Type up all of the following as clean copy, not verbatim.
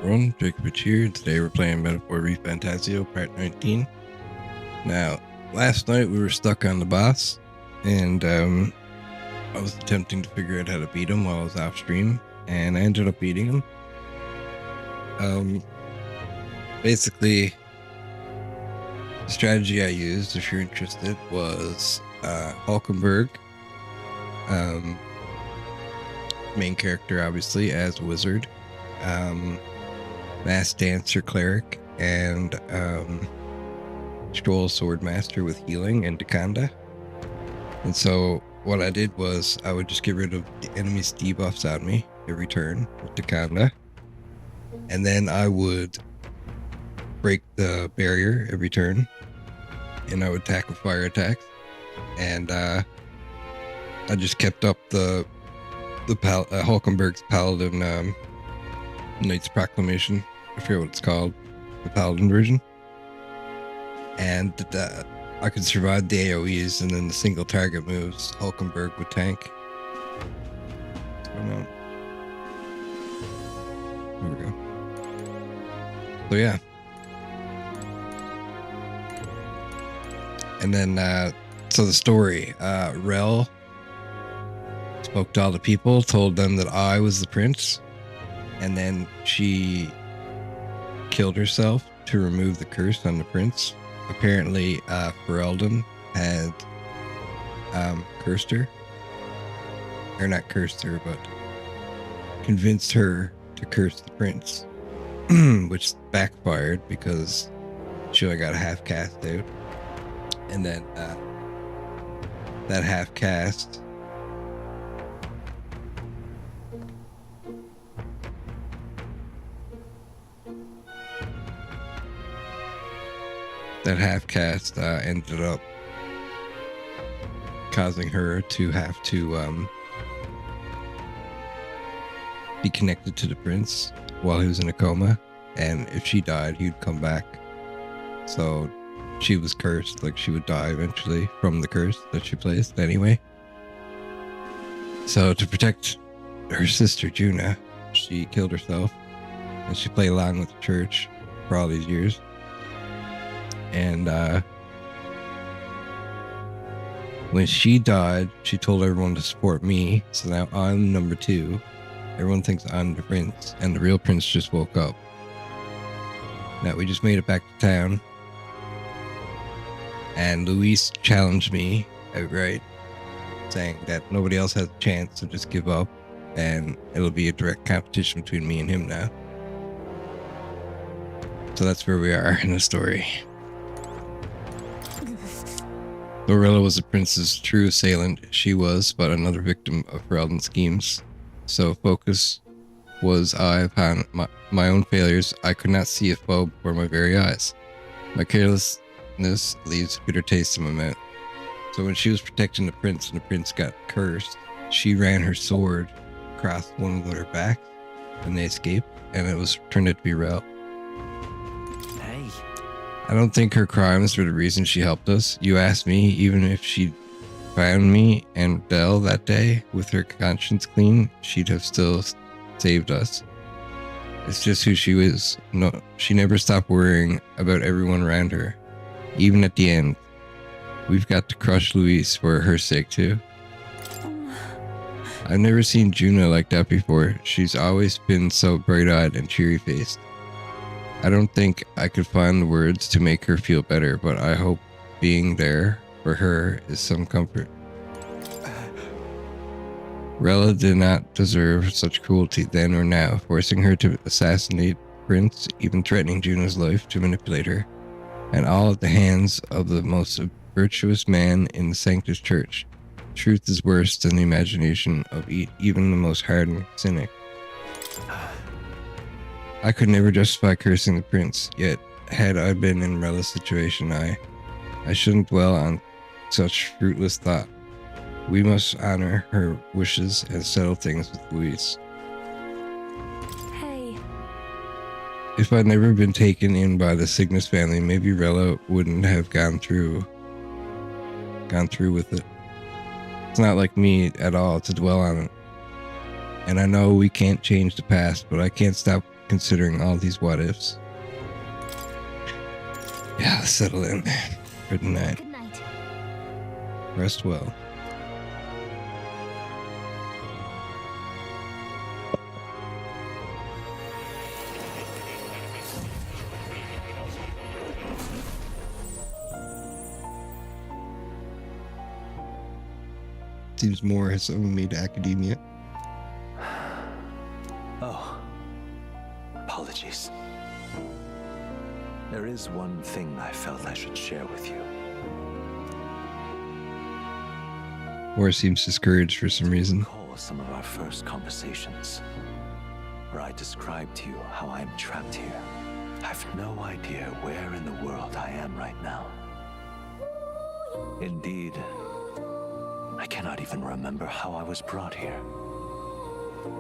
everyone, Jacob here. Today we're playing Metaphor ReFantazio Part 19. Now, last night we were stuck on the boss, and I was attempting to figure out how to beat him while I was off stream, and I ended up beating him. Basically, the strategy I used, if you're interested, was Hulkenberg, main character obviously as wizard, mass dancer cleric, and Stroll swordmaster with healing and Dakanda. And so what I did was I would just get rid of the enemy's debuffs on me every turn with Dakanda, and then I would break the barrier every turn, and I would attack with fire attacks, and I just kept up the Hulkenberg's Paladin Knight's Proclamation. I forget what it's called, the Paladin version. And I could survive the AoEs, and then the single target moves Hulkenberg would tank. What's going on? There we go. So yeah. And then, so the story, Rel spoke to all the people, told them that I was the prince, and then she killed herself to remove the curse on the prince. Apparently, Ferelden had cursed her. Or not cursed her, but convinced her to curse the prince, which backfired because she only got a half cast out. And then that half cast ended up causing her to have to be connected to the prince while he was in a coma, and if she died, he'd come back. So she was cursed, like she would die eventually from the curse that she placed anyway. So to protect her sister Juna, she killed herself, and she played along with the church for all these years. And when she died, she told everyone to support me. So now I'm number 2. Everyone thinks I'm the prince, and the real prince just woke up. Now we just made it back to town, and Luis challenged me outright, saying that nobody else has a chance, so just give up, and it'll be a direct competition between me and him now. So that's where we are in the story. Lorella was the prince's true assailant. She was but another victim of Ferelden's schemes. So focus was I upon my own failures. I could not see a foe before my very eyes. My carelessness leaves a bitter taste in my mouth. So when she was protecting the prince and the prince got cursed, she ran her sword across one of their backs, and they escaped, and it turned out to be Rel. I don't think her crimes were the reason she helped us. You asked me, even if she found me and Dell that day with her conscience clean, she'd have still saved us. It's just who she was. No, she never stopped worrying about everyone around her, even at the end. We've got to crush Luis for her sake too. I've never seen Juna like that before. She's always been so bright-eyed and cheery-faced. I don't think I could find the words to make her feel better, but I hope being there for her is some comfort. Rella did not deserve such cruelty then or now, forcing her to assassinate Prince, even threatening Juna's life to manipulate her, and all at the hands of the most virtuous man in the Sanctus Church. Truth is worse than the imagination of even the most hardened cynic. I could never justify cursing the prince, yet had I been in Rella's situation, I shouldn't dwell on such fruitless thought. We must honor her wishes and settle things with Luis. Hey. If I'd never been taken in by the Cygnus family, maybe Rella wouldn't have gone through with it. It's not like me at all to dwell on it. And I know we can't change the past, but I can't stop considering all these what ifs. Yeah, let's settle in. Good night. Good night. Rest well. Seems more has summoned me to academia. Oh, apologies. There is one thing I felt I should share with you. Or seems discouraged for some reason. Recall some of our first conversations, where I described to you how I am trapped here. I've no idea where in the world I am right now. Indeed, I cannot even remember how I was brought here.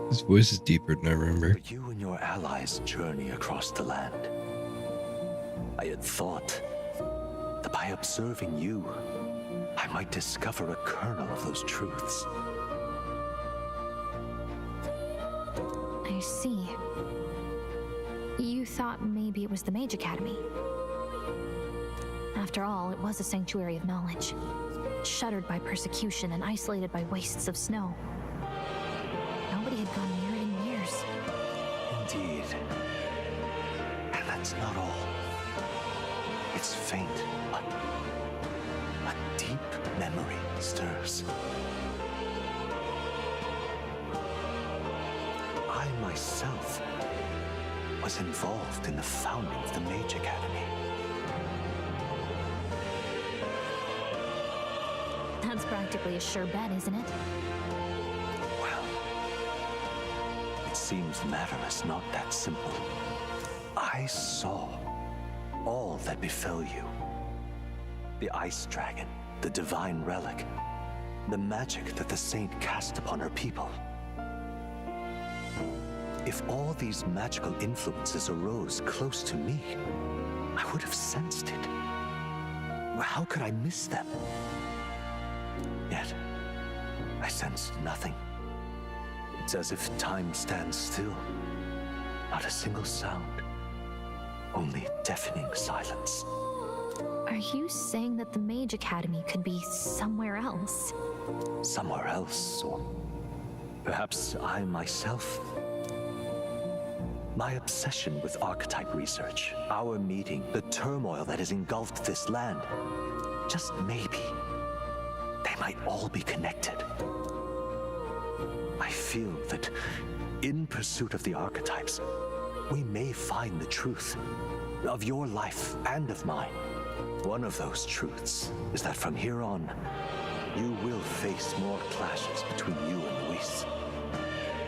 His voice is deeper than I remember. But you and your allies journey across the land. I had thought that by observing you, I might discover a kernel of those truths. I see. You thought maybe it was the Mage Academy. After all, it was a sanctuary of knowledge, shuttered by persecution and isolated by wastes of snow. Nobody had gone near it in years. Indeed. And that's not all. It's faint, but a deep memory stirs. I myself was involved in the founding of the Mage Academy. That's practically a sure bet, isn't it? Well, it seems the matter is not that simple. I saw all that befell you. The ice dragon, the divine relic, the magic that the saint cast upon her people. If all these magical influences arose close to me, I would have sensed it. How could I miss them? Yet, I sensed nothing. It's as if time stands still. Not a single sound. Only deafening silence. Are you saying that the Mage Academy could be somewhere else? Somewhere else, or perhaps I myself? My obsession with archetype research, our meeting, the turmoil that has engulfed this land, just maybe, they might all be connected. I feel that in pursuit of the archetypes, we may find the truth of your life and of mine. One of those truths is that from here on, you will face more clashes between you and Luis.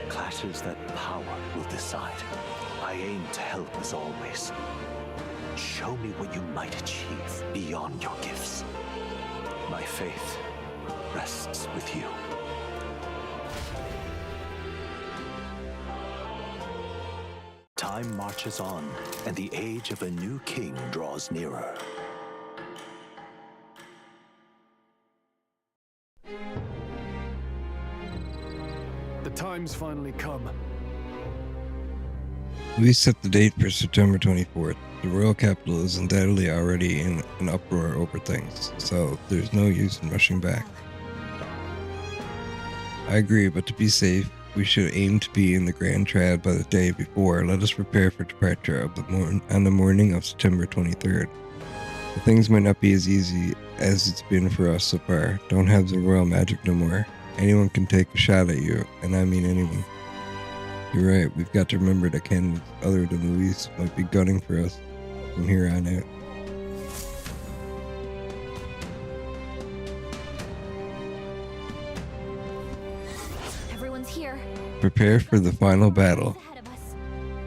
Clashes that power will decide. I aim to help as always. Show me what you might achieve beyond your gifts. My faith rests with you. Time marches on, and the age of a new king draws nearer. The time's finally come. We set the date for September 24th. The royal capital is undoubtedly already in an uproar over things, so there's no use in rushing back. I agree, but to be safe, we should aim to be in the Grand Trad by the day before. Let us prepare for departure on the morning of September 23rd. The things might not be as easy as it's been for us so far. Don't have the royal magic no more. Anyone can take a shot at you, and I mean anyone. You're right, we've got to remember that candidates other than Luis might be gunning for us from here on out. Everyone's here. Prepare for the final battle.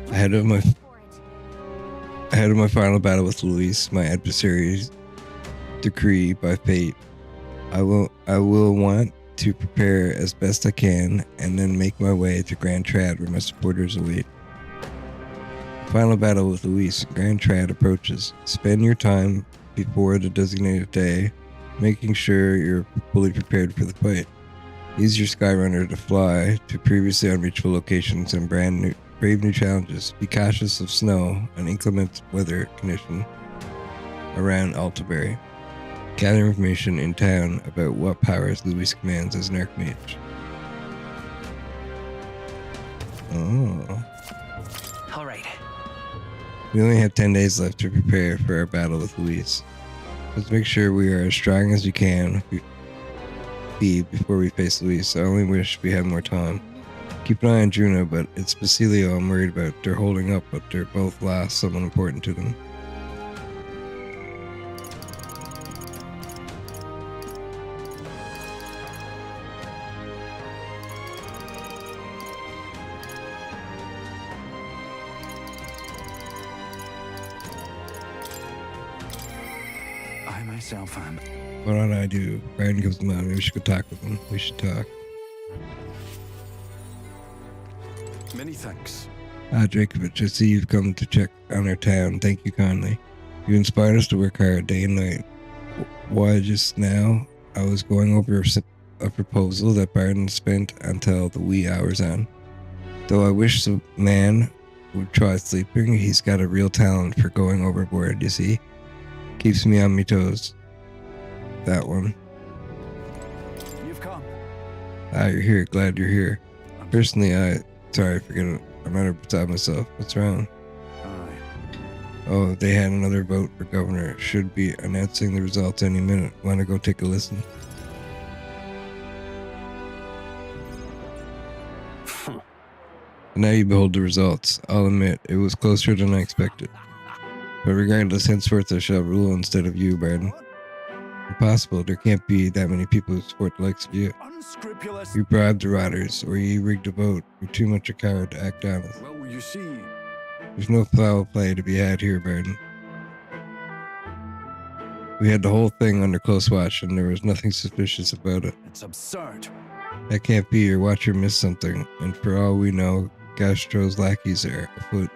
Ahead of us. Ahead of my final battle with Luis, my adversary's decree by fate, I will want to prepare as best I can and then make my way to Grand Trad where my supporters await. Final battle with Luis. Grand Trad approaches. Spend your time before the designated day, making sure you're fully prepared for the fight. Use your Skyrunner to fly to previously unreachable locations and brand brave new challenges. Be cautious of snow and inclement weather condition around Altabury. Gather information in town about what powers Louis commands as an archmage. Oh. All right. We only have 10 days left to prepare for our battle with Louise. Let's make sure we are as strong as we can be before we face Louise. I only wish we had more time. Keep an eye on Juno, but it's Basilio I'm worried about. They're holding up, but they're both lost someone important to them. I myself am. What ought I do? Brian gives them out. Maybe we should go talk with them. We should talk. Many thanks. Drakovich, I see you've come to check on our town. Thank you kindly. You inspired us to work hard day and night. Why, just now, I was going over a proposal that Barton spent until the wee hours on. Though I wish the man would try sleeping, he's got a real talent for going overboard, you see. Keeps me on me toes. That one. You've come. You're here. Glad you're here. Personally, sorry, forget it. I'm not beside myself. What's wrong? Aye. Oh, they had another vote for governor. Should be announcing the results any minute. Want to go take a listen? And now you behold the results. I'll admit, it was closer than I expected. But regardless, henceforth I shall rule instead of you, Barton. Impossible. There can't be that many people who support the likes of you. Unscrupulous. You bribed the riders, or you rigged a vote. You're too much a coward to act honest. Well, you see. There's no foul play to be had here, Barton. We had the whole thing under close watch, and there was nothing suspicious about it. It's absurd. That can't be. Your watcher missed something, and for all we know, Gastro's lackeys are afoot.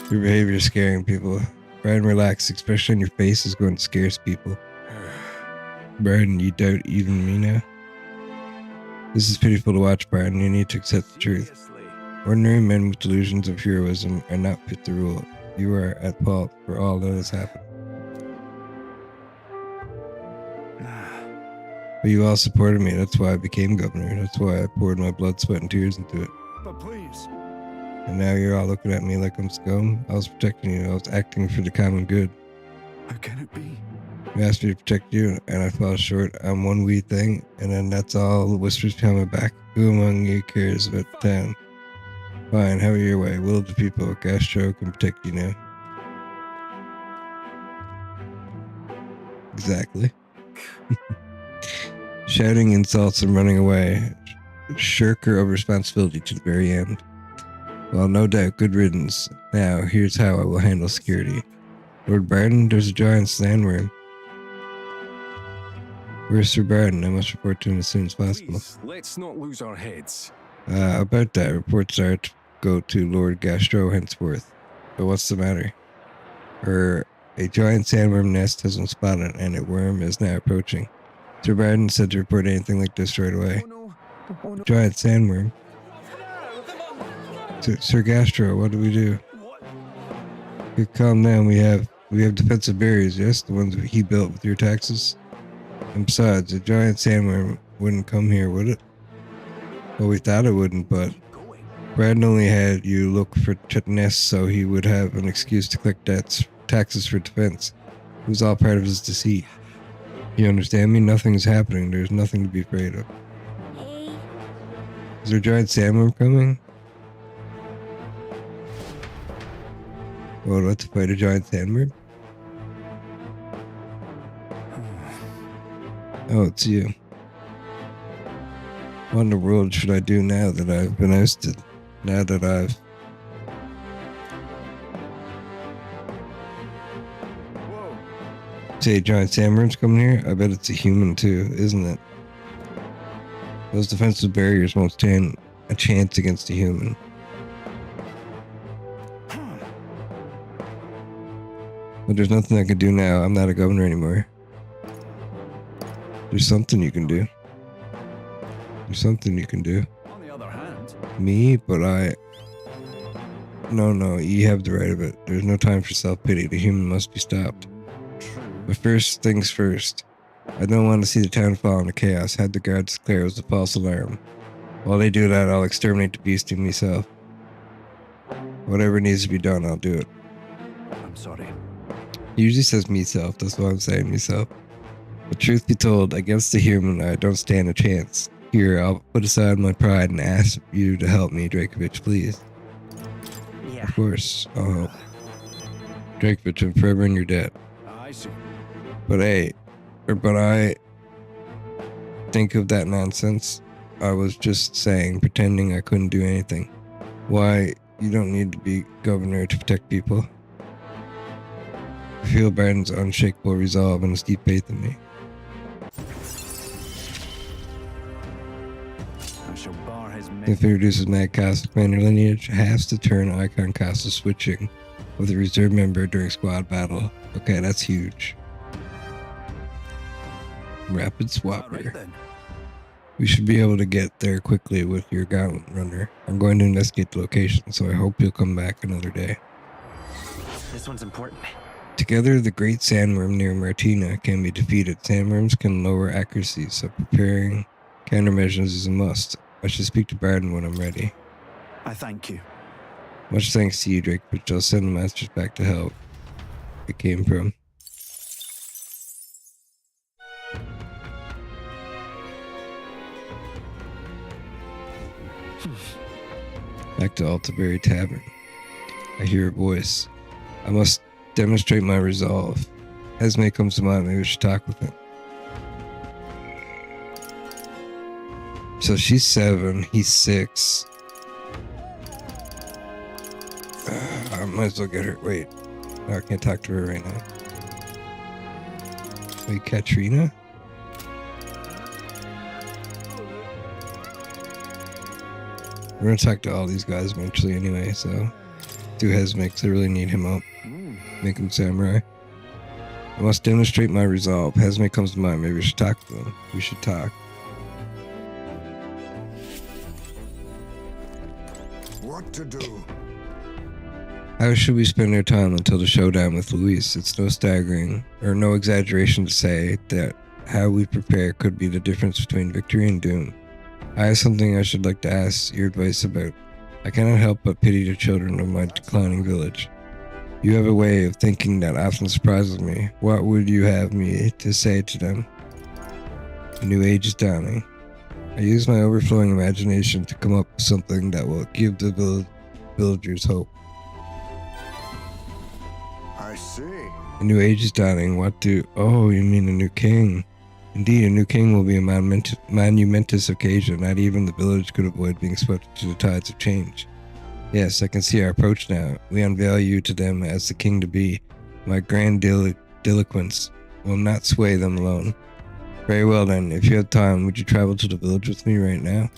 Your behavior is scaring people. Barton, relax. The expression on your face is going to scare people. Barton, you doubt even me now? This is pitiful to watch, Barton. You need to accept the truth. Ordinary men with delusions of heroism are not fit to rule. You are at fault for all that has happened. But you all supported me. That's why I became governor. That's why I poured my blood, sweat, and tears into it. But please. And now you're all looking at me like I'm scum. I was protecting you. I was acting for the common good. How can it be? You asked me to protect you, and I fell short on one wee thing, and then that's all the whispers behind my back. Who among you cares about the town? Fine, have it your way. Will of the people. Gastro can protect you now. Exactly. Shouting insults and running away. Shirker of responsibility to the very end. Well, no doubt, good riddance. Now, here's how I will handle security. Lord Barton, there's a giant sandworm. Where's Sir Barton? I must report to him as soon as possible. Please, let's not lose our heads. About that, reports are to go to Lord Gastro henceforth. But what's the matter? A giant sandworm nest has been spotted, and a worm is now approaching. Sir Barton said to report anything like this right away. Oh no. Oh no. Giant sandworm. Sir Gastro, what do we do? Okay, calm down. We have defensive barriers, yes? The ones that he built with your taxes? And besides, a giant sandworm wouldn't come here, would it? Well, we thought it wouldn't, but Brad only had you look for nests so he would have an excuse to collect taxes for defense. It was all part of his deceit. You understand me? Nothing is happening. There's nothing to be afraid of. Is there a giant sandworm coming? Well, let's fight a giant sandworm? Oh, it's you. What in the world should I do now that I've been ousted? Now that I've... Whoa. Say, giant sandworm's coming here? I bet it's a human too, isn't it? Those defensive barriers won't stand a chance against a human. But there's nothing I can do now. I'm not a governor anymore. There's something you can do. There's something you can do. On the other hand, me, but No, you have the right of it. There's no time for self-pity. The human must be stopped. True. But first things first. I don't want to see the town fall into chaos. Had the guards declare it was a false alarm. While they do that, I'll exterminate the beast in myself. Whatever needs to be done, I'll do it. I'm sorry. He usually says myself. That's why I'm saying myself. But truth be told, against the human, I don't stand a chance. Here, I'll put aside my pride and ask you to help me, Drakovich, please. Yeah. Of course, I'll help. Drakovich, I'm forever in your debt. I see. But I think of that nonsense. I was just saying, pretending I couldn't do anything. Why, you don't need to be governor to protect people. I feel Barton's unshakable resolve and his deep faith in me. I shall bar his If it reduces Mad Castle Commander lineage, has to turn Icon Castle switching with a reserve member during squad battle. Okay, that's huge. Rapid swapper. Right then. We should be able to get there quickly with your Gauntlet Runner. I'm going to investigate the location, so I hope you'll come back another day. This one's important. Together, the Great Sandworm near Martina can be defeated. Sandworms can lower accuracy, so preparing countermeasures is a must. I should speak to Barton when I'm ready. I thank you. Much thanks to you, Drake, but I'll send the masters back to help. It came from. Back to Altabury Tavern. I hear a voice. I must demonstrate my resolve. Esme comes to mind, maybe we should talk with him. So she's 7, he's 6. I might as well get her. Wait. No, I can't talk to her right now. Wait, Katrina? We're gonna talk to all these guys eventually anyway, so do Hesme because I really need him up. Make him samurai. I must demonstrate my resolve. Hesme comes to mind. Maybe we should talk to them. We should talk. What to do? How should we spend our time until the showdown with Luis? It's no staggering or no exaggeration to say that how we prepare could be the difference between victory and doom. I have something I should like to ask your advice about. I cannot help but pity the children of my declining village. You have a way of thinking that often surprises me. What would you have me to say to them? A new age is dawning. I use my overflowing imagination to come up with something that will give the villagers hope. I see. A new age is dawning. Oh, you mean a new king? Indeed, a new king will be a monumentous occasion. Not even the village could avoid being swept into the tides of change. Yes, I can see our approach now. We unveil you to them as the king-to-be. My grand delinquents will not sway them alone. Very well then, if you have time, would you travel to the village with me right now?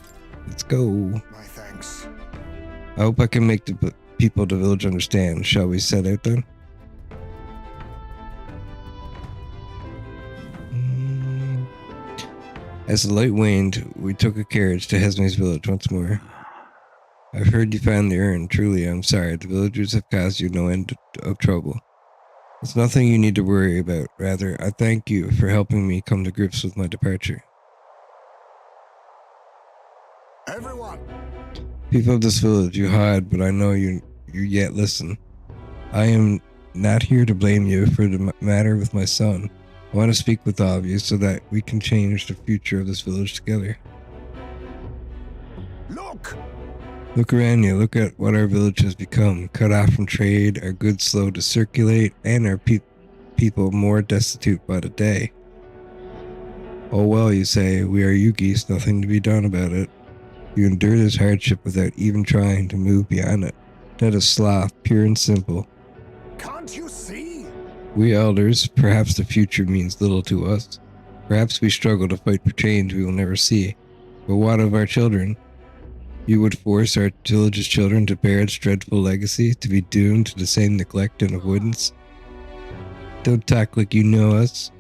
Let's go. My thanks. I hope I can make the people of the village understand. Shall we set out then? As the light waned, we took a carriage to Hesme's village once more. I've heard you found the urn. Truly, I'm sorry. The villagers have caused you no end of trouble. It's nothing you need to worry about. Rather, I thank you for helping me come to grips with my departure. Everyone! People of this village, you hide, but I know you yet listen. I am not here to blame you for the matter with my son. I want to speak with all of you so that we can change the future of this village together. Look! Look around you. Look at what our village has become. Cut off from trade, our goods slow to circulate, and our people more destitute by the day. Oh well, you say, we are Yugis, nothing to be done about it. You endure this hardship without even trying to move beyond it. That is sloth, pure and simple. Can't you see? We elders, perhaps the future means little to us. Perhaps we struggle to fight for change we will never see. But what of our children? You would force our village's children to bear its dreadful legacy, to be doomed to the same neglect and avoidance? Don't talk like you know us.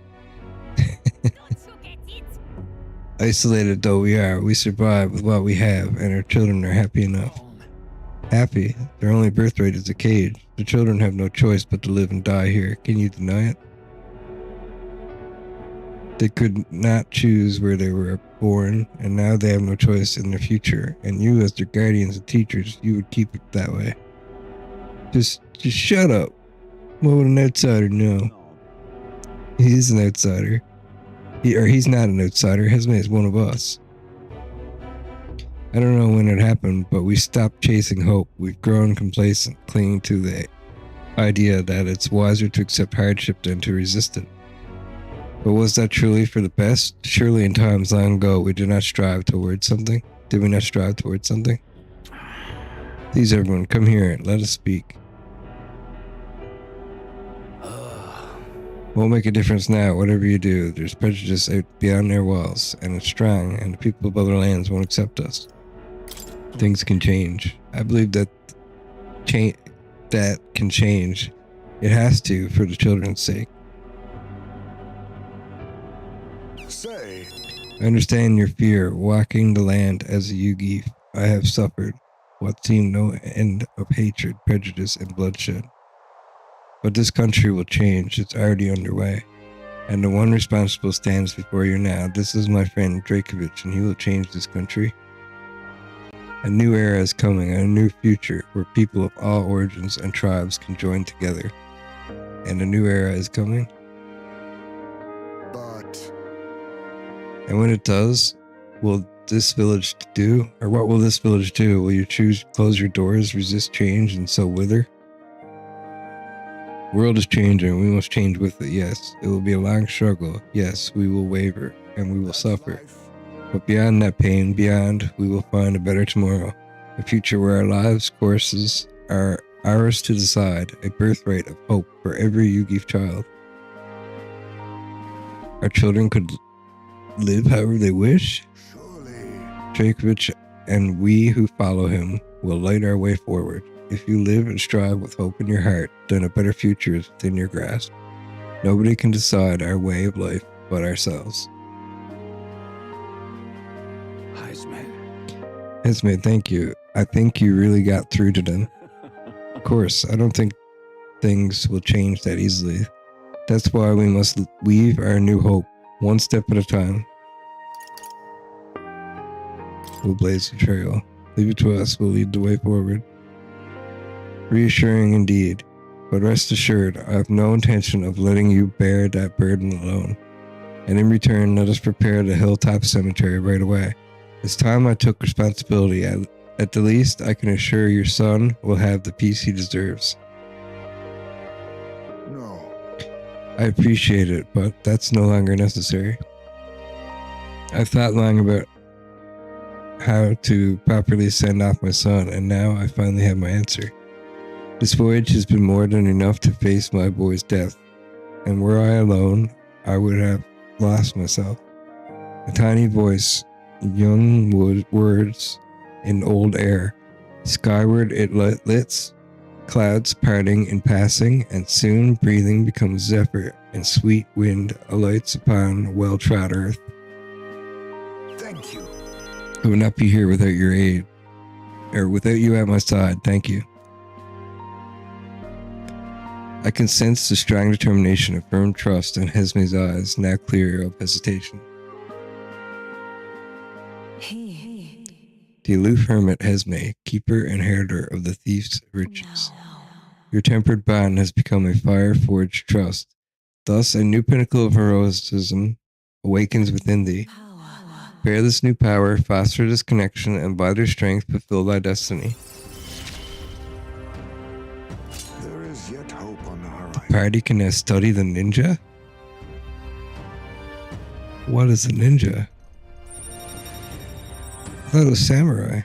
Isolated though we are, we survive with what we have, and our children are happy enough. Happy? Their only birthright is a cage. The children have no choice but to live and die here. Can you deny it? They could not choose where they were born, and now they have no choice in their future. And you, as their guardians and teachers, you would keep it that way. Just shut up. What would an outsider know? He's an outsider. He's not an outsider. Hesme is one of us. I don't know when it happened, but we stopped chasing hope. We've grown complacent, clinging to the idea that it's wiser to accept hardship than to resist it. But was that truly for the best? Surely in times long ago we did not strive towards something. Did we not strive towards something? Please, everyone, come here and let us speak. Won't make a difference now, whatever you do. There's prejudice out beyond their walls, and it's strong, and the people of other lands won't accept us. Things can change. I believe that that can change. It has to, for the children's sake. Say, I understand your fear, walking the land as a Yugi. I have suffered what seemed no end of hatred, prejudice, and bloodshed. But this country will change. It's already underway. And the one responsible stands before you now. This is my friend Drakovich, and he will change this country. A new era is coming, a new future, where people of all origins and tribes can join together. And a new era is coming. but And when it does, will this village do? Or what will this village do? Will you choose close your doors, resist change, and so wither? The world is changing. We must change with it, yes. It will be a long struggle. Yes, we will waver, and we will suffer. life. But beyond that pain, beyond, we will find a better tomorrow. A future where our lives' courses are ours to decide. A birthright of hope for every Yugi child. Our children could live however they wish. Surely. Drakovich and we who follow him will light our way forward. If you live and strive with hope in your heart, then a better future is within your grasp. Nobody can decide our way of life but ourselves. Esme, thank you. I think you really got through to them. Of course, I don't think things will change that easily. That's why we must weave our new hope, one step at a time. We'll blaze the trail. Leave it to us, we'll lead the way forward. Reassuring indeed, but rest assured, I have no intention of letting you bear that burden alone. And in return, let us prepare the hilltop cemetery right away. It's time I took responsibility. At the least, I can assure your son will have the peace he deserves. No. I appreciate it, but that's no longer necessary. I've thought long about how to properly send off my son, and now I finally have my answer. This voyage has been more than enough to face my boy's death, and were I alone, I would have lost myself. A tiny voice, young words in old air. Skyward it lifts, clouds parting in passing, and soon breathing becomes zephyr, and sweet wind alights upon well-trod earth. Thank you. I would not be here without your aid, or without you at my side. Thank you. I can sense the strong determination and firm trust in Hesme's eyes, now clear of hesitation. The aloof hermit Hesme, keeper and herder of the thief's riches. Your tempered bond has become a fire-forged trust. Thus, a new pinnacle of heroism awakens within thee. Bear this new power, foster this connection, and by their strength fulfill thy destiny. There is yet hope on the horizon. Party can now study the ninja? What is a ninja? I thought it was samurai.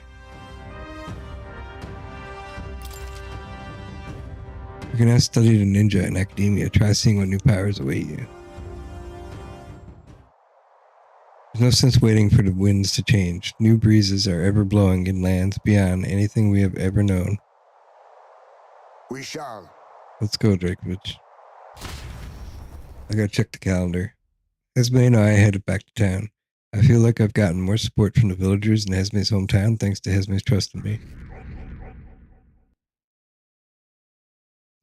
You can now study the ninja in academia. Try seeing what new powers await you. There's no sense waiting for the winds to change. New breezes are ever blowing in lands beyond anything we have ever known. We shall. Let's go, Drakovich. I gotta check the calendar. Esme and I headed back to town. I feel like I've gotten more support from the villagers in Esme's hometown thanks to Esme's trust in me.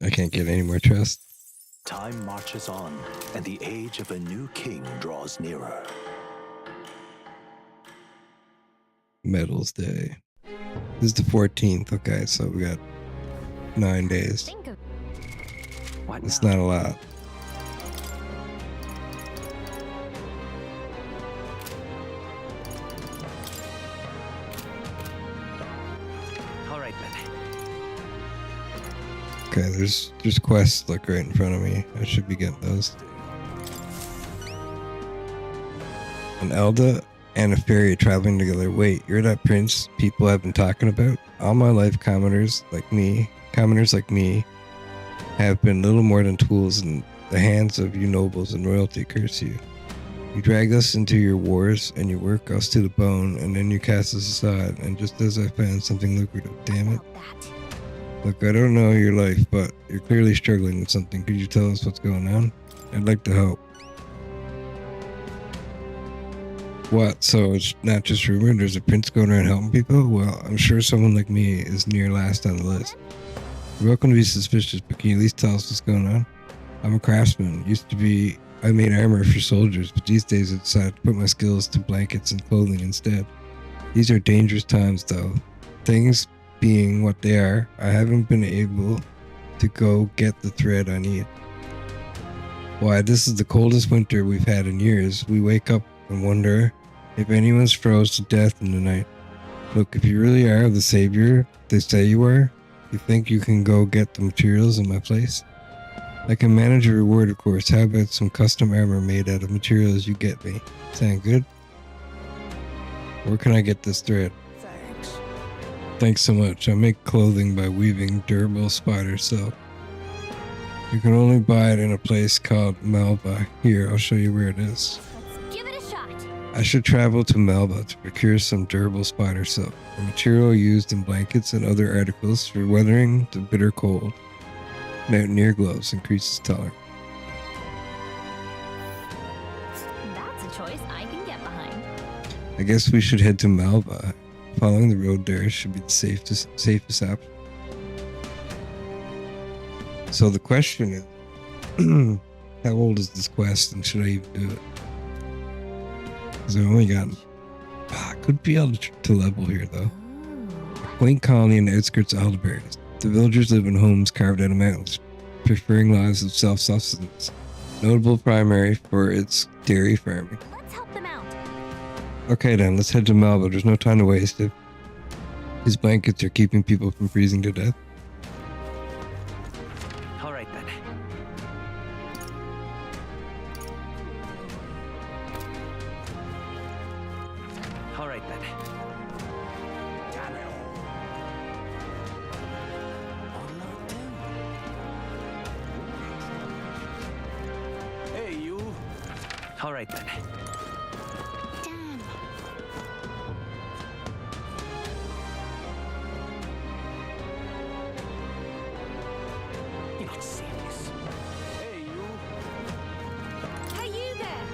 I can't get any more trust. Time marches on, and the age of a new king draws nearer. Medals Day. This is the 14th. Okay, so we got 9 days. Think of What It's now? not a lot. All right, then. Okay, there's quests like right in front of me. I should be getting those. An Elda and a fairy traveling together. Wait, you're that prince people have been talking about? All my life, commoners like me, have been little more than tools in the hands of you nobles and royalty. Curse you. You drag us into your wars and you work us to the bone, and then you cast us aside. And just as I found something lucrative, damn it. that. Look, I don't know your life, but you're clearly struggling with something. Could you tell us what's going on? I'd like to help. What? So it's not just rumor? There's a prince going around helping people? Well, I'm sure someone like me is near last on the list. You're welcome to be suspicious, but can you at least tell us what's going on? I'm a craftsman. I made armor for soldiers, but these days I decided to put my skills to blankets and clothing instead. These are dangerous times, though. Things being what they are, I haven't been able to go get the thread I need. Why, this is the coldest winter we've had in years. We wake up and wonder if anyone's froze to death in the night. Look, if you really are the savior they say you are, you think you can go get the materials in my place? I can manage a reward, of course. How about some custom armor made out of materials you get me? Sound good? Where can I get this thread? Thanks. Thanks so much. I make clothing by weaving durable spider silk. You can only buy it in a place called Melba. Here, I'll show you where it is. Let's give it a shot. I should travel to Melba to procure some durable spider silk, a material used in blankets and other articles for weathering the bitter cold. Mountaineer gloves increases tolerance. That's a choice I can get behind. I guess we should head to Melba. Following the road there should be the safest option. So the question is, how old is this quest, and should I even do it? Because I've only got... could be able to level here, though. Quaint colony in the outskirts of Altabury. The villagers live in homes carved out of mountains, preferring lives of self-sustenance. Notable primary for its dairy farming. Let's help them out. Okay then, let's head to Melba. There's no time to waste. If these blankets are keeping people from freezing to death. All right, then. All right, then. Hey, you. All right, then. Damn. You're not serious. Hey, you. Hey, you there.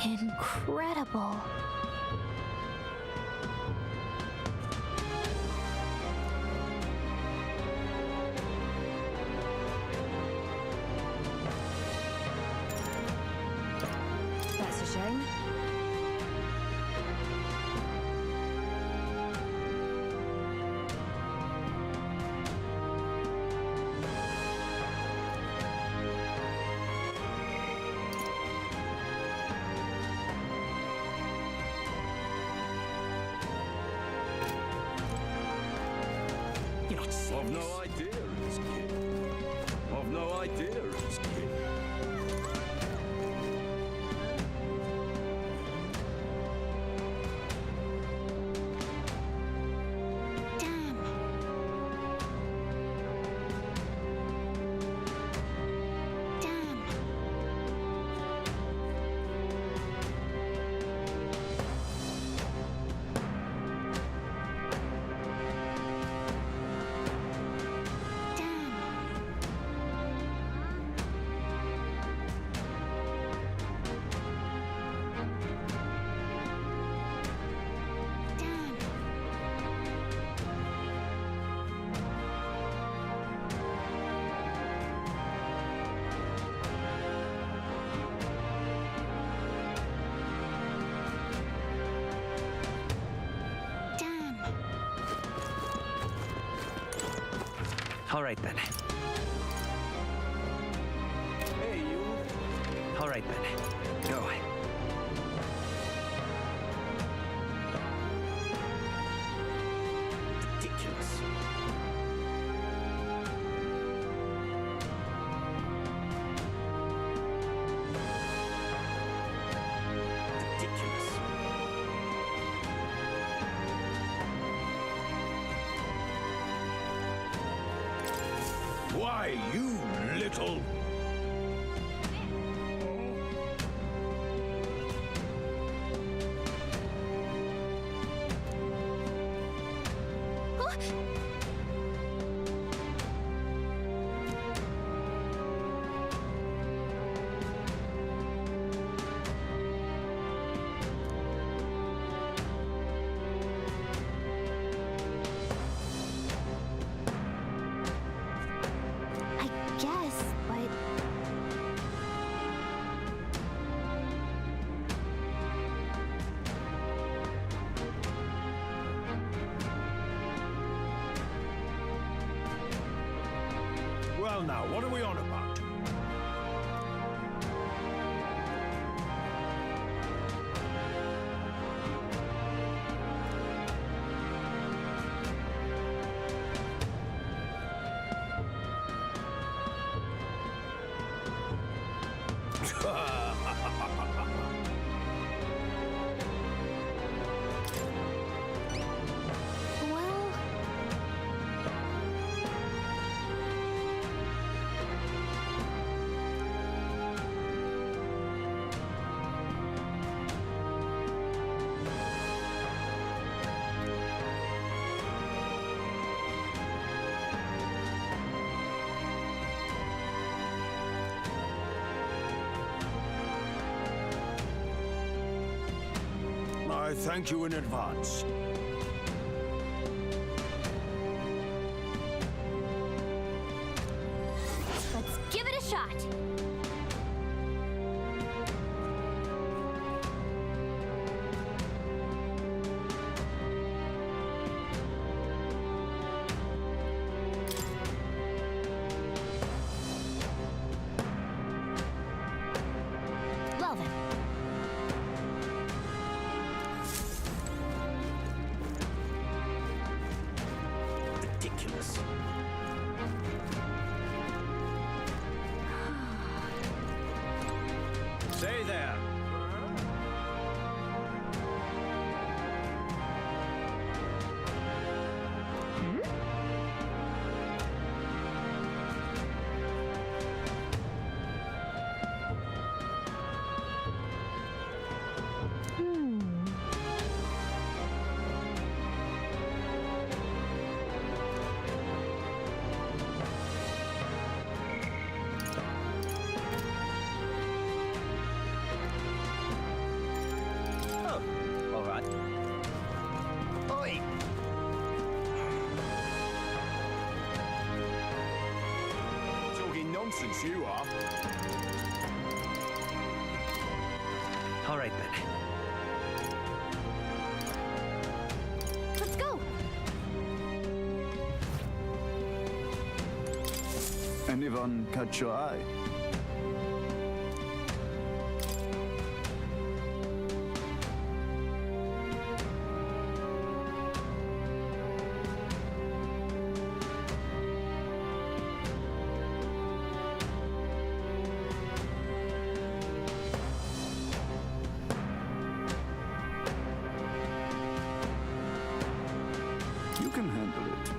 Incredible. That's a shame. You're not serious. I've no idea it was Kid. I've no idea it was Kid. Damn. Damn. Damn. Damn. Damn. All right then. Hey, you. All right then. Go. Ridiculous. Ridiculous. Why, you little... I guess, but Well now, what are we on about? well, I thank you in advance. let's give it a shot. Well then. Ridiculous. nonsense you are. All right then. Let's go! Anyone catch your eye? You can handle it. That...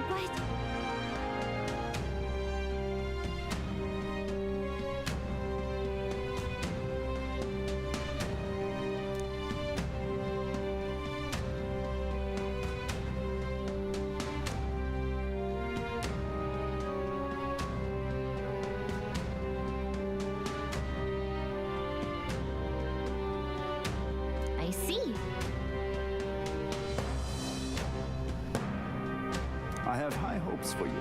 What? I see. I have high hopes for you.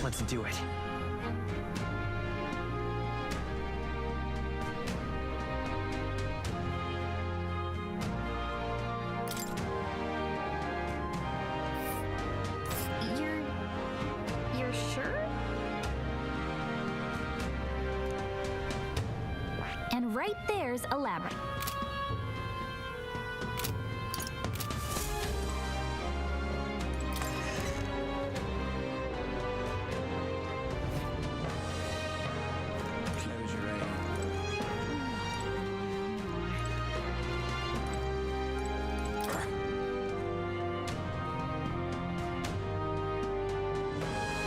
Let's do it. You're sure? And right there's a labyrinth. Close your eyes.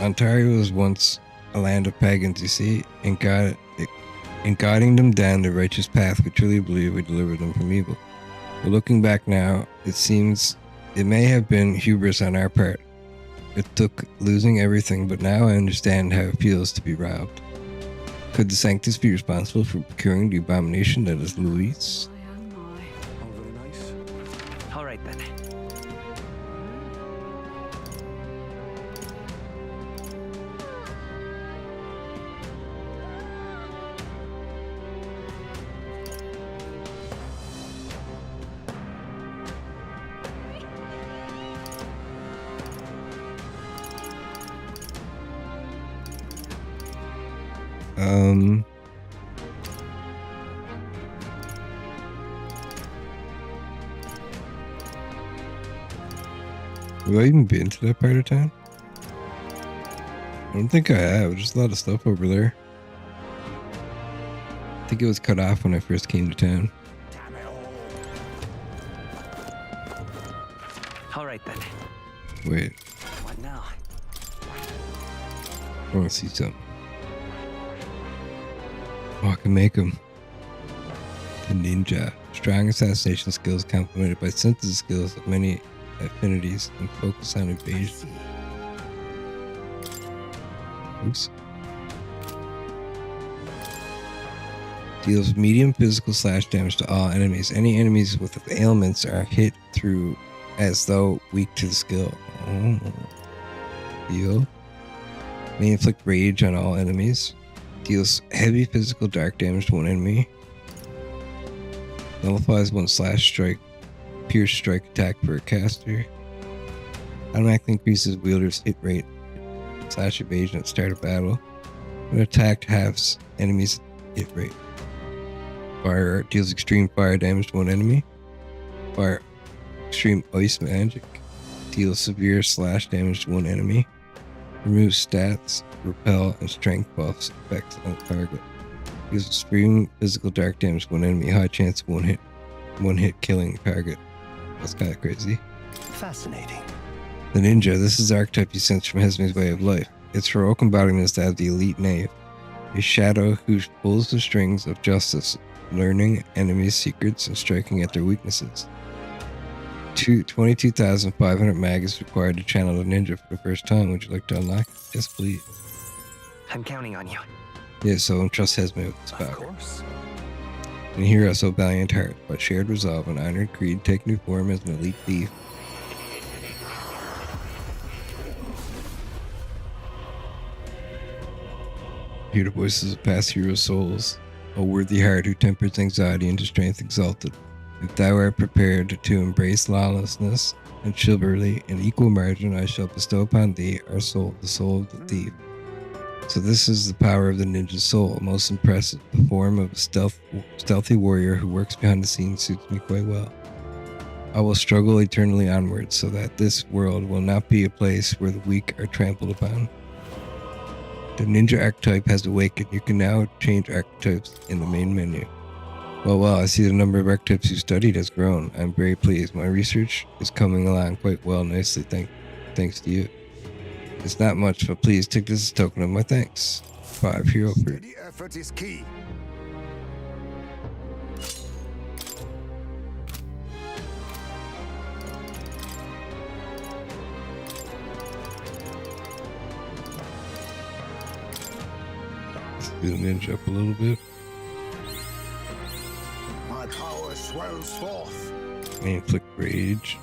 Ontario was once a land of pagans, you see, and guiding them down the righteous path we truly believe would deliver them from evil. But looking back now, it seems it may have been hubris on our part. It took losing everything, but now I understand how it feels to be robbed. Could the Sanctus be responsible for procuring the abomination that is Luis? Oh, very nice. All right then. Have I even been to that part of town? I don't think I have. There's a lot of stuff over there. I think it was cut off when I first came to town. Damn it all. All right then. Wait, What now? I want to see something. Oh, I can make him. The ninja. Strong assassination skills complemented by synthesis skills of many affinities and focus on I evasion. see. Oops. Deals medium physical slash damage to all enemies. Any enemies with ailments are hit through as though weak to the skill. Oh. Heal. May inflict rage on all enemies. Deals heavy physical dark damage to one enemy. Nullifies one slash strike pierce strike attack for a caster. Automatically increases wielder's hit rate / evasion at start of battle. When attacked, halves enemy's hit rate. Fire Art deals extreme fire damage to one enemy. Fire Extreme Ice Magic deals severe slash damage to one enemy. Removes stats, repel, and strength buffs effects on the target. Deals extreme physical dark damage to one enemy. High chance of one hit killing target. That's kind of crazy. Fascinating. The Ninja. This is the archetype you sense from Hesme's way of life. Its heroic embodiment is that of the elite knave, a shadow who pulls the strings of justice, learning enemies' secrets and striking at their weaknesses. 22,500 mag is required to channel the ninja for the first time. Would you like to unlock it? Yes, please. I'm counting on you. Yeah, so trust Hesme with this Of power. course. And hero so valiant heart, but shared resolve and honored creed take new form as an elite thief. Hear the voices of past hero souls, a worthy heart who tempers anxiety into strength exalted. If thou art prepared to embrace lawlessness and chivalry in equal margin, I shall bestow upon thee our soul, the soul of the thief. So this is the power of the ninja soul. Most impressive. The form of a stealthy warrior who works behind the scenes suits me quite well. I will struggle eternally onwards so that this world will not be a place where the weak are trampled upon. The ninja archetype has awakened. You can now change archetypes in the main menu. Well, I see the number of archetypes you studied has grown. I'm very pleased. My research is coming along quite well, nicely, thanks to you. It's not much, but please take this as a token of my thanks. 5 hero fruit. Steady effort is key. Let's do the ninja up a little bit. My power swells forth. And inflict rage.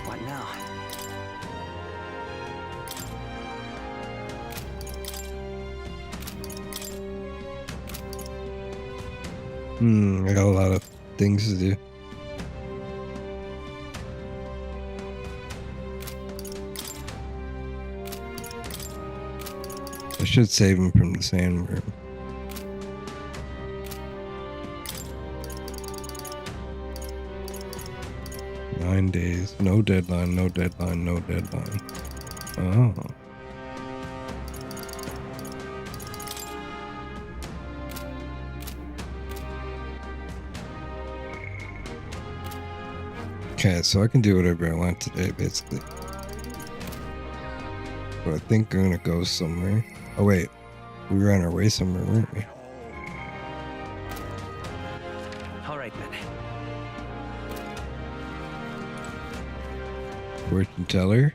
What now? I got a lot of things to do. I should save him from the sandworm. Nine days. No deadline, no deadline, no deadline. Oh. Okay, so I can do whatever I want today, basically. But I think I'm gonna go somewhere. Oh wait, we were on our way somewhere, weren't we? All right then. Fortune teller.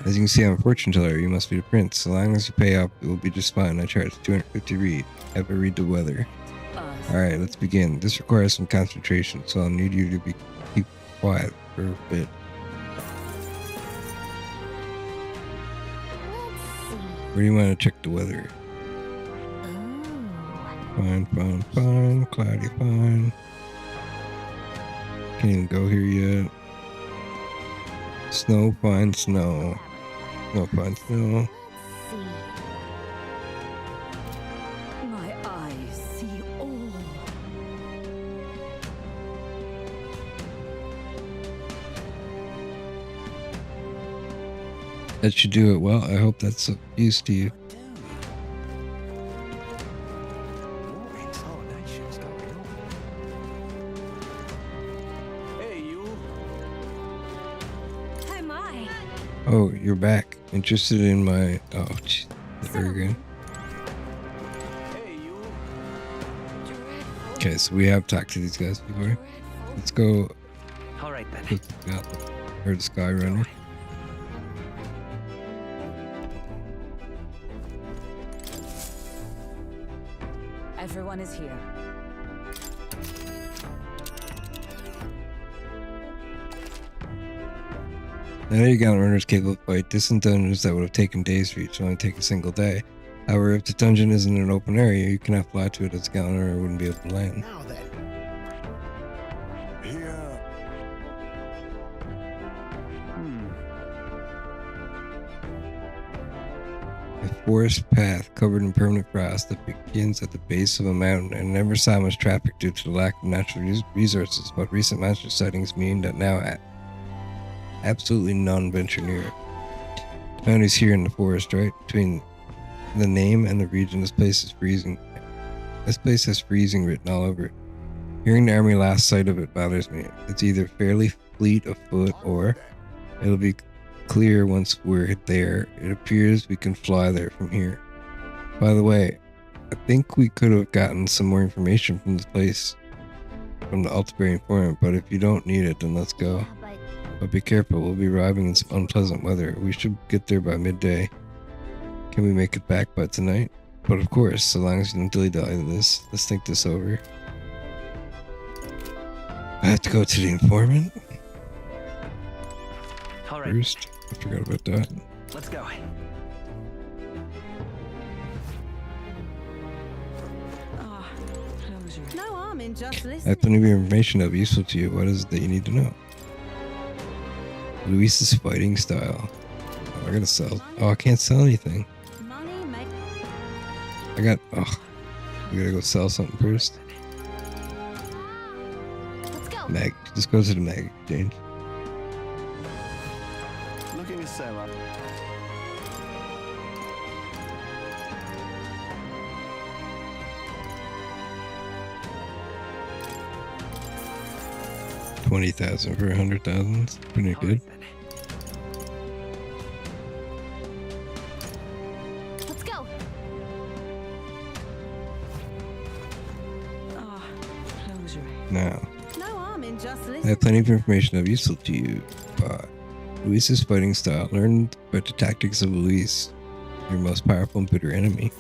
As you can see, I'm a fortune teller. You must be the prince. So long as you pay up, it will be just fine. I charge 250 read. Ever read the weather? Alright, let's begin. This requires some concentration, so I'll need you to keep quiet for a bit. Where do you want to check the weather? Fine. Cloudy, fine. Can't even go here yet. Snow, fine, snow. No, fine, snow. My eyes see all. That should do it well. I hope that's of use to you. Hey, you. Hi, my. Oh, you're back. Interested in my... Oh, geez. There we go. Hey, you. Okay, so we have talked to these guys before. Let's go All right then. with the Sky Runner. Everyone is here. I know you got runners capable of fight distant dungeons that would have taken days for you to only take a single day. However, if the dungeon isn't an open area, you cannot fly to it as a gallant runner wouldn't be able to land. Now then. Here. A forest path covered in permanent frost that begins at the base of a mountain and never saw much traffic due to the lack of natural resources, but recent monster sightings mean that now absolutely none venture near it. The boundary's here in the forest, right? Between the name and the region, this place is freezing. This place has freezing written all over it. Hearing the army last sight of it bothers me. It's either fairly fleet of foot or it'll be clear once we're there. It appears we can fly there from here. By the way, I think we could have gotten some more information from this place from the Altabury informant, but if you don't need it, then let's go. Yeah, But be careful, we'll be arriving in some unpleasant weather. We should get there by midday. Can we make it back by tonight? But of course, so long as you don't dilly-dally with this. Let's think this over. I have to go to the informant All right, first. I forgot about that. let's go. Ah, no harm in just I listening. have plenty of information that will be useful to you. What is it that you need to know? Luis's fighting style. Oh, I gotta sell. Oh, I can't sell anything. Money make. I got. Oh, we gotta go sell something first. let's go. Mag. Just go to the mag exchange. Looking to sell up. $20,000 for 100,000. Pretty All good. right, then. Let's go. Ah, closure. Now, No harm in just I listening. have plenty of information of useful to you. Luis's fighting style. Learn about the tactics of Luis, your most powerful and bitter enemy.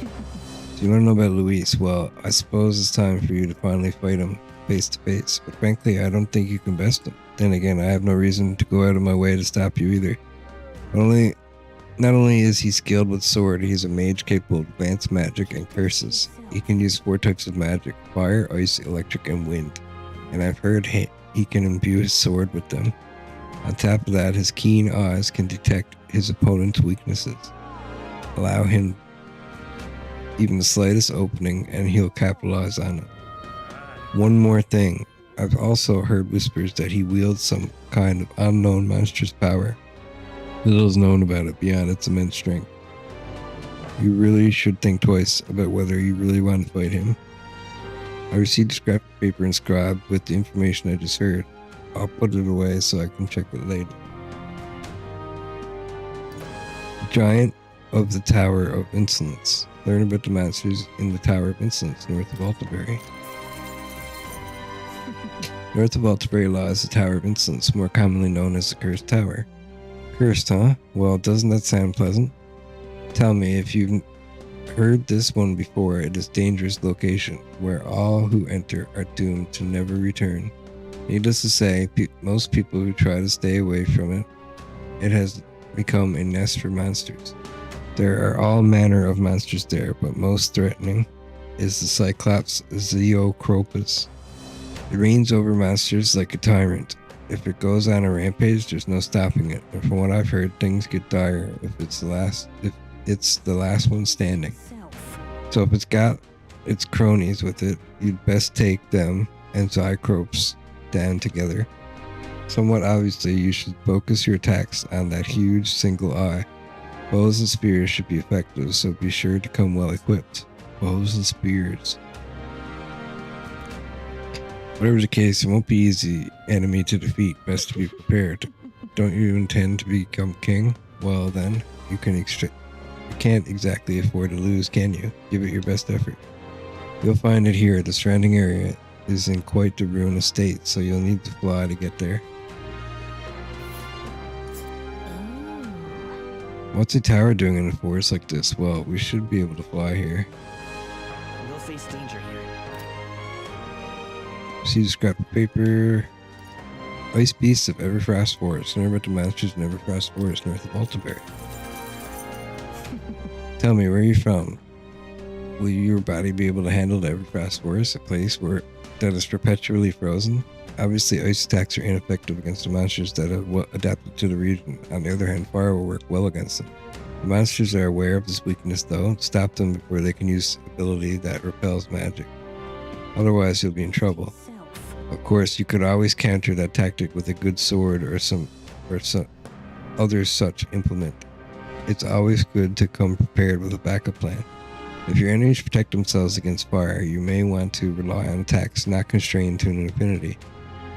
Do you want to know about Luis? Well, I suppose it's time for you to finally fight him face to face. But frankly, I don't think you can best him. Then again, I have no reason to go out of my way to stop you either. Not only is he skilled with sword, he's a mage capable of advanced magic and curses. He can use 4 types of magic: fire, ice, electric, and wind. And I've heard he can imbue his sword with them. On top of that, his keen eyes can detect his opponent's weaknesses. Allow him even the slightest opening and he'll capitalize on it. One more thing. I've also heard whispers that he wields some kind of unknown monstrous power. Little is known about it beyond its immense strength. You really should think twice about whether you really want to fight him. I received a scrap of paper inscribed with the information I just heard. I'll put it away so I can check it later. The Giant of the Tower of Insolence. Learn about the monsters in the Tower of Insolence, north of Altabury. North of Altabury lies the Tower of Insolence, more commonly known as the Cursed Tower. Cursed, huh? Well, doesn't that sound pleasant? Tell me, if you've heard this one before, it is a dangerous location, where all who enter are doomed to never return. Needless to say, most people who try to stay away from it has become a nest for monsters. There are all manner of monsters there, but most threatening is the Cyclops Zeocropus. It reigns over monsters like a tyrant. If it goes on a rampage, there's no stopping it. And from what I've heard, things get dire if it's the last one standing. Self. So if it's got its cronies with it, you'd best take them and Zycropes down together. Somewhat obviously, you should focus your attacks on that huge single eye. Bows and spears should be effective, so be sure to come well equipped. Bows and spears. Whatever the case, it won't be easy enemy to defeat. Best to be prepared. Don't you intend to become king? Well then, you can't exactly afford to lose, can you? Give it your best effort. You'll find it here. The surrounding area is in quite the ruinous state, so you'll need to fly to get there. What's a tower doing in a forest like this? Well, we should be able to fly here. We'll face danger here. See the scrap of paper. Ice beasts of Everfrost Forest. Learn about the monsters in Everfrost Forest north of Altabury. Tell me, where are you from? Will your body be able to handle the Everfrost Forest, a place that is perpetually frozen? Obviously, ice attacks are ineffective against the monsters that have adapted to the region. On the other hand, fire will work well against them. The monsters are aware of this weakness, though. Stop them before they can use an ability that repels magic. Otherwise, you'll be in trouble. Of course, you could always counter that tactic with a good sword or some other such implement. It's always good to come prepared with a backup plan. If your enemies protect themselves against fire, you may want to rely on attacks not constrained to an infinity.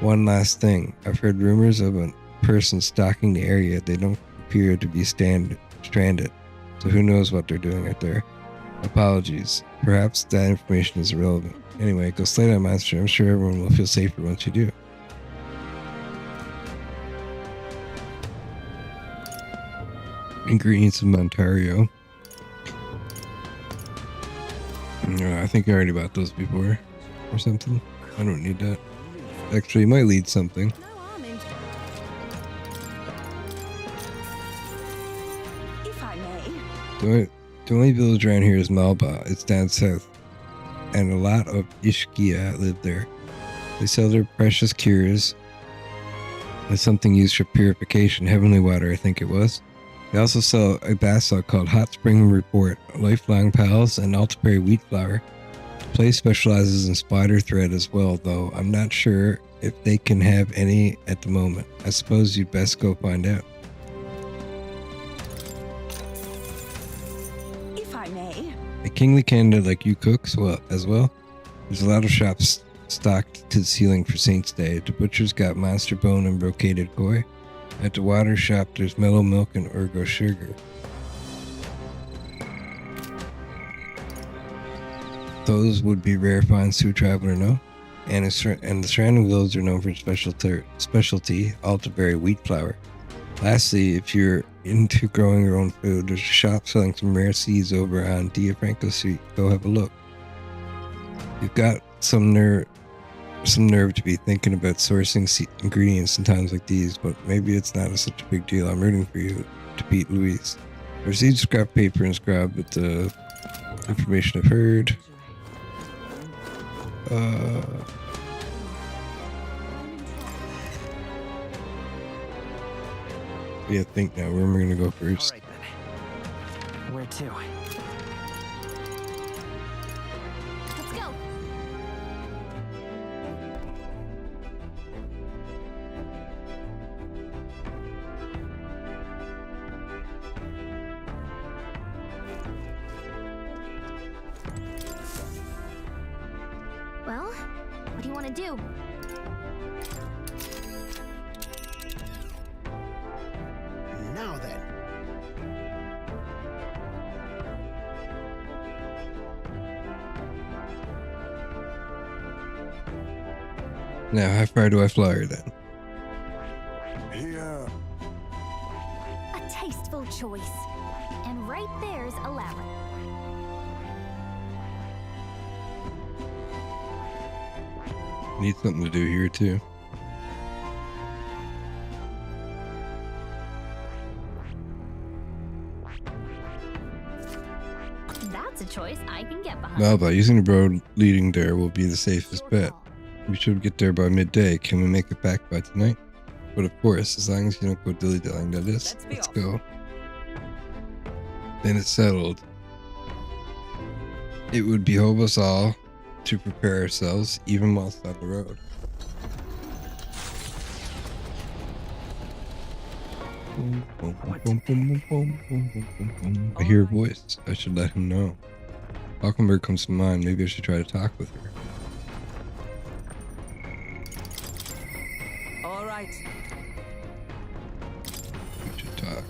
One last thing, I've heard rumors of a person stalking the area. They don't appear to be stranded, so who knows what they're doing out there. Apologies. Perhaps that information is irrelevant. Anyway, go slay that monster. I'm sure everyone will feel safer once you do. Ingredients of Ontario. I think I already bought those before or something. I don't need that. Actually, it might lead something. No harm in. If I may. The only village around here is Malba. It's down south. And a lot of Ishkia live there. They sell their precious cures and something used for purification, heavenly water, I think it was. They also sell a bath salt called Hot Spring Report, Lifelong Pals, and Altabury Wheat Flour. The place specializes in spider thread as well, though I'm not sure if they can have any at the moment. I suppose you'd best go find out. If I may. A kingly candidate like you cooks as well. There's a lot of shops stocked to the ceiling for Saint's Day. The butcher's got monster bone and brocaded koi. At the water shop, there's mellow milk and ergo sugar. Those would be rare finds to a traveler, no? And the surrounding villages are known for specialty Altabury wheat flour. Lastly, if you're into growing your own food, there's a shop selling some rare seeds over on Diafranco Street. Go have a look. You've got some nerve to be thinking about sourcing ingredients in times like these, but maybe it's not such a big deal. I'm rooting for you to beat Louise. Proceed to scrap paper and scribe with the information I've heard. Yeah, think now. Where am I going to go first? All right, then. Where to? Let's go. Well, what do you want to do? Now then. Now, how far do I fly her then? Here. A tasteful choice. And right there's a labyrinth. Need something to do here too. That's a choice I can get behind. Well, by using the road leading there will be the safest bet. We should get there by midday. Can we make it back by tonight? But of course, as long as you don't go dilly-dallying, that is. Let's go. Then it's settled. It would behove us all to prepare ourselves, even whilst on the road. I hear a voice. I should let him know. Falkenberg comes to mind. Maybe I should try to talk with her. All right. We should talk.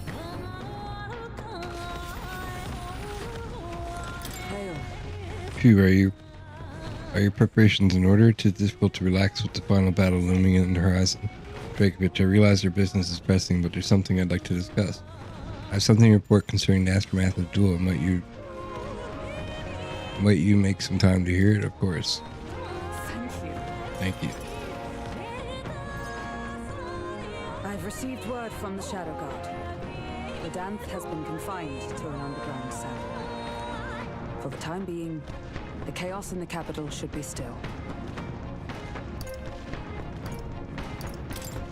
Hail. Phew, are your preparations in order? Too difficult to relax with the final battle looming in the horizon. Dragovich, I realize your business is pressing, but there's something I'd like to discuss. I have something to report concerning the aftermath of the duel. Might you make some time to hear it? Of course. Thank you. Thank you. I've received word from the Shadow Guard. Rodanth has been confined to an underground cell. For the time being, the chaos in the capital should be still.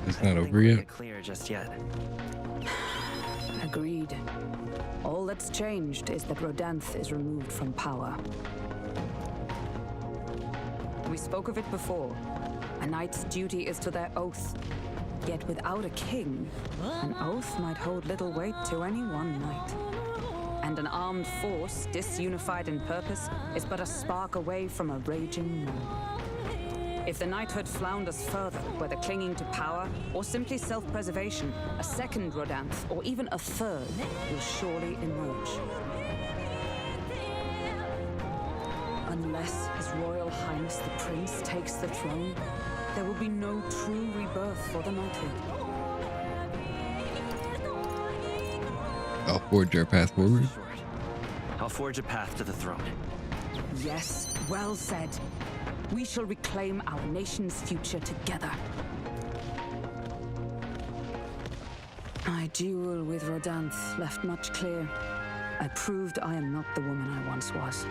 It's not I over think we yet. get clear just yet. Agreed. All that's changed is that Rodanth is removed from power. We spoke of it before. A knight's duty is to their oath. Yet without a king, an oath might hold little weight to any one knight. And an armed force, disunified in purpose, is but a spark away from a raging war. If the knighthood flounders further, whether clinging to power or simply self-preservation, a second Rodanth, or even a third, will surely emerge. Unless His Royal Highness the Prince takes the throne, there will be no true rebirth for the knighthood. I'll forge our path forward. Short. I'll forge a path to the throne. Yes, well said. We shall reclaim our nation's future together. My duel with Rodanth left much clear. I proved I am not the woman I once was.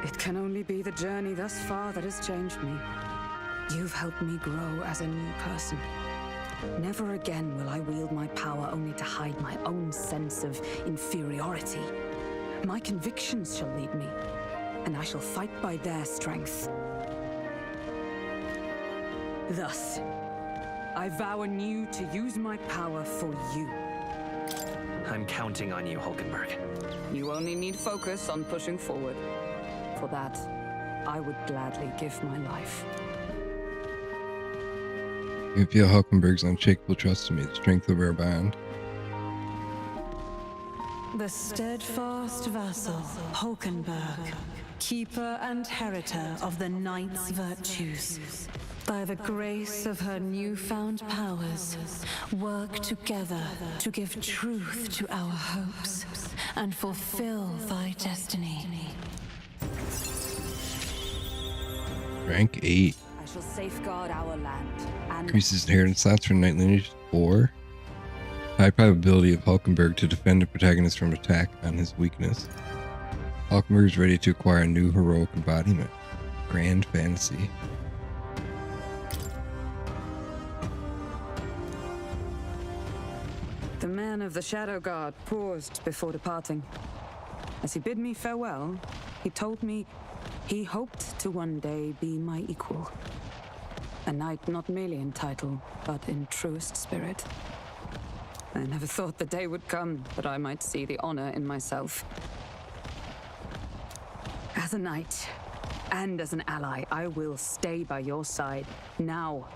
It can only be the journey thus far that has changed me. You've helped me grow as a new person. Never again will I wield my power only to hide my own sense of inferiority. My convictions shall lead me, and I shall fight by their strength. Thus, I vow anew to use my power for you. I'm counting on you, Hulkenberg. You only need focus on pushing forward. For that, I would gladly give my life. You feel Hulkenberg's unshakable trust in me, the strength of our bond. The steadfast vassal, Hulkenberg, keeper and heritor of the knight's virtues. By the grace of her newfound powers, work together to give truth to our hopes and fulfill thy destiny. Rank 8. I shall safeguard our land and Increases inheritance slots for knight lineage 4. High probability of Hulkenberg to defend a protagonist from attack on his weakness. Hulkenberg is ready to acquire a new heroic embodiment. Grand Fantasy. The man of the Shadow Guard paused before departing. As he bid me farewell, he told me he hoped to one day be my equal. A knight not merely in title, but in truest spirit. I never thought the day would come that I might see the honor in myself. As a knight, and as an ally, I will stay by your side, now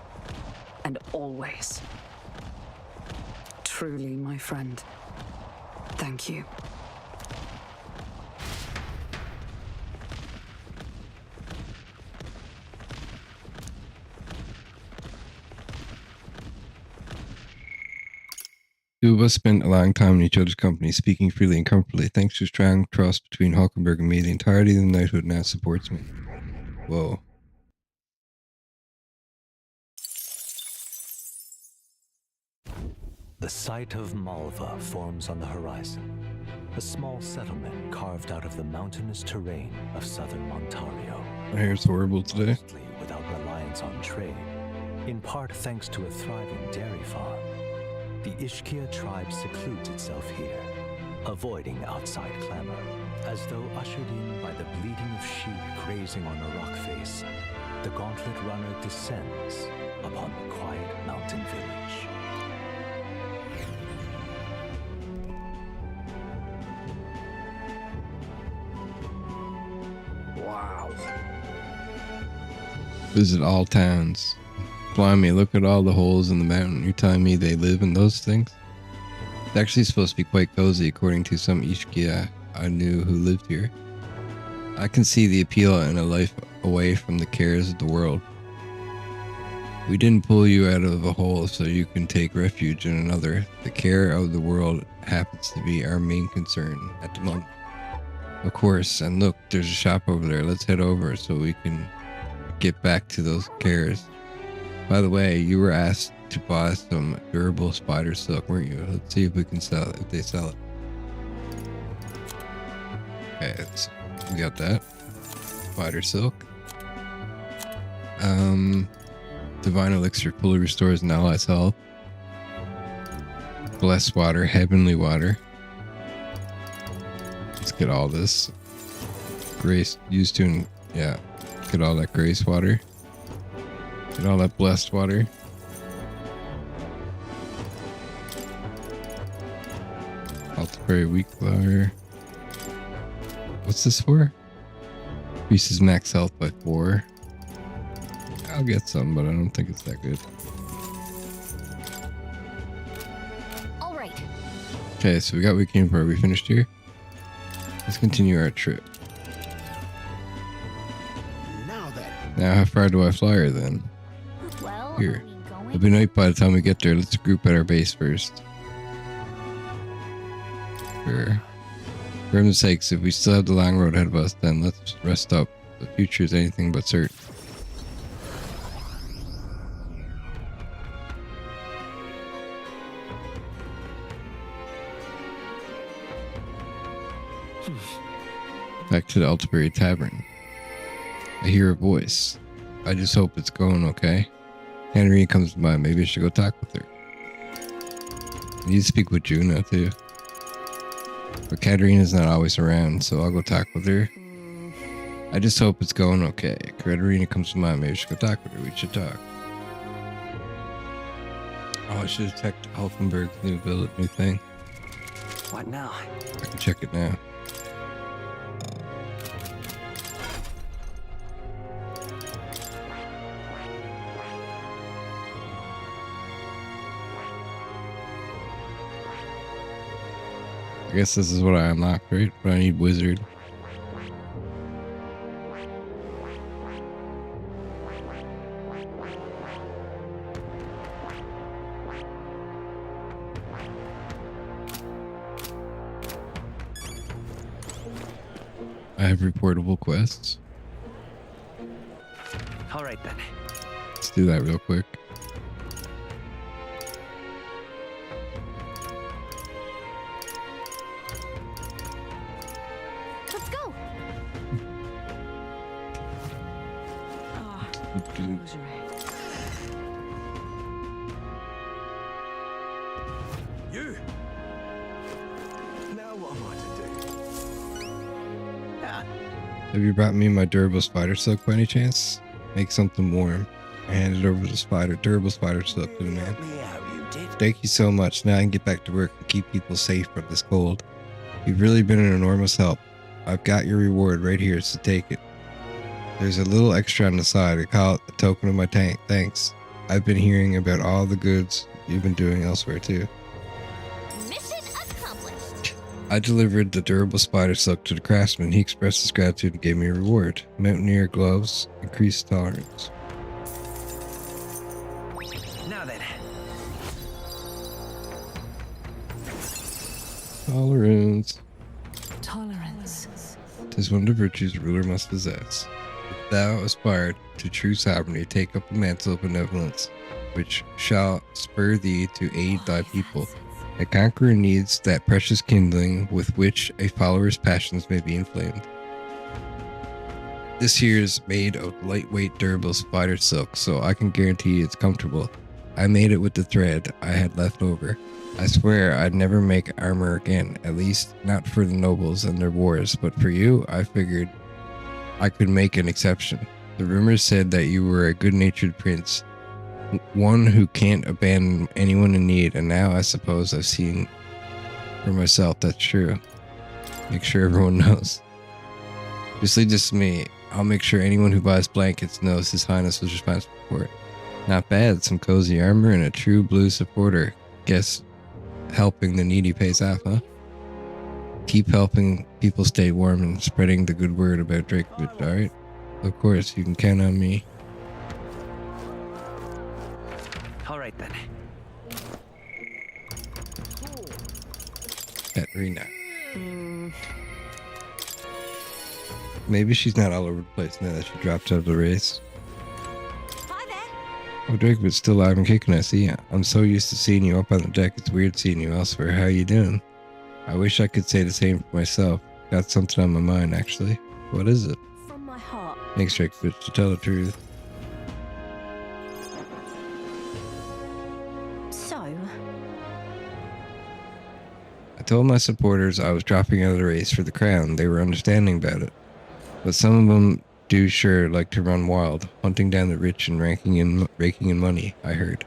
and always. Truly, my friend, thank you. Two of us spent a long time in each other's company, speaking freely and comfortably. Thanks to strong trust between Hulkenberg and me, the entirety of the knighthood now supports me. Whoa. The site of Malva forms on the horizon, a small settlement carved out of the mountainous terrain of southern Ontario. My hair's horrible today. Mostly without reliance on trade, in part thanks to a thriving dairy farm. The Ishkia tribe secludes itself here, avoiding outside clamor, as though ushered in by the bleating of sheep grazing on a rock face. The gauntlet runner descends upon the quiet mountain village. Wow. Visit all towns. Blimey, look at all the holes in the mountain. You're telling me they live in those things? It's actually supposed to be quite cozy, according to some Ishkia I knew who lived here. I can see the appeal in a life away from the cares of the world. We didn't pull you out of a hole so you can take refuge in another. The care of the world happens to be our main concern at the moment. Of course, and look, there's a shop over there. Let's head over so we can get back to those cares. By the way, you were asked to buy some durable spider silk, weren't you? Let's see if we can sell it, if they sell it. Okay, so we got that. Spider silk. Divine elixir fully restores an ally's health. Blessed water, heavenly water. Let's get all this. Grace used to, yeah. Get all that grace water. Get all that blessed water. Altabury weak flower. What's this for? Increases max health by 4. I'll get some, but I don't think it's that good. All right. Okay, so we got weekend for. Are we finished here? Let's continue our trip. Now then. Now, how far do I fly her then? Well, Here. I mean, going. It'll be night by the time we get there. Let's group at our base first. Sure. For heaven's sakes, if we still have the long road ahead of us, then let's rest up. The future is anything but certain. Back to the Altabury Tavern. I hear a voice. I just hope it's going okay. Henry comes by. Maybe I should go talk with her. I need to speak with Juno too. But Katerina's not always around, so I'll go talk with her. I just hope it's going okay. Katerina comes to mind. Maybe I should go talk with her. We should talk. Oh, I should have checked Alfenberg's new thing. What now? I can check it now. I guess this is what I unlocked, right? But I need wizard. I have reportable quests. All right then. Let's do that real quick. Let's go. You! Now what am I to do? Have you brought me my durable spider silk by any chance? Make something warm. I handed over the durable spider silk to the man. Help me out, you did. Thank you so much. Now I can get back to work and keep people safe from this cold. You've really been an enormous help. I've got your reward right here, so take it. There's a little extra on the side. I call it a token of my thanks. I've been hearing about all the goods you've been doing elsewhere too. Mission accomplished. I delivered the durable spider silk to the craftsman. He expressed his gratitude and gave me a reward. Mountaineer gloves, increased tolerance. Now then. Tolerance. Tolerance. 'Tis one of the virtues a ruler must possess. If thou aspire to true sovereignty, take up the mantle of benevolence, which shall spur thee to aid thy people. A conqueror needs that precious kindling with which a follower's passions may be inflamed. This here is made of lightweight, durable spider silk, so I can guarantee it's comfortable. I made it with the thread I had left over. I swear I'd never make armor again, at least not for the nobles and their wars, but for you, I figured I could make an exception. The rumors said that you were a good-natured prince, one who can't abandon anyone in need, and now I suppose I've seen for myself that's true. Make sure everyone knows. Just leave this to me. I'll make sure anyone who buys blankets knows His Highness was responsible for it. Not bad, some cozy armor and a true blue supporter. Guess helping the needy pays off, huh? Keep helping people stay warm and spreading the good word about Drakewood, alright? Of course, you can count on me. All right then. Katerina. Maybe she's not all over the place now that she dropped out of the race. Hi there. Oh, Drake, but still alive and kicking, I see. I'm so used to seeing you up on the deck, it's weird seeing you elsewhere. How you doing? I wish I could say the same for myself. Got something on my mind, actually. What is it? From my heart. Thanks, Drake, but to tell the truth. So, I told my supporters I was dropping out of the race for the crown. They were understanding about it. But some of them do sure like to run wild, hunting down the rich and raking in money, I heard.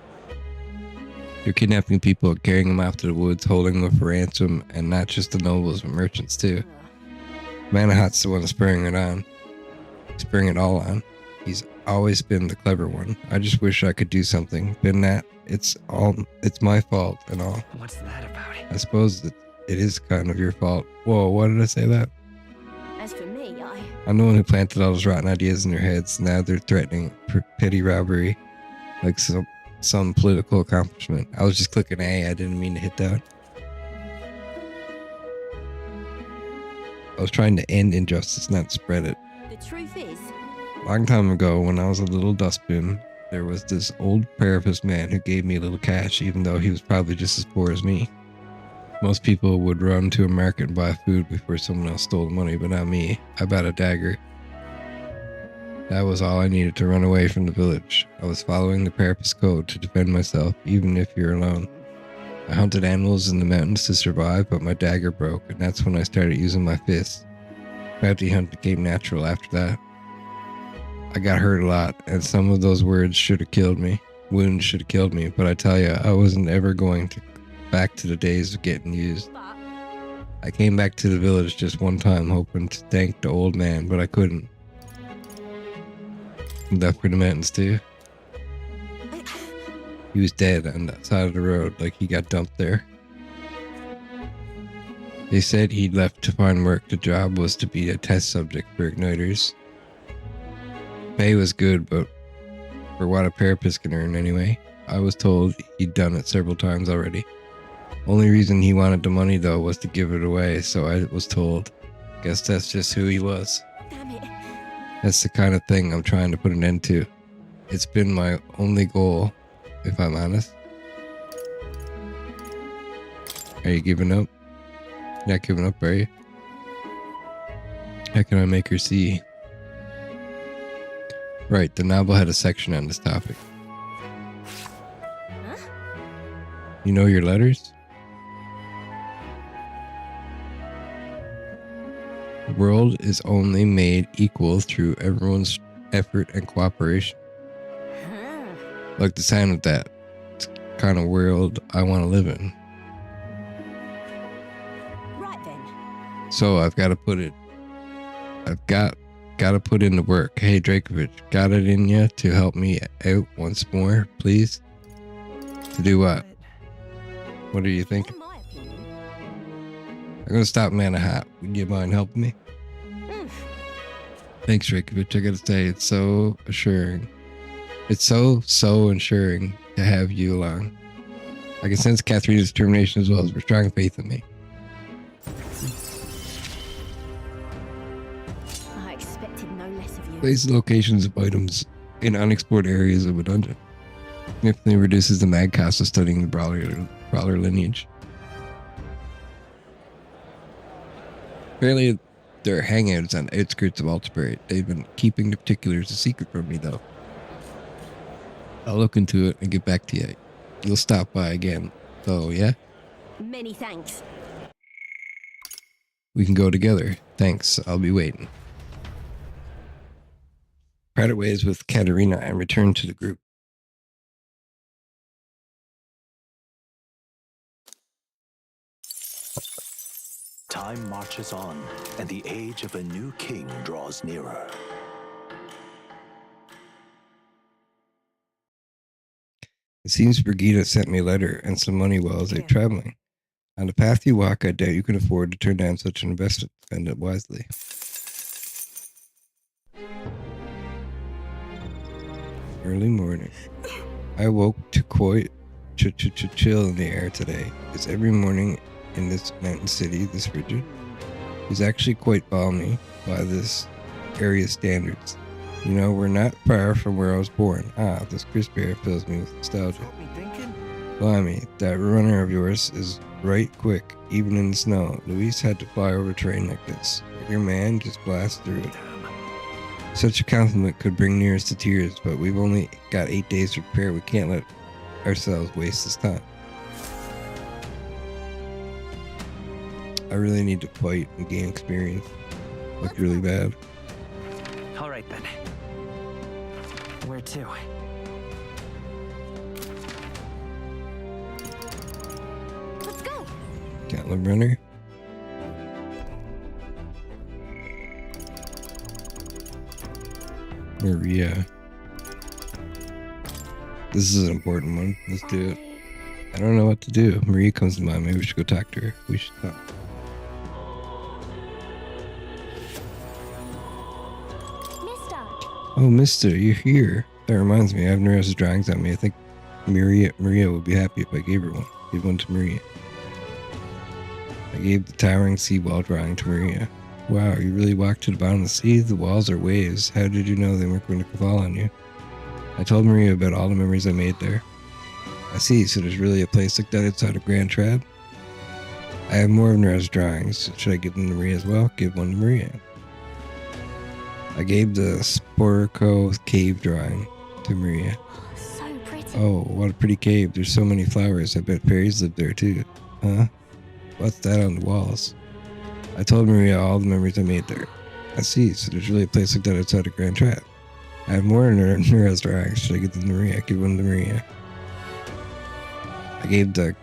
They're kidnapping people, carrying them off to the woods, holding them for ransom, and not just the nobles, but merchants too. Manahat's the one spurring it on. Spurring it all on. He's always been the clever one. I just wish I could do something. Been that. It's my fault and all. What's that about? I suppose that it is kind of your fault. Whoa, why did I say that? as for me, I'm the one who planted all those rotten ideas in their heads. Now they're threatening petty robbery like some political accomplishment. I was just clicking A. I didn't mean to hit that. I was trying to end injustice, not spread it. The truth is, Long time ago, when I was a little dustbin, there was this old parapet man who gave me a little cash, even though he was probably just as poor as me. Most people would run to a market and buy food before someone else stole the money, but not me. I bought a dagger. That was all I needed to run away from the village. I was following the parapet's code to defend myself, even if you're alone. I hunted animals in the mountains to survive, but my dagger broke, and that's when I started using my fists. Bounty hunt became natural after that. I got hurt a lot, and some of those wounds should have killed me, but I tell you, I wasn't ever going back to the days of getting used. I came back to the village just one time, hoping to thank the old man, but I couldn't. Left for the mountains too. He was dead on that side of the road, like he got dumped there. They said he'd left to find work. The job was to be a test subject for igniters. Pay was good, but for what a parapet can earn anyway. I was told he'd done it several times already. Only reason he wanted the money though was to give it away, so I was told. Guess that's just who he was. damn it. That's the kind of thing I'm trying to put an end to. It's been my only goal, if I'm honest. Are you giving up? You're not giving up, are you? How can I make her see? Right, the novel had a section on this topic. Huh? You know your letters? The world is only made equal through everyone's effort and cooperation. Huh. Like the sound of that. It's the kind of world I want to live in. Right then. So I've got to put in the work. Hey Drakovich, got it in you to help me out once more, please? To do what? What are you thinking? In my opinion. I'm gonna stop Manahat. Would you mind helping me? Mm. Thanks, Drakovich. I gotta say, it's so assuring. It's so ensuring to have you along. I can sense Katharina's determination as well as her strong faith in me. I expected no less of you. Places locations of items in unexplored areas of a dungeon. Significantly reduces the mag cost of studying the brawler lineage. Apparently, there are hangouts on the outskirts of Altabury. They've been keeping the particulars a secret from me, though. I'll look into it and get back to you. You'll stop by again. So, yeah? Many thanks. We can go together. Thanks. I'll be waiting. Parted ways with Katerina and returned to the group. Time marches on, and the age of a new king draws nearer. It seems Brigida sent me a letter and some money while I was out traveling. On the path you walk, I doubt you can afford to turn down such an investment. Spend it wisely. Early morning. I woke to quite chill in the air today. Is every morning in this mountain city this frigid? It's actually quite balmy by this area's standards. You know, we're not far from where I was born. Ah, this crisp air fills me with nostalgia. Got me thinking. Blimey, that runner of yours is right quick, even in the snow. Luis had to fly over terrain like this. Your man just blasts through it. Such a compliment could bring nearest to tears, but we've only got 8 days to prepare. We can't let ourselves waste this time. I really need to fight and gain experience. Looked really bad. All right then. Where to? Let's go. Gauntlet runner. Maria. This is an important one. Let's do it. I don't know what to do. Maria comes to mind. Maybe we should go talk to her. We should talk. Mister. Oh, mister, you're here. That reminds me, I have Nereus' drawings on me. I think Maria would be happy if I gave her one. Give one to Maria. I gave the towering seawall drawing to Maria. Wow, you really walked to the bottom of the sea? The walls are waves. How did you know they weren't going to fall on you? I told Maria about all the memories I made there. I see, so there's really a place like that outside of Grand Trad? I have more of Nereus' drawings. Should I give them to Maria as well? Give one to Maria. I gave the Sporico cave drawing to Maria. So pretty. Oh, what a pretty cave. There's so many flowers. I bet fairies live there too. Huh? What's that on the walls? I told Maria all the memories I made there. I see, so there's really a place like that outside of Grand Trad. I have more Nereus drawings. Should I give them to Maria? Give one to Maria. I gave the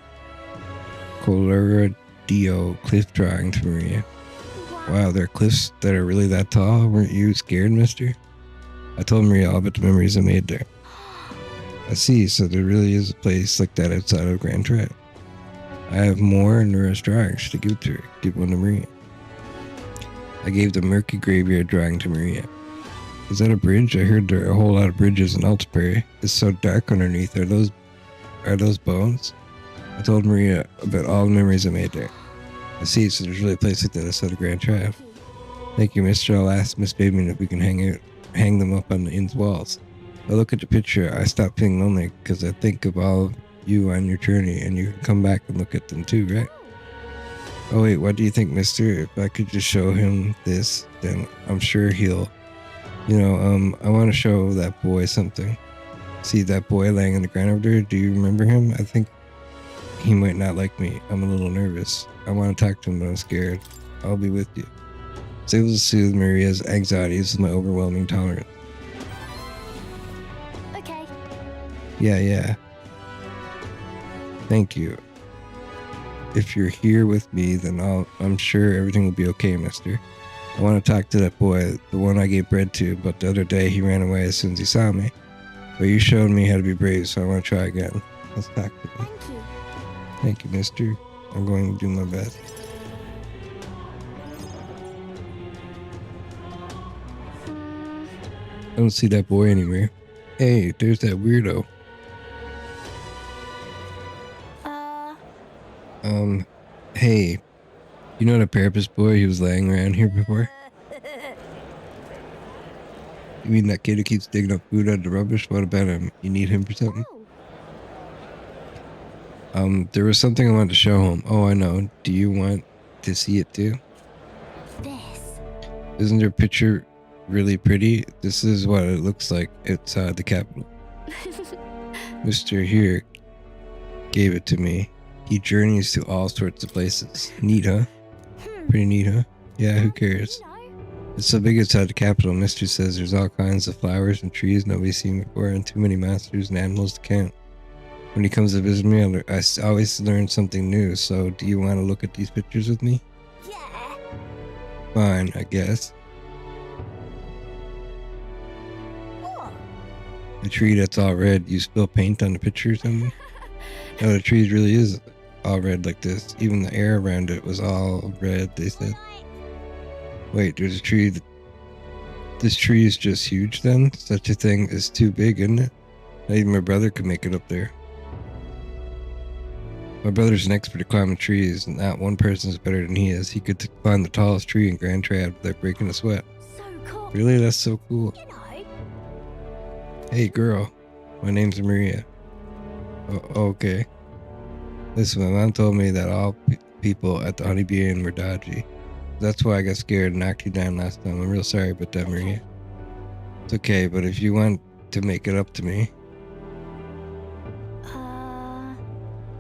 Coloradio cliff drawing to Maria. Wow, there are cliffs that are really that tall? Weren't you scared, mister? I told Maria all about the memories I made there. I see, so there really is a place like that outside of Grand Trad. I have more Nereus drawings. Should I give it to her? Give one to Maria. I gave the murky graveyard drawing to Maria. Is that a bridge? I heard there are a whole lot of bridges in Altabury. It's so dark underneath. Are those bones? I told Maria about all the memories I made there. I see, so there's really a place like that outside of Grand Trad. Thank you, mister. I'll ask Miss Bateman if we can hang them up on the inn's walls. I look at the picture. I stop feeling lonely because I think of all of you on your journey, and you can come back and look at them too, right? Oh wait, what do you think, mister? If I could just show him this, then I'm sure he'll, I want to show that boy something. See that boy laying on the ground over there? Do you remember him? I think he might not like me. I'm a little nervous. I want to talk to him, but I'm scared. I'll be with you. I was able to soothe Maria's anxieties with my overwhelming tolerance. Okay. Yeah. Thank you. If you're here with me, then I'm sure everything will be okay, mister. I want to talk to that boy, the one I gave bread to, but the other day he ran away as soon as he saw me. But you showed me how to be brave, so I want to try again. Let's talk to him. Thank you. Thank you, mister. I'm going to do my best. I don't see that boy anywhere. Hey, there's that weirdo. Hey, you know that Parapus boy who was laying around here before? You mean that kid who keeps digging up food out of the rubbish? What about him? You need him for something? There was something I wanted to show him. Oh, I know. Do you want to see it too? This. Isn't your picture really pretty? This is what it looks like outside the capital. Mr. Here gave it to me. He journeys to all sorts of places. Neat, huh? Pretty neat, huh? Yeah, who cares? It's so big outside the capital. Mister says there's all kinds of flowers and trees nobody's seen before, and too many monsters and animals to count. When he comes to visit me, I always learn something new. So, do you want to look at these pictures with me? Yeah. Fine, I guess. What? A tree that's all red. You spill paint on the picture or something? No, the tree really is all red like this. Even the air around it was all red, they said. Wait, there's a tree. This tree is just huge then? Such a thing is too big, isn't it? Not even my brother could make it up there. My brother's an expert at climbing trees, and not one person is better than he is. He could climb the tallest tree in Grand Trad without breaking a sweat. So cool. Really? That's so cool. You know, Hey girl, my name's Maria. Okay. Listen, my mom told me that all people at the Honeybee Inn were dodgy. That's why I got scared and knocked you down last time. I'm real sorry about that, Maria. It's okay, but if you want to make it up to me,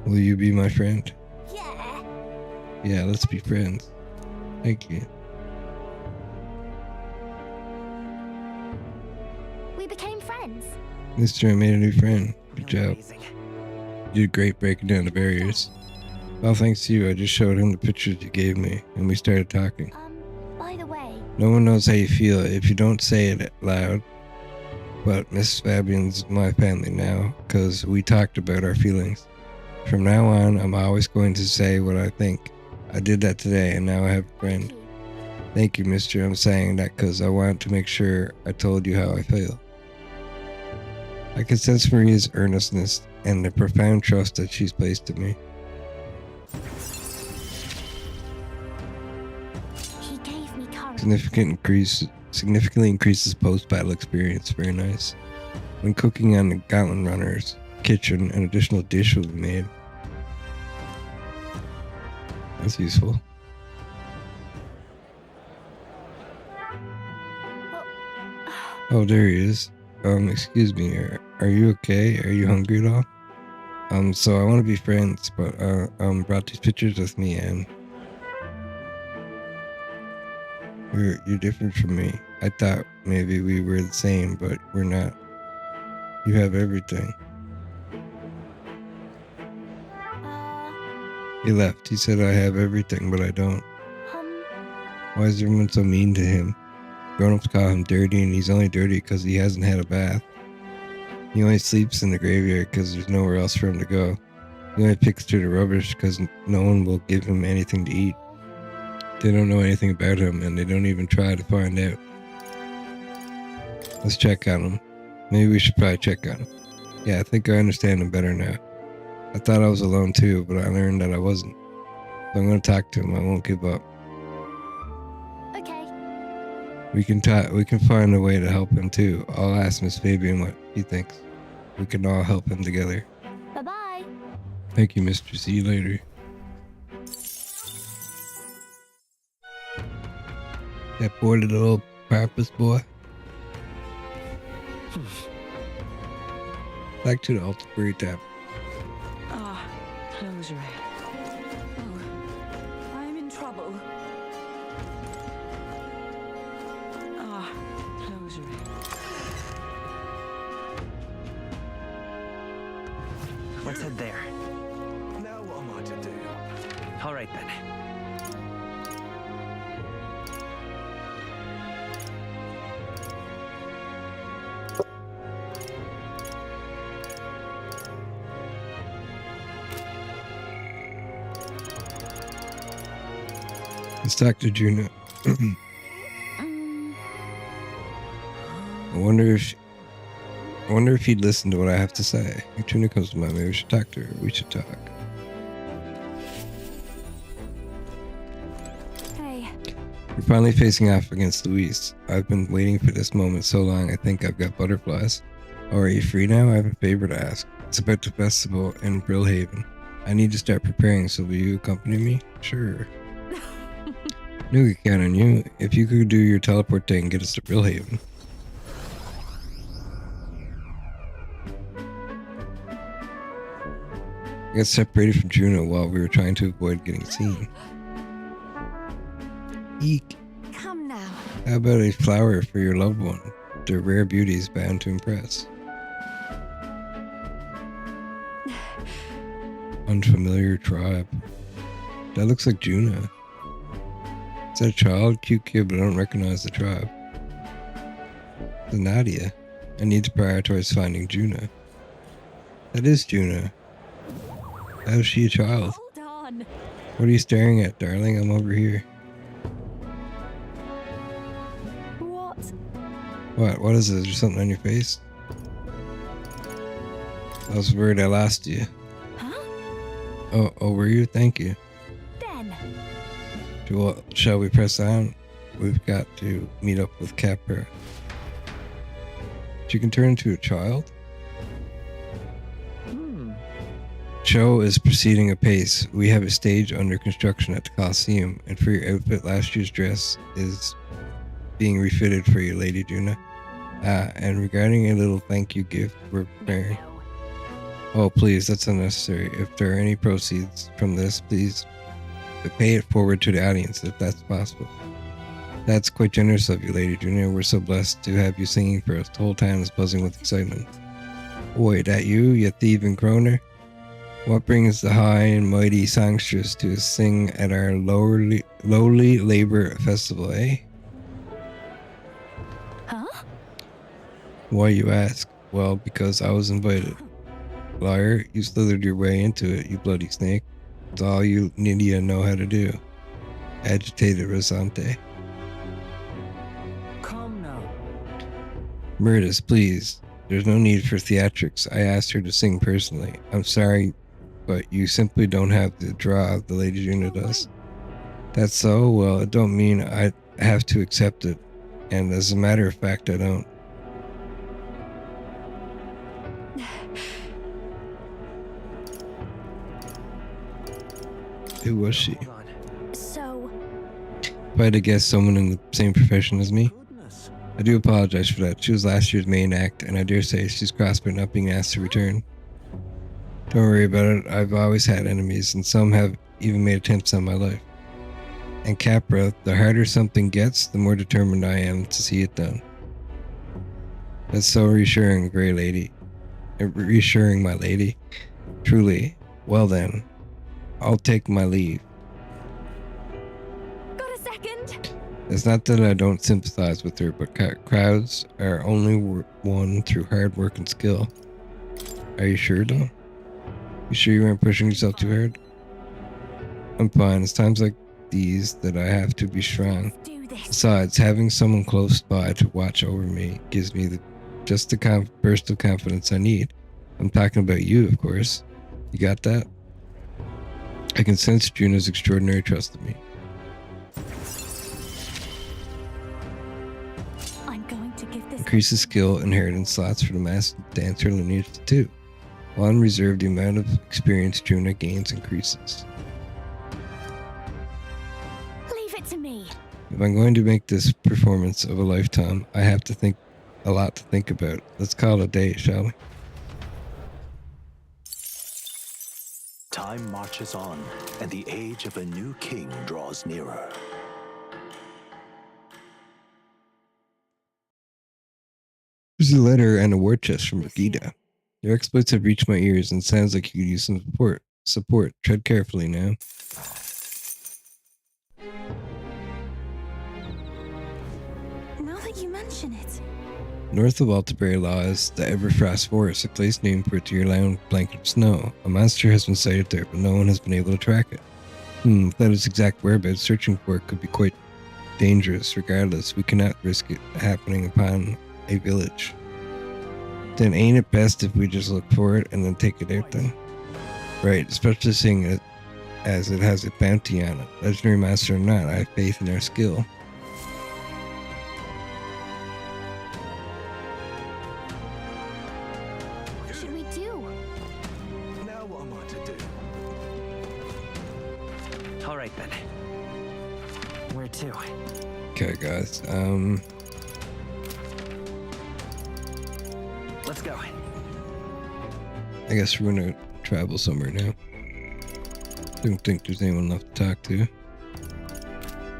will you be my friend? Yeah. Yeah, let's be friends. Thank you. We became friends. Mister, I made a new friend. Good You're job. amazing. You did great breaking down the barriers. Well, thanks to you, I just showed him the pictures you gave me, and we started talking. By the way, No one knows how you feel if you don't say it loud, but Miss Fabian's my family now, because we talked about our feelings. From now on, I'm always going to say what I think. I did that today, and now I have a friend. Thank you, mister. I'm saying that because I want to make sure I told you how I feel. I can sense Maria's earnestness and the profound trust that she's placed in me. he gave me courage. Significantly increases post-battle experience. Very nice. When cooking on the Gauntlet Runner's kitchen, an additional dish will be made. That's useful. Oh, there he is. Excuse me, are you okay? Are you hungry at all? So I want to be friends, but brought these pictures with me, and you're different from me. I thought maybe we were the same, but we're not. You have everything. He left. He said I have everything, but I don't. Why is everyone so mean to him? Grown-ups call him dirty, and he's only dirty because he hasn't had a bath. He only sleeps in the graveyard because there's nowhere else for him to go. He only picks through the rubbish because no one will give him anything to eat. They don't know anything about him, and they don't even try to find out. Let's check on him. Maybe we should probably check on him. Yeah, I think I understand him better now. I thought I was alone too, but I learned that I wasn't. So I'm going to talk to him. I won't give up. Okay. We can find a way to help him too. I'll ask Miss Fabian what he thinks. We can all help him together. Bye-bye. Thank you, Mr. See you later. That poor little purpose boy. Back to the Altabury tab. Ah, closure. Oh, I'm in trouble. Ah, closure. Let's head there. Now what am I to do? All right then. It's Dr. Juno. I wonder if he'd listen to what I have to say. If Juno comes to mind, maybe we should talk to her. We should talk. Hey. You're finally facing off against Luis. I've been waiting for this moment so long, I think I've got butterflies. Oh, are you free now? I have a favor to ask. It's about the festival in Brillhaven. I need to start preparing, so will you accompany me? Sure. Knew we could count on you. If you could do your teleport thing and get us to Brillhaven. I got separated from Juno while we were trying to avoid getting seen. Eek. Come now. How about a flower for your loved one? They're rare beauties bound to impress. Unfamiliar tribe. That looks like Juno. Is that a child? Cute kid, but I don't recognize the tribe. It's Nadia. I need to prioritize finding Juno. That is Juno. How is she a child? Hold on. What are you staring at, darling? I'm over here. What? What? What is it? Is there something on your face? I was worried I lost you. Huh? Oh, were you? Thank you. Ben. Well, shall we press on? We've got to meet up with Capra. You can turn into a child? Show is proceeding apace. We have a stage under construction at the Coliseum, and for your outfit, last year's dress is being refitted for you, Lady Juna. And regarding a little thank you gift we're preparing. Oh, please, that's unnecessary. If there are any proceeds from this, please pay it forward to the audience if that's possible. That's quite generous of you, Lady Juna. We're so blessed to have you singing for us. The whole town is buzzing with excitement. Boy, that you thieving croner? What brings the high and mighty songstress to sing at our lowly labor festival, eh? Huh? Why, you ask? Well, because I was invited. Liar, you slithered your way into it, you bloody snake. It's all you Nydia know how to do. Agitated Rosante. Come now. Murtis, please. There's no need for theatrics. I asked her to sing personally. I'm sorry, but you simply don't have the draw the Lady Juna does. That's so? Well, it don't mean I have to accept it. And as a matter of fact, I don't. Who was she? So, If I had to guess, someone in the same profession as me. I do apologize for that. She was last year's main act, and I dare say she's cross by not being asked to return. Don't worry about it. I've always had enemies, and some have even made attempts on my life. And Capra, the harder something gets, the more determined I am to see it done. That's so reassuring, Grey Lady. Reassuring, my lady. Truly. Well then, I'll take my leave. got a second? It's not that I don't sympathize with her, but crowds are only won through hard work and skill. Are you sure, though? You sure you weren't pushing yourself too hard? I'm fine. It's times like these that I have to be strong. Do this. Besides, having someone close by to watch over me gives me just the burst of confidence I need. I'm talking about you, of course. You got that? I can sense Juna's extraordinary trust in me. I'm going to give this. Increases skill inheritance slots for the master dancer lineage too. While in reserve, the amount of experience Juna gains increases. Leave it to me. If I'm going to make this performance of a lifetime, I have to think a lot to think about. Let's call it a day, shall we? Time marches on, and the age of a new king draws nearer. Here's a letter and a war chest from Brigida. Your exploits have reached my ears and sounds like you could use some support. Tread carefully now. Now that you mention it. North of Altabury lies the Everfrost Forest, a place named for its year-round blanket of snow. A monster has been sighted there, but no one has been able to track it. Without its exact whereabouts, searching for it could be quite dangerous. Regardless, we cannot risk it happening upon a village. Then ain't it best if we just look for it and then take it out then? Right, especially seeing it as it has a bounty on it. Legendary master or not, I have faith in our skill. What should we do? Now what am I to do? All right then. Where to? Okay, guys. Let's go. I guess we're gonna travel somewhere now. Don't think there's anyone left to talk to.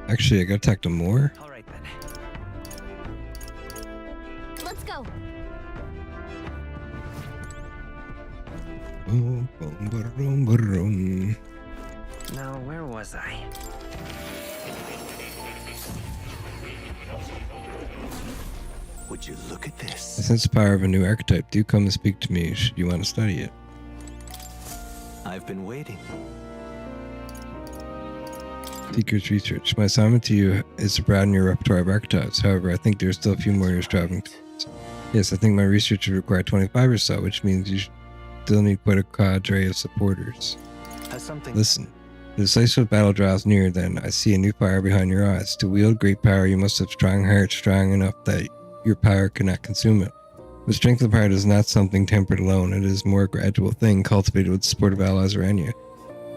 Actually, I gotta talk to more. All right then. Let's go. Boom, boom, ba-dum, ba-dum. Now, where was I? Would you look at I this? sense the power of a new archetype. Do come and speak to me should you want to study it. I've been waiting. Seeker's Research. My assignment to you is to broaden your repertoire of archetypes. However, I think there's still a few more you're striving towards. Yes, I think my research would require 25 or so, which means you still need quite a cadre of supporters. Has something. Listen, the decisive battle draws near, then I see a new fire behind your eyes. To wield great power, you must have strong heart, strong enough that your power cannot consume it. The strength of heart is not something tempered alone. It is a more gradual thing cultivated with the support of allies around you.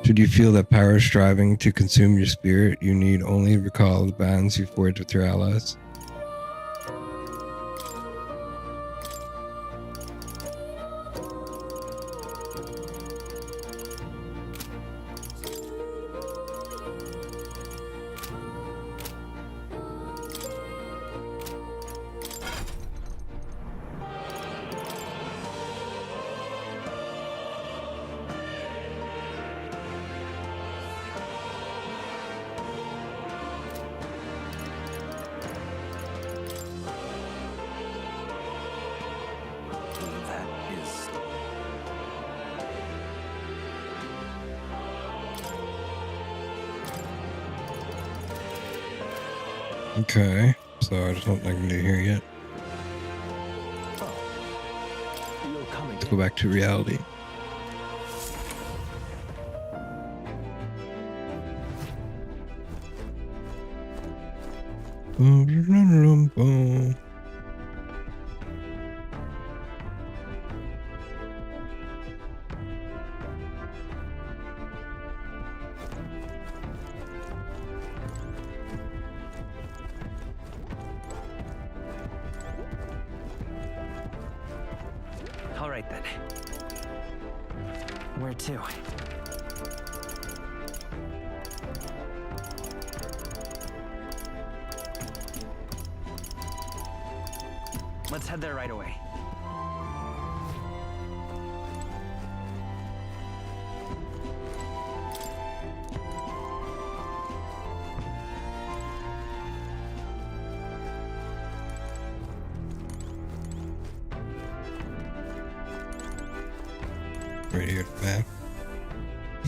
Should you feel that power is striving to consume your spirit, you need only recall the bonds you forged with your allies. Okay, so I just don't think I can do here yet. Let's go back to reality. All right then. Where to? Let's head there right away. Right here, man.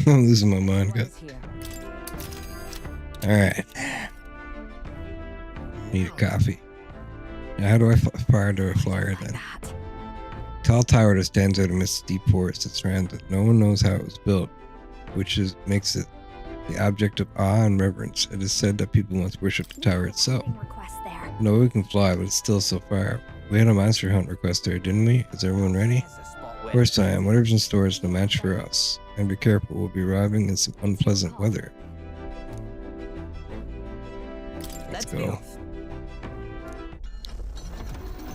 I'm losing my mind, guys. Alright. Need a coffee. Now, how do I fire to a flyer then? Tall tower that stands out amidst steep forest that surrounds it. No one knows how it was built, which makes it the object of awe and reverence. It is said that people must worship the tower itself. No, we can fly, but it's still so far. We had a monster hunt request there, didn't we? Is everyone ready? Of course I am. Whatever's in store is no match for us. And be careful, we'll be arriving in some unpleasant weather. Let's go.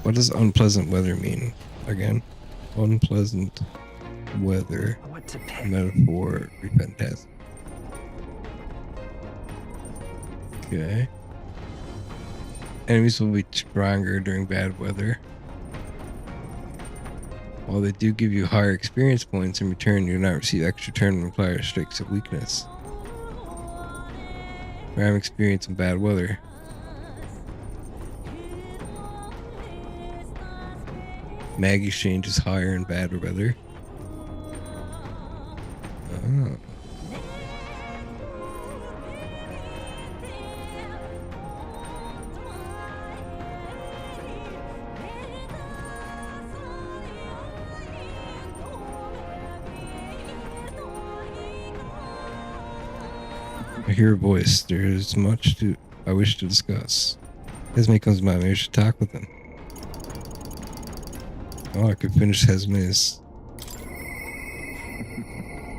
What does unpleasant weather mean? Again, unpleasant weather. Metaphor, ReFantazio. Okay. Enemies will be stronger during bad weather. While they do give you higher experience points, in return you do not receive extra turn when flyer strikes of weakness. Ram experience in bad weather. Mag exchange is higher in bad weather. Oh. I hear a voice. There is much I wish to discuss. Hesme comes to mind. Maybe I should talk with him. Oh, I could finish Hesme's.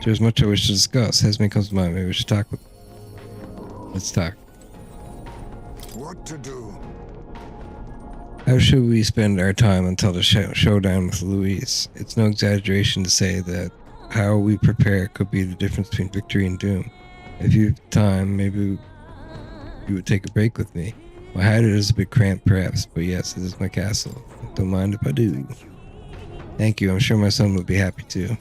There's much I wish to discuss. Hesme comes to mind. Maybe we should talk with him. Let's talk. What to do? How should we spend our time until the showdown with Louise? It's no exaggeration to say that how we prepare could be the difference between victory and doom. If you have time, maybe you would take a break with me. My hide is a bit cramped, perhaps, but yes, it is my castle. Don't mind if I do. Thank you. I'm sure my son would be happy too.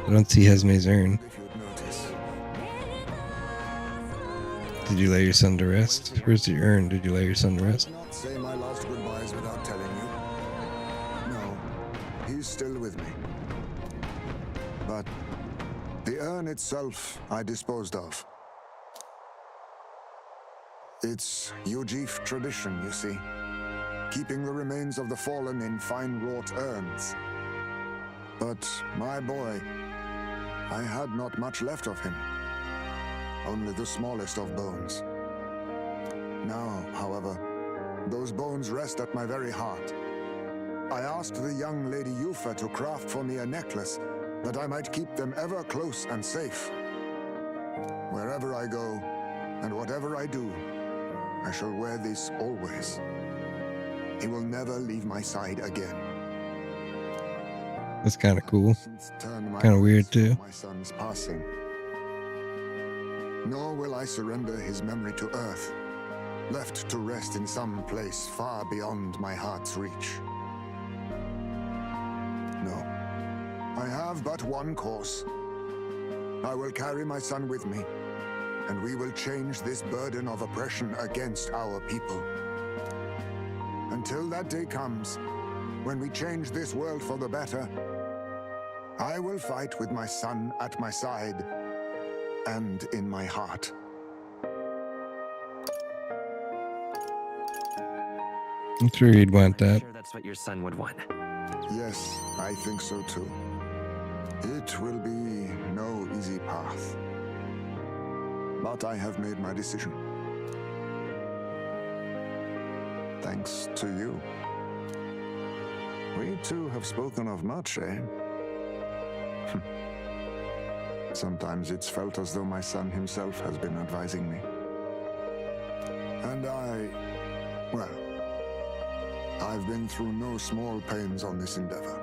I don't see Hesme's urn. Did you lay your son to rest? Where's the urn? Did you lay your son to rest? Not say my last goodbyes without telling you. No, he's still with me. But the urn itself I disposed of. It's Yujif tradition, you see. Keeping the remains of the fallen in fine wrought urns. But my boy, I had not much left of him. Only the smallest of bones. Now, however, those bones rest at my very heart. I asked the young Lady Yufa to craft for me a necklace that I might keep them ever close and safe. Wherever I go, and whatever I do, I shall wear this always. He will never leave my side again. That's kind of cool. Kind of weird, too. My son's passing. Nor will I surrender his memory to Earth, left to rest in some place far beyond my heart's reach. No, I have but one course. I will carry my son with me, and we will change this burden of oppression against our people. Until that day comes, when we change this world for the better, I will fight with my son at my side and in my heart. I'm sure you'd want that. I'm sure that's what your son would want. Yes, I think so too. It will be no easy path. But I have made my decision. Thanks to you. We two have spoken of much, eh? Sometimes it's felt as though my son himself has been advising me. And well, I've been through no small pains on this endeavor.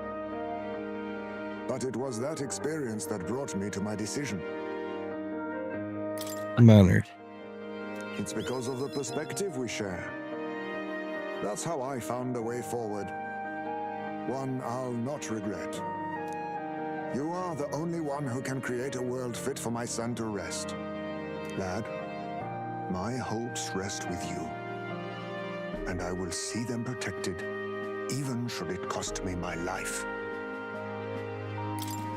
But it was that experience that brought me to my decision. I'm honored. It's because of the perspective we share. That's how I found a way forward. One I'll not regret. You are the only one who can create a world fit for my son to rest. Lad, my hopes rest with you. And I will see them protected, even should it cost me my life.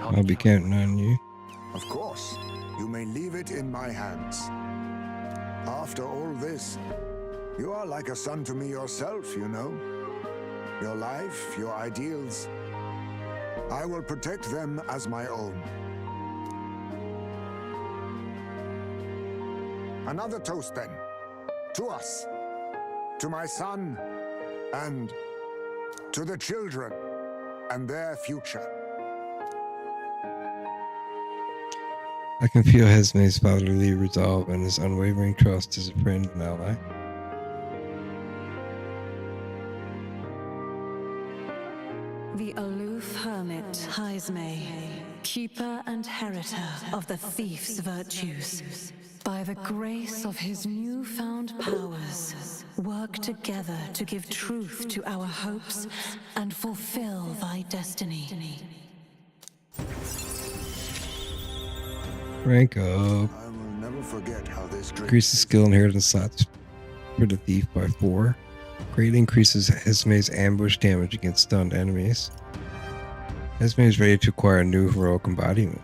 I'll be counting on you. Of course, you may leave it in my hands. After all this, you are like a son to me yourself, you know. Your life, your ideals, I will protect them as my own. Another toast then, to us, to my son, and to the children and their future. I can feel Hesme's fatherly resolve and his unwavering trust as a friend and ally. The aloof hermit Hesme, keeper and heritor of the thief's virtues, by the grace of his newfound powers, work together to give truth to our hopes and fulfill thy destiny. Rank up. I will never forget how this Increases skill inheritance slots for the thief by 4. Greatly increases Hesme's ambush damage against stunned enemies. Hesme is ready to acquire a new heroic embodiment.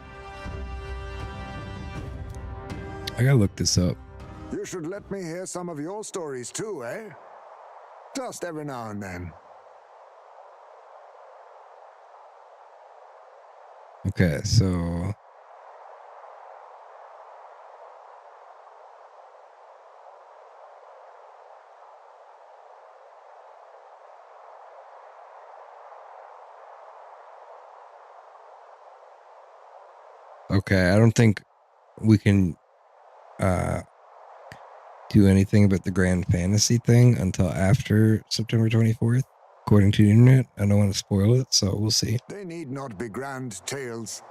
I gotta look this up. You should let me hear some of your stories too, eh? Just every now and then. Okay, so okay, I don't think we can do anything about the Grand Fantasy thing until after September 24th, according to the internet. I don't want to spoil it, so we'll see. They need not be grand tales.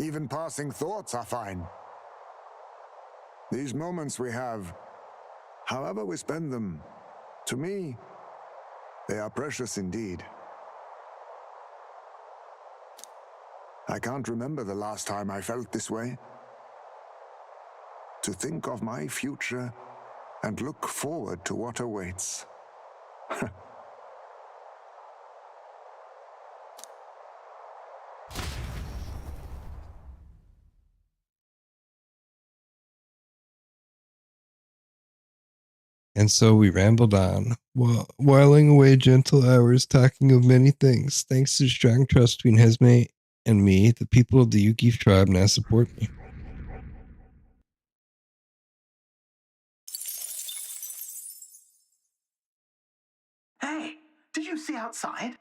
Even passing thoughts are fine. These moments we have, however we spend them, to me, they are precious indeed. I can't remember the last time I felt this way. To think of my future and look forward to what awaits. And so we rambled on, whiling away gentle hours, talking of many things. Thanks to the strong trust between Hesme and me, the people of the Yukif tribe now support me. outside?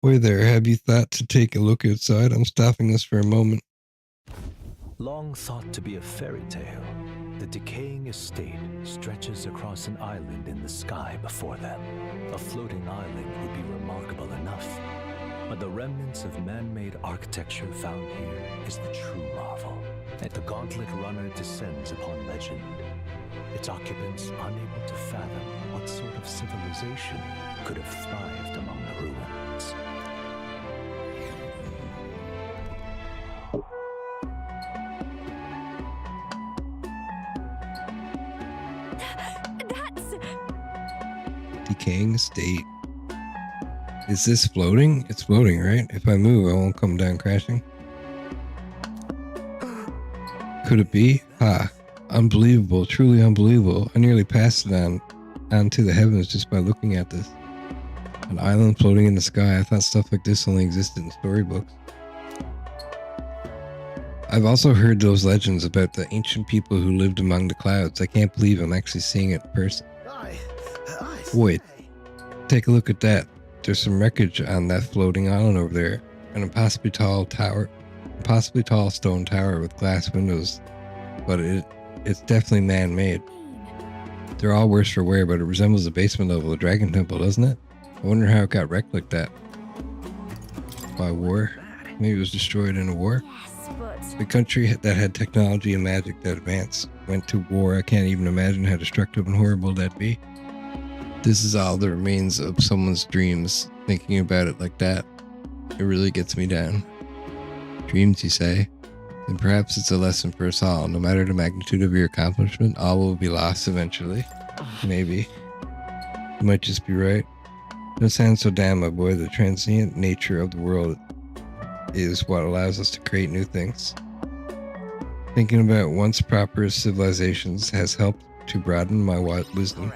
Boy there, have you thought to take a look outside? I'm stopping this for a moment. Long thought to be a fairy tale, the decaying estate stretches across an island in the sky before them. A floating island would be remarkable enough, but the remnants of man-made architecture found here is the true marvel. And the gauntlet runner descends upon legend, its occupants unable to fathom what sort of civilization could have thrived among the ruins. Decaying state. Is this floating? It's floating, right? If I move, I won't come down crashing. Could it be? Ah, unbelievable, truly unbelievable. I nearly passed it on to the heavens just by looking at this. An island floating in the sky. I thought stuff like this only existed in storybooks. I've also heard those legends about the ancient people who lived among the clouds. I can't believe I'm actually seeing it in person. Wait, take a look at that. There's some wreckage on that floating island over there. An impossibly tall stone tower with glass windows. But it's definitely man-made. They're all worse for wear, but it resembles the basement level of the Dragon Temple, doesn't it? I wonder how it got wrecked like that. By war? Maybe it was destroyed in a war? The country that had technology and magic that advanced went to war. I can't even imagine how destructive and horrible that'd be. This is all the remains of someone's dreams. Thinking about it like that, it really gets me down. Dreams, you say? Then perhaps it's a lesson for us all. No matter the magnitude of your accomplishment, all will be lost eventually. Maybe. You might just be right. Don't sound so damn, my boy. The transient nature of the world is what allows us to create new things. Thinking about once proper civilizations has helped to broaden my wisdom.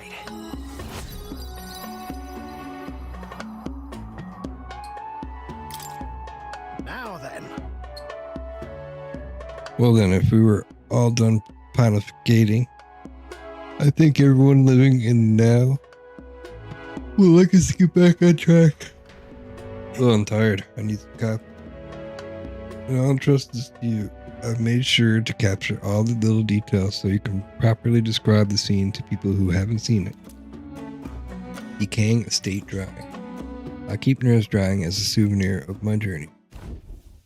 Well then, if we were all done pontificating, I think everyone living in now will like us to get back on track. Well, I'm tired. I need some coffee. And I'll entrust this to you. I've made sure to capture all the little details so you can properly describe the scene to people who haven't seen it. Decaying estate drying. I keep nerves drying as a souvenir of my journey.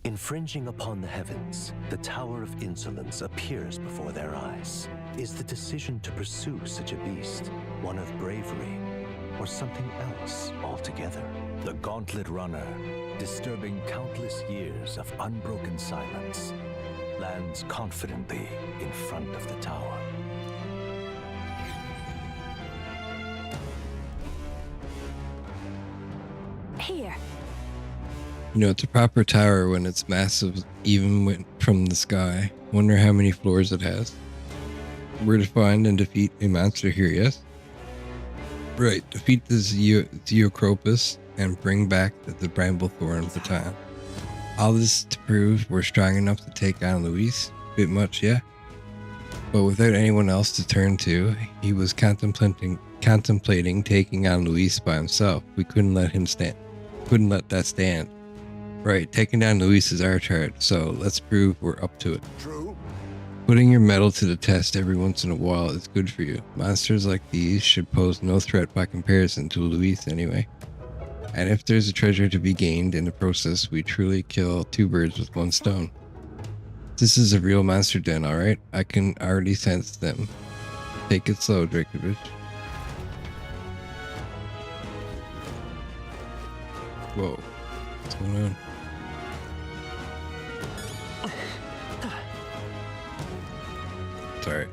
Infringing upon the heavens, the Tower of Insolence appears before their eyes. Is the decision to pursue such a beast one of bravery, or something else altogether? The Gauntlet Runner, disturbing countless years of unbroken silence, lands confidently in front of the tower. Here. You know, it's a proper tower when it's massive, even from the sky. Wonder how many floors it has. We're to find and defeat a monster here, yes? Right, defeat the Zeocropus and bring back the Bramblethorn of the time. All this to prove we're strong enough to take on Luis? Bit much, yeah? But without anyone else to turn to, he was contemplating taking on Luis by himself. We couldn't let that stand. Right, taking down Luis is our charge, so let's prove we're up to it. True. Putting your mettle to the test every once in a while is good for you. Monsters like these should pose no threat by comparison to Luis anyway. And if there's a treasure to be gained in the process, we truly kill two birds with one stone. This is a real monster den, alright? I can already sense them. Take it slow, Drakovich. Whoa. What's going on? Sorry.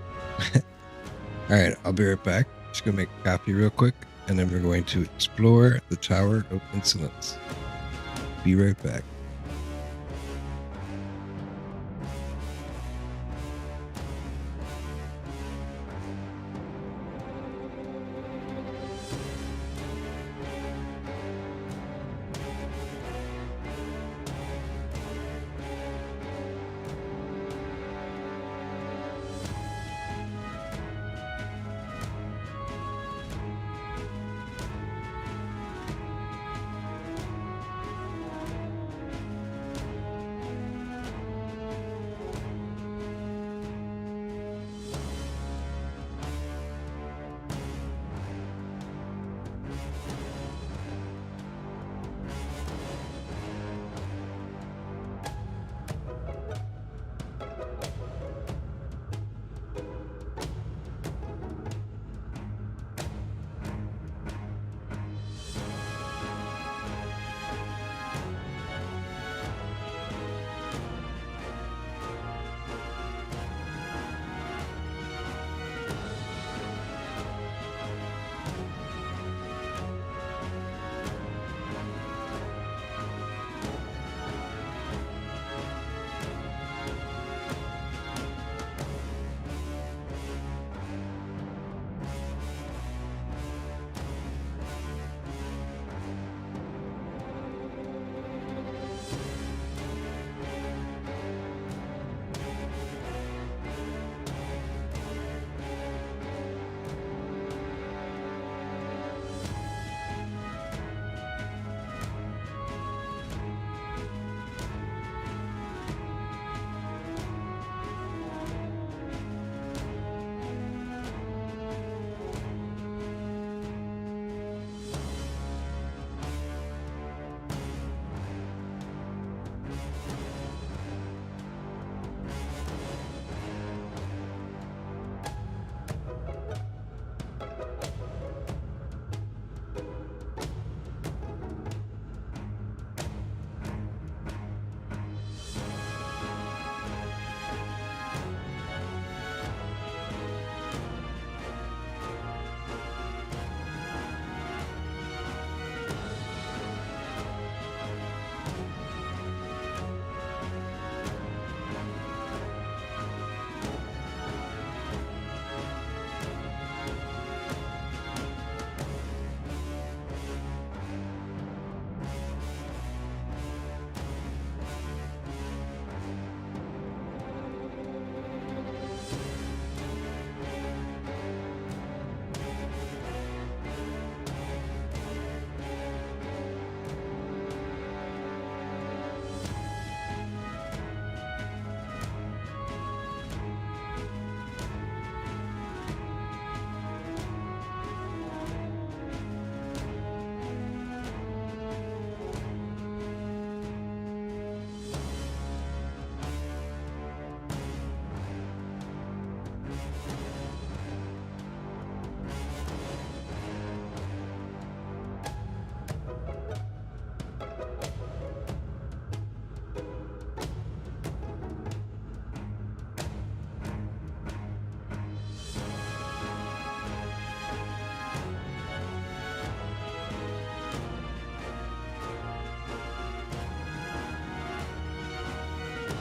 Alright, I'll be right back. Just gonna make a copy real quick, and then we're going to explore the Tower of Insolence. Be right back.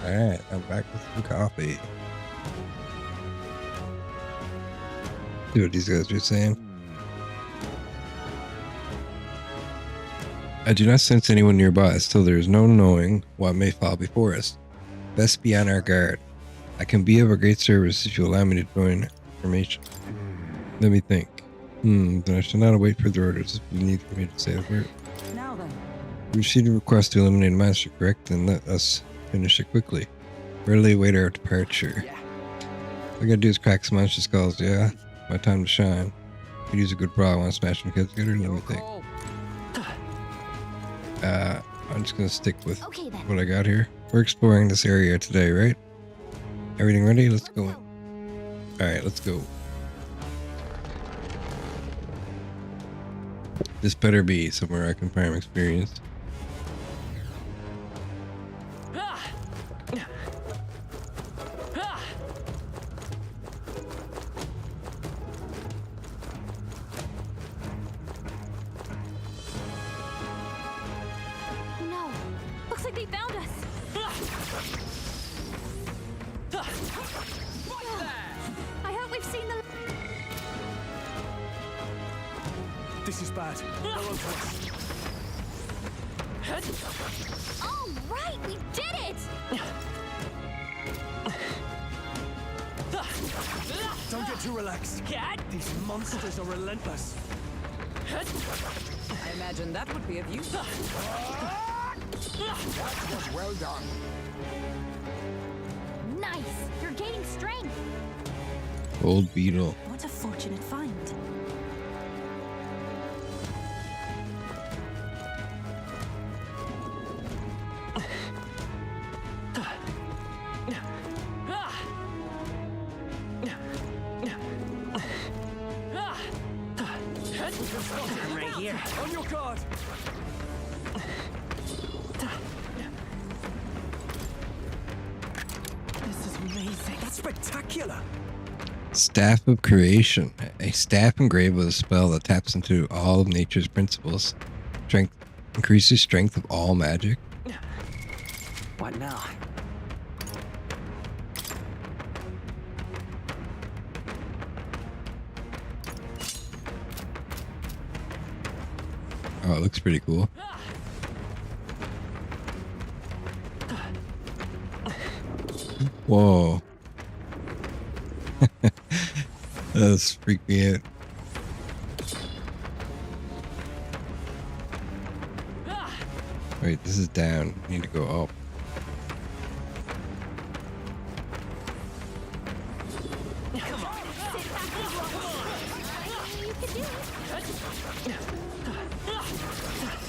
Alright, I'm back with some coffee. See what these guys are saying. I do not sense anyone nearby, still there is no knowing what may fall before us. Best be on our guard. I can be of a great service if you allow me to join formation. Let me think. Then I shall not await further orders if you need for me to say a word. Now then. We received a request to eliminate a monster, correct? Then let us finish it quickly. Readily await our departure. All I gotta do is crack some monster skulls, yeah? My time to shine. Could use a good brawl. I want to smash them kids together. Let me think. I'm just gonna stick with what I got here. We're exploring this area today, right? Everything ready? Let's go. Alright, let's go. This better be somewhere I can find experience. No. Looks like they found us. I hope we've seen the... This is bad. They're on to us. All right, we did it! Don't get too relaxed. These monsters are relentless. I imagine that would be of use. That was well done. Nice! You're gaining strength! Old beetle. What a fortunate find. I'm right here. On your guard. This is amazing. That's spectacular. Staff of Creation. A staff engraved with a spell that taps into all of nature's principles. Strength increases strength of all magic. What now? Oh, it looks pretty cool. Whoa. That's freaked me out. Wait, this is down. I need to go up.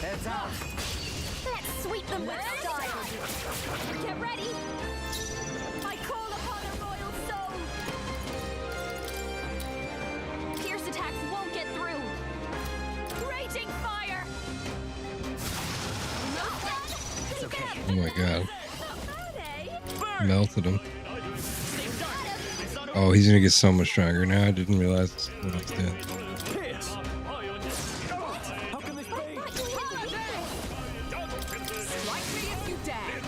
Heads up! Let's sweep them with style! Get ready! I call upon a royal soul! Pierce attacks won't get through! Raging fire! It's okay. Oh my god. Melted him. Oh, he's gonna get so much stronger now. I didn't realize what I was doing. Pierce. How can this be? Strike me if you dare.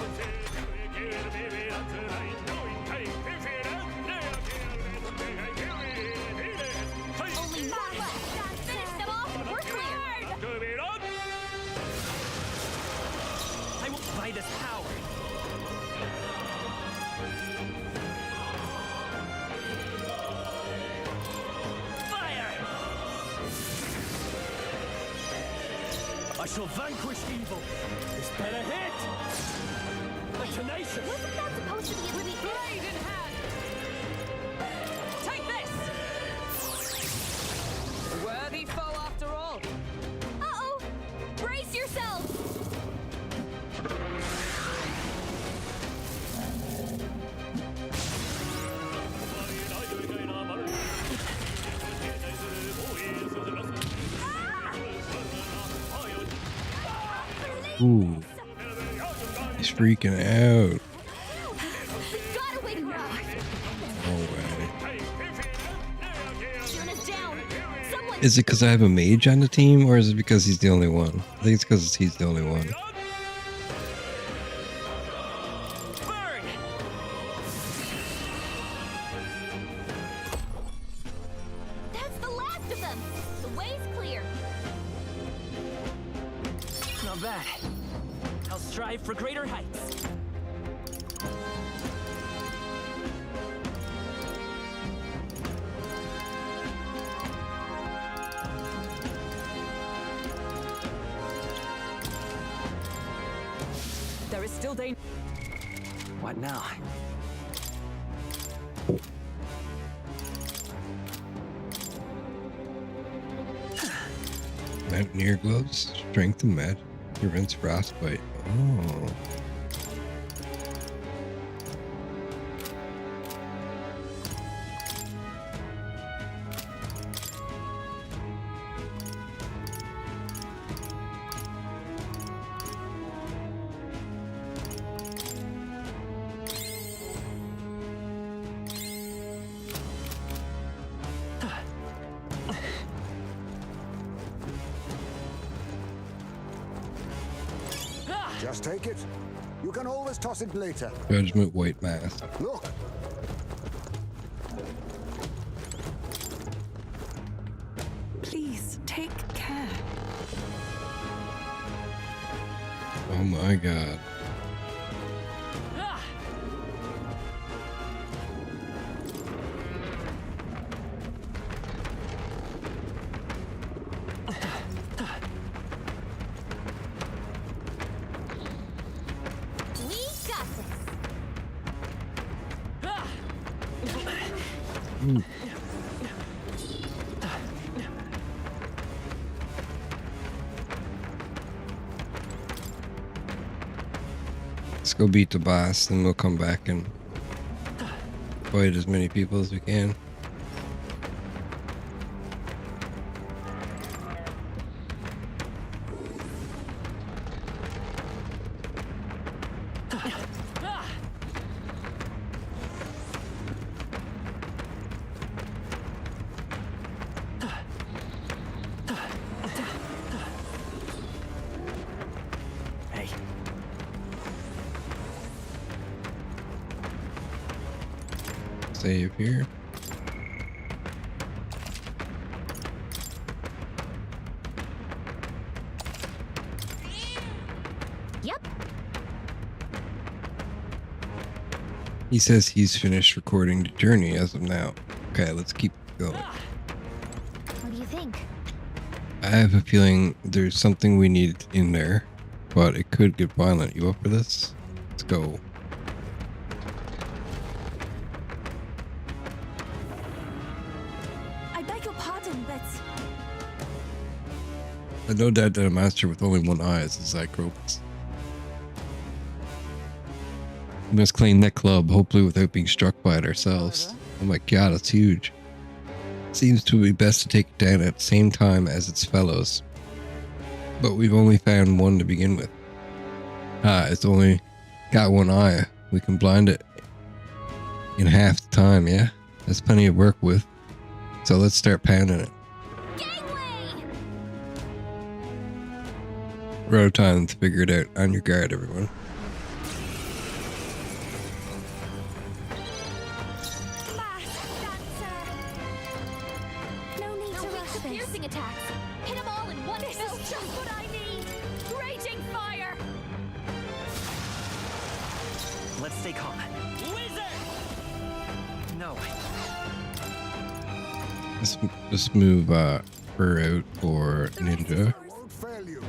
Only one left! Finish them off and we're clear! I will fight this power. Fire! I shall vanquish evil. This better hit. The tenacious. Wasn't that supposed to be a really... Blade in hand. Take this. A worthy foe after all. Uh-oh! Brace yourselves! Ooh. He's freaking out. Gotta win now! No way. Yuna's down! Someone... Is it because I have a mage on the team, or is it because he's the only one? I think it's because he's the only one. Burn! bad. I'll strive for greater heights. There is still danger. What now? Mountaineer gloves, strength and med, prevents frostbite. Oh. Just take it. You can always toss it later. Judgment white mask. Look. Please take care. Oh my god. We got this. Let's go beat the boss, then we'll come back and fight as many people as we can. Hey, Save here. Yep. He says he's finished recording the journey as of now. Okay, let's keep going. What do you think? I have a feeling there's something we need in there, but it could get violent. You up for this? Let's go. I beg your pardon, but I know that a monster with only one eye is a Zycropes. We must claim that club, hopefully without being struck by it ourselves. Oh my god, it's huge. Seems to be best to take it down at the same time as its fellows. But we've only found one to begin with. Ah, it's only got one eye. We can blind it in half the time, yeah? That's plenty of work with. So let's start pounding it. gangway! We're out of time to figure it out. On your guard, everyone. Fast, dancer. No need to rush this. Piercing attacks. Hit them all in one. This is just what I need. Raging fire. let's stay calm. Wizard! No. Let's move her out for ninja. Won't fail you.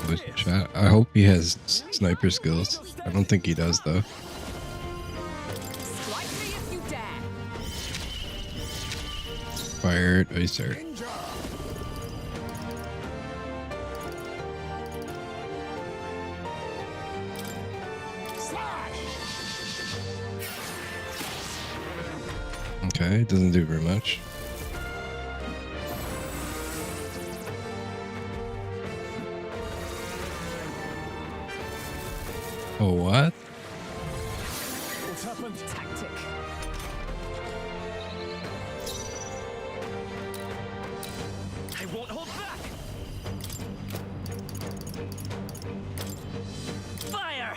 Voice chat. I hope he has sniper skills. I don't think he does though. Strike me if you dare. Fire Icer. Ninja. Okay, doesn't do very much. Oh, what? What's happened? Tactic. I won't hold back! Fire!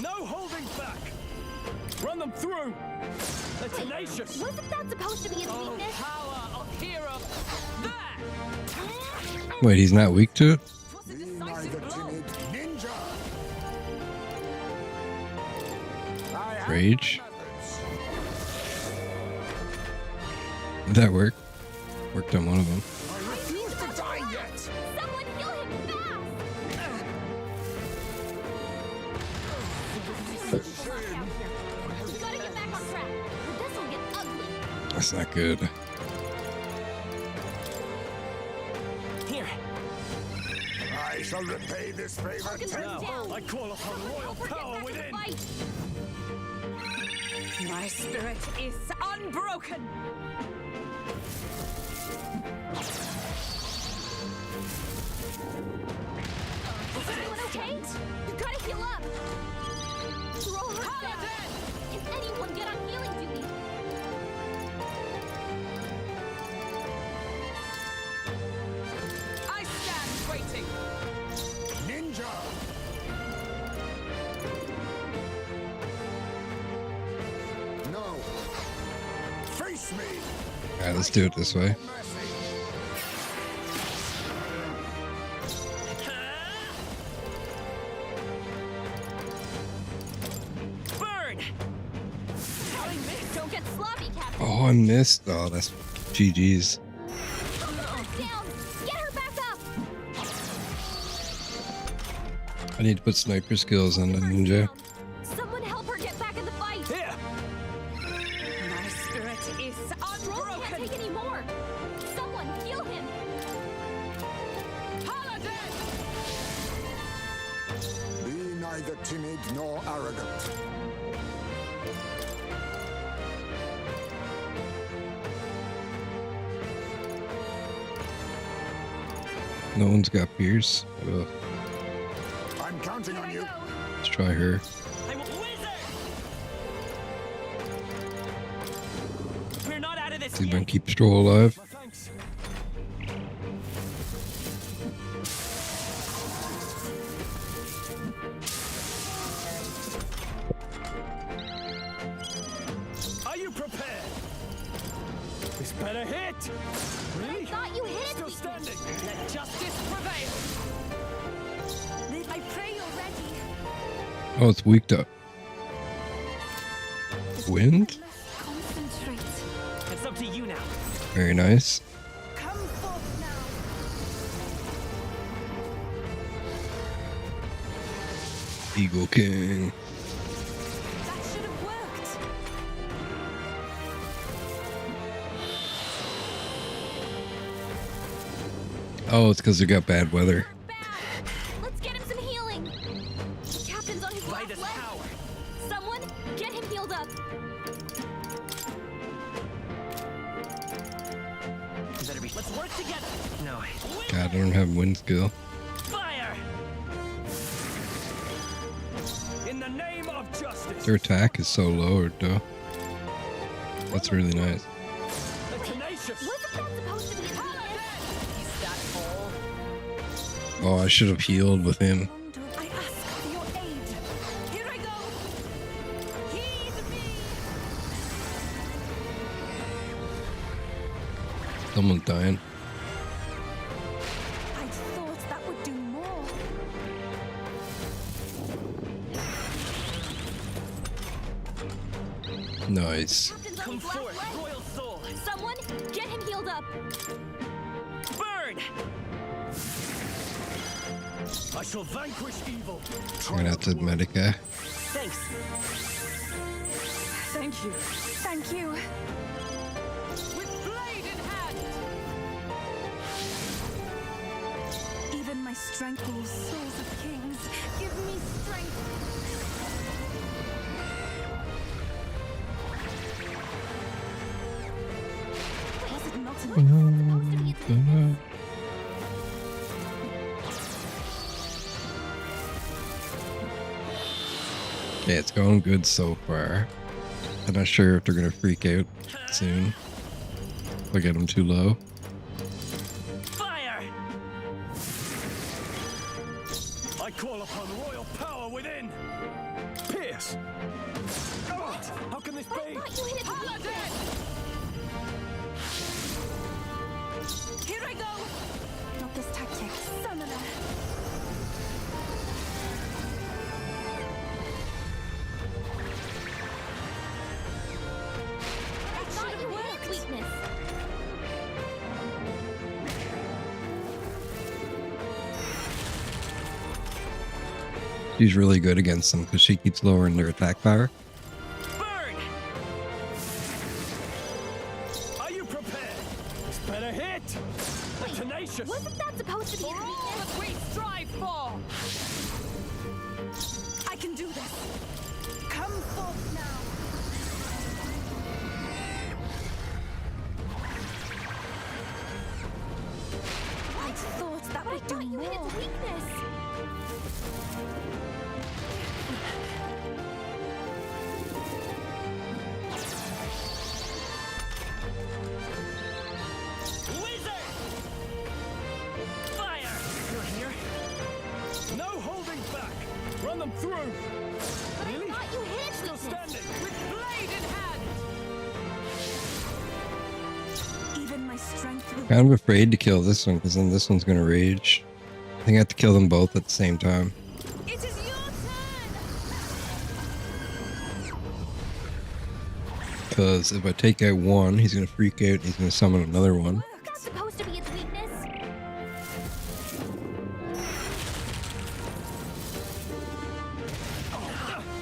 No holding back! Run them through! They're tenacious! Wasn't that supposed to be his weakness? Power of hero! There! Wait, he's not weak to it? Be neither timid, ninja! I have Rage? methods. Did that work? Worked on one of them. I refuse to die yet! Someone heal him fast! We gotta get back on track. This'll get ugly. That's not good. Here! I shall repay this favor Hawkins tenfold. down. I call upon royal Help her get power back in the within! fight. My spirit is unbroken. Is everyone okay? You gotta heal up. Throw her down. Can anyone get on healing duty? I stand waiting. Ninja! No! Face me! Alright, let's do it this way. Mercy! Burn! Don't get sloppy, Captain. Oh, I missed. Oh, that's GG's. Down. Get her back up. I need to put sniper skills on the ninja. Someone help her get back in the fight. Here! My spirit is Stroll can't unbroken. take any more. Someone heal him. Paladin! Be neither timid nor arrogant. No one's got Pierce. Ugh, I'm counting on you. let's try her. I will wizard! We're not out of this See if I can yet. keep Stroll alive. My thanks. Are you prepared? This better hit! Really? Thought you hit Still me. standing! Let justice prevail! I pray you're ready. Oh, it's weak to wind? Concentrate. It's up to you now. Very nice. Come forth now. Eagle King. That should have worked. Oh, it's because they got bad weather. Bad. Let's get him some healing. The captain's on his Light last as leg. power. Someone get him healed up. Better be. Let's work together. No. God, I don't have wind skill. Fire! In the name of justice. Their attack is so low, though. That's really nice. The tenacious. Wasn't that supposed to be his weakness? Is that all? Oh, I should have healed with him. I ask for your aid. Here I go. Heed me. Someone's dying. I thought that would do more. Nice. Captain's on Come his last forth, leg. royal soul. Someone get him healed up. Burn! I shall vanquish evil. I'm gonna have to Medica. Thanks. Thank you. Thank you. With blade in hand. Even my strength rules souls of kings. Give me strength. Was it not supposed to be its weakness? Yeah, it's going good so far. I'm not sure if they're gonna freak out soon. If I get them too low. Fire! I call call upon royal power within. Pierce. Oh, how can this be? I thought you hit it. Paladin! Here I go! Not this tactic. Summoner. I thought you hit its weakness. She's really good against them because she keeps lowering their attack power. Burn! Are you prepared? This better hit. The tenacious. Wasn't that supposed to be For its all weakness? that we strive for! I can do this. Come forth now. I thought that would do more. You hit its weakness. Wizard! Fire! You're here? No holding back. Run them through. But Really? I thought you hit its Still weakness. standing. With blade in hand! Even my strength will. Kind of afraid to kill this one because then this one's gonna rage. I think I have to kill them both at the same time. It is your turn. Because if I take out one, he's gonna freak out and he's gonna summon another one. That's supposed to be its weakness.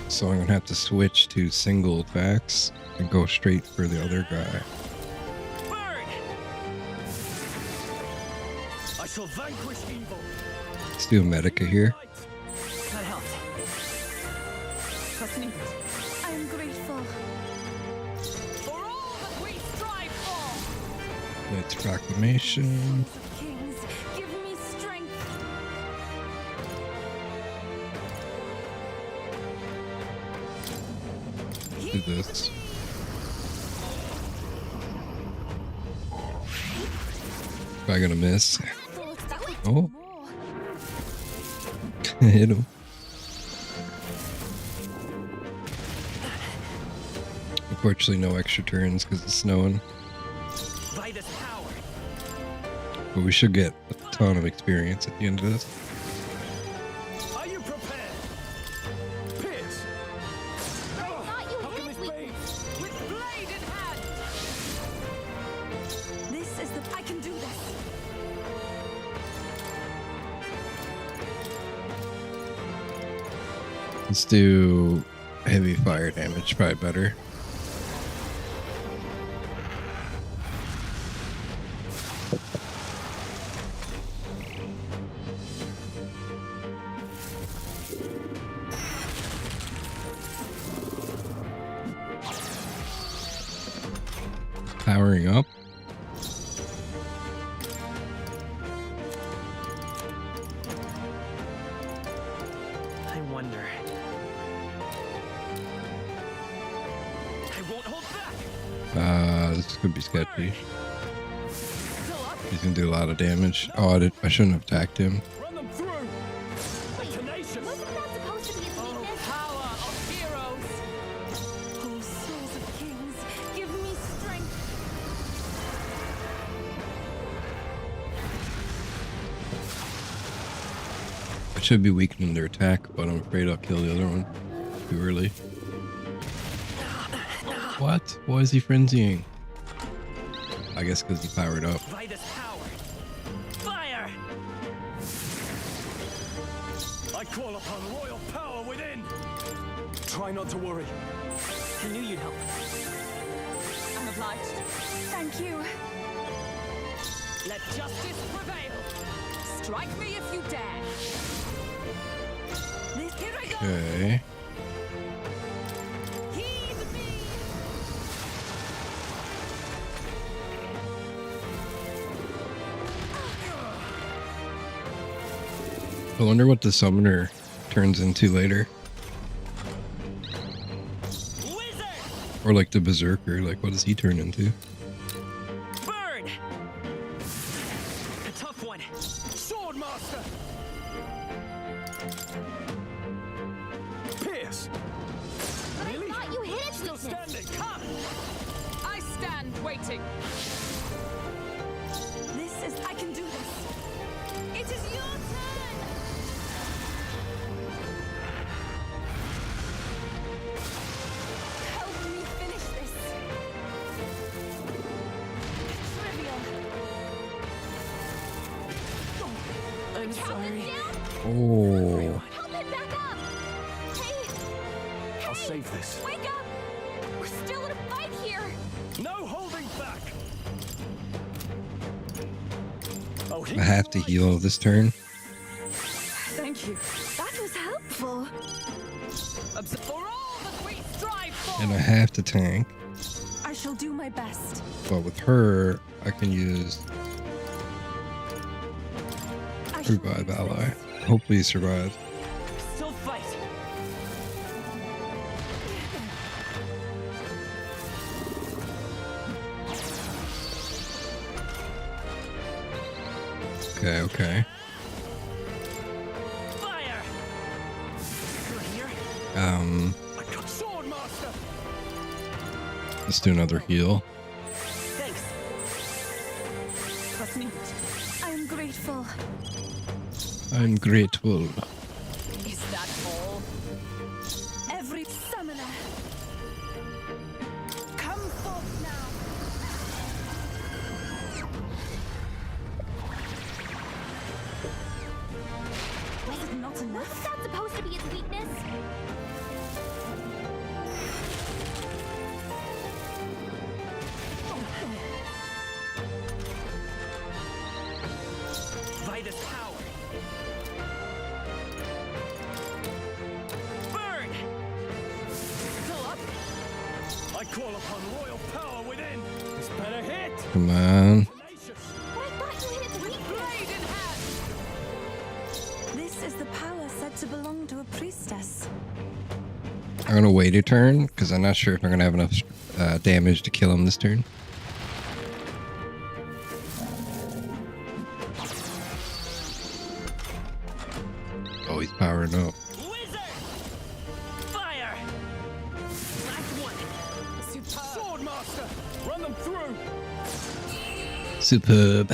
So I'm gonna have to switch to single attacks and go straight for the other guy. Burn! I shall vanquish evil. Let's do a Medica here. That helped. Trust me. I am grateful. For all that we strive for! It's Proclamation. Of kings, give me strength. Do this. Am I gonna miss? Thought that would Oh. do more. Hit him. Unfortunately, no extra turns because it's snowing. By this power. But we should get a ton of experience at the end of this. Are you prepared? Pierce. I thought you How hit can its this be? weakness. With blade in hand! This is the. I can do this. Let's do heavy fire damage, probably better. Powering up. I wonder. I won't hold back. This could be sketchy. Still up? He's gonna do a lot of damage. Oh, I shouldn't have attacked him. Run them through. The tenacious. Wasn't that supposed to be its weakness? Power of heroes! Oh, souls of kings, give me strength. I should be weakening their attack, but I'm afraid I'll kill the other one too early. What? Why is he frenzying? I guess because he powered up. By this power. Fire! I call upon royal power within. Try not to worry. I knew you'd help. I'm obliged. Thank you. Let justice prevail! Strike me if you dare! This Here I go! Okay. Heed me! I wonder what the summoner turns into later. Wizard! Or like the berserker, like what does he turn into? Burn! A tough one. Sword master! fighting. I can do this. It is your turn. Help me finish this. Trivial. I'm sorry. Oh. Help it back up! Hey! I'll save this. Wake up! We're still in a fight here! No holding back. Oh, I have to heal this turn, Thank you. That was helpful. For all that we strive for. and I have to tank. I shall do my best. But with her, I can use revive ally. Hopefully, he survives. Still fight. Okay, okay. Fire. You're here. Sword master. Let's do another heal. Thanks. Trust me. I'm grateful. I'm grateful. Is that all? Every summoner. Come forth now. Was it not enough? Wasn't that supposed to be its weakness? Vitus power. Burn. Still up. I call upon royal power within. This better hit. Come on. Tenacious. But I thought you hit its weakness! Blade in hand. This is the power said to belong to a priestess. I'm gonna wait a turn because I'm not sure if I'm gonna have enough damage to kill him this turn. Oh, he's powering up. Wizard. Fire. Last one. Sword master. Run them through. Superb.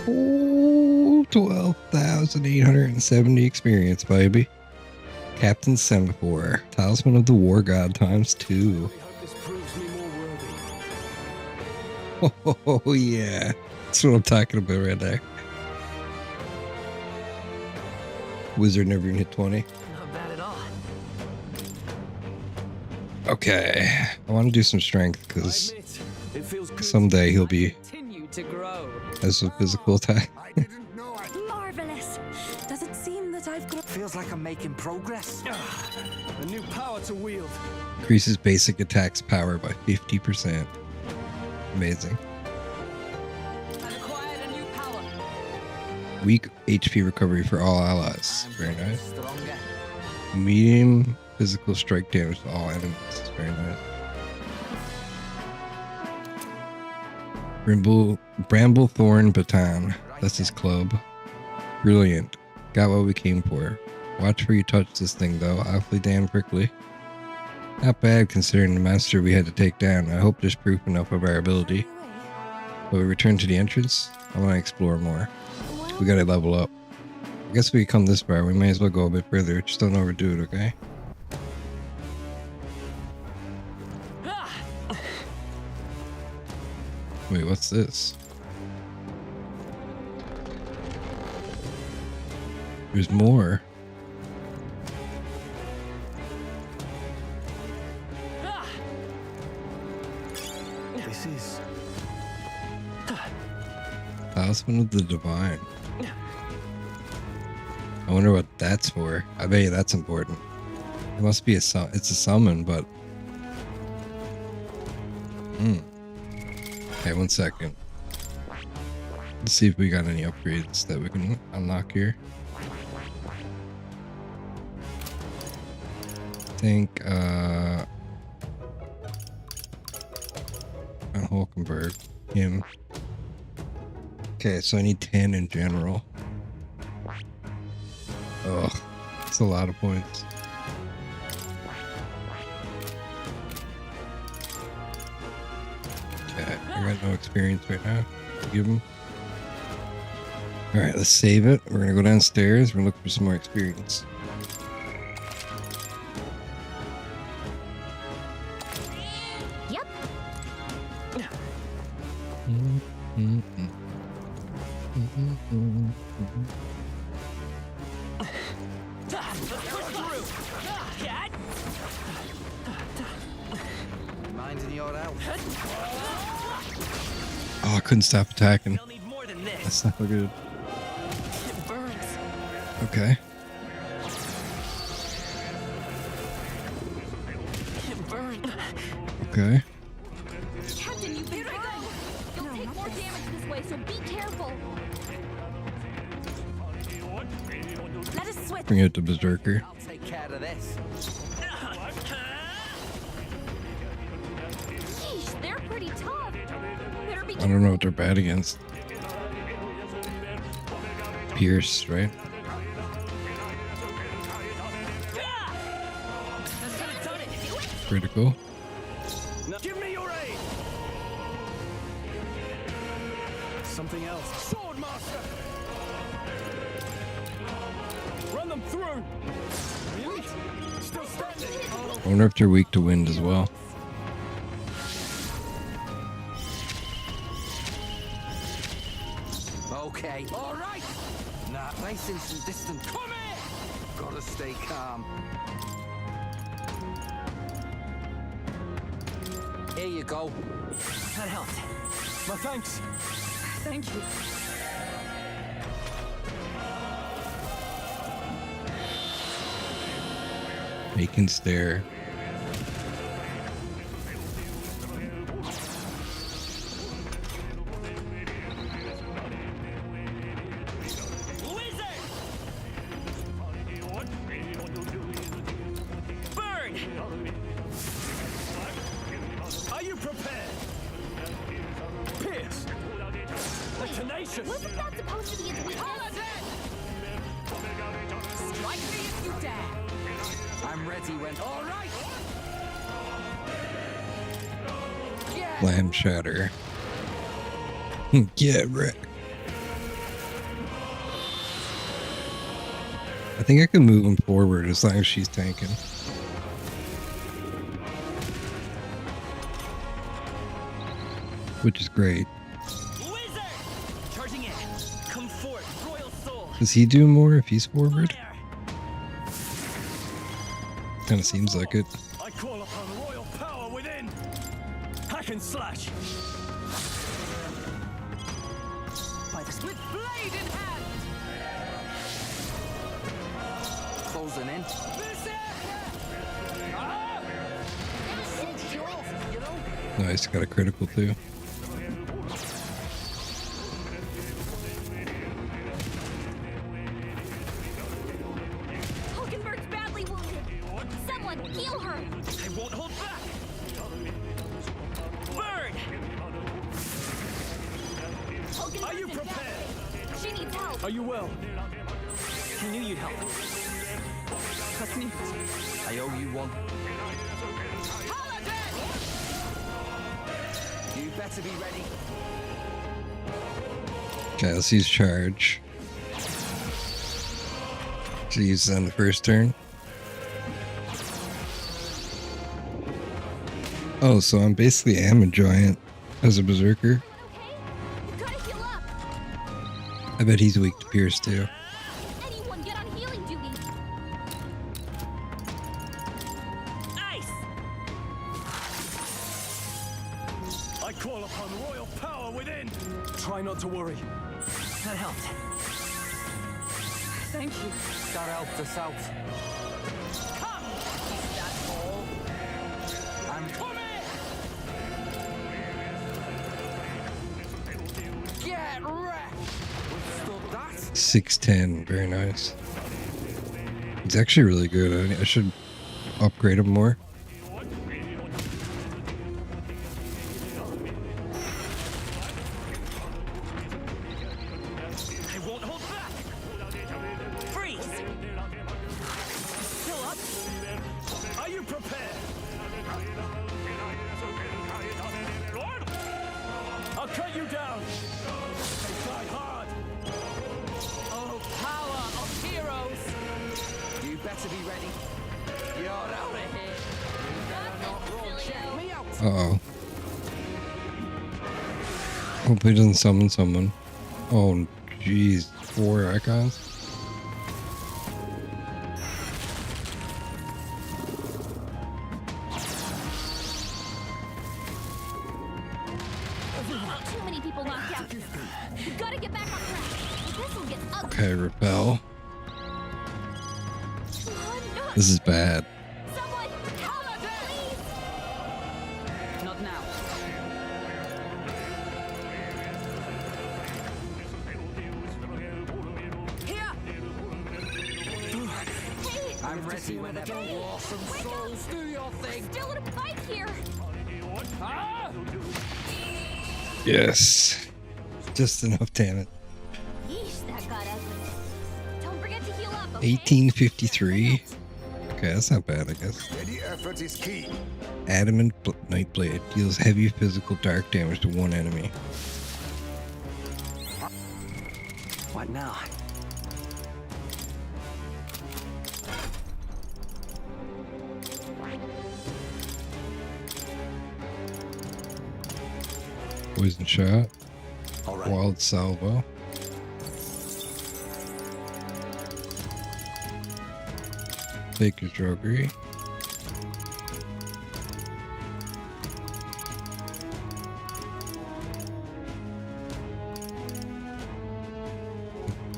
Oh, 12,870 experience, baby. Captain Semaphore, Talisman of the War God times 2. I hope this proves me more worthy. Oh, yeah. That's what I'm talking about right there. Wizard never even hit 20. Not bad at all. Okay. I want to do some strength because I admit, it feels good. someday he'll be Continue to grow. as a physical attack. I didn't know I... Marvelous. Does it seem that I've grown? Feels like I'm making progress. A new power to wield. Increases basic attacks power by 50%. Amazing. I've acquired a new power. Weak HP recovery for all allies. Very nice. Stronger. Medium physical strike damage to all enemies. Very nice. Bramblethorn Baton. That's his club. Brilliant. Got what we came for. Watch where you touch this thing though. Awfully damn prickly. Not bad considering the monster we had to take down. I hope there's proof enough of our ability. But we return to the entrance. I want to explore more. We gotta level up. I guess we come this far. We may as well go a bit further. Just don't overdo it, okay? Wait, what's this? There's more. This is... Talisman of the Divine. I wonder what that's for. I bet you that's important. It must be it's a summon, but... Okay, 1 second. Let's see if we got any upgrades that we can unlock here. I think, Hulkenberg, him. Okay, so I need 10 in general. Ugh, that's a lot of points. I got no experience right now to give him. Alright, let's save it. We're gonna go downstairs. We're gonna look for some more experience. Yep. Minding your out. Oh, I couldn't stop attacking. They'll need more than this. That's not good. It burns. Okay. It burns. Okay. Captain, you can go. You'll take more damage this way, so be careful. Let us switch. Bring it to Berserker. I'll take care of this. Sheesh, they're pretty tough. Better be I don't know what they're bad against. Pierce, right? Critical. Now, give me your aid. Something else. Sword master. Run them through. Really? Still standing. I wonder if they're weak to wind as well. Okay. All right. Nah, facing some distance. Come here. Gotta stay calm. Here you go. That helped. My thanks. Thank you. Making stare. Burn. Are you prepared? Pierce. The tenacious. Wasn't that supposed to be its weakness? Strike me if you dare. I'm ready when. All right. Slam shatter. Get wrecked. I think I can move him forward as long as she's tanking. Which is great. Wizard. Charging in. Come forth, royal soul. Does he do more if he's forward? Fire. Kind of seems like it. I call upon royal power within. Hack and slash. By the split blade in hand. Closing in. Nice, got a critical too. Hulkenberg's badly wounded. Someone heal her. I won't hold back. Burn. Hulkenberg's Are you in prepared? bad shape. She needs help. Are you well? I knew you'd help. Trust me. I owe you one. You better be ready. Okay, let's use charge. Should use it on the first turn. Oh, so I'm basically am a giant as a berserker. Okay? You've gotta heal up. I bet he's weak to pierce too. Anyone get on healing duty. Ice. I call upon royal power within. Try not to worry. That helped. Thank you. That helped us out. Come. That's all. I'm coming. Get wrecked. Withstood that. 610, very nice. He's actually really good. I should upgrade him more. I won't hold back. Freeze. Still up. Are you prepared? to be ready. You're out of here. You better not roll. Check me out. Uh-oh. Hopefully it doesn't summon someone. Oh, jeez. 4 icons? Too many people knocked out. We've got to get back on track. This will get ugly. Okay, repel. Oh, no. This is bad. Someone, help, please. Not now. Here. Hey, I'm ready whenever awesome souls do your thing. still in a fight here. Ah! Yes. Just enough, damn it. Yeesh, that got ugly. Don't forget to heal up, okay? 1853. Okay, that's not bad, I guess. Steady effort is key. Adamant Nightblade deals heavy physical dark damage to one enemy. What now? Poison shot. All right. Wild salvo. Baker's roguery.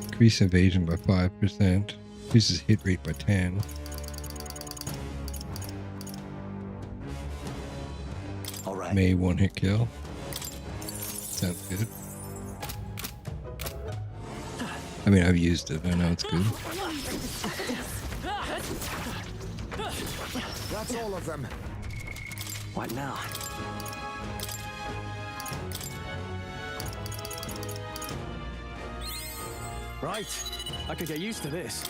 Increase evasion by 5%. Increases hit rate by 10. All right. May 1-hit kill. Sounds good. I mean, I've used it. I know it's good. That's all of them. What now? Right. I could get used to this.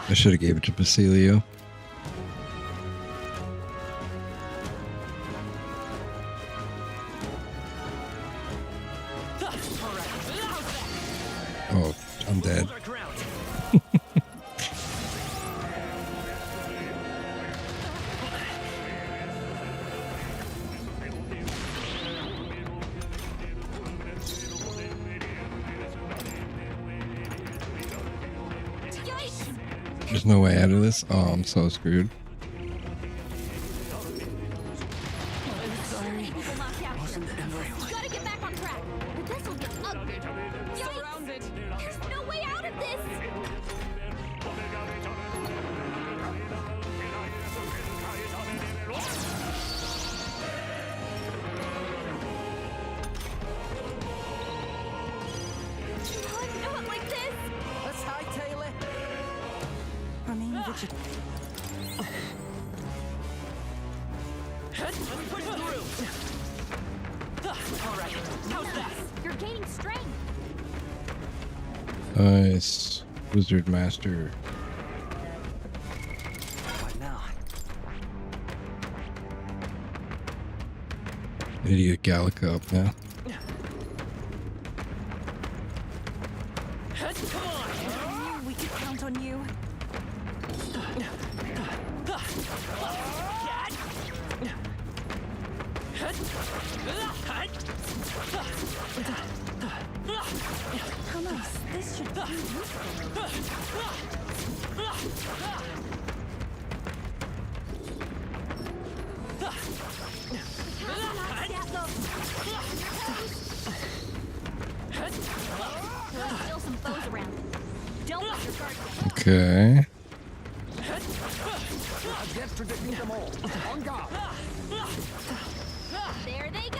I should have gave it to Basilio. Oh, I'm dead. There's no way out of this. Oh, I'm so screwed. Sorry. People knocked out here. We've got to get back on track. Or this will get ugly. Surrounded. There's no way out of this. Oh, not like this. Let's hightail it. Remain vigilant. Let's push through. All right. How's that? You're gaining strength. Nice. Wizard Master. What now? Idiot Gallica up now. Come on. I knew we could count on you. How nice. This should be useful. There's still some foes around. Don't let your guard down. Okay. Against to defeat them all. On guard. There they go.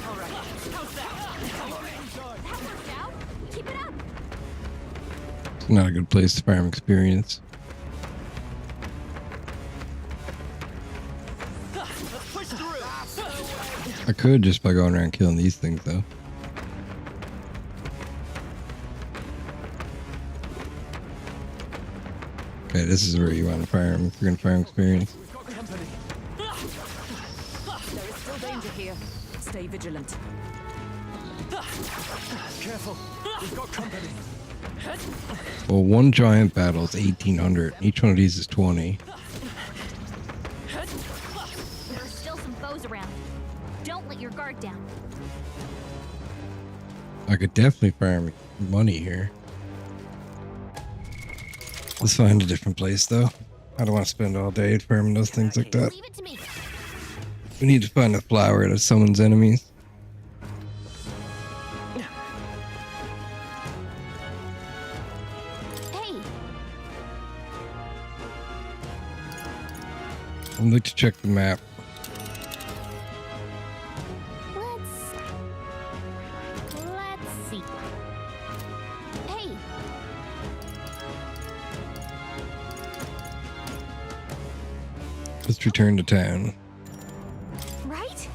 All right. How's that? That worked out. Keep it up. It's not a good place to farm experience. Let's push through. I could just by going around killing these things though. Okay, this is where you want to farm if you're gonna farm experience. We've got company. There is still danger here. Stay vigilant. Careful, we've got company. Well, one giant battle is 1,800. Each one of these is 20. There's still some foes around. Don't let your guard down. I could definitely farm money here. Let's find a different place, though. I don't want to spend all day farming those things like that. Leave it to me. We need to find a flower that summons enemies. Hey, I'd like to check the map. let's see. Hey, Let's return to town. right?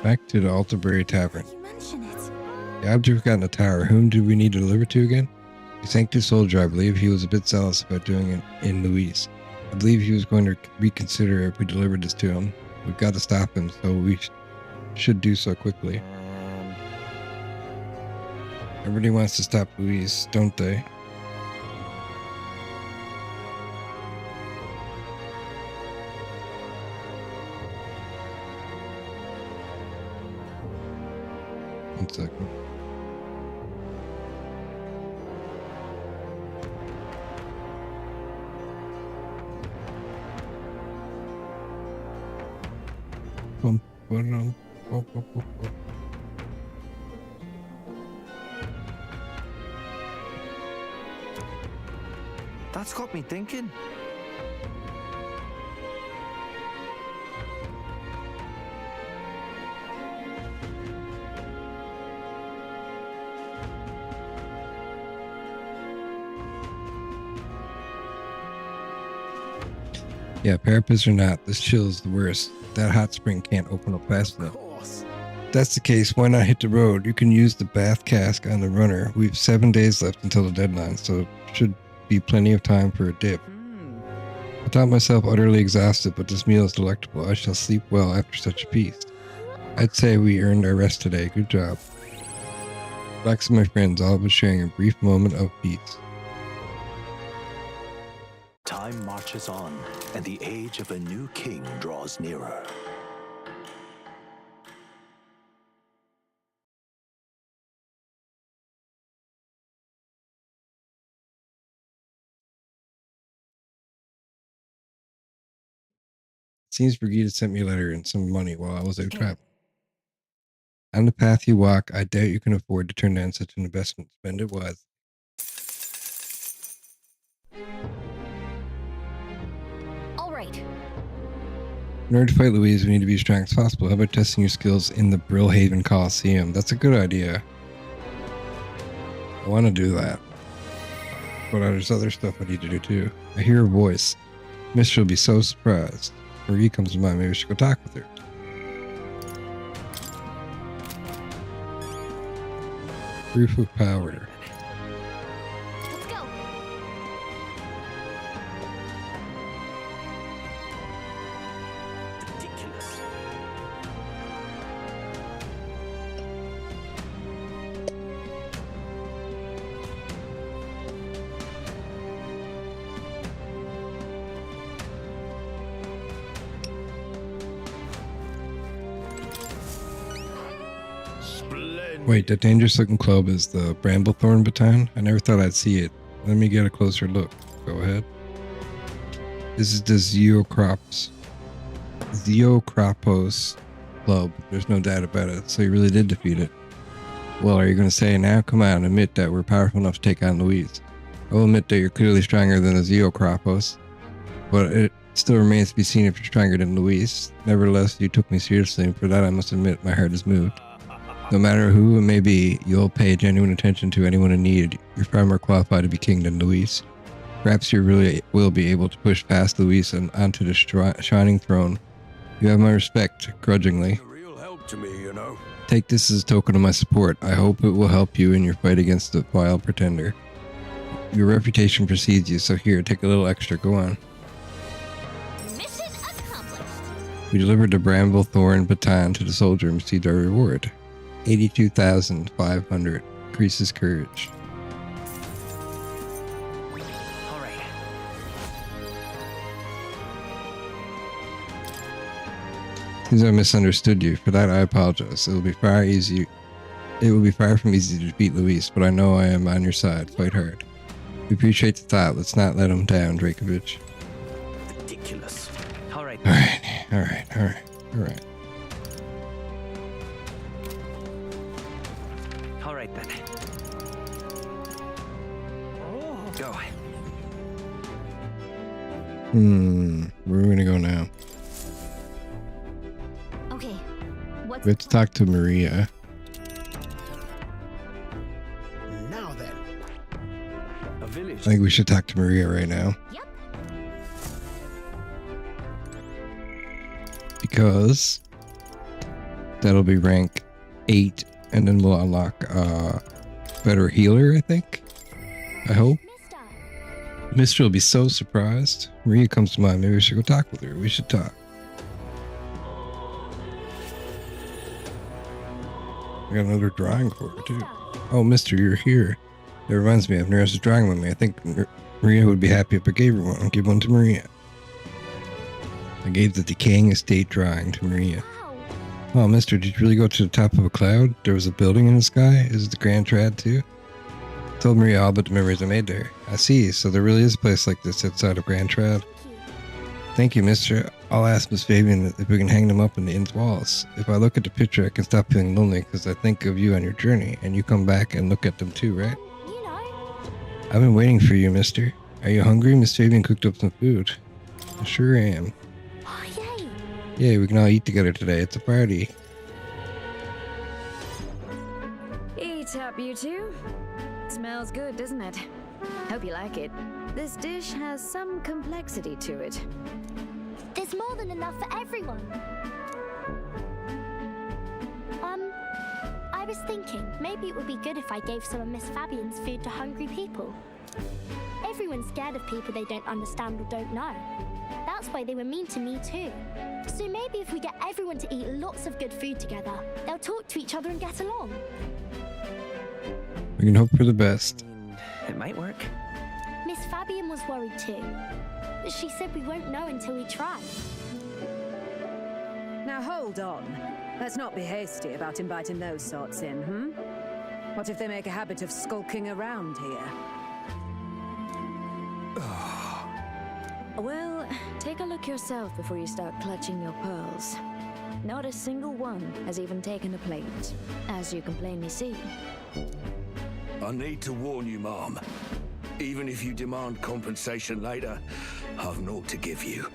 Back to the Altabury Tavern. You mention it. The object got in the tower. Whom do we need to deliver to again? The sanctus soldier. I believe he was a bit zealous about doing it in Louise. I believe he was going to reconsider if we delivered this to him. We've got to stop him, so we should do so quickly. Everybody wants to stop Louise, don't they? One second. That's got me thinking. Yeah, parapets or not, this chill is the worst. That hot spring can't open up fast enough. If that's the case, why not hit the road? You can use the bath cask on the runner. We've 7 days left until the deadline, so should be plenty of time for a dip. I thought myself utterly exhausted, but this meal is delectable. I shall sleep well after such a feast. I'd say we earned our rest today. Good job. Relax, my friends, all but sharing a brief moment of peace. Time marches on, and the age of a new king draws nearer. Seems Brigida sent me a letter and some money while I was out traveling. On the path you walk, I doubt you can afford to turn down such an investment. Spend it wisely. All right. In order to fight Louise, we need to be as strong as possible. How about testing your skills in the Brillhaven Coliseum? That's a good idea. I want to do that. But there's other stuff I need to do too. I hear a voice. Mister will be so surprised. Marie comes to mind. Maybe we should go talk with her. Proof of power. Let's go. Ridiculous. Splendid. Wait, that dangerous looking club is the Bramblethorn baton? I never thought I'd see it. Let me get a closer look. Go ahead. This is the Zeocropos club. There's no doubt about it. So you really did defeat it. Well, are you going to say now? Come on, admit that we're powerful enough to take on Louise. I will admit that you're clearly stronger than the Zeocropos, but Still remains to be seen if you're stronger than Luis. Nevertheless, you took me seriously, and for that I must admit my heart is moved. No matter who it may be, you'll pay genuine attention to anyone in need. You're far more qualified to be king than Luis. Perhaps you really will be able to push past Luis and onto the shining throne. You have my respect, grudgingly. A real help to me, you know. Take this as a token of my support. I hope it will help you in your fight against the vile pretender. Your reputation precedes you, so here, take a little extra. Go on. Mission accomplished. We delivered the bramble thorn baton to the soldier and received our reward. 82,500. Increases courage. All right. Seems I misunderstood you. For that, I apologize. It will be far from easy to defeat Luis, but I know I am on your side. Fight hard. We appreciate the thought. Let's not let him down, Drakovich. Ridiculous. All right. All right. All right then. Go. Where are we gonna go now? Okay, what's We have to talk to Maria. Now then. A village. I think we should talk to Maria right now. Yep. Because that'll be rank 8, and then we'll unlock better healer, I think. I hope. Mister will be so surprised. Maria comes to mind. Maybe we should go talk with her. We should talk. I got another drawing for her, too. Oh, Mister, you're here. That reminds me, I've Neris' drawing with me. I think Maria would be happy if I gave her one. I'll give one to Maria. I gave the decaying estate drawing to Maria. Oh, Mister, did you really go to the top of a cloud? There was a building in the sky? Is it the Grand Trad, too? I told Maria all about the memories I made there. I see, so there really is a place like this outside of Grand Trad. Thank you, Mister. I'll ask Miss Fabian if we can hang them up in the inn's walls. If I look at the picture, I can stop feeling lonely because I think of you on your journey, and you come back and look at them too, right? You know. I've been waiting for you, Mister. Are you hungry? Miss Fabian cooked up some food. I sure am. Oh, yay. Yay, we can all eat together today. It's a party. Eat up, you two. Smells good, doesn't it? Hope you like it. This dish has some complexity to it. There's more than enough for everyone. I was thinking maybe it would be good if I gave some of Miss Fabian's food to hungry people. Everyone's scared of people they don't understand or don't know. That's why they were mean to me too. So maybe if we get everyone to eat lots of good food together, they'll talk to each other and get along. We can hope for the best. It might work. Miss Fabian was worried too. But she said we won't know until we try. Now hold on. Let's not be hasty about inviting those sorts in, What if they make a habit of skulking around here? Well, take a look yourself before you start clutching your pearls. Not a single one has even taken a plate, as you can plainly see. I need to warn you, Mom. Even if you demand compensation later, I've naught to give you.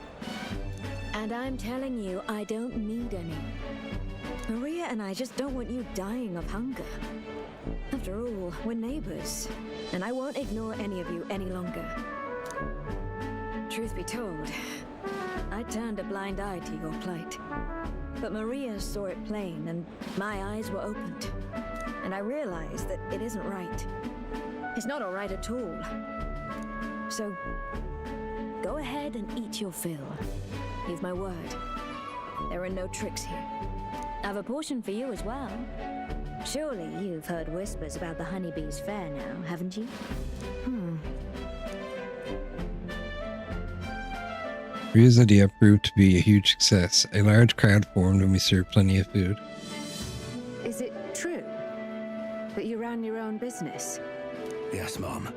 And I'm telling you, I don't need any. Maria and I just don't want you dying of hunger. After all, we're neighbors, and I won't ignore any of you any longer. Truth be told, I turned a blind eye to your plight. But Maria saw it plain, and my eyes were opened. And I realized that it isn't right. It's not all right at all. So, go ahead and eat your fill. You've my word. There are no tricks here. I've a portion for you as well. Surely you've heard whispers about the honeybees fair now, haven't you? Maria's idea proved to be a huge success. A large crowd formed when we served plenty of food. Is it true that you ran your own business? Yes, Mom.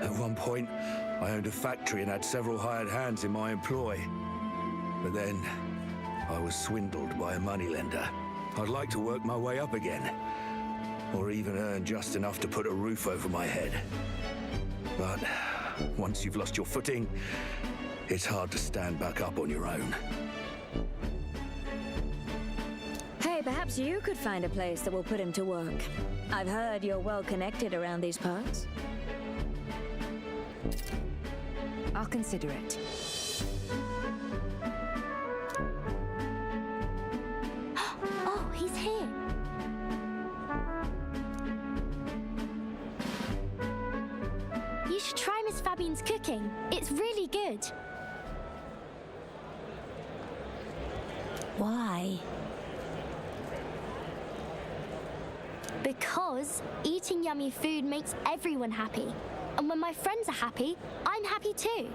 At one point, I owned a factory and had several hired hands in my employ. But then, I was swindled by a moneylender. I'd like to work my way up again, or even earn just enough to put a roof over my head. But once you've lost your footing, it's hard to stand back up on your own. Hey, perhaps you could find a place that will put him to work. I've heard you're well connected around these parts. I'll consider it. Oh, he's here. You should try Miss Fabian's cooking. It's really good. Why? Because eating yummy food makes everyone happy. And when my friends are happy, I'm happy too.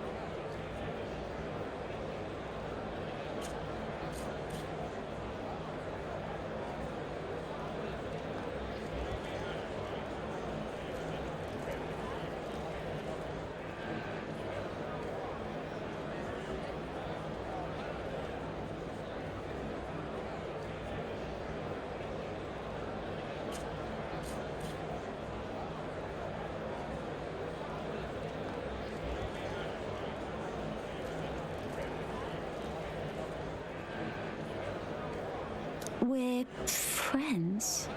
We're friends.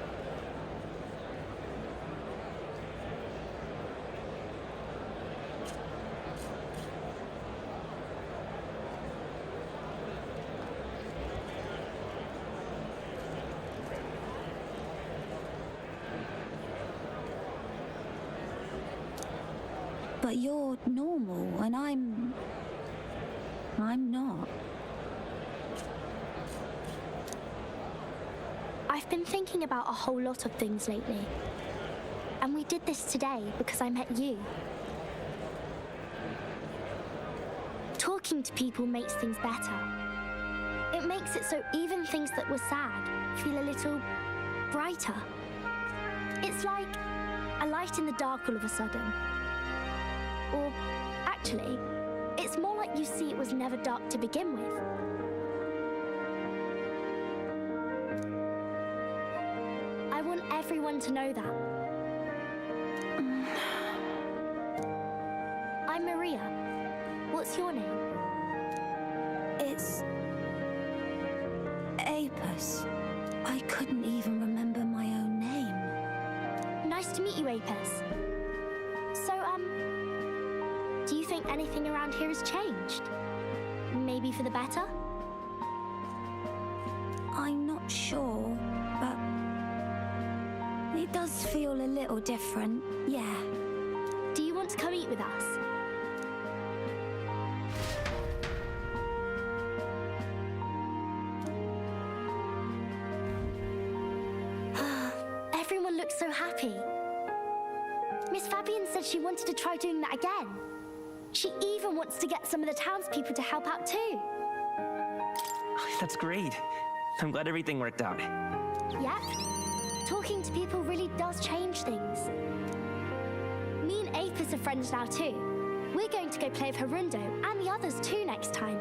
But you're normal, and I'm not. I've been thinking about a whole lot of things lately. And we did this today because I met you. Talking to people makes things better. It makes it so even things that were sad feel a little brighter. It's like a light in the dark all of a sudden. Or actually, it's more like you see it was never dark to begin with. I want everyone to know that. I'm Maria. What's your name? It's Apis. I couldn't even remember my own name. Nice to meet you, Apis. So, do you think anything around here has changed? Maybe for the better? I'm not sure, but it does feel a little different, yeah. Do you want to come eat with us? Everyone looks so happy. Miss Fabian said she wanted to try doing that again. She even wants to get some of the townspeople to help out too. That's great. I'm glad everything worked out. Yep. Talking to people really does change things. Me and Apis are friends now too. We're going to go play with Harundo and the others too next time.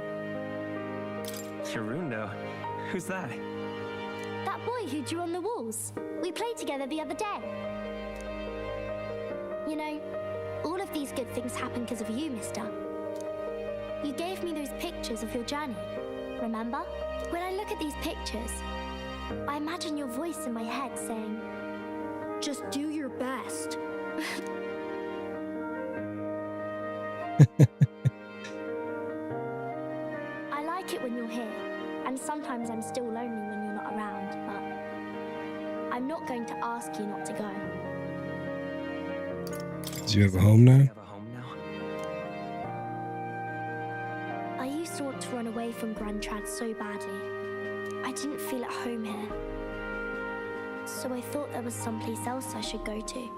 Harundo? Who's that? That boy who drew on the walls. We played together the other day. You know, all of these good things happen because of you, mister. You gave me those pictures of your journey, remember? When I look at these pictures, I imagine your voice in my head saying, just do your best. I like it when you're here, and sometimes I'm still lonely when you're not around, but I'm not going to ask you not to go. Do you have a home now? I used to want to run away from Grand Trad so badly. I didn't feel at home here. So I thought there was someplace else I should go to.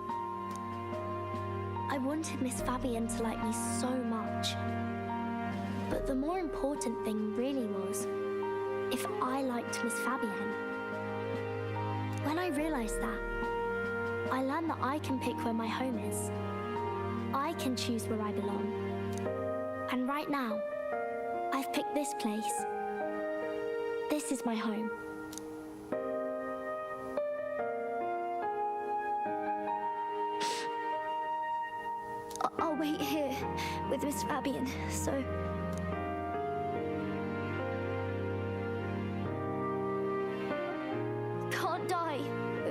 I wanted Miss Fabian to like me so much. But the more important thing really was if I liked Miss Fabian. When I realized that, I learned that I can pick where my home is. I can choose where I belong. And right now, I've picked this place. This is my home. I'll wait here with Miss Fabian, so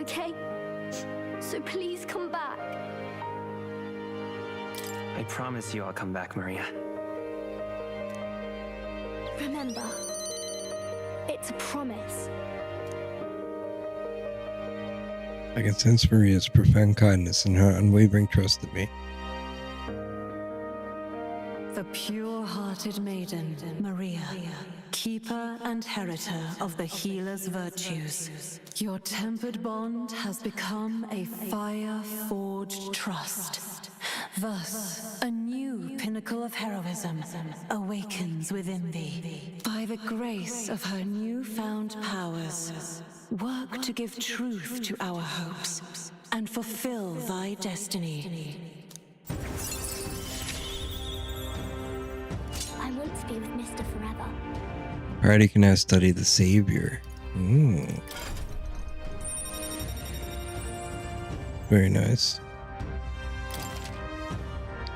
okay? So please come back. I promise you I'll come back, Maria. Remember, it's a promise. I can sense Maria's profound kindness and her unwavering trust in me. The pure-hearted maiden, Maria, keeper and heritor of the healer's virtues. Your tempered bond has become a fire-forged trust. Thus, a new pinnacle of heroism awakens within thee. By the grace of her newfound powers, work to give truth to our hopes and fulfill thy destiny. I want to be with Mr. Forever. Party can now study the Savior. Very nice.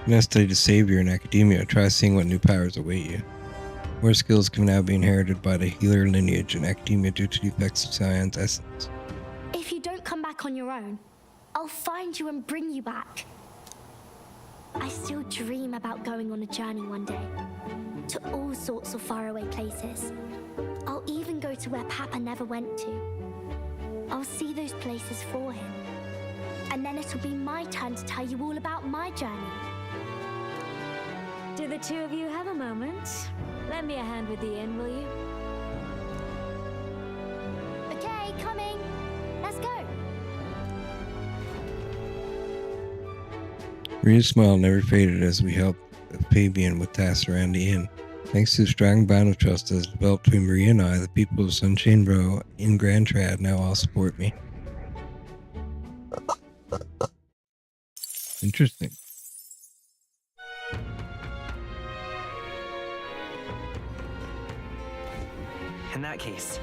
Now study the Savior in academia. Try seeing what new powers await you. More skills can now be inherited by the healer lineage in academia due to the effects of Cyan's essence. If you don't come back on your own, I'll find you and bring you back. I still dream about going on a journey one day, to all sorts of faraway places. I'll even go to where Papa never went to. I'll see those places for him. And then it'll be my turn to tell you all about my journey. Do the two of you have a moment? Lend me a hand with the inn, will you? Okay, coming. Let's go. Maria's smile never faded as we helped Fabian with tasks around the inn. Thanks to the strong bond of trust that has developed between Maria and I, the people of Sunshine Row in Grand Trad now all support me. Interesting. In that case.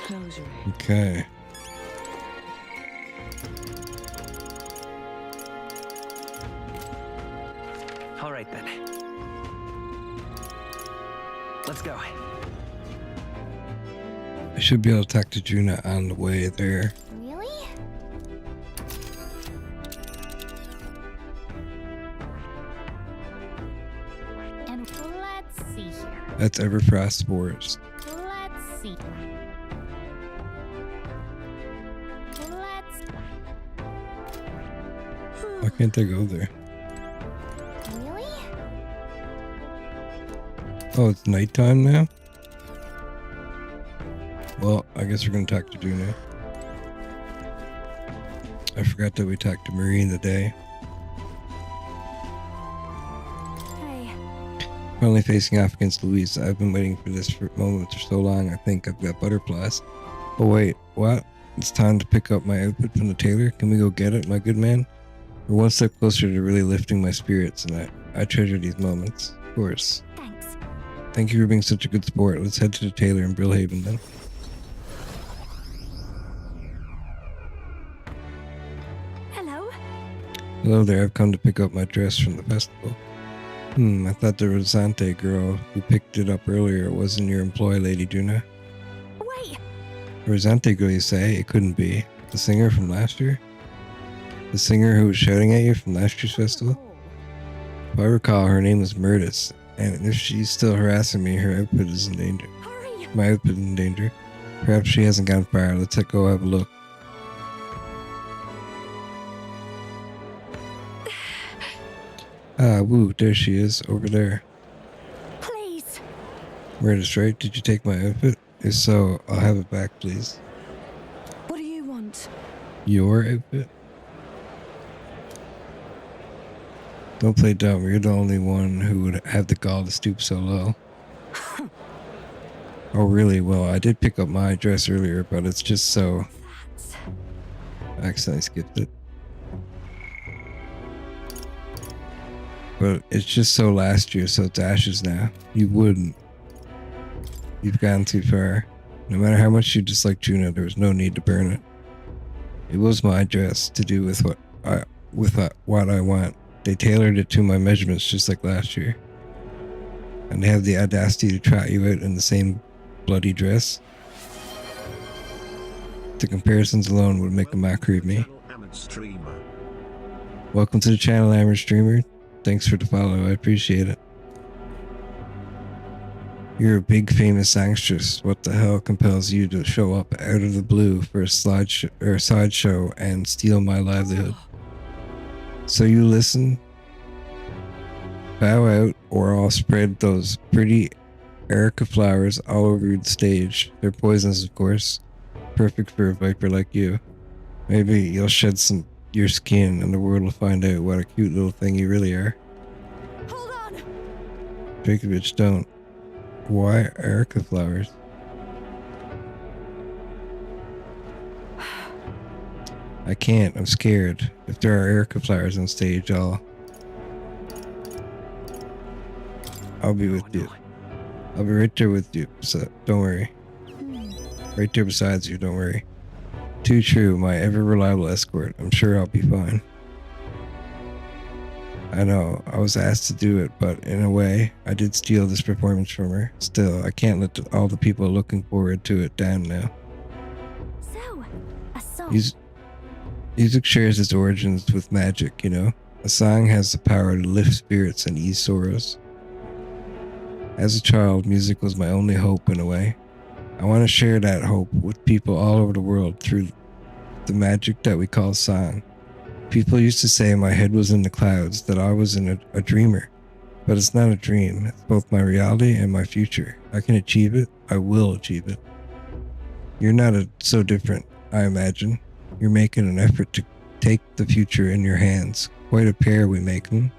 Close your eyes. Okay. All right then. Let's go. I should be able to talk to Juna on the way there. Really? And let's see here. That's Everfrost Forest. Let's see. Why can't I go there? Really? Oh, it's nighttime now? Well, I guess we're gonna talk to Juna. I forgot that we talked to Marie in the day. Hey. Finally facing off against Louise. I've been waiting for this moment for so long. I think I've got butterflies. Oh wait, what? It's time to pick up my outfit from the tailor. Can we go get it, my good man? We're one step closer to really lifting my spirits, and I treasure these moments. Of course. Thanks. Thank you for being such a good sport. Let's head to the tailor in Brillhaven then. Hello. Hello there, I've come to pick up my dress from the festival. I thought the Rosante girl who picked it up earlier wasn't your employee, Lady Juna. Wait. The Rosante girl, you say? It couldn't be. The singer from last year? The singer who was shouting at you from last year's festival? If I recall, her name was Murtis, and if she's still harassing me, her outfit is in danger. Hurry. My outfit is in danger. Perhaps she hasn't gone far. Let's go have a look. Ah, woo, there she is, over there. Please. Murtis, right? Did you take my outfit? If so, I'll have it back, please. What do you want? Your outfit? Don't play dumb. You're the only one who would have the gall to stoop so low. Oh, really? Well, I did pick up my dress earlier, but it's just so... I accidentally skipped it. But it's just so last year, so it's ashes now. You wouldn't. You've gone too far. No matter how much you dislike Juna, there was no need to burn it. It was my dress to do with what I want. They tailored it to my measurements just like last year. And they have the audacity to trot you out in the same bloody dress. The comparisons alone would make a mockery of me. Welcome to the channel, Average Streamer. Thanks for the follow, I appreciate it. You're a big famous songstress. What the hell compels you to show up out of the blue for a sideshow and steal my livelihood? So you listen, bow out, or I'll spread those pretty Erica flowers all over the stage. They're poisonous, of course. Perfect for a viper like you. Maybe you'll shed your skin and the world will find out what a cute little thing you really are. Hold on! Drakovich, don't. Why Erica flowers? I can't. I'm scared. If there are Erica flowers on stage, I'll be with you. I'll be right there with you. So don't worry. Right there beside you. Don't worry. Too true. My ever reliable escort. I'm sure I'll be fine. I know, I was asked to do it, but in a way, I did steal this performance from her. Still, I can't let all the people looking forward to it down now. So, a song. Music shares its origins with magic, you know? A song has the power to lift spirits and ease sorrows. As a child, music was my only hope in a way. I want to share that hope with people all over the world through the magic that we call song. People used to say my head was in the clouds, that I was in a dreamer. But it's not a dream. It's both my reality and my future. I can achieve it. I will achieve it. You're not so different, I imagine. You're making an effort to take the future in your hands. Quite a pair we make, hmm?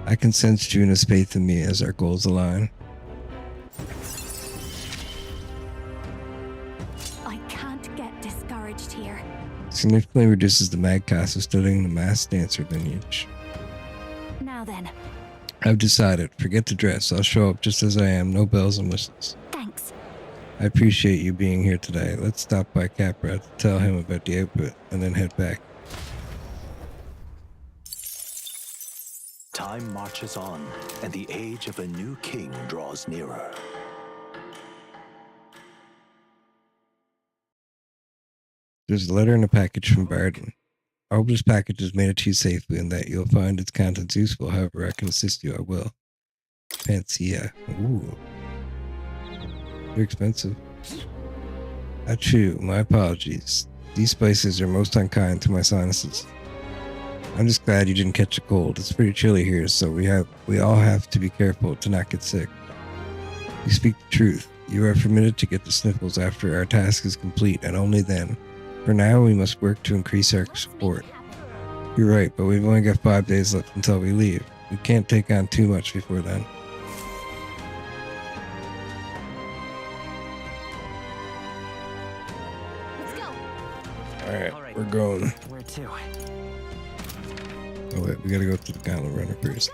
I can sense Juna's faith in me as our goals align. I can't get discouraged here. Significantly reduces the mag cost of studying the masked dancer lineage. Now then. I've decided, forget the dress, I'll show up just as I am, no bells and whistles. Thanks. I appreciate you being here today. Let's stop by Capra to tell him about the output and then head back. Time marches on, and the age of a new king draws nearer. There's a letter in a package from Barden. I hope this package is made it to you safely and that you'll find its contents useful. However, I can assist you, I will. Panacea. Ooh. They're expensive. Achoo, my apologies. These spices are most unkind to my sinuses. I'm just glad you didn't catch a cold. It's pretty chilly here, so we all have to be careful to not get sick. You speak the truth. You are permitted to get the sniffles after our task is complete, and only then. For now, we must work to increase our support. You're right, but we've only got 5 days left until we leave. We can't take on too much before then. Let's go. Alright, we're going. Where to? Oh wait, we gotta go to the gauntlet runner first.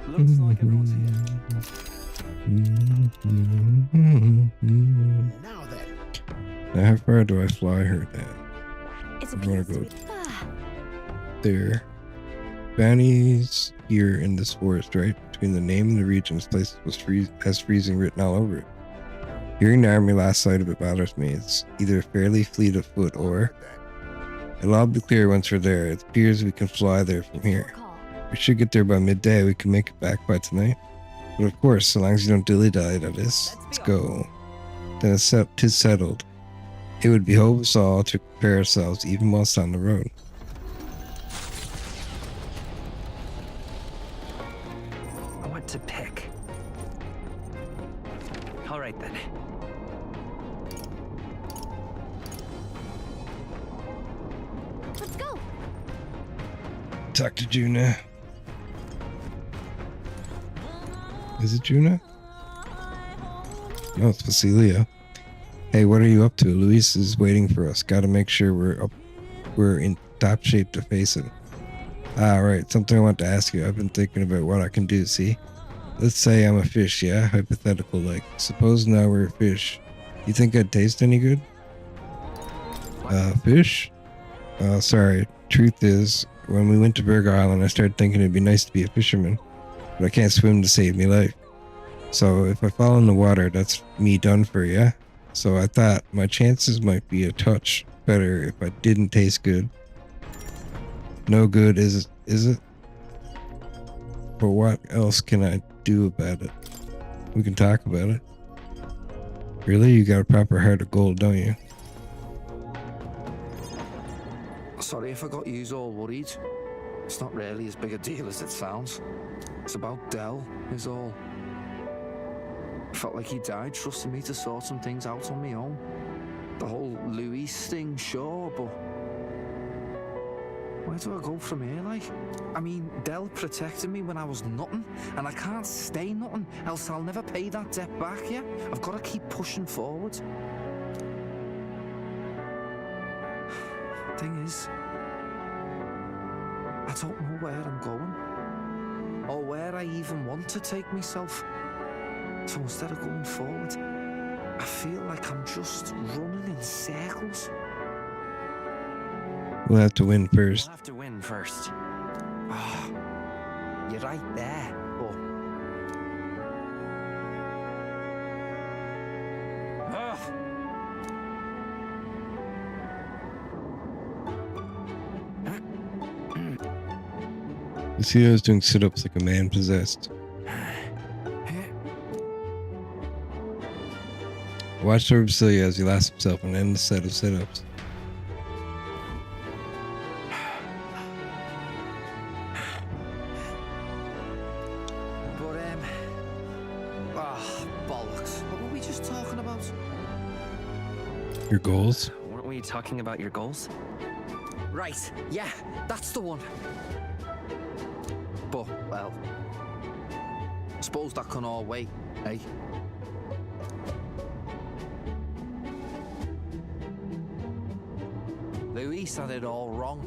Looks like everyone's here. Now then. Now how far do I fly her down? I'm gonna go there. Bounties here in this forest, right? Between the name and the region, this place has freezing written all over it. Hearing the army last sight of it bothers me. It's either fairly fleet of foot or... It'll all be clear once we're there. It appears we can fly there from here. We should get there by midday. We can make it back by tonight. But of course, so long as you don't dilly-dally, that is. Let's go. Then it's settled. It would behove us all to prepare ourselves even whilst on the road. What to pick? All right then. Let's go. Talk to Juna. Is it Juna? No, it's Vasilia. Hey, what are you up to? Luis is waiting for us. Gotta make sure we're in top shape to face him. Ah, right. Something I want to ask you. I've been thinking about what I can do, see? Let's say I'm a fish, yeah? Hypothetical, like. Suppose now we're a fish. You think I'd taste any good? Fish? Sorry. Truth is, when we went to Burger Island, I started thinking it'd be nice to be a fisherman. but I can't swim to save me life. So if I fall in the water, that's me done for, yeah? So I thought my chances might be a touch better if I didn't taste good. No good, is it? But what else can I do about it? We can talk about it. Really? You got a proper heart of gold, don't you? Sorry if I got you all worried. It's not really as big a deal as it sounds. It's about Del, is all. Felt like he died trusting me to sort some things out on my own. The whole Louis thing, sure, but where do I go from here, like? I mean, Del protected me when I was nothing, and I can't stay nothing, else I'll never pay that debt back, yeah? I've got to keep pushing forward. Thing is, I don't know where I'm going, or where I even want to take myself. So instead of going forward, I feel like I'm just running in circles. We'll have to win first. We'll have to win first. Oh, you're right there, but... Lucio's doing sit-ups like a man possessed. Watch over Basilio as he laughs himself and end the set of sit-ups. Bollocks. What were we just talking about? Your goals? Weren't we talking about your goals? Right, yeah, that's the one. But, well, I suppose that can all wait, eh? Louis had it all wrong,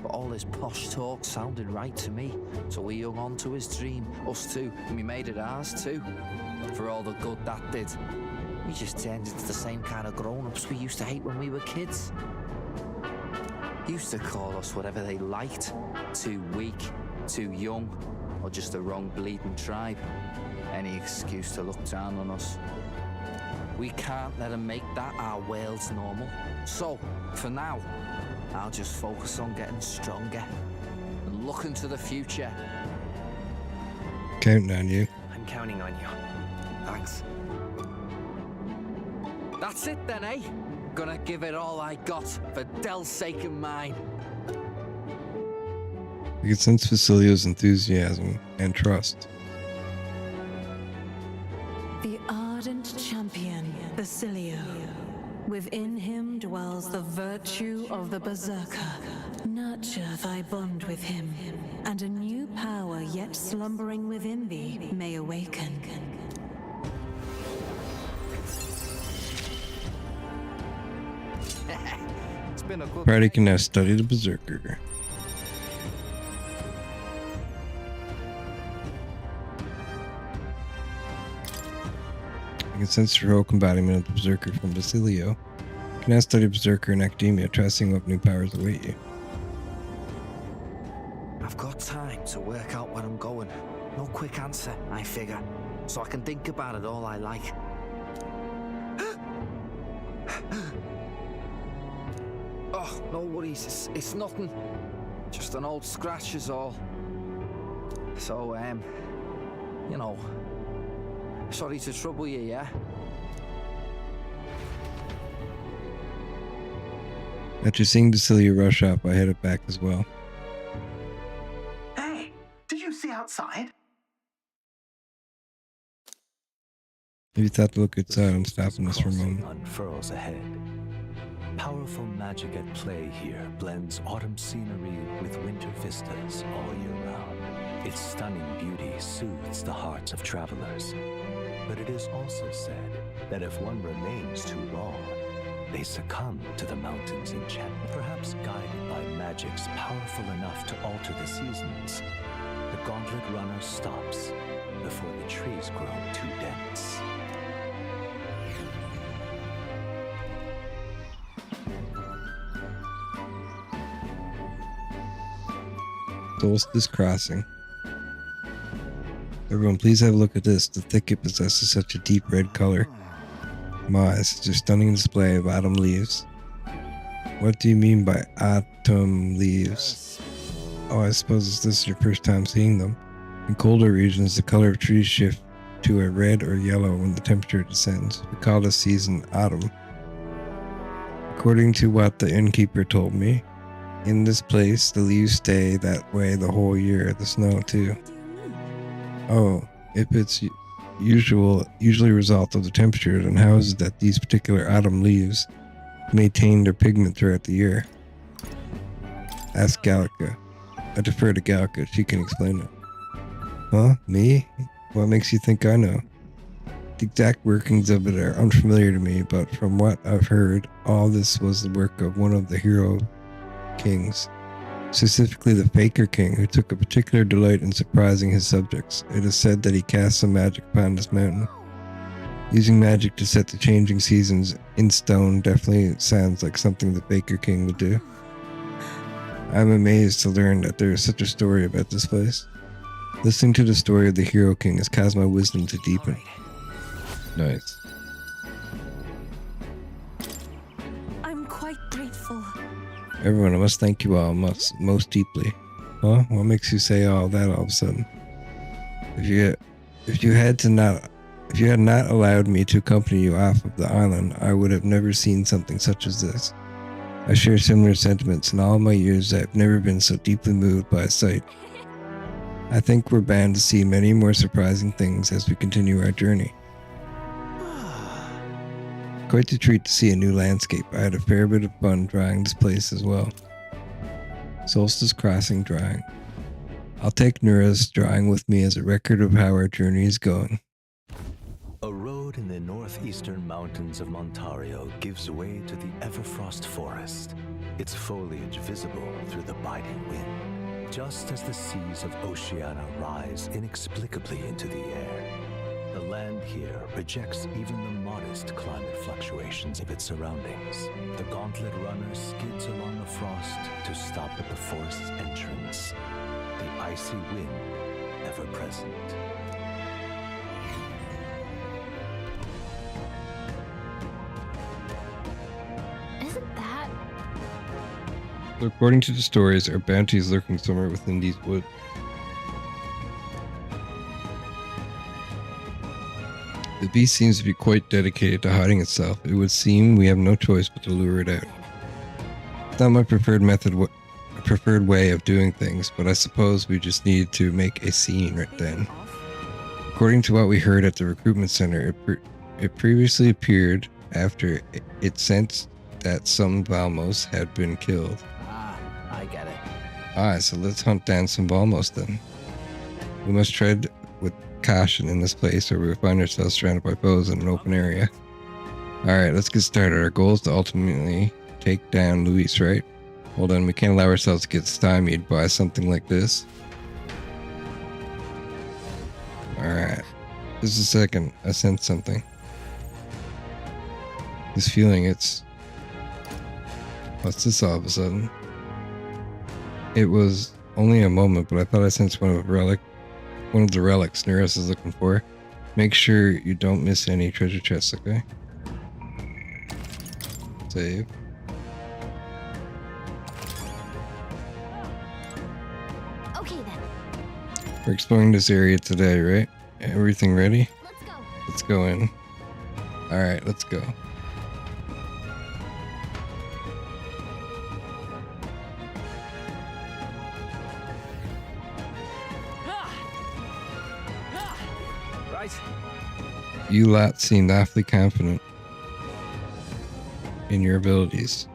but all his posh talk sounded right to me. So we hung on to his dream, us two, and we made it ours too. For all the good that did, we just turned into the same kind of grown-ups we used to hate when we were kids. Used to call us whatever they liked. Too weak, too young, or just the wrong bleeding tribe. Any excuse to look down on us. We can't let them make that our world's normal. So, for now, I'll just focus on getting stronger and looking to the future. Counting on you. I'm counting on you. Thanks. That's it then, eh? Gonna give it all I got for Del's sake and mine. You can sense Basilio's enthusiasm and trust. The ardent champion, Basilio. Within him dwells the virtue of the Berserker. Nurture thy bond with him, and a new power yet slumbering within thee may awaken. It's been a good Party can now study the Berserker. You can sense the heroic embodiment of the Berserker from Basilio. You can now study Berserker in academia, trusting what new powers await you. I've got time to work out where I'm going. No quick answer, I figure. So I can think about it all I like. Oh, no worries. It's nothing. Just an old scratch is all. So, you know, sorry to trouble you, yeah? After seeing Basilio rush up, I headed back as well. Hey, did you see outside? If you thought to look outside, I'm stopping this for a moment. Unfurls ahead. Powerful magic at play here blends autumn scenery with winter vistas all year round. Its stunning beauty soothes the hearts of travelers. But it is also said that if one remains too long, they succumb to the mountain's enchantment. Perhaps guided by magics powerful enough to alter the seasons, the gauntlet runner stops before the trees grow too dense. Solstice Crossing. Everyone, please have a look at this. The thicket possesses such a deep red color. My, it's a stunning display of autumn leaves. What do you mean by autumn leaves? Oh, I suppose this is your first time seeing them. In colder regions, the color of trees shift to a red or yellow when the temperature descends. We call this season autumn. According to what the innkeeper told me, in this place, the leaves stay that way the whole year, the snow too. Oh, if it's usually a result of the temperature, then how is it that these particular autumn leaves maintain their pigment throughout the year? Ask Gallica. I defer to Gallica, she can explain it. Huh? Me? What makes you think I know? The exact workings of it are unfamiliar to me, but from what I've heard, all this was the work of one of the hero kings, specifically the Faker King, who took a particular delight in surprising his subjects. It is said that he cast some magic upon this mountain. Using magic to set the changing seasons in stone definitely sounds like something the Faker King would do. I'm amazed to learn that there is such a story about this place. Listening to the story of the Hero King has caused my wisdom to deepen. Nice. I'm quite grateful. Everyone, I must thank you all most deeply. Huh? What makes you say all that all of a sudden? If you had not allowed me to accompany you off of the island, I would have never seen something such as this. I share similar sentiments. In all my years, I've never been so deeply moved by a sight. I think we're bound to see many more surprising things as we continue our journey. Quite a treat to see a new landscape. I had a fair bit of fun drawing this place as well. Solstice Crossing drawing. I'll take Nura's drawing with me as a record of how our journey is going. A road in the northeastern mountains of Montario gives way to the Everfrost Forest, its foliage visible through the biting wind, just as the seas of Oceania rise inexplicably into the air. The land here rejects even the modest climate fluctuations of its surroundings. The gauntlet runner skids along the frost to stop at the forest's entrance, the icy wind ever present. Isn't that... According to the stories, our bounty is lurking somewhere within these woods. The beast seems to be quite dedicated to hiding itself. It would seem we have no choice but to lure it out. It's not my preferred way of doing things, but I suppose we just need to make a scene right then. According to what we heard at the recruitment center, it previously appeared after it sensed that some Valmos had been killed. I get it. Alright, so let's hunt down some Valmos then. We must tread with caution in this place, or we will find ourselves surrounded by foes in an open area. Alright, let's get started. Our goal is to ultimately take down Luis, right? Hold on, we can't allow ourselves to get stymied by something like this. Alright. Just a second. I sense something. This feeling, it's... What's this all of a sudden? It was only a moment, but I thought I sensed one of the relics Nereus is looking for. Make sure you don't miss any treasure chests, okay? Save. Okay then. We're exploring this area today, right? Everything ready? Let's go. Let's go in. Alright, let's go. Right. You lot seemed awfully confident in your abilities.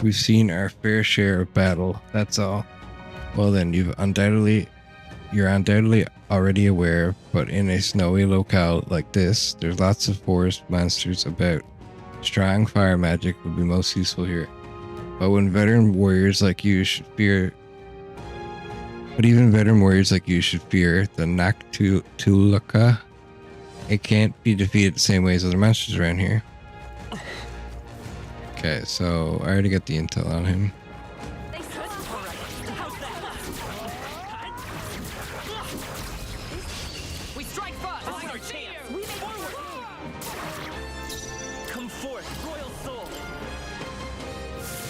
We've seen our fair share of battle, that's all. Well then, you're undoubtedly already aware, but in a snowy locale like this, there's lots of forest monsters about. Strong fire magic would be most useful here. But even veteran warriors like you should fear the Noctuluca. It can't be defeated the same way as other monsters around here. Okay, so I already got the intel on him.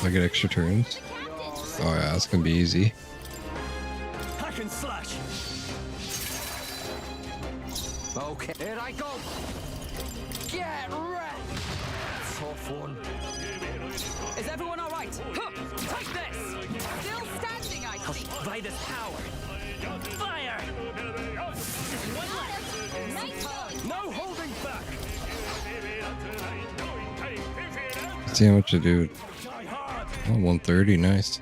I get extra turns. Oh yeah, that's gonna be easy. Hack and slash. Okay, here I go. Get ready. Tough one. Is everyone all right? Huh, take this! Still standing, I see. By this power. Fire! No holding back. Let's see how much I do. Oh, 130, nice.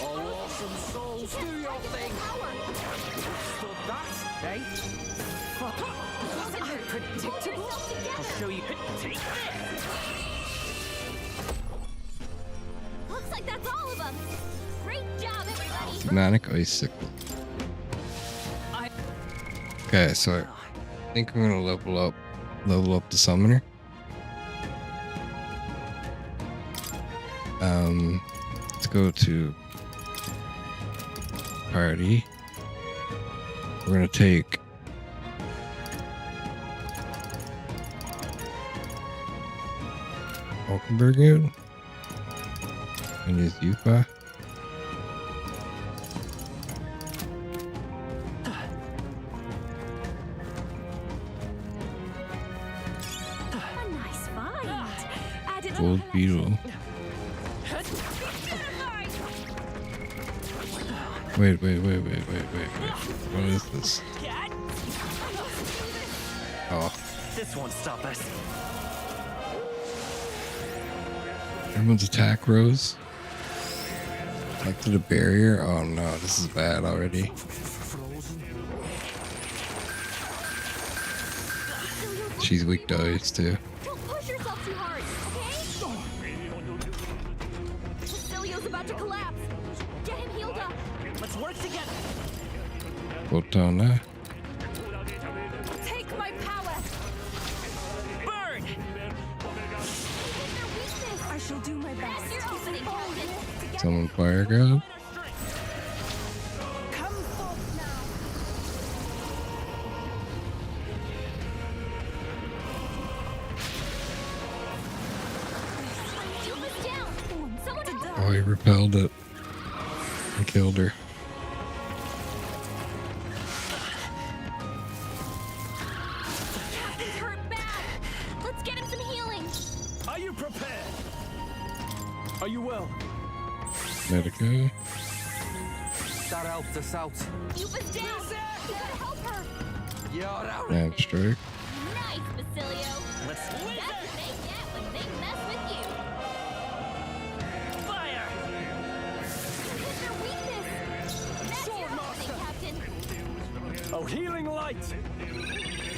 Oh, awesome souls, do your thing. Stop that, eh? Wasn't it predictable? I'll show you. Take this! Looks like that's all of them. Great job, everybody. Manic icicle. Okay, so I think I'm gonna level up the summoner. Let's go to party. We're gonna take Valkenberg out and use Yufa. A nice find. Added to Gold the beetle. Wait. What is this? Oh, This won't stop us. everyone's attack rose. Back to the barrier. Oh no, this is bad already. She's weak to ice too. Don't push yourself too hard, okay? Cecilio's about to collapse. Get him healed up. Let's work together. Botana. Take my power. Burn! I shall do my best. That's your opening, Captain. Summon fire god. Come forth now. Yufa's down. Someone help. Oh, he repelled it and killed her. Captain's hurt bad. Let's get him some healing. Are you prepared? Are you well? Medica. That helped us out. Yufa's down. You gotta help her. You're out. Nab strike. Nice, Basilio. Let's That's what they get when they mess with you. fire! Hit their weakness. That's your opening, Captain. Oh, healing light.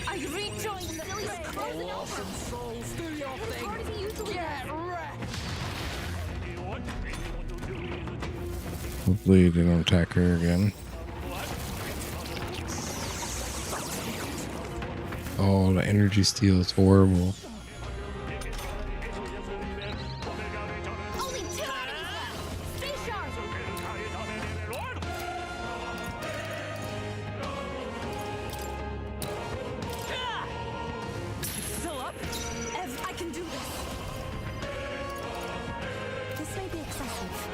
I rejoined Basilio's closing over. Awesome souls, do your As thing. hard as he usually Get does. ready. Hopefully they don't attack her again. Oh, the energy steal is horrible. Only 2 enemies left. Stay sharp. Still up? Ev, I can do this. This may be excessive.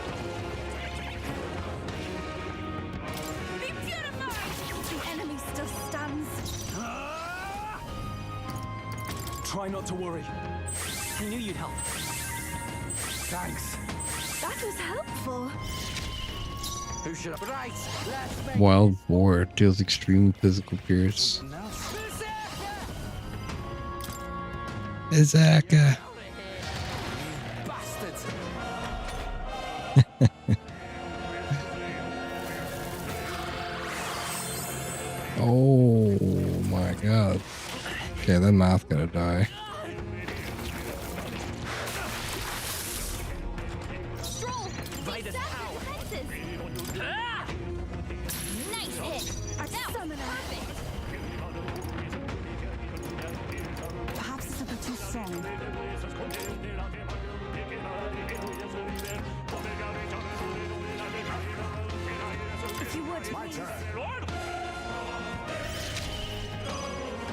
Be purified! The enemy still stands. Try not to worry. I knew you'd help. Thanks. That was helpful. Who should I? Right, let's make Wild Boar deals extreme physical pierce. now. Izaka. Bastards. Oh my god. Okay, that mouth gotta die. Stroll. They this sap power. their defenses. Nice hit. That was perfect. Perhaps it's a bit too strong. If you would, My please. turn.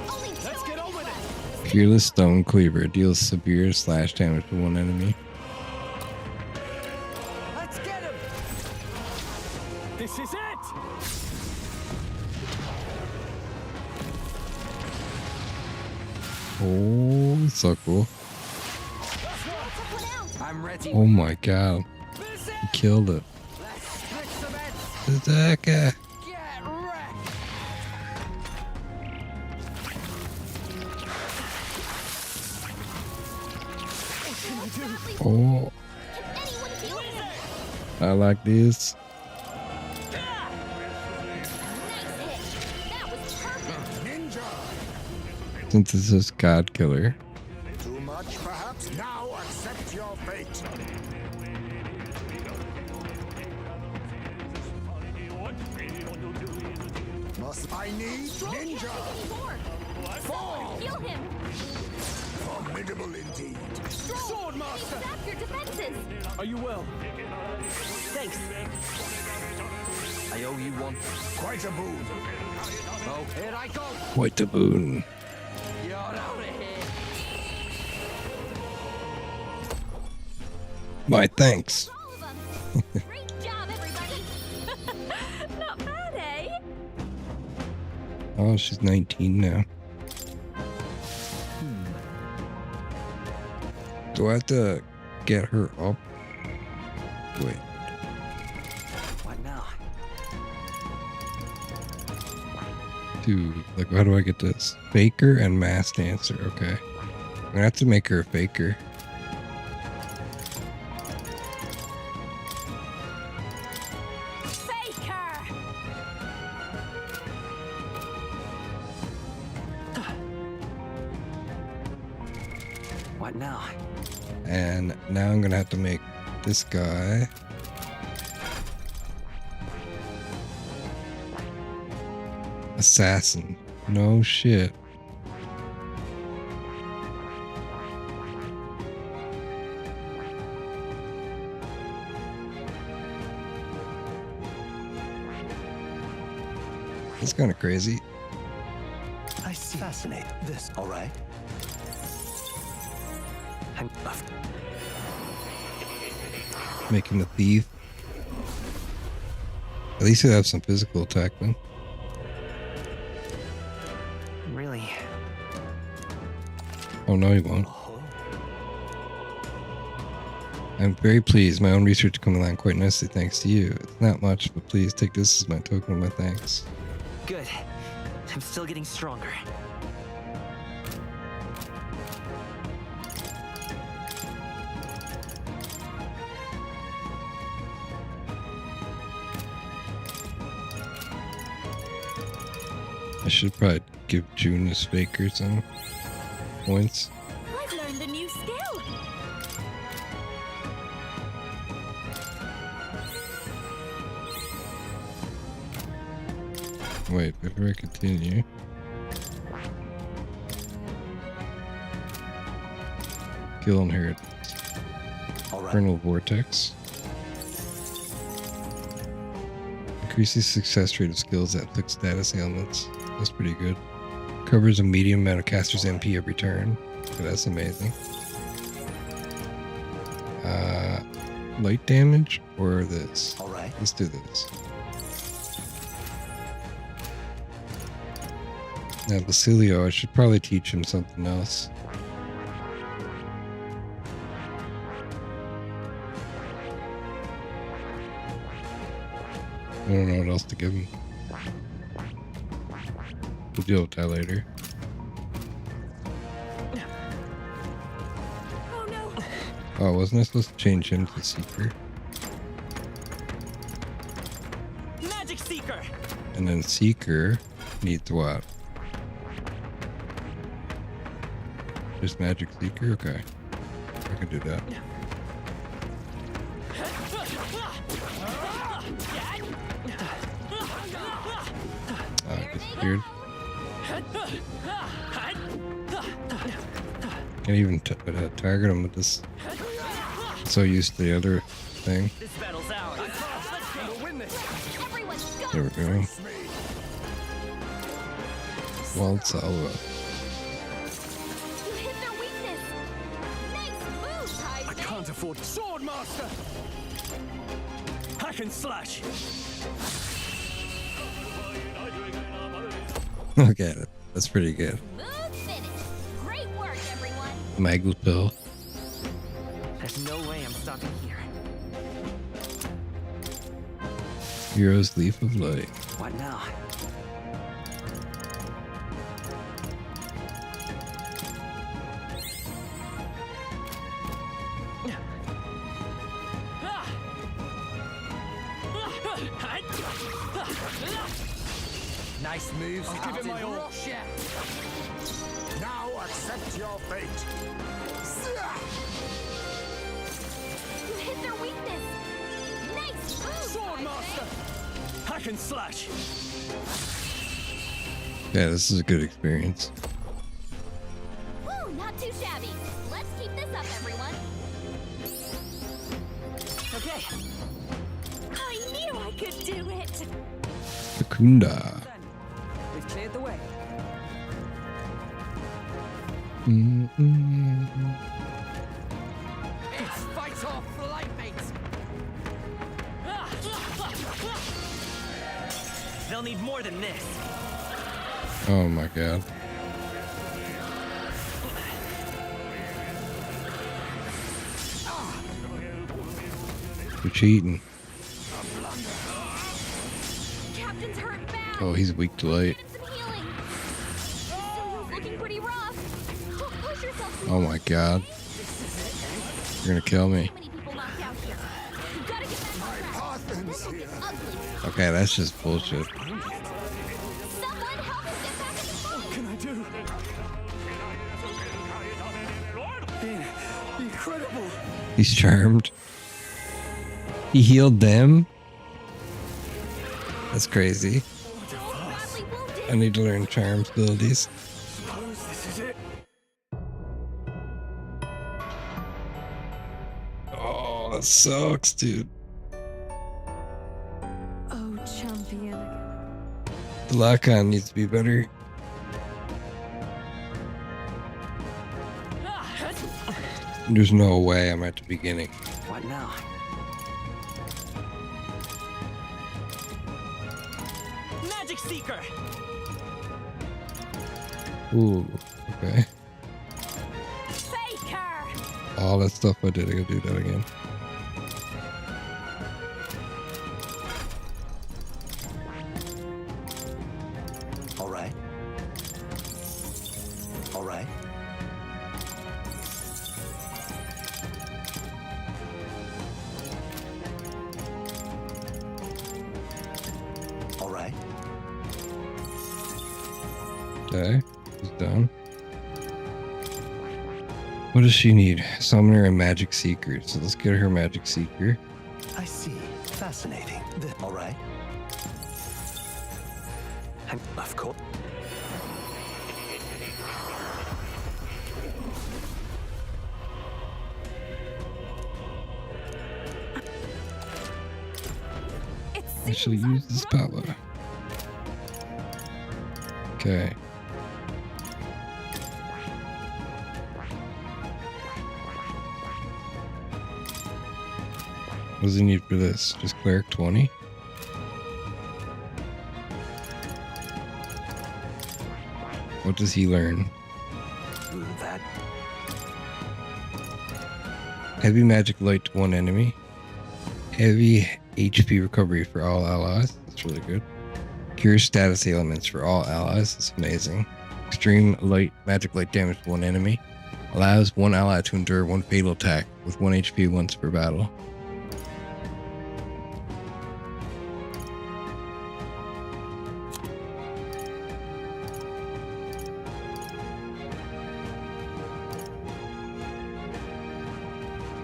Only 2 Let's get on enemies with it. left. Fearless Stone Cleaver deals severe slash damage to one enemy. Let's get him! This is it! Oh, so cool. I'm ready. Oh my god. He killed it. Berserker. Oh. I like this. Since this is God Killer. Too much, perhaps? Now accept your fate. Must I need ninja? Fall! Heal him! Formidable indeed. Sword Master! Zap your defenses! Are you well? Thanks. I owe you one. Quite a boon. Oh, here I go. Quite a boon. You're out of here. My thanks. Great job, everybody! Not bad, eh? Oh, she's 19 now. Do I have to get her up? Wait. What now? Dude, like, how do I get this? Faker and Mass Dancer. Okay. I'm gonna have to make her a faker. What now? And now I'm gonna have to make this guy assassin. No shit. It's kind of crazy. I see. Fascinate. This, all right? Hang left. Making the thief. At least he'll have some physical attack then. Really? Oh no, he won't. I'm very pleased. My own research coming along quite nicely thanks to you. It's not much, but please take this as my token of my thanks. Good. I'm still getting stronger. I should probably give June his faker some points. I've learned a new skill! Wait, before I continue. Skill inheritance. Infernal Vortex. Increases success rate of skills that inflict status ailments. That's pretty good. Covers a medium amount of caster's MP every turn. Okay, that's amazing. Light damage or this? Alright. Let's do this. Now, Basilio, I should probably teach him something else. I don't know what else to give him. We'll deal with that later. Oh no! Oh, wasn't I supposed to change him to Seeker? Magic Seeker! And then Seeker needs what? Just Magic Seeker? Okay. I can do that. I disappeared. Can't even target him with this. So used to the other thing. This battle's ours. We'll win this. There we go. Wild Salva. can't afford sword master. Hack and slash. Okay, that's pretty good. Smooth finish. Great work, everyone. Maggle pill. There's no way I'm stopping here. Hero's Leaf of Light. What now? Nice moves. I'll give it my all. Now accept your fate. You hit their weakness. Nice move. Sword master. Hack and slash. Yeah, this is a good experience. Woo, not too shabby. Let's keep this up, everyone. Okay. I knew I could do it. Kakunda. We've cleared the way. It's fight or flight, mate. They'll need more than this. Oh my god. You're cheating. Captain's hurt bad. Oh, he's weak to light. Get him some healing. Cecilia's looking pretty rough. Push yourself. Oh my god. You're gonna kill me. Too many people knocked out here. You gotta get back on track. This will get ugly. Okay, that's just bullshit. Someone help us get back in the fight. What can I do? Incredible. He's charmed. He healed them? That's crazy. I need to learn charm abilities. Suppose this is it. Oh, that sucks, dude. Oh, champion. The lock-on needs to be better. There's no way I'm at the beginning. What now? Magic Seeker! Ooh, okay. Faker! All that stuff I did, I gotta do that again. All right. All right. All right. Okay, he's done. What does she need? Summoner and Magic Seeker. So let's get her Magic Seeker. I see. Fascinating. All right. Of course. I shall use this power. Okay. What does he need for this? Just cleric 20? What does he learn? That. Heavy magic light to one enemy. Heavy HP recovery for all allies. That's really good. Cure status ailments for all allies. That's amazing. Extreme light magic light damage to one enemy. Allows one ally to endure one fatal attack with 1 HP once per battle.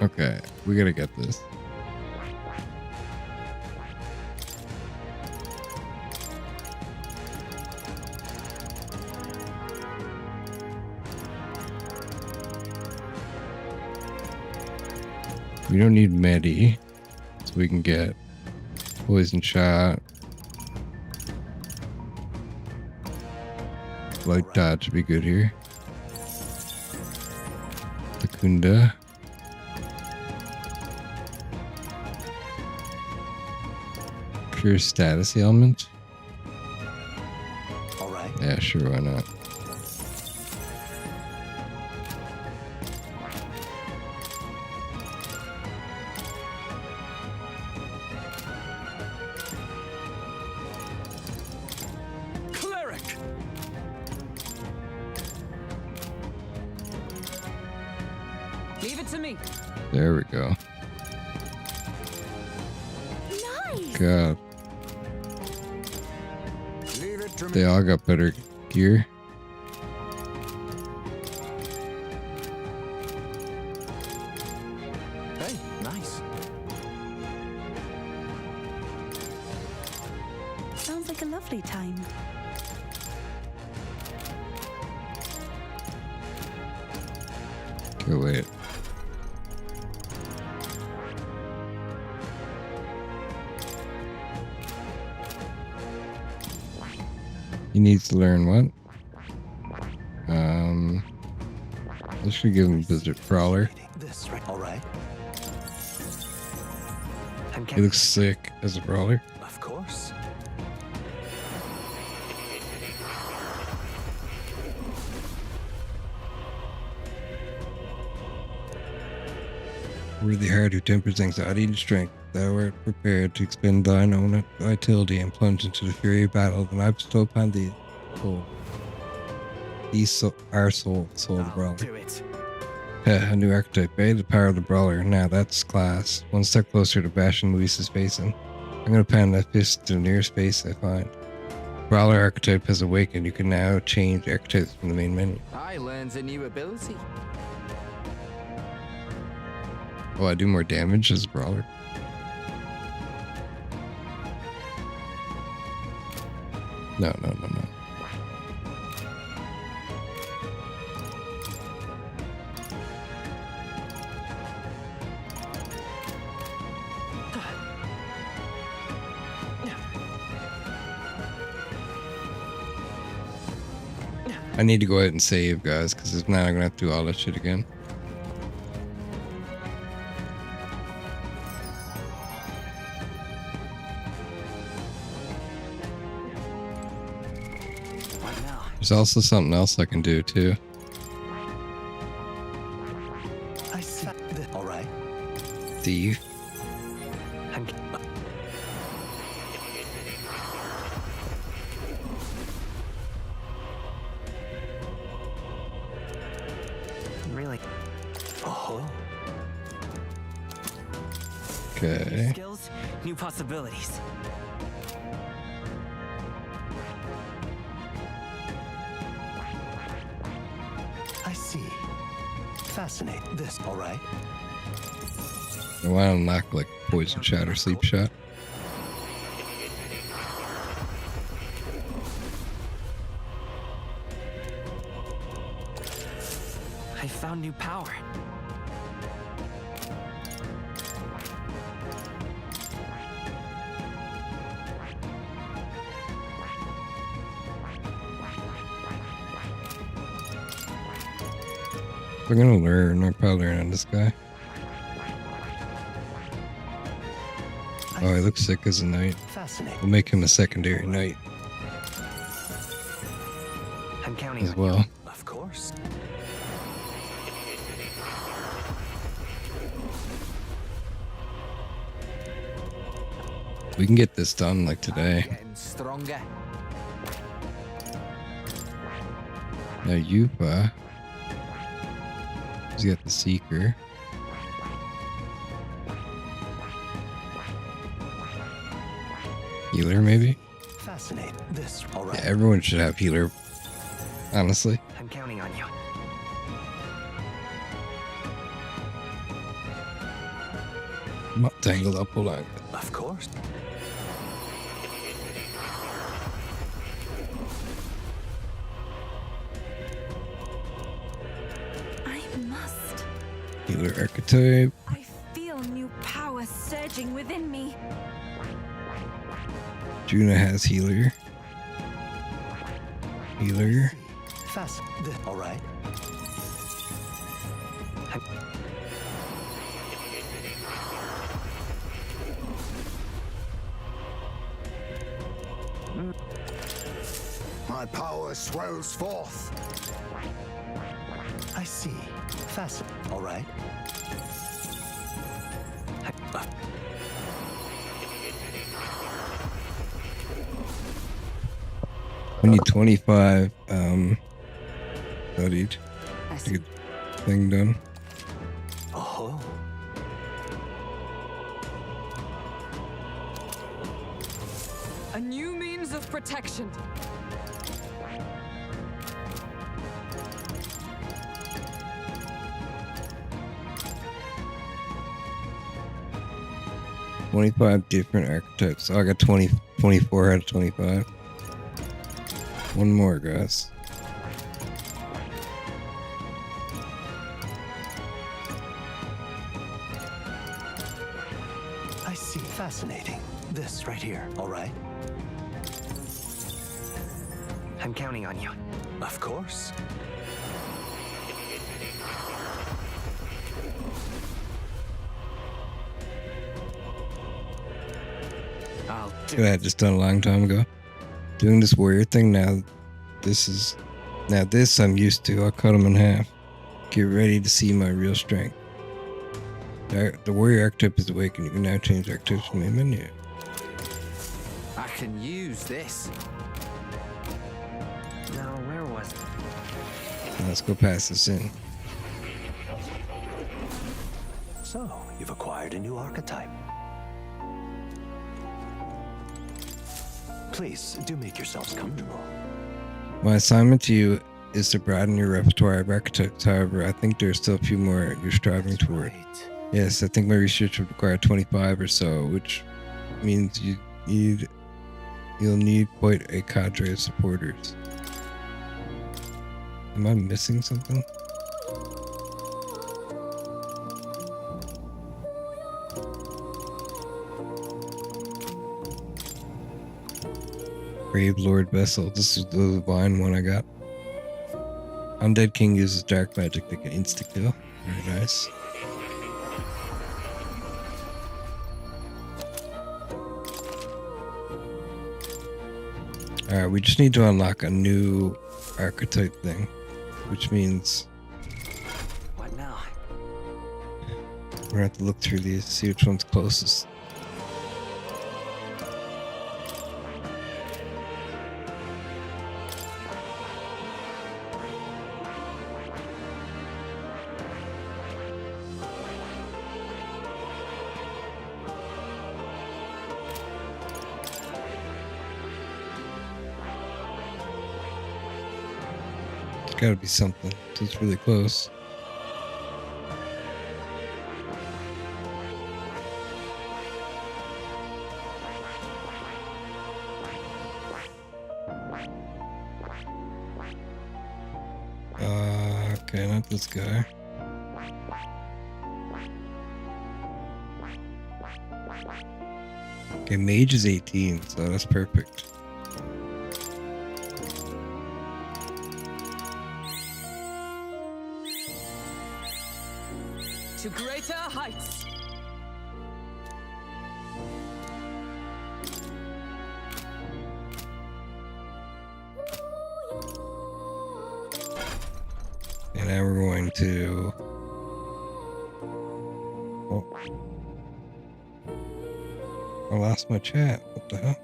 Okay, we gotta get this. We don't need Medi, so we can get poison shot. Light dodge would be good here. Kakunda. Sure, status ailment. All right. Yeah, sure, why not? Cleric! Leave it to me. There we go. Nice! God, Leave it to they me. all got better gear. Hey, nice. Sounds like a lovely time. Go wait. He needs to learn what? This should give him Blizzard Brawler. This right. All right. He looks sick as a brawler. Of course. Worthy heart who tempers anxiety and strength, thou art prepared to expend thine own vitality and plunge into the fury of battle, then I bestow upon thee soul. Our soul the brawler. Do it. A new archetype, eh? The power of the brawler. Now that's class. One step closer to bashing Luis's face in. I'm gonna pan that fist to the nearest face I find. Brawler archetype has awakened. You can now change archetypes from the main menu. I learns a new ability. Oh, I do more damage as a brawler. No. I need to go ahead and save, guys, because if not, I'm gonna have to do all that shit again. What now? There's also something else I can do too. I see. All right. Thief. And Really? oh, Okay. Skills, new possibilities. I see. Fascinating. This. All right. I want to knock like poison shot or sleep shot. I found new power. We're gonna learn. I'll probably learn on this guy. Oh, he looks sick as a knight. Fascinating. We'll make him a secondary knight I'm counting as on you. well. Of course. We can get this done like today. Getting stronger. Now Yupa. He's got the Seeker. Healer, maybe? Fascinating. This. All right. Yeah, everyone should have healer. Honestly. I'm counting on you. I'm not tangled up. Hold on. Of course. I must. Healer archetype. I feel new power surging within me. Juna has healer. Healer. Fast. This. All right. my power swells forth. I see. Fascinating. All right. I need 25 studied to get the thing done. Oh. A new means of protection. $25 different archetypes. So I got 24 out of 25. One more, guys. I see. Fascinating. This right here. All right. I'm counting on you. Of course. Could have just done a long time ago. Doing this warrior thing now. This I'm used to. I'll cut them in half. Get ready to see my real strength. The warrior archetype is awakened. You can now change archetypes from the menu. I can use this. No, where was it? Let's go pass this in. So, you've acquired a new archetype. Please, do make yourselves comfortable. My assignment to you is to broaden your repertoire of archetypes. However, I think there's still a few more you're striving toward. Yes, I think my research would require 25 or so, which means you'll need quite a cadre of supporters. Am I missing something? Brave Lord Vessel. This is the divine one I got. Undead King uses dark magic that can insta-kill. Very nice. Alright, we just need to unlock a new archetype thing, which means What now? we're gonna have to look through these, see which one's closest. Gotta be something. It's really close. Okay, not this guy. Okay, mage is 18, so that's perfect. To greater heights. And now we're going to... Oh. I lost my chat. What the hell?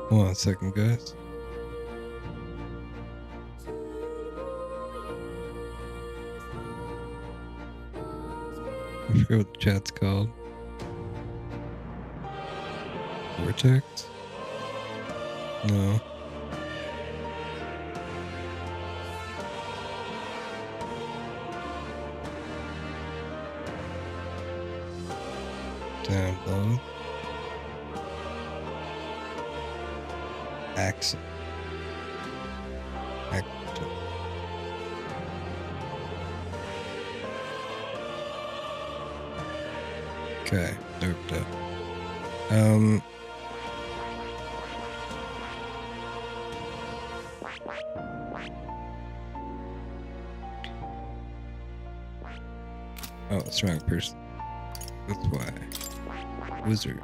Hold on a second, guys. I forget what the chat's called. Vortex? No. Down low. Accent. Okay, doped up. Oh, it's the wrong person. That's why. Wizard.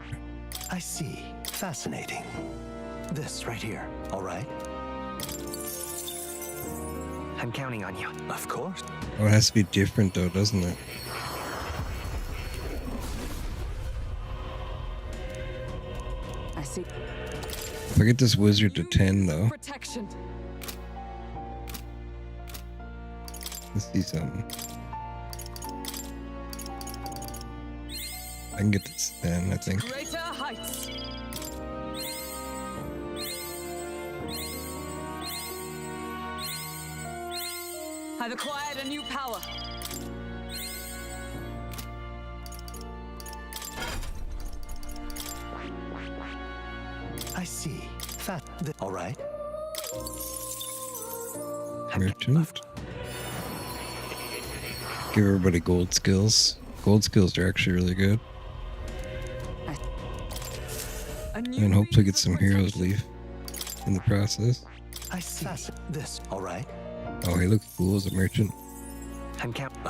I see. Fascinating. This right here, all right? I'm counting on you. Of course. Oh, it has to be different though, doesn't it? I see. If I get this wizard to 10 though, Protection. let's see something. I can get this 10, I think. Greater heights. I've acquired a new power. I see. All right. Merchant. Give everybody gold skills. Gold skills are actually really good. And hopefully get some heroes leave in the process. I see. This, all right? Oh, he looks cool as a merchant. I'm counting.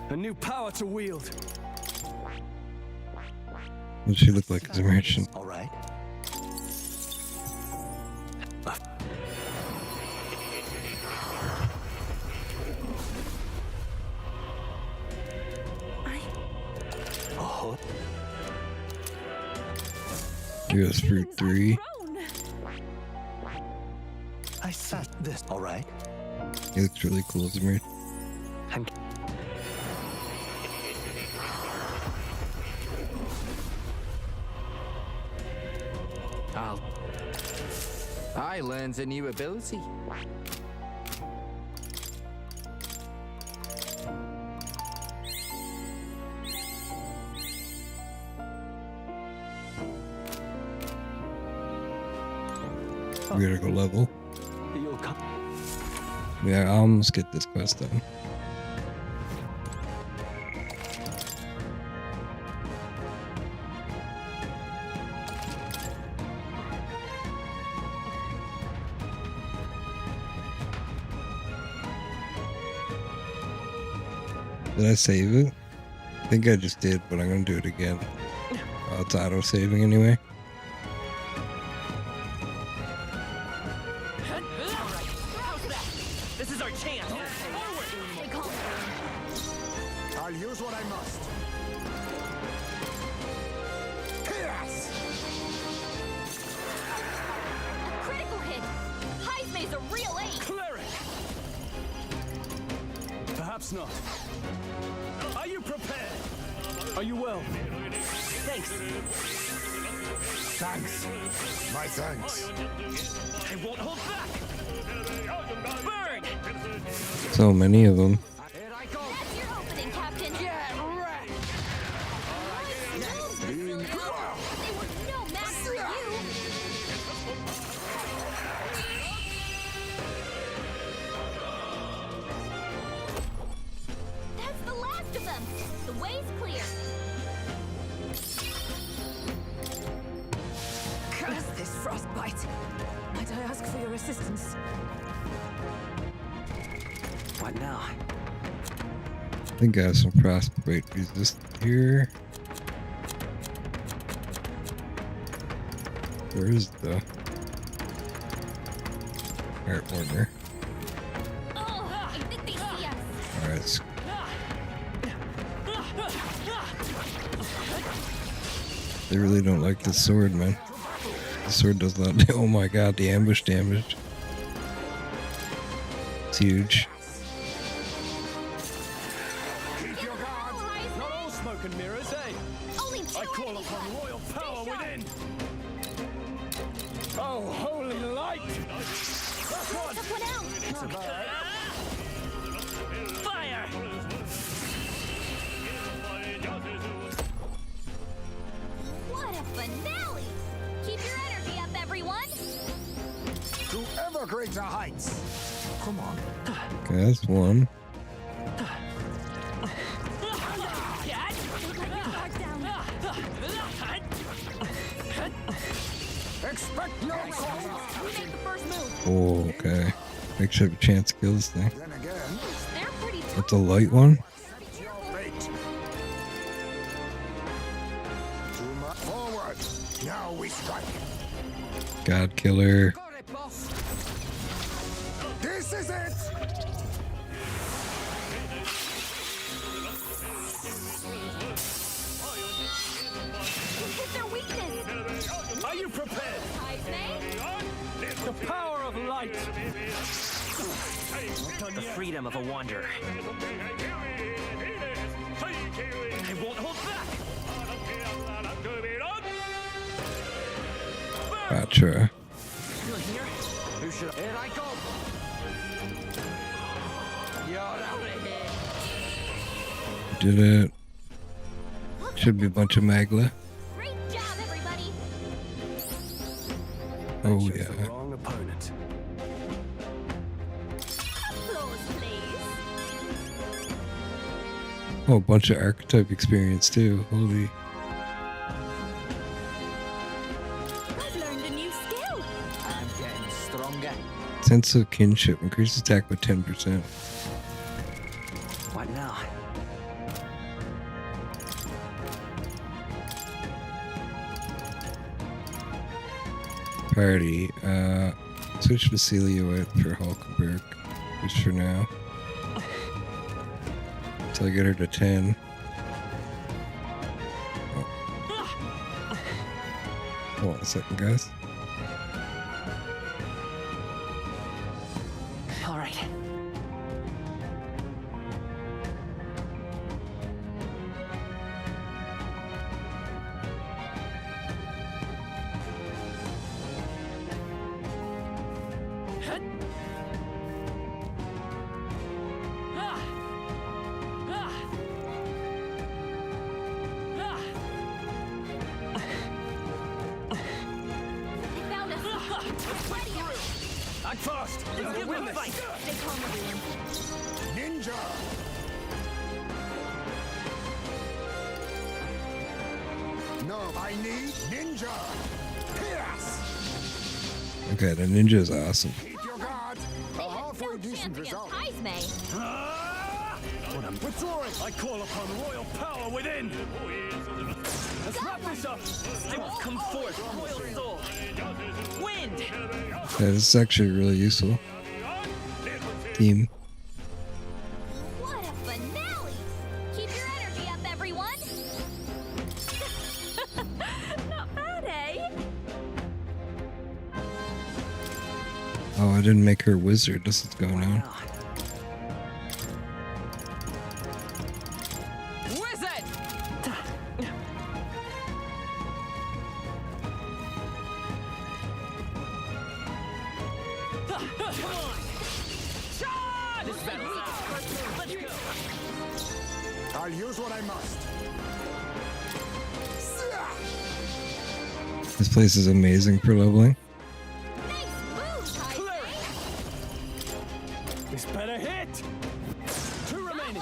A new power to wield. What does she look like as a merchant? All right. Here's fruit 3. I sat this, all right? He looks really cool as a merchant. I learns a new ability. We gotta go level. You'll come. Yeah, I'll almost get this quest done. Did I save it? I think I just did, but I'm gonna do it again. Oh, it's auto saving anyway. This is our chance. I'll use what I must. Yes! A critical hit! Heismay's a real ace! Cleric! Perhaps not. Are you prepared? Are you well? Thanks. Thanks. My thanks. I won't hold back! Burn! So many of them. That's your opening, Captain! They were no match for you! That's the last of them! The way's clear! Curse this frostbite. Might I ask for your assistance? What now? I think I have some frostbite resist here. Where is the art order? Oh, I think they see us! Alright. They really don't like the sword, man. The sword does not. Oh my god, the ambush damage. It's huge. Not all smoke and mirrors, eh? Only I call upon royal power within. Oh, holy light! That's one! Took one out! It's about fire! What a finale! Keep your energy up, everyone! To ever greater heights. Come on. Okay, that's one. Oh, okay. Make sure the chance to kill this thing. Then again, They're pretty That's a light one. too much forward. Now we strike. God killer. Got it, boss. This is it. hit their weakness. Are you prepared? The power of light. The freedom of a wanderer. I won't hold back. Gotcha. Still here? Who should? Here I go. You're out of here. Did it. Should be a bunch of magla. Great job, everybody. Oh Chose the yeah. wrong opponent. Applause, please. Oh, a bunch of archetype experience too. Holy. I've learned a new skill. I'm getting stronger. Sense of kinship. Increases attack by 10%. What now? Party. Switch to Celia for Hulkenberg. Just for now. Until I get her to 10. Hold on a second, guys. All right. They found us. Ready up. I'm fast. Let's give them a fight. Stay calm, everyone. Ninja. No, I need ninja. Pierce. Okay, the ninja is awesome. Keep your guard. A halfway decent result. What I'm withdrawing. I call upon royal power within. Let's wrap this up. I will come forth, royal soul. Wind. Yeah, this is actually really useful. Team. What a finale! Keep your energy up, everyone. Not bad, eh? Oh, I didn't make her a wizard. This is going on. Wizard! This battle's ours. Let's go. I'll use what I must. This place is amazing for leveling. This better hit. Two remaining.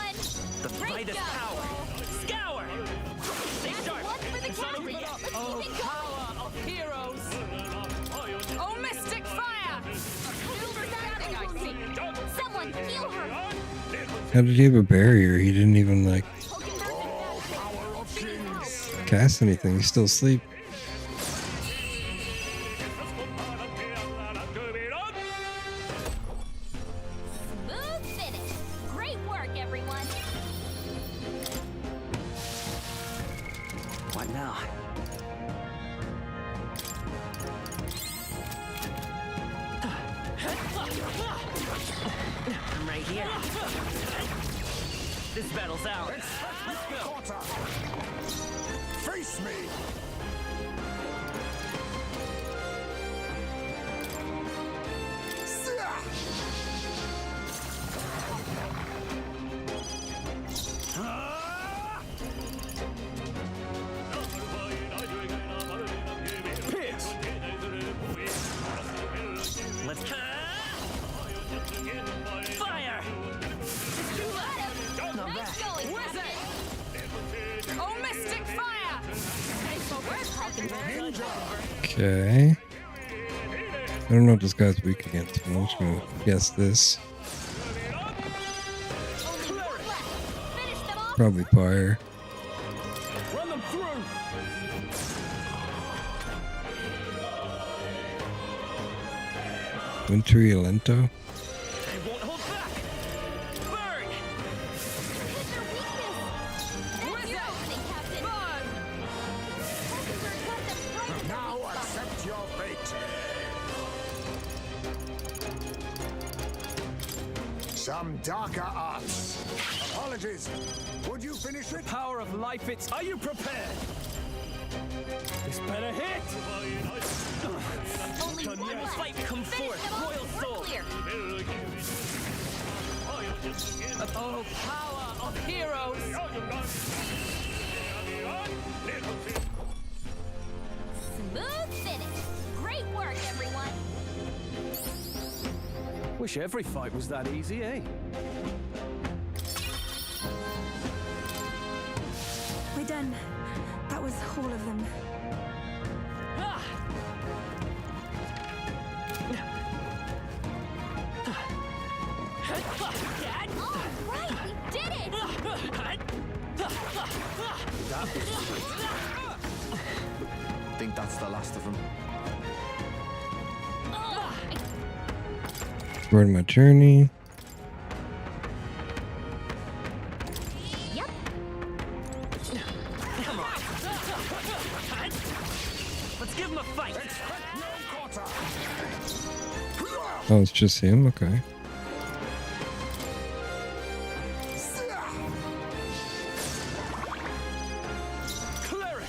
The fight is power. Scour. Stay sharp. It's not over yet. Oh, power of heroes! Oh, mystic fire! Someone heal her. How did he have a barrier? He didn't even like Power of kings. cast anything. He's still asleep. Smooth finish. Great work, everyone. What now? I'm right here. This battle's ours. Let's go. Quarter. Face me. Pierce. Let's fire. Not bad. Wizard! Oh, mystic fire! Okay. I don't know what this guy's weak against. I'm just gonna guess this. Probably fire. Run them through. Wintry Alento. They won't hold back. Burn! Now accept your fate. Some darker arts. Apologies. Would you finish it? Power of life, it's... Are you prepared? This better hit! Only one will fight come forth, royal soul! Oh, power of heroes! Smooth finish. Great work, everyone. Wish every fight was that easy, eh? We're done. That was all of them. All right, we did it. I think that's the last of them. Start my journey. Yep. Come on! Let's give him a fight! Oh, it's just him? Okay. Cleric!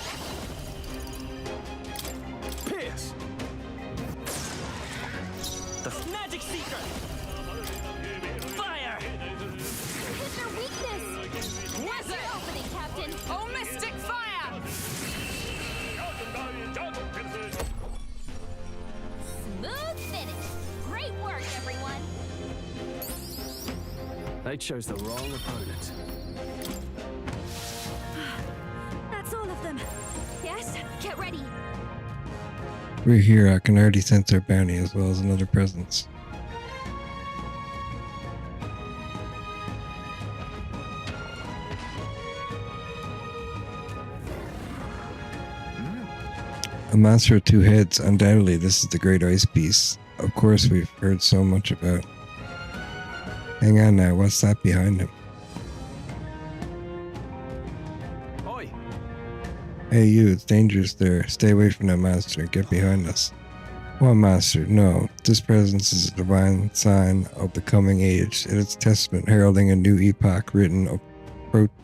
Pierce! The magic seeker! Fire! Hit their weakness. Where's your opening, Captain? Oh, mystic fire! Smooth finish. Great work, everyone. They chose the wrong opponent. That's all of them. Yes? Get ready. We're here. I can already sense our bounty as well as another presence. A monster with two heads. Undoubtedly, this is the Great Ice Beast. Of course, we've heard so much about. Hang on now. What's that behind him? Oi! Hey, you. It's dangerous there. Stay away from that monster. Get behind us. What monster? No. This presence is a divine sign of the coming age. It is a testament heralding a new epoch written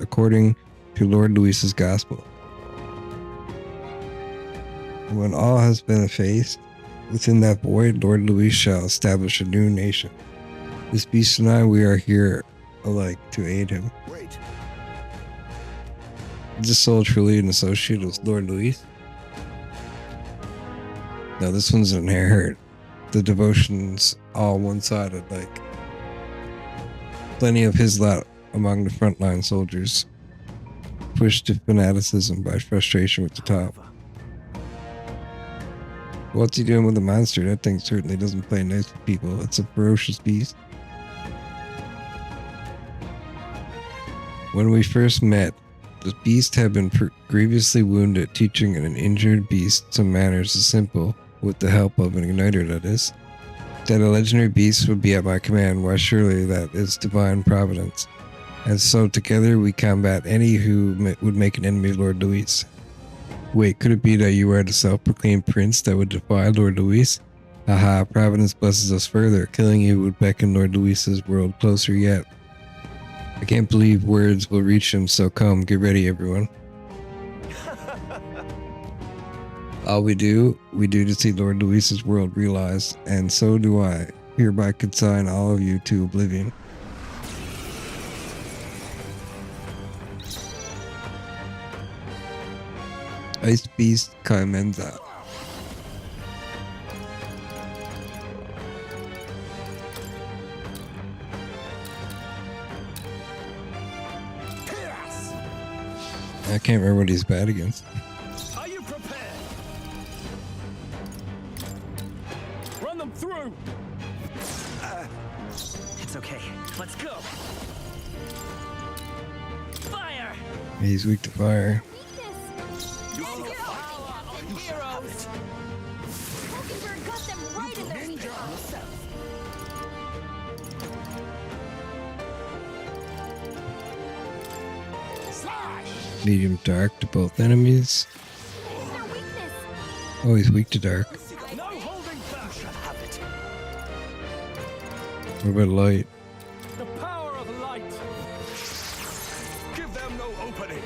according to Lord Luis's gospel. When all has been effaced, within that void, Lord Luis shall establish a new nation. This beast and I, we are here alike to aid him. Wait. Is this soul truly an associate of Lord Luis? No, this one's an inherit. The devotion's all one-sided, like plenty of his lot among the frontline soldiers, pushed to fanaticism by frustration with the top. What's he doing with the monster? That thing certainly doesn't play nice with people. It's a ferocious beast. When we first met, the beast had been grievously wounded, teaching an injured beast some manners as simple, with the help of an igniter, that is. That a legendary beast would be at my command, why surely that is divine providence. And so together we combat any who would make an enemy of Lord Luis. Wait, could it be that you are the self-proclaimed prince that would defy Lord Luis? Haha, Providence blesses us further. Killing you would beckon Lord Luis's world closer yet. I can't believe words will reach him, so come, get ready everyone. All we do to see Lord Luis's world realized, and so do I. Hereby consign all of you to oblivion. Ice Beast Kaimenza. I can't remember what he's bad against. Are you prepared? Run them Go. Fire. He's weak to fire. You see the power of heroes. Hulkenberg got them right in their weak spot. Medium dark to both enemies. Their weakness. Oh, he's weak to dark. No holding back. Have it. What about light? The power of light. Give them no opening.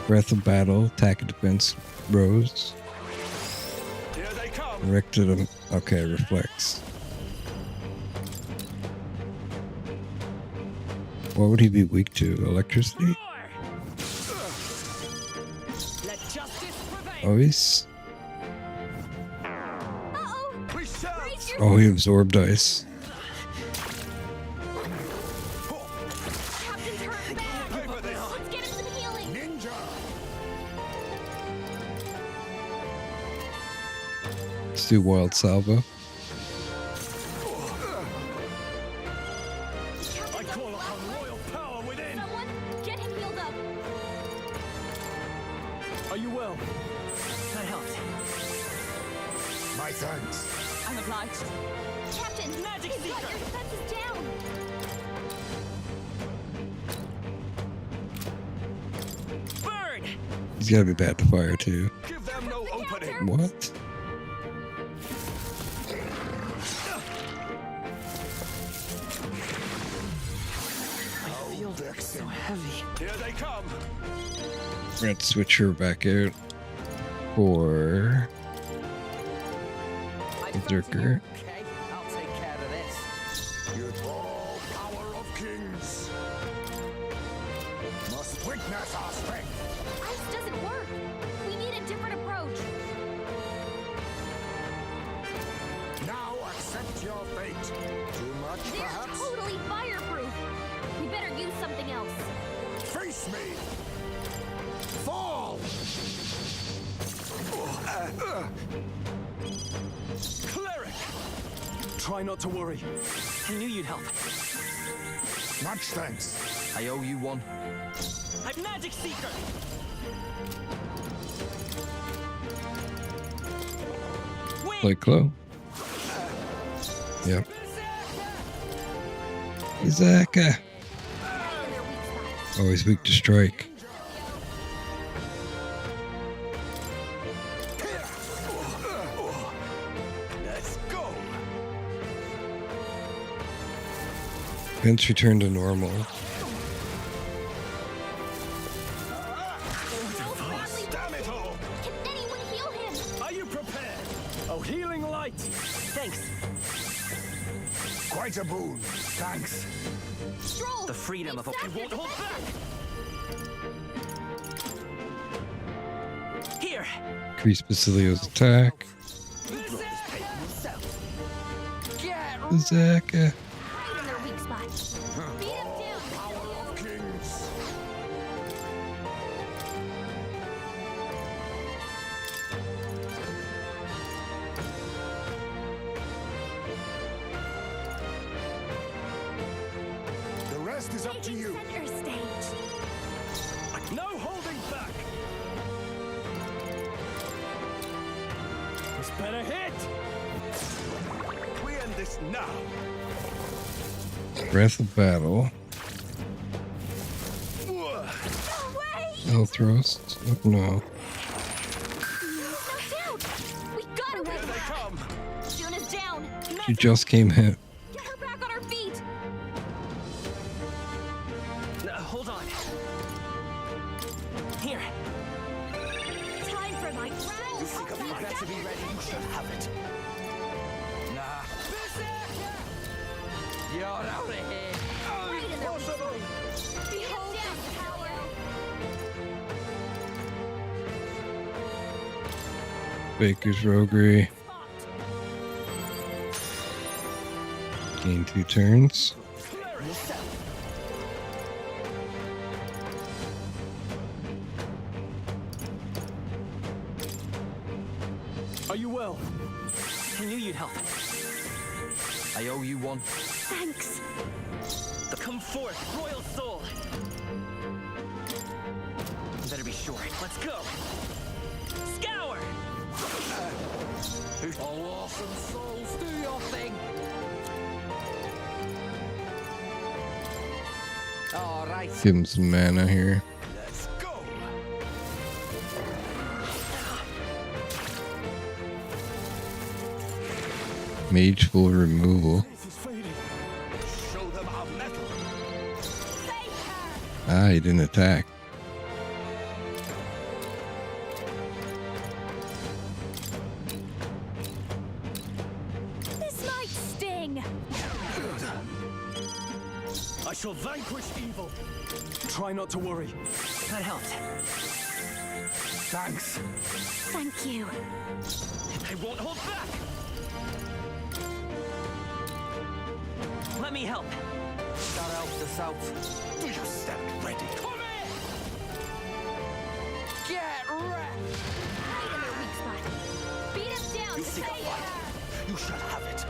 Breath of battle, attack and defense rose. Here they come. Directed him. Okay, reflects. What would he be weak to? Electricity? Let justice prevail. Oh, he's. Uh-oh. We shall. Oh, he absorbed ice. Captain turned back. Paper this. Let's get him some healing. Ninja! Let's do wild salvo. I call upon royal power within. Someone, get him healed up. Are you well? That helped. My thanks. I'm obliged. Captain, Magic he's got Seeker. your defenses down. Burn. He's gotta be bad to fire too. Give them no opening. What? I feel so heavy. Here they come. We're gonna have to switch her back out for Berserker. Okay, I'll take care of this. You all power of kings must witness our strength. Ice doesn't work. We need a different approach. Now accept your fate. Too much, They're perhaps? totally fireproof. We better use something else. Face me! Fall! Cleric. Try not to worry. I knew you'd help. Much thanks. I owe you one. I'm Magic Seeker. Like Clo. Yep. Izaka. Oh, he's weak to strike. Let's go. Vince returned to normal. Damn it all. Can anyone heal him? Are you prepared? Oh, healing light. Thanks. Quite a boon. Thanks. Stroll. The freedom of a... You won't hold back. Here. Increase Basilio's attack. Izaka. Right in their weak spot. Beat him down. Power of kings. The rest is up to you. Center stage. No holding back. This better hit. We end this now. Breath of battle. Health thrust. Oh, no. Knocked out. We got him. Here they come. Juna's down. She just came hit. Get her back on her feet. Hold on. Here. Time for my crown. You better be ready. You should have it. Nah. You're out of here. Right in their weak spot. Behold this power. Baker's roguery. Gain 2 turns. Are you well? I knew you'd help. I owe you one. Come forth, royal soul. Better be sure. Let's go. Scour. Oh, awesome souls, do your thing. All right. Give him some mana here. Let's go. Mage full removal. Show them our metal. Ah, he didn't attack. This might sting. I shall vanquish evil. Try not to worry. That helped. Thanks. Thank you. I won't hold back. Let me help. That helps us out. Do you stand ready? Come here. Get wrecked. Right in their weak spot. Beat us down. You seek a fight. You shall have it.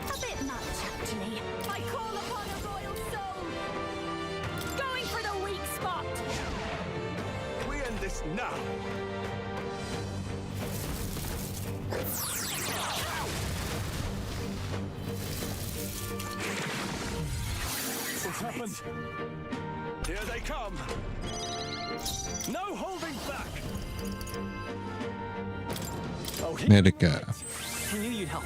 A bit much, actually. I call upon a royal soul. Going for the weak spot. We end this now. What's happened? Here they come. No holding back. Oh, Medica. I knew you'd help.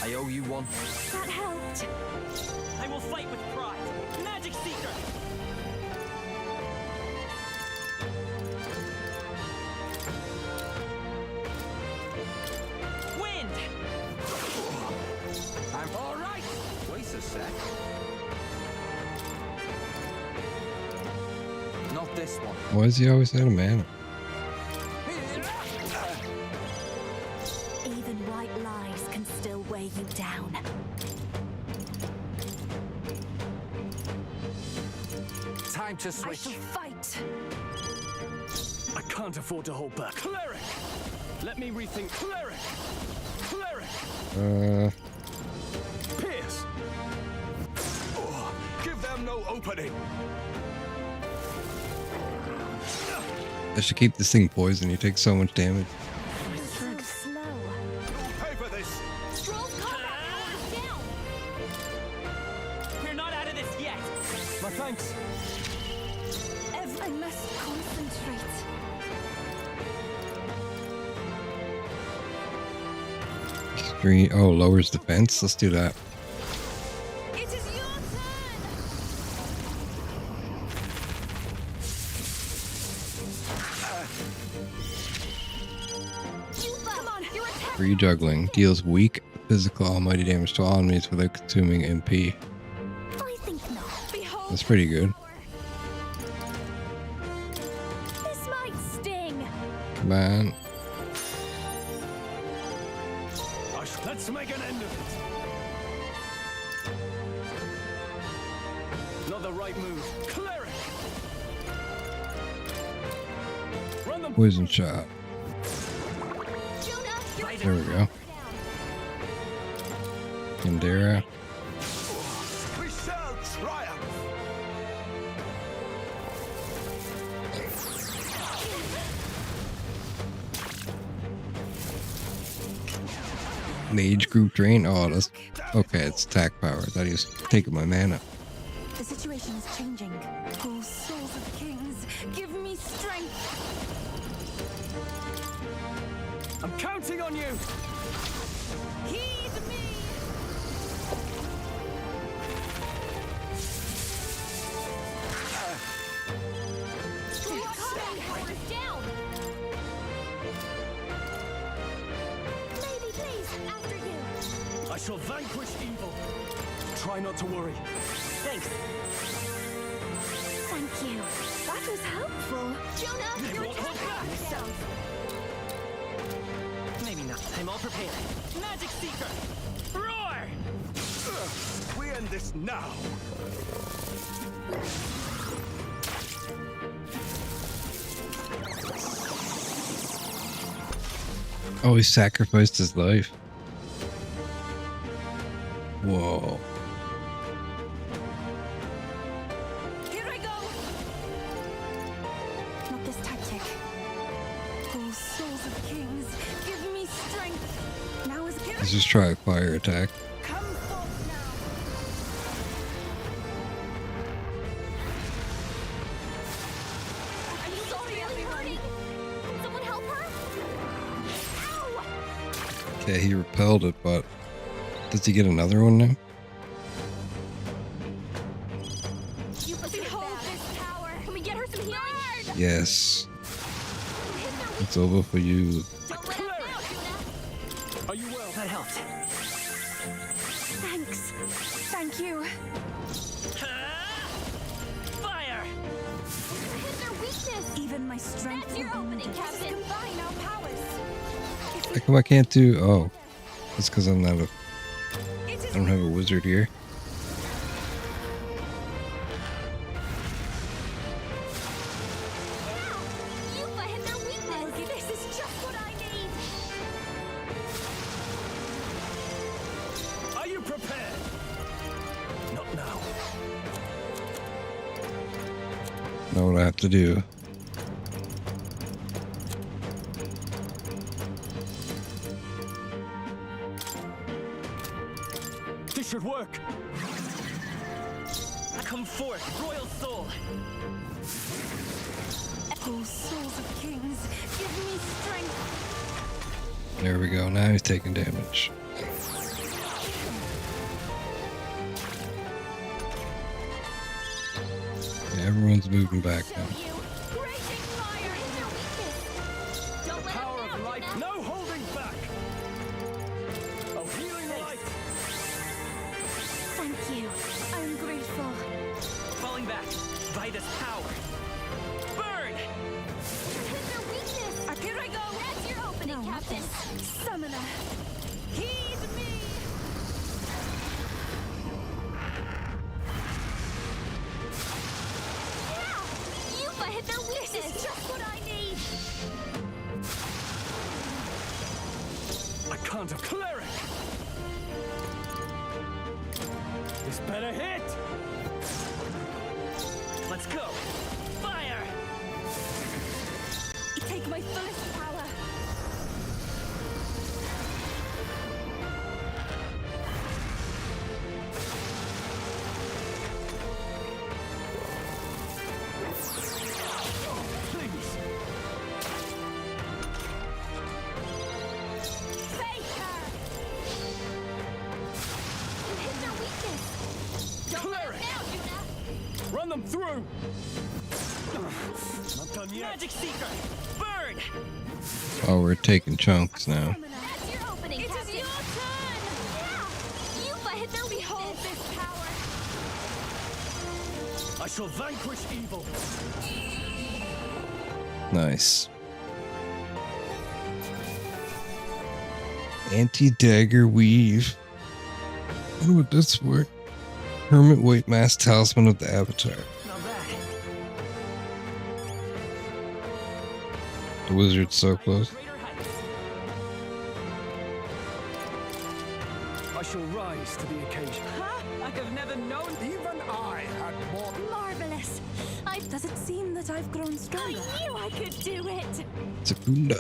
I owe you one. That helped. I will fight with pride. Magic Seeker. Wind. I'm all right. Wait a sec. Not this one. Why is he always out of mana? Even white lies can still weigh you down. Time to I switch. shall fight. I can't afford to hold back. Cleric. Let me rethink. Cleric. Cleric. Pierce. Oh, give them no opening. I should keep this thing poisoned. He takes so much damage. So slow. Pay for this. Stroll's combat power is down. We're not out of this yet. My thanks. I must concentrate. Stream. Oh, lowers defense. Let's do that. It is your turn. Come on, your attack. Free juggling deals weak physical almighty damage to all enemies without consuming MP. I think not. Behold. That's pretty good. This might sting. Come on. Let's make an end of it. Not the right move. Cleric. Run them. Poison shot. Jonah, you're There we go. Indira. We shall triumph. Mage group drain. Oh, that's okay. It's attack power. I thought he was taking my mana. The situation is changing. Oh, souls of kings, give me strength. I'm counting on you. heed me. Stroll's combat power is down. Lady, please, after you. I shall vanquish evil. Try not to worry. Thanks. Thank you. That was helpful. Jonah, your won't attack hold power is down. Maybe not. I'm all prepared. Magic Seeker. Roar. We end this now. Oh, he sacrificed his life. Whoa. Here I go! Not this tactic. Oh, souls of kings, give me strength. Now is Let's just try a fire attack. Come forth now. Are you sorry, everybody? Can someone help her? Ow! Okay, he repelled it, but does he get another one now? You behold this tower. Can we get her some healing? Yes. It's over for you. Don't let up now, Juna. Are you well? That helped. Thanks. Thank you. Fire! Hit their weakness. Even my strength That's your will be opening, needed. Captain. Combine our powers. How come I can't do? Oh, that's because I'm not a. I don't have a wizard here. Yupa hit their weakness. This is just what I need. Are you prepared? Not now. Know what I have to do. This should work. Come forth, royal soul. Oh, souls of kings, give me strength. There we go. Now he's taking damage. Yeah, everyone's moving back now. Raging fire. Hit their weakness. Don't let Power up of now, light. Juna. No holding back. Oh, healing light. Thank you. I'm grateful. Falling back. By this power. Burn! Hit their weakness. Here I go. That's your opening, No, not Captain. this. Summoner. Heed me. Yeah! Yupa hit their weakness. This is just what I need. I can't have cleric. This better hit. Let's go. Fire! Take my fullest power. Please. Face her. You hit their weakness. Don't let Cleric. up now, Juna. Run them through. Not done yet. Magic Seeker! Burn! Oh, we're taking chunks now. That's your opening, Captain. It is your turn. Yeah! Yupa hit their Behold weakness. this power. I shall vanquish evil. Nice. Anti-dagger weave. I wonder what that's for. Hermit white mask talisman of the avatar. Not bad. The wizard's so close. Greater heights. I shall rise to the occasion. Huh? I have never known. Even I had more. Marvelous. Does it seem that I've grown stronger? I knew I could do it. Sakunda.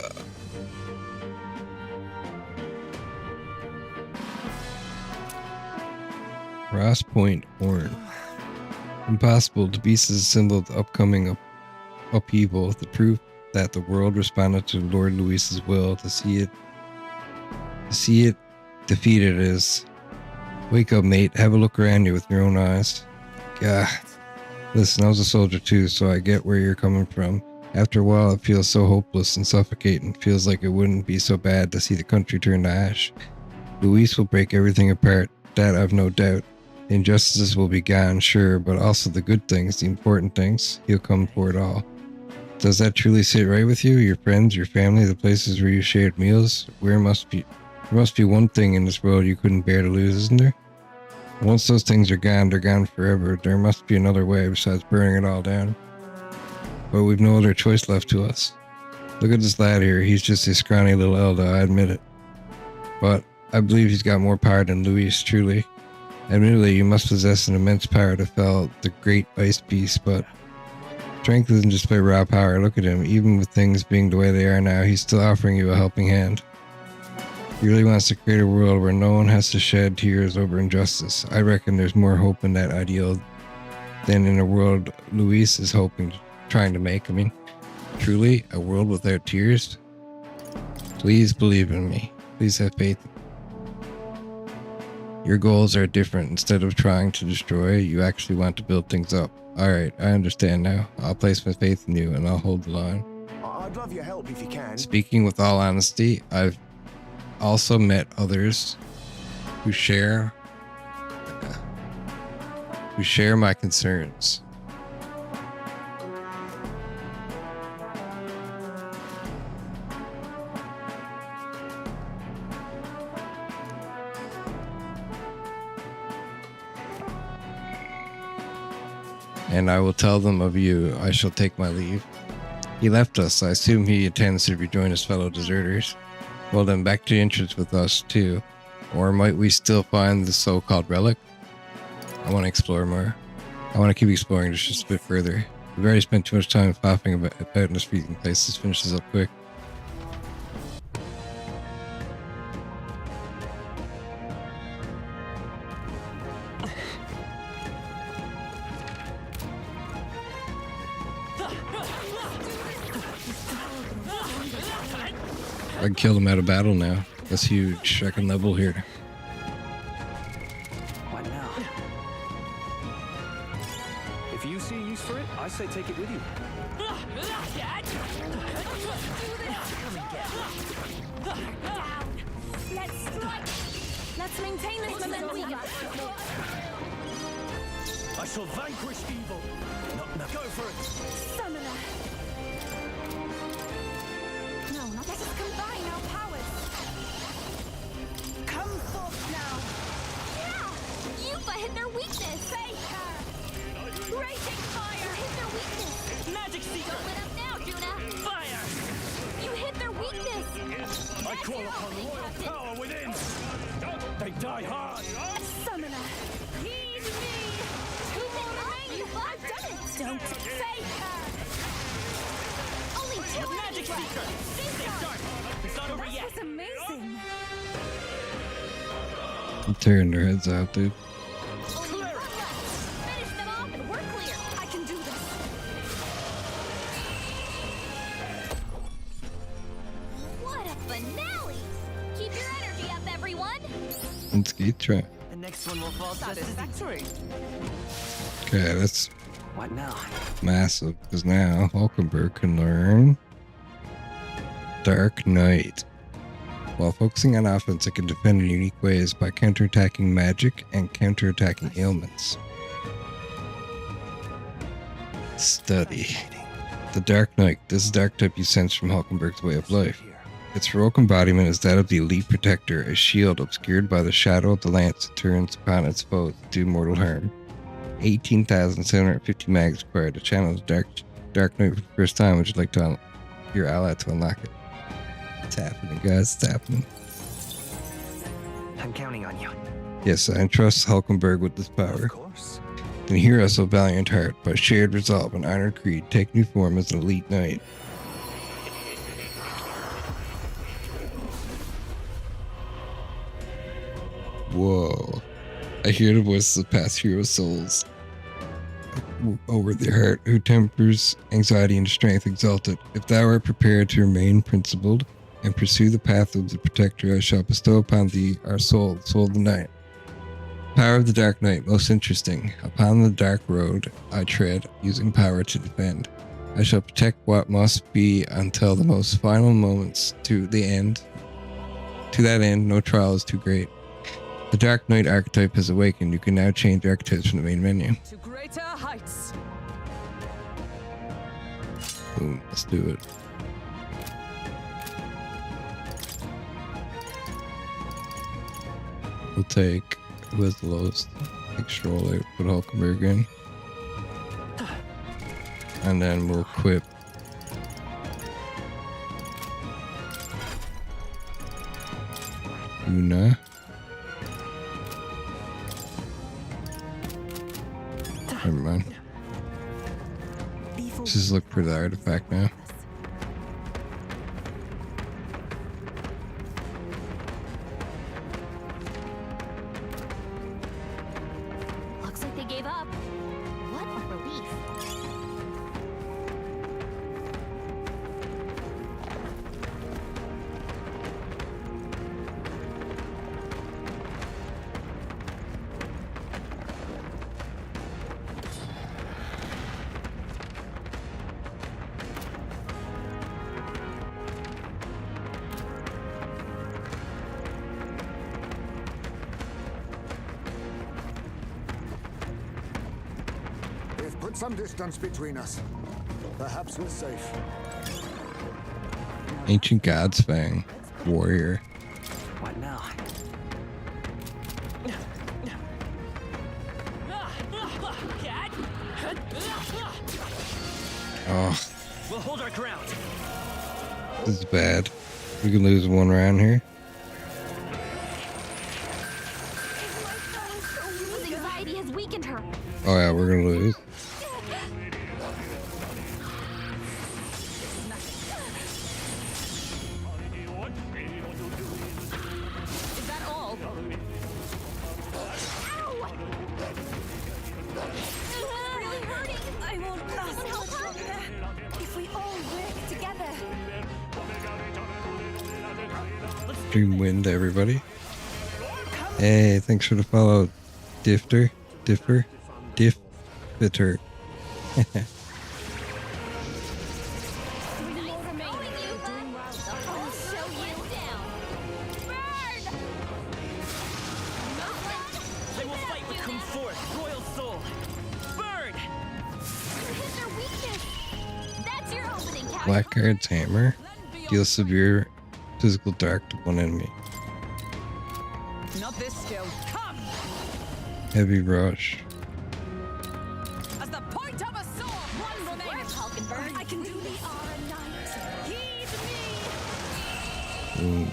Ross Point Horn. Impossible. The beast is a symbol of the upcoming upheaval, the proof that the world responded to Lord Luis's will. To see it defeated is. Wake up, mate. Have a look around you with your own eyes. God. Listen, I was a soldier too, so I get where you're coming from. After a while, it feels so hopeless and suffocating. Feels like it wouldn't be so bad to see the country turn to ash. Luis will break everything apart. That I've no doubt. The injustices will be gone, sure, but also the good things, the important things. He'll come for it all. Does that truly sit right with you? Your friends, your family, the places where you shared meals? There must be one thing in this world you couldn't bear to lose, isn't there? Once those things are gone, they're gone forever. There must be another way besides burning it all down. But we've no other choice left to us. Look at this lad here. He's just a scrawny little elder, I admit it. But I believe he's got more power than Luis, truly. Admittedly, you must possess an immense power to fell the great ice beast, but strength isn't just by raw power. Look at him. Even with things being the way they are now, he's still offering you a helping hand. He really wants to create a world where no one has to shed tears over injustice. I reckon there's more hope in that ideal than in a world Luis is trying to make. I mean, truly, a world without tears? Please believe in me. Please have faith. Your goals are different. Instead of trying to destroy, you actually want to build things up. Alright, I understand now. I'll place my faith in you and I'll hold the line. I'd love your help if you can. Speaking with all honesty, I've also met others who share my concerns. And I will tell them of you. I shall take my leave. He left us. I assume he intends to rejoin his fellow deserters. Well then, back to the entrance with us too. Or might we still find the so-called relic? I want to explore more. I want to keep exploring just a bit further. We've already spent too much time faffing about in this freezing place. Let's finish this up quick. I can kill them out of battle now. That's huge. I can level here. What now? If you see use for it, I say take it with you. Let's strike. Let's maintain this momentum. I shall vanquish evil. Not now. Go for it. Summoner. No, not let us combine our powers. Come forth now. Yeah! Yupa hit their weakness! Faker. Raging fire. You hit their weakness! Magic Seeker! Don't let up now, Juna! Fire! You hit their weakness! I call upon royal power within. They die hard. Summoner. Heed me. Two more remain. I've done it! Don't Faker. Only two Magic Seeker! Stay sharp! It's not over yet! That was amazing. I'm tearing their heads out, dude. Only one left. Finish them off and we're clear. I can do this. What a finale! Keep your energy up, everyone! Let's keep trying. The next one will fall Satisfactory. Okay, that's What now? massive, because now Hulkenberg can learn Dark Knight. While focusing on offense, it can defend in unique ways by counterattacking magic and counterattacking ailments. Study. The Dark Knight. This is the archetype you sense from Hulkenberg's way of life. Its heroic embodiment is that of the elite protector, a shield obscured by the shadow of the lance that turns upon its foes to do mortal harm. 18,750 mags required to channel the Dark Knight for the first time. Would you like to your ally to unlock it? It's happening, guys. It's happening. I'm counting on you. Yes, I entrust Hulkenberg with this power. Of course. And hear us, O valiant heart, by shared resolve and honored creed, take new form as an elite knight. Whoa. I hear the voices of past hero souls over the heart, who tempers anxiety and strength exalted. If thou art prepared to remain principled and pursue the path of the protector, I shall bestow upon thee our soul, the soul of the night. Power of the Dark Knight, most interesting. Upon the dark road I tread, using power to defend. I shall protect what must be until the most final moments to the end. To that end, no trial is too great. The Dark Knight archetype has awakened. You can now change archetypes from the main menu. To greater heights. Boom, let's do it. We'll take, who has the lowest? Take Stroll out, put Hulkenberg in. And then we'll equip Una. Never mind. Let's just look for the artifact now. Looks like they gave up. What a relief. They've put some distance between us. Perhaps we're safe. Ancient God's Fang. Warrior. What now? Oh, We'll hold our ground. this is bad. We can lose one round here. His anxiety has weakened her. Oh yeah, we're gonna lose. Is that all? Ow! It's really hurting. I won't last Someone help her. longer if we all work together. Dream win to everybody. Hey, thanks for the follow, Diffter. I will fight with come forth, royal soul. Burn! Hit their weakness. That's your opening, Captain. Blackguard's hammer deals severe physical dark to one enemy. Not this skill. Come! Heavy rush. As the point of a sword, one remains. I can do the R Heed me! Ooh.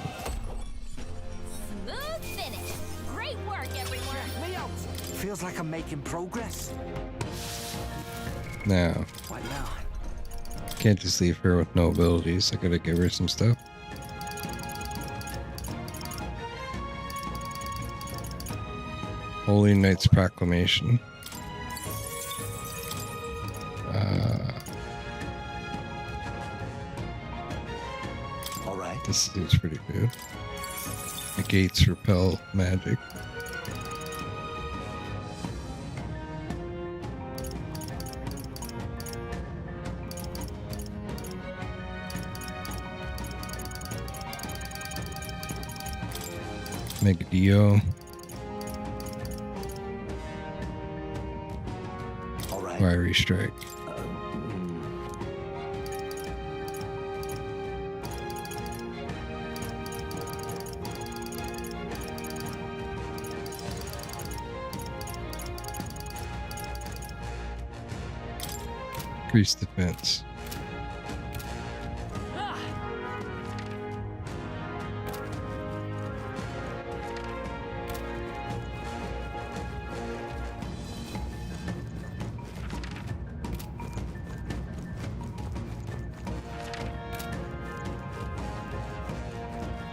Smooth finish. Great work, everyone. Me out. Feels like I'm making progress. Now, What now? can't just leave her with no abilities. I gotta give her some stuff. Holy Knight's Proclamation. All right. This seems pretty good. Negates repel magic. Megadio. All right. Fiery Strike. Increase defense.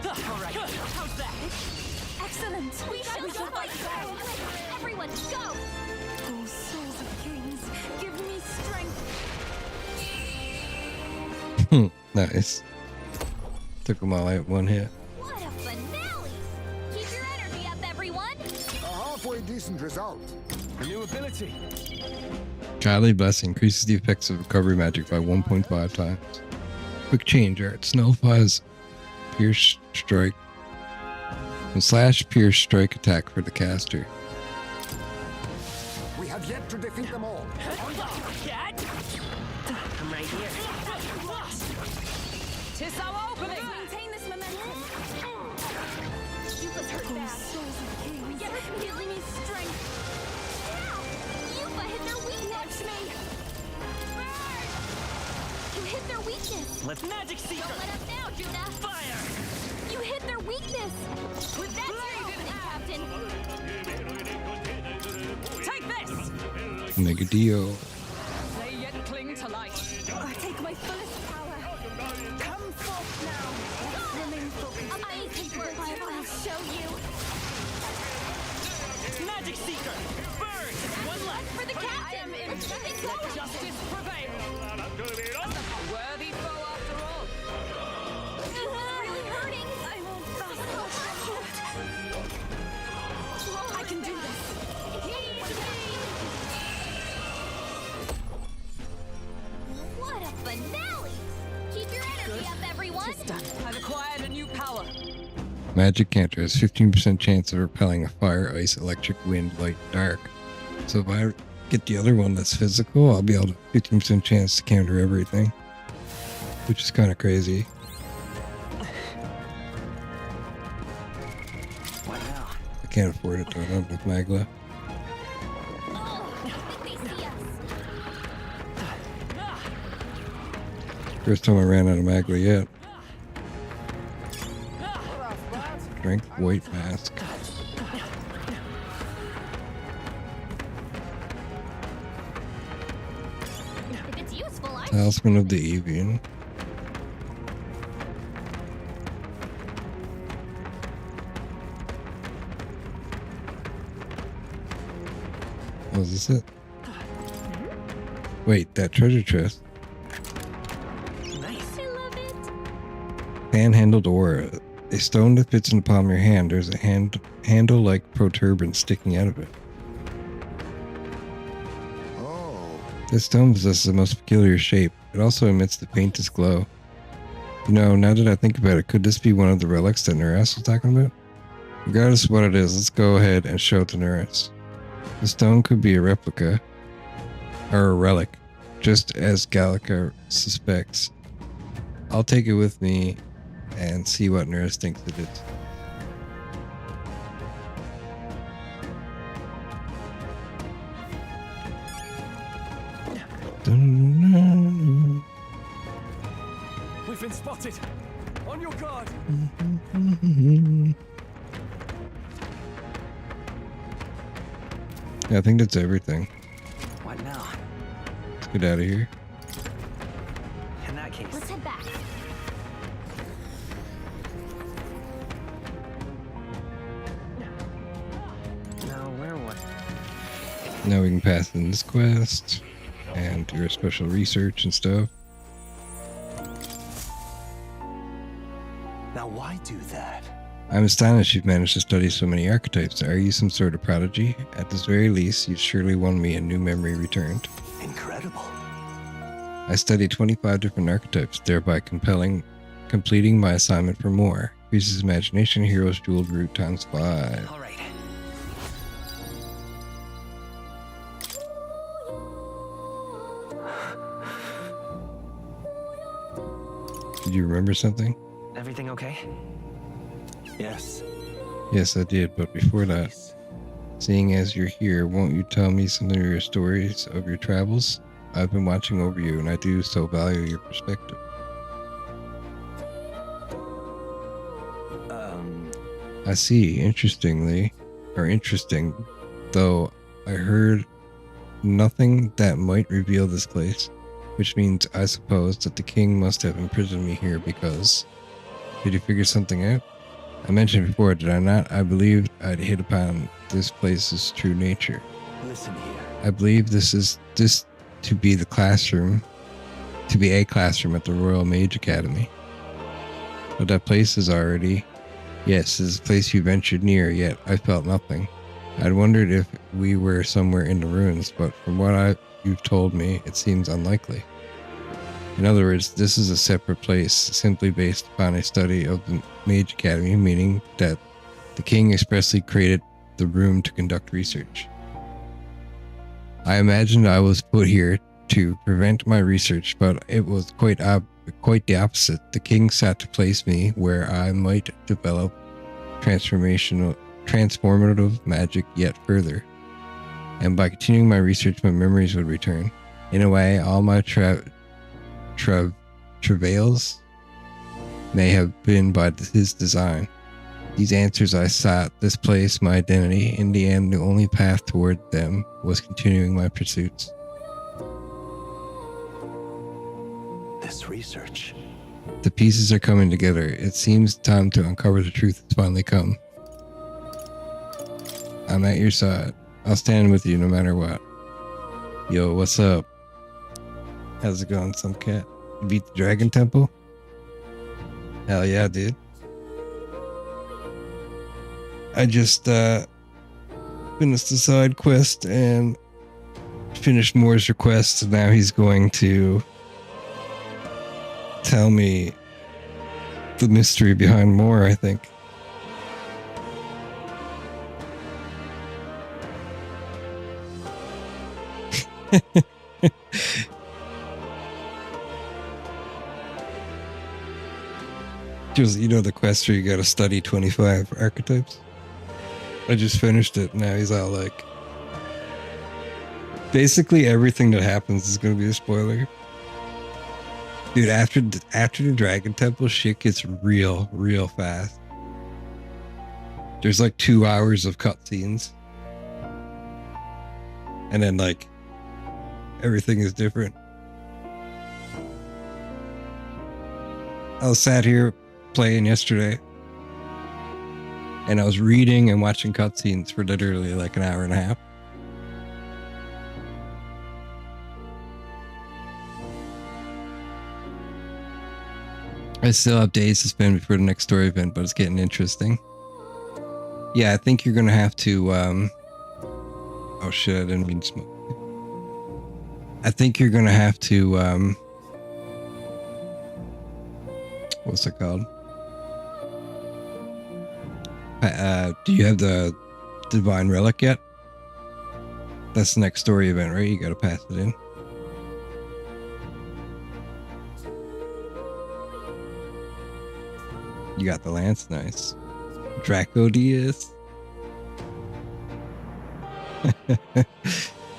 All right, how's that? Excellent. We shall fight so. Everyone, go. Oh, souls of kings, give me strength. Nice. Took them all out one hit. What a finale. Keep your energy up, everyone. A halfway decent result. A new ability. Godly Blessing increases the effects of recovery magic by 1.5 times. Quick change arts nullifies Pierce Strike and slash Pierce Strike attack for the caster. We have yet to defeat them all. Cat? I'm right here. Tis our opening! Maintain this momentum. Yufa's hurt Oh, bad. souls of kings, Get her give me strength. Yufa hit their weakness. Watch me. You hit their weakness. Let's magic seeker. Don't let up now, Juna. Fire! You hit their weakness. this! With that Captain! Take this! Mega Dio. They yet cling to light. I take my fullest power. Come forth now. Swimming for Amazing work! I'll show you! Magic Seeker! Burn! One left! For the Captain! Let justice prevail. A worthy foe after all. It's really hurting! I won't I can do this. What a finale! Keep your energy up, everyone! It's done. I've acquired a new power. Magic Canter has 15% chance of repelling a fire, ice, electric, wind, light, dark. So if I get the other one that's physical, I'll be able to 15% chance to counter everything. Which is kind of crazy. What now? I can't afford it though, I don't have Magla. Oh, I think they see us! First time I ran out of Magla yet. Strength, white mask. If it's useful, I'm Talisman of the Avian. Oh, is this it? Wait, that treasure chest. Nice. I love it! Hand-handled aura. A stone that fits in the palm of your hand. There's a handle-like protuberance sticking out of it. Oh, This stone possesses the most peculiar shape. It also emits the faintest glow. You know, now that I think about it, could this be one of the relics that Neras was talking about? Regardless of what it is, let's go ahead and show it to Neras. The stone could be a replica, or a relic, just as Gallica suspects. I'll take it with me and see what Neras thinks it is. We've been spotted! On your guard! Yeah, I think that's everything. What now? Let's get out of here. In that case, Let's head back. now where was? Now we can pass in this quest and do our special research and stuff. Now why do that? I'm astonished you've managed to study so many archetypes. Are you some sort of prodigy? At this very least, you've surely won me a new memory returned. Incredible. I studied 25 different archetypes, thereby completing my assignment for more. Increases imagination, heroes jeweled root times 5. All right. Did you remember something? Everything okay? Yes. Yes, I did, but before that, seeing as you're here, won't you tell me some of your stories of your travels? I've been watching over you, and I do so value your perspective. I see. Interesting, though I heard nothing that might reveal this place, which means I suppose that the king must have imprisoned me here because... Did you figure something out? I mentioned before, did I not? I believed I'd hit upon this place's true nature. Listen here. I believe this to be the classroom, to be a classroom at the Royal Mage Academy. But that place is already... Yes, this is a place you ventured near, yet I felt nothing. I'd wondered if we were somewhere in the ruins, but from what you've told me, it seems unlikely. In other words, this is a separate place, simply based upon a study of the Mage Academy, meaning that the king expressly created the room to conduct research. I imagined I was put here to prevent my research, but it was quite the opposite. The king sought to place me where I might develop transformative magic yet further. And by continuing my research, my memories would return. In a way, all my travails may have been by his design. These answers I sought, this place, my identity. In the end, the only path toward them was continuing my pursuits. This research. The pieces are coming together. It seems time to uncover the truth has finally come. I'm at your side. I'll stand with you no matter what. Yo, what's up? How's it going, some cat? You beat the Dragon Temple? Hell yeah, dude. I just finished the side quest and finished Moore's request, and now he's going to tell me the mystery behind Moore, I think. Just, you know, the quest where you gotta study 25 archetypes? I just finished it. Now he's all like, basically everything that happens is gonna be a spoiler. Dude, after the Dragon Temple, shit gets real fast. There's like 2 hours of cutscenes. And then like, everything is different. I was sat here playing yesterday, and I was reading and watching cutscenes for literally like an hour and a half. I still have days to spend before the next story event, but it's getting interesting. Yeah, I think you're gonna have to oh shit, I didn't mean to smoke. I think you're gonna have to what's it called? Do you have the Divine Relic yet? That's the next story event, right? You gotta pass it in. You got the lance, nice. Draco Diaz.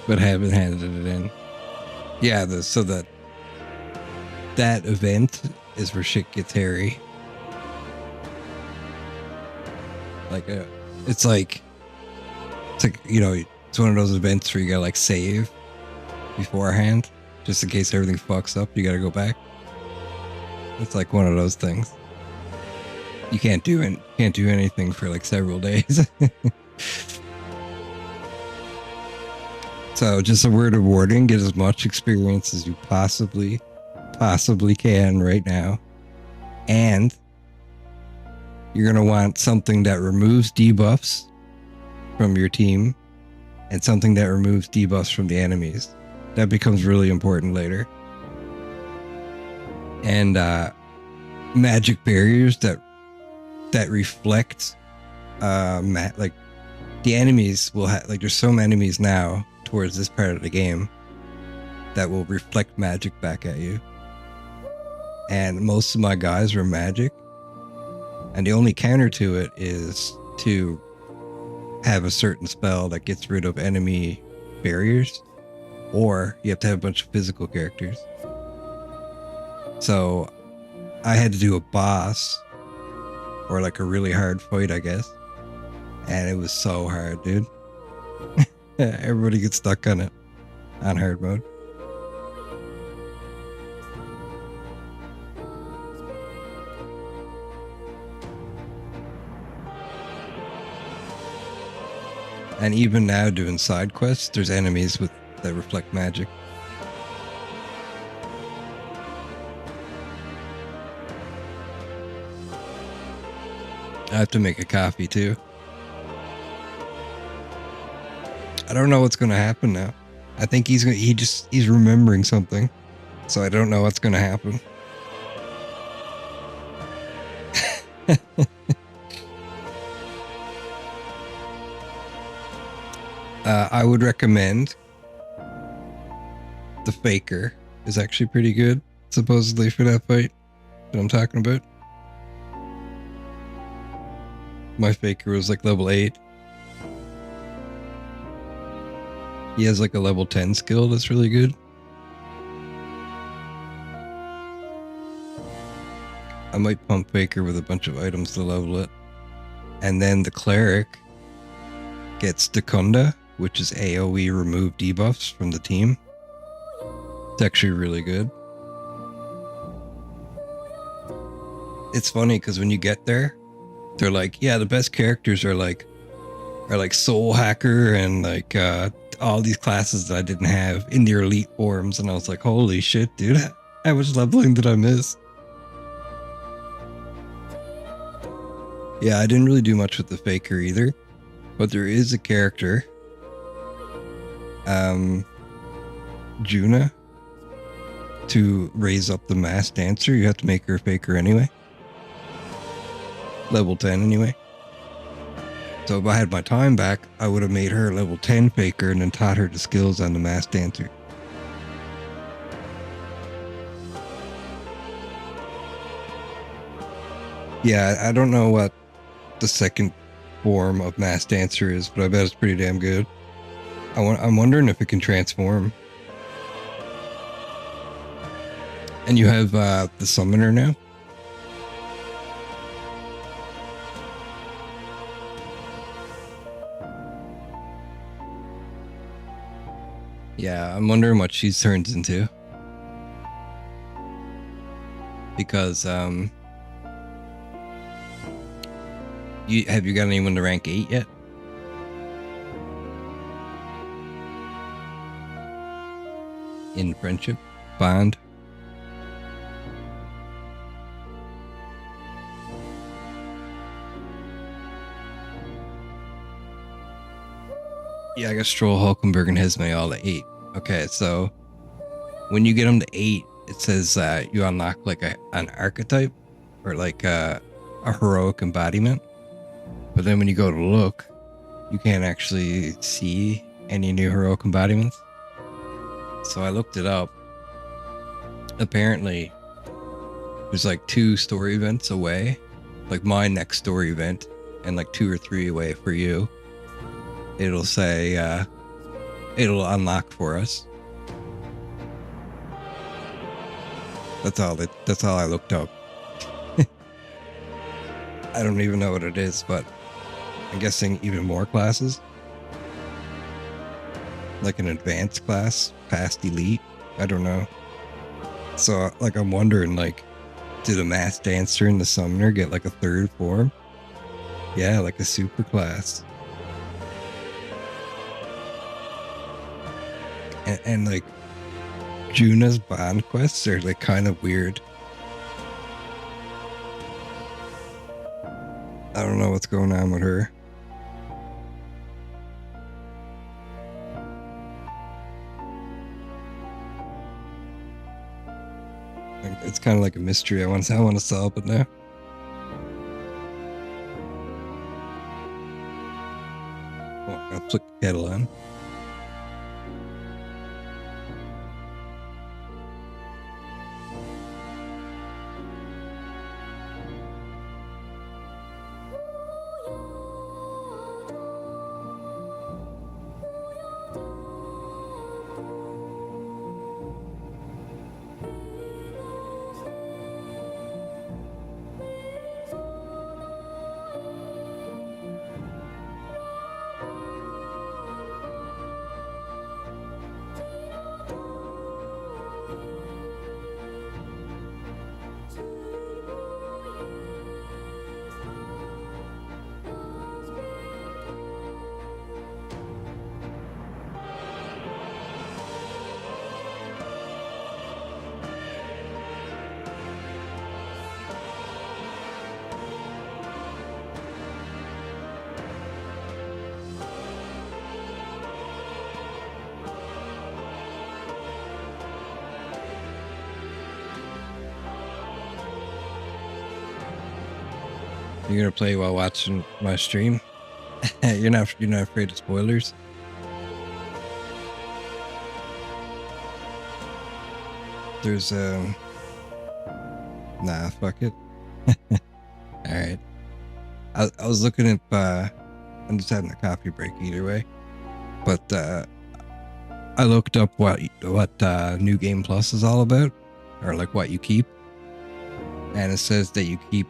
But haven't handed it in. Yeah, so that event is where shit gets hairy. Like it's like, you know, it's one of those events where you gotta like save beforehand, just in case everything fucks up. You gotta go back. It's like one of those things. You can't do anything for like several days. So just a word of warning: get as much experience as you possibly can right now, and you're gonna want something that removes debuffs from your team and something that removes debuffs from the enemies. That becomes really important later. And magic barriers that reflect like the enemies will have, like, there's some enemies now towards this part of the game that will reflect magic back at you. And most of my guys were magic. And the only counter to it is to have a certain spell that gets rid of enemy barriers, or you have to have a bunch of physical characters. So I had to do a boss, or like a really hard fight, I guess. And it was so hard, dude. Everybody gets stuck on it, on hard mode. And even now doing side quests, there's enemies that reflect magic. I have to make a coffee too. I don't know what's gonna happen now. I think he's remembering something. So I don't know what's gonna happen. I would recommend the Faker is actually pretty good, supposedly, for that fight that I'm talking about. My Faker was like level 8. He has like a level 10 skill that's really good. I might pump Faker with a bunch of items to level it. And then the cleric gets Secunda, which is AoE remove debuffs from the team. It's actually really good. It's funny because when you get there, they're like, yeah, the best characters are like Soul Hacker and like all these classes that I didn't have in the elite forms. And I was like, holy shit, dude, how much leveling did I miss? Yeah, I didn't really do much with the Faker either, but there is a character, Juna, to raise up the mass dancer. You have to make her a Faker anyway. Level 10 anyway. So if I had my time back, I would have made her a level 10 Faker and then taught her the skills on the mass dancer. Yeah, I don't know what the second form of mass dancer is, but I bet it's pretty damn good. I'm wondering if it can transform. And you have the summoner now. Yeah, I'm wondering what she turns into. Because have you got anyone to rank 8 yet? In friendship bond? Yeah, I got Stroll, Hulkenberg, and Hesme all at 8. Okay, so when you get them to 8, it says you unlock like an archetype or like a heroic embodiment. But then when you go to look, you can't actually see any new heroic embodiments. So I looked it up. Apparently, there's like 2 story events away, like my next story event, and like 2 or 3 away for you. It'll say it'll unlock for us. That's all I looked up. I don't even know what it is, but I'm guessing even more classes, like an advanced class past elite. I don't know. So like I'm wondering, like, did the mass dancer and the summoner get like a 3rd form? Yeah, like a super class. And like Juna's bond quests are like kind of weird. I don't know what's going on with her. It's kind of like a mystery. I want to solve it now. Oh, I'll put the kettle on. You're gonna play while watching my stream? You're not afraid of spoilers? There's nah, fuck it. Alright. I was looking at I'm just having a coffee break either way. But I looked up what New Game Plus is all about, or like what you keep. And it says that you keep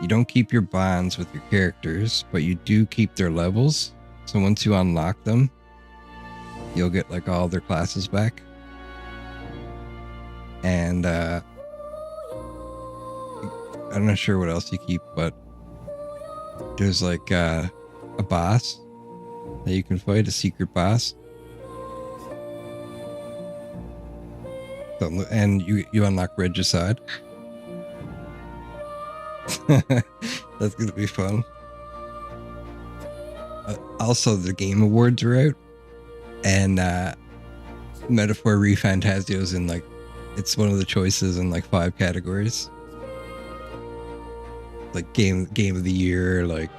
You don't keep your bonds with your characters, but you do keep their levels. So once you unlock them, you'll get like all their classes back. And I'm not sure what else you keep, but there's like a boss that you can fight, a secret boss. So, and you unlock Regicide. That's gonna be fun. Also, the Game Awards are out, and Metaphor ReFantazio is in like, it's one of the choices in like 5 categories, like game of the year, like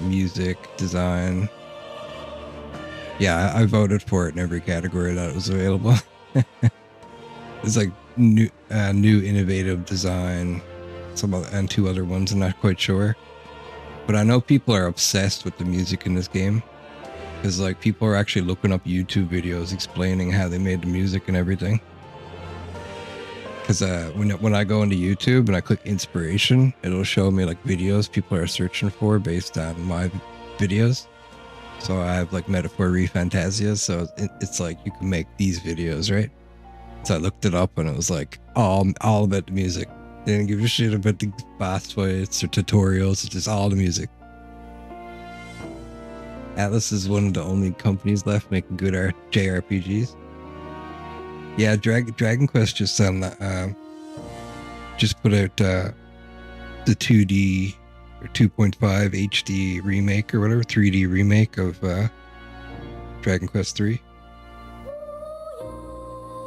music, design. Yeah, I voted for it in every category that was available. It's like new innovative design, and 2 other ones. I'm not quite sure, but I know people are obsessed with the music in this game, because like people are actually looking up YouTube videos explaining how they made the music and everything. Because when I go into YouTube and I click inspiration, it'll show me like videos people are searching for based on my videos. So I have like Metaphor ReFantazio, so it's like you can make these videos, right? So I looked it up and it was like all about the music. They didn't give a shit about the boss fights or tutorials. It's just all the music. Atlas is one of the only companies left making good JRPGs. Yeah, Dragon Quest just put out the 2D or 2.5 HD remake or whatever, 3D remake of Dragon Quest 3.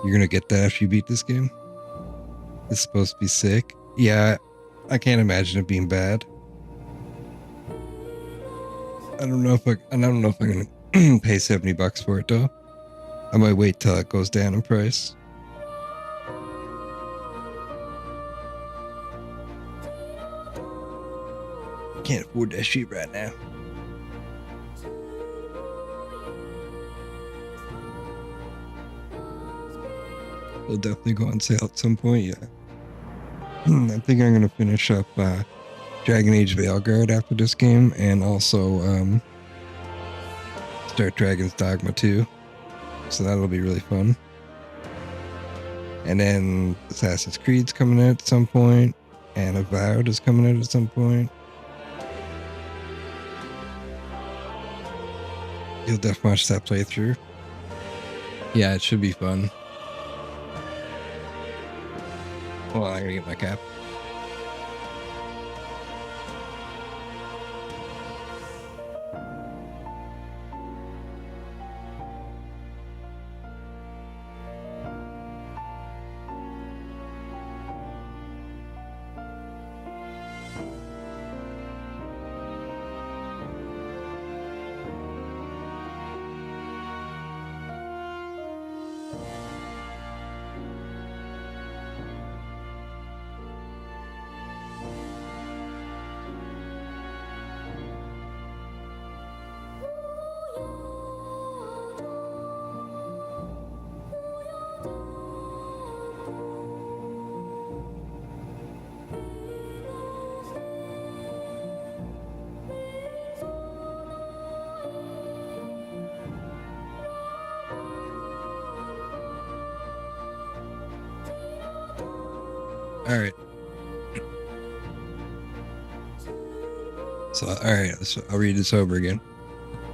You're gonna get that after you beat this game. It's supposed to be sick. Yeah, I can't imagine it being bad. I don't know if I'm gonna pay $70 for it though. I might wait till it goes down in price. Can't afford that shit right now. It'll definitely go on sale at some point, yeah. I think I'm gonna finish up Dragon Age Veilguard after this game, and also start Dragon's Dogma 2. So that'll be really fun. And then Assassin's Creed's coming out at some point, and Avowed is coming out at some point. You'll definitely watch that playthrough. Yeah, it should be fun. Well, I'm gonna get my cap. All right. So, all right, so I'll read this over again.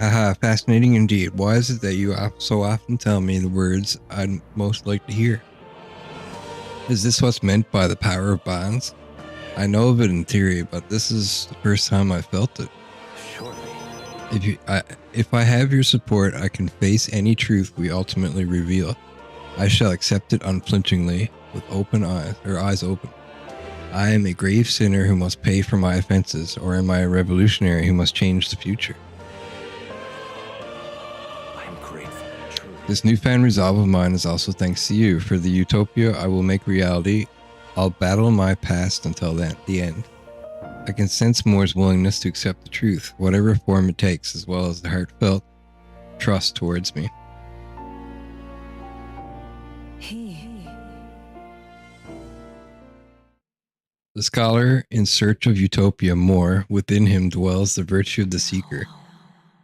Haha, fascinating indeed. Why is it that you so often tell me the words I'd most like to hear? Is this what's meant by the power of bonds? I know of it in theory, but this is the first time I felt it. Surely. If I have your support, I can face any truth we ultimately reveal. I shall accept it unflinchingly, with open eyes, or eyes open. I am a grave sinner who must pay for my offenses, or am I a revolutionary who must change the future? I am grateful. Truly. This newfound resolve of mine is also thanks to you. For the utopia I will make reality, I'll battle my past until the end. I can sense Moore's willingness to accept the truth, whatever form it takes, as well as the heartfelt trust towards me. The scholar in search of utopia more, within him dwells the virtue of the seeker.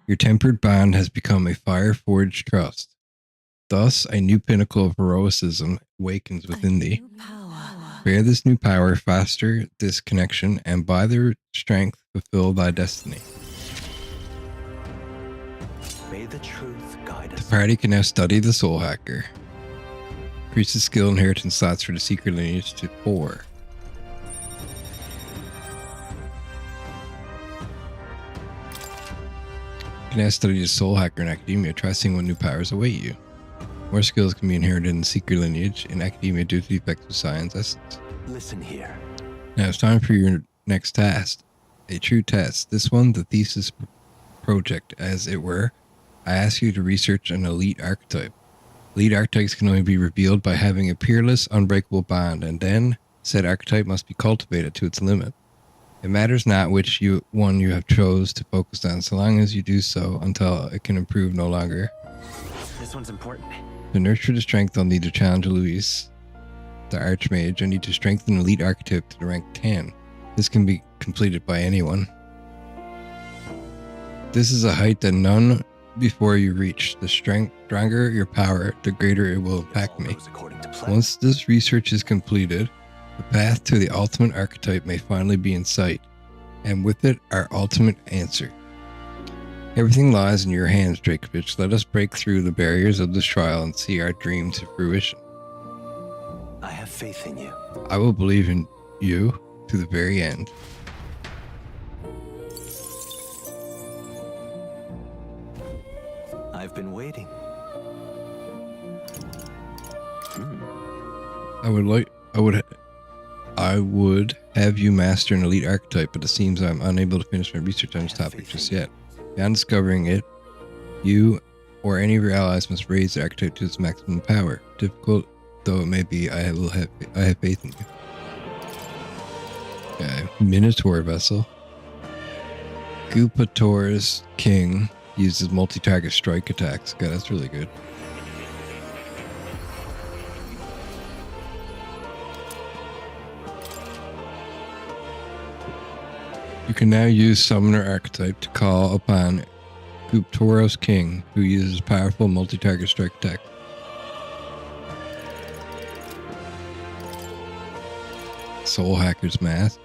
Your tempered bond has become a fire-forged trust. Thus, a new pinnacle of heroicism awakens within thee. Bear this new power, foster this connection, and by their strength fulfill thy destiny. May the truth guide us. The party can now study the Soul Hacker. Increases skill inheritance slots for the secret lineage to 4. You can now study the Soul Hacker in academia. Try seeing what new powers await you. More skills can be inherited in the secret lineage in academia due to the effects of science essence. Listen here. Now it's time for your next task. A true test. This one, the thesis project, as it were. I ask you to research an elite archetype. Elite archetypes can only be revealed by having a peerless, unbreakable bond, and then said archetype must be cultivated to its limit. It matters not which one you have chose to focus on, so long as you do so until it can improve no longer. This one's important. To nurture the strength, I'll need to challenge Luis, the Archmage. I need to strengthen Elite Archetype to the rank 10. This can be completed by anyone. This is a height that none before you reach. The stronger your power, the greater it will impact me. Once this research is completed, the path to the ultimate archetype may finally be in sight, and with it, our ultimate answer. Everything lies in your hands, Drakovich. Let us break through the barriers of this trial and see our dream to fruition. I have faith in you. I will believe in you to the very end. I've been waiting. I would have you master an elite archetype, but it seems I'm unable to finish my research on this topic just yet. Beyond discovering it, you or any of your allies must raise the archetype to its maximum power. Difficult though it may be, I have faith in you. Okay. Minotaur vessel. Gupator's king uses multi-target strike attacks. Okay, that's really good. You can now use Summoner Archetype to call upon Guptoros King, who uses powerful multi-target strike attack. Soul Hacker's Mask.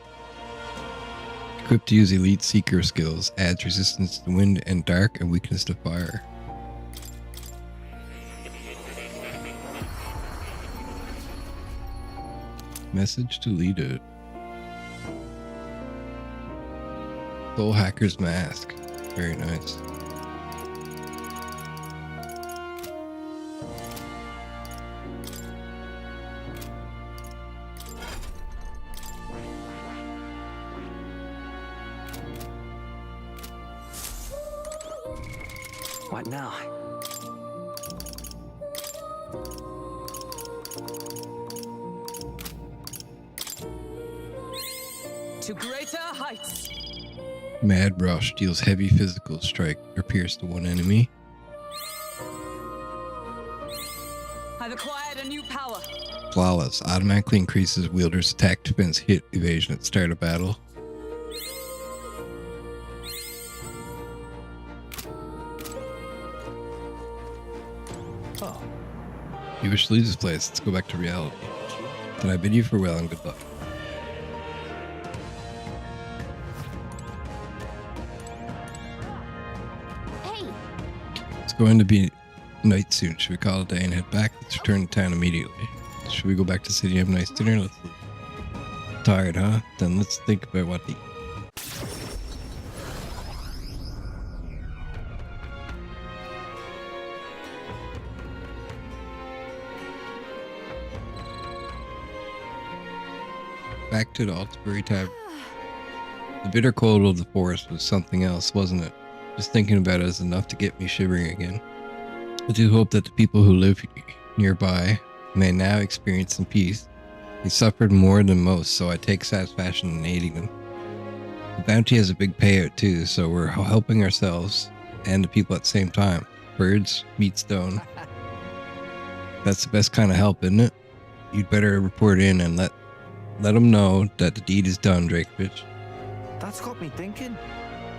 Equipped to use Elite Seeker skills, adds resistance to wind and dark and weakness to fire. Message deleted. Soul Hacker's Mask. Very nice. What now? To greater heights. Mad Rush deals heavy physical strike or pierce to one enemy. I've acquired a new power. Flawless automatically increases wielder's attack, defense, hit, evasion at the start of battle. Oh. You wish to leave this place. Let's go back to reality. Then I bid you farewell and good luck. It's going to be night soon. Should we call it a day and head back? Let's return to town immediately. Should we go back to the city and have a nice dinner? Let's leave. Tired, huh? Then let's think about what to eat. Back to the Altabury Tavern. The bitter cold of the forest was something else, wasn't it? Just thinking about it is enough to get me shivering again. I do hope that the people who live nearby may now experience some peace. They suffered more than most, so I take satisfaction in aiding them. The bounty has a big payout too, so we're helping ourselves and the people at the same time. Birds, meat stone. That's the best kind of help, isn't it? You'd better report in and let Let them know that the deed is done, Drakefish. That's got me thinking.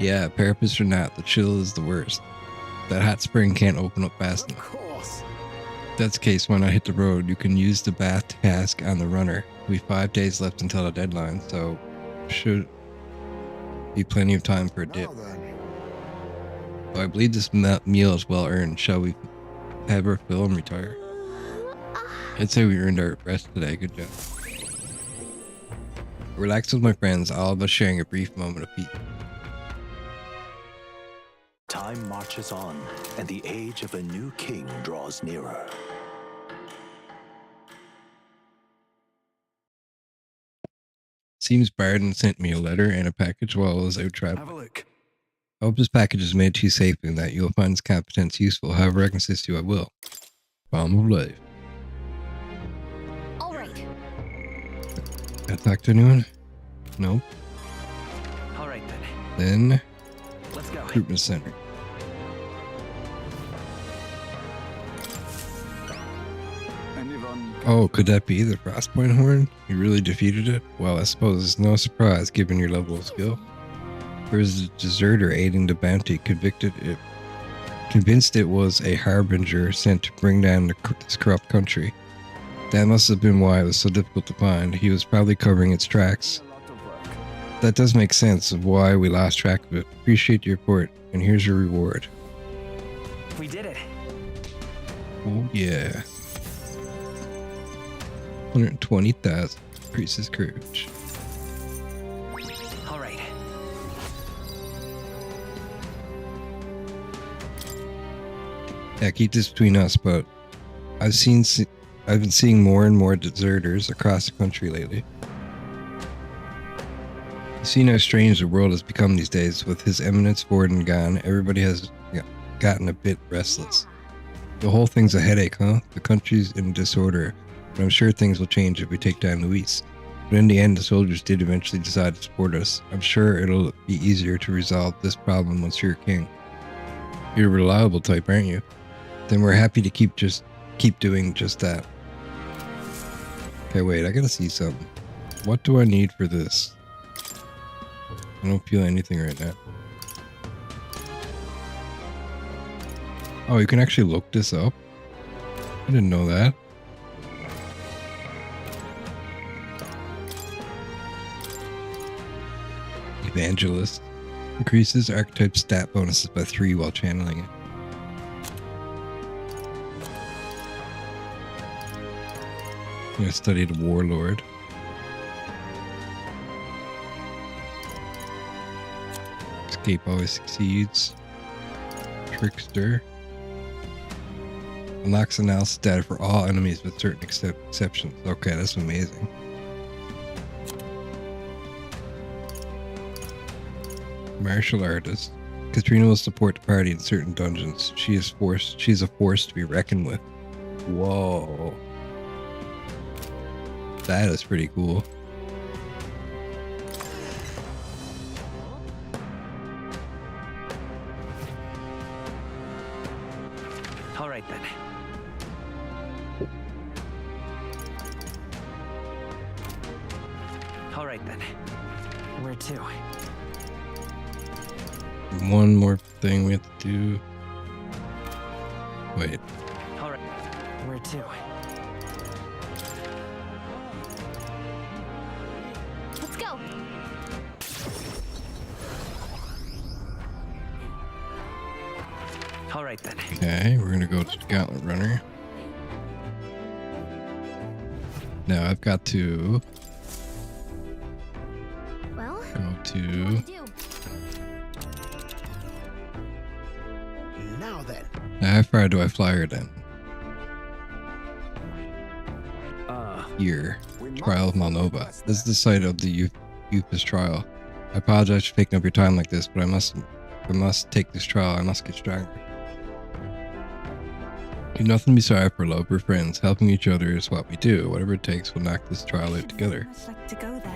Yeah, parapets or not, the chill is the worst. That hot spring can't open up fast enough. Of course. If that's the case, why not hit the road? You can use the bath cask on the runner. We have 5 days left until the deadline, so should be plenty of time for a dip. So I believe this meal is well earned. Shall we have our fill and retire? I'd say we earned our rest today. Good job. Relax with my friends, all of us sharing a brief moment of peace. Time marches on, and the age of a new king draws nearer. Seems Barden sent me a letter and a package while I was out traveling. Have a look. I hope this package is made to you safely and that you'll find this competence useful. However I can assist you, I will. Balm of life. All right. Can I talk to anyone? Nope. All right then. Then, Let's go. recruitment center. Oh, could that be the Frostpoint Horn? You really defeated it? Well, I suppose it's no surprise given your level of skill. There was a deserter aiding the bounty, convinced it was a harbinger sent to bring down this corrupt country. That must have been why it was so difficult to find. He was probably covering its tracks. That does make sense of why we lost track of it. Appreciate your report, and here's your reward. We did it. Oh yeah. 120,000. Increases courage. All right. Yeah, keep this between us, but I've been seeing more and more deserters across the country lately. You see how strange the world has become these days. With His Eminence Borden gone, everybody has gotten a bit restless. The whole thing's a headache, huh? The country's in disorder, but I'm sure things will change if we take down Luis. But in the end, the soldiers did eventually decide to support us. I'm sure it'll be easier to resolve this problem once you're king. You're a reliable type, aren't you? Then we're happy to keep doing just that. Okay, wait, I gotta see something. What do I need for this? I don't feel anything right now. Oh, you can actually look this up? I didn't know that. Evangelist. Increases archetype stat bonuses by 3 while channeling it. I studied Warlord. Escape always succeeds. Trickster. Unlocks analysis data for all enemies with certain exceptions. Okay, that's amazing. Martial artist. Katrina will support the party in certain dungeons. She's a force to be reckoned with. Whoa. That is pretty cool. All right then. All right then. Where to? One more thing we have to do. Wait. All right. Where to? Let's go. All right then. Okay, we're gonna go to the Gauntlet Runner. Now I've got to Well, go to. Now then. Now how far do I fly her then? Here. Trial of Malnova. This is the site of the Euphis trial. I apologize for taking up your time like this, but I must take this trial. I must get stronger. You've nothing to be sorry for, love. We're friends. Helping each other is what we do. Whatever it takes, we'll knock this trial out together.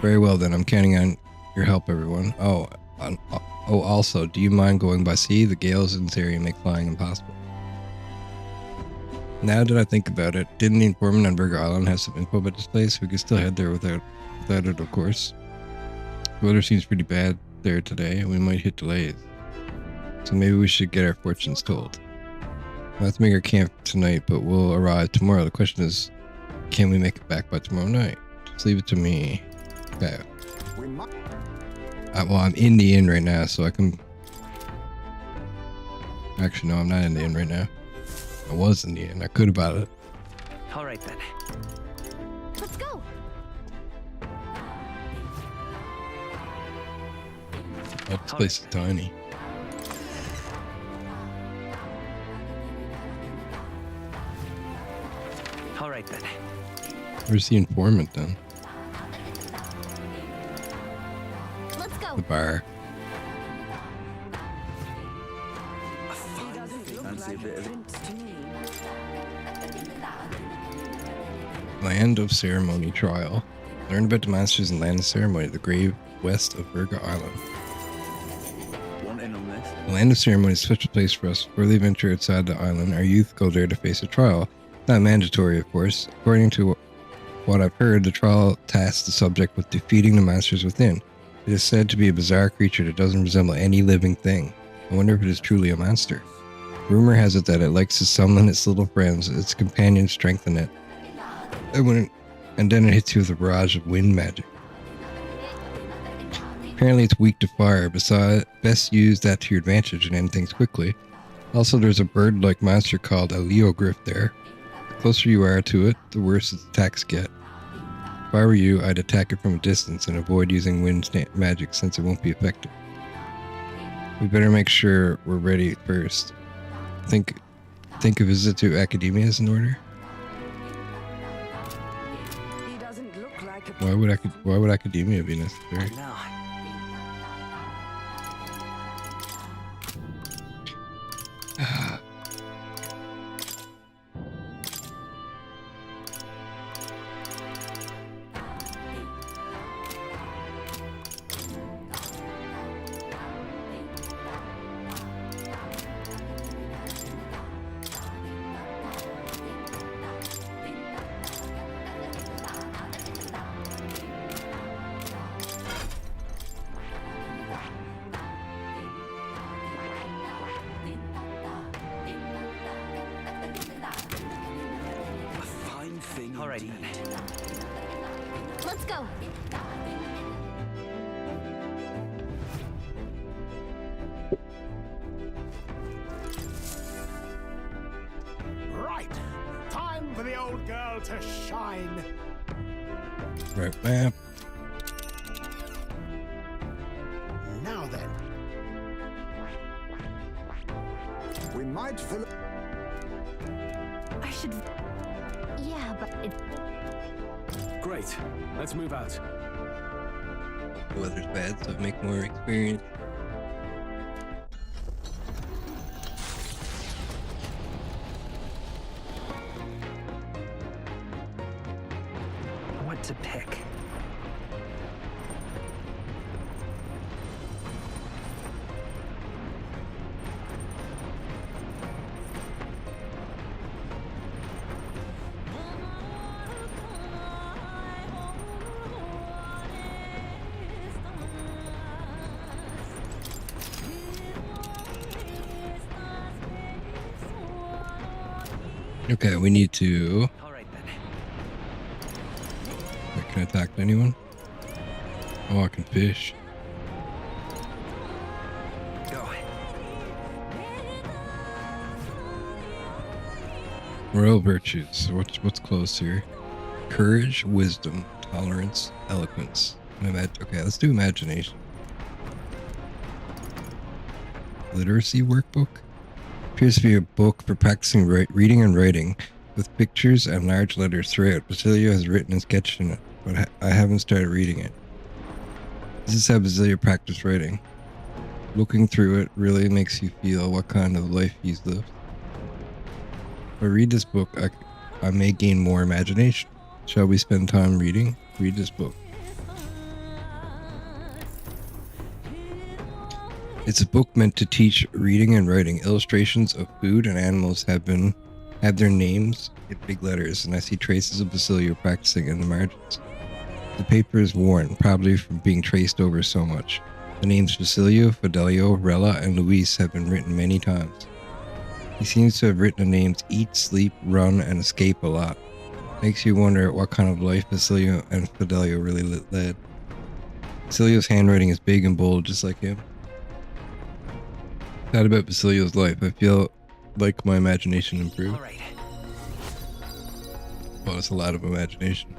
Very well then. I'm counting on your help, everyone. Oh, also, do you mind going by sea? The gales in this area make flying impossible. Now that I think about it, didn't the informant on Burger Island have some info about this place? We could still head there without without it, of course. The weather seems pretty bad there today, and we might hit delays. So maybe we should get our fortunes told. We'll have to make our camp tonight, but we'll arrive tomorrow. The question is, can we make it back by tomorrow night? Just leave it to me. Okay. Well, I'm in the inn right now, so I can... Actually, no, I'm not in the inn right now. I was in the inn. I could about it. All right then. Let's go. Oh, this place is tiny. All right then. Where's the informant then? Let's go. The bar. Land of Ceremony Trial. Learn about the Masters in Land of Ceremony, the grave west of Virga Island. The Land of Ceremony is a special place for us. Before they venture outside the island, our youth go there to face a trial. Not mandatory, of course. According to what I've heard, the trial tasks the subject with defeating the Masters within. It is said to be a bizarre creature that doesn't resemble any living thing. I wonder if it is truly a monster. Rumor has it that it likes to summon its little friends, its companions strengthen it. And then it hits you with a barrage of wind magic. Apparently it's weak to fire, besides, best use that to your advantage and end things quickly. Also, there's a bird-like monster called a Leogryph there. The closer you are to it, the worse its attacks get. If I were you, I'd attack it from a distance and avoid using wind magic since it won't be effective. We better make sure we're ready first. Think a visit to Academia is in order? Why would Academia be necessary? All right then. Let's go. Right. Time for the old girl to shine. Right map. Now then. We might fill. I should. Yeah, but it. Great. Let's move out. The weather's bad, so make more experience. What to pick? Okay, we need to. All right then. I can attack anyone. Oh, I can fish. Go. Royal virtues. What's close here? Courage, wisdom, tolerance, eloquence. Okay, let's do imagination. Literacy workbook. Appears to be a book for practicing reading and writing, with pictures and large letters throughout. Basilio has written and sketched in it, but I haven't started reading it. This is how Basilio practiced writing. Looking through it really makes you feel what kind of life he's lived. If I read this book, I may gain more imagination. Shall we spend time reading? Read this book. It's a book meant to teach reading and writing. Illustrations of food and animals have their names in big letters, and I see traces of Basilio practicing in the margins. The paper is worn, probably from being traced over so much. The names Basilio, Fidelio, Rella, and Luis have been written many times. He seems to have written the names eat, sleep, run, and escape a lot. Makes you wonder what kind of life Basilio and Fidelio really led. Basilio's handwriting is big and bold, just like him. Sad about Basilio's life. I feel like my imagination improved. All right. Well, it's a lot of imagination.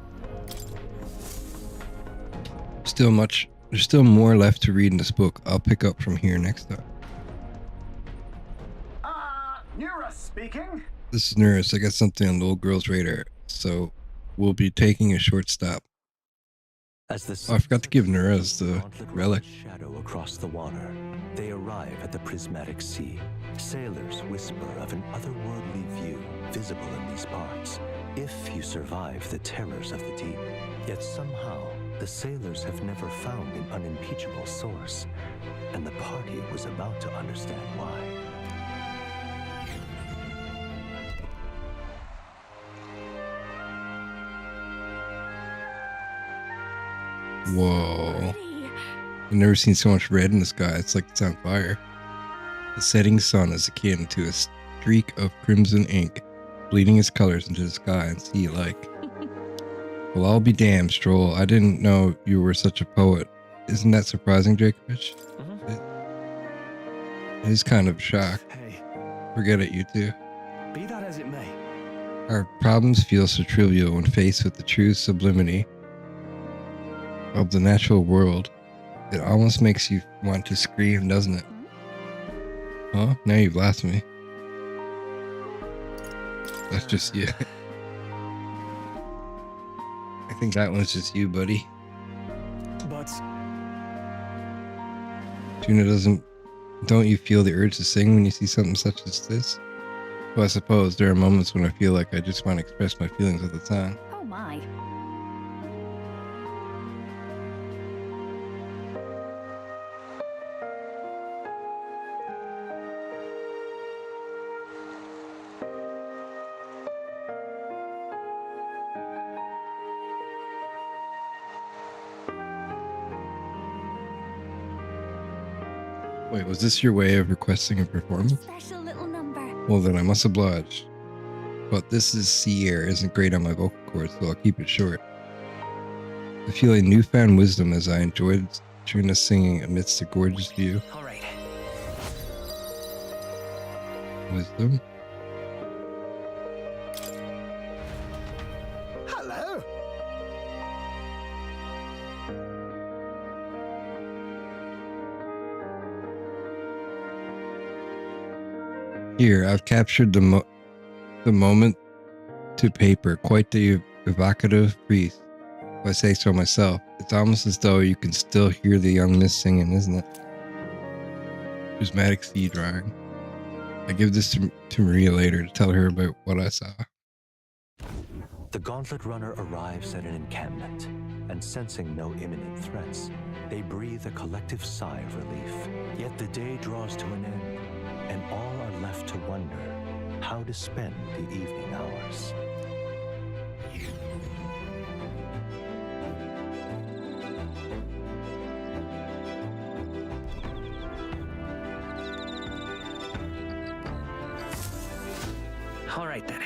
There's still more left to read in this book. I'll pick up from here next time. Nura speaking. This is Nurse. I got something on the old girl's radar, so we'll be taking a short stop. As the I forgot to give Nurse the relic. Shadow across the water, they arrive at the prismatic sea. Sailors whisper of an otherworldly view visible in these parts, if you survive the terrors of the deep. Yet somehow, the sailors have never found an unimpeachable source, and the party was about to understand why. Whoa. I've never seen so much red in the sky. It's like it's on fire. The setting sun is akin to a streak of crimson ink, bleeding its colors into the sky and sea alike. Well, I'll be damned, Stroll. I didn't know you were such a poet. Isn't that surprising, Drakovich? It is kind of a shock. Hey. Forget it, you two. Be that as it may. Our problems feel so trivial when faced with the true sublimity of the natural world. It almost makes you want to scream, doesn't it? Huh? Now you've lost me. That's just you. I think that one's just you, buddy. But Tuna don't you feel the urge to sing when you see something such as this? Well, I suppose there are moments when I feel like I just want to express my feelings with the song. Oh my. Wait, was this your way of requesting a performance? Special little number. Well, then I must oblige. But this is sea air isn't great on my vocal cords, so I'll keep it short. I feel a newfound wisdom as I enjoyed Trina singing amidst a gorgeous view. All right. Wisdom? Hello. Here, I've captured the moment to paper, quite the evocative piece, if I say so myself. It's almost as though you can still hear the young miss singing, isn't it? Prismatic sea drawing. I give this to Maria later to tell her about what I saw. The Gauntlet Runner arrives at an encampment, and sensing no imminent threats, they breathe a collective sigh of relief. Yet the day draws to an end, and all are left to wonder how to spend the evening hours. All right then.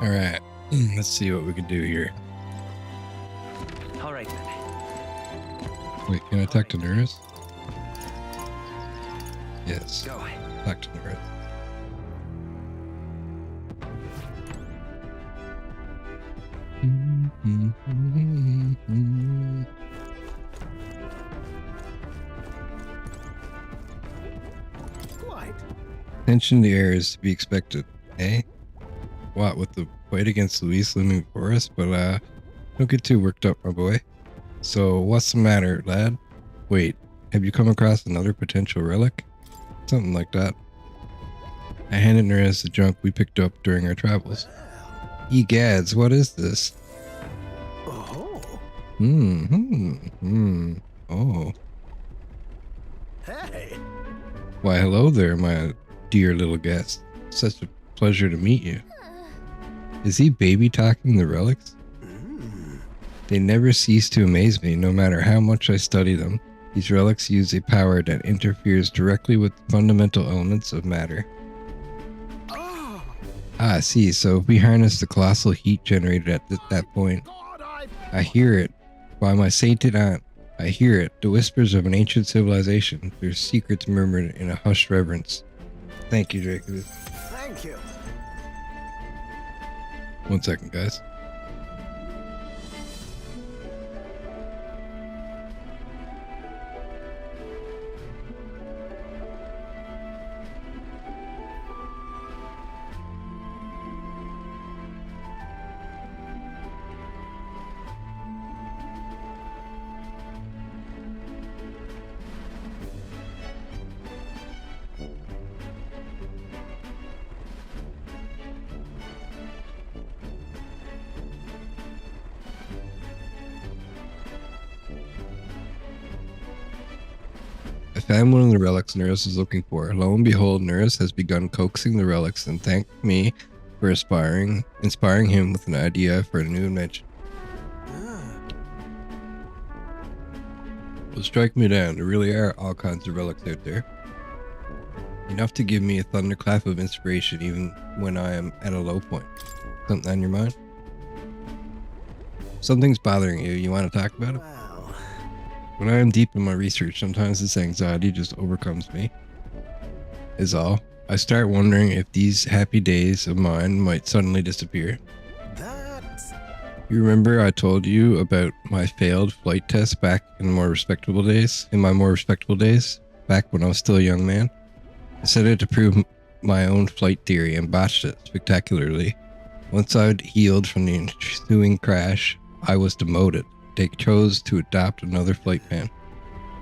All right, let's see what we can do here. All right then. Wait, can I talk to Nurse? Yes. Go. Talk to Nurse. Quite. Tension in the air is to be expected, eh? What, with the fight against Luis looming before us? But don't get too worked up, my boy. So, what's the matter, lad? Wait, have you come across another potential relic? Something like that. I handed Nerez the junk we picked up during our travels. Egads, what is this? Oh. Oh. Hey. Why, hello there, my dear little guest. Such a pleasure to meet you. Is he baby talking the relics? They never cease to amaze me, no matter how much I study them. These relics use a power that interferes directly with fundamental elements of matter. I see, so if we harness the colossal heat generated at that point, I hear it. By my sainted aunt, I hear it, the whispers of an ancient civilization, their secrets murmured in a hushed reverence. Thank you, Draco. Thank you. 1 second, guys. I found one of the relics Nerez was looking for. Lo and behold, Nerez has begun coaxing the relics and thanked me for inspiring him with an idea for a new invention. Well, strike me down. There really are all kinds of relics out there. Enough to give me a thunderclap of inspiration even when I am at a low point. Something on your mind? Something's bothering you. You want to talk about it? When I am deep in my research, sometimes this anxiety just overcomes me. Is all. I start wondering if these happy days of mine might suddenly disappear. You remember I told you about my failed flight test back in my more respectable days, back when I was still a young man? I set out to prove my own flight theory and botched it spectacularly. Once I'd healed from the ensuing crash, I was demoted. They chose to adopt another flight plan.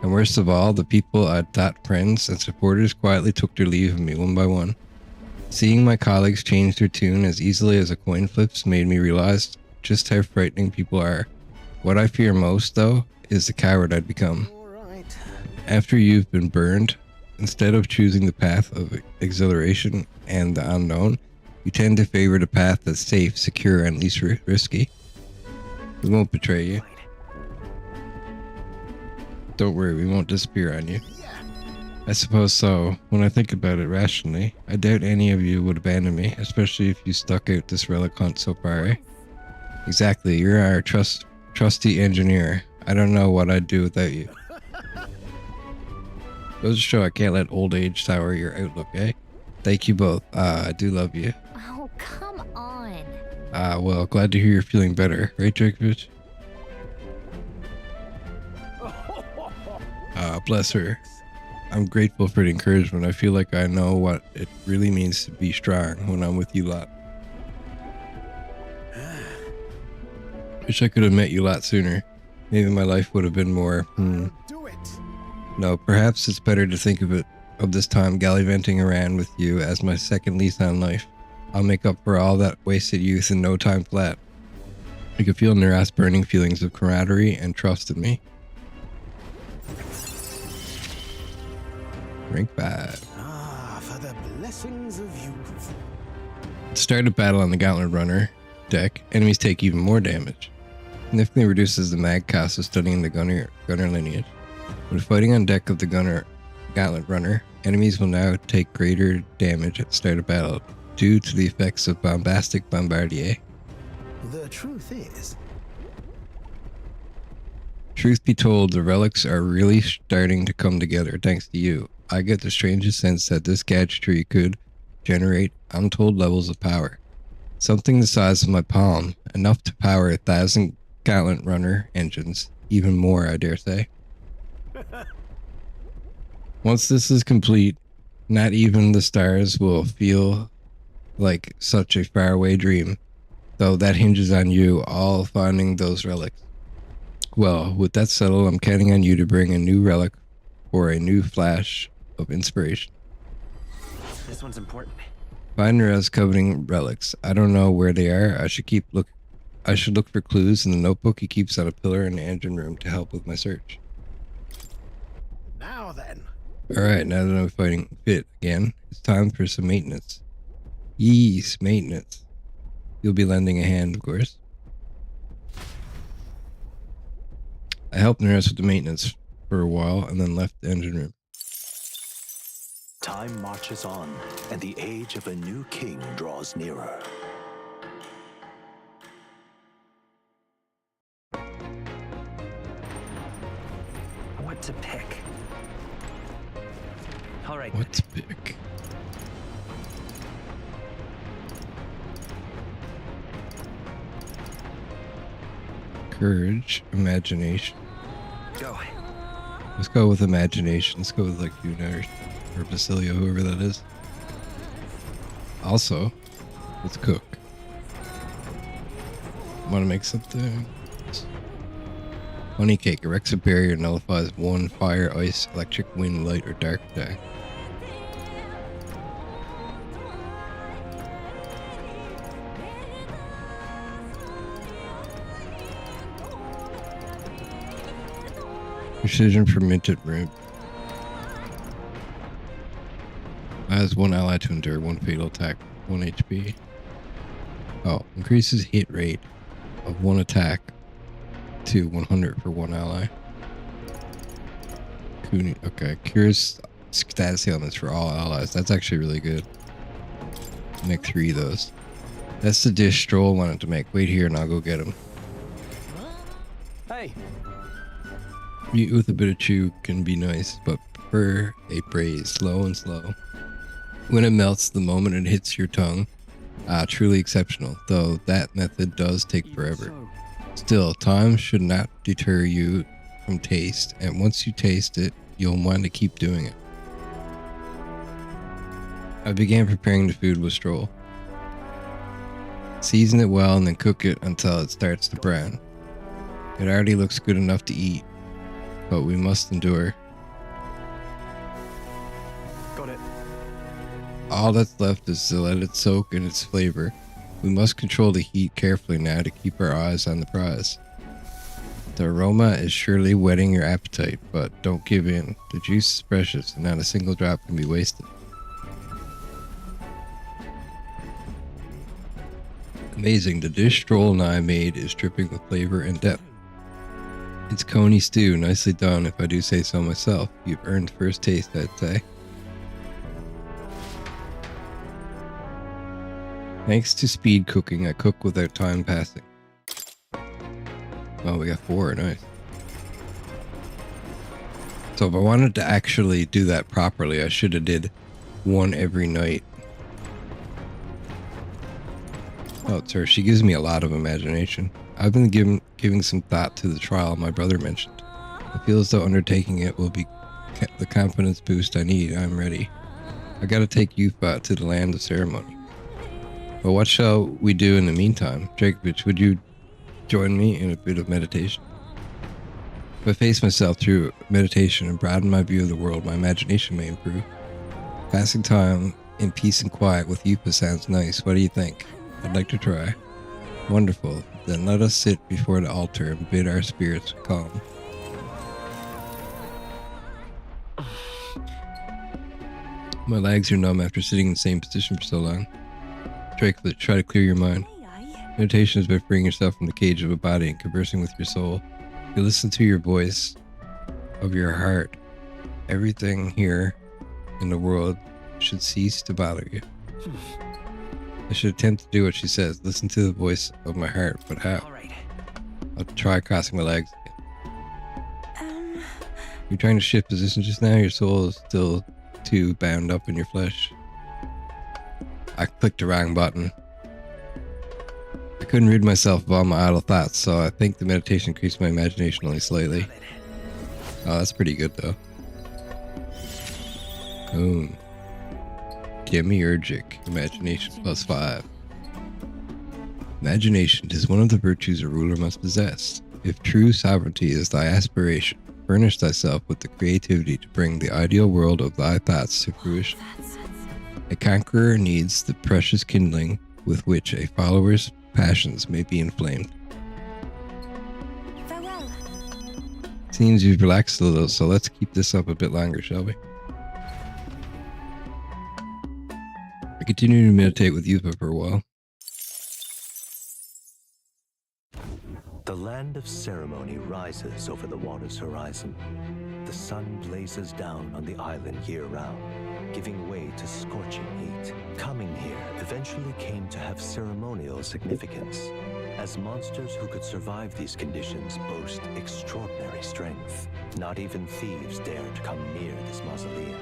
And worst of all, the people I'd thought friends and supporters quietly took their leave of me one by one. Seeing my colleagues change their tune as easily as a coin flips made me realize just how frightening people are. What I fear most, though, is the coward I'd become. After you've been burned, instead of choosing the path of exhilaration and the unknown, you tend to favor the path that's safe, secure, and least risky. We won't betray you. Don't worry, we won't disappear on you. I suppose so. When I think about it rationally, I doubt any of you would abandon me, especially if you stuck out this relic hunt so far, eh? Exactly, you're our trusty engineer. I don't know what I'd do without you. Goes to show I can't let old age sour your outlook, eh? Thank you both. I do love you. Oh, come on. Well, glad to hear you're feeling better, right, Drakovich? Bless her. I'm grateful for the encouragement. I feel like I know what it really means to be strong when I'm with you lot. Wish I could have met you a lot sooner. Maybe my life would have been more, No, perhaps it's better to think of this time gallivanting around with you as my second lease on life. I'll make up for all that wasted youth in no time flat. I could feel Nerez's burning feelings of camaraderie and trust in me. Rank 5. For the blessings of youth. Start a battle on the Gauntlet Runner deck. Enemies take even more damage. Significantly reduces the mag cost of studying the gunner lineage. When fighting on deck of the Gauntlet Runner, enemies will now take greater damage at the start of battle due to the effects of Bombastic Bombardier. The truth is, truth be told, the relics are really starting to come together thanks to you. I get the strangest sense that this gadgetry could generate untold levels of power. Something the size of my palm, enough to power 1,000 Gauntlet Runner engines. Even more, I dare say. Once this is complete, not even the stars will feel like such a faraway dream, though that hinges on you all finding those relics. Well, with that settled, I'm counting on you to bring a new relic or a new flash of inspiration. This one's important. Find Nerez coveting relics. I don't know where they are. I should look for clues in the notebook he keeps on a pillar in the engine room to help with my search. Now then. Alright, now that I'm fighting fit again, it's time for some maintenance. Yees, maintenance. You'll be lending a hand, of course. I helped Nerez with the maintenance for a while and then left the engine room. Time marches on, and the age of a new king draws nearer. What to pick? All right. What to pick? Courage, imagination. Go. Let's go with imagination. Let's go with like Yuna or Basilio, whoever that is. Also, let's cook. Want to make something? Honey cake. Erects a barrier, nullifies one fire, ice, electric, wind, light, or dark attack. Precision for minted root. Has one ally to endure, one fatal attack, 1 HP. Oh, increases hit rate of one attack to 100 for one ally. Okay, cures status ailments for all allies. That's actually really good. Make 3 of those. That's the dish Stroll wanted to make. Wait here and I'll go get him. Hey. Meat with a bit of chew can be nice, but prefer a braise, slow and slow. When it melts, the moment it hits your tongue, truly exceptional, though that method does take forever. Still, time should not deter you from taste, and once you taste it, you'll want to keep doing it. I began preparing the food with Stroll. Season it well and then cook it until it starts to brown. It already looks good enough to eat, but we must endure. Got it. All that's left is to let it soak in its flavor. We must control the heat carefully now to keep our eyes on the prize. The aroma is surely whetting your appetite, but don't give in. The juice is precious and not a single drop can be wasted. Amazing, the dish Stroll and I made is dripping with flavor and depth. It's coney stew, nicely done if I do say so myself. You've earned first taste, I'd say. Thanks to speed cooking, I cook without time passing. Oh, we got 4, nice. So if I wanted to actually do that properly, I should have did 1 every night. Oh, it's her. She gives me a lot of imagination. I've been giving some thought to the trial my brother mentioned. I feel as though undertaking it will be the confidence boost I need. I'm ready. I gotta take Yufa to the land of ceremony. But what shall we do in the meantime? Dragovich, would you join me in a bit of meditation? If I face myself through meditation and broaden my view of the world, my imagination may improve. Passing time in peace and quiet with Yufa sounds nice. What do you think? I'd like to try. Wonderful. Then let us sit before the altar and bid our spirits calm. My legs are numb after sitting in the same position for so long. Drakelet, try to clear your mind. Meditation is about freeing yourself from the cage of a body and conversing with your soul. You listen to your voice of your heart. Everything here in the world should cease to bother you. I should attempt to do what she says. Listen to the voice of my heart, but how? I'll try crossing my legs again. You're trying to shift position just now. Your soul is still too bound up in your flesh. I clicked the wrong button. I couldn't rid myself of all my idle thoughts, so I think the meditation increased my imagination only slightly. Oh, that's pretty good though. Boom. Demiurgic. Imagination +5. Imagination is one of the virtues a ruler must possess. If true sovereignty is thy aspiration, furnish thyself with the creativity to bring the ideal world of thy thoughts to fruition. A conqueror needs the precious kindling with which a follower's passions may be inflamed. Farewell. Seems you've relaxed a little, so let's keep this up a bit longer, shall we? I continue to meditate with Yufa for a while. The land of ceremony rises over the water's horizon. The sun blazes down on the island year-round, giving way to scorching heat. Coming here eventually came to have ceremonial significance, as monsters who could survive these conditions boast extraordinary strength. Not even thieves dare to come near this mausoleum.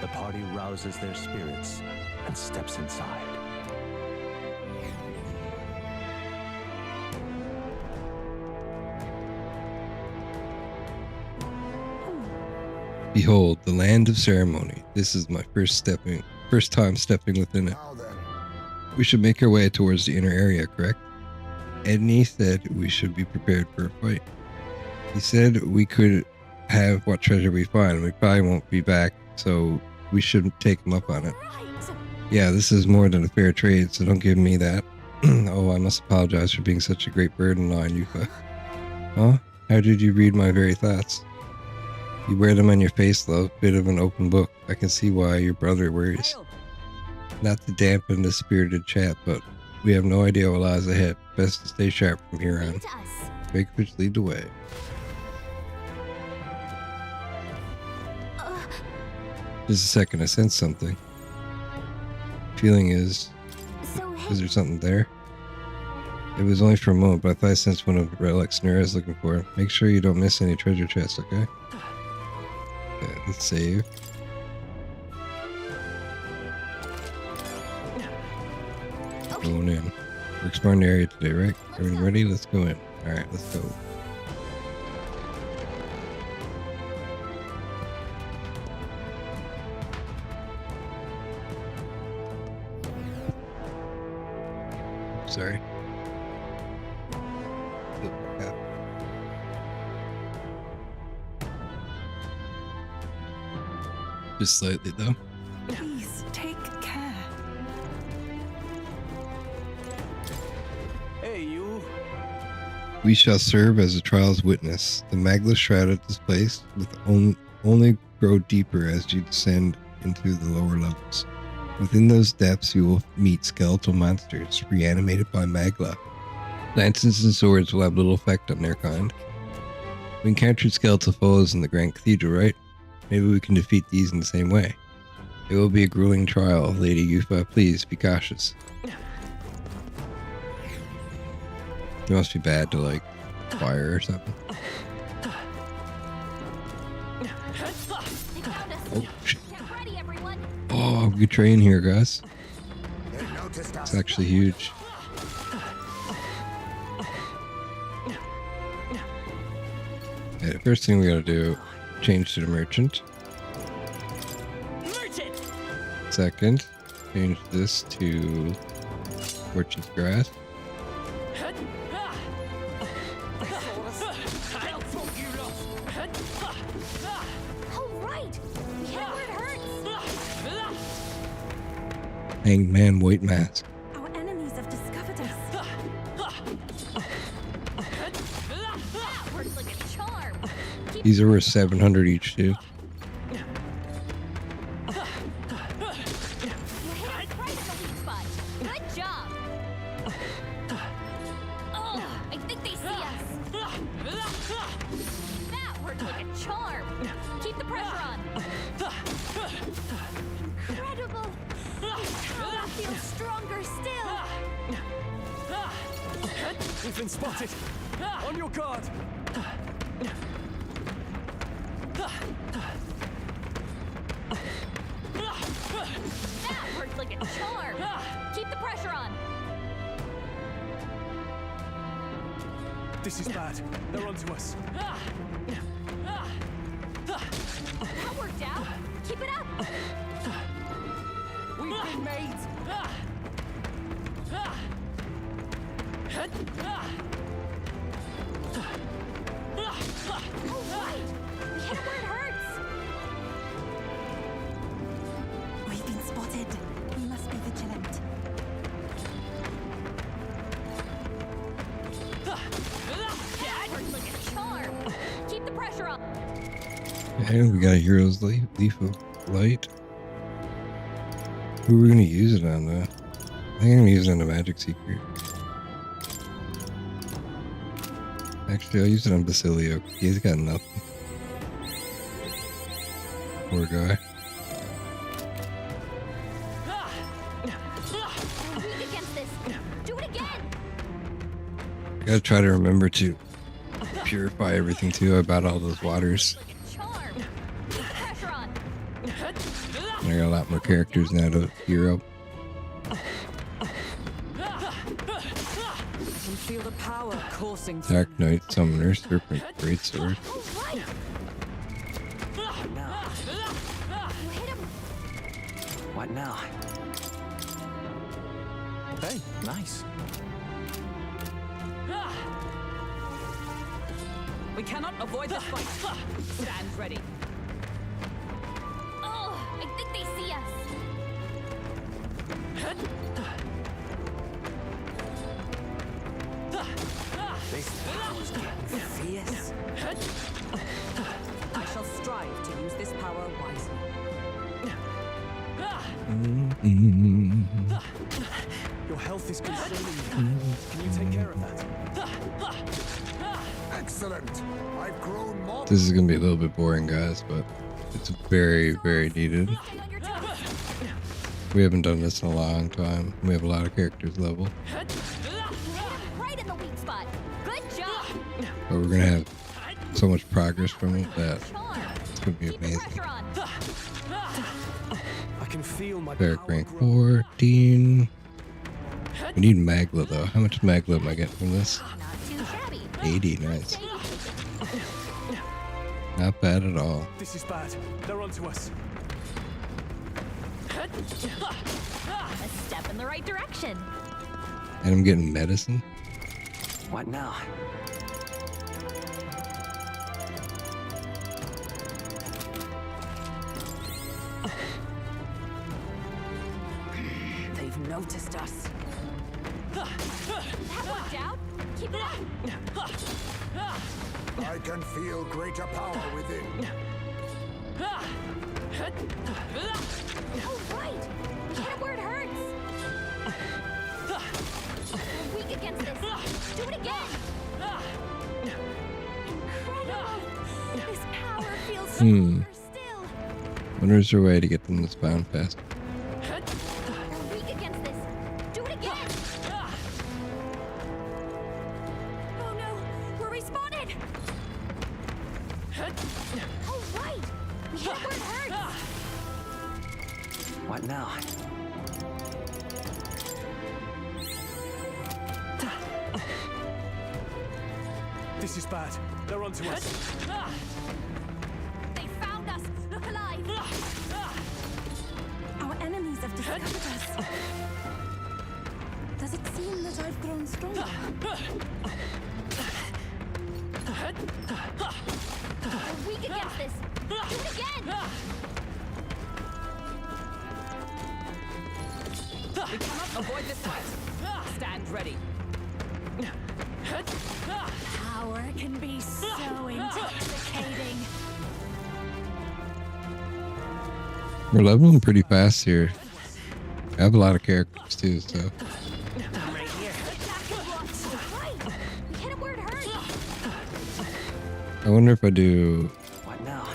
The party rouses their spirits and steps inside. Behold, the land of ceremony. This is my first time stepping within it. We should make our way towards the inner area, correct? Edney said we should be prepared for a fight. He said we could have what treasure we find. We probably won't be back, so we shouldn't take him up on it. Yeah, this is more than a fair trade, so don't give me that. Oh, I must apologize for being such a great burden on Yufa. Huh? How did you read my very thoughts? You wear them on your face, love. Bit of an open book. I can see why your brother worries. Not to dampen the spirited chat, but we have no idea what lies ahead. Best to stay sharp from here on. Breakfast, lead the way. Just a second, I sense something. Feeling is there something there? It was only for a moment, but I thought I sensed one of the relics Nura is looking for. Make sure you don't miss any treasure chests, okay? Let's save. Going in. We're exploring the area today, right? Everyone ready? Let's go in. Alright, let's go. Sorry. Just slightly, though. Please take care. Hey, you. We shall serve as a trial's witness. The magla shrouded this place with only grow deeper as you descend into the lower levels. Within those depths, you will meet skeletal monsters reanimated by magla. Lances and swords will have little effect on their kind. We encountered skeletal foes in the Grand Cathedral, right? Maybe we can defeat these in the same way. It will be a grueling trial, Lady Yufa. Please be cautious. It must be bad to, like, fire or something. Oh, shit. Oh, good train here, guys. It's actually huge. Okay, the first thing we gotta do, change to the merchant. Second, change this to merchant's grass. Hanged man, white mask. Our enemies have discovered us. These are worth 700 each, too. We've been spotted. On your guard. That worked like a charm. Keep the pressure on. This is bad. They're onto us. That worked out. Keep it up. We've been made. And we got a hero's leaf of light. Who are we gonna use it on though? I think I'm gonna use it on a magic secret. Actually, I'll use it on Basilio. He's got nothing. Poor guy. I gotta try to remember to purify everything too. I bought all those waters. And I got a lot more characters now to hero. Feel the power coursing. Dark Knight, Summoner, Serpent, Greatsword. What now? Hey, nice. We cannot avoid this fight. Stand ready. Oh, I think they see us. This power's getting fierce. I shall strive to use this power wisely. Your health is concerning me. Can you take care of that? Excellent. I've grown more. This is gonna be a little bit boring, guys, but it's very, very needed. We haven't done this in a long time. We have a lot of characters level. Right in the weak spot. Good job. But we're gonna have so much progress from it that it's gonna be amazing. I can feel my Cleric rank 14. We need Magla though. How much Magla am I getting from this? 80, nice. Not bad at all. This is bad. They're onto us. A step in the right direction. And I'm getting medicine. What now? They've noticed us. That worked out. Keep it up. I can feel greater power within. Oh, right. Hit it where it hurts. We're weak against this. Do it again. Incredible. This power feels stronger still. Wonder is there a way to get them to spawn fast? We're weak against this. Do it again. Oh no, we're respawned. Oh, right. We hit it where it hurts. What now? This is bad. They're onto us. They found us. Look alive. Our enemies have discovered us. Does it seem that I've grown stronger? We're weak against this. Do it again. We cannot avoid this fight. Stand ready. Power can be so intoxicating. We're leveling pretty fast here. I have a lot of characters too, so. Right here. Right. We hit it where it hurts. I wonder if I do. What now?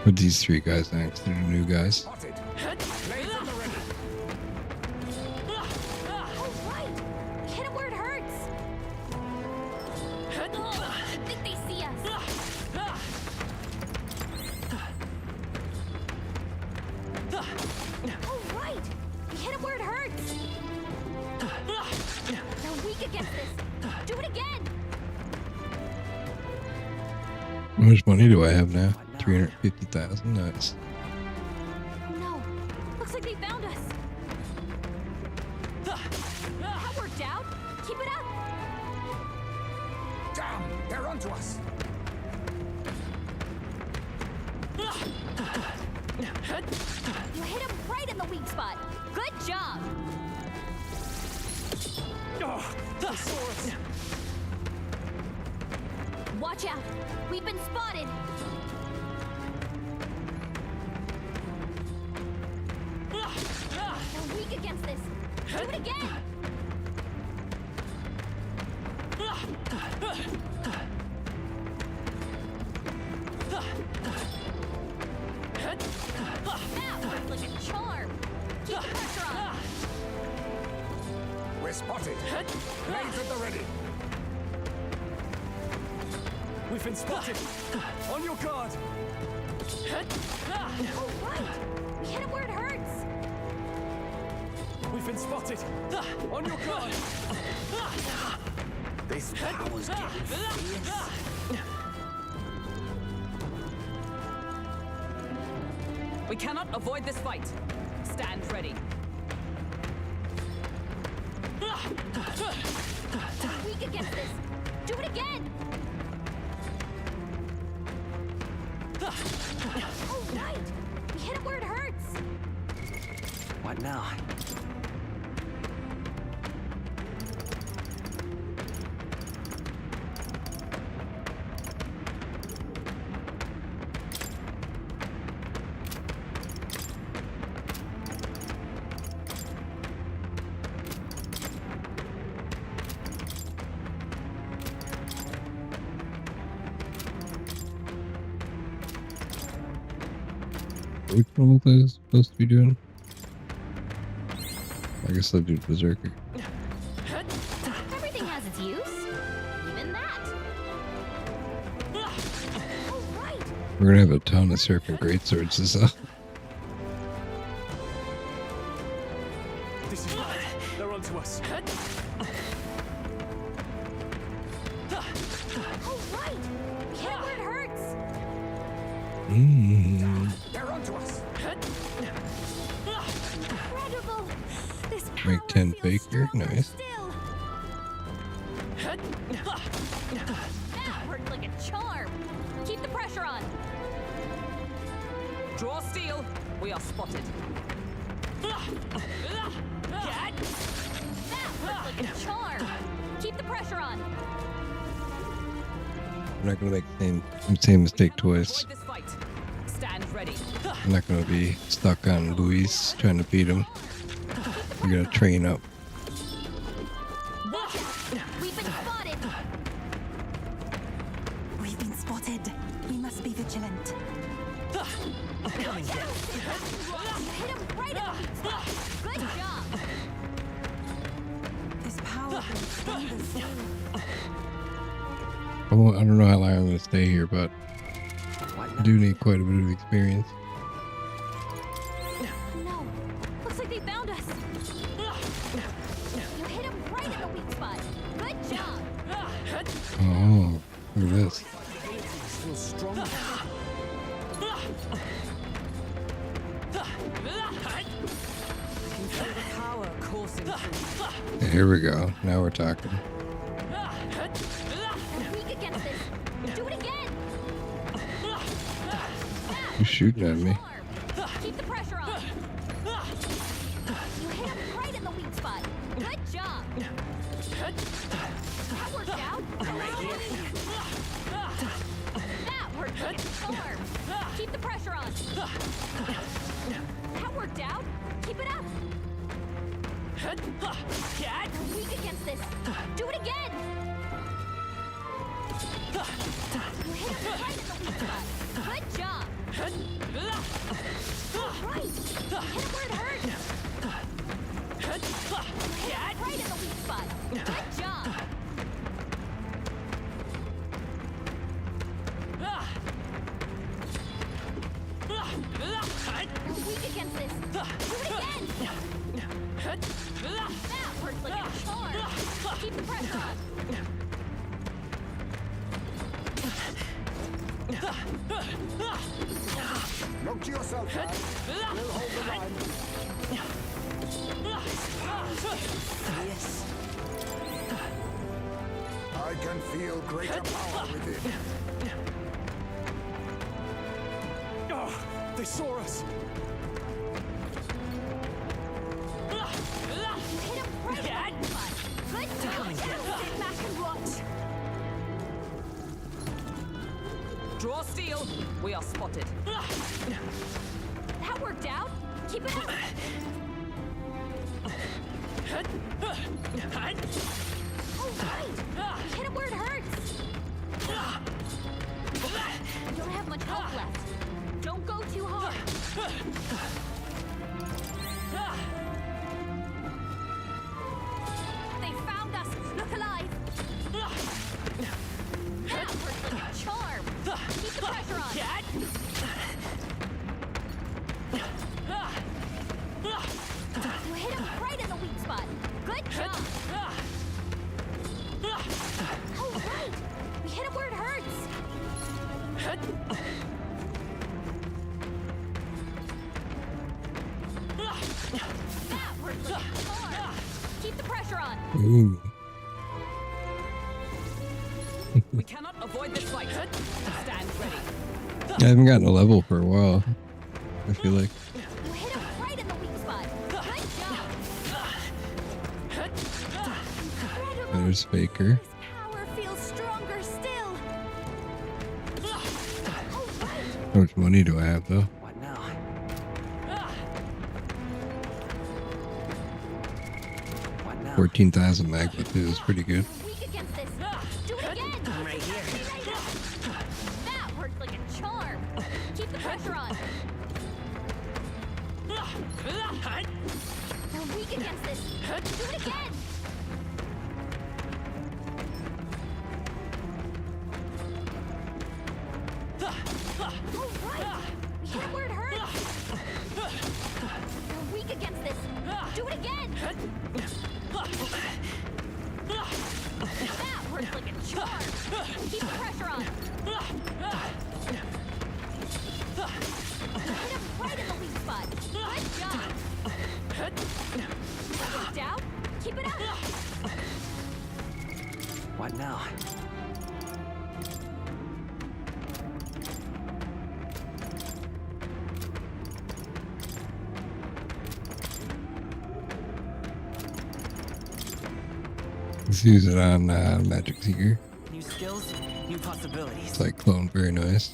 Put these three guys next. They're the new guys. Oh, right. We hit it where it hurts. Oh, I think they see us. Oh, right. We hit it where it hurts. They're weak against this. Do it again. How much money do I have now? 350,000. Nice. Oh no. Looks like they found us. That worked out. Keep it up. Damn, they're onto us. You hit him right in the weak spot. Good job. Watch out! We've been spotted! We're weak against this! Do it again! That worked like a charm! Keep the pressure on! We're spotted. Blades at the ready. We've been spotted. On your guard. Oh, right! We hit it where it hurts! We've been spotted. On your guard. This power's getting fierce. We cannot avoid this fight. Stand ready. We're weak against this! Do it again! Oh, right! We hit it where it hurts! What now? Which one was I supposed to be doing? I guess I'll do Berserker. Everything has its use. Even that. Oh, right! We're gonna have a ton of Serpent Greatswords this up. This is right. They're onto us. Oh, right! We hit it where it hurts! They're onto us. Incredible! This Make power 10 feels Faker, stronger nice. still. That worked like a charm. Keep the pressure on. Draw steel. We are spotted. That worked like a charm. Keep the pressure on. I'm not gonna make the same mistake twice. Avoid this fight. Stand ready. I'm not gonna be stuck on Luis trying to beat him. You're gonna train up. Watch out! We've been spotted. We've been spotted. We must be vigilant. Watch out! You hit him right at the weak spot. Good job. This power brings thunder through. I don't know how long I'm gonna stay here, but I do need quite a bit of experience. No. Looks like they found us. You hit him right at the weak spot. Good job. Oh, look at this. Still strong. Power coursing through. Yeah, here we go. Now we're talking. We're weak against this. Do it again. Who's shooting at me? Keep the pressure on. You hit him right in the weak spot. Good job. That worked out. That worked like a charm. Keep the pressure on. That worked out. Keep it up. We're weak against this. Do it again. You hit him right in the weak spot. Good job. Right. Hit him where it hurts. Hit him right in the weak spot. Good job. You're weak against this. Do it again. That worked like a charm. Keep the pressure on. Look to yourself, lad. We'll hold the line. Yes. I can feel greater power within. Oh, they saw us. You hit him right in the weak spot. Good Draw steel. We are spotted. That worked out. Keep it up. Oh, right. Hit him where it hurts. You don't have much health left. Don't go too hard. They found us. Look alive. That works like a charm. Keep the pressure on. You hit him right in the weak spot. Good job. Oh, right. We hit him where it hurts. That works like a charm. Keep the pressure on. Ooh. We cannot avoid this fight. Stand ready. I haven't gotten a level for a while. I feel like. You hit him right in the weak spot. Good job. There's Faker. Power feels stronger still. How much money do I have though? What now? 14,000 magma too is pretty good. Weak against this. Do it again. Right here. That worked like a charm. Keep the pressure on. We're weak against this. Do it again. All right. We hit him where it hurts. We're weak against this. Do it again. That worked like a charm. Keep the pressure on. Hit him right in the weak spot. Good job. Worked out. Keep it up. What now? Let's use it on Magic Seeker. New skills, new possibilities. It's like clone, very nice.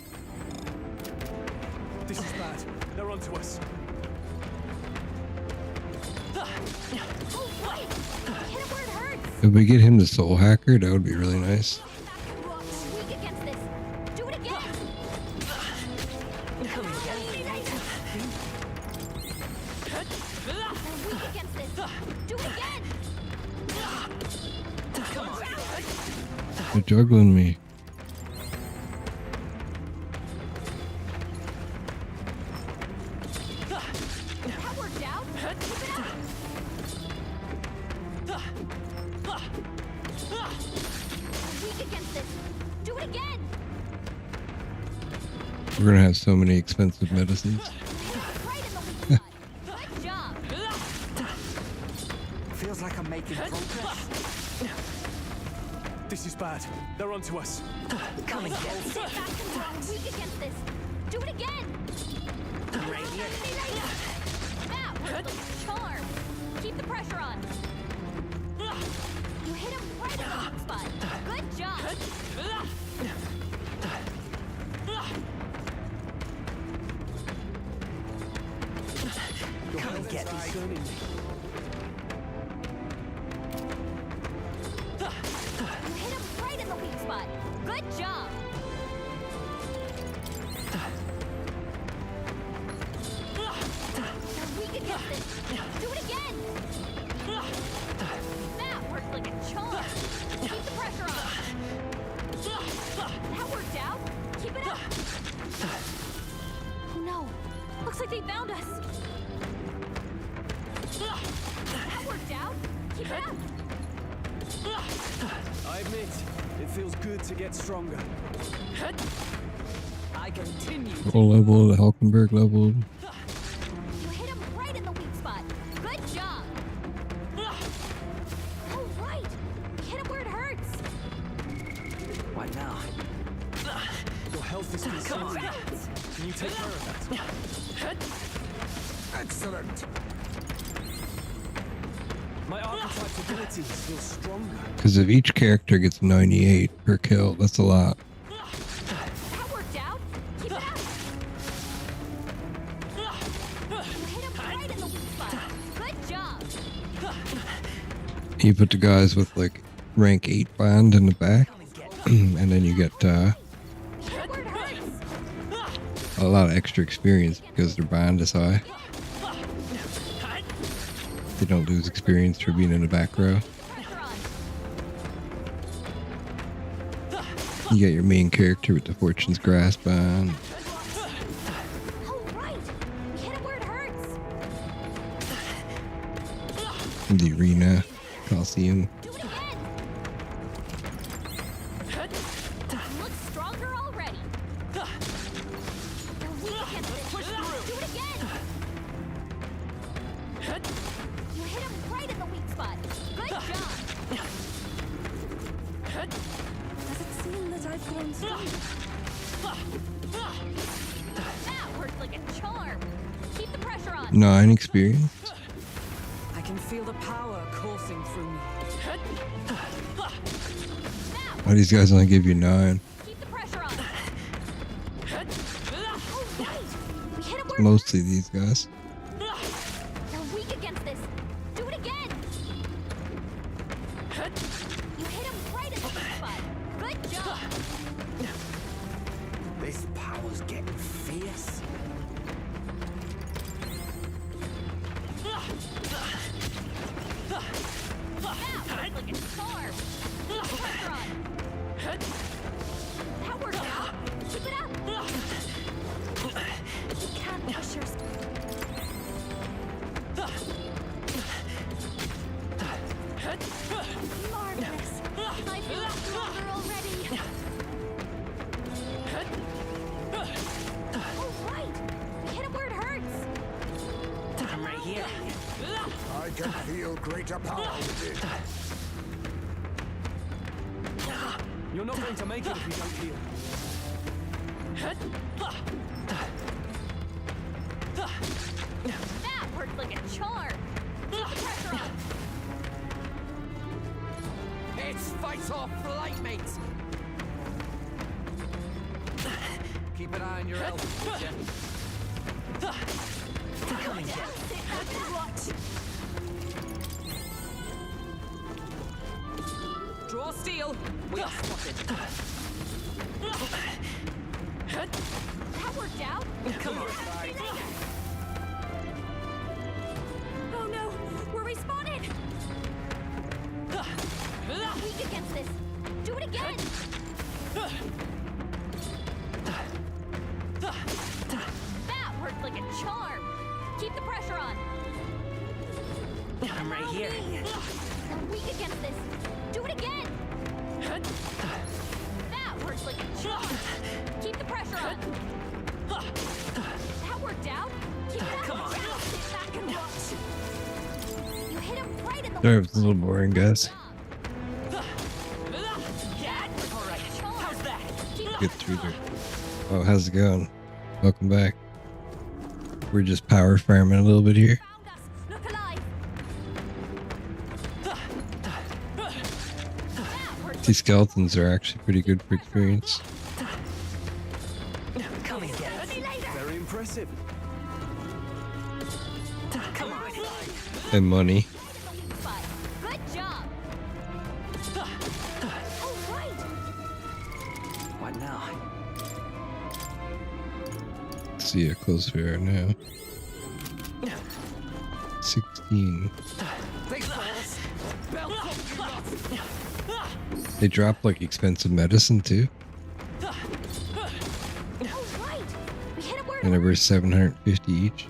This is bad. They're onto us. Oh, right. Hit him where it hurts. If we get him the Soul Hacker, that would be really nice. Weak against this. Do it again. Come and get it. We're weak against this. Do it again. Come on. They're juggling me. That worked out. Keep it up. Weak against this. Do it again. We're gonna have so many expensive medicines. Right in the weak spot. Good job. Feels like I'm making progress. This is bad. They're onto us. Come and get it. Sit back and run. Weak against this. Do it again. Right here. That worked like a charm. Keep the pressure on. You hit him right in the weak spot. Good job. Come and get it. You hit him right in the weak spot. Good job. You're weak against this. Do it again. That worked like a charm. Keep the pressure on. That worked out. Keep it up. Oh no. Looks like they found us. That worked out. Keep it up. I admit, it feels good to get stronger. I continue. Full level, the Hulkenberg level. You hit him right in the weak spot. Good job. Oh, right. Hit him where it hurts. What now? Your health is consuming. Can you take care of that? Excellent. My archetype's abilities feel stronger. Because if each character gets 98 per kill, that's a lot. That worked out. Keep it up. You hit him right in the weak spot. Good job. You put the guys with like rank 8 bond in the back, and then you get a lot of extra experience because their bond is high. They don't lose experience for being in the back row. You got your main character with the Fortune's Grasp on. In the arena, Coliseum. Looks stronger already. You're weak against this. Do it again. You hit him right in the weak spot. Good job. Does it seem that I've grown stronger? That worked like a charm. Keep the pressure on. 9 experience. I can feel the power coursing through me. Why these guys only give you 9? Keep the pressure on. We hit him where Mostly these guys. You're weak against this. Do it again. You hit him right in the weak spot. Good job. This power's getting fierce. That worked like a charm. Keep the pressure on. That worked out. Keep it up. You can't push your marvelous. I feel stronger already. Oh, right. We hit him where it hurts. I'm right here. I can feel greater power within. You're not going to make it if you don't heal. That worked like a charm. Keep the pressure on. It's fight or flight, mates. Keep an eye on your elbows, would you? Come and get. Sit back and watch. Draw steel. We are spotted. That worked out. Come on. Oh no, we're respawned. Weak against this. Do it again. That worked like a charm. Keep the pressure on. I'm right here. I'm weak against this. Do it again. That worked like a charm. Keep the pressure on. That worked out. Keep it up. Come on. Sit back and watch. You hit him right in the Sorry if it's a little boring, guys. Get through there. Oh, how's it going? Welcome back. We're just power farming a little bit here. Look alive. These skeletons are actually pretty good for experience. Come and get it. Very impressive. Come on. And money. Good job. Oh, right. What now? See how close we are now. 16. They drop like expensive medicine too. And they're worth 750 each.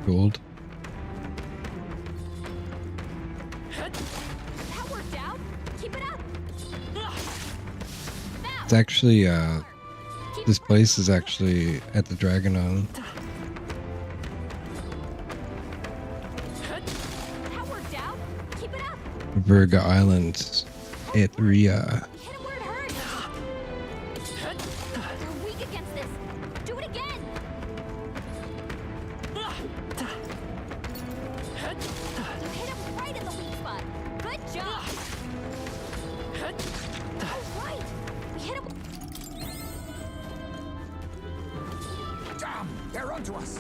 Gold. That worked out. Keep it up. It's actually this place is actually at the Dragon Island. That worked out. Keep it up. Virga Island at Ria. Hit him where it hurts. You're weak against this. Do it again. You hit him right in the They're onto us.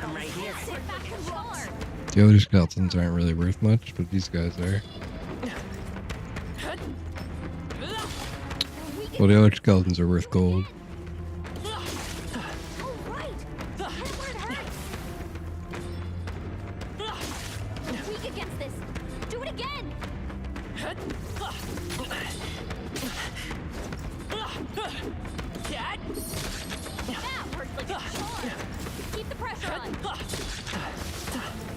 I'm right here. Sit back and roar. The other skeletons aren't really worth much, but these guys are. Well, the other skeletons are worth gold. Weak against this. Do it again. That worked like a charm. Keep the pressure on.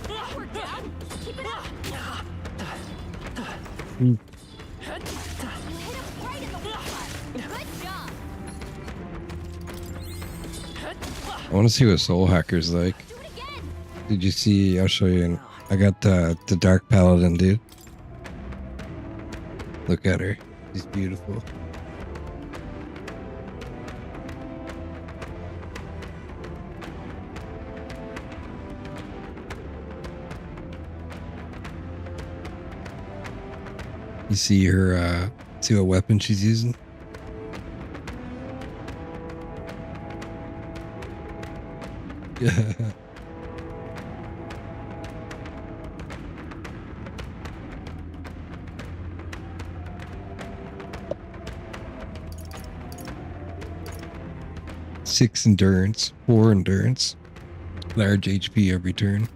That worked out. Keep it up. You hit him right in the weak spot. Good job. I want to see what Soul Hacker's like. Did you see? I'll show you. I got the Dark Paladin, dude. Look at her. She's beautiful. You see her, see what weapon she's using? Yeah. Six endurance, 4 endurance, large HP every turn.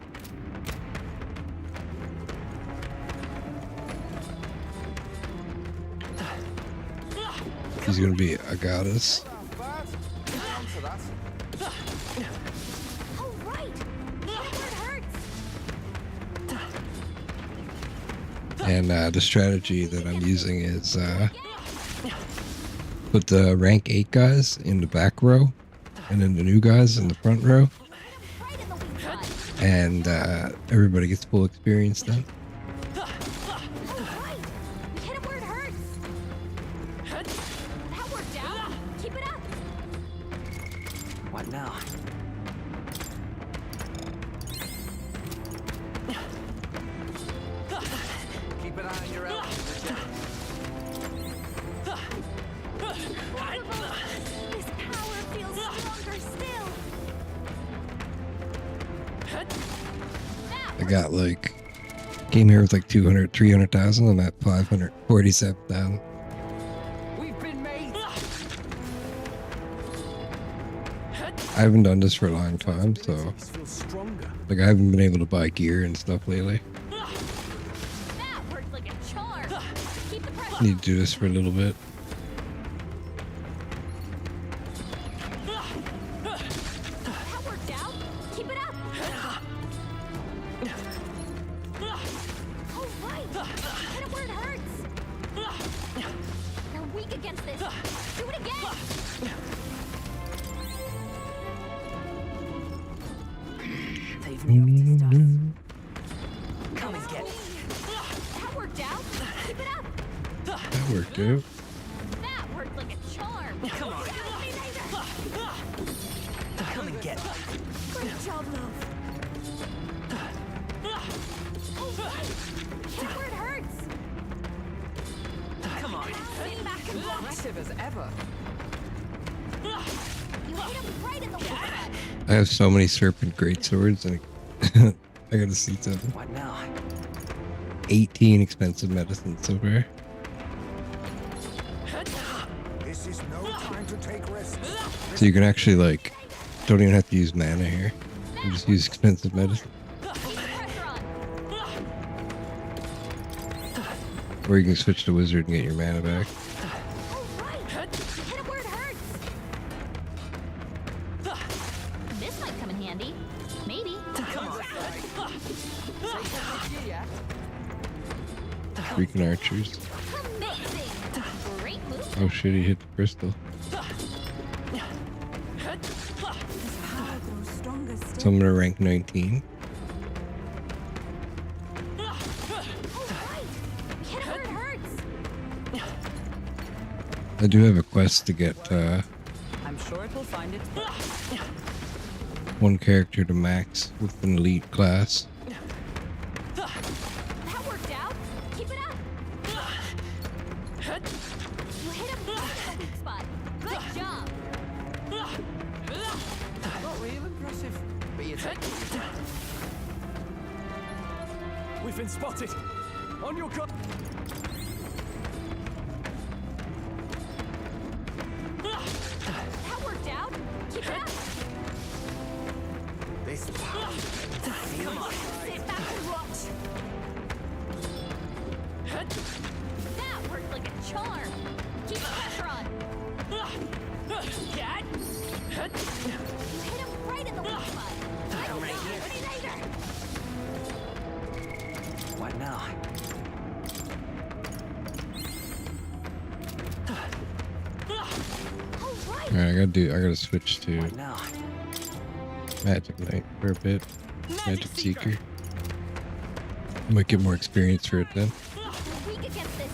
She's gonna be a goddess. And the strategy that I'm using is put the rank 8 guys in the back row and then the new guys in the front row. And everybody gets full experience then. What now? Keep an eye on your element. This power feels stronger still. I got like, came here with like 200, 300,000 and at 547,000. We've been made. I haven't done this for a long time, so like I haven't been able to buy gear and stuff lately. That worked like a charm. Keep the pressure. Need to do this for a little bit. That worked out. Keep it up. All right. Hit it where it hurts. You're weak against this. Do it again. They've noticed us. Come and get it. That worked out. Keep it up. That worked out. That worked like a charm. Come on. Come and get it. Great job, love. All right. Hit where it hurts. Come on. Sit back and watch. Aggressive as ever. You hit him right in the weak spot. I have so many serpent greatswords and I gotta see something. What now? 18 expensive medicines so far. This is no time to take risks. So you can actually like, don't even have to use mana here. You just use expensive medicine. Or you can switch to wizard and get your mana back. Hit it where it hurts. This might come in handy. Maybe. Come on. Freaking archers. Amazing. Great move. Oh shit, he hit the crystal. So I'm gonna rank 19. Hit it where it hurts. I do have a quest to get I'm sure it will find its way. one character to max with an elite class. That worked out. Keep it up. You hit him right in the weak spot. Good job. impressive, but you take your time. We've been spotted. On your guard. That worked out. Keep it up. This power. Come on, sit back and watch. That worked like a charm. Keep the pressure on. Cat! You hit him right in the weak spot. I'm right here. Ready later. What now? All right. Alright, I gotta switch to What now? Magic Knight for a bit. Magic Seeker. Might get more experience for it then. Weak against this.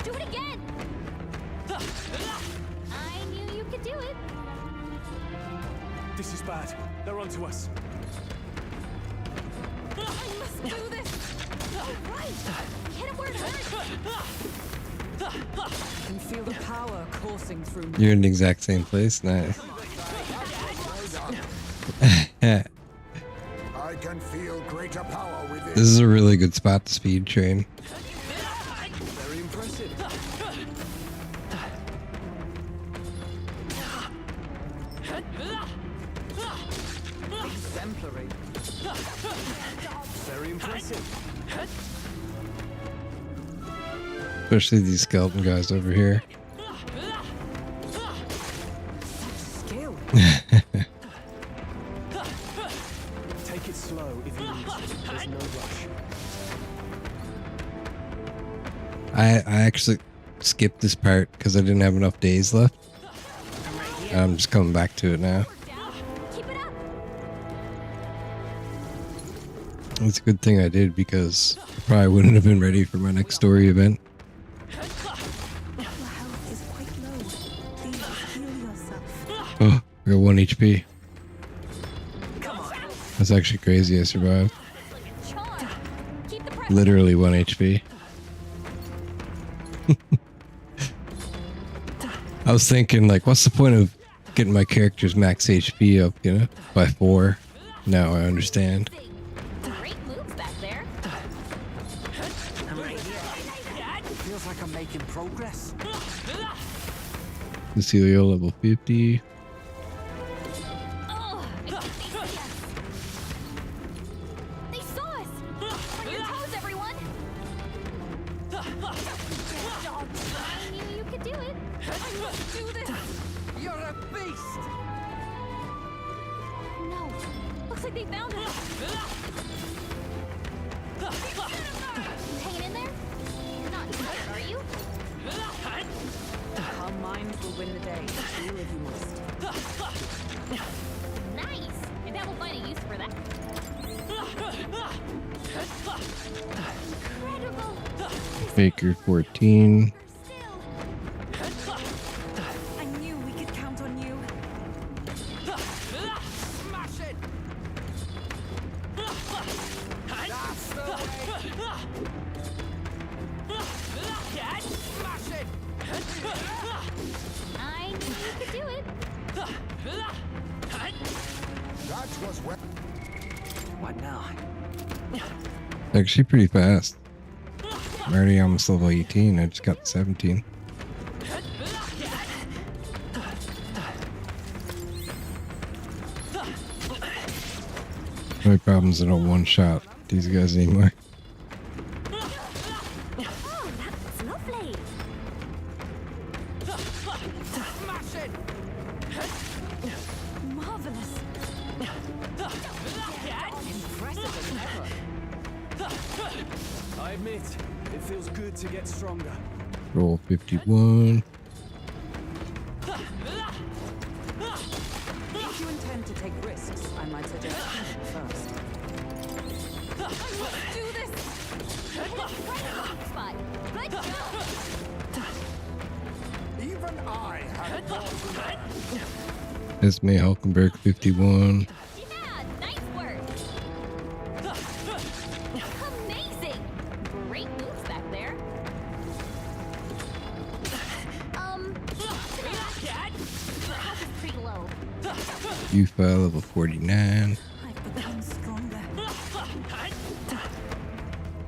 Do it again. I knew you could do it. This is bad. They're onto us. I must do this. All right. Hit him where it hurts. I can feel the power coursing through me. You're in the exact same place? Nice. I can feel greater power within. This is a really good spot to speed train. Very impressive. Exemplary. Very impressive. Especially these skeleton guys over here. Skill. Take it slow if you need to. There's no rush. I actually skipped this part because I didn't have enough days left. I'm just coming back to it now. Keep it up. It's a good thing I did because I probably wouldn't have been ready for my next story event. Your health is quite low. Please heal yourself. Oh, I got 1 HP. That's actually crazy I survived. Charm. Keep the pressure. Literally 1 HP. I was thinking, like, what's the point of getting my character's max HP up, you know, by 4? Now I understand. Great moves back there. I'm right here. Feels like I'm making progress. Cecilio level 50. Oh, they saw us. On your toes, everyone. I knew you could do it. I must do this. You're a beast. No, looks like they found us. Hanging in there? You're not tired, are you? Our minds will win the day. Do if you must. Nice. Maybe I will find a use for that. Incredible. Baker 14. I knew we could count on you. Smash it. That's the way. Cat! Smash it. I knew you could do it. That was well. What now? Actually pretty fast. I'm already almost level 18. I just got 17. My problem is I don't one-shot these guys anymore. Oh, that's lovely. Smash it. Marvelous. Impressive as ever. I admit, it feels good to get stronger. Roll 51. If you intend to take risks, I might suggest thinking first. I must do this. Right in the weak spot. Good job. Even I had more to learn. Esme Hulkenberg 51. Yeah, nice work. Amazing. Great moves back there. Cat? Your health is pretty low. Yufa, level 49.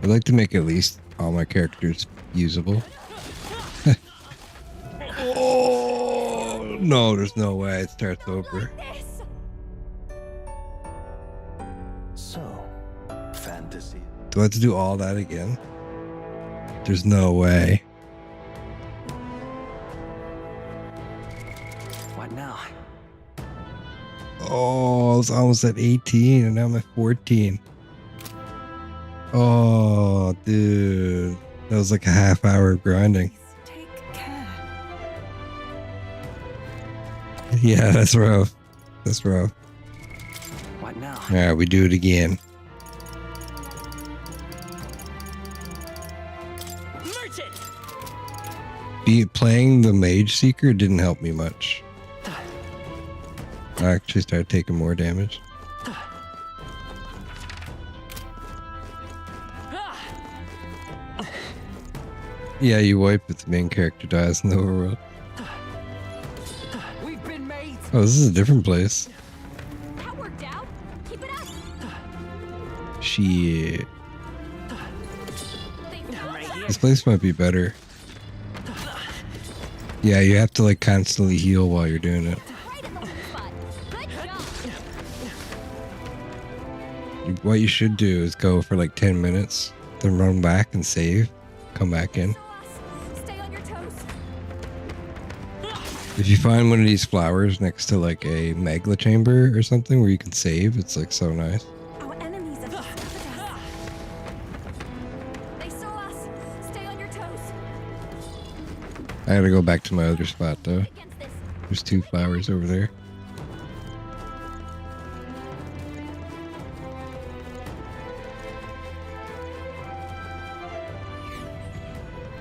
I'd like to make at least all my characters usable. Oh, no, there's no way it starts over. So, fantasy. Do I have to do all that again? There's no way. What now? Oh, I was almost at 18 and now I'm at 14. Oh, dude. That was like a half hour of grinding. Yeah, that's rough. That's rough. What now? Alright, we do it again. Playing the Mage Seeker didn't help me much. I actually started taking more damage. Yeah, you wipe if the main character dies in the overworld. Oh, this is a different place. That worked out. Keep it up. Shit. This place might be better. Yeah, you have to like constantly heal while you're doing it. What you should do is go for like 10 minutes, then run back and save, come back in. If you find one of these flowers next to like a magla chamber or something where you can save, it's like so nice. Our enemies have discovered us. They saw us. Stay on your toes. I gotta go back to my other spot though. There's 2 flowers over there.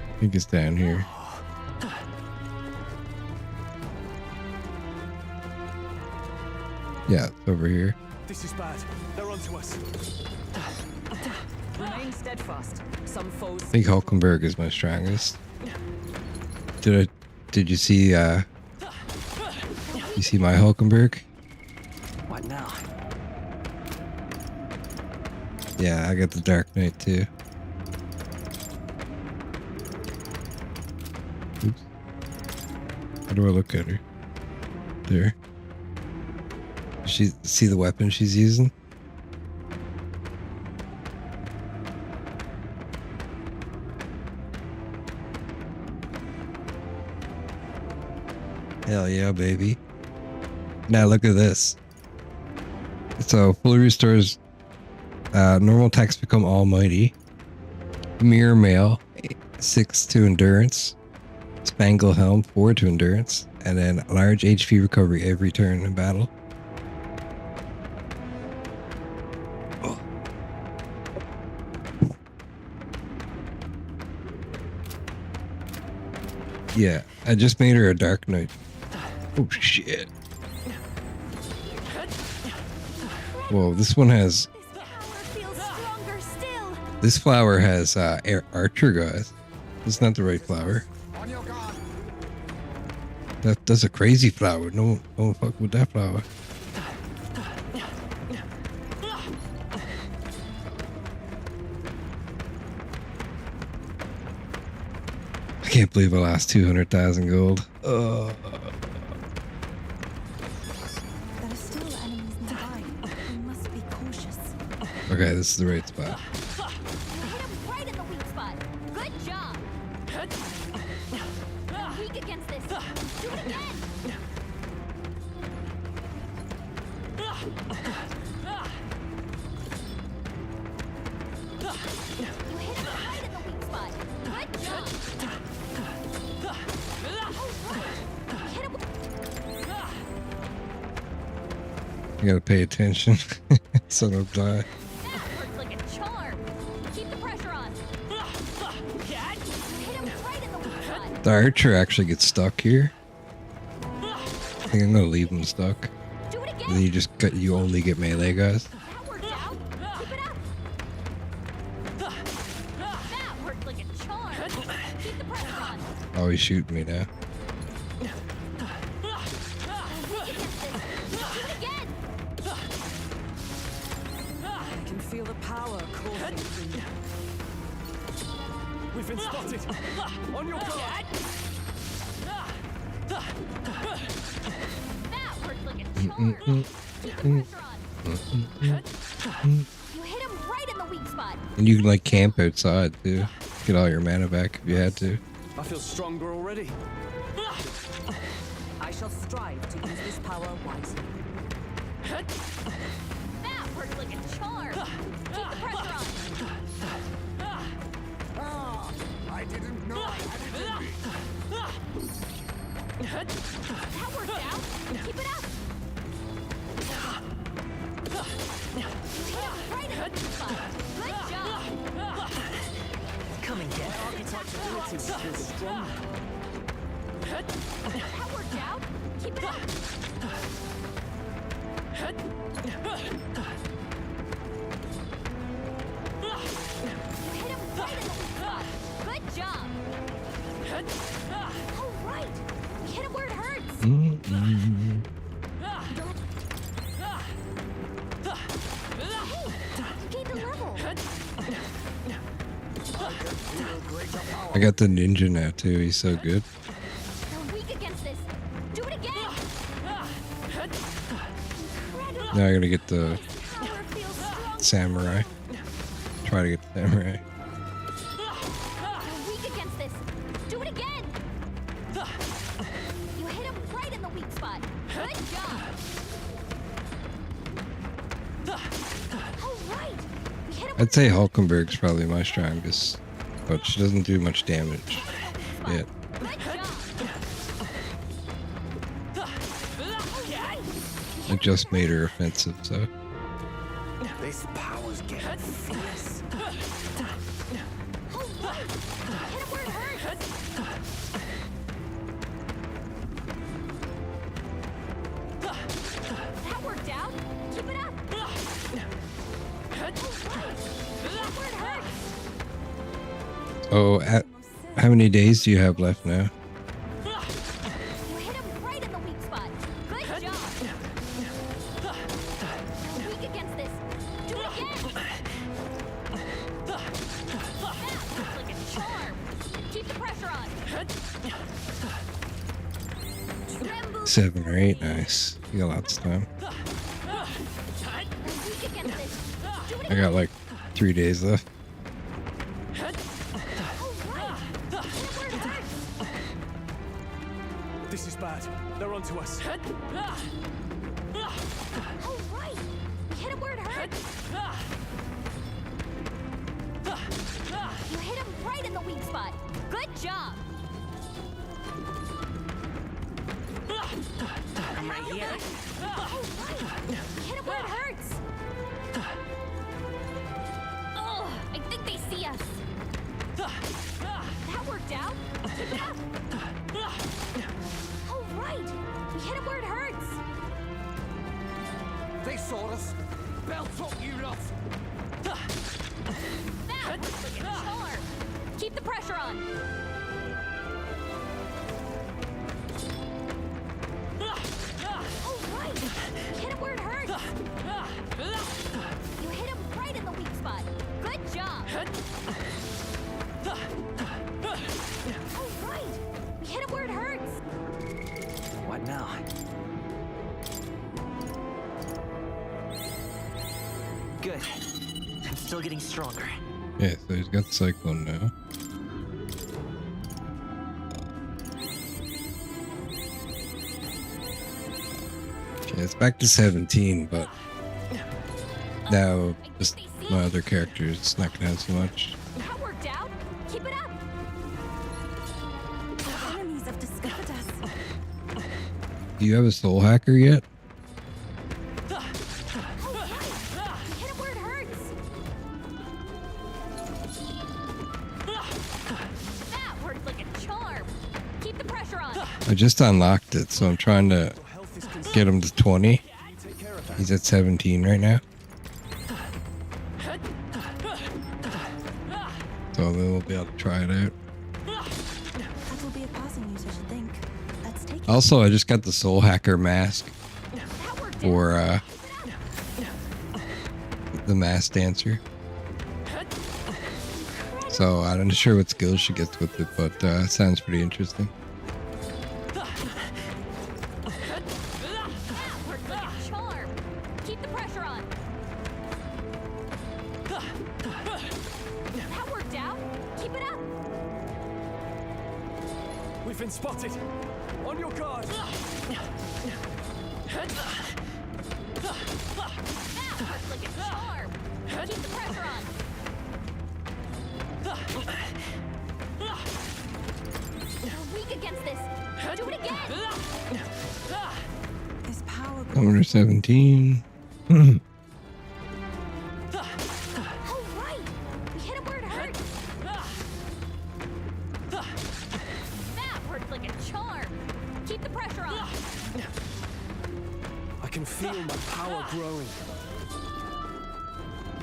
I think it's down here. Yeah, it's over here. This is bad. They're onto us. Remain steadfast. Some foes. I think Hulkenberg is my strongest. Did you see you see my Hulkenberg? What now? Yeah, I got the Dark Knight too. Oops. How do I look at her? There. She see the weapon she's using? Hell yeah, baby. Now look at this. So fully restores normal attacks become almighty. Mirror Mail 6 to endurance. Spangle Helm 4 to endurance. And then large HP recovery every turn in battle. Yeah, I just made her a Dark Knight. Oh shit. Whoa, this one has... This flower has Archer, guys. That's not the right flower. That's a crazy flower. No, don't fuck with that flower. I can't believe I lost 200,000 gold. There are still enemies nearby. We must be cautious. Okay, this is the right spot. Hit him right in the weak spot. Good job. They're weak against this. Do it again. You hit him right in the weak spot. Good job. Hit him. You gotta pay attention so I don't die. That worked like a charm. Keep the pressure on. Hit him right in the weak spot. The Archer actually gets stuck here. I think I'm gonna leave him stuck. Do it again. And then you only get melee guys. That worked out. Keep it up. That worked like a charm. Keep the pressure on. Oh, he's shooting me now. Weak against this. Do it again. You've been spotted. On your guard. That worked like a charm. Keep the pressure on. You hit him right in the weak spot. And you can like camp outside too. Get all your mana back if you had to. I feel stronger already. I shall strive to use this power wisely. That worked like a charm. Keep the pressure on. Ah, I didn't know I had it in me. That worked out. Keep it up. You hit him right in the weak spot. Good job. Come and get it. Archetype's ability feels stronger. That worked out. Keep it up. You hit him right in the weak spot. Good job. All right. We hit him where it hurts. Hey, you gained a level. I got the ninja now too. He's so good. You're weak against this. Do it again. Now I gotta get the Power feels strong. samurai. Try to get the samurai. You're weak against this. Do it again. You hit him right in the weak spot. Good job. All right. We hit him. I'd say Hulkenberg's probably my strongest, but she doesn't do much damage yet. Good job. I just made her offensive, so. This power's getting fierce. All right. Hit him where it hurts. That worked out. Keep it up. All right. Hit where it hurts. Oh, how many days do you have left now? You hit him right in the weak spot. Good job. You're weak against this. Do it again. That looks like a charm. Keep the pressure on. Tremble. 7 or 8, nice. You got lots of time. You're weak against this. Do it I got like 3 days left. This is bad. They're onto us. All right. Hit him where it hurts. You hit him right in the weak spot. Good job. I'm right here. All right. Hit him where it hurts. Oh, I think they see us. That worked out. Keep it up. All right. We hit him where it hurts. They saw us. Belt up, you lot. That looks like a charm. Keep the pressure on. All right. Hit him where it hurts. You hit him right in the weak spot. Good job. All right. We hit him where it hurts. What now? Good. I'm still getting stronger. Yeah, so he's got Cyclone now. Okay, it's back to 17, but now just my other characters not gonna have so much. That worked out. Keep it up. Our enemies have discovered us. Do you have a soul hacker yet? All right. Hit him where it hurts. That worked like a charm. Keep the pressure on. I just unlocked it, so I'm trying to get him to 20. He's at 17 right now. So then we'll be able to try it out. That will be a passing use, I should think. Let's take it. Also, I just got the soul hacker mask for the mask dancer. So I'm not sure what skills she gets with it, but sounds pretty interesting. Keep the pressure on. That worked out. Keep it up. We've been spotted. On your guard. That worked like a charm. Keep the pressure on. You're weak against this. Do it again. This power. Number 17. Oh, right. We hit him where it hurts. That worked like a charm. Keep the pressure on. I can feel my power growing.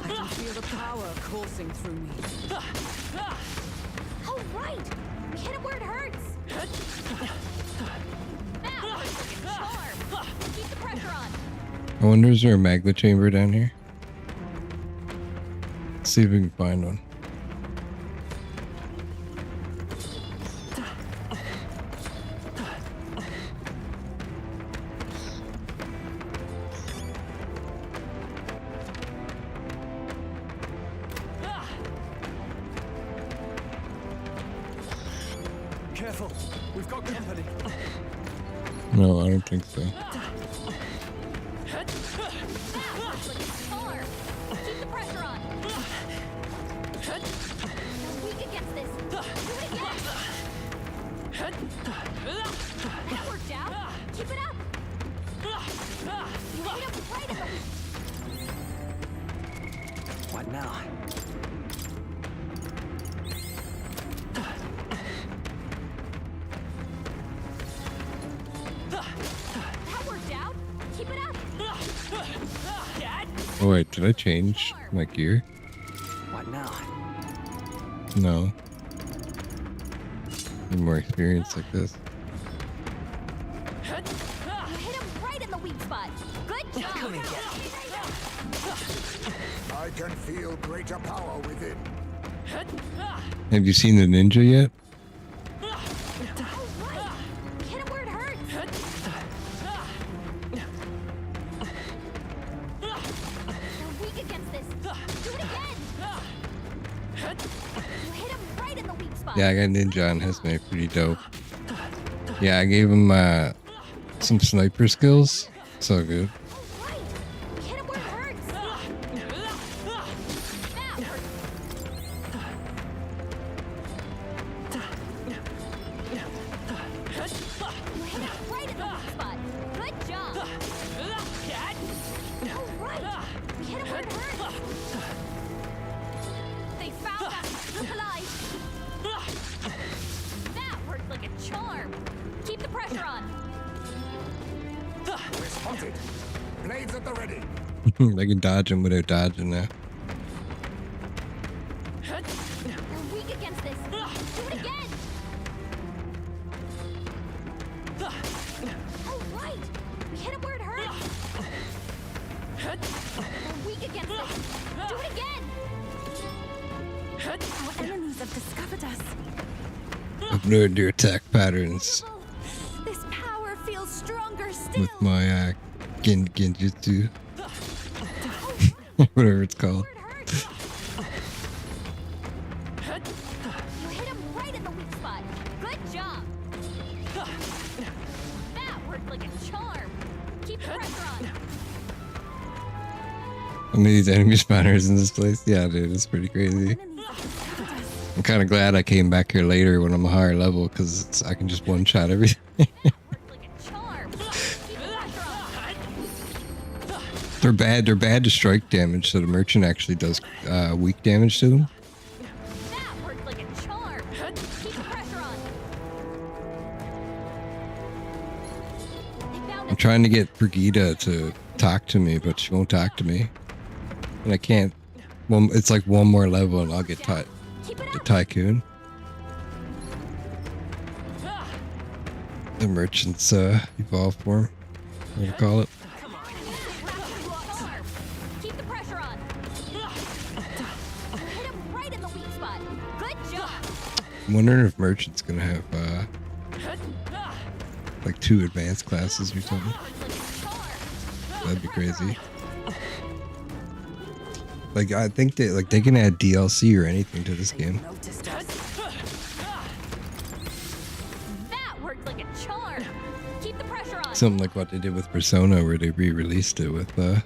I can feel the power coursing through me. Oh, right. We hit him where it hurts. That worked like a charm. Keep the pressure on. I wonder, is there a magma chamber down here? Let's see if we can find one. Careful. We've got company. No, I don't think so. That worked like a charm. Keep the pressure on. You're weak against this. Do it again. That worked out. Keep it up. You hit him right in the weak. What now? That worked out. Keep it up. Oh wait, did I change my gear? What now? No. Need more experience like this. You hit him right in the weak spot. Good job. Come and get I can feel greater power within. Have you seen the ninja yet? Oh, right. We hit him where it hurts. You're weak against this. Do it again. You hit him right in the weak spot. Yeah, I got ninja on his mate, pretty dope. Yeah, I gave him some sniper skills. So good. Right. We hit him where it hurts. That hurt. You hit him right in the weak spot. Good job. Oh, right. We hit him where it hurts. They found us. Look alive. That worked like a charm. Keep the pressure on. We're spotted. Blades at the ready. I can dodge him without dodging now. You're weak against this. Do it again. Oh, right. We hit him where it hurts. You're weak against this. Do it again. Our enemies have discovered us. I've learned your attack patterns This power feels stronger still. with my genjutsu. Whatever it's called. You hit him right in the weak spot. Good job. That worked like a charm. Keep the pressure on. How many of these enemy spawners in this place? Yeah, dude, it's pretty crazy. I'm kind of glad I came back here later when I'm a higher level because I can just one-shot everything. They're bad to strike damage, so the merchant actually does weak damage to them. That worked like a charm. Keep the pressure on. They found I'm trying to get Brigida to talk to me, but she won't talk to me. And I can't. Well, it's like one more level and I'll get the Tycoon. The merchant's evolved form. What do you call it? Keep the pressure on. You hit him right in the weak spot. Good I'm wondering if Merchant's gonna have like 2 advanced classes or something. That'd be crazy. Like I think they can add DLC or anything to this game. That worked like a charm. Keep the pressure on. Something like what they did with Persona, where they re-released it with. You hit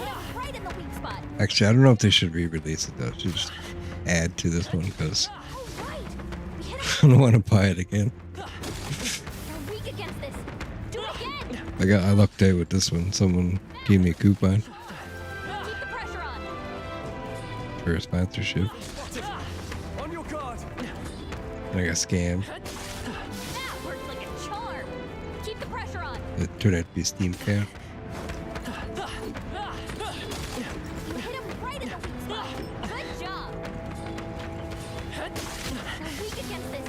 him right in the weak spot. Actually, I don't know if they should re-release it though. Should just add to this one because I don't want to buy it again. You're weak against this. Do it again. I lucked out with this one. Someone gave me a coupon Keep the pressure on. for a sponsorship, On your guard. and I got scammed. That worked like a charm. Keep the pressure on. It turned out to be a Steam account. You hit him right in the weak spot. Good job. You're weak against this.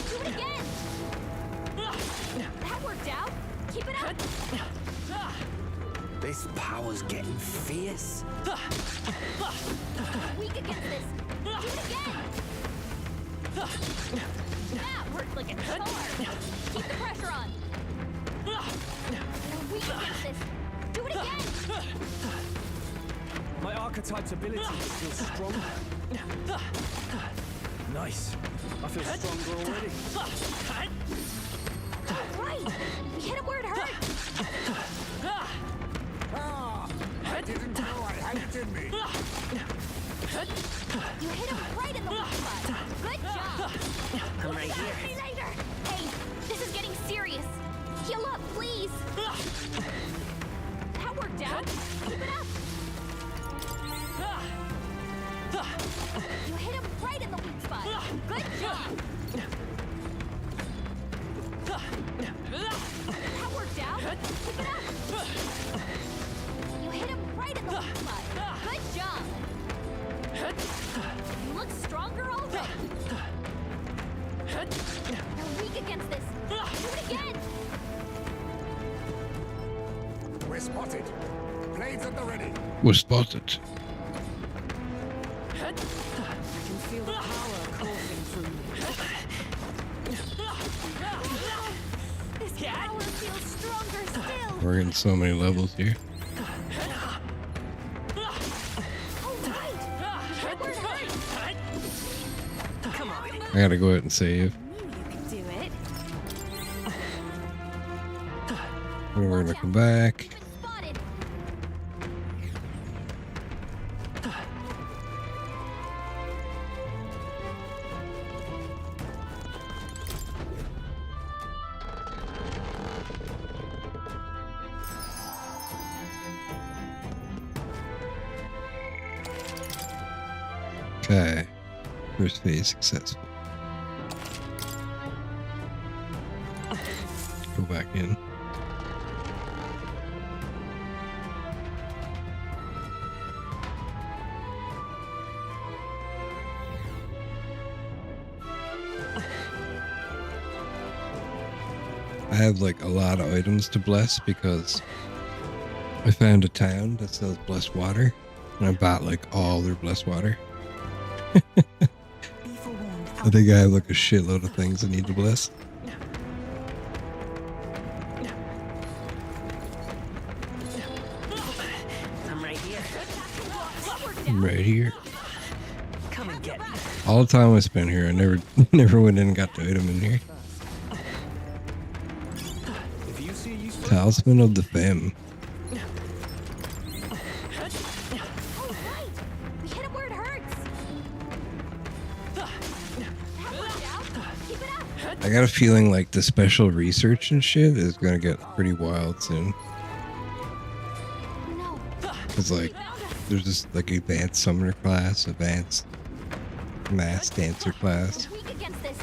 Do it again. That worked out. Keep it up. This power's getting fierce. Weak against this. Do it again. That worked like a charm. Keep the pressure on. You're weak against this. Do it again. My archetype's ability feels stronger. Nice. I feel stronger already. Right. We hit him where it hurt. I didn't know I had it in me. You hit him right in the weak spot. Good job. I'm right here. See you later. Hey, this is getting serious. Heal up, please. That worked out. Keep it up. You hit him right in the weak spot. Good job. That worked out. Keep it up. You hit him right in the weak spot. Good job. You look stronger already. You're weak against this. Do it again. We're spotted. Blades at the ready. Was spotted. I can feel the power coursing through me. This power feels stronger still. We're getting so many levels here. Oh, right. Hit where it hurts. Come on. I gotta go out and save. Knew you could do it. We're gonna come back. Been spotted. Okay. First phase successful. Go back in. I have like a lot of items to bless because I found a town that sells blessed water and I bought like all their blessed water. I think I have like a shitload of things I need to bless. I'm right here. I'm right here. Come and get me. All the time I spent here, I never went in and got the item in here. If you see a useful Talisman of the Femme. Oh, right. We hit him where it hurts. That worked out. Keep it up. I got a feeling like the special research and shit is gonna get pretty wild soon. No. Cause like, there's this like advanced summoner class, advanced mass dancer class. You're weak against this.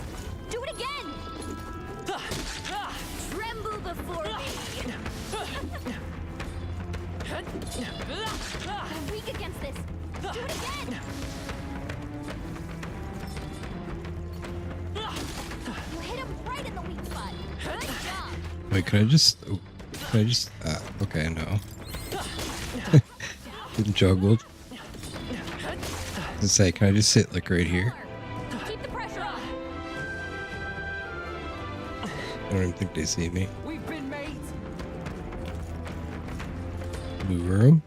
Do it again. Tremble before me. You're weak against this. Do it again. You hit him right in the weak spot. Good job. Wait, can I just? Okay, no. Getting juggled. To say, can I just sit like right here? Keep the pressure I don't even think they see me. We've been made. Lure them.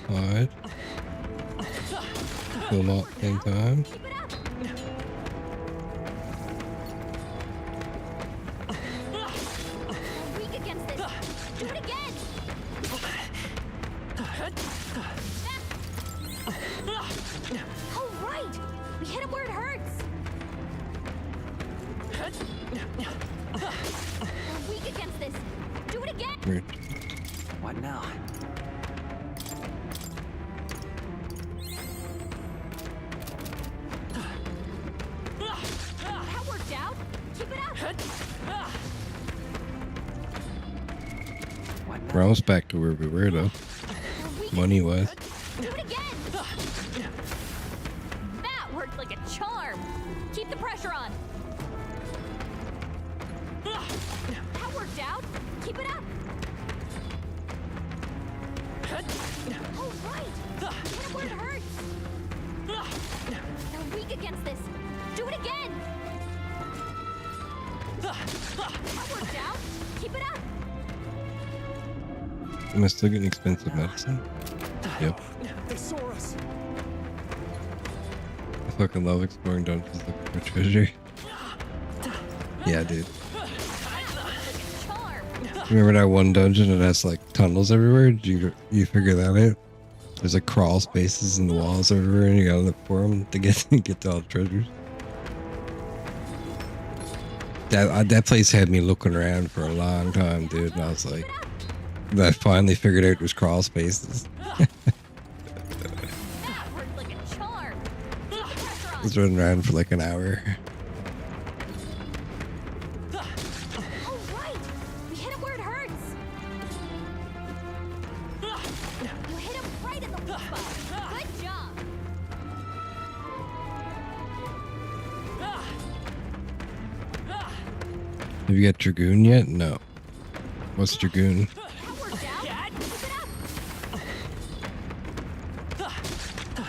Hide. Kill them all at the same time. Weak against this. Do it again. Oh, right. We hit him where it hurts. We're weak against this. Do it again. Weird. What now? That worked out. Keep it up. We're almost back to where we were though. Money wise. Do it again. That worked like a charm. Keep the pressure on. That worked out. Keep it up. Oh, right. Hit him where it hurts. They're weak against this. Do it again. That worked out. Keep it up. Am I still getting expensive medicine? Yep. They saw us. I fucking love exploring dungeons looking for treasure. Yeah, dude. Remember that one dungeon that has like tunnels everywhere? Did you figure that out? There's like crawl spaces in the walls everywhere, and you gotta look for them to get to all the treasures. That place had me looking around for a long time, dude, and I was like, I finally figured out there's crawl spaces. I was running around for like an hour. Oh, right. We hit him where it hurts. You hit him right in the weak spot. Good job. Have you got Dragoon yet? No. What's Dragoon?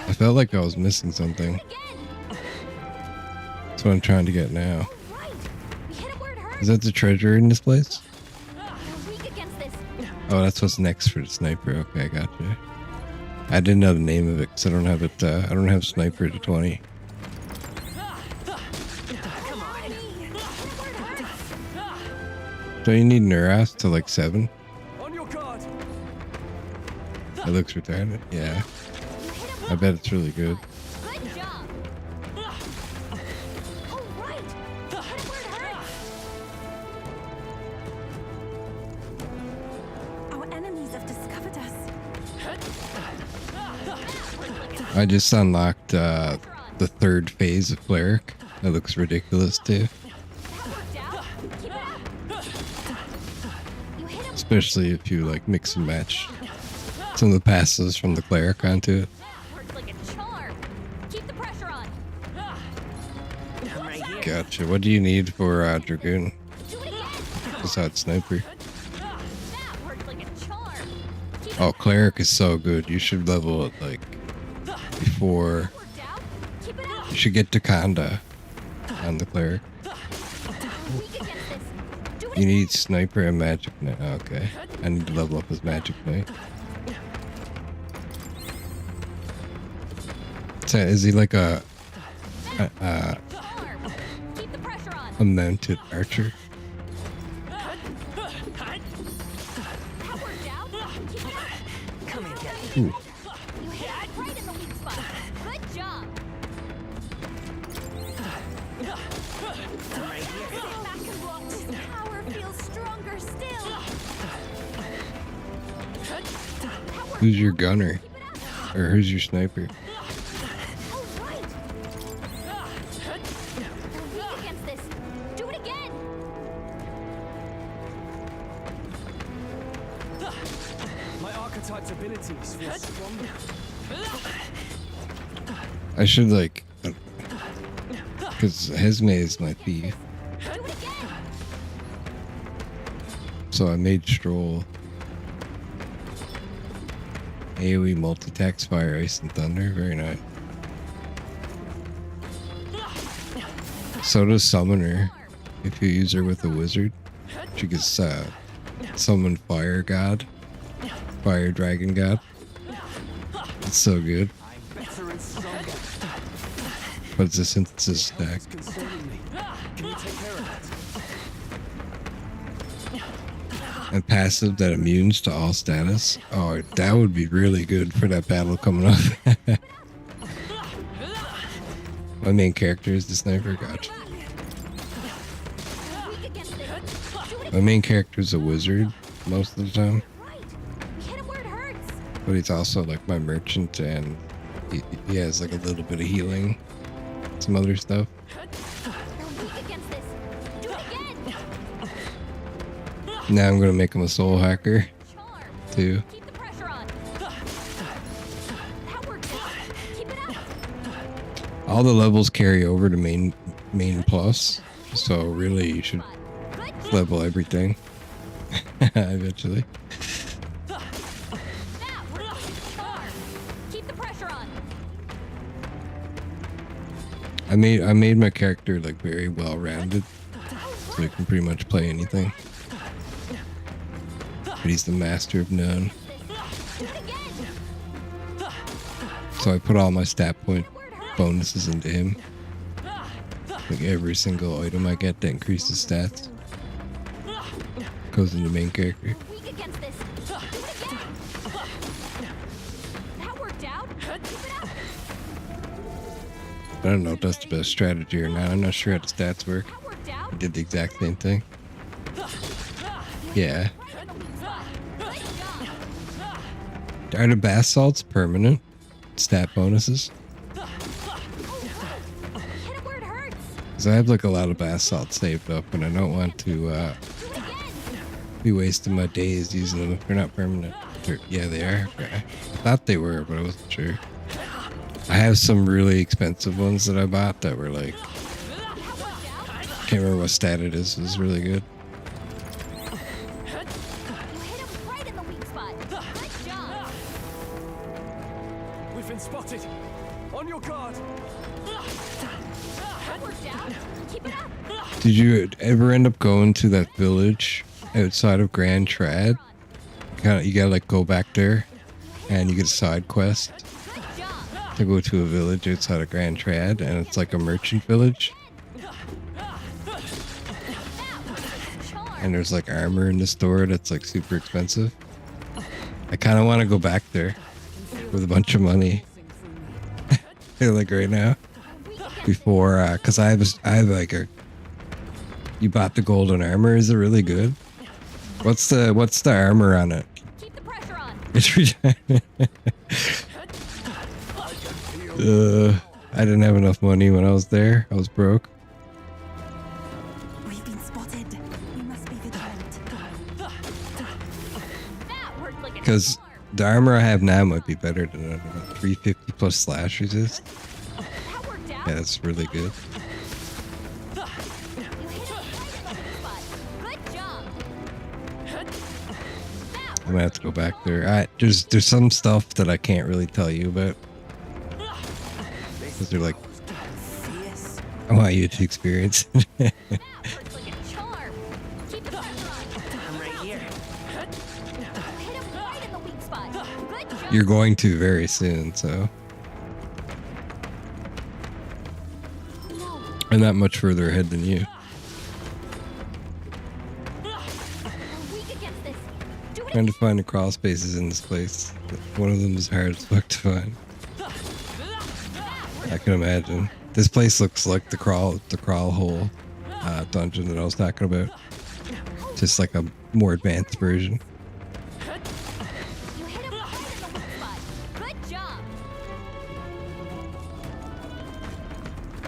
I felt like I was missing something. That's what I'm trying to get now. Is that the treasure in this place? Oh, that's what's next for the sniper. Okay, I gotcha. I didn't know the name of it because I don't have it. I don't have sniper to 20. So you need Nuras to like 7? On your guard. It looks retarded. Yeah. I bet it's really good. Good job. Oh, right. Hit him where it hurts. Our enemies have discovered us. I just unlocked the 3rd phase of Cleric. That looks ridiculous too. Especially if you like mix and match some of the passes from the Cleric onto it. Gotcha. What do you need for Dragoon? Besides Sniper. Oh, Cleric is so good. You should level it like before. You should get to Kanda on the Cleric. You need Sniper and Magic Knight. Oh, okay. I need to level up as Magic Knight. So is he like a mounted archer? Ooh. Who's your gunner? Or who's your sniper? My archetype's abilities feel stronger. I should like, because Hesme is my thief. So I made Stroll. AoE multi-tax, fire, ice, and thunder. Very nice. So does Summoner, if you use her with a wizard. She can summon fire god, fire dragon god. It's so good. But it's a synthesis stack. And passive that immunes to all status. Oh, that would be really good for that battle coming up. My main character is the sniper. Gotcha. My main character is a wizard most of the time. But he's also like my merchant, and he has like a little bit of healing, some other stuff. Now I'm gonna make him a soul hacker too. All the levels carry over to main plus, so really you should level everything eventually. I made my character like very well rounded, so he can pretty much play anything. But he's the master of none. So I put all my stat point bonuses into him. Like every single item I get that increases stats goes into main character. I don't know if that's the best strategy or not. I'm not sure how the stats work. I did the exact same thing. Yeah. Are the bath salts permanent? Stat bonuses? Because I have like a lot of bath salts saved up and I don't want to be wasting my days using them if they're not permanent. Yeah, they are. Okay. I thought they were, but I wasn't sure. I have some really expensive ones that I bought that were like, can't remember what stat it is. It was really good. We've been spotted. On your guard. Did you ever end up going to that village outside of Grand Trad? You gotta like go back there, and you get a side quest to go to a village outside of Grand Trad, and it's like a merchant village. And there's like armor in the store that's like super expensive. I kind of want to go back there with a bunch of money. Like right now, before, cause I have like a. You bought the golden armor. Is it really good? What's the armor on it? Keep the pressure on. It's I didn't have enough money when I was there. I was broke. We've been spotted. We must be vigilant. Because the armor I have now might be better than 350 plus slash resist. Yeah, that's really good. I'm gonna have to go back there. There's some stuff that I can't really tell you about. Because they're like, I want you to experience it. You're going to very soon, so. I'm not much further ahead than you. Trying to find the crawl spaces in this place. One of them is hard as fuck to find. I can imagine. This place looks like the crawl hole dungeon that I was talking about. Just like a more advanced version.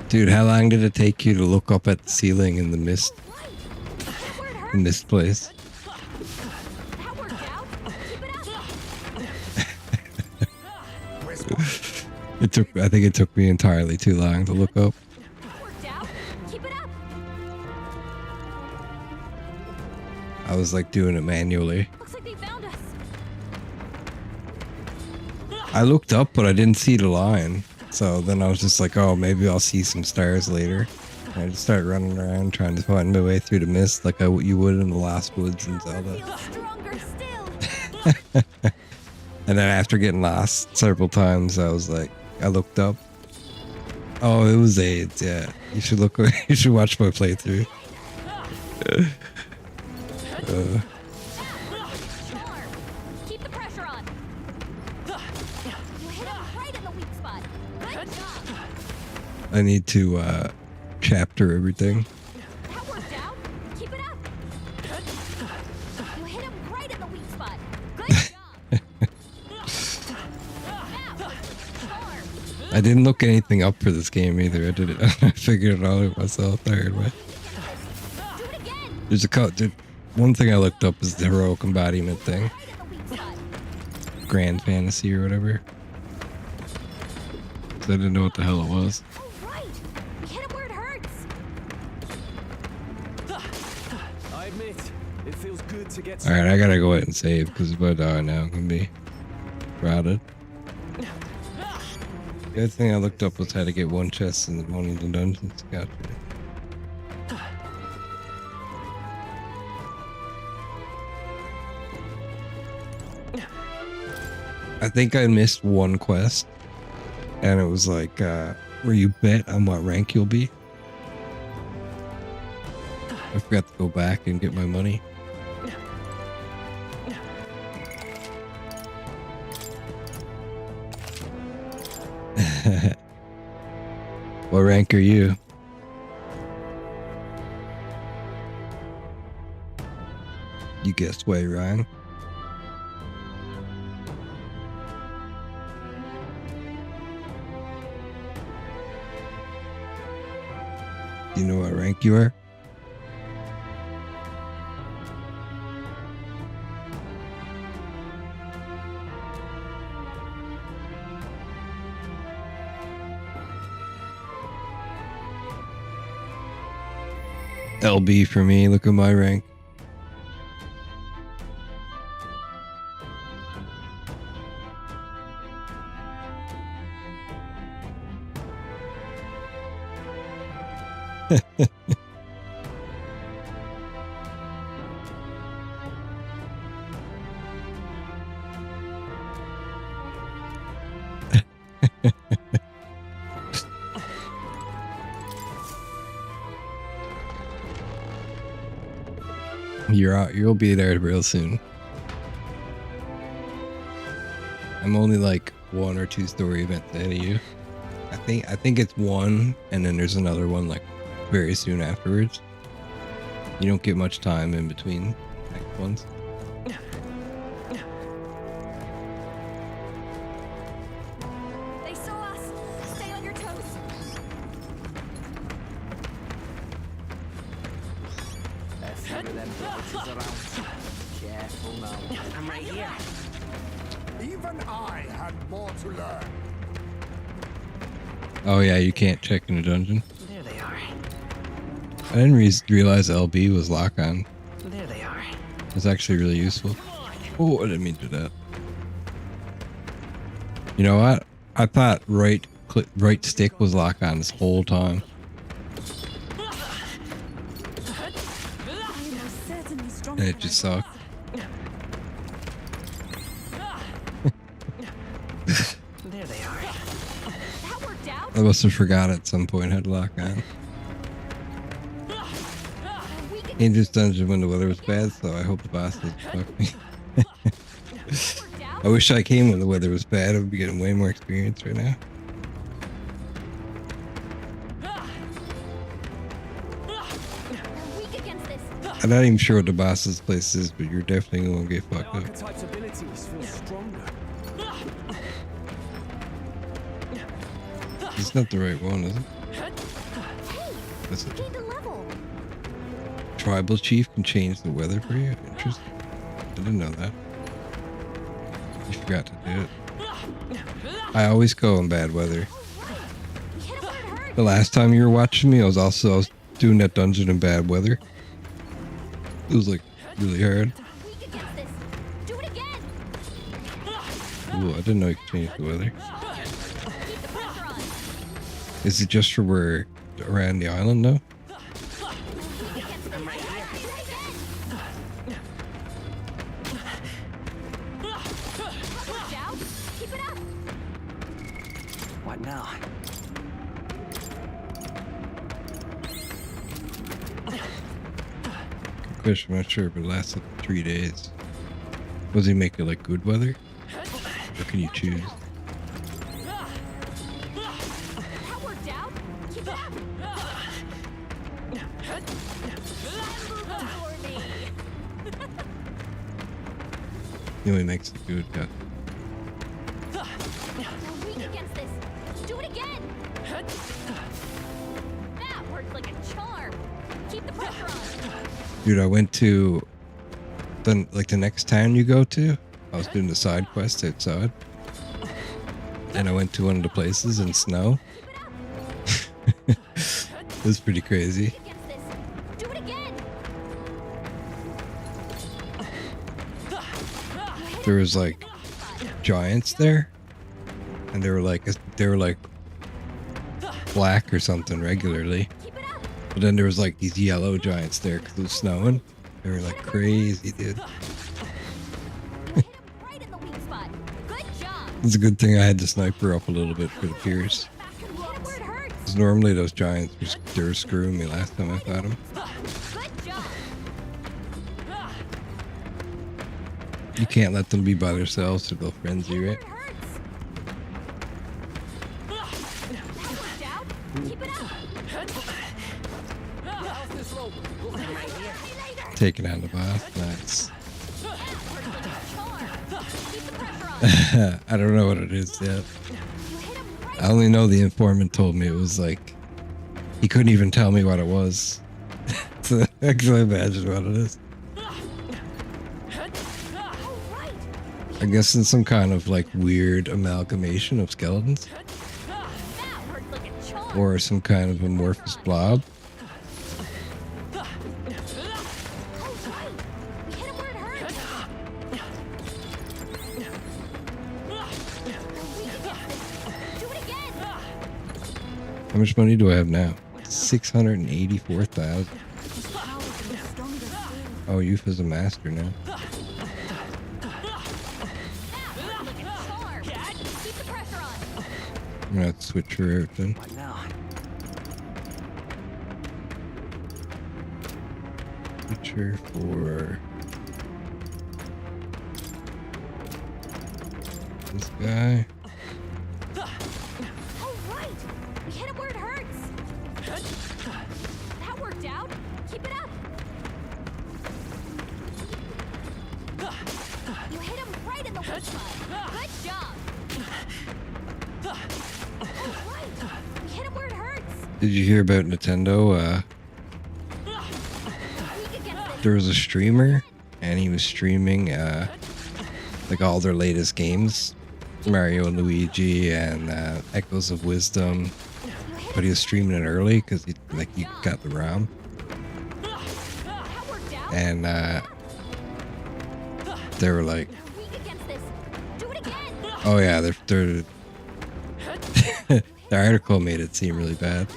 Dude, how long did it take you to look up at the ceiling in the mist? In this place? I think it took me entirely too long to look up. I was like doing it manually. I looked up, but I didn't see the line. So then I was just like, oh, maybe I'll see some stars later. I just started running around trying to find my way through the mist like you would in the Lost Woods in Zelda. And then after getting lost several times, I was like, I looked up. Oh, it was AIDS. Yeah, you should look. You should watch my playthrough. Keep the pressure on. You hit him right in the weak spot. Good job. I need to chapter everything. That worked out. Keep it up. You hit him right in the weak spot. Good job. I didn't look anything up for this game either. I did it. I figured it all out myself the hard way. There's one thing I looked up is the heroic embodiment thing. Grand Fantasy or whatever. So I didn't know what the hell it was. I admit, it feels good to get. Alright, I gotta go ahead and save because if I die now, I'm gonna be routed. The other thing I looked up was how to get one chest in one of the dungeons. Gotcha. I think I missed one quest, and it was like where you bet on what rank you'll be. I forgot to go back and get my money. What rank are you? You guessed way wrong. Do you know what rank you are? LB for me, look at my rank. You're out. You'll be there real soon. I'm only like 1 or 2 story events ahead of you. I think it's 1, and then there's another one like very soon afterwards. You don't get much time in between next ones. They saw us. Stay on your toes. Careful now. I'm right here. Even I had more to learn. Oh yeah, you can't check in a dungeon. There they are. I didn't realize LB was lock on. There they are. It's actually really useful. Oh, I didn't mean to do that. You know what? I thought right stick was lock on this whole time. And it just sucked. There they are. That worked out. I must have forgot at some point how to lock on. In this dungeon when the weather was bad, so I hope the boss doesn't fuck me. I wish I came when the weather was bad. I would be getting way more experience right now. I'm not even sure what the boss's place is, but you're definitely gonna get fucked up. Archetype's abilities feel stronger. It's not the right one, is it? Is it? Tribal chief can change the weather for you? Interesting. I didn't know that. You forgot to do it. I always go in bad weather. The last time you were watching me, I was doing that dungeon in bad weather. It was like really hard. Ooh, I didn't know you could change the weather. Is it just for where around the island though. What now? Question, I'm not sure, but it lasted 3 days. Was he making like good weather? Or can you choose? That worked out. Keep it up. He only makes the good cut. We're weak against this. Do it again. That worked like a charm. Keep the pressure on. Dude, I went to the next town you go to. I was doing the side quest outside, and I went to one of the places in snow. It was pretty crazy. Do it again. There was like giants there, and they were like black or something regularly. But then there was like these yellow giants there because it was snowing. They were like crazy, dude. It's a good thing I had the sniper up a little bit for the Pierce. Because normally those giants, they were screwing me last time I fought them. You can't let them be by themselves or they'll frenzy, right? Taking out the boss, nice. I don't know what it is yet. I only know the informant told me it was like, he couldn't even tell me what it was. So I can imagine what it is. I guess it's some kind of like weird amalgamation of skeletons. Or some kind of amorphous blob. How much money do I have now? 684,000. Oh, Youth is a master now. I'm gonna have to switch her out then. Switch her for this guy. Did you hear about Nintendo? There was a streamer, and he was streaming like all their latest games, Mario and Luigi and Echoes of Wisdom. But he was streaming it early because he got the ROM, and they were like, "Oh yeah, they're." The article made it seem really bad.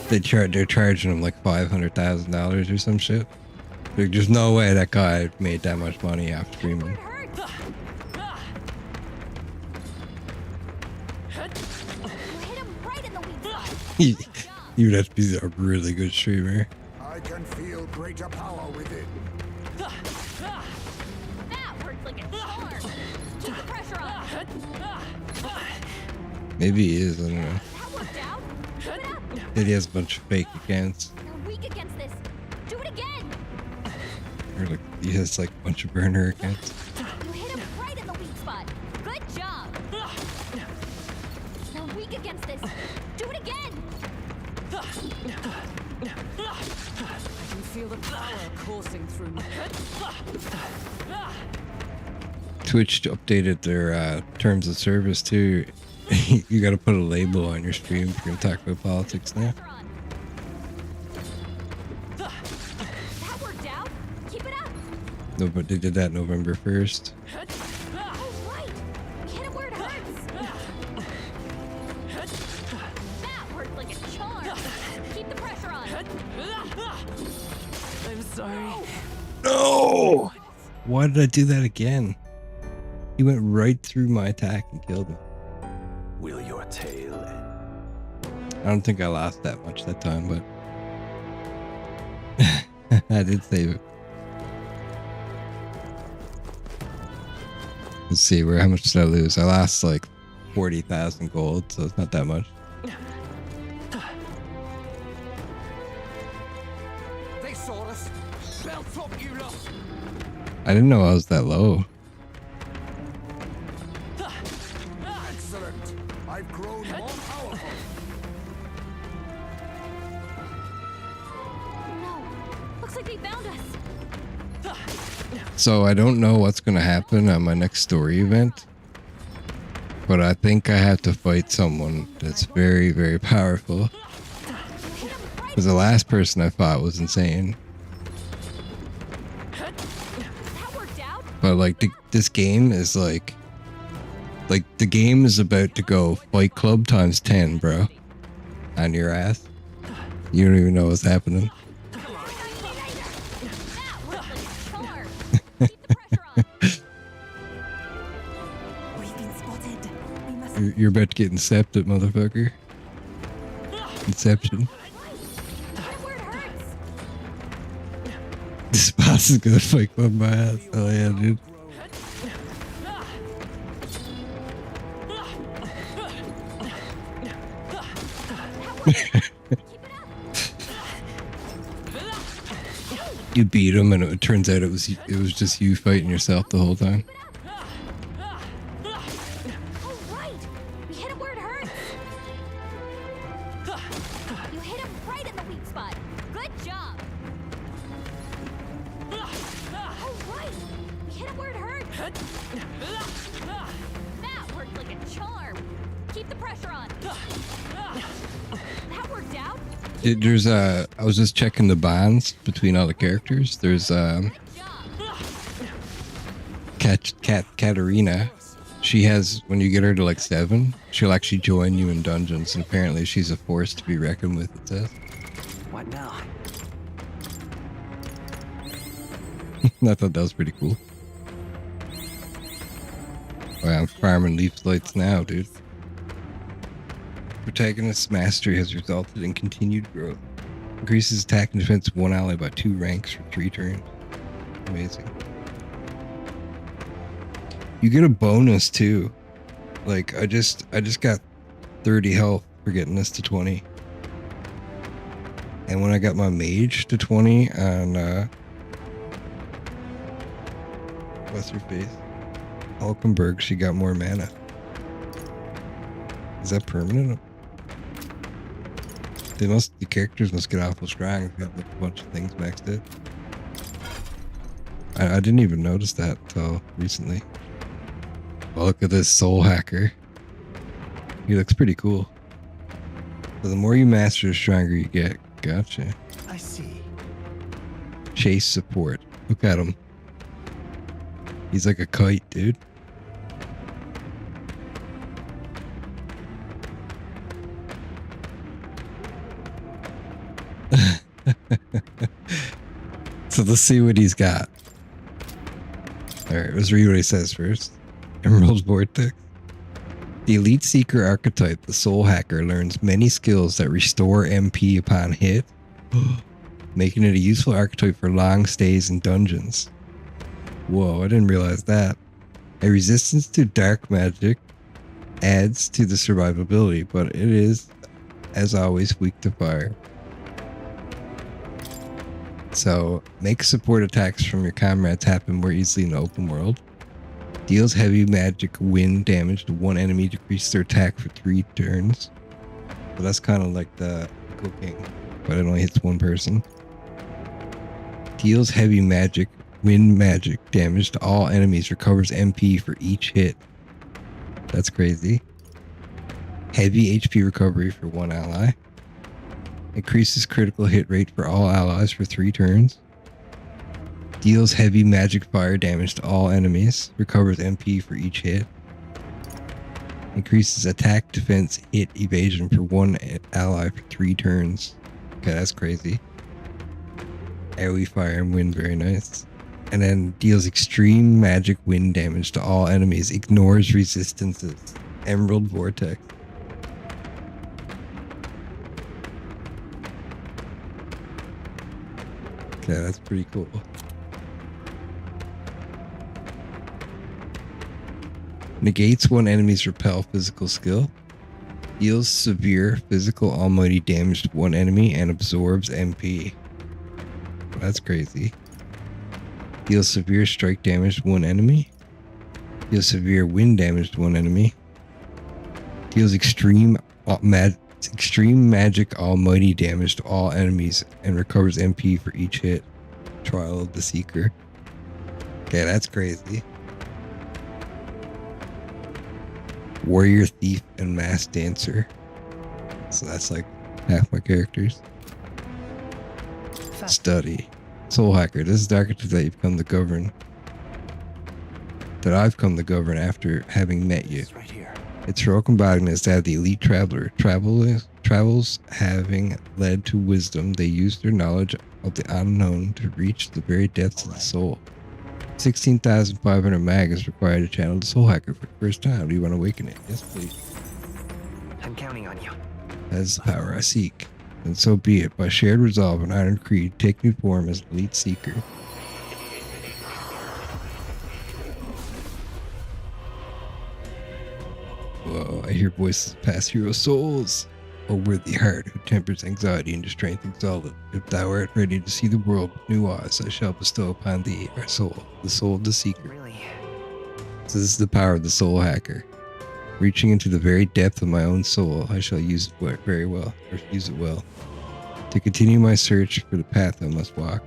They're charging him like $500,000 or some shit. There's no way that guy made that much money after streaming. You would have to be a really good streamer. I can feel greater power within. Maybe he is, I don't know. He has a bunch of fake accounts. Or like, he has like a bunch of burner accounts. You hit him right in the weak spot. Good job. You're weak against this. Do it again. I can feel the power coursing through me. Twitch updated their terms of service too. You gotta put a label on your stream if you're gonna talk about politics now. That worked out. Keep it up. No, but they did that November 1st. Hit him where it hurts. sorry. No! Why did I do that again? He went right through my attack and killed me. Will your tale end? I don't think I lost that much that time, but I did save it. Let's see, how much did I lose? I lost like 40,000 gold, so it's not that much. They saw us. Belt up, you lot. I didn't know I was that low. Excellent. I've grown more powerful. No. Looks like they found us. So I don't know what's going to happen on my next story event, but I think I have to fight someone that's very, very powerful. Because the last person I fought was insane. But like this game is like the game is about to go Fight Club times 10, bro. On your ass. You don't even know what's happening. You're about to get incepted, motherfucker. Inception. This boss is gonna Fight Club my ass. Oh yeah, dude. You beat him, and it turns out it was just you fighting yourself the whole time. There's I was just checking the bonds between all the characters. There's Katarina. She has, when you get her to like 7, she'll actually join you in dungeons, and apparently she's a force to be reckoned with, it says. What now? I thought that was pretty cool. Oh, yeah, I'm farming leaf lights now, dude. Protagonist's mastery has resulted in continued growth. Increases attack and defense of one ally by 2 ranks for 3 turns. Amazing. You get a bonus too. Like I just got 30 health for getting this to 20. And when I got my mage to 20 on what's her face? Hulkenberg, she got more mana. Is that permanent? The characters must get awful strong if you have like a bunch of things maxed out. I didn't even notice that until recently. Oh, look at this soul hacker. He looks pretty cool. So the more you master, the stronger you get. Gotcha. I see. Chase support. Look at him. He's like a kite, dude. So let's see what he's got. Alright, let's read what he says first. Emerald Vortex. The Elite Seeker archetype, the Soul Hacker, learns many skills that restore MP upon hit, making it a useful archetype for long stays in dungeons. Whoa, I didn't realize that. A resistance to dark magic adds to the survivability, but it is, as always, weak to fire. So, make support attacks from your comrades happen more easily in the open world. Deals heavy magic wind damage to one enemy, decrease their attack for 3 turns. So that's kind of like the cooking, but it only hits one person. Deals heavy magic wind magic damage to all enemies, recovers MP for each hit. That's crazy. Heavy HP recovery for one ally. Increases critical hit rate for all allies for 3 turns. Deals heavy magic fire damage to all enemies. Recovers MP for each hit. Increases attack, defense, hit, evasion for one ally for 3 turns. Okay, that's crazy. AoE fire and wind, very nice. And then deals extreme magic wind damage to all enemies, ignores resistances. Emerald Vortex. Okay, that's pretty cool. Negates one enemy's repel physical skill. Deals severe physical almighty damage to one enemy and absorbs MP. That's crazy. Deals severe strike damage to one enemy. Deals severe wind damage to one enemy. Deals extreme magic almighty damage to all enemies and recovers MP for each hit. Trial of the Seeker. Okay, that's crazy. Warrior, Thief, and Mass Dancer. So that's like half my characters. Study. Soul Hacker. This is the archetype that you've come to govern. That I've come to govern after having met you. Right here. Its heroic embodiment is that of the elite traveler. Travels having led to wisdom, they use their knowledge of the unknown to reach the very depths of the soul. 16,500 mag is required to channel the Soul Hacker for the first time. Do you want to awaken it? Yes, please. I'm counting on you. That is the power I seek. And so be it. By shared resolve and iron creed, take new form as elite seeker. Whoa, I hear voices past hero souls. O worthy heart who tempers anxiety into strength exalted. If thou art ready to see the world with new eyes, I shall bestow upon thee our soul, the soul of the seeker. Really? So this is the power of the Soul Hacker. Reaching into the very depth of my own soul, I shall use it very well, or use it well. To continue my search for the path I must walk.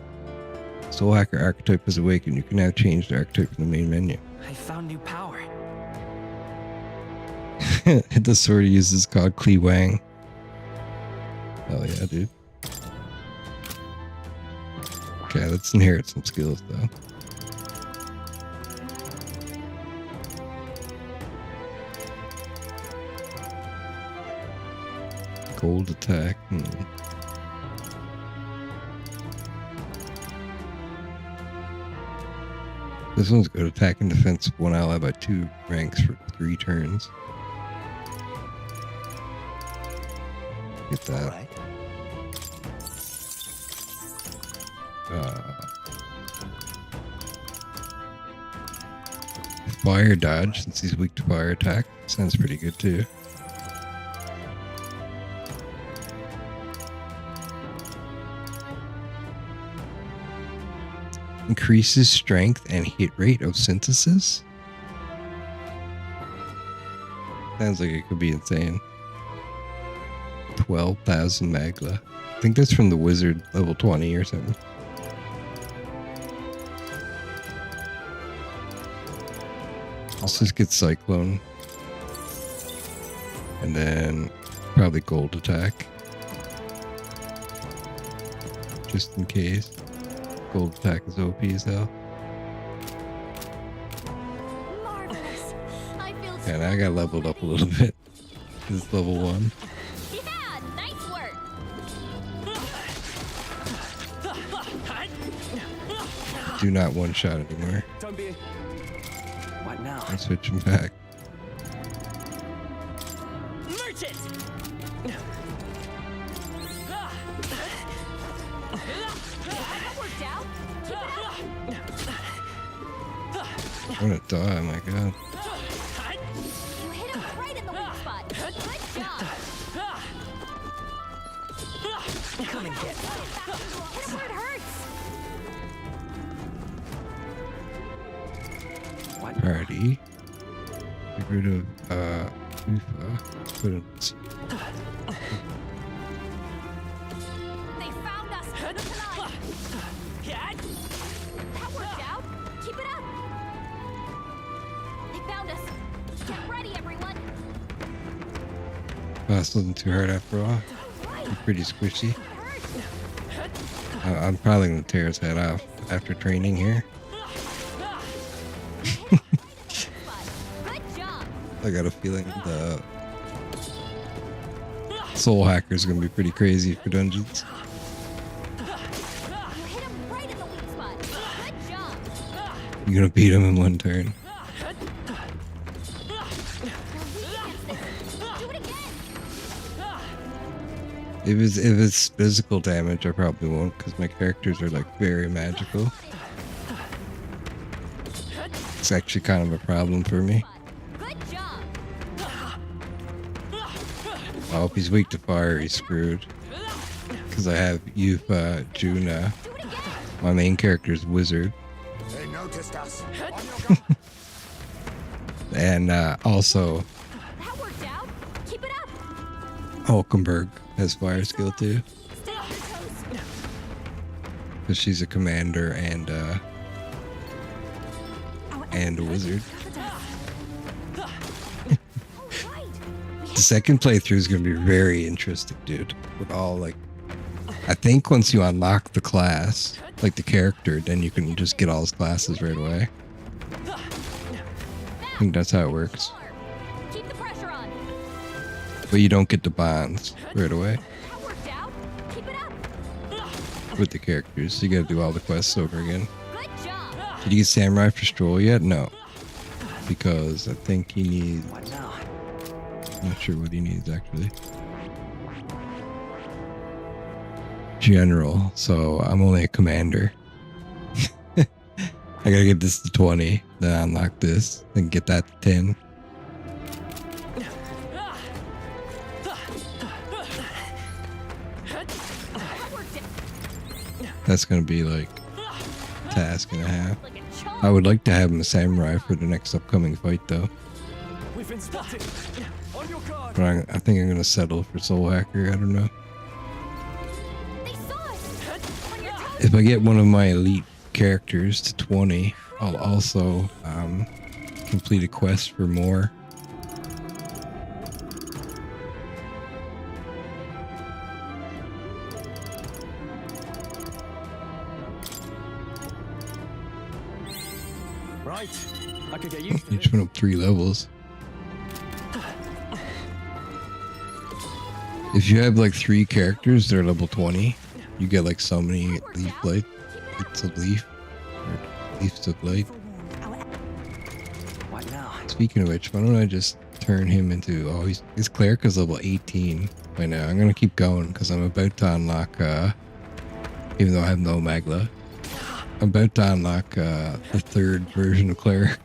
Soul Hacker archetype has awakened. You can now change the archetype in the main menu. I found new power. The sword he uses is called Kli Wang. Oh yeah, dude. Okay, let's inherit some skills though. Gold attack. This one's good. Attack and defense one ally by 2 ranks for 3 turns. Get that. Right. Fire dodge, since he's weak to fire attack. Sounds pretty good too. Increases strength and hit rate of synthesis. Sounds like it could be insane. 12,000 magla. I think that's from the wizard level 20 or something. Let's just get Cyclone. And then probably gold attack. Just in case. Gold attack is OP as hell. Marvelous. I feel And I got leveled up a little bit. This is level 1. Yeah, nice work. Do not one shot anymore. Don't be. What now? I'm switching back. Merchant! That worked out. I'm gonna die, my god. You hit him right in the weak spot. Good job. Come and get. Hit him where it hurts. What? Alrighty. Get rid of Ufa. Put in They found us. Tonight. That worked out. Keep it up. They found us. Get ready, everyone. This wasn't too hard after all. I'm pretty squishy. I'm probably gonna tear his head off after training here. Good job. I got a feeling the Soul Hacker is gonna be pretty crazy for dungeons. You hit him You're gonna beat him in one turn. If it's physical damage, I probably won't, because my characters are like very magical. It's actually kind of a problem for me. Oh, if he's weak to fire, he's screwed. Because I have Juna. My main character is Wizard. They noticed us. And also, Hulkenberg has fire skill too. Because she's a commander and a wizard. The second playthrough is going to be very interesting, dude. With all like, I think once you unlock the class, like the character, then you can just get all his classes right away. I think that's how it works. But you don't get the bonds right away with the characters. So you gotta do all the quests over again. Did you get Samurai for Stroll yet? No. Because I think he needs... I'm not sure what he needs actually. General, so I'm only a commander. I gotta get this to 20, then unlock this, then get that to 10. That's gonna be like a task and a half. I would like to have him a samurai for the next upcoming fight though. We've been spotted. On your guard. But I think I'm gonna settle for Soul Hacker, I don't know. If I get one of my elite characters to 20, I'll also complete a quest for more. Right. I could get used to Each one up 3 levels. If you have like 3 characters that are level 20, you get like so many leaf blade. It's a leaf. Or leaves of blade. What now? Speaking of which, why don't I just turn him into... Oh, his cleric is level 18 right now. I'm gonna keep going because I'm about to unlock, even though I have no Magla, I'm about to unlock the 3rd version of cleric.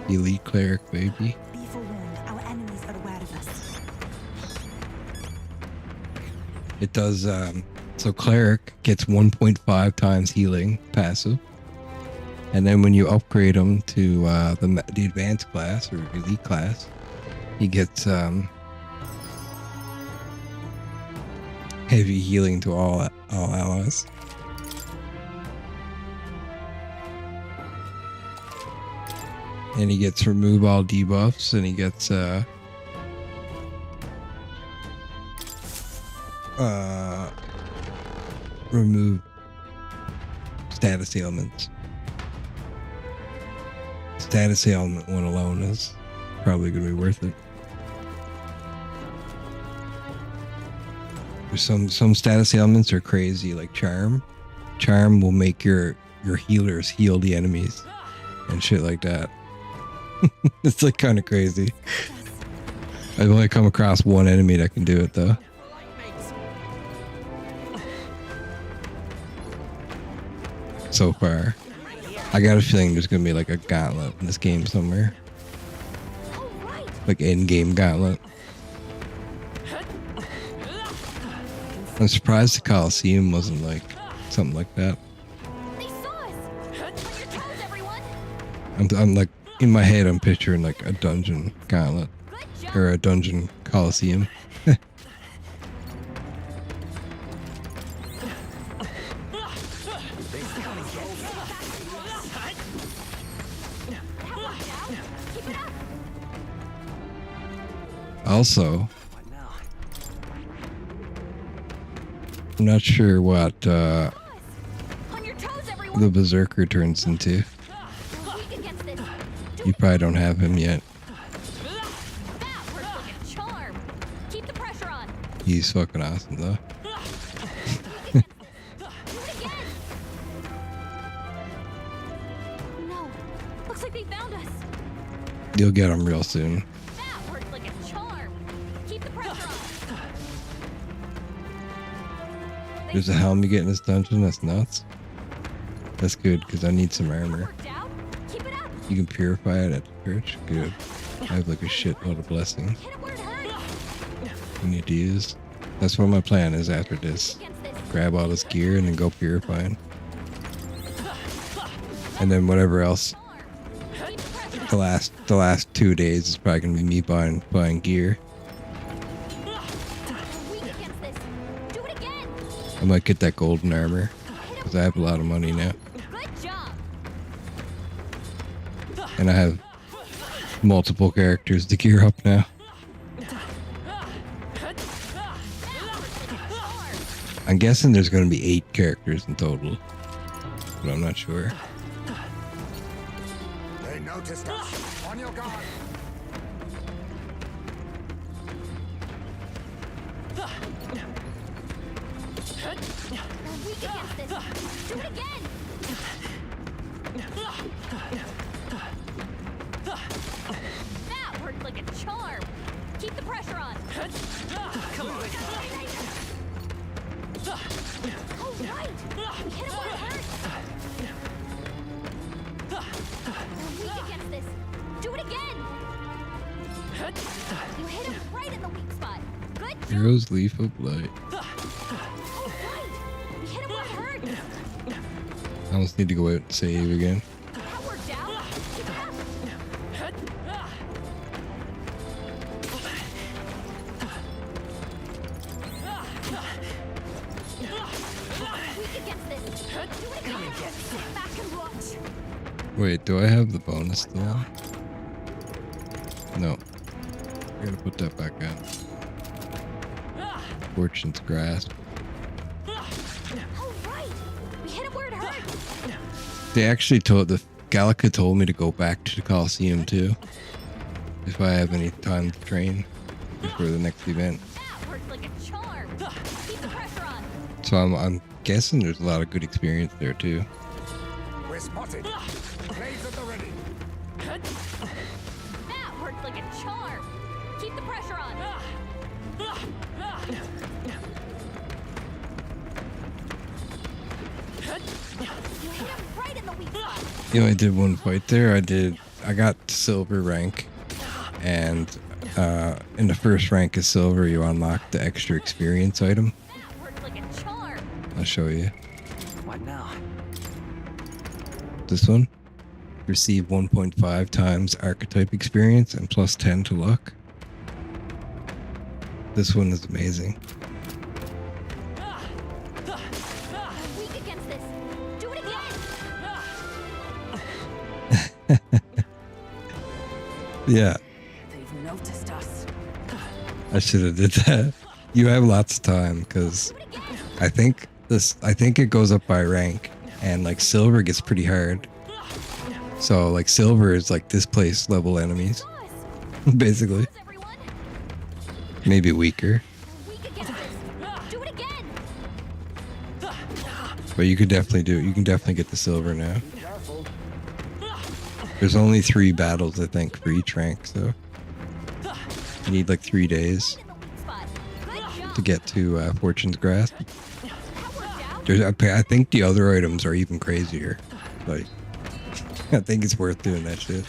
Elite cleric, baby. Be forewarned, our enemies are aware of us. It does, so cleric gets 1.5 times healing passive. And then when you upgrade him to the advanced class or elite class, he gets heavy healing to all allies. And he gets remove all debuffs, and he gets remove status ailments. Status ailment one alone is probably gonna be worth it. There's some status ailments are crazy, like charm. Charm will make your healers heal the enemies and shit like that. It's like kind of crazy. I've only come across one enemy that can do it though. So far. I got a feeling there's gonna be like a gauntlet in this game somewhere. Like in-game gauntlet. I'm surprised the Coliseum wasn't like something like that. I'm like, in my head I'm picturing like a dungeon gauntlet. Or a dungeon Coliseum. Also, I'm not sure what the Berserker turns into. You probably don't have him yet. He's fucking awesome though. You'll get them real soon. That worked like a charm. Keep the pressure on. There's a helm you get in this dungeon. That's nuts. That's good because I need some armor. You can purify it at the church. Good. I have like a shitload of blessings we need to use. That's what my plan is after this. Grab all this gear and then go purifying. And then whatever else. The last 2 days is probably gonna be me buying gear. I might get that golden armor because I have a lot of money now. And I have multiple characters to gear up now. I'm guessing there's going to be 8 characters in total, but I'm not sure. They noticed us. On your guard. We're weak against this. Do it again. That worked like a charm. Keep the pressure on. Come on. Oh, right. We hit him where it hurts. We're weak against this. Do it again. You hit him right in the weak spot. Good job. Heroes Leaf of Light. Oh, right. We hit him where it hurts. I almost need to go out and save again. That worked out. Keep it up. Weak against this. Do it again. Sit back and watch. Wait, do I have the bonus still on? No. I gotta put that back on. Fortune's Grasp. Oh, right. We hit him where it hurts. They actually Gallica told me to go back to the Coliseum too. If I have any time to train before the next event. That worked like a charm. Keep the pressure on. So I'm guessing there's a lot of good experience there too. We're spotted. Blades at the ready. That worked like a charm. Keep the pressure on. You hit him right in the weak spot. You know, I did one fight there. I got silver rank, and in the first rank of silver, you unlock the extra experience item. That worked like a charm. I'll show you. What now? This one. Receive 1.5 times archetype experience and plus 10 to luck. This one is amazing. Weak against this. Do it again. Yeah, They've noticed us. I should have did that. You have lots of time because I think it goes up by rank, and like silver gets pretty hard. So like silver is like this place level enemies, basically. Maybe weaker, Weak against this. Do it again. but you can definitely get the silver now. There's only 3 battles I think for each rank, so you need like 3 days to get to Fortune's Grasp. I think the other items are even crazier. Like, I think it's worth doing that shit.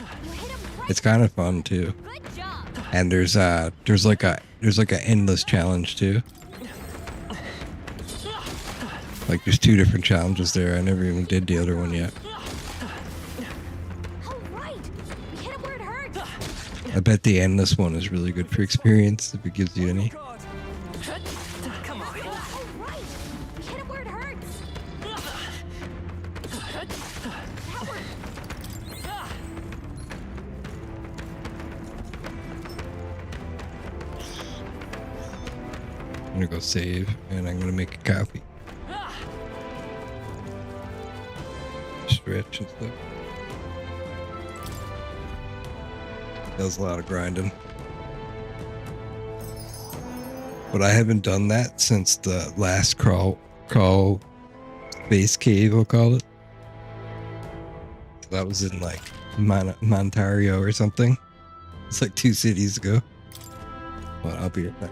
It's kind of fun too. And there's like an endless challenge too. Like there's 2 different challenges there. I never even did the other one yet. Oh, right. We hit him where it hurts. I bet the endless one is really good for experience if it gives you any. Come on. Oh, right. We hit him where it hurts. That worked. I'm gonna go save and I'm gonna make a coffee. Stretch and stuff. Does a lot of grinding. But I haven't done that since the last crawl base cave, we'll call it. So that was in like Montario or something. It's like 2 cities ago. Well, I'll be right back.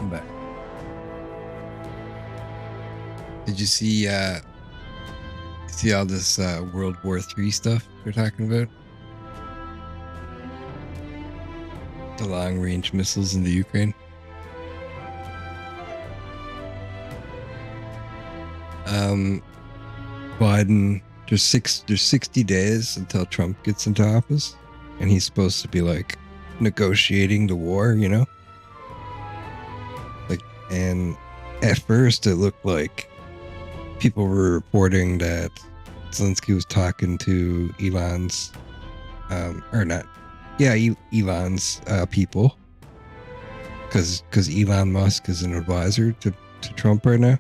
I'm back. Did you see all this World War III stuff they're talking about? The long-range missiles in the Ukraine. Biden, there's 60 days until Trump gets into office, and he's supposed to be like negotiating the war, you know? Like, and at first it looked like people were reporting that Zelensky was talking to Elon's, Elon's people, because Elon Musk is an advisor to Trump right now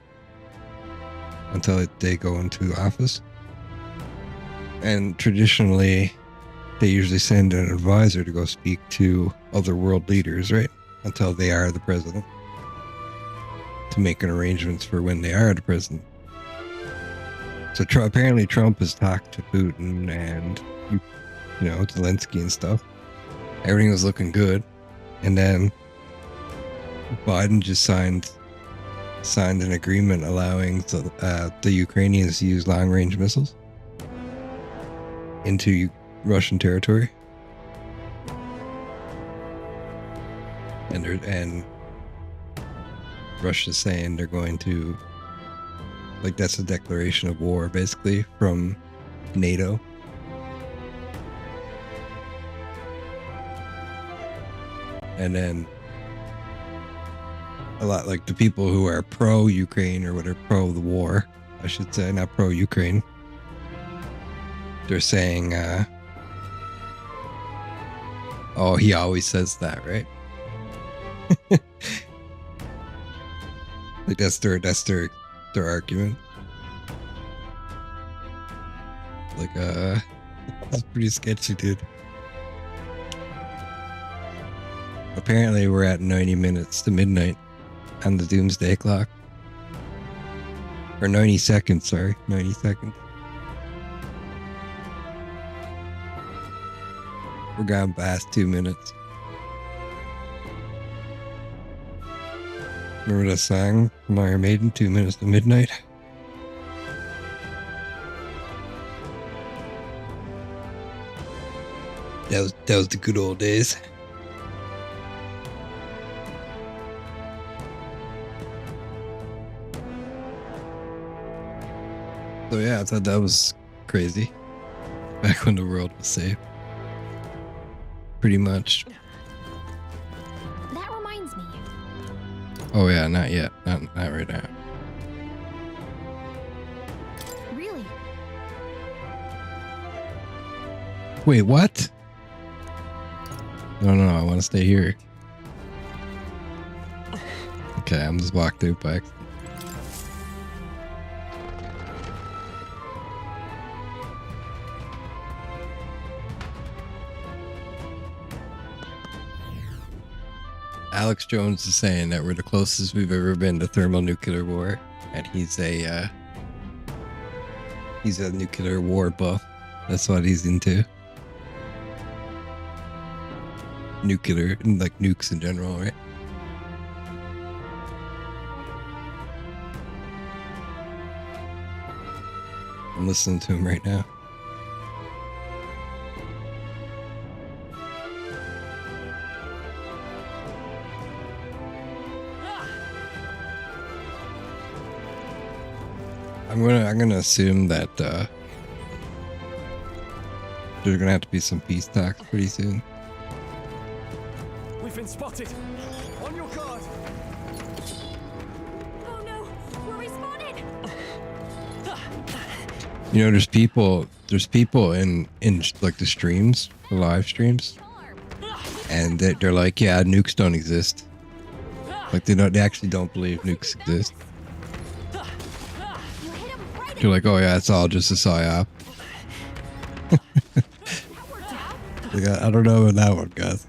until they go into office. And traditionally, they usually send an advisor to go speak to other world leaders, right? Until they are the president, to make an arrangements for when they are the president. So apparently Trump has talked to Putin and, Zelensky and stuff. Everything was looking good. And then Biden just signed an agreement allowing the Ukrainians to use long-range missiles into Russian territory. And Russia's saying they're going to, like, that's a declaration of war, basically, from NATO. And then a lot, like, the people who are pro-Ukraine or whatever, pro the war, I should say, not pro-Ukraine, they're saying, oh, he always says that, right? Like, that's their argument. Like, it's pretty sketchy, dude. Apparently, we're at 90 minutes to midnight on the doomsday clock. Or 90 seconds, sorry. 90 seconds. We're gone past 2 minutes. Remember that song from Iron Maiden, 2 minutes to midnight? That was the good old days. So yeah, I thought that was crazy. Back when the world was safe. Pretty much. That reminds me. Oh yeah, not yet. Not right now. Really? Wait, what? No, I want to stay here. Okay, I'm just walked through back. Alex Jones is saying that we're the closest we've ever been to thermonuclear war, and he's a nuclear war buff. That's what he's into. Nuclear, like nukes in general, right? I'm listening to him right now. I'm gonna assume that there's gonna have to be some peace talks pretty soon. We've been spotted. On your guard. Oh no, we're respawning. You know, there's people in like the streams, the live streams, and they're like, yeah, nukes don't exist. Like they actually don't believe nukes exist. You're like, oh yeah, it's all just a psyop. Like, I don't know about that one, guys.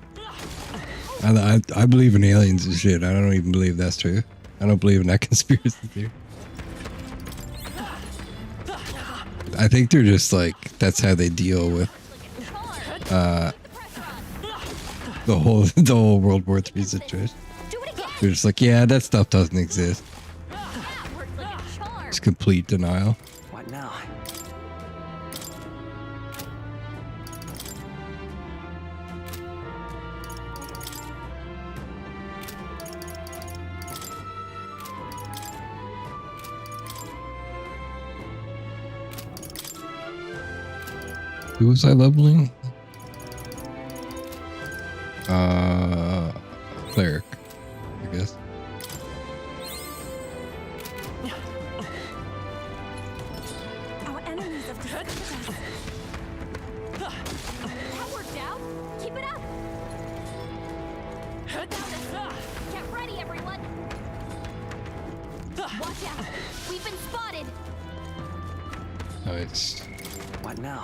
I believe in aliens and shit. I don't even believe that's true. I don't believe in that conspiracy theory. I think they're just like, that's how they deal with the whole World War III situation. Do it again. They're just like, yeah, that stuff doesn't exist. It's complete denial. What now? Who was I leveling? Cleric, I guess. Our enemies have defeated us. That worked out. Keep it up. Get ready, everyone. Watch out. We've been spotted. Nice. What now?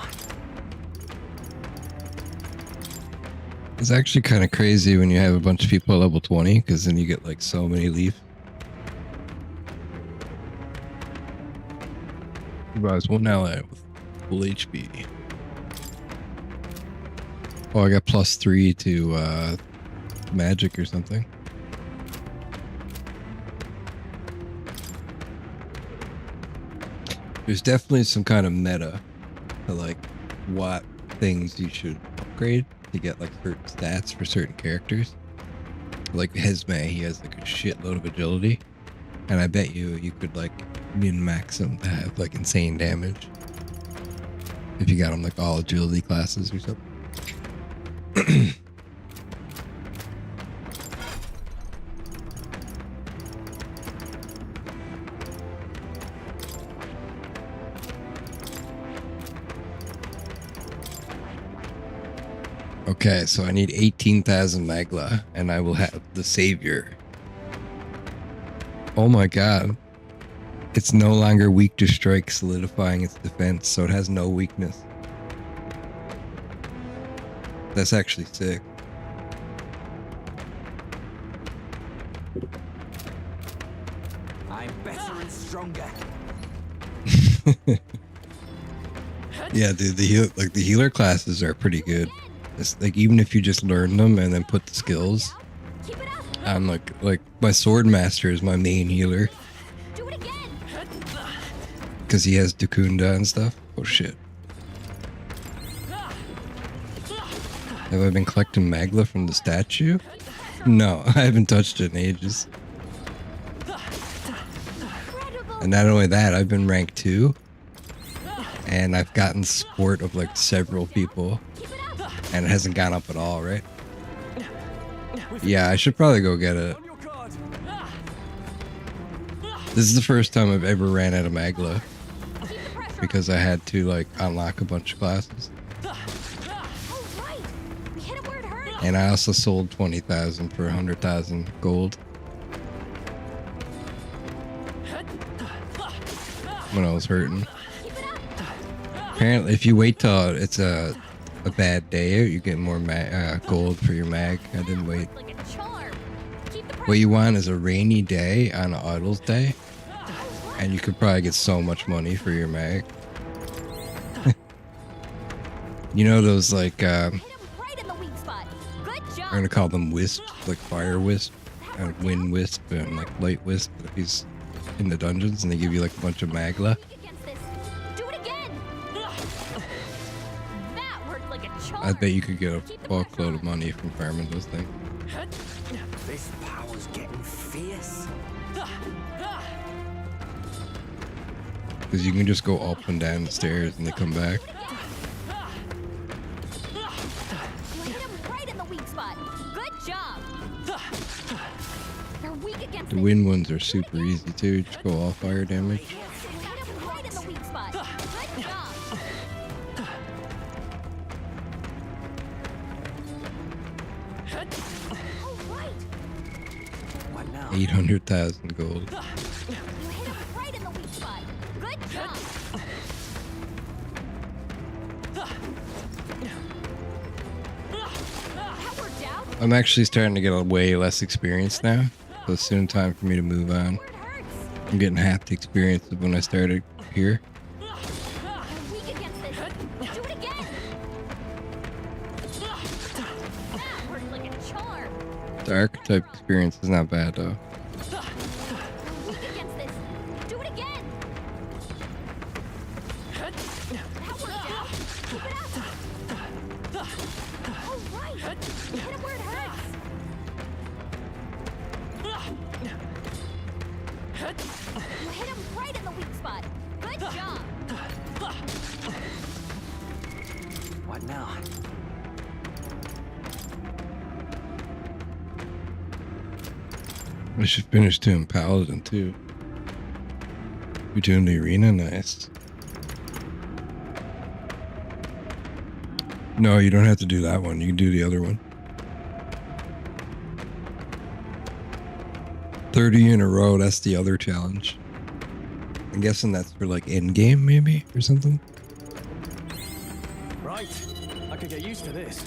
It's actually kind of crazy when you have a bunch of people at level 20, because then you get like so many leaf. I was one ally with full HP. Oh, I got +3 to magic or something. There's definitely some kind of meta to like what things you should upgrade to get like certain stats for certain characters. Like Hesme, he has like a shitload of agility, and I bet you could like min-max him to have like insane damage if you got him like all agility classes or something. Okay, so I need 18,000 Magla, and I will have the Savior. Oh my god. It's no longer weak to strike, solidifying its defense, so it has no weakness. That's actually sick. I'm better and stronger. Yeah, dude, the healer classes are pretty good. It's like even if you just learn them and then put the skills. I'm like my sword master is my main healer. Because he has Dukunda and stuff. Oh shit. Have I been collecting Magla from the statue? No, I haven't touched it in ages. And not only that, I've been ranked 2. And I've gotten support of like several people. And it hasn't gone up at all, right? Yeah, I should probably go get it. This is the first time I've ever ran out of Magla. Because I had to like unlock a bunch of classes. And I also sold 20,000 for 100,000 gold. When I was hurting. Apparently, if you wait till it's a bad day, you get more gold for your mag. I didn't wait. What you want is a rainy day on an idle's day, and you could probably get so much money for your mag. You know those like I'm gonna call them wisps, like fire wisp, and wind wisp, and like light wisp. If he's in the dungeons, and they give you like a bunch of Magla. I bet you could get a fuckload of money from farming those things. This power's getting fierce. Because you can just go up and down the stairs and they come back. The wind ones are super easy too, just go all fire damage. What now? 800,000 gold. I'm actually starting to get way less experience now, so it's soon time for me to move on. I'm getting half the experience of when I started here. The type experience is not bad though. Weak against this. Do it again. That worked out. Keep it up. All right. Hit him where it hurts. You hit him right in the weak spot. Good job. What now? I should finish doing Paladin too. We're doing the arena, nice. No, you don't have to do that one. You can do the other one. 30 in a row, that's the other challenge. I'm guessing that's for like end game maybe or something. Right. I could get used to this.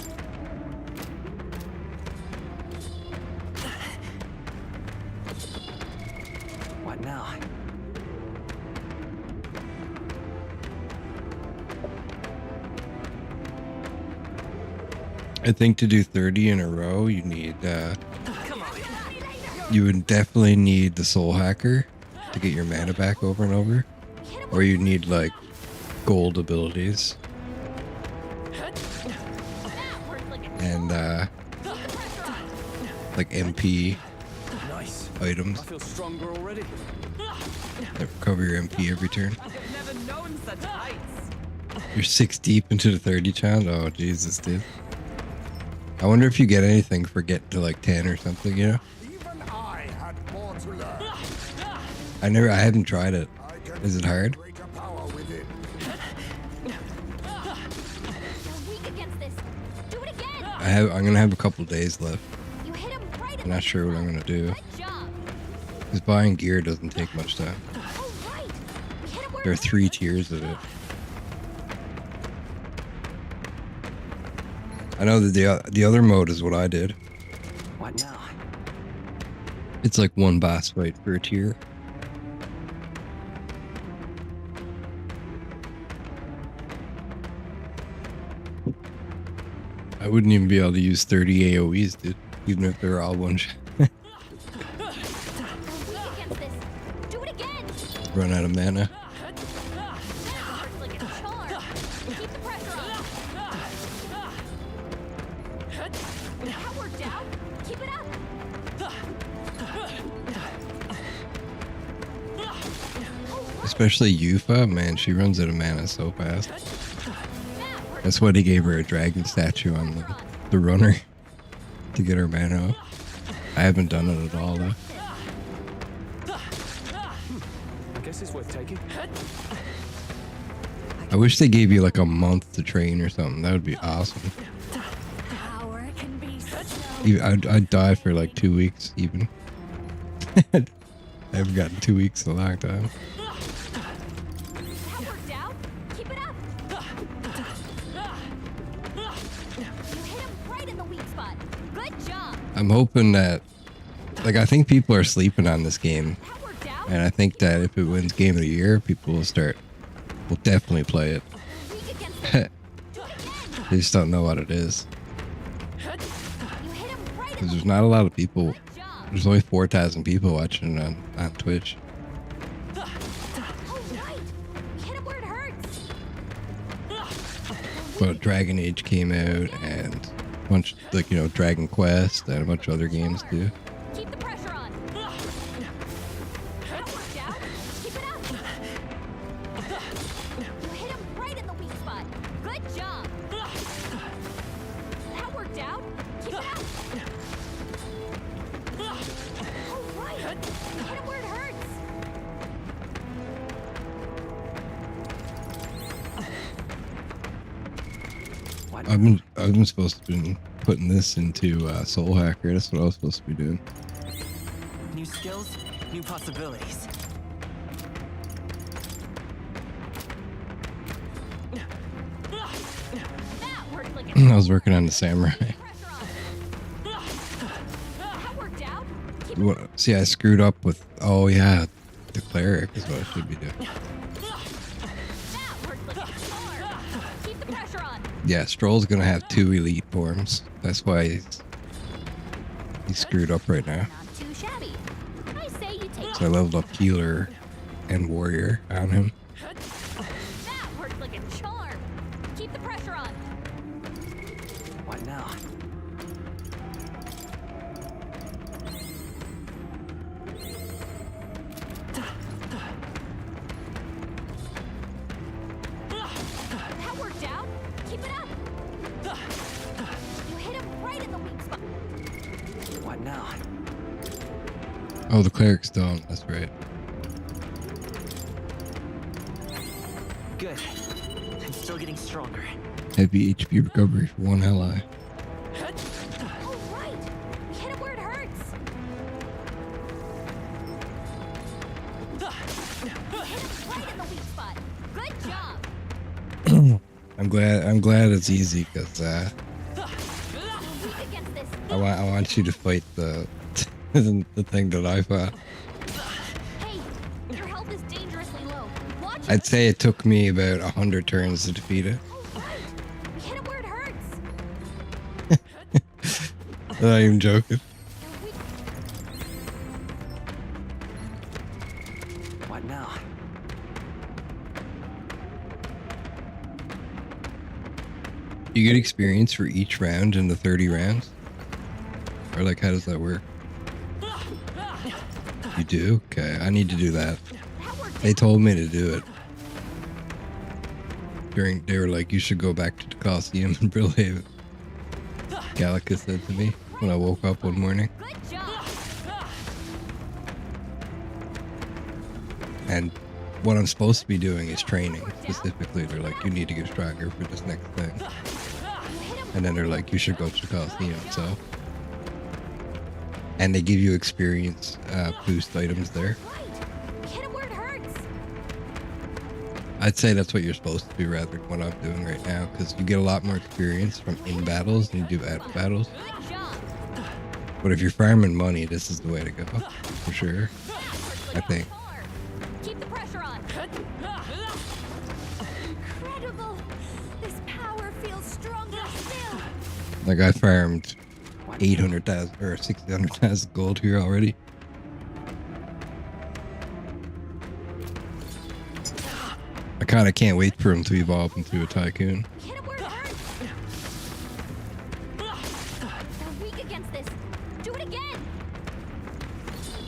What now? I think to do 30 in a row, you need, you would definitely need the Soul Hacker to get your mana back over and over. Or you need, like, gold abilities. And, like MP Nice. items I feel stronger already. that recover your MP every turn. I've never known such heights. You're 6 deep into the 30 challenge? Oh, Jesus, dude. I wonder if you get anything for getting to like 10 or something, you know? Even I had more to learn. I haven't tried it. Is it hard? Greater power within. You're weak against this. Do it again. I'm gonna have a couple days left. You hit him right in I'm the not sure what I'm gonna do. Good job. Because buying gear doesn't take much time. All right. You hit him where There are it 3 hurts. tiers of it. I know that the other mode is what I did. What now? It's like one boss fight for a tier. I wouldn't even be able to use 30 AoEs, dude. Even if they're all one shot. You're weak against this. Do it again. Run out of mana. Hurts like a charm. Keep the pressure on. That worked out. Keep it up. Especially Yufa, man, she runs out of mana so fast. That's why they gave her a dragon statue on the runner to get her mana up. I haven't done it at all though. I guess it's worth taking. I wish they gave you like a month to train or something. That would be awesome. Power can be so. I'd die for like 2 weeks even. I haven't gotten 2 weeks in a long time. That worked out. Keep it up. You hit him right in the weak spot. Good job. I'm hoping that, like, I think people are sleeping on this game. That worked out. And I think that if it wins Game of the Year, people will definitely play it. Weak against it. Do it again. They just don't know what it is. You hit him right in Because the there's not a lot of people. Good job. There's only 4,000 people watching it on Twitch. All right. Hit him where it hurts. But Dragon Age came out and a bunch, like, you know, Dragon Quest and a bunch of other games too. Keep the pressure on. That worked out. Keep it up. You hit him right in the weak spot. Good job. That worked out. Keep it up. All right. Hit him where it hurts. I've been supposed to be putting this into Soul Hacker. That's what I was supposed to be doing. New skills, new possibilities. That worked like I was working on the samurai. That worked out. Keep See, I screwed up with. Oh yeah, the cleric is what I should be doing. that worked like a charm. Keep the pressure on. Yeah, Stroll's gonna have 2 elite forms. That's why He's screwed up right now. Not too shabby. I say you take. So I leveled up healer and warrior on him. That worked like a charm. Keep the pressure on. What now? That worked out. Keep it up. You hit him right in the weak spot. What now? Oh, the cleric's down. That's right. Good. I'm still getting stronger. Heavy HP recovery for one ally. Oh, right. We hit him where it hurts. You hit him right in the weak spot. Good job. I'm glad it's easy because You're weak against this. I want you to fight the the thing that I fought. Hey, your health is dangerously low. Watch it. I'd say it took me about 100 turns to defeat it. Oh, right. We hit him where it hurts. I'm not even joking. You're weak. What now? You get experience for each round in the 30 rounds? Or like, how does that work? You do? Okay, I need to do that. They told me to do it. They were like, you should go back to the Coliseum in Brilhaven. Gallica said to me when I woke up one morning. Good job. And what I'm supposed to be doing is training. Specifically, they're like, you need to get stronger for this next thing. And then they're like, you should go to the Coliseum, so. And they give you experience boost items there. Hit him where it hurts. I'd say that's what you're supposed to do rather than what I'm doing right now, because you get a lot more experience from in battles than you do out of battles. Good job. But if you're farming money, this is the way to go, for sure. I think. Keep the pressure on. Incredible. This power feels stronger still. Like I farmed 800,000 or 600,000 gold here already. I kind of can't wait for him to evolve into a tycoon. Hit him where it hurts. They're weak against this. Do it again.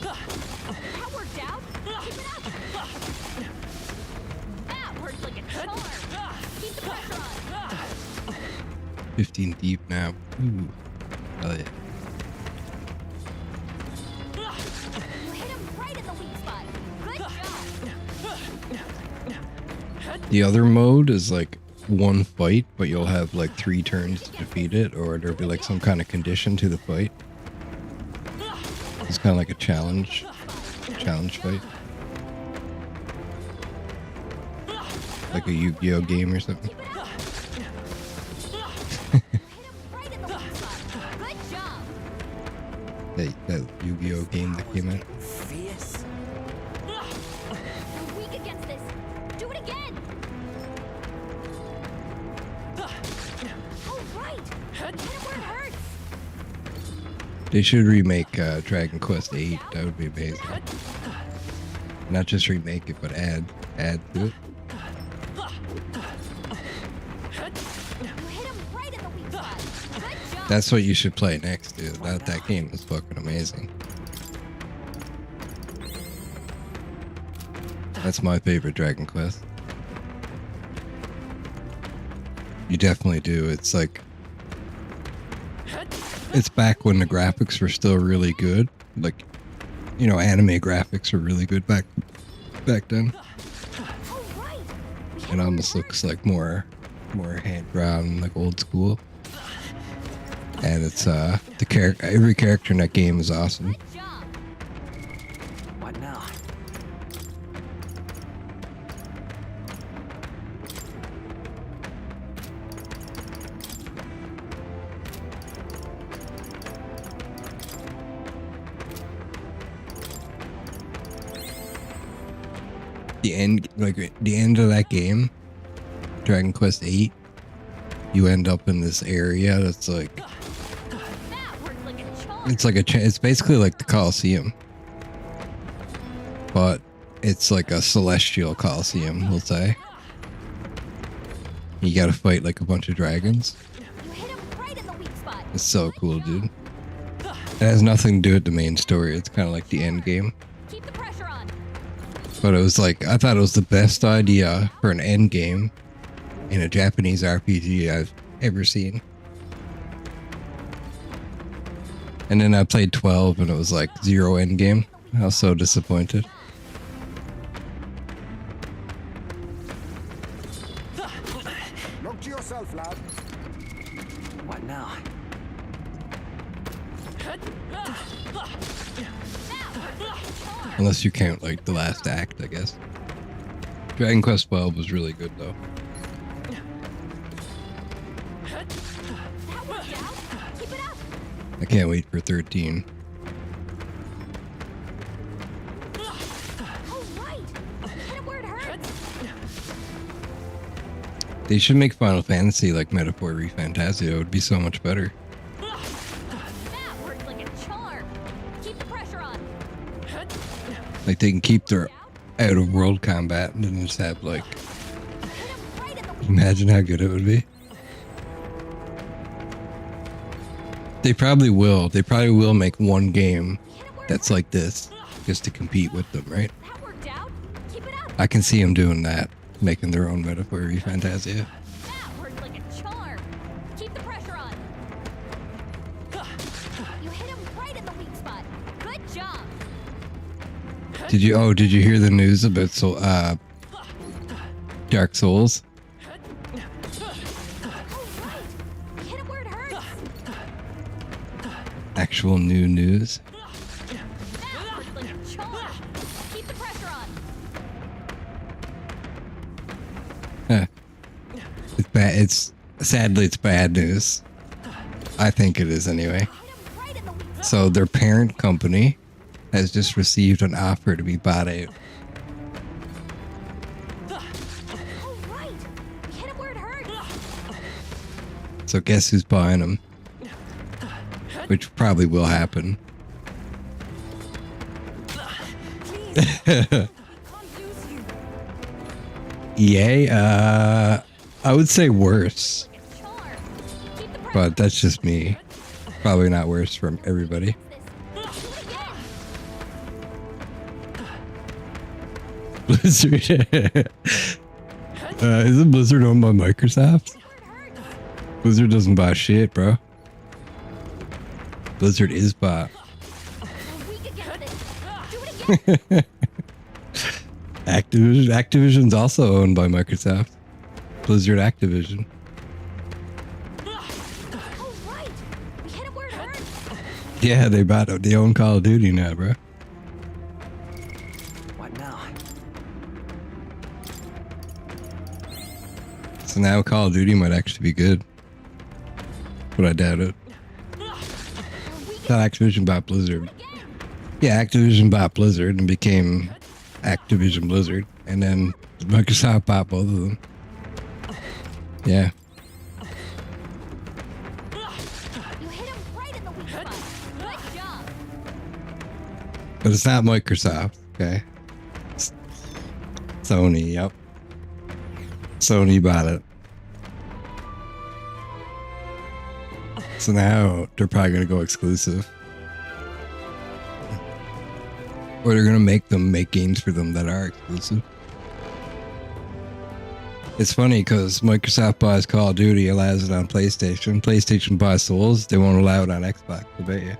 That worked out. Keep it up. That worked like a charm. Keep the pressure on. 15 deep now. Ooh. Hell yeah. You hit him right in the weak spot. Good job. The other mode is like one fight, but you'll have like 3 turns to defeat it, or there'll be like some kind of condition to the fight. It's kind of like a challenge fight. Like a Yu-Gi-Oh game or something. Right in the weak spot. Good job. That Yu-Gi-Oh game that came out. Fierce. You're weak against this. Do it again. Oh, right. Hit him where it hurts. They should remake Dragon Quest VIII. That would be amazing. Not just remake it, but add to it. You hit him right in the weak spot. Good job. That's what you should play next, dude. That game is fucking amazing. That's my favorite Dragon Quest. You definitely do. It's like, it's back when the graphics were still really good. Like, you know, anime graphics were really good back then. Oh, right. It almost looks like more hand drawn, like old school. And it's every character in that game is awesome. Good job. What now? The end of that game, Dragon Quest VIII, you end up in this area that's like That worked like a charm. It's like it's basically like the Colosseum, but it's like a celestial Colosseum, we'll say. You gotta fight like a bunch of dragons. It's so cool, dude. It has nothing to do with the main story. It's kind of like the end game. But it was like, I thought it was the best idea for an end game in a Japanese RPG I've ever seen. And then I played 12 and it was like 0 end game. I was so disappointed. Look to yourself, lad. What now? Unless you count like the last act, I guess. Dragon Quest 12 was really good though. I can't wait for 13. They should make Final Fantasy like Metaphor ReFantazio. It would be so much better. Like they can keep their out of world combat and then just have like, imagine how good it would be. They probably will. They probably will make one game that's like this just to compete with them, right? I can see them doing that, making their own Metaphor ReFantazio. Did you hear the news about Dark Souls? Actual new news. It's bad. Sadly it's bad news. I think it is anyway. So their parent company has just received an offer to be bought out. So guess who's buying them? Which probably will happen. EA? I would say worse. But that's just me. Probably not worse from everybody. Blizzard. Isn't Blizzard owned by Microsoft? Blizzard doesn't buy shit, bro. Blizzard is bought. Activision's also owned by Microsoft. Blizzard Activision. Yeah, they own Call of Duty now, bro. What now? So now Call of Duty might actually be good. But I doubt it. Activision bought Blizzard. Yeah, Activision bought Blizzard and became Activision Blizzard. And then Microsoft bought both of them. Yeah. But it's not Microsoft, okay? It's Sony, yep. Sony bought it. So now they're probably going to go exclusive. Or they're going to make them make games for them that are exclusive. It's funny because Microsoft buys Call of Duty, allows it on PlayStation. PlayStation buys Souls, they won't allow it on Xbox, I bet you.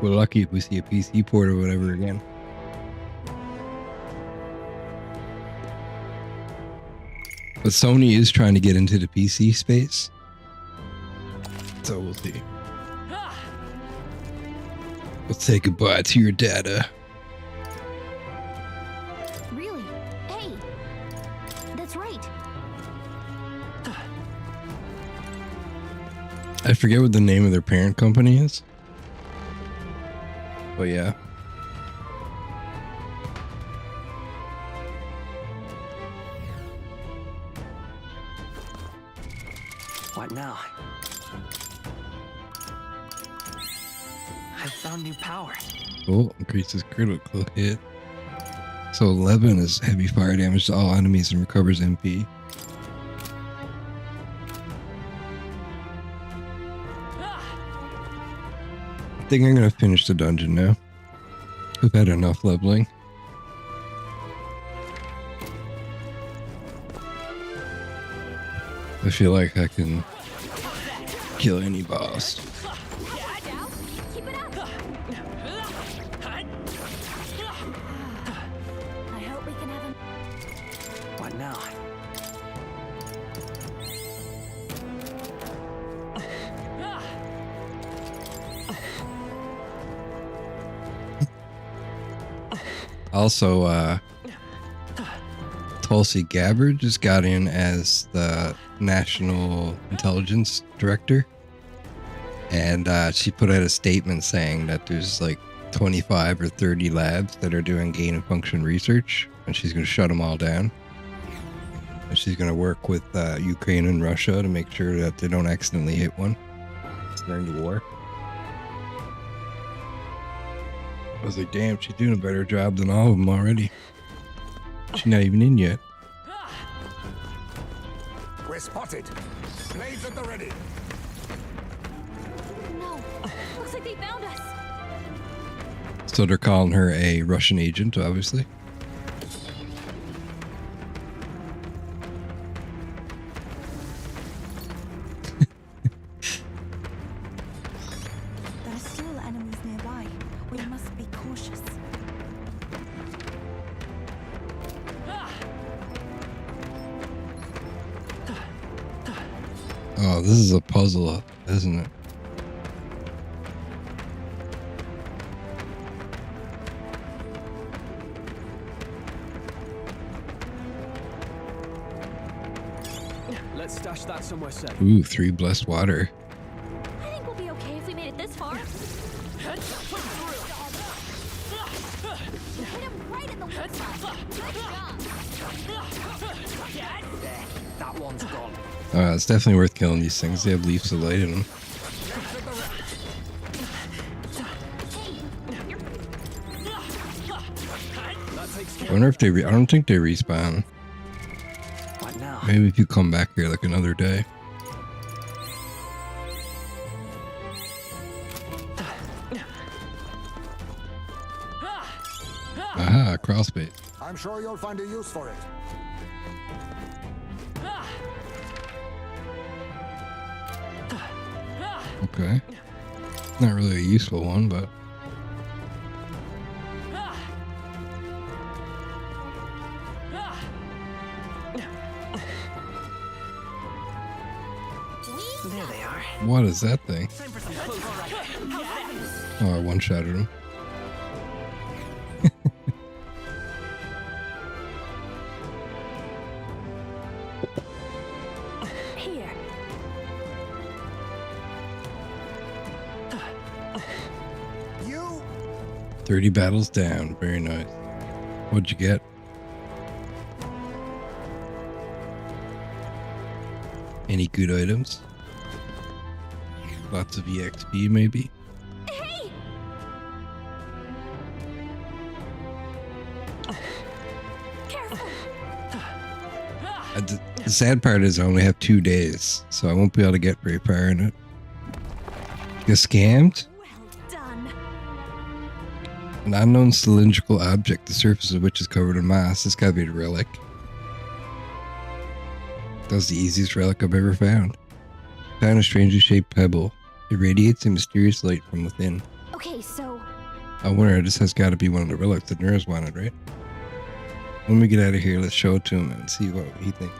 We're lucky if we see a PC port or whatever again. But Sony is trying to get into the PC space. So we'll see. Let's say goodbye to your data. Really? Hey! That's right. I forget what the name of their parent company is. But yeah. What now? found new power. Oh, increases critical hit. So 11 is heavy fire damage to all enemies and recovers MP. I think I'm gonna finish the dungeon now. We've had enough leveling. I feel like I can kill any boss. I hope we can have him. What now? Also, Tulsi Gabbard just got in as the National Intelligence Director. And she put out a statement saying that there's like 25 or 30 labs that are doing gain of function research, and she's going to shut them all down. And she's going to work with Ukraine and Russia to make sure that they don't accidentally hit one during the war. I was like, damn, she's doing a better job than all of them already. She's not even in yet. We're spotted. Blades at the ready. No, looks like they found us. So they're calling her a Russian agent, obviously. There are still enemies nearby. We must be cautious. Oh, this is a puzzle, isn't it? Let's stash that somewhere safe. Ooh, 3 blessed water. I think we'll be okay if we made it this far. Hit him right in the weak spot. Good job. That one's gone. It's definitely worth killing these things. They have leaves of light in them. I wonder if they I don't think they respawn. What now? Maybe if you come back here like another day. Aha, crossbait. I'm sure you'll find a use for it. Okay. Not really a useful one, but... There they are. What is that thing? Time for some close range. Oh, I one-shotted him. Here. 30 battles down. Very nice. What'd you get? Any good items? Lots of EXP, maybe? Hey! Careful. The sad part is I only have 2 days, so I won't be able to get very far in it. Get scammed? Well done. An unknown cylindrical object, the surface of which is covered in moss. This gotta be a relic. That was the easiest relic I've ever found. Found a strangely shaped pebble. It radiates a mysterious light from within. Okay, so I wonder, this has got to be one of the relics that Nurse wanted, right? When we get out of here, let's show it to him and see what he thinks.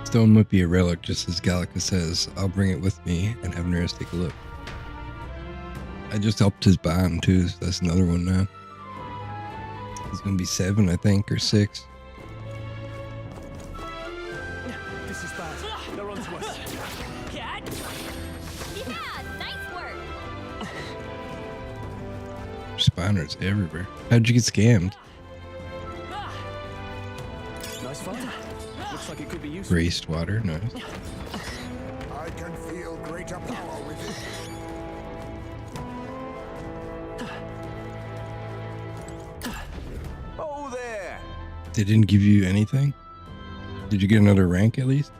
Stone might be a relic, just as Gallica says. I'll bring it with me and have Nurse take a look. I just upped his bond too, so that's another one now. He's gonna be 7, I think, or 6. This is bad. They're onto us. yeah, nice work. Spawners everywhere. How'd you get scammed? Nice fight. Looks like it could be useful. Raced water, nice. I can feel greater power within. They didn't give you anything? Did you get another rank at least?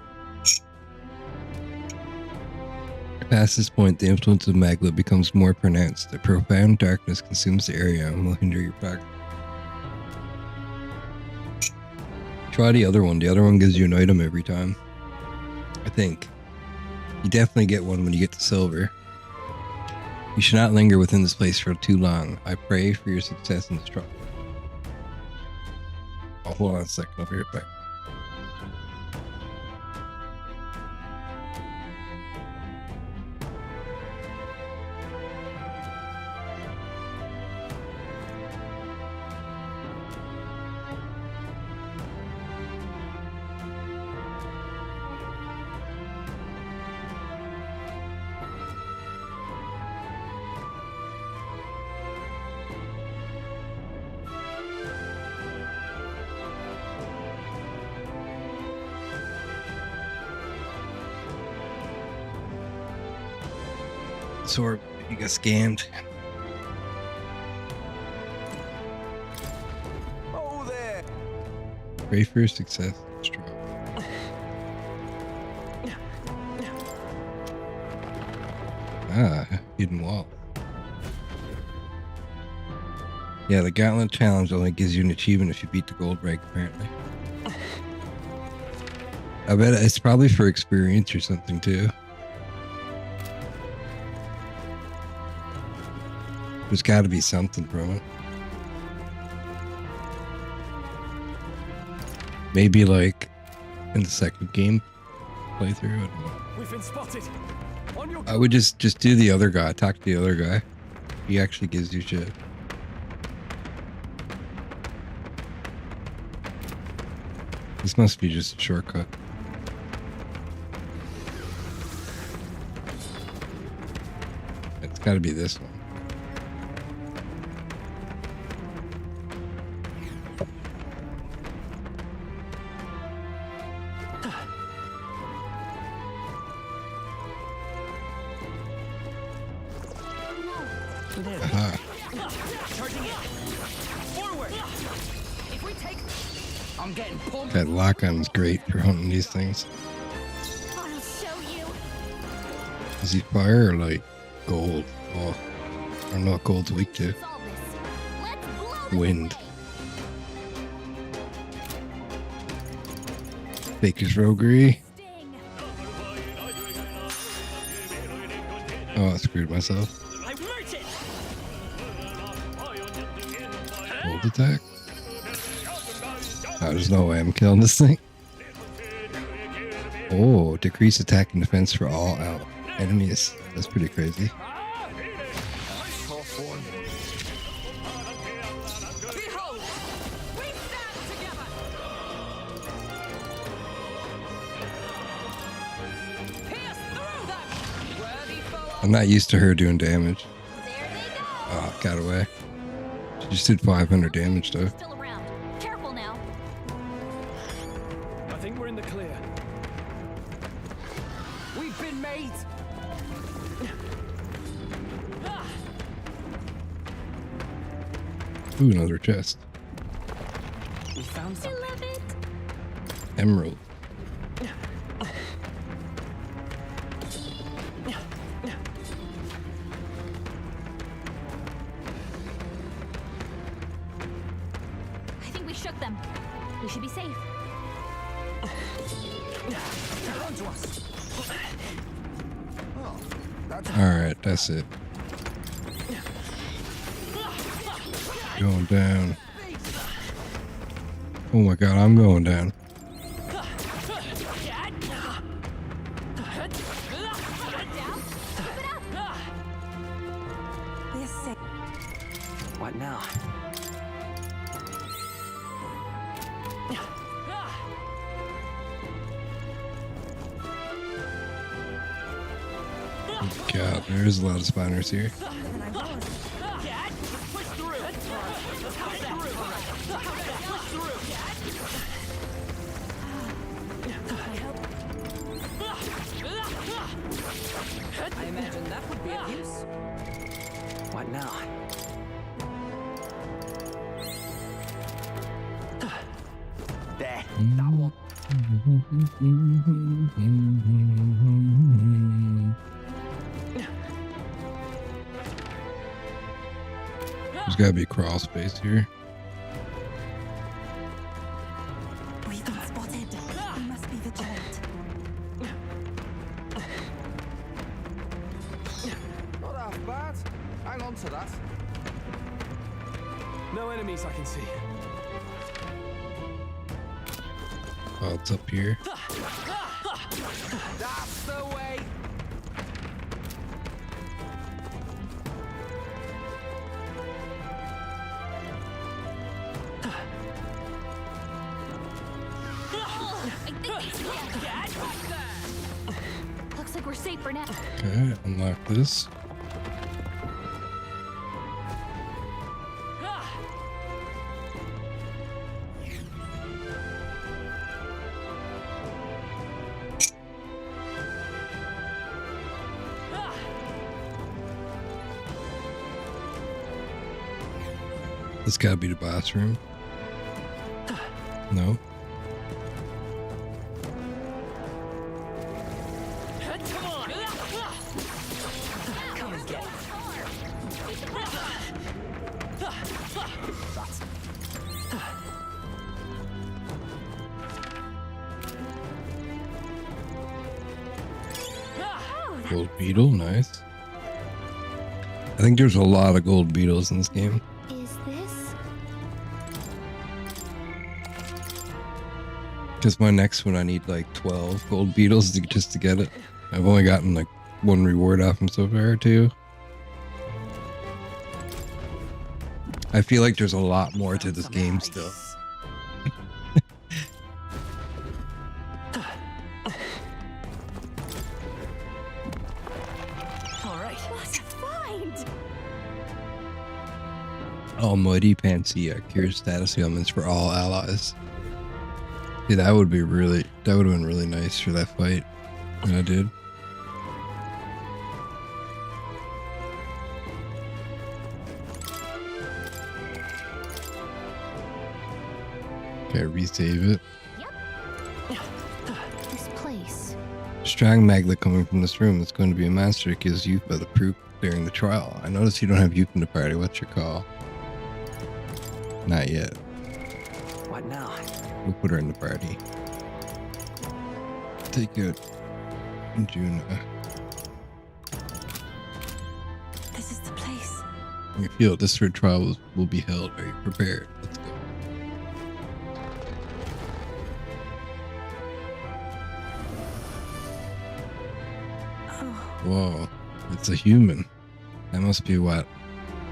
Past this point, the influence of Magla becomes more pronounced. A profound darkness consumes the area and will hinder your progress. Try the other one. The other one gives you an item every time. I think. You definitely get one when you get to silver. You should not linger within this place for too long. I pray for your success in the struggle. Oh, hold on a second. I'll be right back. Sword, you got scammed. Oh there. Pray for your success. Ah, hidden wall. Yeah, the Gauntlet Challenge only gives you an achievement if you beat the gold rank, apparently. I bet it's probably for experience or something too. There's got to be something from it. Maybe like in the second game playthrough. I don't know. We've been spotted. On your I would just do the other guy. Talk to the other guy. He actually gives you shit. This must be just a shortcut. It's got to be this one. That lock-on's great for hunting these things. I'll show you. Is he fire or like gold? Oh, I don't know what gold's weak to. Wind. Baker's roguery. Oh, I screwed myself. Gold attack. Oh, there's no way I'm killing this thing. Oh, decrease attack and defense for all out enemies. That's pretty crazy. I'm not used to her doing damage. Oh, got away. She just did 500 damage though. Ooh, another chest. We found something. I love it. Emerald. I think we shook them. We should be safe. Alright, that's it. Going down. Oh my god, I'm going down. What now? God, there's a lot of spawners here. I imagine that would be of use. What now? There's gotta be crawl space here. We've been spotted. We must be vigilant. Not half bad. Hang on to that. No enemies I can see. Oh, it's up here. That's the way. Looks like we're safe for now. Okay, unlock this. This gotta be the boss room. No. Come on! Come and get it. Gold beetle, nice. I think there's a lot of gold beetles in this game. Is this? Because my next one, I need like 12 gold beetles just to get it. I've only gotten like one reward off them so far, too. I feel like there's a lot more to this game still. Almighty Panacea cures status ailments for all allies. Yeah, that would have been really nice for that fight that I did. Okay, resave it. This place. Strong magnet coming from this room. It's going to be a monster that gives youth by the proof during the trial. I notice you don't have youth in the party. What's your call? Not yet. What now? We'll put her in the party. Take it, Juna. This is the place. You feel this third trial will be held. Are you prepared? Let's go. Whoa, it's a human. That must be what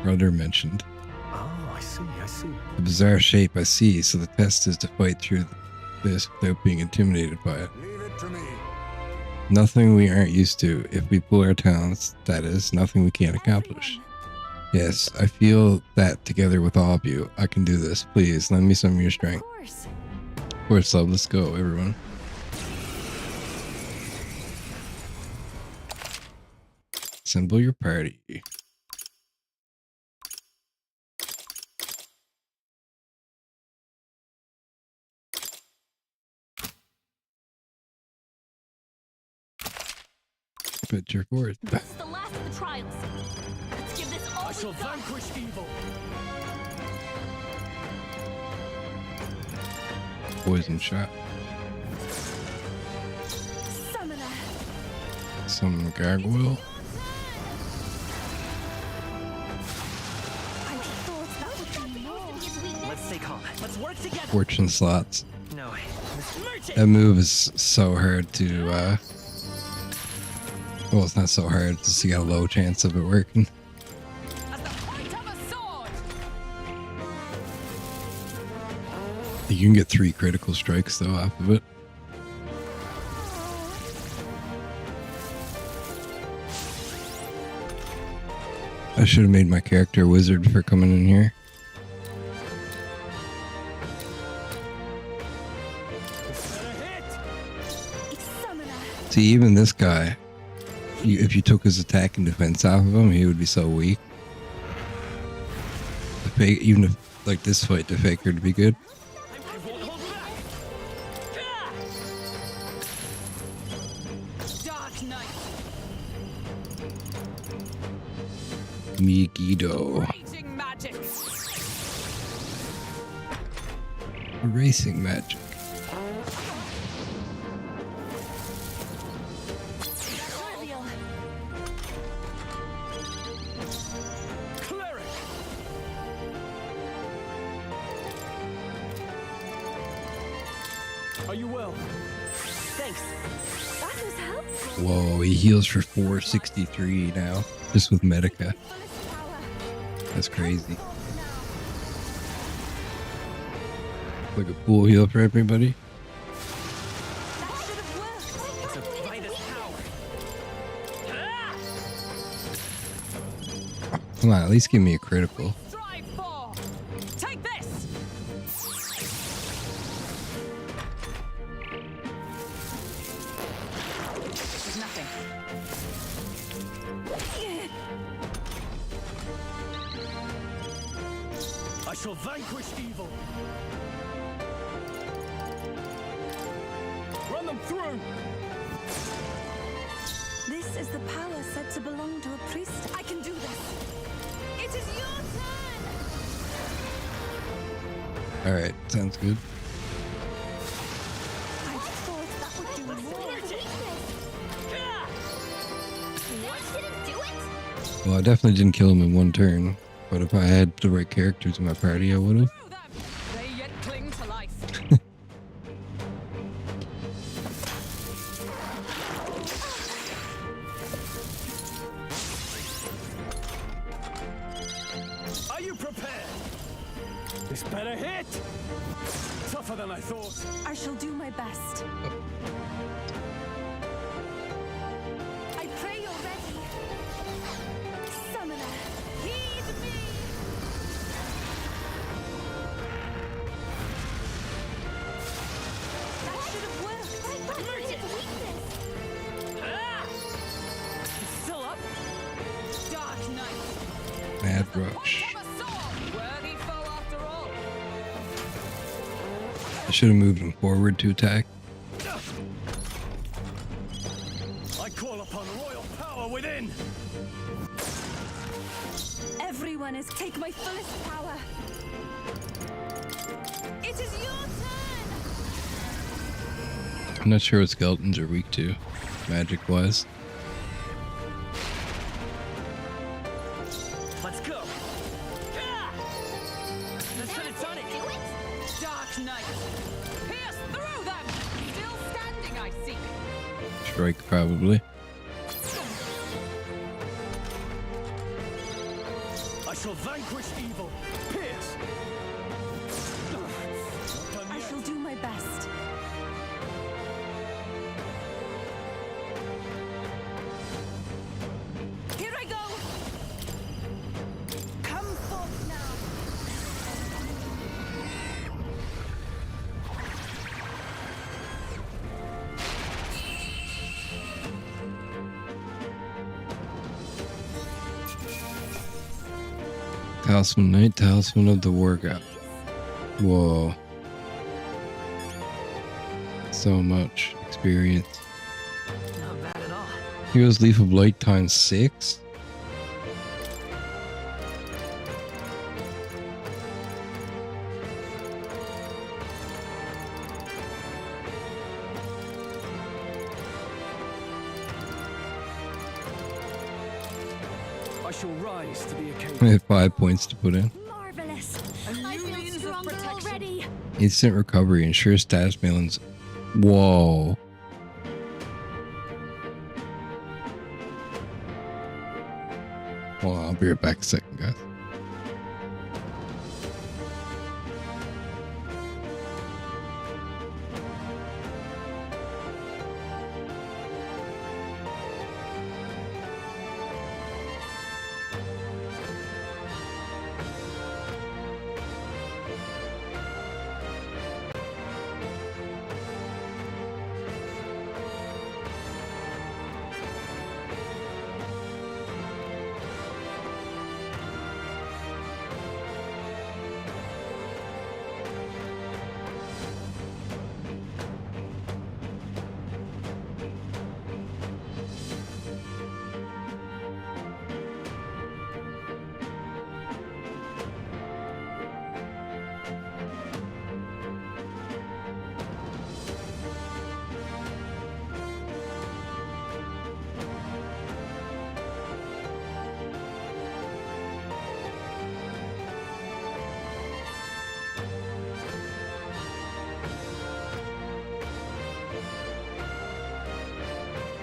Brother mentioned. Oh, I see. A bizarre shape, I see. So the test is to fight through this without being intimidated by it. Leave it to me. Nothing we aren't used to. If we pull our talents, that is, nothing we can't accomplish. Yes, I feel that together with all of you, I can do this. Please, lend me some of your strength. Of course, love. Let's go, everyone. Assemble your party. Put your forth. This is the last of the trials. Let's give this all I shall vanquish evil. Poison shot. Summoner. Some gargoyle. Let's stay calm. Let's work together. Fortune slots. No. That move is so hard to, well, it's not so hard, it's just you got a low chance of it working. You can get 3 critical strikes, though, off of it. I should have made my character a wizard for coming in here. See, even this guy, if you took his attack and defense off of him, he would be so weak. Even if, like this fight, the faker would be good. Megiddo. Raging magic. Racing magic. Cleric. Are you well? Thanks. That was helpful. Whoa, he heals for 463 now, just with Medica. That's crazy. Like a pool heal for everybody. It's a Midas power. Come on, at least give me a critical. Strive for. Take this. This is nothing. I shall vanquish evil. Run them through. This is the power said to belong to a priest. I can do this. It is your turn. Alright, sounds good. I thought that would do more. What didn't do it? Well, I definitely didn't kill him in one turn, but if I had the right characters in my party, I would have. Through them. They yet cling to life. Are you prepared? This better hit. Tougher than I thought. I shall do my best. I pray you're ready. Summoner, heed me. That should have worked. Still up. Dark Knight. Mad Rush. Of a sword. Worthy foe after all. I should have moved him forward to attack. I call upon royal power within. Everyone is take my fullest power. It is your turn. I'm not sure what skeletons are weak to, magic-wise. Let's go. Let's put it on it. Dark Knight. Pierce through them. Still standing, I see. Strike, probably. I shall vanquish evil. Pierce. Not done I yet. shall do my best. Here I go. Come forth now. Talisman Knight, Talisman of the War God. Whoa. So much experience. Not bad at all. Hero's Leaf of Light times 6? I shall rise to the occasion. I have 5 points to put in. Marvelous. A I new feel means of stronger protection. already. Instant recovery, ensure status balance. Whoa. Hold on, I'll be right back a second, guys.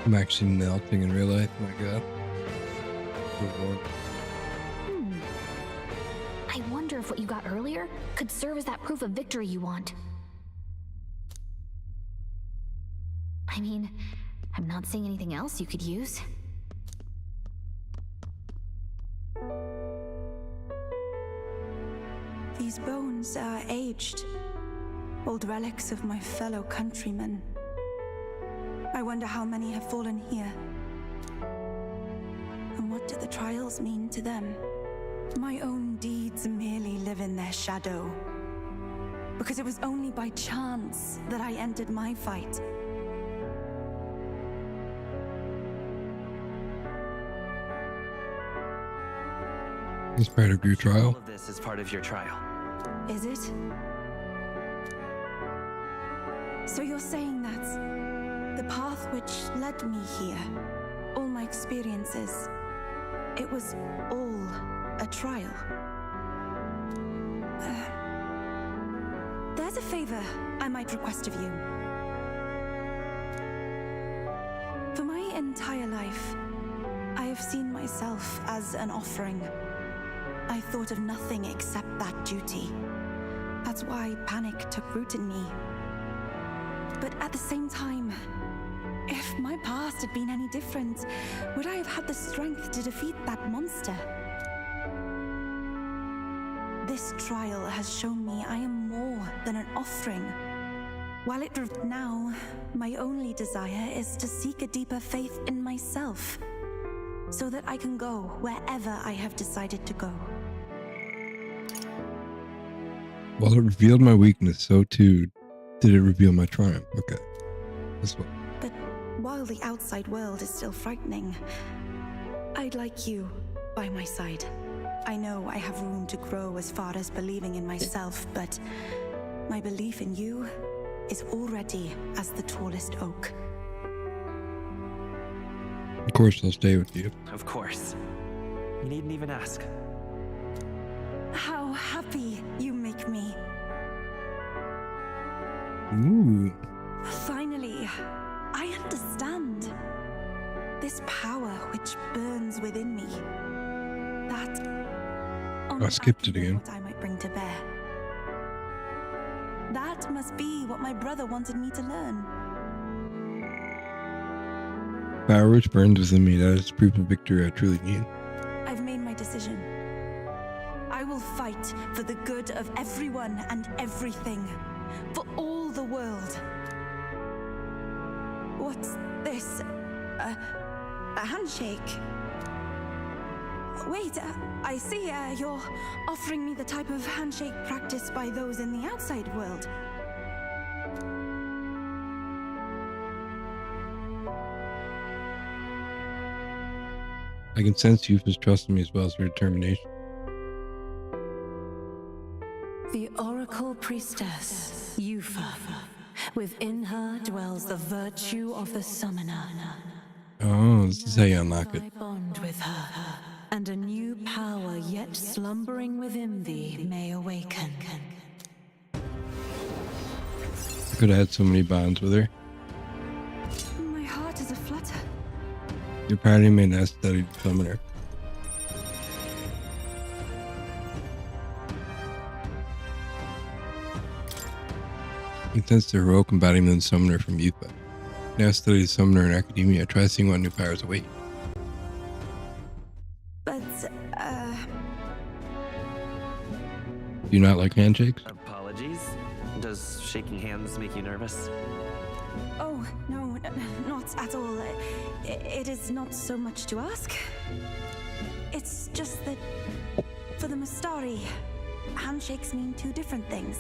I'm actually melting in real life. My God. I wonder if what you got earlier could serve as that proof of victory you want. I mean, I'm not seeing anything else you could use. These bones are aged. Old relics of my fellow countrymen. I wonder how many have fallen here. And what do the trials mean to them? My own deeds merely live in their shadow. Because it was only by chance that I entered my fight. This part of your trial? All of this is part of your trial. Is it? So you're saying that the path which led me here, all my experiences, it was all a trial? There's a favor I might request of you. For my entire life, I have seen myself as an offering. I thought of nothing except that duty. That's why panic took root in me. But at the same time, if my past had been any different, would I have had the strength to defeat that monster? This trial has shown me I am more than an offering. While now, my only desire is to seek a deeper faith in myself, so that I can go wherever I have decided to go. While it revealed my weakness, so too did it reveal my triumph. Okay. This one. But while the outside world is still frightening, I'd like you by my side. I know I have room to grow as far as believing in myself, but my belief in you is already as the tallest oak. Of course, I'll stay with you. Of course. You needn't even ask. How happy you make me. Ooh. Finally, I understand. This power which burns within me. That I skipped it again. What I might bring to bear. That must be what my brother wanted me to learn. Power which burns within me, that is proof of victory I truly need. I've made my decision. I will fight for the good of everyone and everything. For all the world. What's this? A handshake? Wait, I see you're offering me the type of handshake practiced by those in the outside world. I can sense Yufa's trust in me as well as her determination. The Oracle Priestess, Yufa. Within her dwells the virtue of the Summoner. Oh, this is how you unlock it. I bond with her, and a new power yet slumbering within thee may awaken. I could have had so many bonds with her. My heart is aflutter. Your party may not study the summoner. You can sense the heroic embodiment of the summoner from Yufa. Now study the summoner in academia. Try seeing what new powers await. But, Do you not like handshakes? Apologies. Does shaking hands make you nervous? oh, no, not at all. It is not so much to ask. It's just that, for the Mastari, handshakes mean two different things.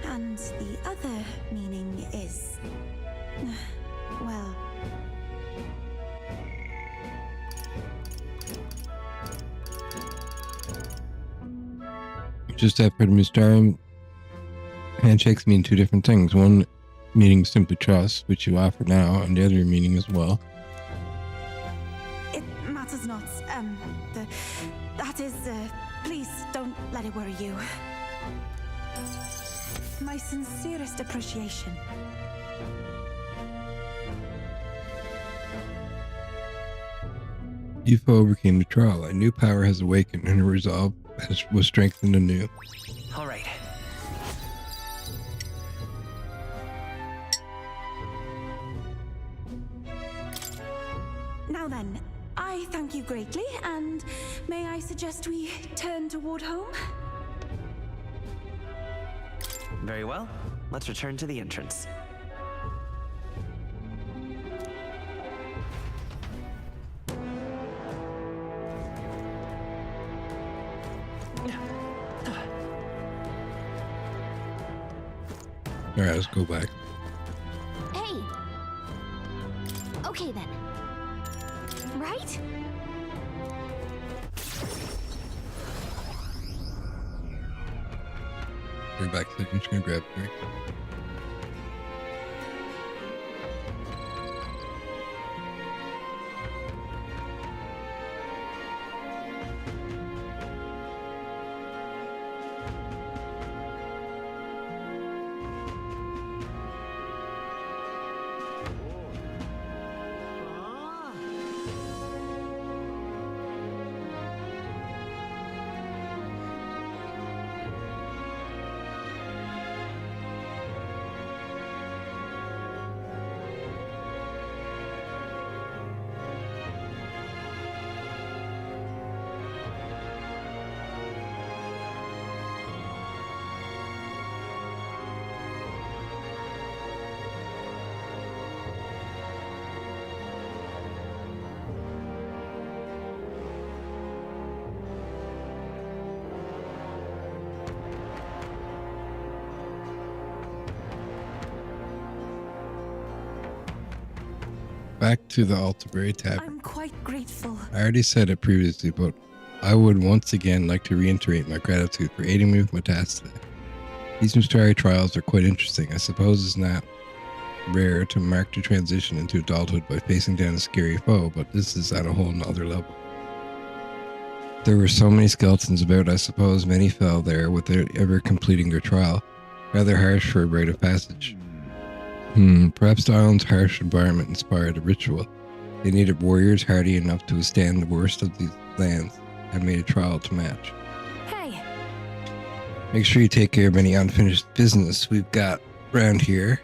And the other meaning is, well, Just after Mustarium, handshakes mean two different things. One meaning simply trust, which you offer now, and the other meaning as well. it matters not. That is, please don't let it worry you. My sincerest appreciation. Yufa overcame the trial. A new power has awakened, and her resolve was strengthened anew. All right. Now then, I thank you greatly, and may I suggest we turn toward home? Very well. Let's return to the entrance. Alright, let's go back. Hey! Okay then. Right? We're back. I'm just gonna grab a drink. Back to the Altabury Tavern. I'm quite grateful. I already said it previously, but I would once again like to reiterate my gratitude for aiding me with my task today. These mystery trials are quite interesting. I suppose it's not rare to mark the transition into adulthood by facing down a scary foe, but this is at a whole nother level. There were so many skeletons about, I suppose many fell there without ever completing their trial. Rather harsh for a rite of passage. Perhaps the island's harsh environment inspired a ritual. They needed warriors hardy enough to withstand the worst of these lands and made a trial to match. Hey! Make sure you take care of any unfinished business we've got around here.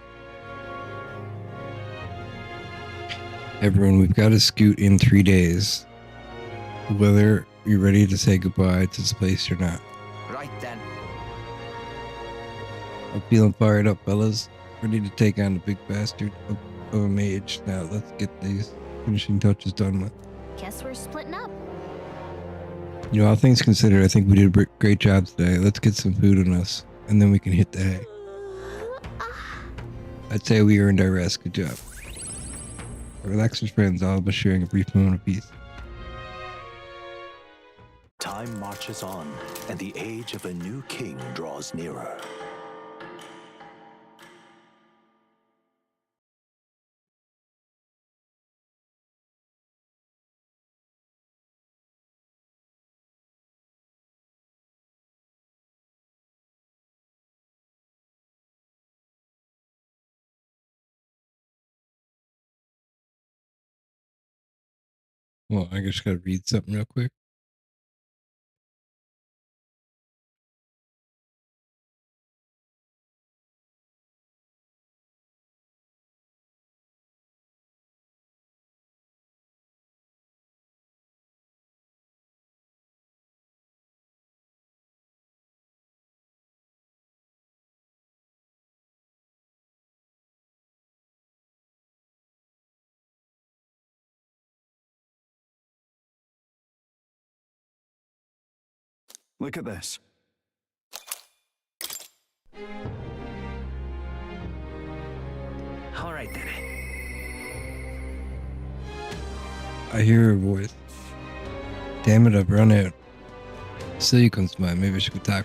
Everyone, we've got to scoot in 3 days. Whether you're ready to say goodbye to this place or not. Right then. I'm feeling fired up, fellas. Ready to take on the big bastard of a mage. Now let's get these finishing touches done with. Guess we're splitting up. You know, all things considered, I think we did a great job today. Let's get some food on us, and then we can hit the hay. I'd say we earned our rest. Good job. Relax, friends, all of us sharing a brief moment of peace. Time marches on, and the age of a new king draws nearer. Well, I just gotta read something real quick. Look at this. All right then. I hear her voice. Damn it, I've run out. Still, you can smile. Maybe I should attack.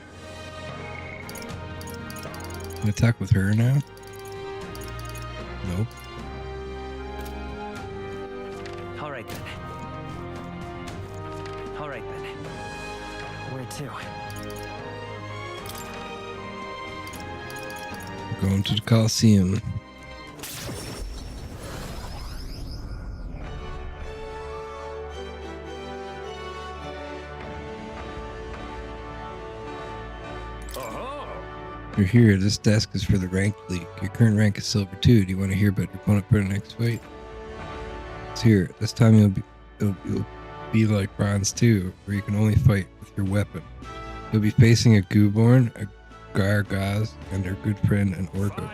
Can I attack with her now? Nope. All right then. All right then. Where to? We're going to the Coliseum. You're here. This desk is for the rank league. Your current rank is silver 2. Do you want to hear about your opponent for the next fight? It's here. This time you'll be like bronze 2, where you can only fight with your weapon. You'll be facing a Gooborn, a Gargaz, and their good friend an Orko.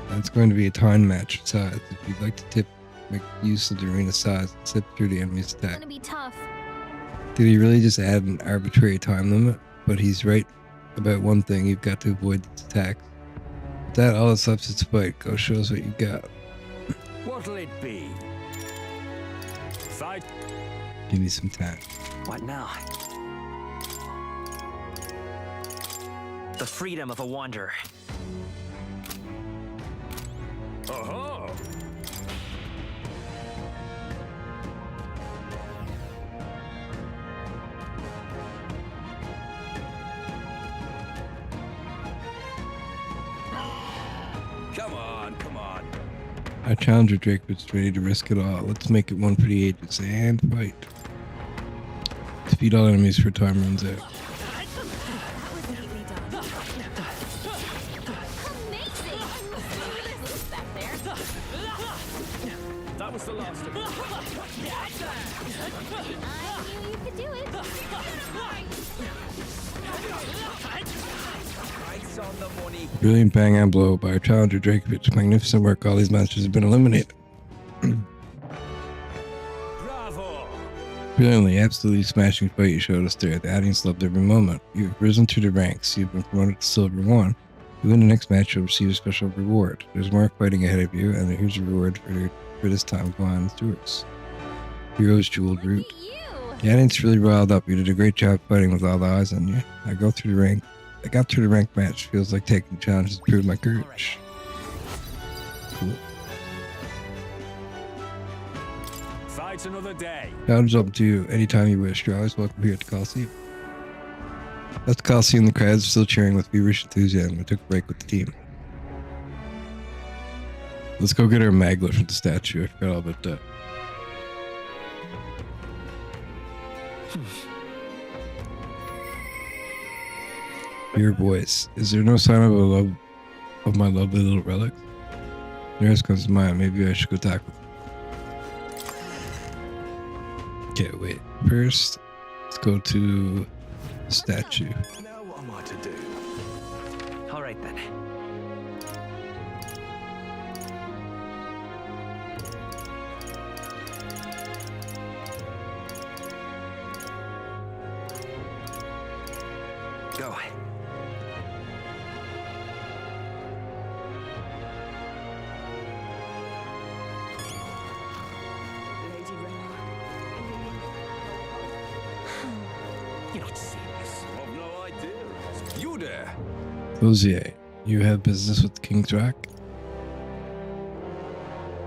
And it's going to be a time match size. If you'd like to make use of the arena size and slip through the enemy's attack. It's gonna be tough. Did he really just add an arbitrary time limit? But he's right about one thing, you've got to avoid these attacks. With that, all that's left is to fight. Go show us what you got. What'll it be? Fight. Give me some time. What now? The freedom of a wanderer. Oh-ho! Come on, come on. Our challenger Drakewood's ready to risk it all. Let's make it one for the ages and fight. Defeat all enemies before time runs out. That was the last of it. I knew you could do it. Price on the money. Brilliant bang and blow by our challenger Drakewood. Magnificent work. All these monsters have been eliminated. Bravo! Brilliantly, absolutely smashing fight you showed us there. The audience loved every moment. You've risen through the ranks. You've been promoted to silver 1. You win the next match, you'll receive a special reward. There's more fighting ahead of you, and here's a reward for this time. Go on, let's do it. Hero's Jeweled Root. The audience really riled up. You did a great job fighting with all the eyes on you. I got through the rank match. Feels like taking challenges to prove my courage. Cool. Fight's another day. Challenge up to you anytime you wish. You're always welcome here at the Coliseum. At the Coliseum, the crowds are still cheering with feverish enthusiasm. I took a break with the team. Let's go get our maglet from the statue. I forgot all about that. Your voice. Is there no sign of my lovely little relic? Nearest comes to mind. Maybe I should go talk with him. Okay, wait. First, let's go to the statue. Now what am I to do? All right then. Go. You're not serious. I've no idea. You there? Rosier, you have business with the King's Rock?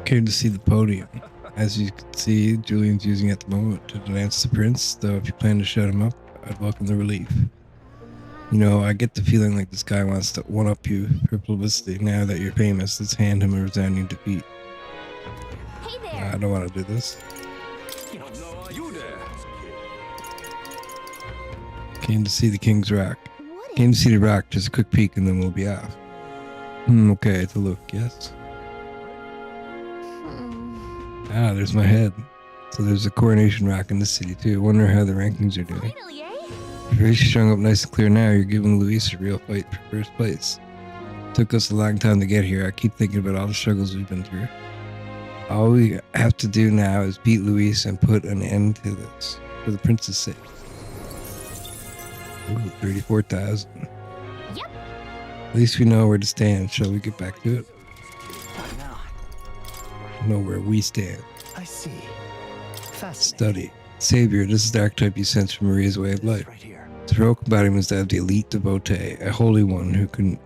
Came to see the podium. As you can see, Julian's using it at the moment to denounce the prince, though if you plan to shut him up, I'd welcome the relief. You know, I get the feeling like this guy wants to one-up you for publicity. Now that you're famous, let's hand him a resounding defeat. Hey there. I don't want to do this. You there? Came to see the King's Rock. Came to see the rock, just a quick peek and then we'll be off. Okay, to look, yes. Ah, there's my head. So there's a coronation rock in this city too. Wonder how the rankings are doing. Finally, eh? Your race is strung up nice and clear now. You're giving Luis a real fight for first place. Took us a long time to get here. I keep thinking about all the struggles we've been through. All we have to do now is beat Luis and put an end to this. For the prince's sake. Ooh, 34,000. Yep. At least we know where to stand. Shall we get back to it? What now? Know where we stand. I see. Fascinating. Study. Savior, this is the archetype you sense from Maria's way of life. Right here. The heroic embodiment is that of the elite devotee, a holy one who can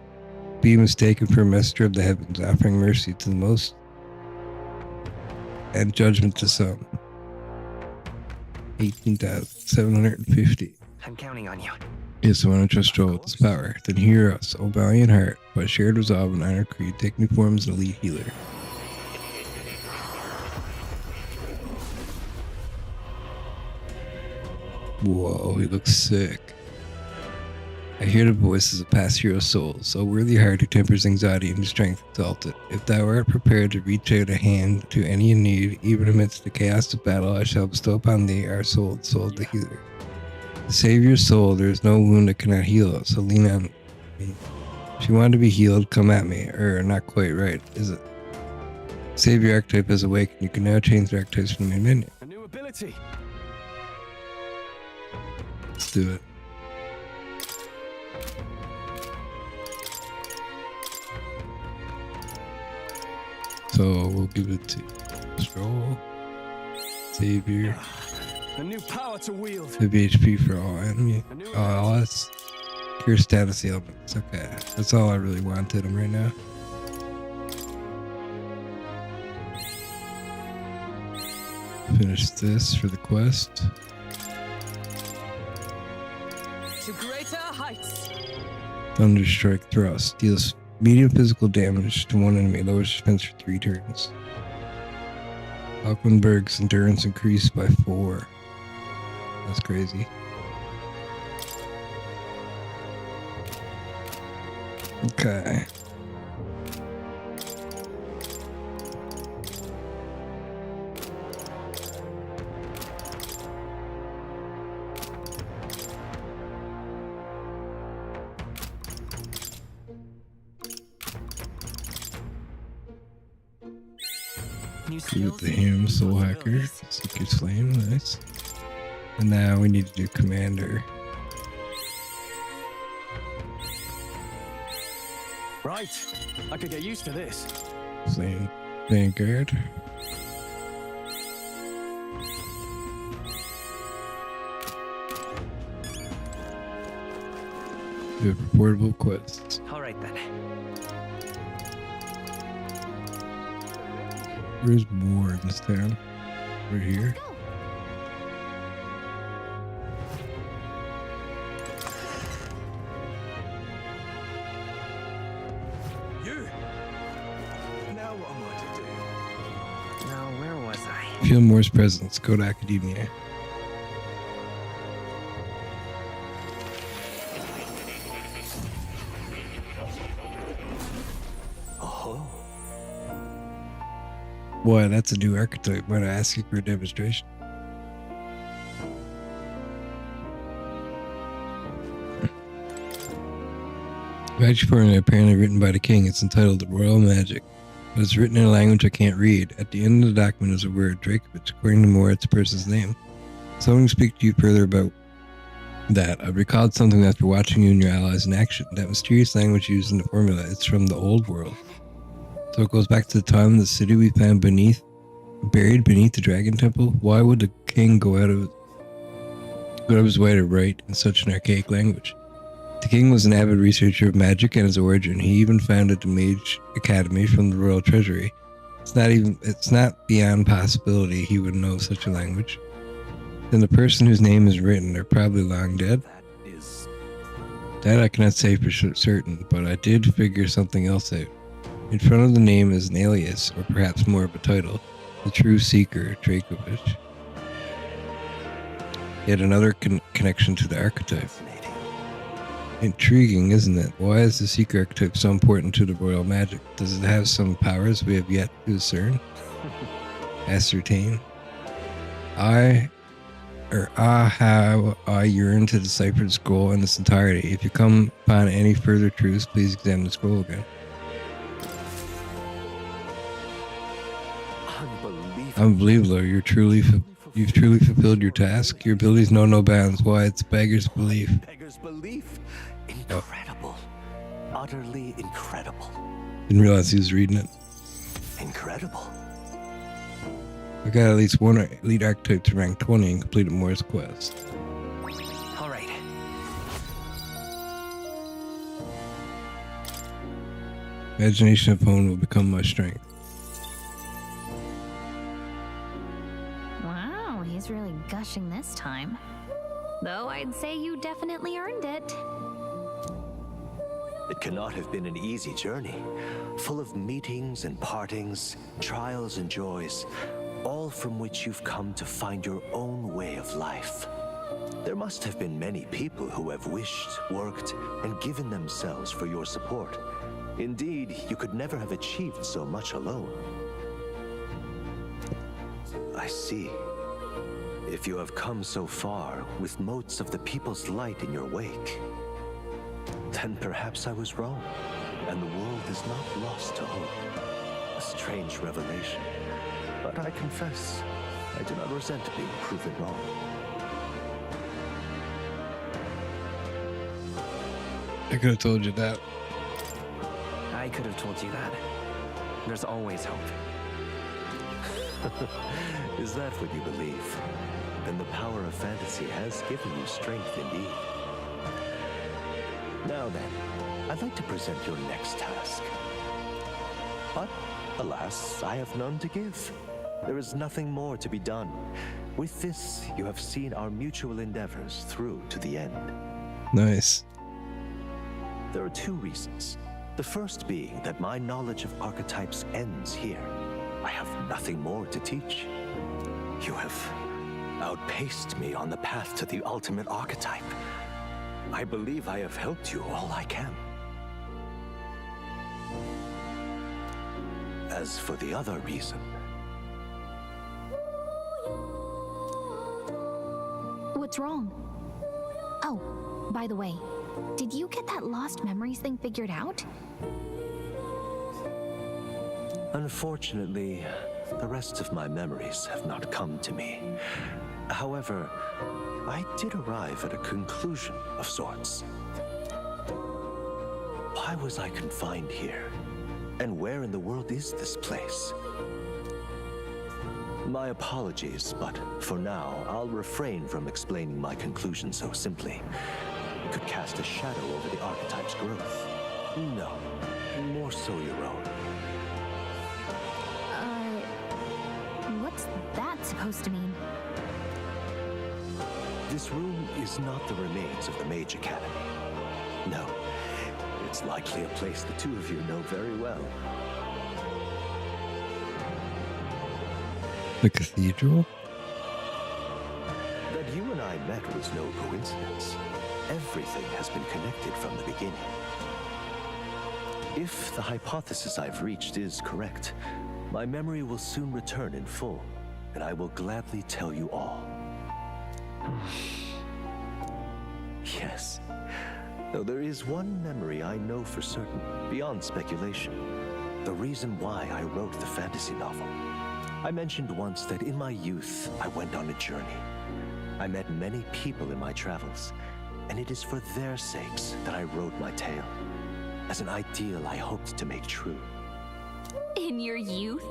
be mistaken for a messenger of the heavens, offering mercy to the most and judgment to some. 18,750. I'm counting on you. Yes, I want to trust Joel with this power. Then hear us, O valiant heart, by shared resolve and iron creed, take new form as an elite healer. Whoa, he looks sick. I hear the voices of past hero souls, O worthy heart who tempers anxiety into strength exalted. If thou art prepared to reach out a hand to any in need, even amidst the chaos of battle, I shall bestow upon thee our soul, the soul of the healer. To save your soul, there is no wound that cannot heal it, so lean on me. If you want to be healed, come at me. Not quite right, is it? Save your archetype is awakened. You can now change the archetypes from your minion. A new ability. Let's do it. So we'll give it to Stroll, Savior. A new power to wield. 5 HP for all enemy. Oh, that's cure status ailments. Okay, that's all I really wanted him right now. Finish this for the quest. To greater heights. Thunderstrike Thrust deals medium physical damage to one enemy, lowers defense for 3 turns. Falkenberg's endurance increased by 4. That's crazy. Okay. With the Him, Soul Hacker, Seeker's Flame, nice. And now we need to do Commander. Right, I could get used to this. Flame Vanguard. Do a reportable quest. All right then. Where's more in this town? Right here. You. Now what am I to do? Now where was I? Feel Moore's presence. Go to Academia. Boy, that's a new archetype. Might I ask you for a demonstration? Magic formula apparently written by the king. It's entitled Royal Magic, but it's written in a language I can't read. At the end of the document is a word, Drakovich. According to Moore, it's a person's name. So I'm going to speak to you further about that. I recalled something after watching you and your allies in action. That mysterious language used in the formula, it's from the old world. So it goes back to the time in the city we found buried beneath the Dragon Temple. Why would the king go out of his way to write in such an archaic language? The king was an avid researcher of magic and its origin. He even founded the Mage Academy from the royal treasury. It's not beyond possibility he would know such a language. Then the person whose name is written are probably long dead. That I cannot say for certain, but I did figure something else out. In front of the name is an alias, or perhaps more of a title, the True Seeker, Drakovich. Yet another connection to the archetype. Intriguing, isn't it? Why is the Seeker archetype so important to the royal magic? Does it have some powers we have yet to discern? Ascertain? How I yearn to decipher the scroll in its entirety. If you come upon any further truths, please examine the scroll again. Unbelievable. You've truly fulfilled your task. Your abilities know no bounds. Why, it's beggar's belief. Beggar's belief? Incredible. Utterly incredible. Didn't realize he was reading it. Incredible. I got at least one elite archetype to rank 20 and completed Moore's quest. All right. Imagination of home will become my strength. Wow, he's really gushing this time. Though I'd say you definitely earned it. It cannot have been an easy journey, full of meetings and partings, trials and joys, all from which you've come to find your own way of life. There must have been many people who have wished, worked, and given themselves for your support. Indeed, you could never have achieved so much alone. I see. If you have come so far with motes of the people's light in your wake, then perhaps I was wrong, and the world is not lost to hope. A strange revelation, but I confess, I do not resent being proven wrong. I could have told you that. I could have told you that. There's always hope. Is that what you believe? Then the power of fantasy has given you strength indeed. Now then, I'd like to present your next task. But, alas, I have none to give. There is nothing more to be done. With this, you have seen our mutual endeavors through to the end. Nice. There are two reasons. The first being that my knowledge of archetypes ends here. I have nothing more to teach. You have outpaced me on the path to the ultimate archetype. I believe I have helped you all I can. As for the other reason... What's wrong? Oh, by the way, did you get that lost memories thing figured out? Unfortunately, the rest of my memories have not come to me. However, I did arrive at a conclusion of sorts. Why was I confined here? And where in the world is this place? My apologies, but for now, I'll refrain from explaining my conclusion so simply. It could cast a shadow over the archetype's growth. No, more so your own. What's that supposed to mean? This room is not the remains of the Mage Academy. No, it's likely a place the two of you know very well. The Cathedral? That you and I met was no coincidence. Everything has been connected from the beginning. If the hypothesis I've reached is correct, my memory will soon return in full, and I will gladly tell you all. Yes, though there is one memory I know for certain, beyond speculation. The reason why I wrote the fantasy novel. I mentioned once that in my youth, I went on a journey. I met many people in my travels, and it is for their sakes that I wrote my tale, as an ideal I hoped to make true. In your youth?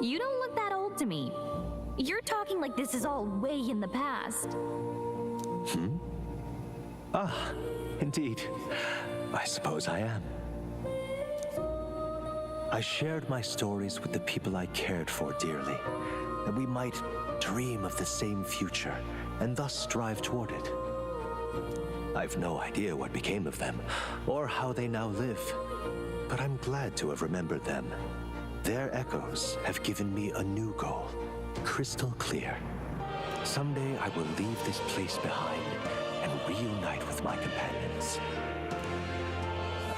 You don't look that old to me. You're talking like this is all way in the past. Ah, indeed. I suppose I am. I shared my stories with the people I cared for dearly, that we might dream of the same future and thus strive toward it. I've no idea what became of them, or how they now live, but I'm glad to have remembered them. Their echoes have given me a new goal, crystal clear. Someday I will leave this place behind and reunite with my companions.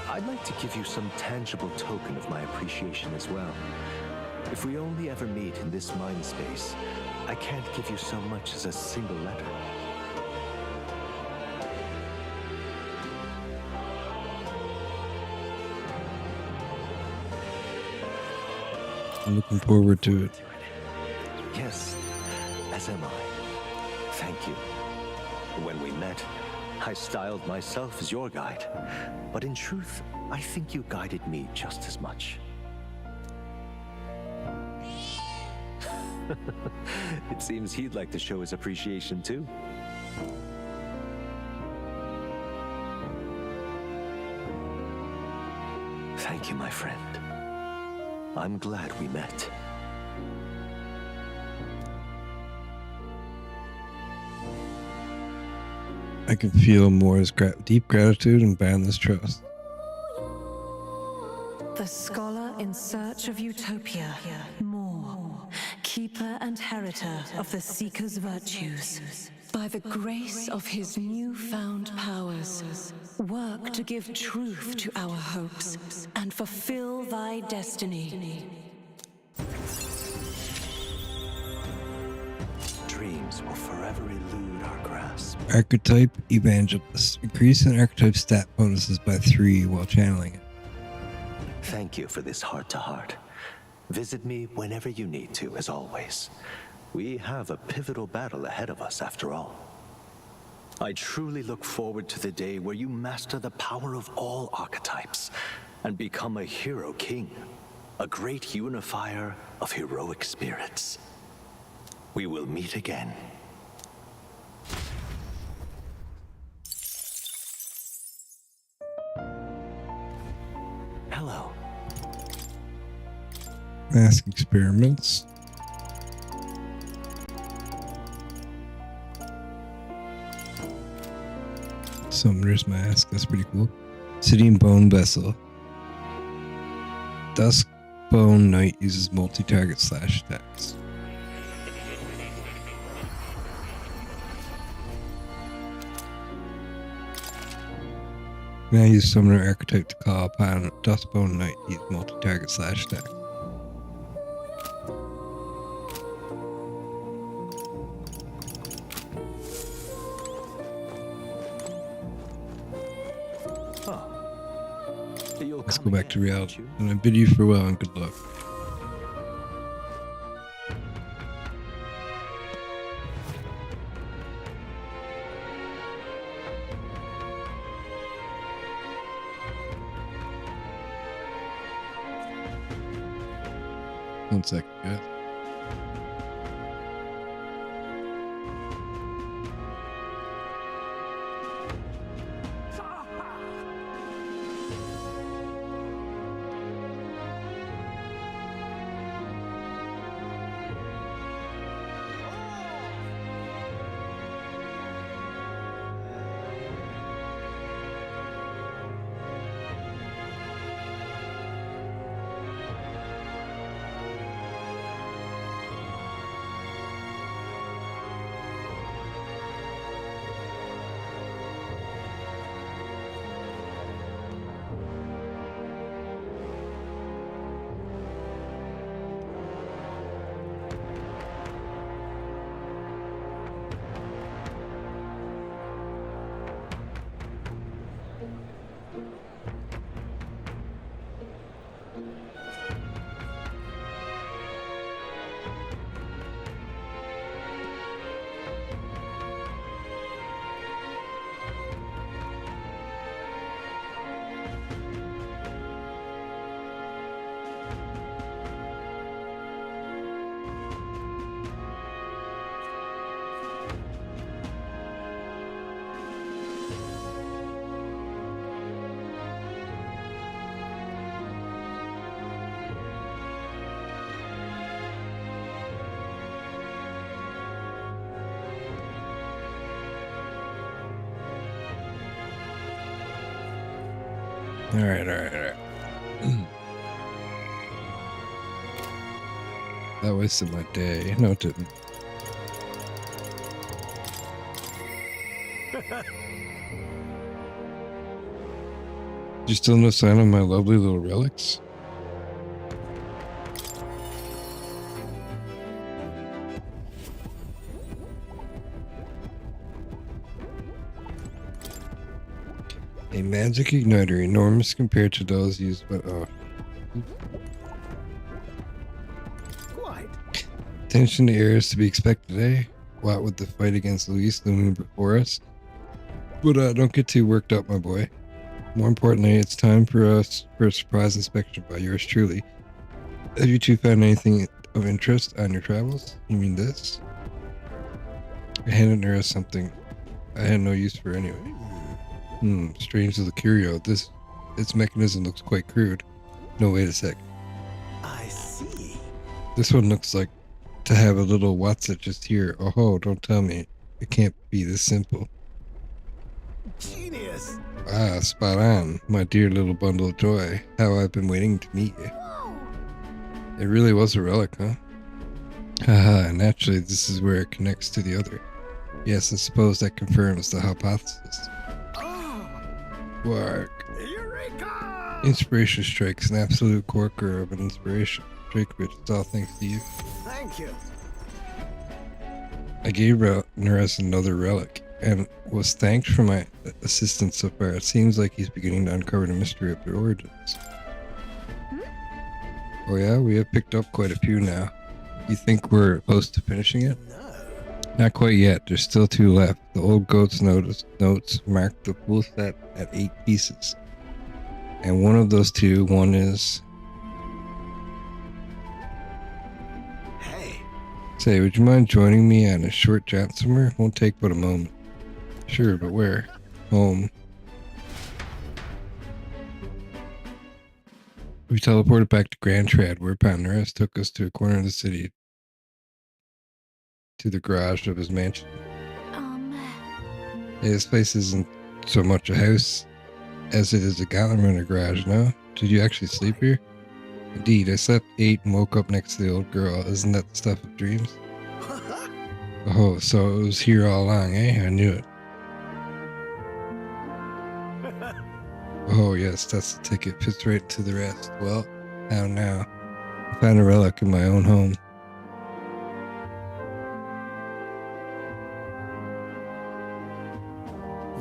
I'd like to give you some tangible token of my appreciation as well. If we only ever meet in this mind space, I can't give you so much as a single letter. I'm looking forward to it. Yes, as am I. Thank you. When we met, I styled myself as your guide, but in truth, I think you guided me just as much. It seems he'd like to show his appreciation too. Thank you, my friend. I'm glad we met. I can feel Mora's deep gratitude and boundless trust. The scholar in search of utopia, More, keeper and heriter of the Seeker's virtues. by the grace of his newfound powers, work to give truth to our hopes and fulfill thy destiny. Dreams will forever elude our grasp. Archetype Evangelist. Increase an archetype stat bonuses by 3 while channeling it. Thank you for this heart-to-heart. Visit me whenever you need to, as always. We have a pivotal battle ahead of us, after all. I truly look forward to the day where you master the power of all archetypes and become a hero king, a great unifier of heroic spirits. We will meet again. Hello. Mask experiments. Summoner's Mask, that's pretty cool. Sitting Bone Vessel. Dusk Bone Knight uses multi-target slash attacks. Now use Summoner Archetype to call upon Duskbone Knight. Use multi-target slash attack. Let's go back to reality. And I bid you farewell and good luck. One second, guys. All right. That wasted my day. No, it didn't. You still no sign of my lovely little relics? A magic igniter, enormous compared to those used by... Quite. Tension to air is to be expected today. What with the fight against Luis looming before us? But don't get too worked up, my boy. More importantly, it's time for us for a surprise inspection by yours truly. Have you two found anything of interest on your travels? You mean this? I handed her something I had no use for anyway. Strange little curio. Its mechanism looks quite crude. No, wait a sec. I see. This one looks like to have a little what's it just here. Oh, don't tell me. It can't be this simple. Genius. Ah, spot on. My dear little bundle of joy. How I've been waiting to meet you. It really was a relic, huh? Haha, naturally this is where it connects to the other. Yes, I suppose that confirms the hypothesis. Quark. Inspiration strikes, an absolute corker of an inspiration. Drake Rich, it's all thanks to you. Thank you. I gave Neres another relic, and was thanked for my assistance so far. It seems like he's beginning to uncover the mystery of their origins. Oh yeah, we have picked up quite a few now. You think we're close to finishing it? Not quite yet, there's still 2 left. The old goat's notes mark the full set at 8 pieces. And one of those 2, one is... Hey. Say, would you mind joining me on a short jaunt somewhere? Won't take but a moment. Sure, but where? Home. We teleported back to Grand Trad, where Neres took us to a corner of the city, to the garage of his mansion. Hey, this place isn't so much a house as it is a gauntlet runner garage, no? Did you actually sleep here? Indeed, I slept, ate, and woke up next to the old girl. Isn't that the stuff of dreams? Oh, so it was here all along, eh? I knew it. Oh, yes, that's the ticket. Fits right to the rest. Well, how now? I found a relic in my own home.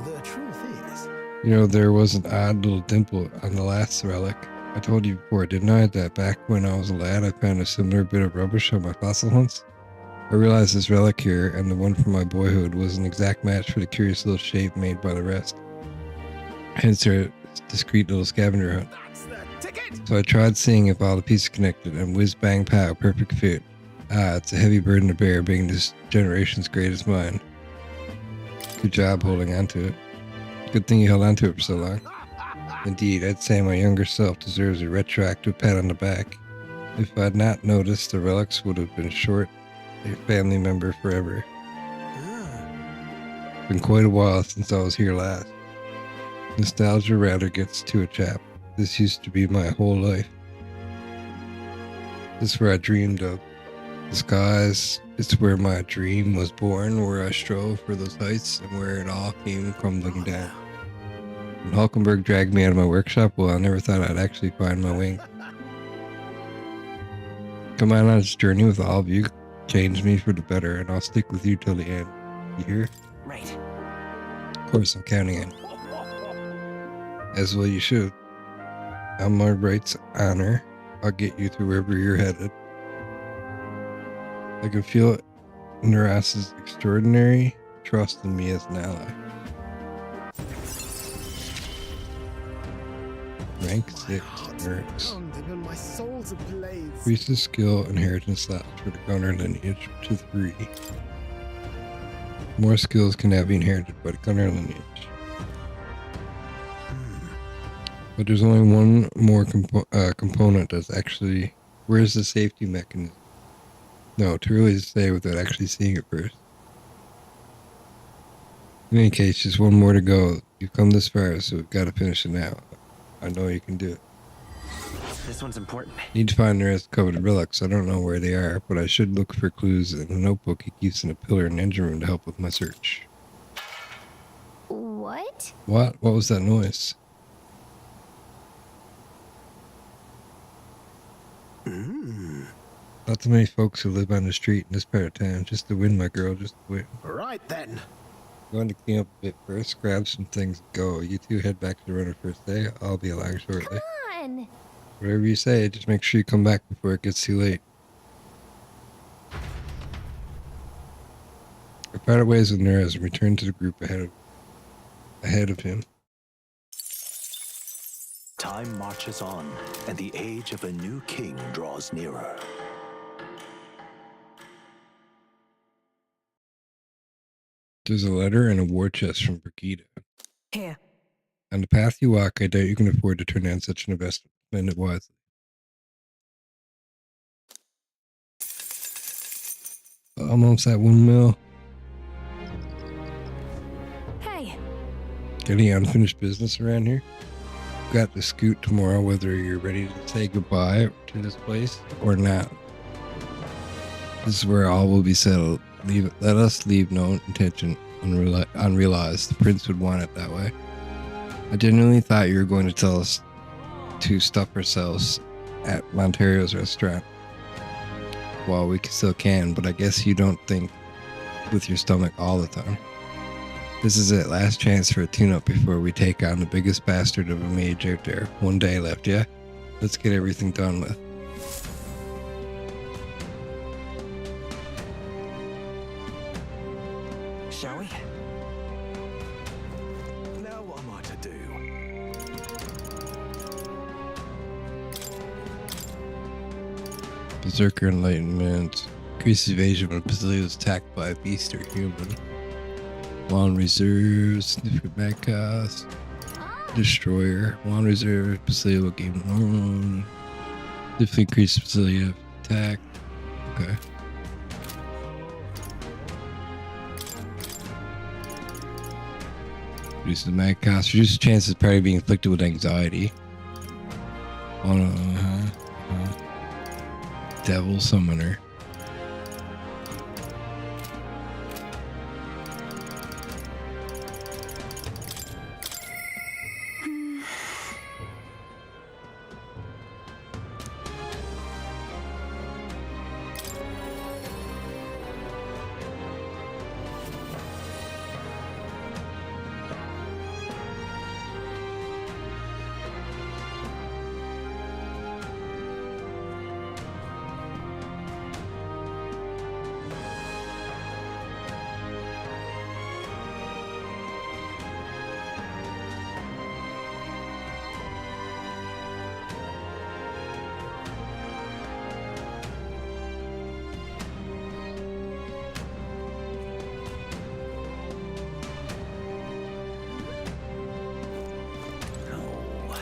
The truth is... You know, there was an odd little dimple on the last relic. I told you before, didn't I, that back when I was a lad, I found a similar bit of rubbish on my fossil hunts? I realized this relic here, and the one from my boyhood, was an exact match for the curious little shape made by the rest. Hence their discreet little scavenger hunt. So I tried seeing if all the pieces connected, and whiz bang pow, perfect fit. Ah, it's a heavy burden to bear, being this generation's greatest mine. Good job holding on to it. Good thing you held on to it for so long. Indeed, I'd say my younger self deserves a retroactive pat on the back. If I'd not noticed, the relics would have been short a family member forever. Been quite a while since I was here last. Nostalgia rather gets to a chap. This used to be my whole life. This is where I dreamed of. The skies, it's where my dream was born, where I strove for those heights, and where it all came crumbling down. When Hulkenberg dragged me out of my workshop, well, I never thought I'd actually find my wing. Come on this journey with all of you. Change me for the better, and I'll stick with you till the end. You hear? Right. Of course, I'm counting on you. As well you should. On my right's honor, I'll get you to wherever you're headed. I can feel Neres's extraordinary trust in me as an ally. Rank 6, Nerds. My soul's ablaze. Increases skill inheritance slots for the gunner lineage to 3. More skills can now be inherited by the gunner lineage. But there's only one more component that's actually... Where's the safety mechanism? No, too early to say without actually seeing it first. In any case, just one more to go. You've come this far, so we've got to finish it now. I know you can do it. This one's important. Need to find the rest coveted relics. I don't know where they are, but I should look for clues in a notebook he keeps in a pillar in the engine room to help with my search. What? What? What was that noise? Not too many folks who live on the street in this part of town. Just the wind, my girl, just the wind. Right then. Going to clean up a bit first, grab some things, and go. You two head back to the runner first day. I'll be along shortly. Come on. Whatever you say, just make sure you come back before it gets too late. I parted ways with Neres and returned to the group ahead of him. Time marches on, and the age of a new king draws nearer. There's a letter and a war chest from Brigida. Here. On the path you walk, I doubt you can afford to turn down such an investment. Spend it wisely. Almost at 1 mil. Hey. Got any unfinished business around here? Got to scoot tomorrow, whether you're ready to say goodbye to this place or not. This is where all will be settled. let us leave no intention unrealized. The prince would want it that way. I genuinely thought you were going to tell us to stuff ourselves at Monterio's restaurant. Well, we still can, but I guess you don't think with your stomach all the time. This is it, last chance for a tune-up before we take on the biggest bastard of a mage out there. One day left, yeah? Let's get everything done with. Shall we? Now what am I to do? Berserker Enlightenment. Increases evasion when Basilia is attacked by a beast or human. Wand Reserve. Significant mag cost. Destroyer. Wand Reserve. Basilia will gain 1. Significantly increase Basilia attack. Okay. Reduces the mag cost. Reduces chances of party being inflicted with anxiety. Devil Summoner.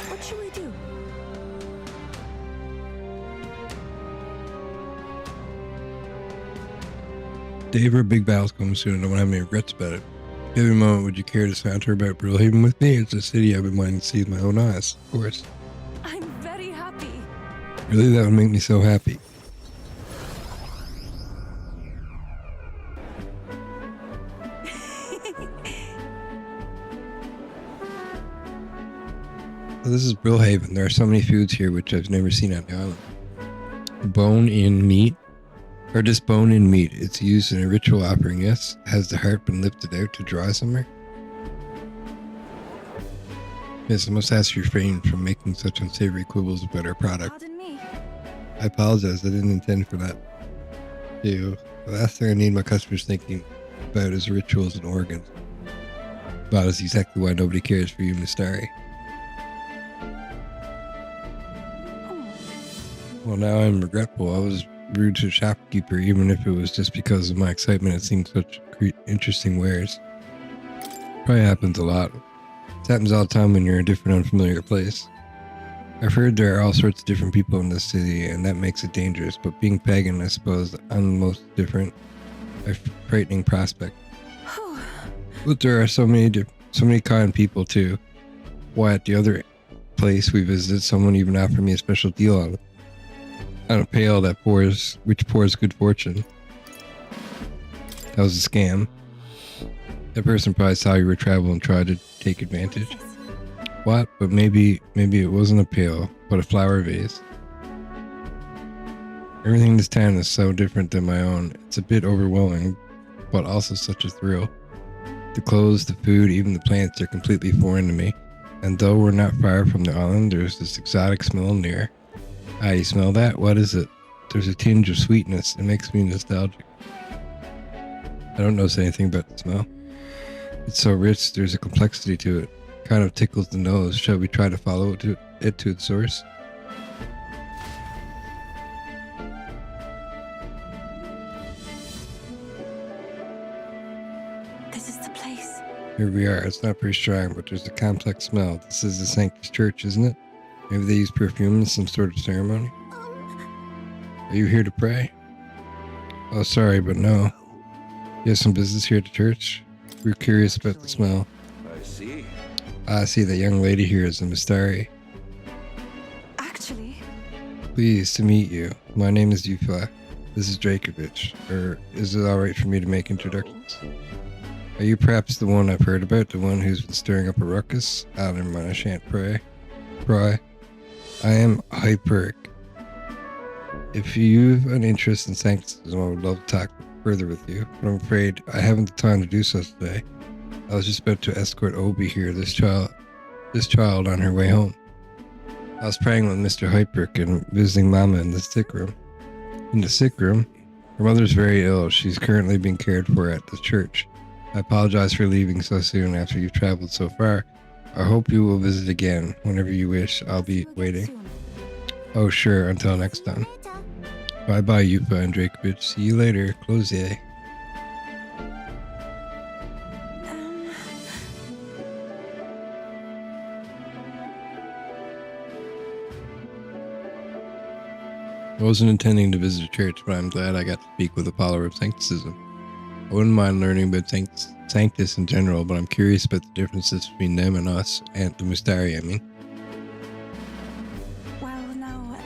What should we do? Dave, our big battle's coming soon. I don't have any regrets about it. Every moment, would you care to saunter about Brillhaven with me? It's a city I've been wanting to see with my own eyes, of course. I'm very happy. Really, that would make me so happy. So this is Brillhaven. There are so many foods here which I've never seen on the island. Bone-in meat. Or just bone-in meat. It's used in a ritual offering, yes? Has the heart been lifted out to draw somewhere? Yes, I must ask you to refrain from making such unsavory quibbles about our product. Pardon me. I apologize, I didn't intend for that. The last thing I need my customers thinking about is rituals and organs. That is exactly why nobody cares for you, Mistari. Well, now I'm regretful. I was rude to the shopkeeper, even if it was just because of my excitement at seeing such interesting wares. Probably happens a lot. It happens all the time when you're in a different, unfamiliar place. I've heard there are all sorts of different people in this city, and that makes it dangerous, but being pagan, I suppose, I'm the most different. A frightening prospect. But there are so many kind people, too. Why, at the other place we visited, someone even offered me a special deal on a pail which pours good fortune. That was a scam. That person probably saw you were traveling and tried to take advantage. What? But maybe it wasn't a pail, but a flower vase. Everything in this town is so different than my own. It's a bit overwhelming, but also such a thrill. The clothes, the food, even the plants are completely foreign to me. And though we're not far from the island, there's this exotic smell in the air. Ah, you smell that? What is it? There's a tinge of sweetness. It makes me nostalgic. I don't notice anything about the smell. It's so rich, there's a complexity to it. Kind of tickles the nose. Shall we try to follow it to its source? This is the place. Here we are. It's not very strong, but there's a complex smell. This is the Sanctus Church, isn't it? Maybe they use perfume in some sort of ceremony? Are you here to pray? Oh, sorry, but no. You have some business here at the church? We're curious about the smell. I see. I see the young lady here is a Mistari. Actually, Pleased to meet you. My name is Yufa. This is Drakovich. Or is it alright for me to make introductions? Are you perhaps the one I've heard about? The one who's been stirring up a ruckus? Ah, never mind, I shan't pry. I am Hyperic. If you've an interest in sancticism, I would love to talk further with you, but I'm afraid I haven't the time to do so today. I was just about to escort Obi here, this child on her way home. I was praying with Mr. Hyperic and visiting Mama in the sick room. In the sick room? Her mother's very ill. She's currently being cared for at the church. I apologize for leaving so soon after you've traveled so far. I hope you will visit again. Whenever you wish, I'll be waiting. Oh, sure. Until next time. Bye-bye, Yupa and Drakovich. See you later. Closier. I wasn't intending to visit a church, but I'm glad I got to speak with a follower of Sancticism. I wouldn't mind learning about Sanctus in general, but I'm curious about the differences between them and us, and the Mustari, I mean. Well, no,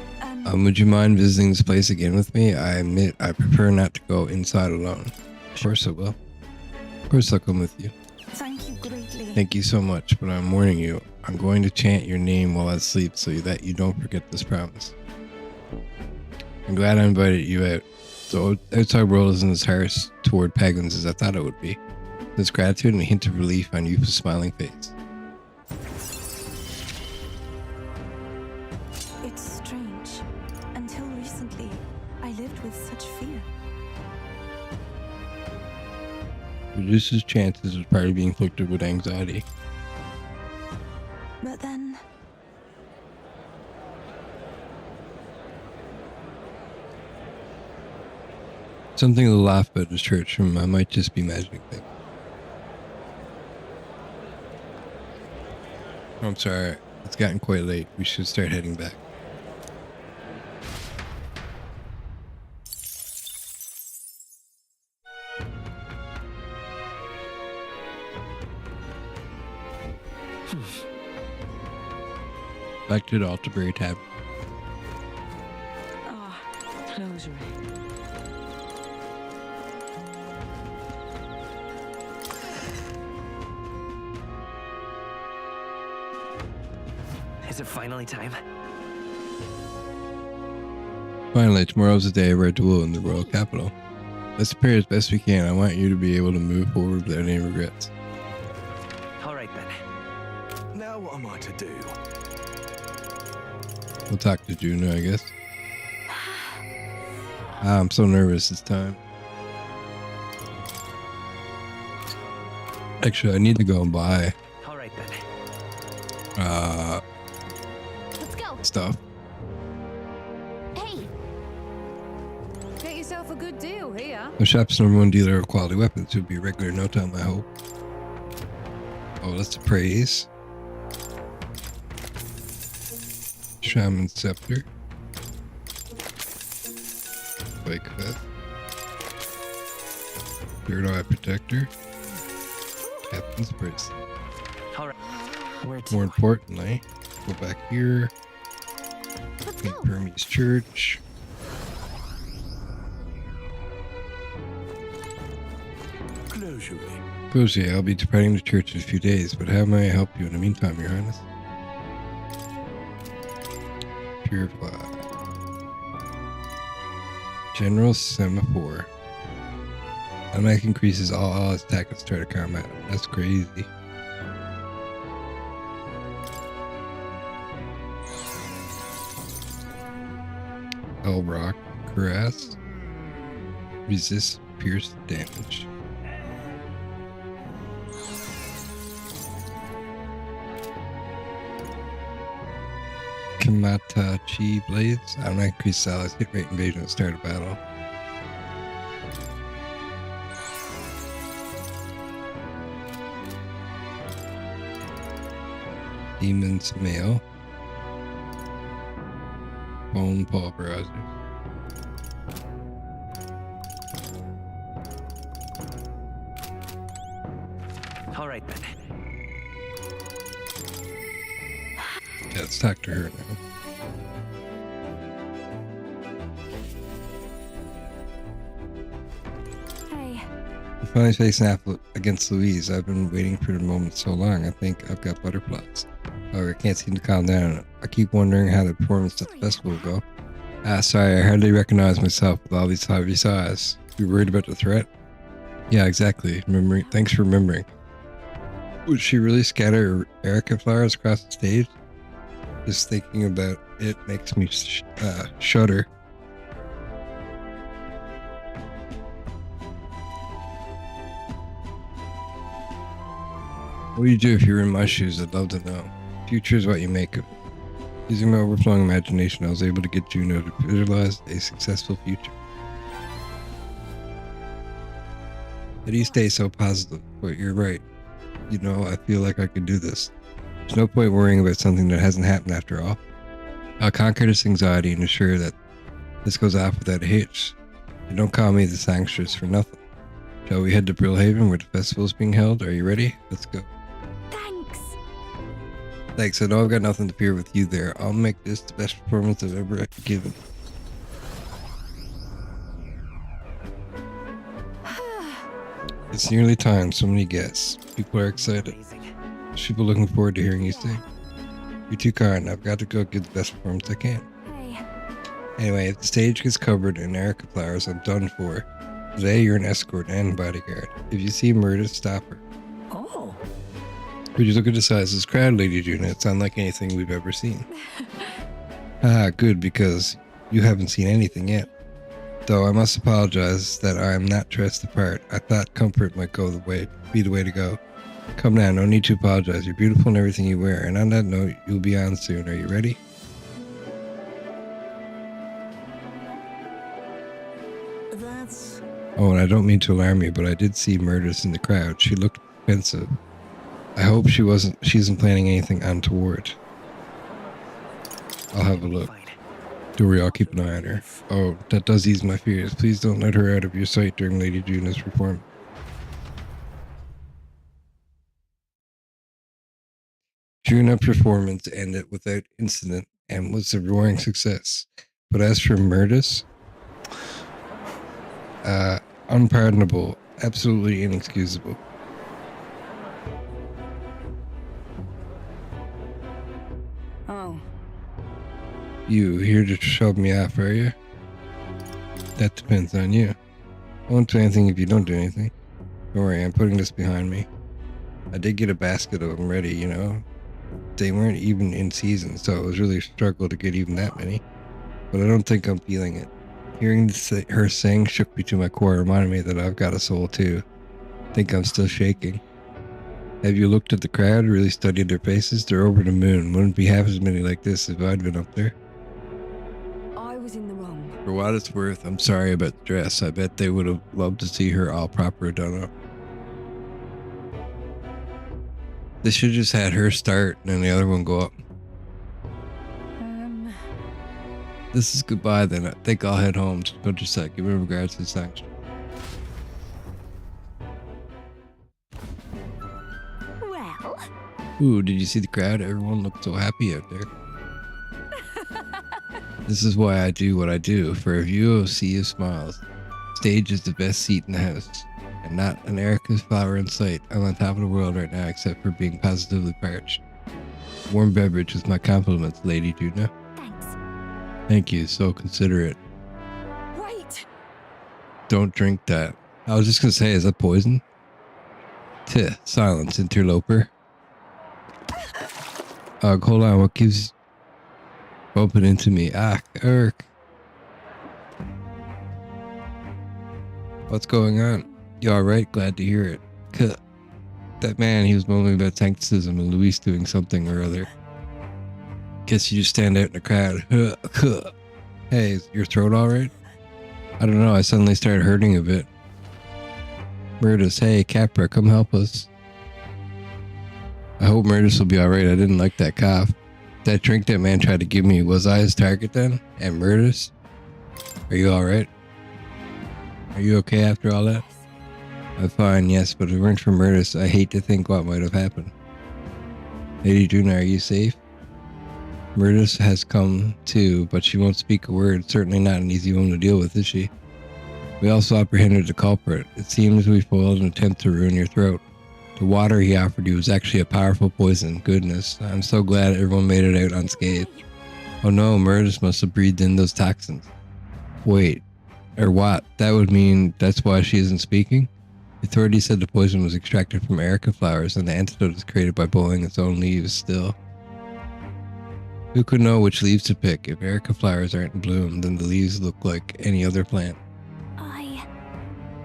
would you mind visiting this place again with me? I admit I prefer not to go inside alone. Of course I will. Of course I'll come with you. Thank you greatly. Thank you so much, but I'm warning you, I'm going to chant your name while I sleep so that you don't forget this promise. I'm glad I invited you out. The outside world isn't as harsh toward pagans as I thought it would be. There's gratitude and a hint of relief on Yupa's smiling face. It's strange. Until recently, I lived with such fear. Reduces chances of probably being inflicted with anxiety. But then... Something to laugh about this church room. I might just be imagining things. I'm sorry. It's gotten quite late. We should start heading back. Back to the Altabury tab. Ah, closure. Is it finally time? Finally, tomorrow's the day of our duel in the royal capital. Let's prepare as best we can. I want you to be able to move forward without any regrets. All right then. Now what am I to do? We'll talk to Juno, I guess. I'm so nervous this time. Actually, I need to go and buy All right then. Let's go. Stuff. Hey, Get yourself a good deal here. The shop's #1 dealer of quality weapons. You'll be regular in no time, I hope. Oh, that's a praise. Shaman Scepter. Spike Vest. Third Eye Protector. Captain's Bracelet. All right. Where to? More importantly, go back here. St. Hermes Church. Closier, I'll be departing the church in a few days, but how may I help you in the meantime, Your Highness? Purify. General Semaphore. Automatic increases all allies attack at start of combat. That's crazy. Rock Caress. Resist pierce damage. Kamatachi Blades. Automatic increase allies hit rate invasion at the start of battle. Demon's Mail. Bone Pulverizers. All right then. Yeah, let's talk to her now. Finally facing off against Louise. I've been waiting for the moment so long. I think I've got butterflies. However, I can't seem to calm down. I keep wondering how the performance at the festival will go. Sorry, I hardly recognize myself with all these heavy sighs. You worried about the threat? Yeah, exactly. Thanks for remembering. Would she really scatter Erica flowers across the stage? Just thinking about it makes me shudder. What would you do if you were in my shoes? I'd love to know. Future is what you make of it. Using my overflowing imagination, I was able to get Juno to visualize a successful future. How do you stay so positive? But you're right. You know, I feel like I could do this. There's no point worrying about something that hasn't happened after all. I'll conquer this anxiety and ensure that this goes off without a hitch. You don't call me this anxious for nothing. Shall we head to Brillhaven where the festival is being held? Are you ready? Let's go. Thanks, I know I've got nothing to fear with you there. I'll make this the best performance I've ever given. It's nearly time, so many guests. People are excited. People looking forward to hearing you sing. You're too kind. I've got to go give the best performance I can. Anyway, if the stage gets covered in Erica flowers, I'm done for. Today, you're an escort and bodyguard. If you see Murda, stop her. Oh. Would you look at the size of this crowd, Lady Juna? It's unlike anything we've ever seen. Good, because you haven't seen anything yet. Though I must apologize that I am not dressed the part. I thought comfort might be the way to go. Come now, no need to apologize. You're beautiful in everything you wear, and on that note, you'll be on soon. Are you ready? Oh, and I don't mean to alarm you, but I did see Murders in the crowd. She looked pensive. I hope she isn't planning anything untoward. I'll have a look. Don't worry, I'll keep an eye on her. Oh, that does ease my fears. Please don't let her out of your sight during Lady Juna's performance. Juna performance ended without incident and was a roaring success. But as for Murdus, unpardonable, absolutely inexcusable. Oh. You here to shove me off, are you? That depends on you. I won't do anything if you don't do anything. Don't worry, I'm putting this behind me. I did get a basket of them ready, you know. They weren't even in season, so it was really a struggle to get even that many. But I don't think I'm feeling it. Hearing her sing shook me to my core, reminded me that I've got a soul too. I think I'm still shaking. Have you looked at the crowd, really studied their faces? They're over the moon. Wouldn't be half as many like this if I'd been up there. I was in the wrong. For what it's worth, I'm sorry about the dress. I bet they would have loved to see her all proper done up. They should have just had her start and then the other one go up. This is goodbye then. I think I'll head home. Just a sec. Give me regards to the sanction. Well. Ooh, did you see the crowd? Everyone looked so happy out there. This is why I do what I do. For a view of sea of smiles. Stage is the best seat in the house. And not an Erica's flower in sight. I'm on top of the world right now except for being positively parched. Warm beverage with my compliments, Lady Juna. Thank you, so considerate. Wait! Don't drink that. I was just gonna say, is that poison? Silence, interloper. Hold on, what keeps bumping into me? Irk. What's going on? You alright? Glad to hear it. That man, he was mumbling about sancticism and Luis doing something or other. Guess you just stand out in the crowd. Hey, is your throat alright? I don't know, I suddenly started hurting a bit. Murdus, hey, Capra, come help us. I hope Murdus will be alright, I didn't like that cough. That drink that man tried to give me, was I his target then? And Murdus? Are you alright? Are you okay after all that? I'm fine, yes, but if it weren't for Murdus, I hate to think what might have happened. Lady Juna, are you safe? Murdus has come too, but she won't speak a word. Certainly not an easy one to deal with, is she? We also apprehended the culprit. It seems we foiled an attempt to ruin your throat. The water he offered you was actually a powerful poison. Goodness, I'm so glad everyone made it out unscathed. Oh no, Murders must have breathed in those toxins. Wait, or what? That would mean that's why she isn't speaking? The authorities said the poison was extracted from erica flowers and the antidote is created by boiling its own leaves still. Who could know which leaves to pick? If erica flowers aren't in bloom, then the leaves look like any other plant.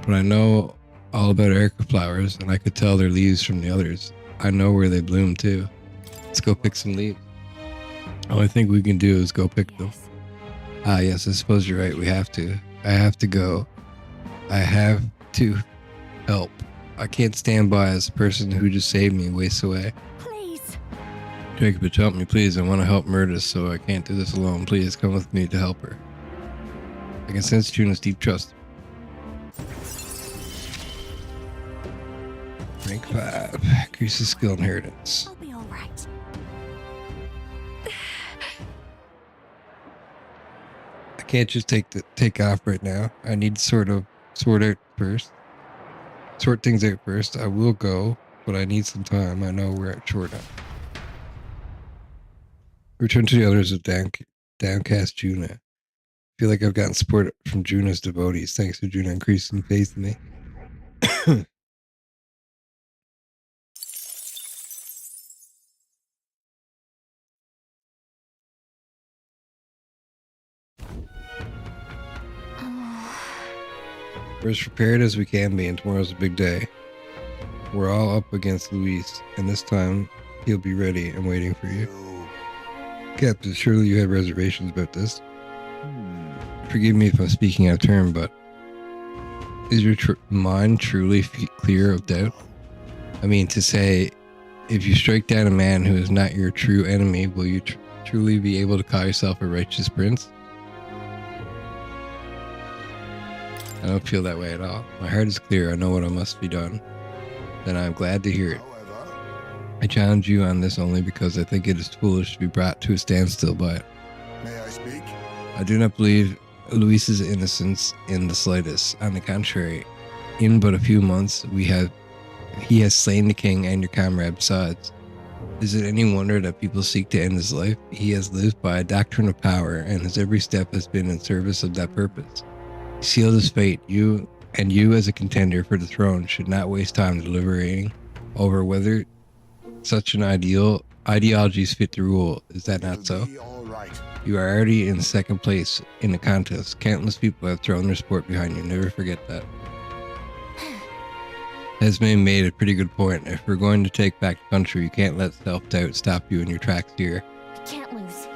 But I know all about erica flowers, and I could tell their leaves from the others. I know where they bloom too. Let's go pick some leaves. Only thing we can do is go pick them. Ah yes, I suppose you're right, we have to. I have to go. I have to help. I can't stand by as the person who just saved me wastes away. Please. Jacob, help me, please. I want to help Murdis, so I can't do this alone. Please come with me to help her. I can sense Juna's deep trust. Rank 5. Increases skill inheritance. I'll be alright. I can't just take off right now. I need to sort things out first. I will go, but I need some time. I know we're at short now. Return to the others of downcast Juna. I feel like I've gotten support from Juna's devotees. Thanks to Juna increasing faith in me. We're as prepared as we can be, and tomorrow's a big day. We're all up against Luis, and this time he'll be ready and waiting for you. Captain, surely you have reservations about this. Forgive me if I'm speaking out of turn, but is your mind truly clear of doubt? I mean, to say, if you strike down a man who is not your true enemy, will you truly be able to call yourself a righteous prince? I don't feel that way at all. My heart is clear. I know what must be done. Then I'm glad to hear it. I challenge you on this only because I think it is foolish to be brought to a standstill by it. May I speak? I do not believe Luis's innocence in the slightest. On the contrary, in but a few months, he has slain the king and your comrade besides. Is it any wonder that people seek to end his life? He has lived by a doctrine of power, and his every step has been in service of that purpose. He sealed his fate. You as a contender for the throne should not waste time deliberating over whether such an ideology is fit to rule. Is that not so? You are already in second place in the contest. Countless people have thrown their sport behind you. Never forget that. Esme made a pretty good point. If we're going to take back the country, you can't let self-doubt stop you in your tracks here. I can't lose.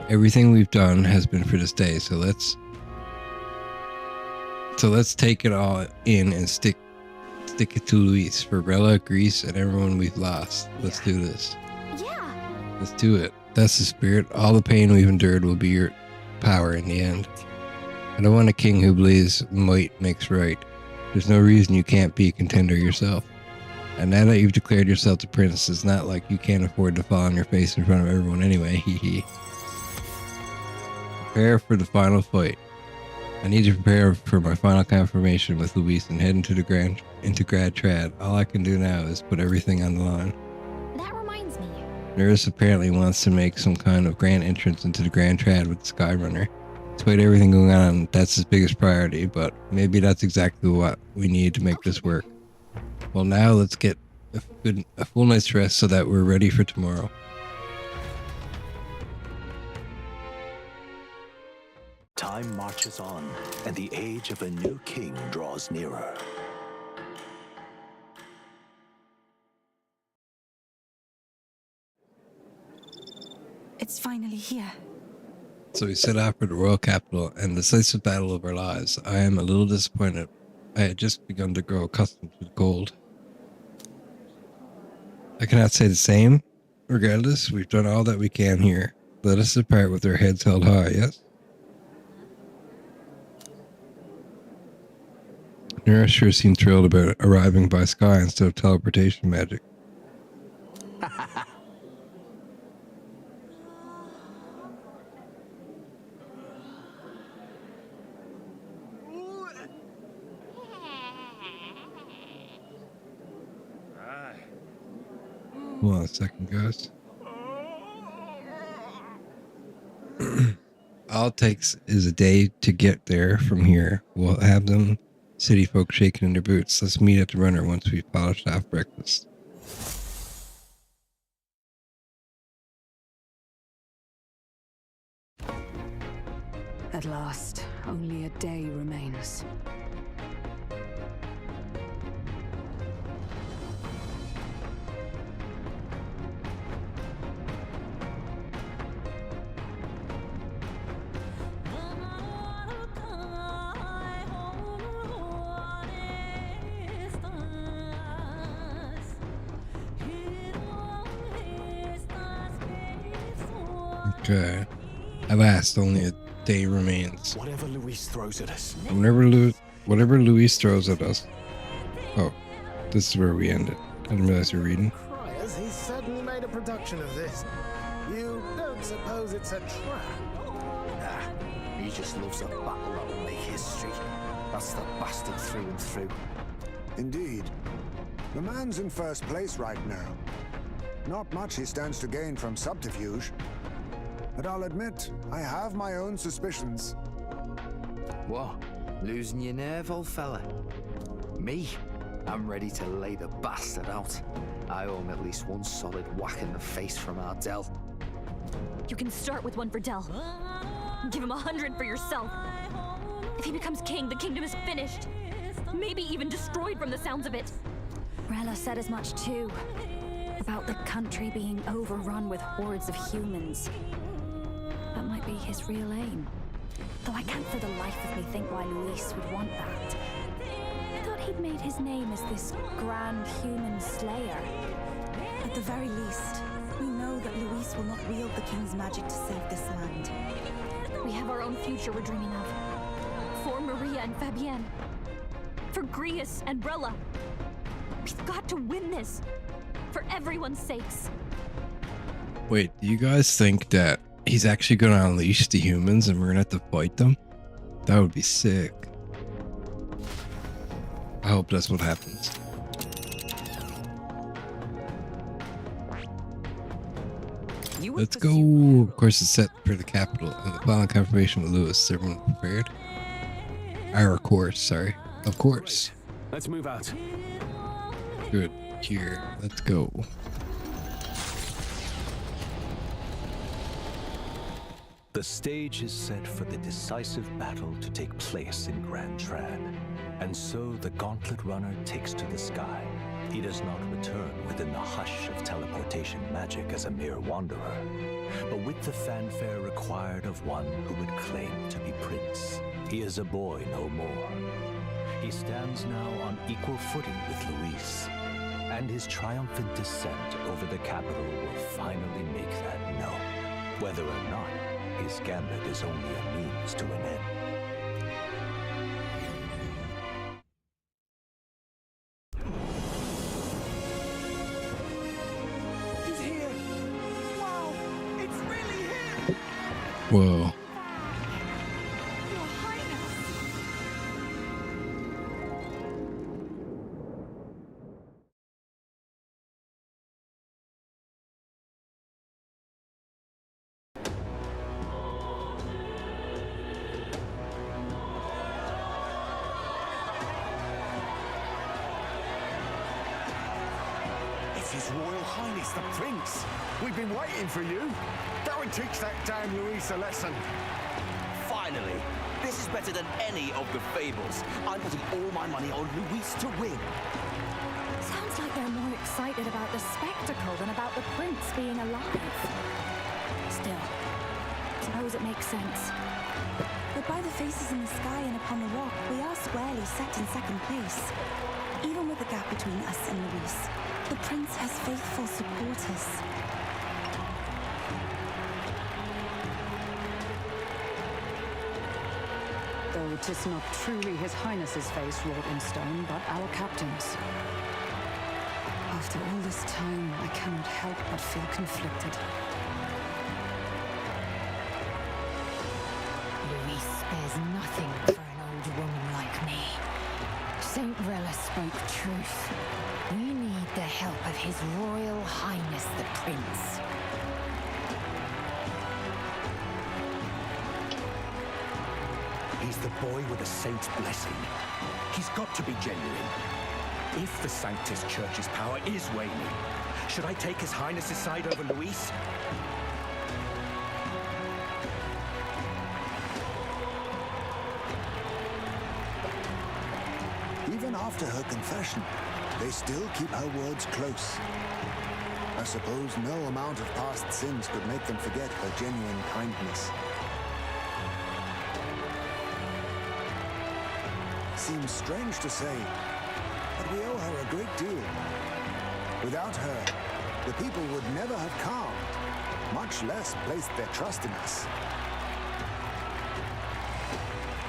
Everything we've done has been for this day, so let's take it all in and stick it to Luis, for Rella, Greece, and everyone we've lost. Let's do this. Yeah. Let's do it. That's the spirit. All the pain we've endured will be your power in the end. I don't want a king who believes might makes right. There's no reason you can't be a contender yourself. And now that you've declared yourself the prince, it's not like you can't afford to fall on your face in front of everyone anyway. Hee hee. Prepare for the final fight. I need to prepare for my final confirmation with Luis and head into Grad Trad. All I can do now is put everything on the line. That reminds me. Nurse apparently wants to make some kind of grand entrance into the Grand Trad with the Skyrunner. Despite everything going on, that's his biggest priority, but maybe that's exactly what we need to make this work. Well, now let's get a full night's rest so that we're ready for tomorrow. Time marches on, and the age of a new king draws nearer. It's finally here. So we set out for the royal capital and the decisive battle of our lives. I am a little disappointed. I had just begun to grow accustomed to the cold. I cannot say the same. Regardless, we've done all that we can here. Let us depart with our heads held high, yes? Nura sure seemed thrilled about arriving by sky instead of teleportation magic. Hold on a second, guys. All it takes is a day to get there from here. We'll have them city folk shaking in their boots. Let's meet at the runner once we've polished off breakfast. At last, only a day remains. Okay. At last, only a day remains. Whatever Luis throws at us. Whatever Luis throws at us. Oh, this is where we ended. I didn't realize you were reading. Criers, he's certainly made a production of this. You don't suppose it's a trap? Nah, he just loves a battle that will make history. That's the bastard through and through. Indeed. The man's in first place right now. Not much he stands to gain from subterfuge. But I'll admit, I have my own suspicions. What? Losing your nerve, old fella? Me? I'm ready to lay the bastard out. I owe him at least one solid whack in the face from Ardell. You can start with one for Del. Give him 100 for yourself. If he becomes king, the kingdom is finished. Maybe even destroyed from the sounds of it. Rella said as much too. About the country being overrun with hordes of humans. That might be his real aim. Though I can't for the life of me think why Luis would want that. I thought he'd made his name as this grand human slayer. At the very least, we know that Luis will not wield the king's magic to save this land. We have our own future we're dreaming of. For Maria and Fabienne. For Grius and Brella. We've got to win this. For everyone's sakes. Wait, do you guys think that he's actually going to unleash the humans and we're going to have to fight them? That would be sick. I hope that's what happens. Let's go. Of course, it's set for the capital and the final confirmation with Lewis. Is everyone prepared? Of course, sorry. Of course. Let's move out. Good. Here, let's go. The stage is set for the decisive battle to take place in Grand Tran. And so the gauntlet runner takes to the sky. He does not return within the hush of teleportation magic as a mere wanderer, but with the fanfare required of one who would claim to be prince. He is a boy no more. He stands now on equal footing with Luis, and his triumphant descent over the capital will finally make that known, whether or not his gambit is only a means to an end. He's here! Wow! It's really him! Whoa. His Royal Highness the Prince. We've been waiting for you. Go and teach that damn Luis a lesson. Finally! This is better than any of the fables. I'm putting all my money on Luis to win. Sounds like they're more excited about the spectacle than about the prince being alive. Still, suppose it makes sense. But by the faces in the sky and upon the rock, we are squarely set in second place. Even with the gap between us and Luis, the prince has faithful supporters. Though 'tis not truly His Highness's face wrought in stone, but our captain's. After all this time, I cannot help but feel conflicted. Luis spares nothing for an old woman like me. Saint Rella spoke truth. We need the help of His Royal Highness the Prince. He's the boy with a saint's blessing. He's got to be genuine. If the Sanctus Church's power is waning, should I take His Highness's side over Luis? Even after her confession, they still keep her words close. I suppose no amount of past sins could make them forget her genuine kindness. Seems strange to say, but we owe her a great deal. Without her, the people would never have calmed, much less placed their trust in us.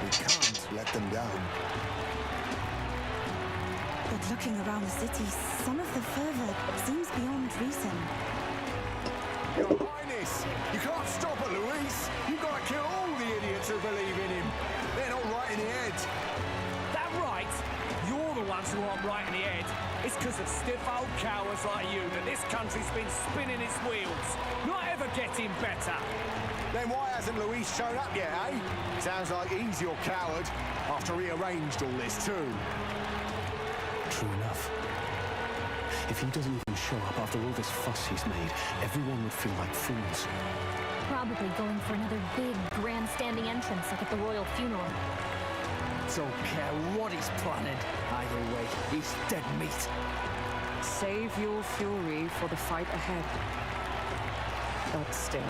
We can't let them down. But looking around the city, some of the fervor seems beyond reason. Your Highness, you can't stop it, Luis. You've got to kill all the idiots who believe in him. They're not right in the head. That right? You're the ones who aren't right in the head. It's because of stiff old cowards like you that this country's been spinning its wheels. Not ever getting better. Then why hasn't Luis shown up yet, eh? Sounds like he's your coward after he arranged all this too. True enough. If he doesn't even show up after all this fuss he's made, everyone would feel like fools. Probably going for another big, grandstanding entrance like at the royal funeral. Don't care what he's planning. Either way, he's dead meat. Save your fury for the fight ahead. But still.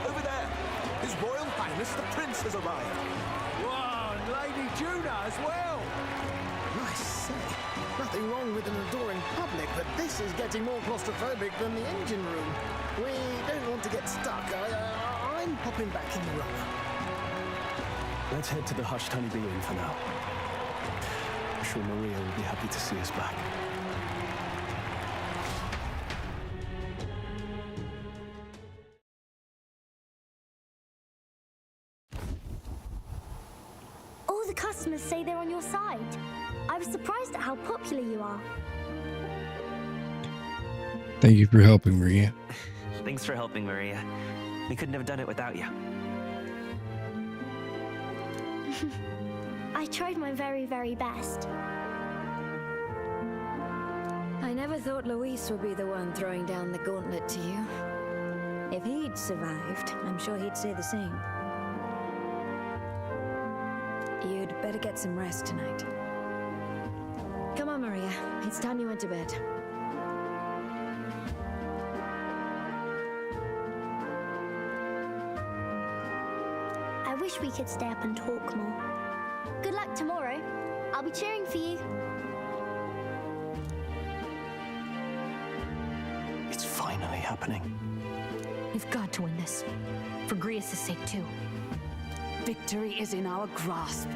Over there, His Royal Highness the Prince has arrived. Whoa, and Lady Juna as well. I say, nothing wrong with an adoring public, but this is getting more claustrophobic than the engine room. We don't want to get stuck. I'm popping back in the room. Let's head to the Hushed Honeybee Inn for now. I'm sure Maria will be happy to see us back. All the customers say they're on your side. I was surprised at how popular you are. Thank you for helping, Maria. Thanks for helping, Maria. We couldn't have done it without you. I tried my very, very best. I never thought Luis would be the one throwing down the gauntlet to you. If he'd survived, I'm sure he'd say the same. You'd better get some rest tonight. Come on, Maria. It's time you went to bed. I wish we could stay up and talk more. Good luck tomorrow. I'll be cheering for you. It's finally happening. We've got to win this. For Grius' sake, too. Victory is in our grasp.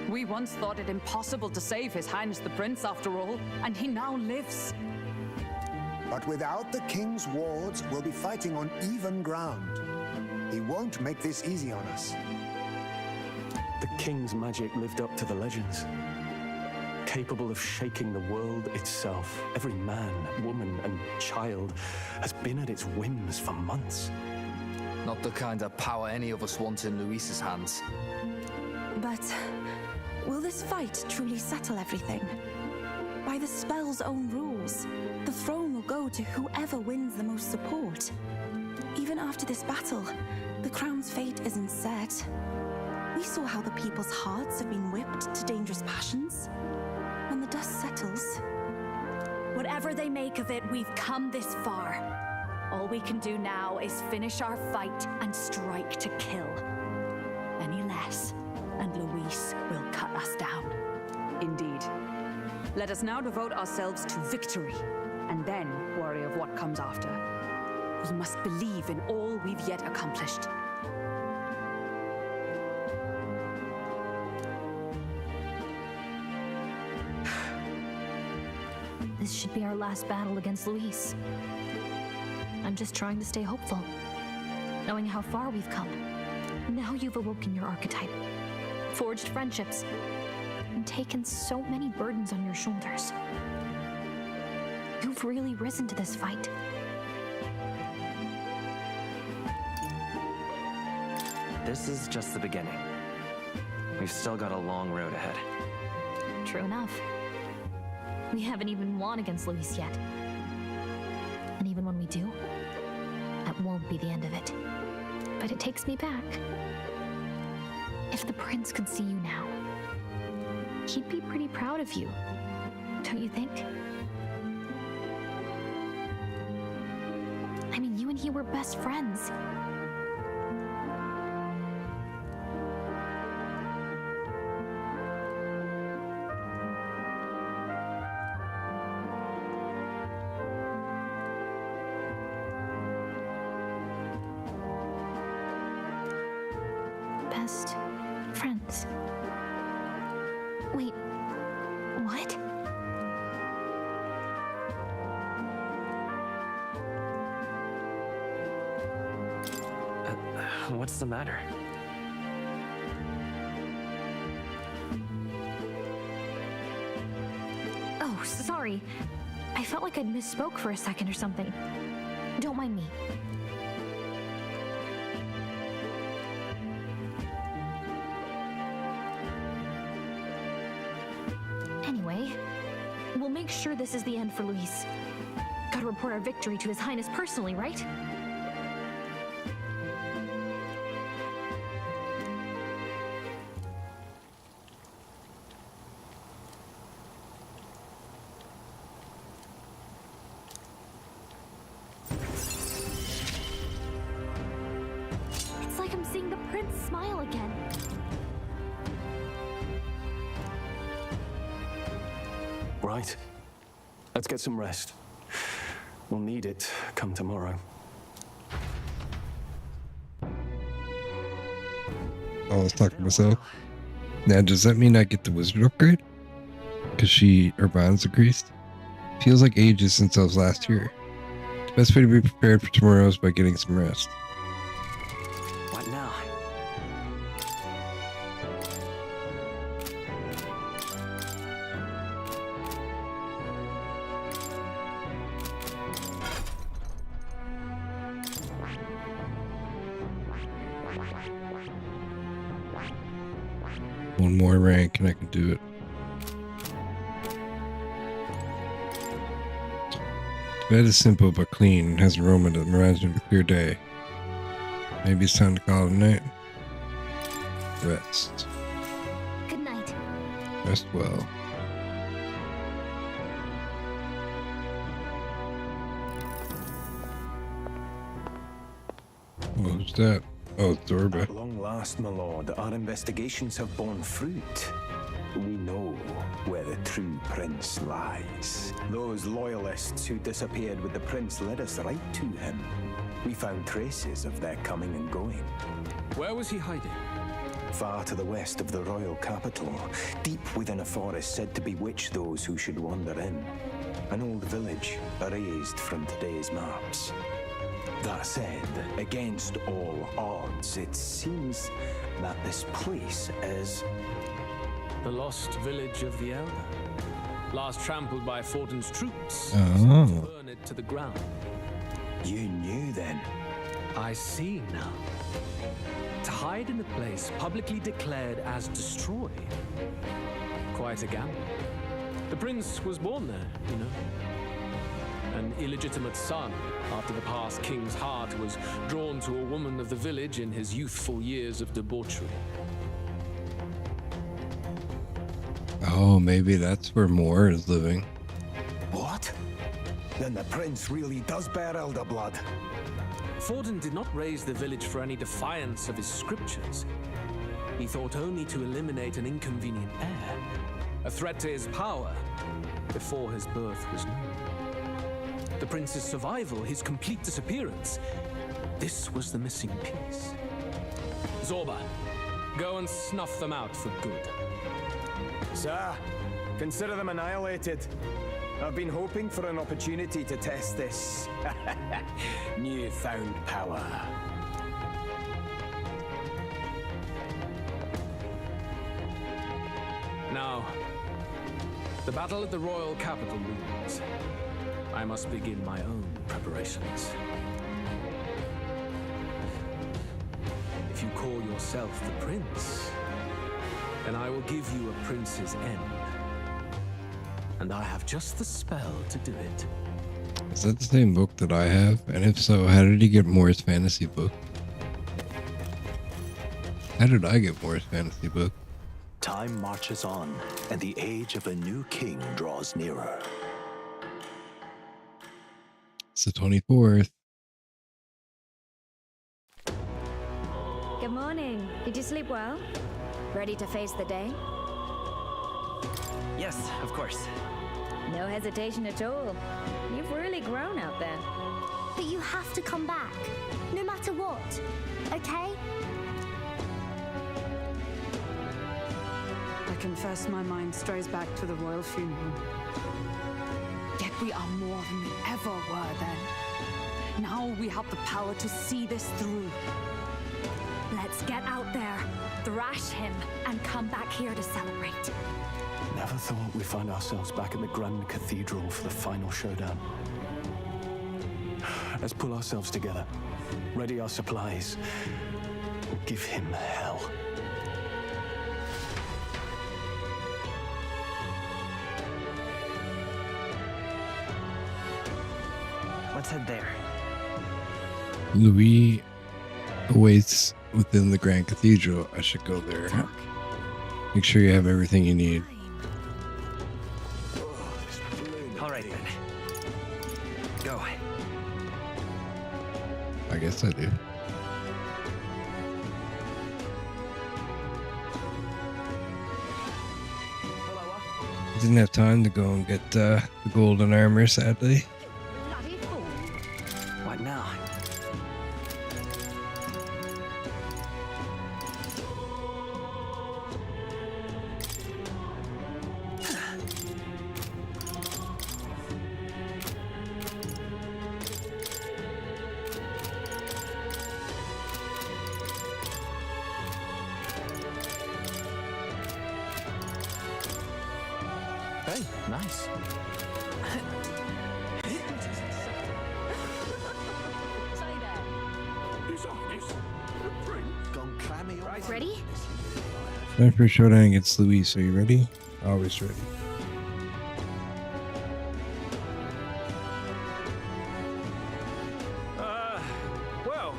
We once thought it impossible to save His Highness the Prince, after all, and he now lives. But without the king's wards, we'll be fighting on even ground. He won't make this easy on us. The king's magic lived up to the legends. Capable of shaking the world itself. Every man, woman, and child has been at its whims for months. Not the kind of power any of us want in Luis's hands. But will this fight truly settle everything? By the spell's own rules, the throne will go to whoever wins the most support. Even after this battle, the crown's fate isn't set. We saw how the people's hearts have been whipped to dangerous passions. When the dust settles... Whatever they make of it, we've come this far. All we can do now is finish our fight and strike to kill. Any less, and Luis will cut us down. Indeed. Let us now devote ourselves to victory, and then worry of what comes after. We must believe in all we've yet accomplished. This should be our last battle against Luis. I'm just trying to stay hopeful, knowing how far we've come. Now you've awoken your archetype, forged friendships, and taken so many burdens on your shoulders. You've really risen to this fight. This is just the beginning. We've still got a long road ahead. True enough. We haven't even won against Luis yet. And even when we do, that won't be the end of it. But it takes me back. If the prince could see you now, he'd be pretty proud of you, don't you think? I mean, you and he were best friends. Best friends. Wait, what? What's the matter? Oh, sorry. I felt like I'd misspoke for a second or something. Don't mind me. Anyway, we'll make sure this is the end for Luis. Gotta report our victory to His Highness personally, right? It's like I'm seeing the prince smile again. Right. Let's get some rest. We'll need it come tomorrow. Oh, I was talking to myself. Now, does that mean I get the wizard upgrade? Because her bonds increased? Feels like ages since I was last here. The best way to be prepared for tomorrow is by getting some rest. What now? One more rank and I can do it. The bed is simple but clean and has an aroma that reminds me of a clear day. Maybe it's time to call it a night. Rest. Good night. Rest well. What was that? Oh, it's Zorba. At long last, my lord, our investigations have borne fruit. We know where the true prince lies. Those loyalists who disappeared with the prince led us right to him. We found traces of their coming and going. Where was he hiding? Far to the west of the royal capital, deep within a forest said to bewitch those who should wander in. An old village erased from today's maps. That said, against all odds, it seems that this place is... The lost village of the Elder. Last trampled by Fortin's troops. Oh. To burn it to the ground. You knew then? I see now. To hide in a place publicly declared as destroyed. Quite a gamble. The prince was born there, you know. An illegitimate son, after the past king's heart was drawn to a woman of the village in his youthful years of debauchery. Oh, maybe that's where Moore is living. What? Then the prince really does bear elder blood. Fortin did not raise the village for any defiance of his scriptures. He thought only to eliminate an inconvenient heir, a threat to his power, before his birth was known. The prince's survival, his complete disappearance, this was the missing piece. Zorba, go and snuff them out for good. Sir, consider them annihilated. I've been hoping for an opportunity to test this newfound power. Now, the battle at the royal capital looms. I must begin my own preparations. If you call yourself the prince, then I will give you a prince's end. And I have just the spell to do it. Is that the same book that I have? And if so, how did he get Moore's fantasy book? How did I get Moore's fantasy book? Time marches on, and the age of a new king draws nearer. It's the 24th. Good morning. Did you sleep well? Ready to face the day? Yes, of course. No hesitation at all. You've really grown out there. But you have to come back, no matter what, okay? I confess my mind strays back to the royal funeral. Yet we are more than we ever were then. Now we have the power to see this through. Let's get out there, thrash him, and come back here to celebrate. Never thought we'd find ourselves back at the Grand Cathedral for the final showdown. Let's pull ourselves together, ready our supplies, and give him hell. Let's head there. Louis awaits within the Grand Cathedral. I should go there. Make sure you have everything you need. All right then. Go. I guess I do. I didn't have time to go and get the golden armor, sadly. What now? Hey, nice. Ready? Time for a showdown against Luis. Are you ready? Always ready. Well,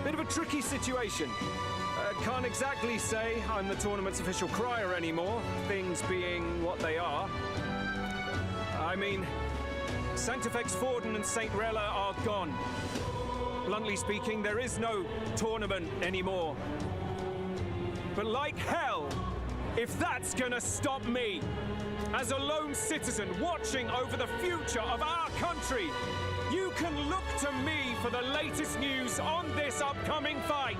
bit of a tricky situation. Can't exactly say I'm the tournament's official crier anymore, things being what they are. I mean, Sanctifex Forden and St. Rella are gone. Bluntly speaking, there is no tournament anymore. But like hell, if that's gonna stop me, as a lone citizen watching over the future of our country, you can look to me for the latest news on this upcoming fight.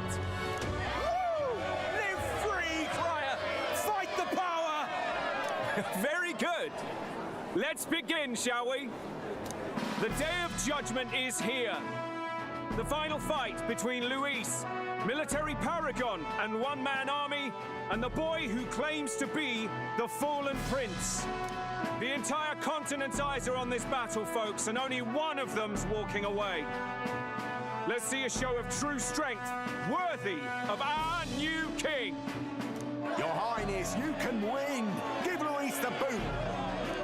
Woo! Live free, crier! Fight the power! Very good. Let's begin, shall we? The day of judgment is here. The final fight between Luis, military paragon and one-man army, and the boy who claims to be the fallen prince. The entire continent's eyes are on this battle, folks, and only one of them's walking away. Let's see a show of true strength, worthy of our new king. Your Highness, you can win. Give Luis the boot.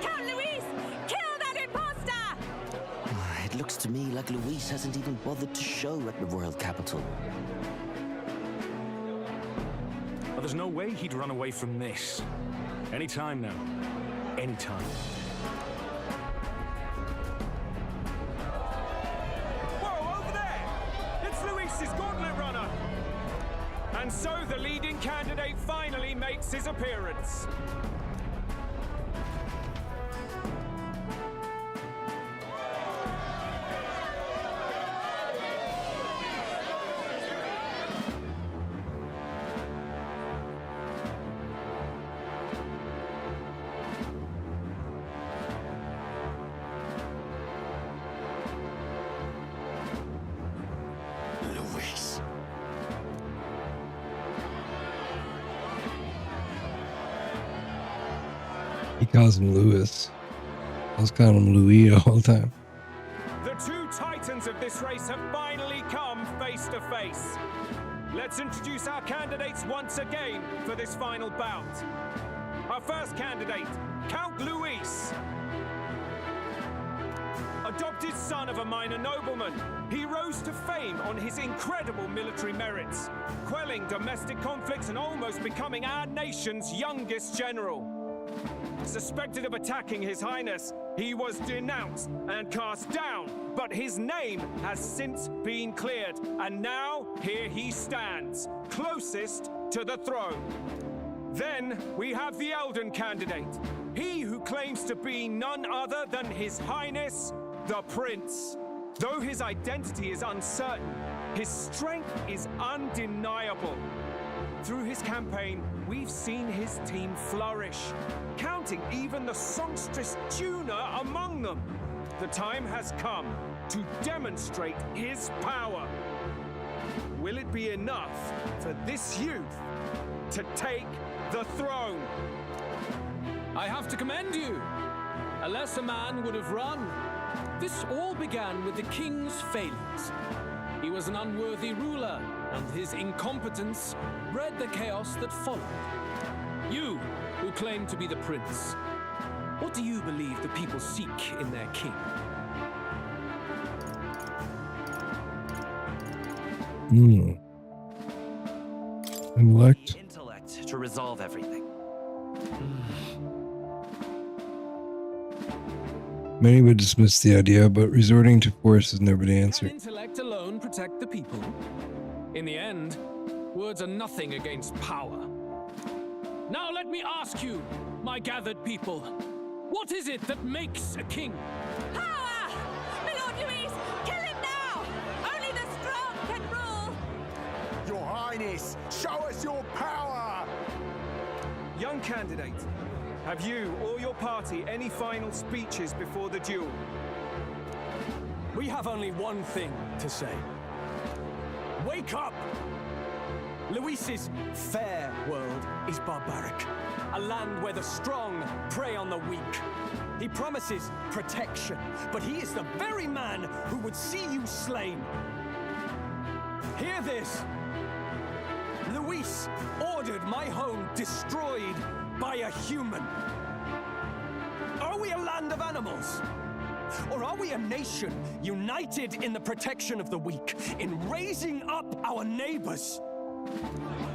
Count Luis! Kill that imposter! It looks to me like Luis hasn't even bothered to show at the royal capital. Well, there's no way he'd run away from this. Anytime now. Anytime. Whoa, over there! It's Luis's gauntlet runner! And so the leading candidate finally makes his appearance. Luis. calls him Lewis. I was calling him Louis the whole time. The two titans of this race have finally come face to face. Let's introduce our candidates once again for this final bout. Our first candidate, Count Luis. Adopted son of a minor nobleman, he rose to fame on his incredible military merits, quelling domestic conflicts and almost becoming our nation's youngest general. Suspected of attacking His Highness, he was denounced and cast down, but his name has since been cleared, and now here he stands, closest to the throne. Then we have the Elden candidate, he who claims to be none other than His Highness, the Prince. Though his identity is uncertain, his strength is undeniable. Through his campaign, we've seen his team flourish, counting even the songstress tuner among them. The time has come to demonstrate his power. Will it be enough for this youth to take the throne? I have to commend you. A lesser man would have run. This all began with the king's failings. He was an unworthy ruler, and his incompetence bred the chaos that followed. You, who claim to be the prince, what do you believe the people seek in their king? Intellect. Intellect to resolve everything. Many would dismiss the idea, but resorting to force is never the answer. Can intellect alone protect the people? In the end, words are nothing against power. Now let me ask you, my gathered people, what is it that makes a king? Power! My Lord Luis, kill him now! Only the strong can rule! Your Highness, show us your power! Young candidate, have you or your party any final speeches before the duel? We have only one thing to say. Wake up! Luis's fair world is barbaric. A land where the strong prey on the weak. He promises protection, but he is the very man who would see you slain. Hear this. Luis ordered my home destroyed by a human. Are we a land of animals? Or are we a nation united in the protection of the weak, in raising up our neighbors?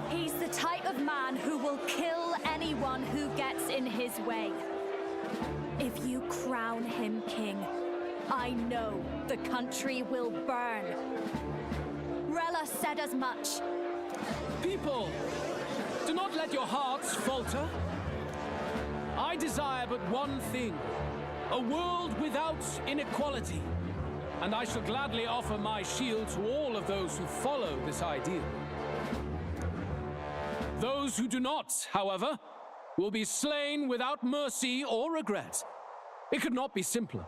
He's the type of man who will kill anyone who gets in his way. If you crown him king, I know the country will burn. Rella said as much. People, do not let your hearts falter. I desire but one thing, a world without inequality. And I shall gladly offer my shield to all of those who follow this ideal. Those who do not, however, will be slain without mercy or regret. It could not be simpler.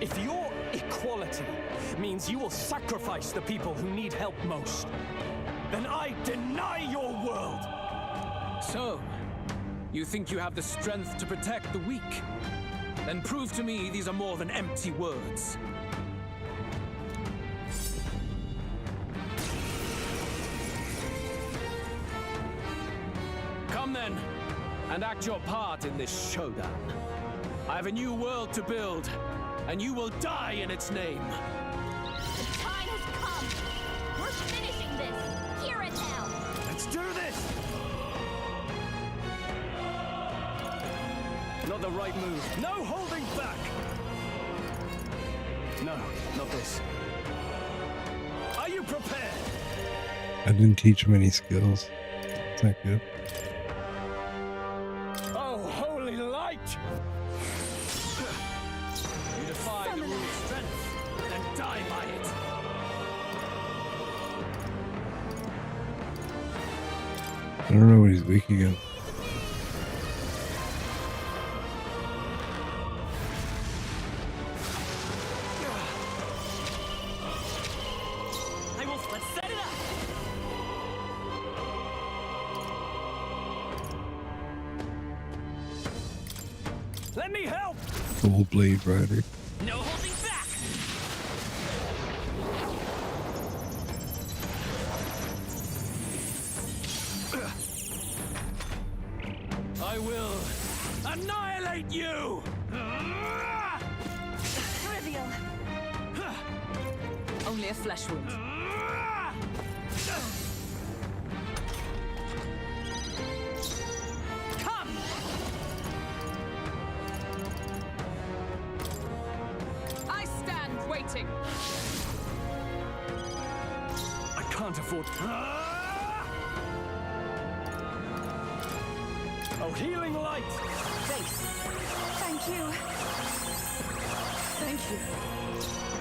If your equality means you will sacrifice the people who need help most, then I deny your world! So, you think you have the strength to protect the weak? Then prove to me these are more than empty words. Come then, and act your part in this showdown. I have a new world to build, and you will die in its name. The time has come. We're finishing this. Here and now. Let's do this! Not the right move. No holding back! No, not this. Are you prepared? I didn't teach him any skills. It's not good. Oh, holy light! You defy the rule of strength, then die by it. I don't know what he's weak against. Let's set it up! Let me help! Full Blade Rider. No holding back! I will annihilate you! Trivial. Only a flesh wound. Come! I stand waiting. I can't afford... Oh, healing light! Face. Thank you. Thank you.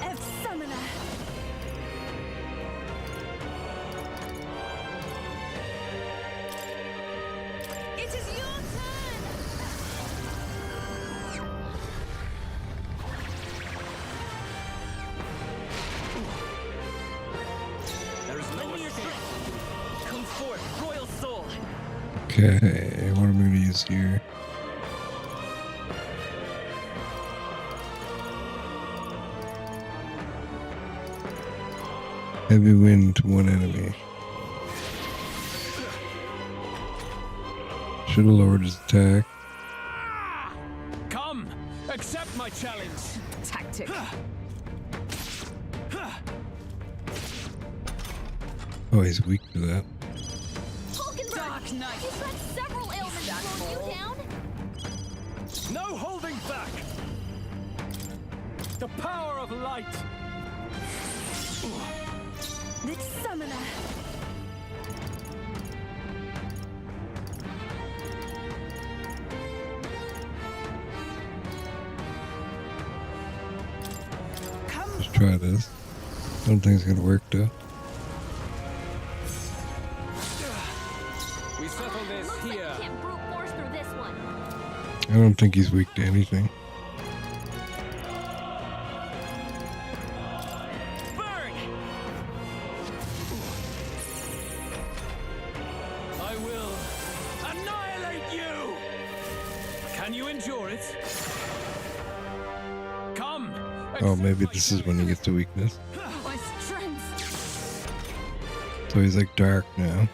F summoner. It is your turn. There is no escape. Come forth, royal soul! Okay, what am I going to use here? Heavy wind to one enemy. Should have lowered his attack. Come, accept my challenge. Tactic. Oh, he's weak to that. Dark Knight. You've got several ailments slowing you down. No holding back! The power of light! The summoner. Let's try this. Don't think it's gonna work though. We settle this Looks here. like you can't brute force through this one. I don't think he's weak to anything. Burn! I will annihilate you! Can you endure it? Come! Oh, maybe this is when he gets a weakness. My strength. So he's like dark now.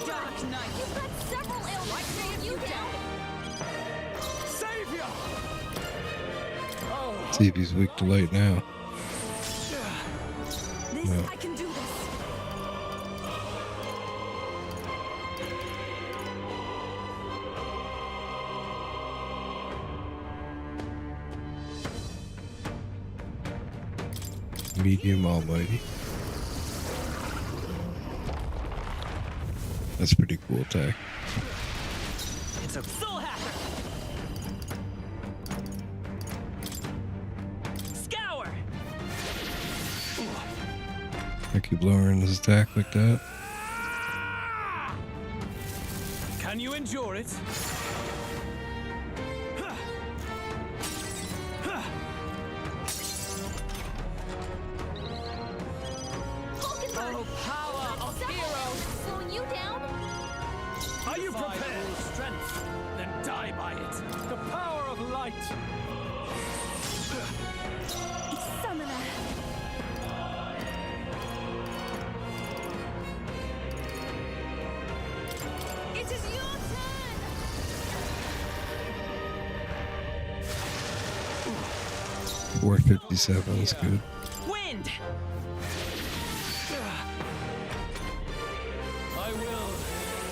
Dark Knight. You've got several ailments slowing you down. Savior! Oh, See if he's weak to light now. This, No. I can do this. Medium almighty. That's a pretty cool attack. It's a soul hacker! Scour! I keep lowering his attack like that. Can you endure it? Hulkenberg. Power of Several heroes! ailments slowing you down. are you Defy the prepared? rule of strength, then die by it. The power of light! Summoner. It is your turn. 457 is good. Wind! I will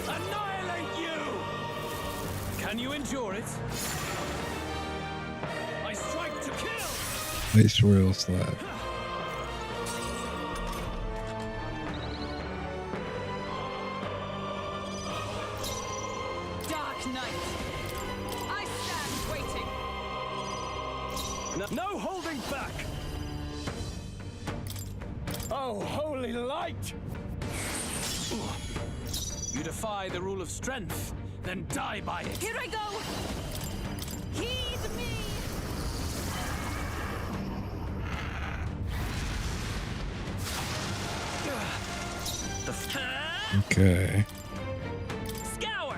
annihilate you! Can you endure it? I strike to kill! Ice Royal Slab. Dark Knight. I stand waiting. No holding back! Oh, holy light! You defy the rule of strength, then die by it. Here I go. Heed me. Okay. Scour!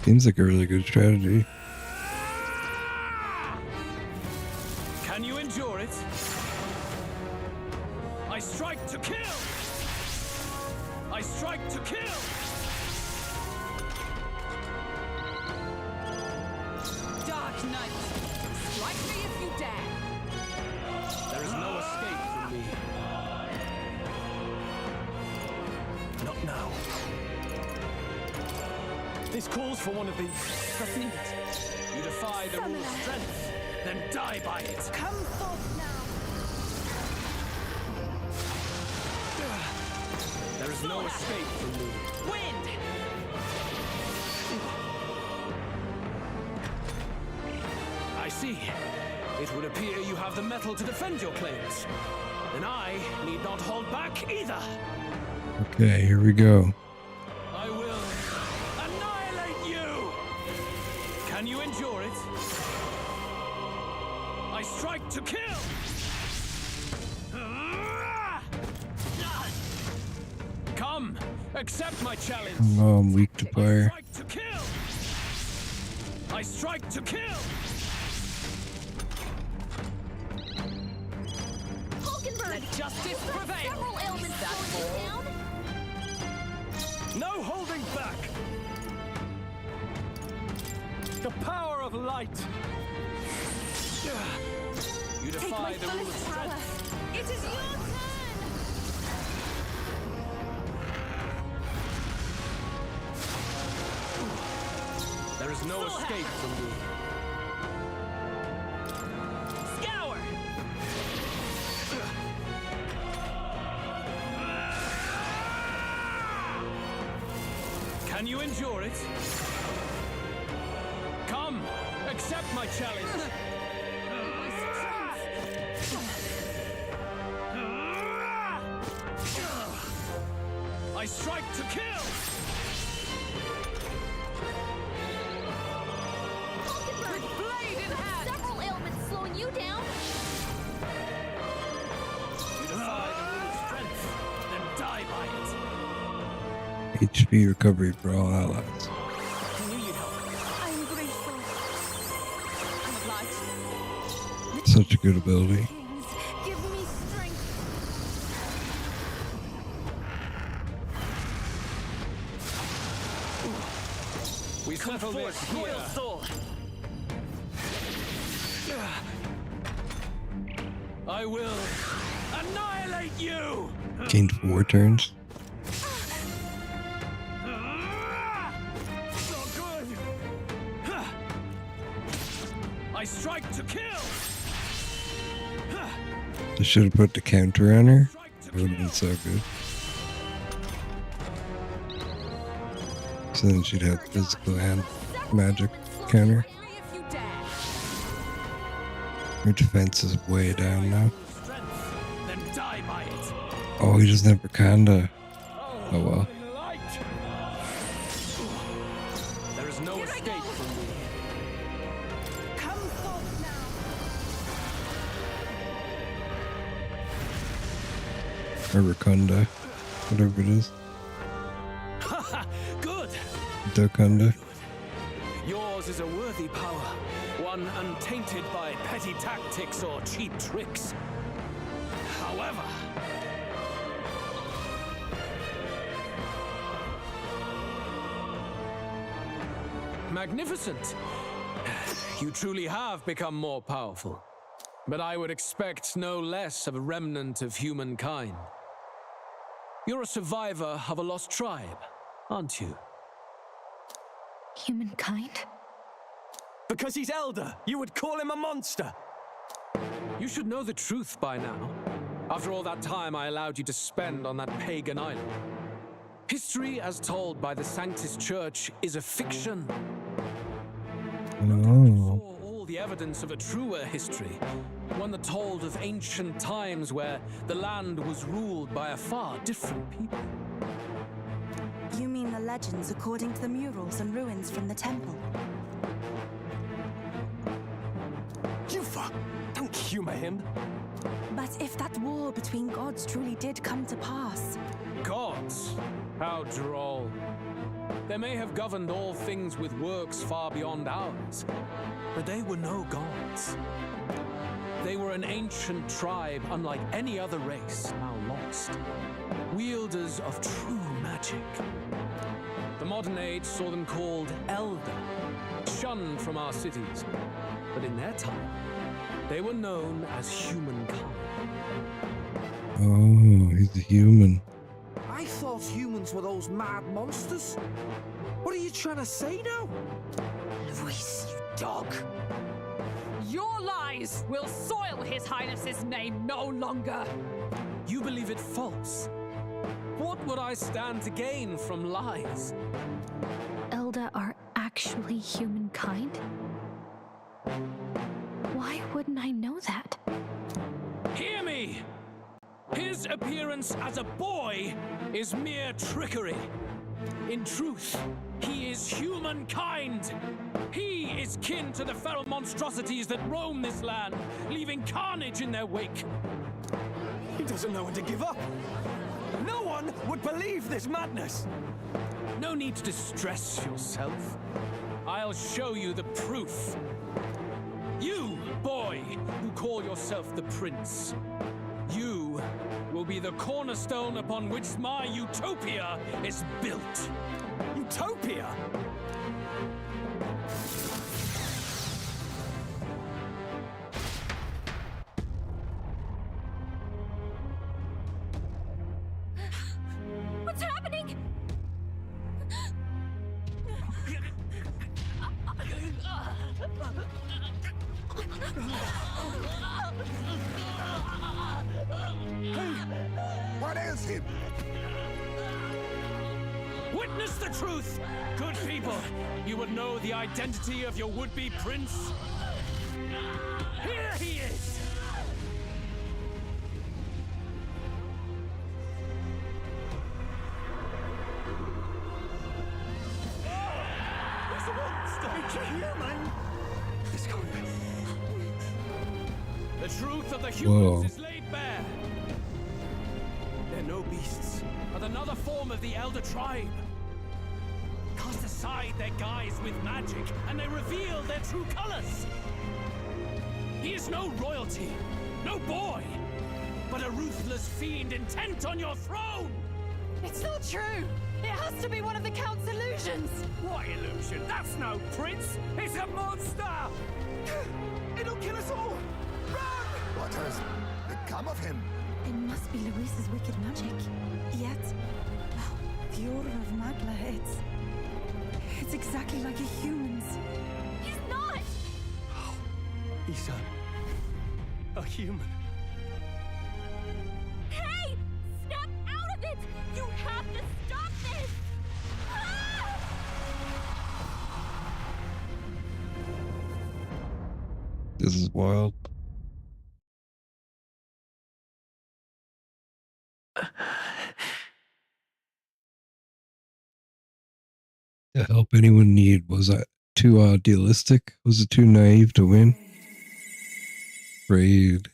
Seems like a really good strategy. Can you endure it? I strike to kill! I strike to kill! Dark Knight, strike me if you dare. There is no escape from me. Not now. This calls for one of these. Let's need it. You defy the rule's strength, then die by it. Come forth now. There is no escape from me. Wind! I see. It would appear you have the metal to defend your claims. Then I need not hold back either. Okay, here we go. I will annihilate you! Can you endure it? I strike to kill! Come, accept my challenge. Oh, I'm weak to fire. I strike to kill! I strike to kill! Let justice prevail. Several ailments slowing you down. No holding back! The power of light! You defy the rule of strength. It is your turn. There is no escape from me. Scour. Can you endure it? Come, accept my challenge. I strike to kill! With blade in hand. Several ailments slowing you down. You defy the rule of strength, then die by it. HP recovery for all allies. I'm grateful. I'm light. Such a good ability. Give me strength. We settle this here. I will annihilate you! Gained 4 turns. Not good! I strike to kill! I should have put the counter on her. It would have been so good. So then she'd have physical and magic counter. Her defense is way down now. Then die by it. Oh, he doesn't have Wakanda. Oh well. There is no escape from me. Come forth now. Or Wakanda. Whatever it is. Good! Wakanda. Yours is a worthy power, one untainted by petty tactics or cheap tricks. However, magnificent! You truly have become more powerful. But I would expect no less of a remnant of humankind. You're a survivor of a lost tribe, aren't you? Humankind? Because he's elder, you would call him a monster. You should know the truth by now. After all that time I allowed you to spend on that pagan island. History as told by the Sanctus Church is a fiction. Oh. All the evidence of a truer history, one that told of ancient times where the land was ruled by a far different people. You mean the legends according to the murals and ruins from the temple? Yufa, don't humor him. But if that war between gods truly did come to pass... Gods? How droll. They may have governed all things with works far beyond ours, but they were no gods. They were an ancient tribe unlike any other race, now lost. Wielders of true magic. The modern age saw them called Elder, shunned from our cities. But in their time, they were known as humankind. Oh, he's a human. I thought humans were those mad monsters. What are you trying to say now? Luis, you dog. Your lies will soil His Highness's name no longer. You believe it false. What would I stand to gain from lies? Elda are actually humankind? Why wouldn't I know that? Hear me! His appearance as a boy is mere trickery. In truth, he is humankind. He is kin to the feral monstrosities that roam this land, leaving carnage in their wake. He doesn't know when to give up. No one would believe this madness. No need to distress yourself. I'll show you the proof. You, boy, who call yourself the prince. You will be the cornerstone upon which my utopia is built. Utopia? What's happening? What is him? Witness the truth, good people. You would know the identity of your would-be prince. Here he is. It's a monster! It's a human! It's going. The truth of the humans Whoa. is laid bare. They're no beasts, but another form of the Elder Tribe. Cast aside their guise with magic, and they reveal their true colors. He is no royalty, no boy, but a ruthless fiend intent on your throne! It's not true! It has to be one of the Count's illusions! What illusion? That's no prince! It's a monster! It'll kill us all! Run! What has become of him? It must be Luis's wicked magic. Yet, the aura of Magla, it's exactly like a human's. He's not! He's a human. Hey! Step out of it! You have to stop this! Ah! This is wild. The help anyone need, was I too idealistic? Was it too naive to win? Afraid.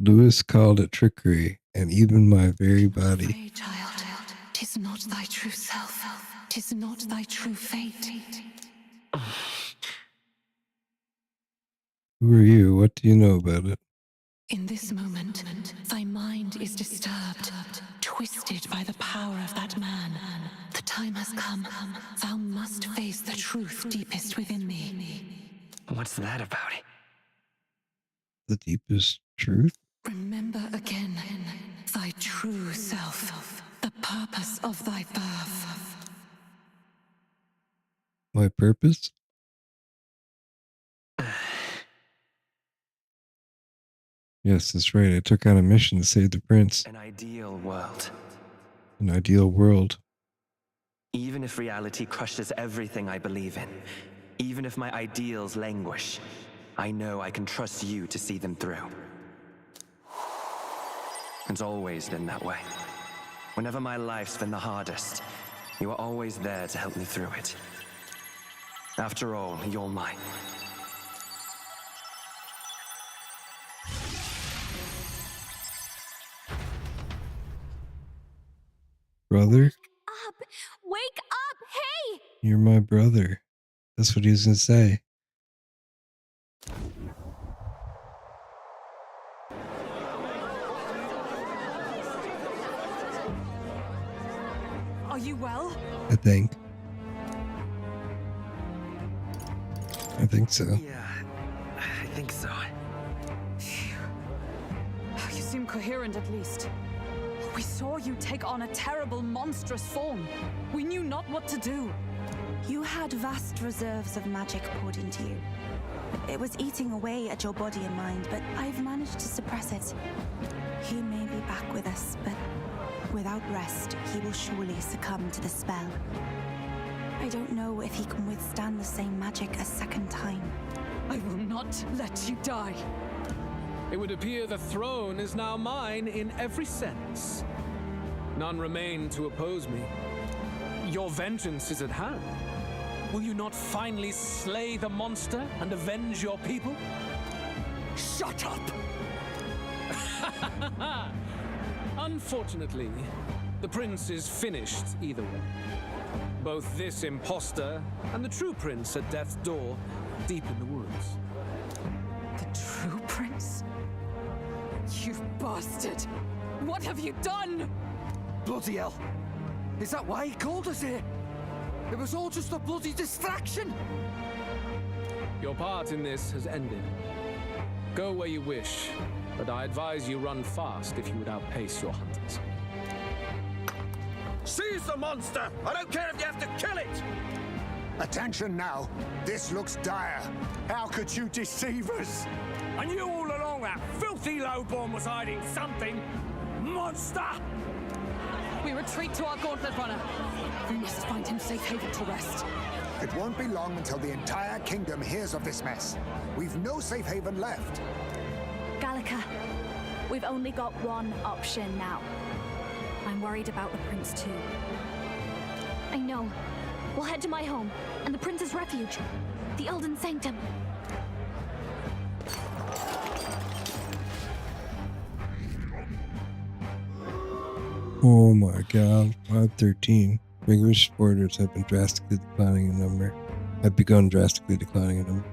Lewis called it trickery, and even my very body. Pray, child, 'tis not thy true self, 'tis not thy true fate. Who are you? What do you know about it? In this moment, thy mind is disturbed, twisted by the power of that man. The time has come. Thou must face the truth deepest within thee. What's that about? The deepest truth? Remember again thy true self, the purpose of thy birth. My purpose? Yes, that's right. I took on a mission to save the prince. An ideal world. An ideal world. Even if reality crushes everything I believe in, even if my ideals languish, I know I can trust you to see them through. It's always been that way. Whenever my life's been the hardest, you are always there to help me through it. After all, you're mine. Brother? Up! Wake up! Hey! You're my brother. That's what he was gonna say. Are you well? I think. I think so. Yeah, I think so. You seem coherent at least. We saw you take on a terrible, monstrous form. We knew not what to do. You had vast reserves of magic poured into you. It was eating away at your body and mind, but I've managed to suppress it. He may be back with us, but without rest, he will surely succumb to the spell. I don't know if he can withstand the same magic a second time. I will not let you die. It would appear the throne is now mine in every sense. None remain to oppose me. Your vengeance is at hand. Will you not finally slay the monster and avenge your people? Shut up! Unfortunately, the prince is finished either way. Both this imposter and the true prince at death's door, deep in the woods. The true prince? You bastard! What have you done? Bloody hell! Is that why he called us here? It was all just a bloody distraction! Your part in this has ended. Go where you wish, but I advise you run fast if you would outpace your hunters. Seize the monster! I don't care if you have to kill it! Attention now. This looks dire. How could you deceive us? I knew all along that filthy lowborn was hiding something. Monster! We retreat to our gauntlet runner. We must find him safe haven to rest. It won't be long until the entire kingdom hears of this mess. We've no safe haven left. Gallica, we've only got one option now. I'm worried about the prince too. I know. We'll head to my home and the prince's refuge, the Elden Sanctum. Oh my god, 513. Rigorous supporters have been drastically declining in number. Have begun drastically declining in number.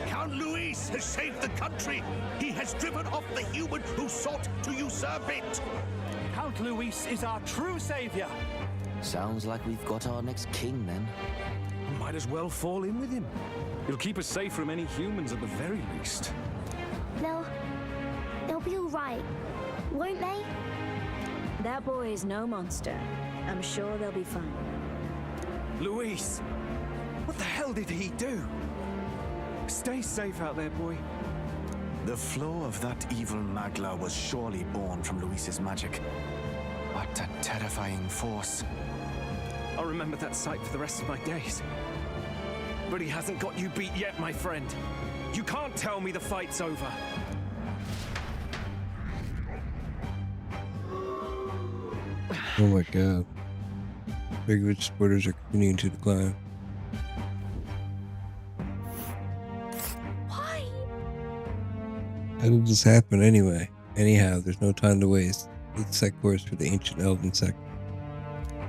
Count Luis has saved the country. He has driven off the human who sought to usurp it. Count Luis is our true savior. Sounds like we've got our next king then. Might as well fall in with him. He'll keep us safe from any humans at the very least. They'll be all right, won't they? That boy is no monster. I'm sure they'll be fine. Luis! What the hell did he do? Stay safe out there, boy. The flow of that evil Magla was surely born from Luis's magic. What a terrifying force. I'll remember that sight for the rest of my days. But he hasn't got you beat yet, my friend. You can't tell me the fight's over. Oh my god. Rigorous supporters are continuing to decline. Why? How did this happen anyway? Anyhow, there's no time to waste. Let's set course for the ancient elven sect.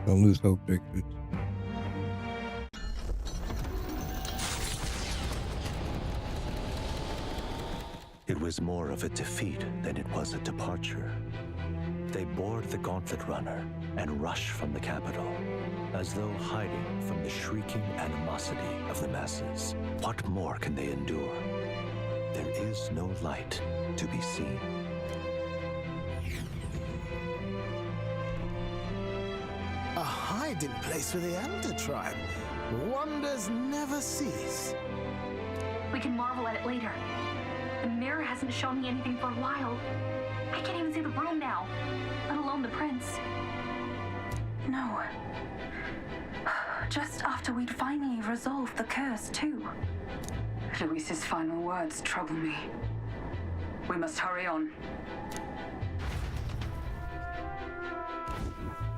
Don't lose hope, Rigorous. It was more of a defeat than it was a departure. They board the gauntlet runner and rush from the capital, as though hiding from the shrieking animosity of the masses. What more can they endure? There is no light to be seen. A hiding place for the Elder tribe. Wonders never cease. We can marvel at it later. The mirror hasn't shown me anything for a while. I can't even see the room now, let alone the prince. No. Just after we'd finally resolved the curse, too. Luis's final words trouble me. We must hurry on.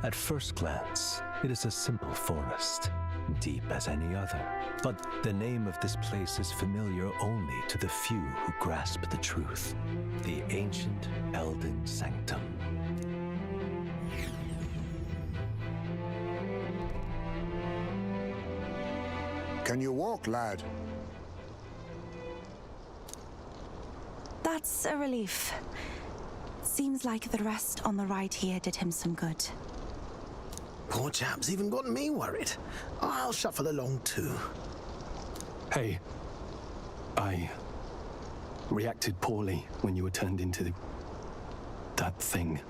At first glance, it is a simple forest, deep as any other. But the name of this place is familiar only to the few who grasp the truth. The ancient Elden Sanctum. Can you walk, lad? That's a relief. Seems like the rest on the ride here did him some good. Poor chap's even got me worried. I'll shuffle along too. Hey, I reacted poorly when you were turned into that thing.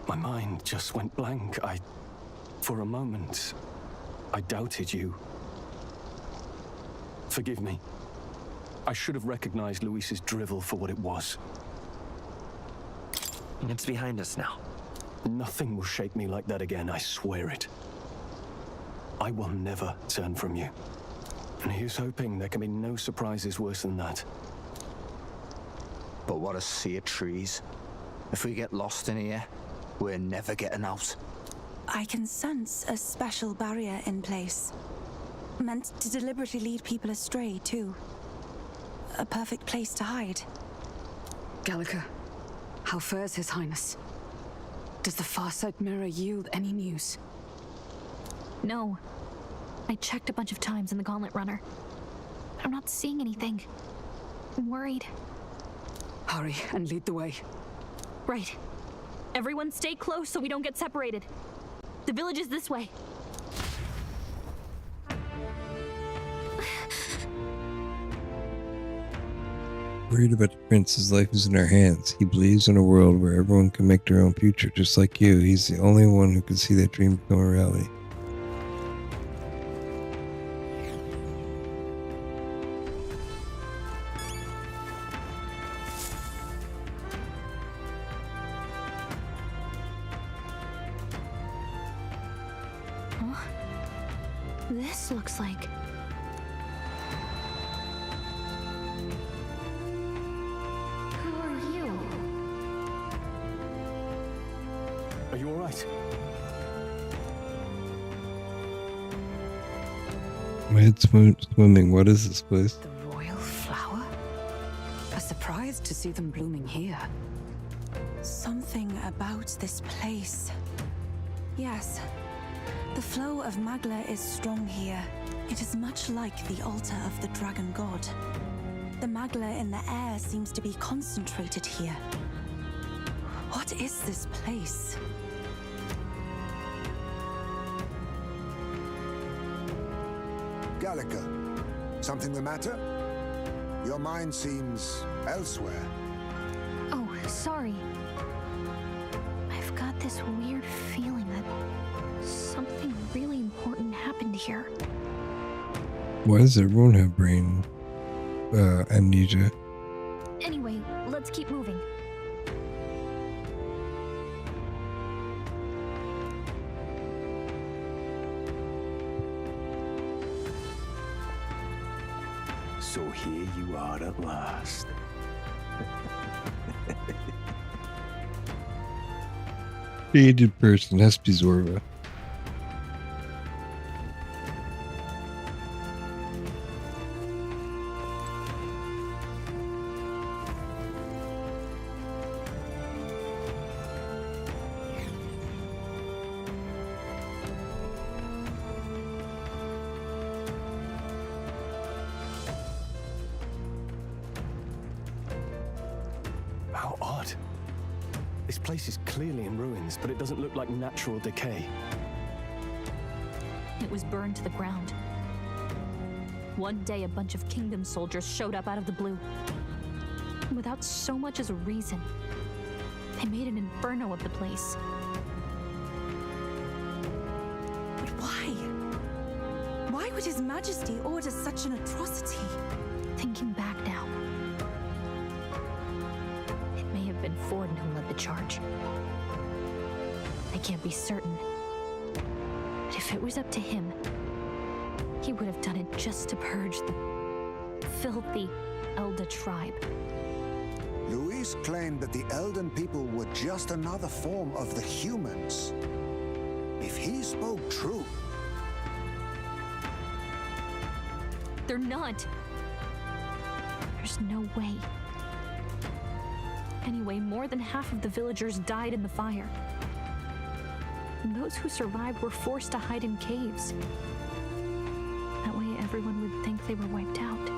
My mind just went blank. For a moment, I doubted you. Forgive me. I should have recognized Luis's drivel for what it was. It's behind us now. Nothing will shake me like that again, I swear it. I will never turn from you. And here's hoping there can be no surprises worse than that. But what a sea of trees. If we get lost in here, we're never getting out. I can sense a special barrier in place. Meant to deliberately lead people astray, too. A perfect place to hide. Gallica, how fares His Highness? Does the Farsight Mirror yield any news? No. I checked a bunch of times in the Gauntlet Runner. I'm not seeing anything. I'm worried. Hurry and lead the way. Right. Everyone stay close so we don't get separated. The village is this way. Worried about the prince, his life is in our hands. He believes in a world where everyone can make their own future, just like you. He's the only one who can see that dream become a reality. Huh? This looks like... Are you all right? My head's swimming. What is this place? The royal flower? A surprise to see them blooming here. Something about this place. Yes. The flow of Magla is strong here. It is much like the altar of the dragon god. The Magla in the air seems to be concentrated here. What is this place? Gallica, something the matter? Your mind seems elsewhere. Oh, sorry. I've got this weird feeling that something really important happened here. Why does everyone have brain amnesia? Anyway, let's keep moving. So here you are at last. Created person has to be Zorva. How odd. This place is clearly in ruins, but it doesn't look like natural decay. It was burned to the ground. One day, a bunch of kingdom soldiers showed up out of the blue. Without so much as a reason, they made an inferno of the place. But why? Why would His Majesty order such an atrocity? Thinking back now, it may have been Forden who led the charge. I can't be certain. But if it was up to him, he would have done it just to purge the filthy Elda tribe. Luis claimed that the Elden people were just another form of the humans. If he spoke true... They're not. There's no way. Anyway, more than half of the villagers died in the fire. And those who survived were forced to hide in caves. That way everyone would think they were wiped out.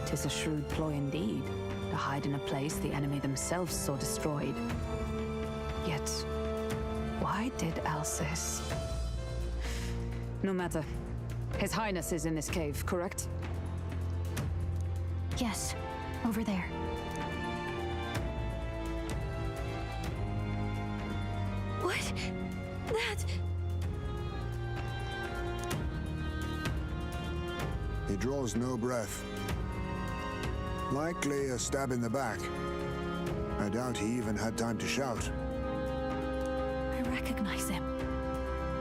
'Tis a shrewd ploy indeed, to hide in a place the enemy themselves saw destroyed. Yet, why did Alsace? No matter. His Highness is in this cave, correct? Yes, over there. What? That... He draws no breath. Likely a stab in the back. I doubt he even had time to shout. I recognize him.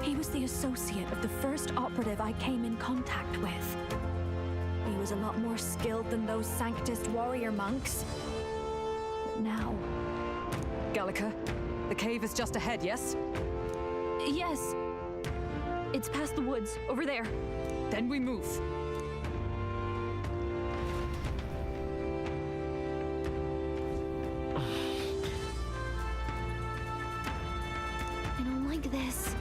He was the associate of the first operative I came in contact with. He was a lot more skilled than those Sanctist warrior monks. But now... Gallica, the cave is just ahead, yes? Yes. It's past the woods, over there. Then we move. I don't like this.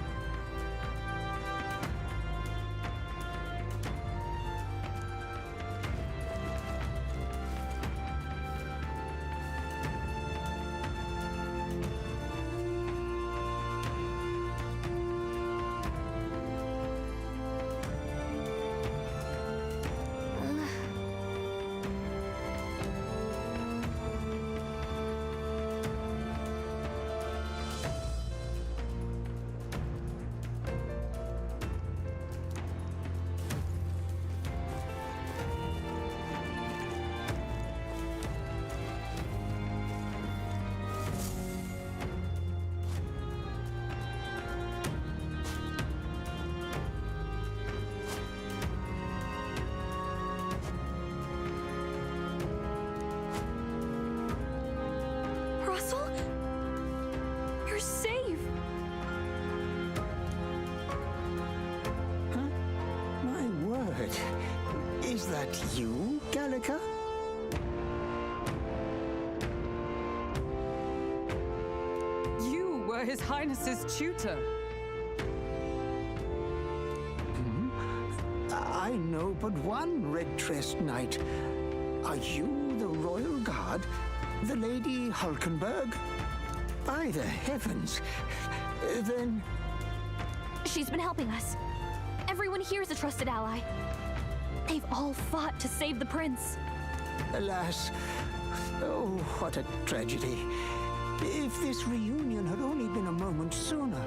Russell? You're safe! Huh? My word. Is that you, Gallica? You were His Highness's tutor. I know but one red-tressed knight. Are you the royal guard? The Lady Hulkenberg? By the heavens! Then... She's been helping us. Everyone here is a trusted ally. They've all fought to save the prince. Alas. Oh, what a tragedy. If this reunion had only been a moment sooner.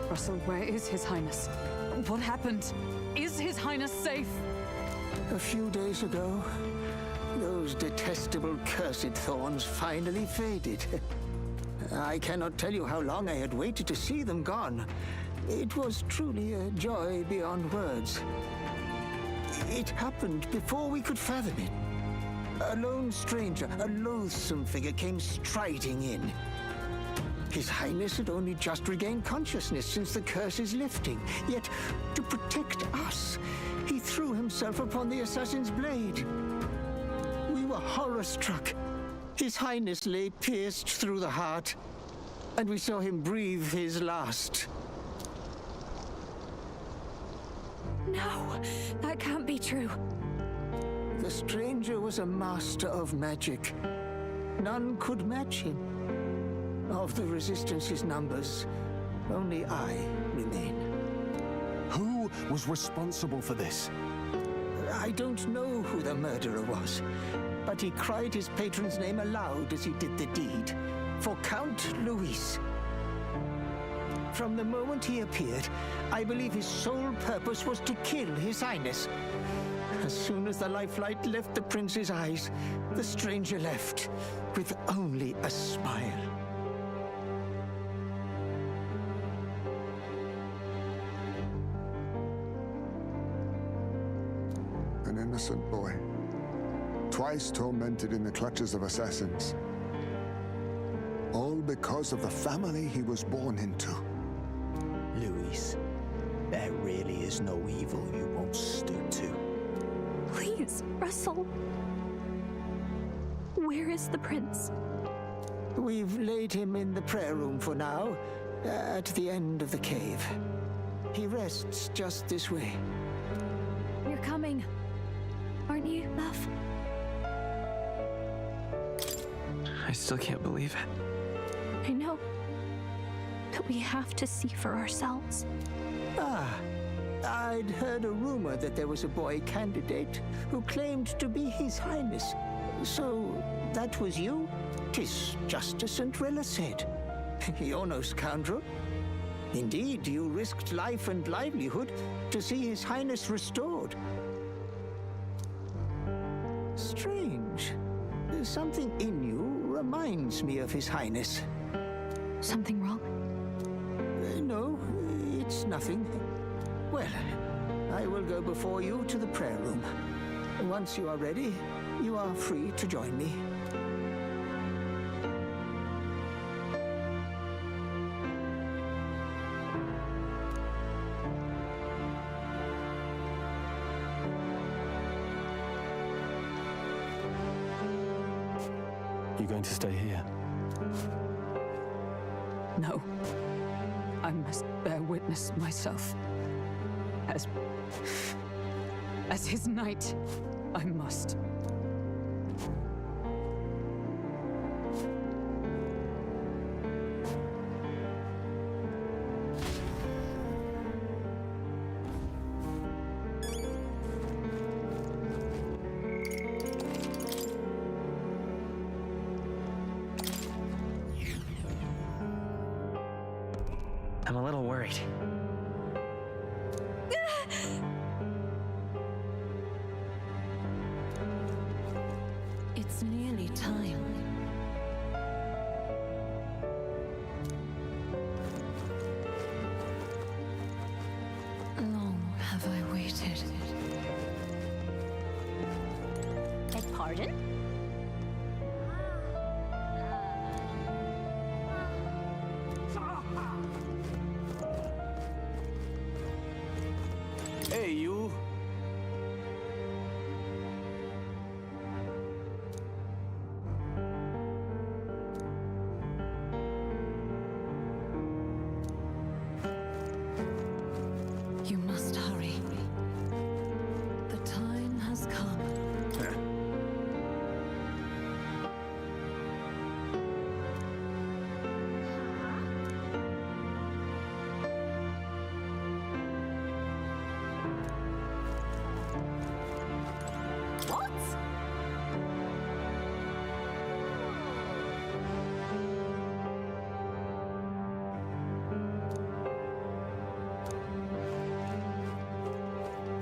Russell, where is His Highness? What happened? Is His Highness safe? A few days ago, those detestable cursed thorns finally faded. I cannot tell you how long I had waited to see them gone. It was truly a joy beyond words. It happened before we could fathom it. A lone stranger, a loathsome figure, came striding in. His Highness had only just regained consciousness since the curse's lifting. Yet, to protect us, he threw himself upon the assassin's blade. We were horror-struck. His Highness lay pierced through the heart, and we saw him breathe his last. No, that can't be true. The stranger was a master of magic. None could match him. Of the Resistance's numbers, only I remain. Who was responsible for this? I don't know who the murderer was, but he cried his patron's name aloud as he did the deed. For Count Luis. From the moment he appeared, I believe his sole purpose was to kill His Highness. As soon as the lifelight left the prince's eyes, the stranger left with only a smile. An innocent boy, twice tormented in the clutches of assassins. All because of the family he was born into. Luis, there really is no evil you won't stoop to. Please, Russell. Where is the prince? We've laid him in the prayer room for now, at the end of the cave. He rests just this way. You're coming, aren't you, love? I still can't believe it. I know. But we have to see for ourselves. Ah, I'd heard a rumor that there was a boy candidate who claimed to be His Highness. So, that was you? 'Tis just as St. Rilla said. You're no scoundrel. Indeed, you risked life and livelihood to see His Highness restored. Strange. Something in you reminds me of His Highness. Something wrong? No, it's nothing. Well, I will go before you to the prayer room. Once you are ready, you are free to join me. You going to stay here? No. I must bear witness myself. As his knight, I must. I'm a little worried. It's nearly time. Long have I waited. Beg pardon? Hey, you. You must hurry. The time has come. What?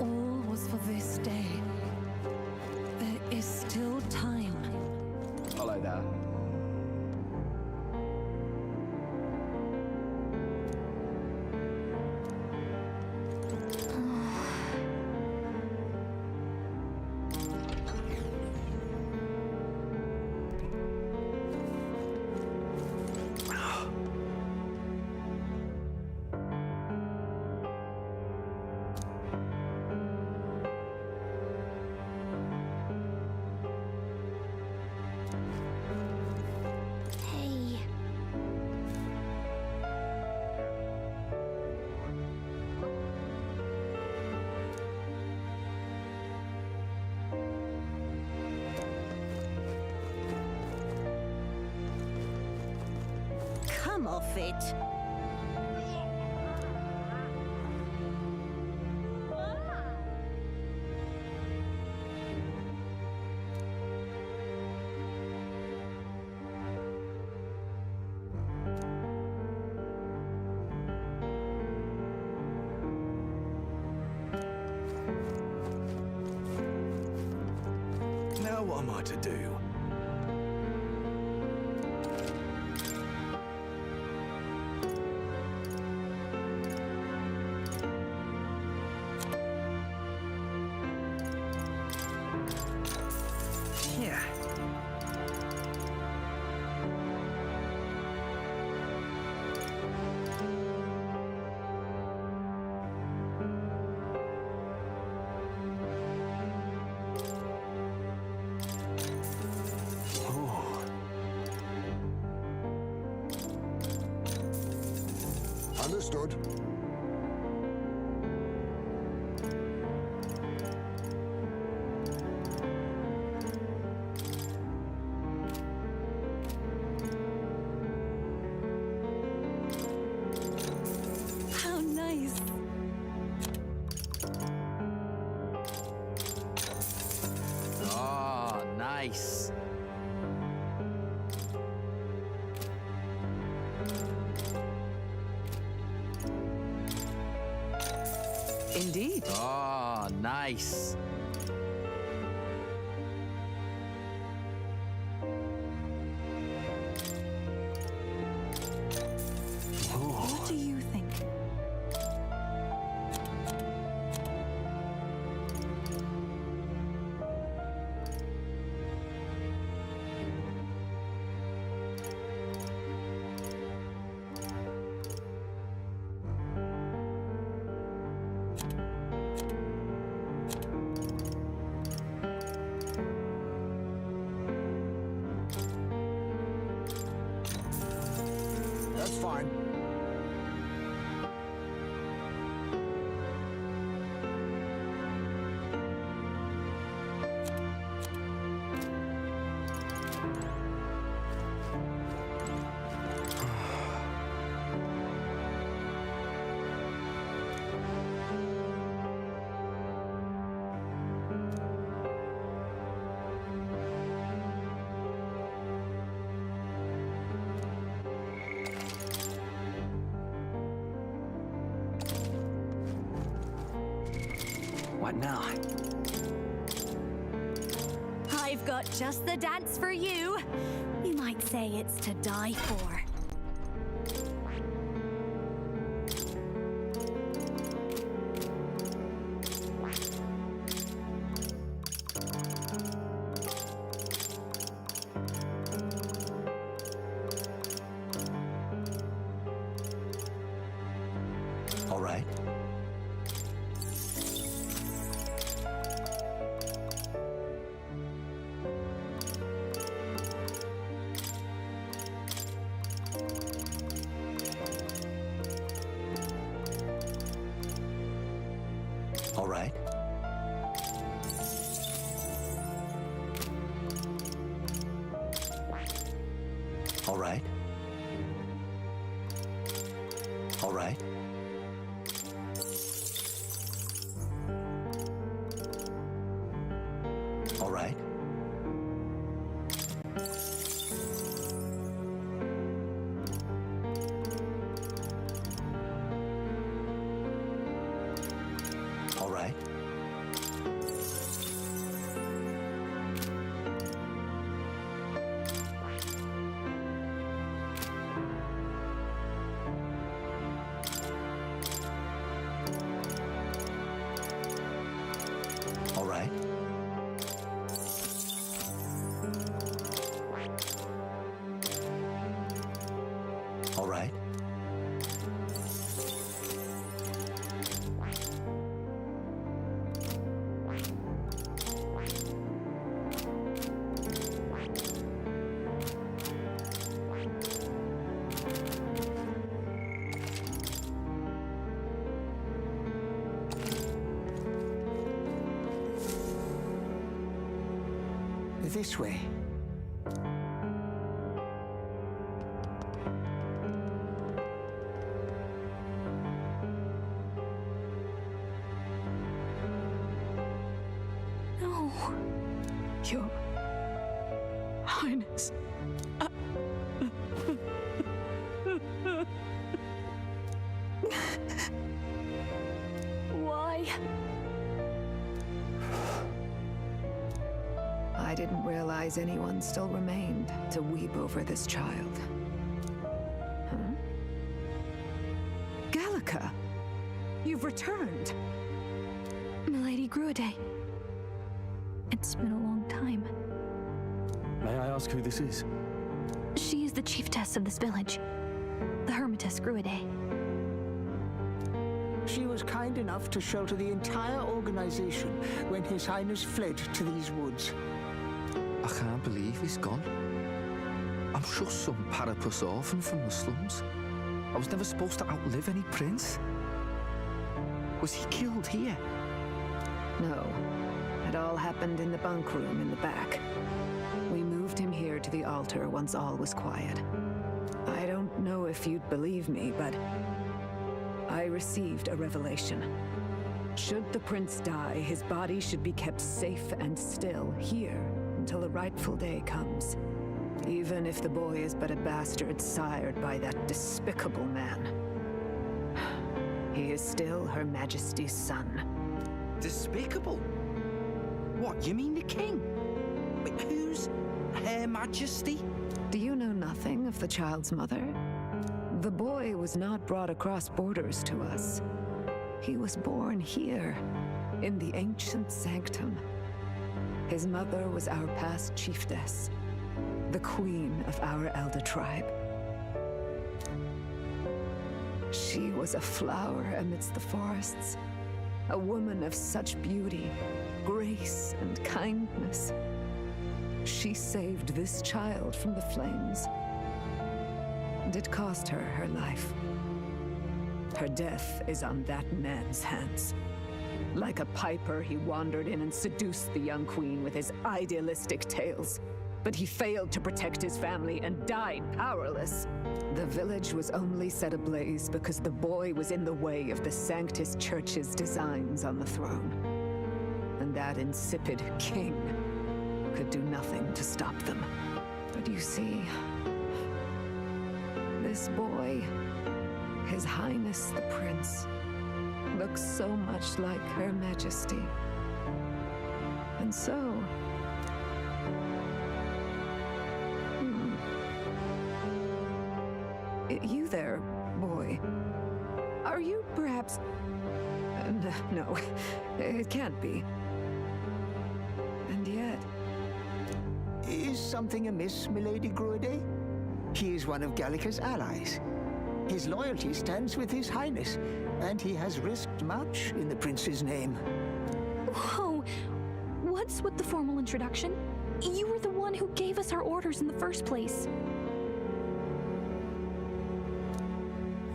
All was for this day. There is still time. Follow that. Hey. Come off it. Now what am I to do? Yeah. Understood. Indeed. Oh, nice. What do you think? That's fine. What now? I've got just the dance for you. You might say it's to die for. All right. All right. All right. All right. All right. All right. All right. All right. This way. No. Your Highness. Why? I didn't realize anyone still remained to weep over this child. Huh? Gallica, you've returned. Milady Gruade. It's been a long time. May I ask who this is? She is the chiefess of this village. The Hermitess Gruade. She was kind enough to shelter the entire organization when His Highness fled to these woods. I can't believe he's gone. I'm just some parapus orphan from the slums. I was never supposed to outlive any prince. Was he killed here? No. It all happened in the bunk room in the back. We moved him here to the altar once all was quiet. I don't know if you'd believe me, but I received a revelation. Should the prince die, his body should be kept safe and still here until the rightful day comes. Even if the boy is but a bastard sired by that despicable man. He is still Her Majesty's son. Despicable? What, you mean the king? Wait, who's Her Majesty? Do you know nothing of the child's mother? The boy was not brought across borders to us. He was born here, in the ancient sanctum. His mother was our past chiefess, the queen of our elder tribe. She was a flower amidst the forests, a woman of such beauty, grace, and kindness. She saved this child from the flames, and it cost her her life. Her death is on that man's hands. Like a piper, he wandered in and seduced the young queen with his idealistic tales. But he failed to protect his family and died powerless. The village was only set ablaze because the boy was in the way of the Sanctus Church's designs on the throne. And that insipid king could do nothing to stop them. But you see, this boy, His Highness the Prince, looks so much like Her Majesty. And so... You there, boy. Are you perhaps... no, it can't be. And yet... Is something amiss, Milady Gruide? He is one of Gallica's allies. His loyalty stands with His Highness, and he has risked much in the prince's name. Whoa! What's with the formal introduction? You were the one who gave us our orders in the first place.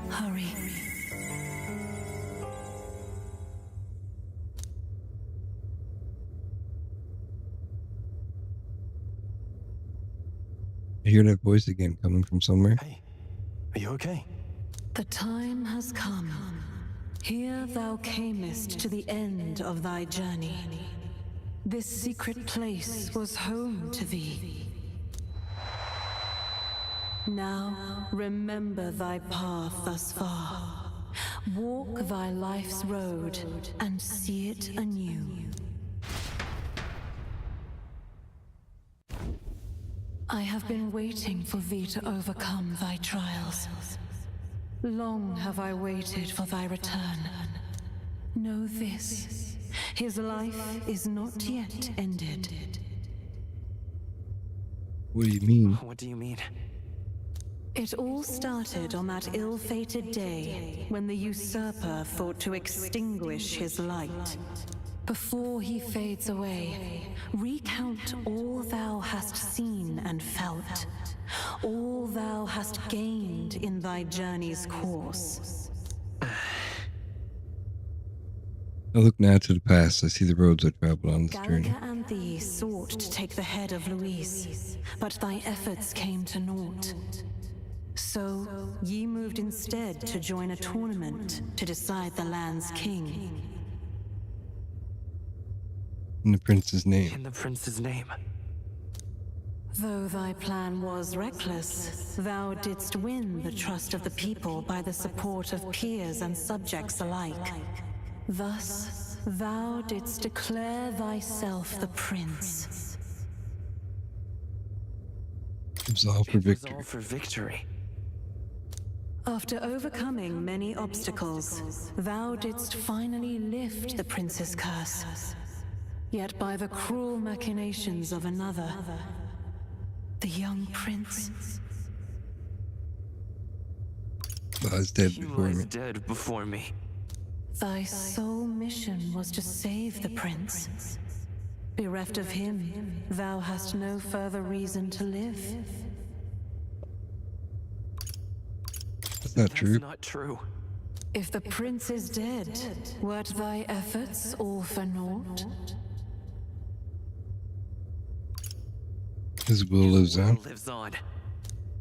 Hurry. I hear that voice again coming from somewhere. Hey, are you okay? The time has come. Here thou camest to the end of thy journey. This secret place was home to thee. Now remember thy path thus far. Walk thy life's road and see it anew. I have been waiting for thee to overcome thy trials. Long have I waited for thy return. Know this, his life is not yet ended. What do you mean? What do you mean? It all started on that ill-fated day when the usurper thought to extinguish his light. Before he fades away, recount all thou hast seen and felt, all thou hast gained in thy journey's course. I look now to the past. I see the roads I traveled on this journey. Gallica and thee sought to take the head of Louise, but thy efforts came to naught. So, ye moved instead to join a tournament to decide the land's king. In the prince's name. In the prince's name. Though thy plan was reckless, thou didst win the trust of the people by the support of peers and subjects alike. Thus, thou didst declare thyself the prince. Absolved for victory. Absolved for victory. After overcoming many obstacles, thou didst finally lift the prince's curse. Yet by the cruel machinations of another, the young prince lies dead He before lies me. dead before me. Thy sole mission was to save the prince. Bereft of him, thou hast no further reason to live. That's not true. That's not true. If the prince is dead, wert thy efforts all for naught? His will lives on. Lives on.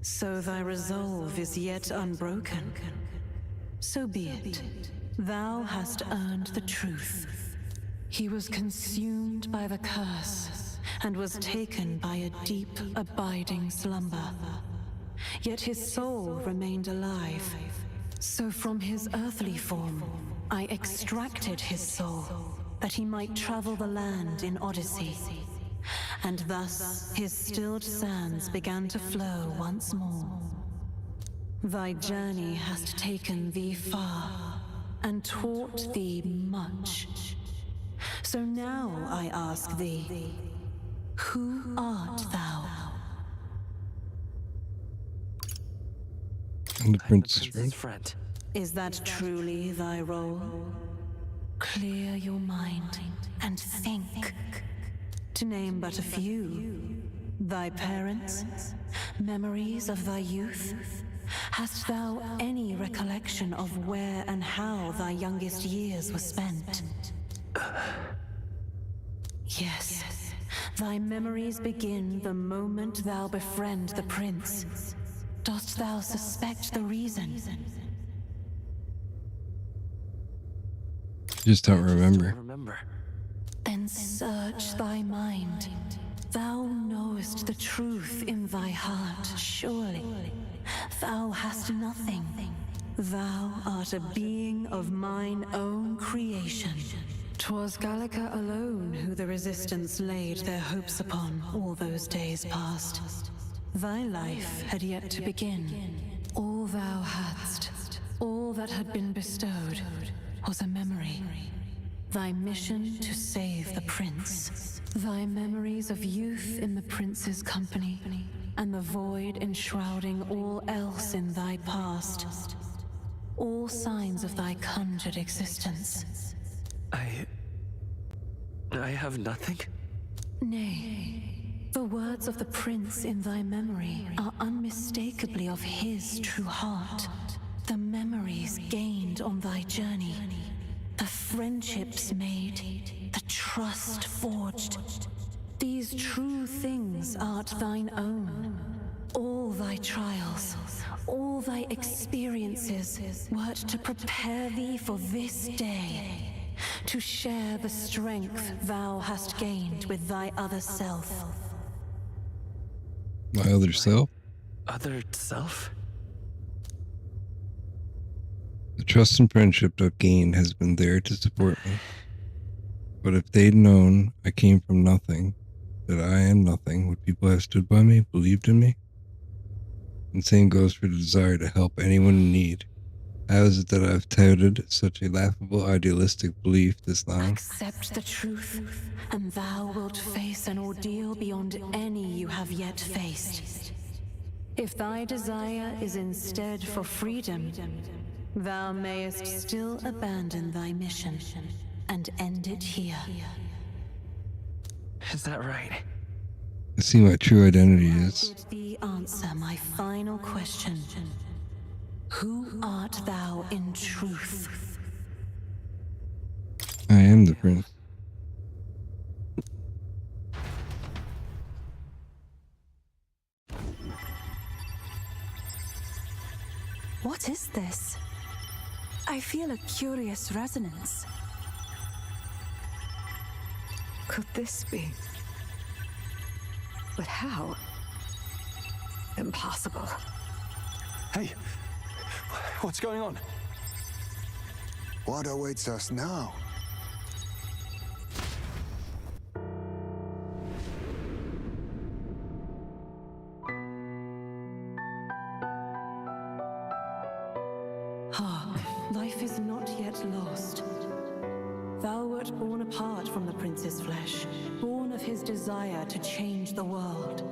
So thy resolve is yet unbroken. So be it. Thou hast earned the truth. He was consumed by the curse, and was taken by a deep, abiding slumber. Yet his soul remained alive, So from his earthly form, I extracted his soul, that he might travel the land in Odyssey. And thus his stilled sands began to flow once more. Thy journey hast taken thee far, and taught thee much. So now I ask thee, who art thou? I'm the prince's friend. Is that truly thy role? Clear your mind and think. To name but a few, thy parents, memories of thy youth. Hast thou any recollection of where and how thy youngest years were spent? Yes, thy memories begin the moment thou befriend the prince. Dost thou suspect the reason? Just don't remember. Then search thy mind. Thou knowest the truth in thy heart, surely. Thou hast nothing. Thou art a being of mine own creation. 'Twas Gallica alone who the resistance laid their hopes upon all those days past. Thy life had yet to begin. All thou hadst, all that had been bestowed, was a memory. Thy mission to save the prince. Thy memories of youth in the prince's company, and the void enshrouding all else in thy past. All signs of thy conjured existence. I have nothing? Nay, the words of the prince in thy memory are unmistakably of his true heart. The memories gained on thy journey, the friendships made, the trust forged. These true things art thine own. All thy trials, all thy experiences wert to prepare thee for this day, to share the strength thou hast gained with thy other self. My other self? Other self? The trust and friendship I've gained has been there to support me. But if they'd known I came from nothing, that I am nothing, would people have stood by me, believed in me? And same goes for the desire to help anyone in need. How is it that I've touted such a laughable, idealistic belief this long? Accept the truth, and thou wilt face an ordeal beyond any you have yet faced. If thy desire is instead for freedom, thou mayest still abandon thy mission and end it here. Is that right? I see my true identity is. Did thee answer my final question? Who art thou in truth? I am the prince. What is this? I feel a curious resonance. Could this be? But how? Impossible. Hey, what's going on? What awaits us now? Hark, life is not yet lost. Thou wert born apart from the prince's flesh, born of his desire to change the world.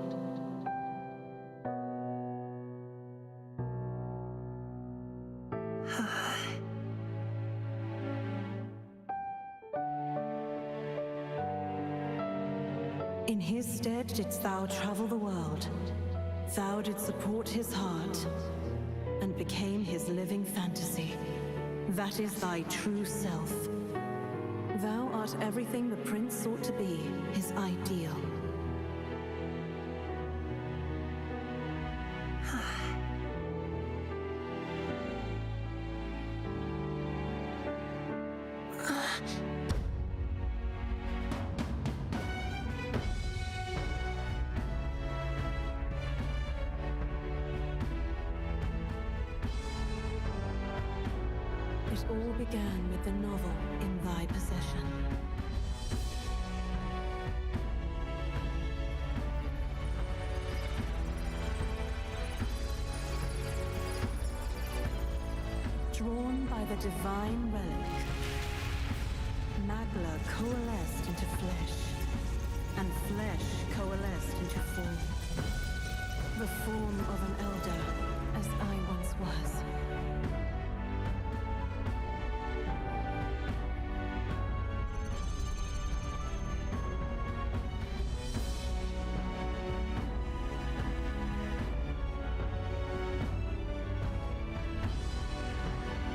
In his stead didst thou travel the world. Thou didst support his heart, and became his living fantasy. That is thy true self. Thou art everything the prince sought to be, his ideal. It all began with the novel in thy possession. Drawn by the divine relic, Magla coalesced into flesh, and flesh coalesced into form. The form of an elder, as I once was.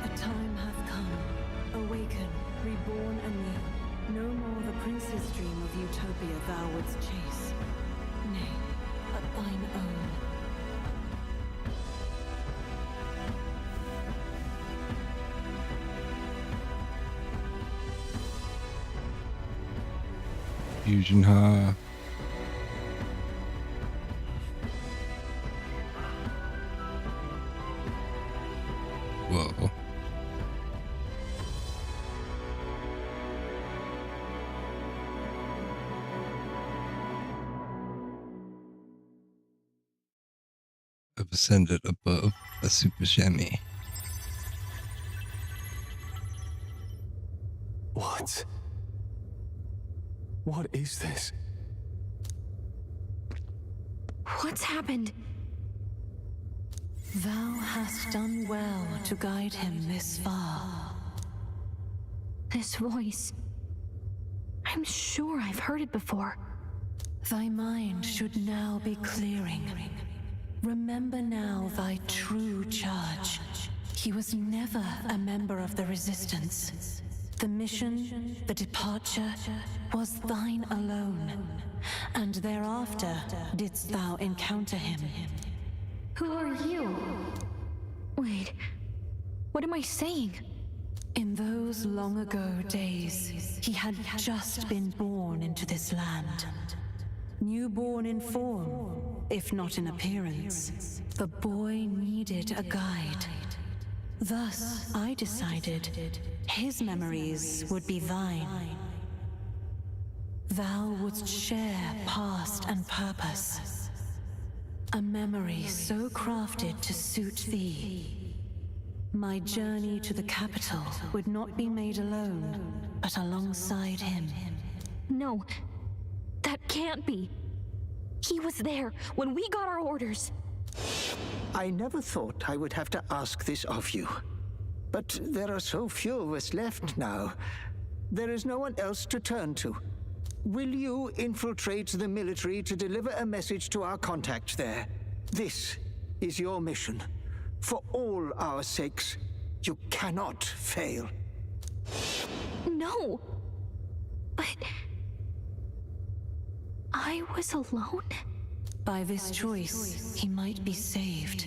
A time hath come, awaken, reborn anew. No more the prince's dream of utopia thou wouldst chase. Nay, but thine own. Fusion Ha. Whoa. I've ascended above a super chamois. What? What is this? What's happened? Thou hast done well to guide him this far. This voice. I'm sure I've heard it before. Thy mind should now be clearing. Remember now thy true charge. He was never a member of the Resistance. The mission, the departure, was thine alone. And thereafter didst thou encounter him. Who are you? Wait, what am I saying? In those long ago days, he had just been born into this land. Newborn in form, if not in appearance, the boy needed a guide. Thus, I decided his memories would be thine. Thou wouldst share past and purpose. A memory so crafted to suit thee. My journey to the capital would not be made alone, but alongside him. No, that can't be. He was there when we got our orders. I never thought I would have to ask this of you. But there are so few of us left now. There is no one else to turn to. Will you infiltrate the military to deliver a message to our contact there? This is your mission. For all our sakes, you cannot fail. No! But... I was alone? By this choice, he might be saved.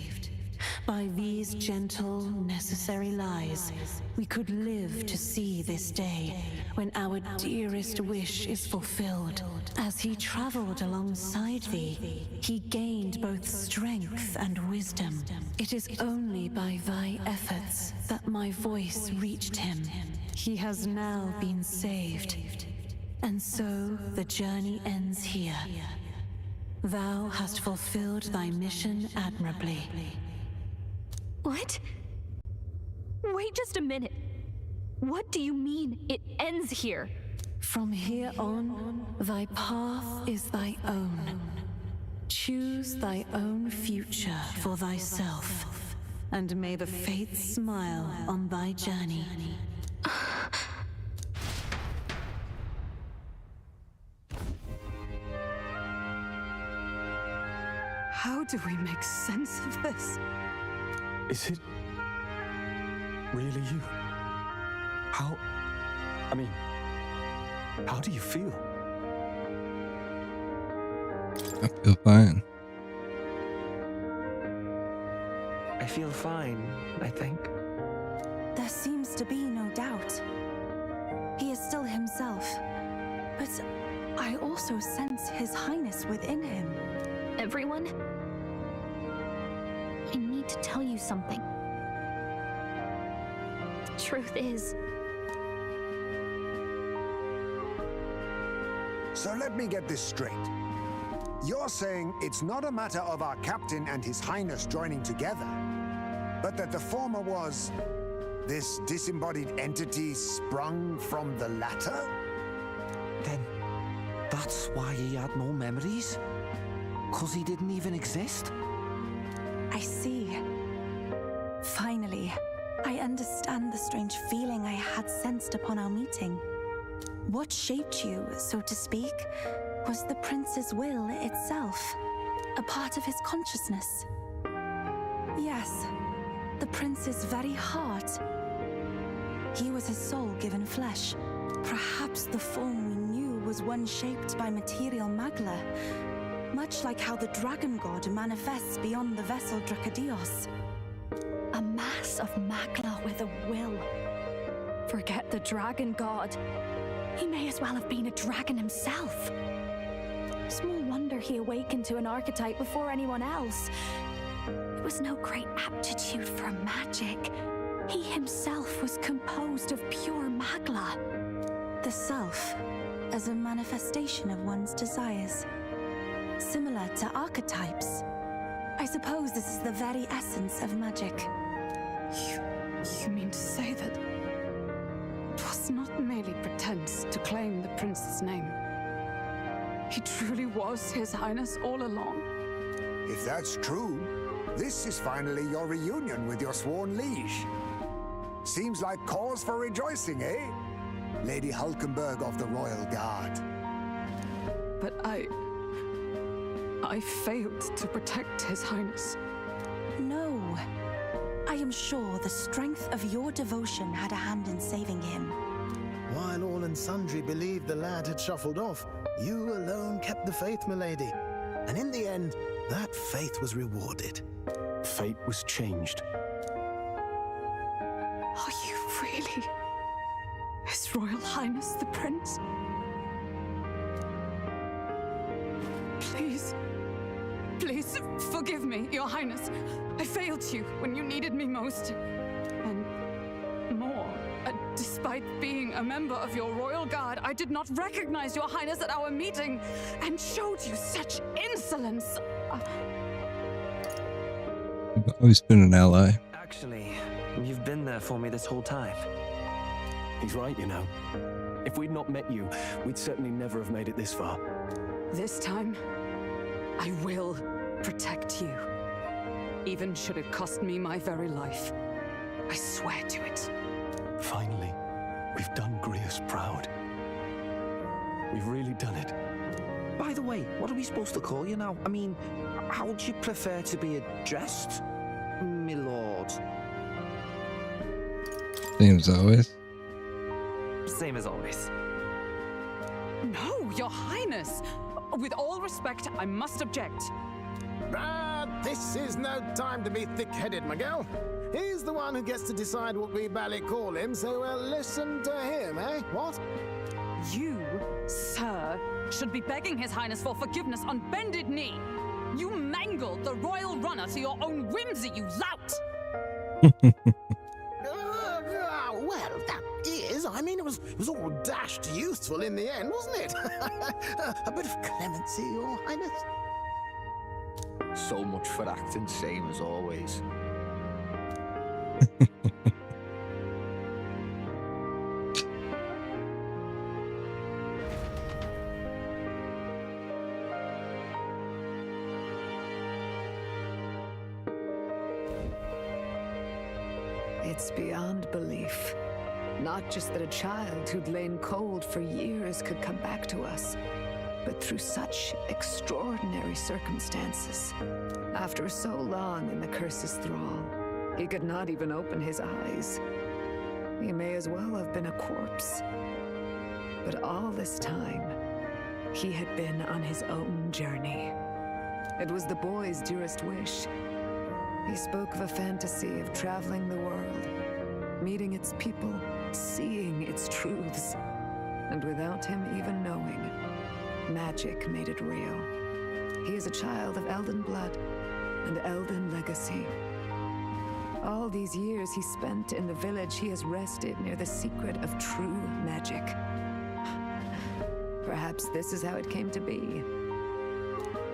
By these gentle, necessary lies, we could live to see this day when our dearest wish is fulfilled. As he traveled alongside thee, he gained both strength and wisdom. It is only by thy efforts that my voice reached him. He has now been saved. And so the journey ends here. Thou hast fulfilled thy mission admirably. What? Wait just a minute. What do you mean it ends here? From here on, thy path is thy own. Choose thy own future for thyself, and may the fates smile on thy journey. How do we make sense of this? Is it really you? How do you feel? I feel fine. I feel fine, I think. There seems to be no doubt. He is still himself. But I also sense His Highness within him. Everyone? I need to tell you something. truth is. So let me get this straight. You're saying it's not a matter of our captain and His Highness joining together, but that the former was this disembodied entity sprung from the latter? Then that's why he had no memories? 'Cause he didn't even exist? I see. Finally, I understand the strange feeling I had sensed upon our meeting. What shaped you, so to speak, was the prince's will itself, a part of his consciousness. Yes, the prince's very heart. He was his soul given flesh. Perhaps the form we knew was one shaped by material magla, much like how the dragon god manifests beyond the vessel Drakadios. A mass of magla with a will. Forget the dragon god. He may as well have been a dragon himself. Small wonder he awakened to an archetype before anyone else. It was no great aptitude for magic. He himself was composed of pure magla. The self, as a manifestation of one's desires. Similar to archetypes. I suppose this is the very essence of magic. You mean to say that it was not merely pretense to claim the prince's name? He truly was His Highness all along? If that's true, this is finally your reunion with your sworn liege. Seems like cause for rejoicing, eh? Lady Hulkenberg of the Royal Guard. But I failed to protect His Highness. No. I am sure the strength of your devotion had a hand in saving him. While all and sundry believed the lad had shuffled off, you alone kept the faith, milady. And in the end, that faith was rewarded. Fate was changed. Are you really His Royal Highness the Prince? Please, forgive me, Your Highness. I failed you when you needed me most. And more, despite being a member of your Royal Guard, I did not recognize Your Highness at our meeting and showed you such insolence. You've always been an ally. Actually, you've been there for me this whole time. He's right, you know. If we'd not met you, we'd certainly never have made it this far. This time, I will protect you. Even should it cost me my very life. I swear to it. Finally, we've done Grius proud. We've really done it. By the way, what are we supposed to call you now? I mean, how would you prefer to be addressed, my lord? Same as always. Same as always. No, Your Highness! With all respect, I must object. This is no time to be thick-headed, Miguel. He's the one who gets to decide what we bally call him, so listen to him, eh? What? You, sir, should be begging His Highness for forgiveness on bended knee. You mangled the royal runner to your own whimsy, you lout! Well, that is. I mean, it was all dashed useful in the end, wasn't it? A bit of clemency, Your Highness. So much for acting same as always. It's beyond belief. Not just that a child who'd lain cold for years could come back to us, but through such extraordinary circumstances. After so long in the curse's thrall, he could not even open his eyes. He may as well have been a corpse. But all this time, he had been on his own journey. It was the boy's dearest wish. He spoke of a fantasy of traveling the world, meeting its people, seeing its truths. And without him even knowing, magic made it real. He is a child of Elden blood and Elden legacy. All these years he spent in the village, he has rested near the secret of true magic. Perhaps this is how it came to be.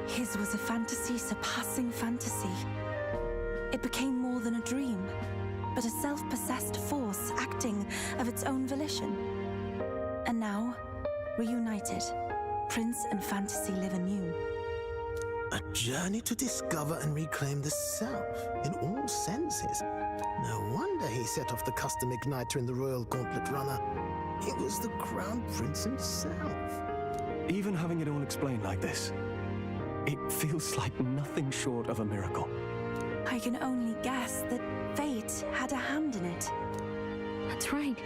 His was a fantasy surpassing fantasy. It became more than a dream, but a self-possessed force acting of its own volition. And now, reunited, Prince and fantasy live anew. A journey to discover and reclaim the self, in all senses. No wonder he set off the custom igniter in the Royal Gauntlet Runner. It was the Crown Prince himself. Even having it all explained like this, it feels like nothing short of a miracle. I can only guess that fate had a hand in it. That's right.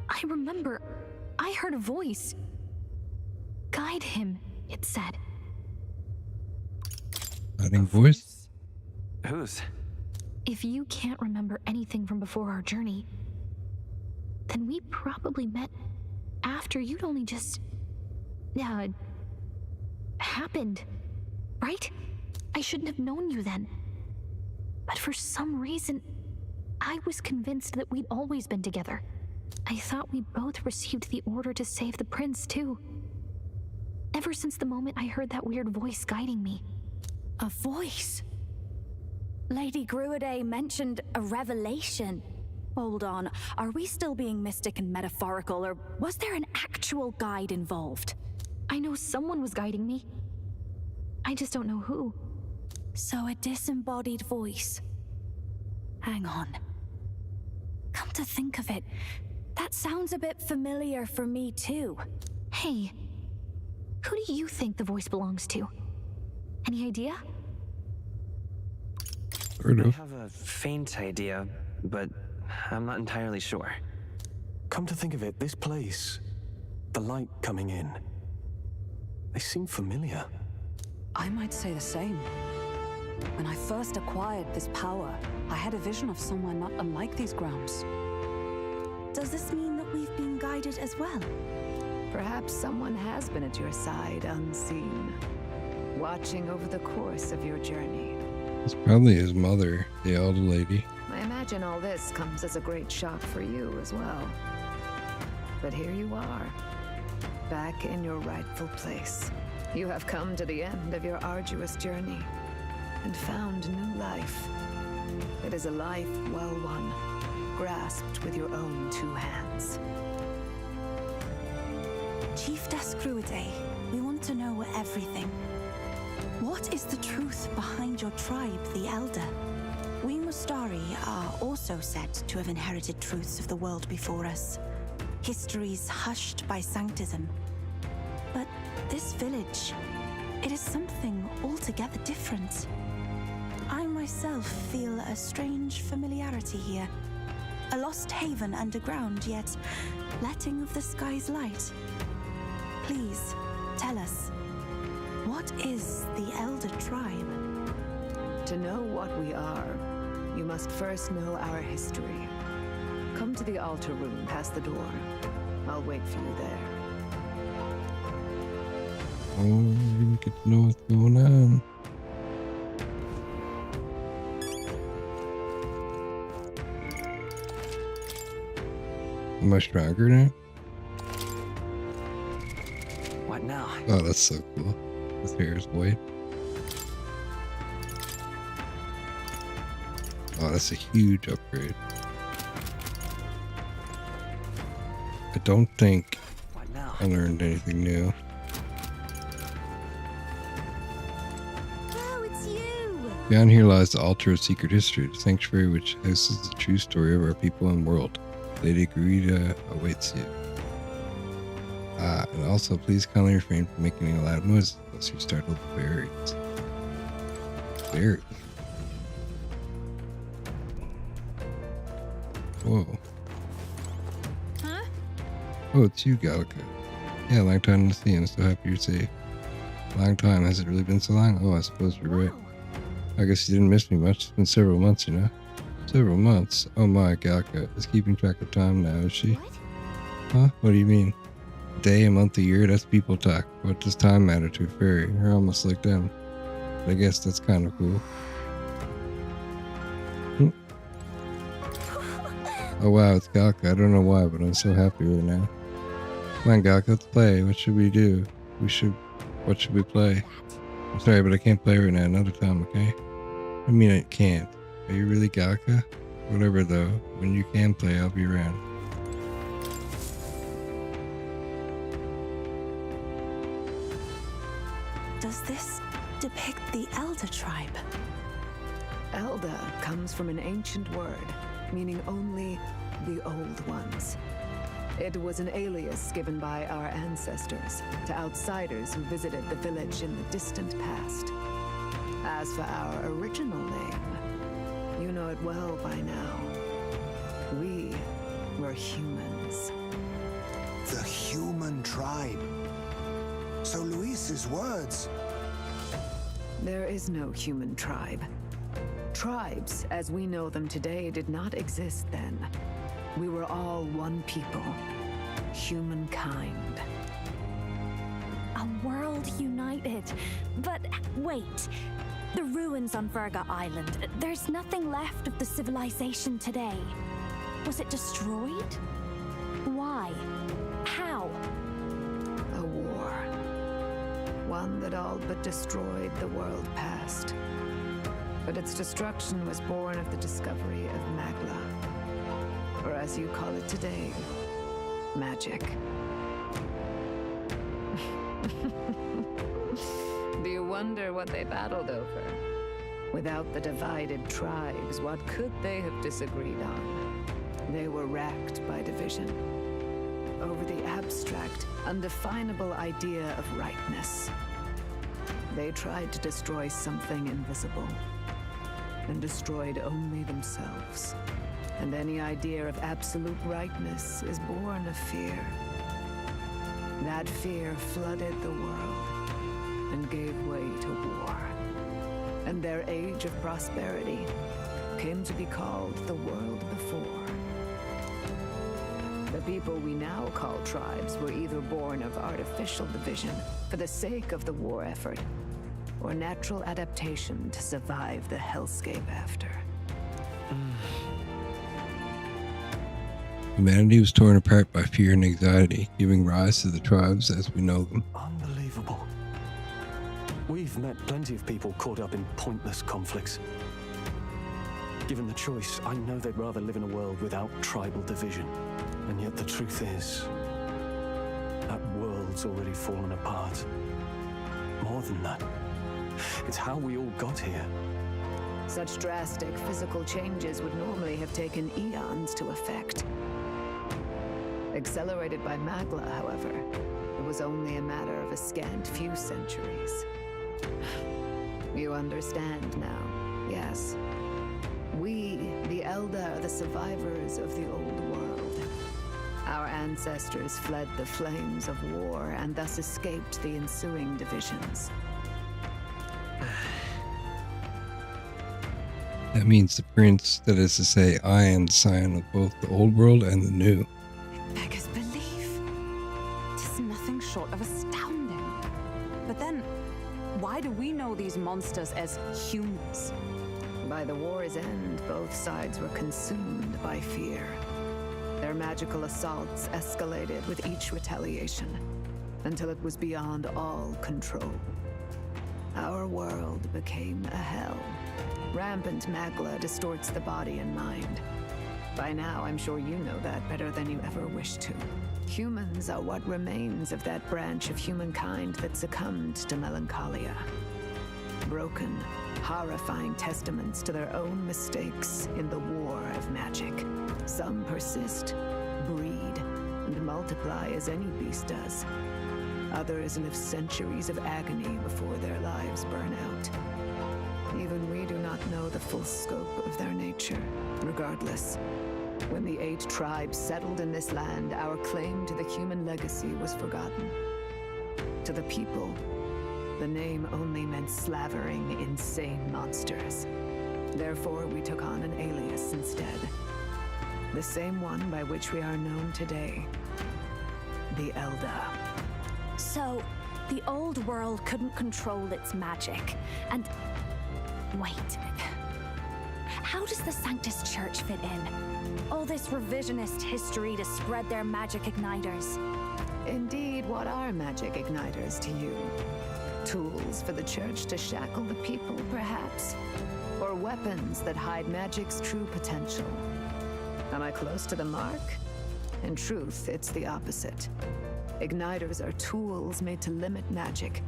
I remember. I heard a voice. Guide him, it said. Guiding voice? Whose? If you can't remember anything from before our journey, then we probably met after you'd only just... happened, right? I shouldn't have known you then. But for some reason, I was convinced that we'd always been together. I thought we both received the order to save the prince, too. Ever since the moment I heard that weird voice guiding me. A voice? Lady Gruaday mentioned a revelation. Hold on, are we still being mystic and metaphorical, or was there an actual guide involved? I know someone was guiding me. I just don't know who. So a disembodied voice. Hang on. Come to think of it, that sounds a bit familiar for me too. Hey, who do you think the voice belongs to? Any idea? I have a faint idea, but I'm not entirely sure. Come to think of it, this place, the light coming in, they seem familiar. I might say the same. When I first acquired this power, I had a vision of somewhere not unlike these grounds. Does this mean that we've been guided as well? Perhaps someone has been at your side unseen, watching over the course of your journey. It's probably his mother, the elder lady. I imagine all this comes as a great shock for you as well. But here you are, back in your rightful place. You have come to the end of your arduous journey and found new life. It is a life well won, grasped with your own two hands. Chiefess Gruaday, we want to know everything. What is the truth behind your tribe, the Elder? We Mustari are also said to have inherited truths of the world before us. Histories hushed by sanctism. But this village, it is something altogether different. I myself feel a strange familiarity here. A lost haven underground, yet letting of the sky's light. Please, tell us, what is the Elder Tribe? To know what we are, you must first know our history. Come to the altar room past the door. I'll wait for you there. Oh, you get to know what's going on. Am I stronger now? What now? Oh, that's so cool. His hair is white. Oh, that's a huge upgrade. I don't think I learned anything new. Oh, it's you! Beyond here lies the altar of secret history, the sanctuary which houses the true story of our people and world. Lady Gruaday awaits you. And also please kindly refrain from making any loud noises unless you startle the fairies. Fairy. Whoa. Huh? Oh, it's you, Gallica. Yeah, long time to see. I'm so happy you're safe. Long time. Has it really been so long? Oh, I suppose you're right. I guess you didn't miss me much. It's been several months, you know. Several months. Oh my, Gallica is keeping track of time now, is she? What? Huh? What do you mean? A day, a month, a year? That's people talk. What does time matter to a fairy? You're almost like them. But I guess that's kind of cool. Oh wow, it's Gaka. I don't know why, but I'm so happy right now. Come on, Gaka, let's play. What should we do? What should we play? I'm sorry, but I can't play right now. Another time, okay? I mean, I can't. Are you really Gaka? Whatever, though. When you can play, I'll be around. Does this depict the Elder tribe? Elder comes from an ancient word, meaning only the old ones. It was an alias given by our ancestors to outsiders who visited the village in the distant past. As for our original name, you know it well by now. We were humans. The human tribe. So Luis's words. There is no human tribe. Tribes, as we know them today, did not exist then. We were all one people. Humankind. A world united. But wait. The ruins on Virga Island. There's nothing left of the civilization today. Was it destroyed? Why? How? A war. One that all but destroyed the world past. But its destruction was born of the discovery of Magla. Or as you call it today, magic. Do you wonder what they battled over? Without the divided tribes, what could they have disagreed on? They were racked by division over the abstract, undefinable idea of rightness. They tried to destroy something invisible, and destroyed only themselves. And any idea of absolute rightness is born of fear. That fear flooded the world and gave way to war. And their age of prosperity came to be called the world before. The people we now call tribes were either born of artificial division for the sake of the war effort, or natural adaptation to survive the hellscape after. Humanity was torn apart by fear and anxiety, giving rise to the tribes as we know them. Unbelievable. We've met plenty of people caught up in pointless conflicts. Given the choice, I know they'd rather live in a world without tribal division. And yet the truth is, that world's already fallen apart. More than that, it's how we all got here. Such drastic physical changes would normally have taken eons to effect. Accelerated by Magla, however, it was only a matter of a scant few centuries. You understand now, yes? We, the Elder, are the survivors of the old world. Our ancestors fled the flames of war and thus escaped the ensuing divisions. That means the prince, that is to say, I am the scion of both the old world and the new. Beggars belief. Tis nothing short of astounding. But then, why do we know these monsters as humans? By the war's end, both sides were consumed by fear. Their magical assaults escalated with each retaliation, until it was beyond all control. Our world became a hell. Rampant Magla distorts the body and mind. By now, I'm sure you know that better than you ever wished to. Humans are what remains of that branch of humankind that succumbed to melancholia. Broken, horrifying testaments to their own mistakes in the war of magic. Some persist, breed, and multiply as any beast does. Others live centuries of agony before their lives burn out. Even we do not know the full scope of their nature. Regardless, when the 8 tribes settled in this land, our claim to the human legacy was forgotten. To the people, the name only meant slavering, insane monsters. Therefore, we took on an alias instead. The same one by which we are known today. The Elder. So, the old world couldn't control its magic, and... Wait. How does the Sanctus Church fit in? All this revisionist history to spread their magic igniters. Indeed, what are magic igniters to you? Tools for the Church to shackle the people, perhaps? Or weapons that hide magic's true potential? Am I close to the mark? In truth, it's the opposite. Igniters are tools made to limit magic.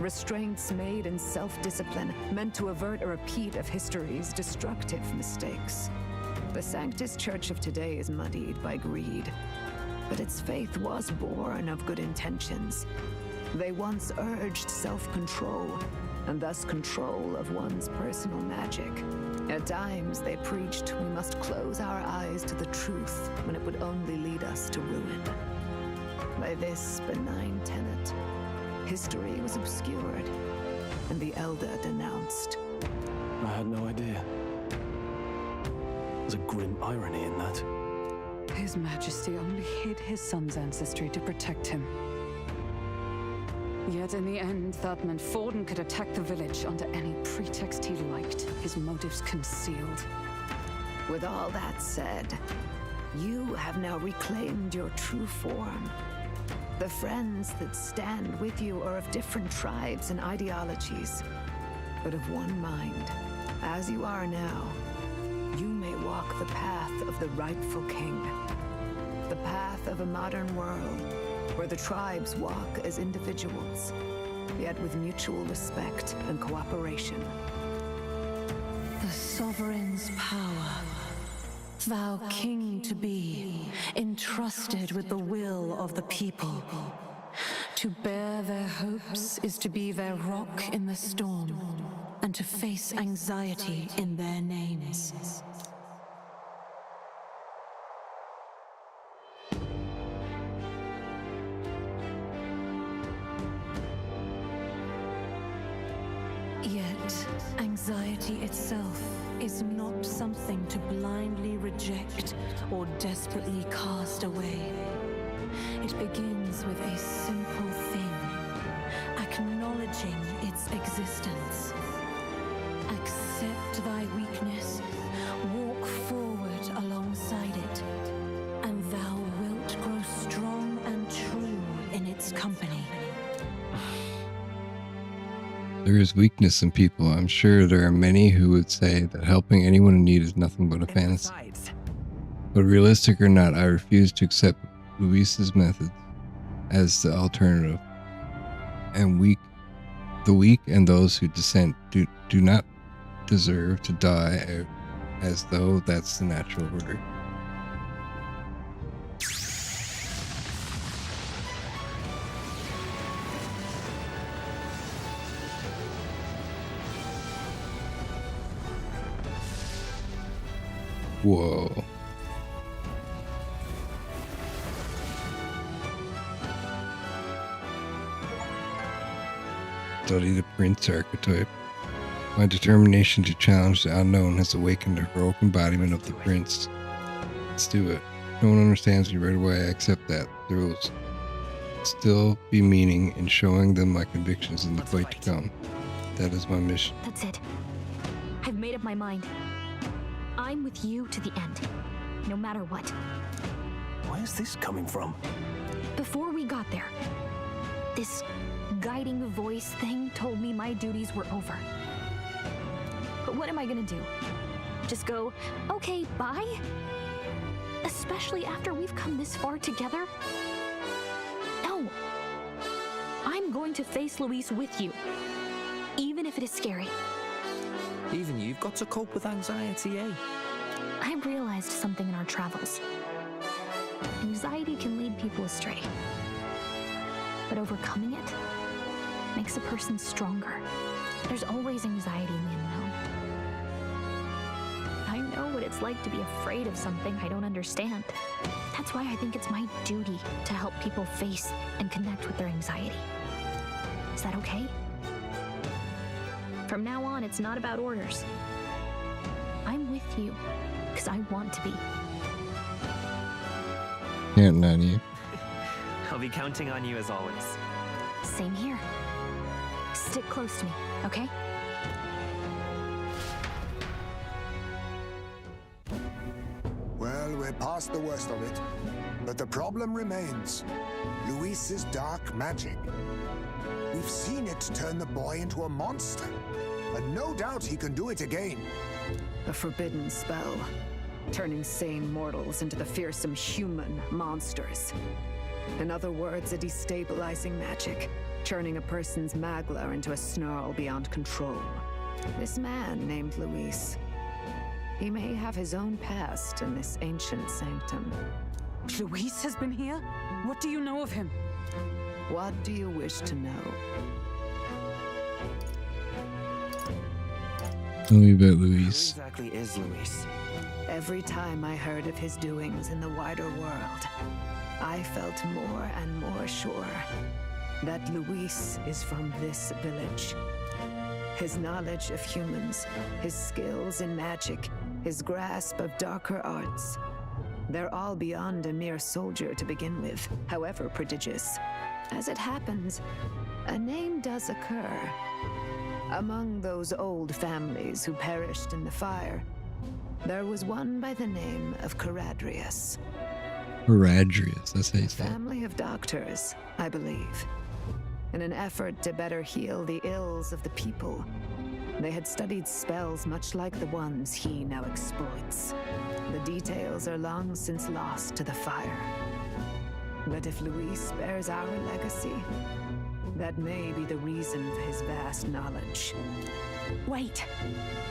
Restraints made in self-discipline, meant to avert a repeat of history's destructive mistakes. The Sanctus Church of today is muddied by greed, but its faith was born of good intentions. They once urged self-control, and thus control of one's personal magic. At times, they preached we must close our eyes to the truth when it would only lead us to ruin. By this benign tenet, history was obscured, and the Elder denounced. I had no idea. There's a grim irony in that. His Majesty only hid his son's ancestry to protect him. Yet in the end, that meant Forden could attack the village under any pretext he liked, his motives concealed. With all that said, you have now reclaimed your true form. The friends that stand with you are of different tribes and ideologies, but of one mind. As you are now, you may walk the path of the rightful king. The path of a modern world, where the tribes walk as individuals, yet with mutual respect and cooperation. The sovereign's power, thou king to be, entrusted with the will of the people. To bear their hopes is to be their rock in the storm, and to face anxiety in their names. Yet, anxiety itself is not something to blindly reject or desperately cast away. It begins with a simple thing, acknowledging its existence. Accept thy weakness, walk forward alongside it, and thou wilt grow strong and true in its company. There is weakness in people. I'm sure there are many who would say that helping anyone in need is nothing but a fantasy. But realistic or not, I refuse to accept Luis's methods as the alternative. And the weak and those who dissent do not deserve to die as though that's the natural order. Whoa. Study the Prince archetype. My determination to challenge the unknown has awakened a heroic embodiment of the Prince. Let's do it. No one understands me right away. I accept that. There will still be meaning in showing them my convictions in the fight to come. That is my mission. That's it. I've made up my mind. I'm with you to the end, no matter what. Where's this coming from? Before we got there, this guiding voice thing told me my duties were over. But what am I gonna do? Just go, okay, bye? Especially after we've come this far together? No. I'm going to face Luis with you, even if it is scary. Even you've got to cope with anxiety, eh? I realized something in our travels. Anxiety can lead people astray. But overcoming it makes a person stronger. There's always anxiety in the unknown. I know what it's like to be afraid of something I don't understand. That's why I think it's my duty to help people face and connect with their anxiety. Is that okay? From now on, it's not about orders. I'm with you, because I want to be. Counting on you. I'll be counting on you as always. Same here. Stick close to me, okay? we're past the worst of it. But the problem remains. Luis's dark magic. We've seen it turn the boy into a monster. And no doubt he can do it again. A forbidden spell, turning sane mortals into the fearsome human monsters. In other words, a destabilizing magic, turning a person's magla into a snarl beyond control. This man named Luis, he may have his own past in this ancient sanctum. Luis has been here? What do you know of him? What do you wish to know? Tell me about Luis. Who exactly is Luis? Every time I heard of his doings in the wider world, I felt more and more sure that Luis is from this village. His knowledge of humans, his skills in magic, his grasp of darker arts, they're all beyond a mere soldier to begin with, however prodigious. As it happens, a name does occur. Among those old families who perished in the fire, there was one by the name of Caradrius. Caradrius, that's how you say it. Family of doctors, I believe. In an effort to better heal the ills of the people, they had studied spells much like the ones he now exploits. The details are long since lost to the fire. But if Luis bears our legacy, that may be the reason for his vast knowledge. Wait,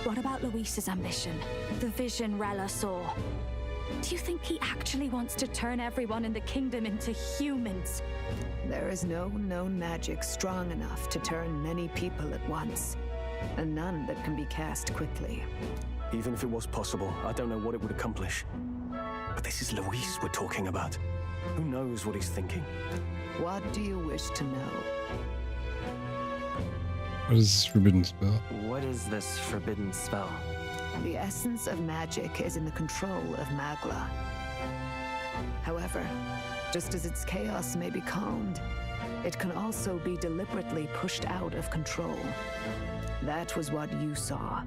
what about Luis's ambition? The vision Rella saw? Do you think he actually wants to turn everyone in the kingdom into humans? There is no known magic strong enough to turn many people at once, and none that can be cast quickly. Even if it was possible, I don't know what it would accomplish. But this is Luis we're talking about. Who knows what he's thinking? What do you wish to know? What is this forbidden spell? What is this forbidden spell? The essence of magic is in the control of Magla. However, just as its chaos may be calmed, it can also be deliberately pushed out of control. That was what you saw.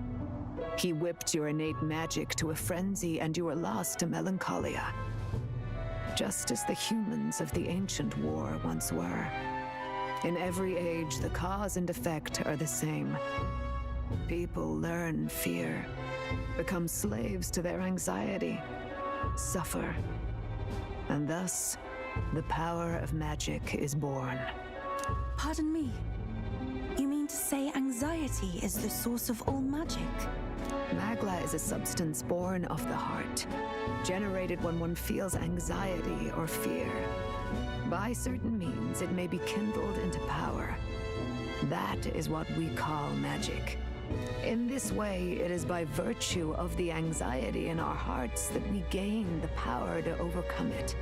He whipped your innate magic to a frenzy and you were lost to melancholia. Just as the humans of the ancient war once were. In every age, the cause and effect are the same. People learn fear, become slaves to their anxiety, suffer, and thus, the power of magic is born. Pardon me. You mean to say anxiety is the source of all magic? Magla is a substance born of the heart, generated when one feels anxiety or fear. By certain means, it may be kindled into power. That is what we call magic. In this way, it is by virtue of the anxiety in our hearts that we gain the power to overcome it.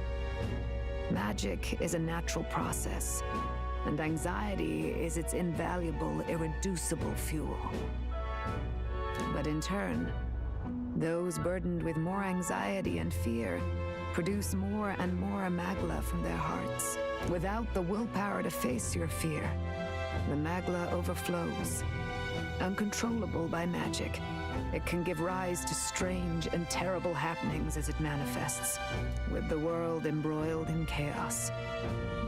Magic is a natural process, and anxiety is its invaluable, irreducible fuel. But in turn, those burdened with more anxiety and fear produce more and more magla from their hearts. Without the willpower to face your fear, the magla overflows. Uncontrollable by magic, it can give rise to strange and terrible happenings as it manifests, with the world embroiled in chaos.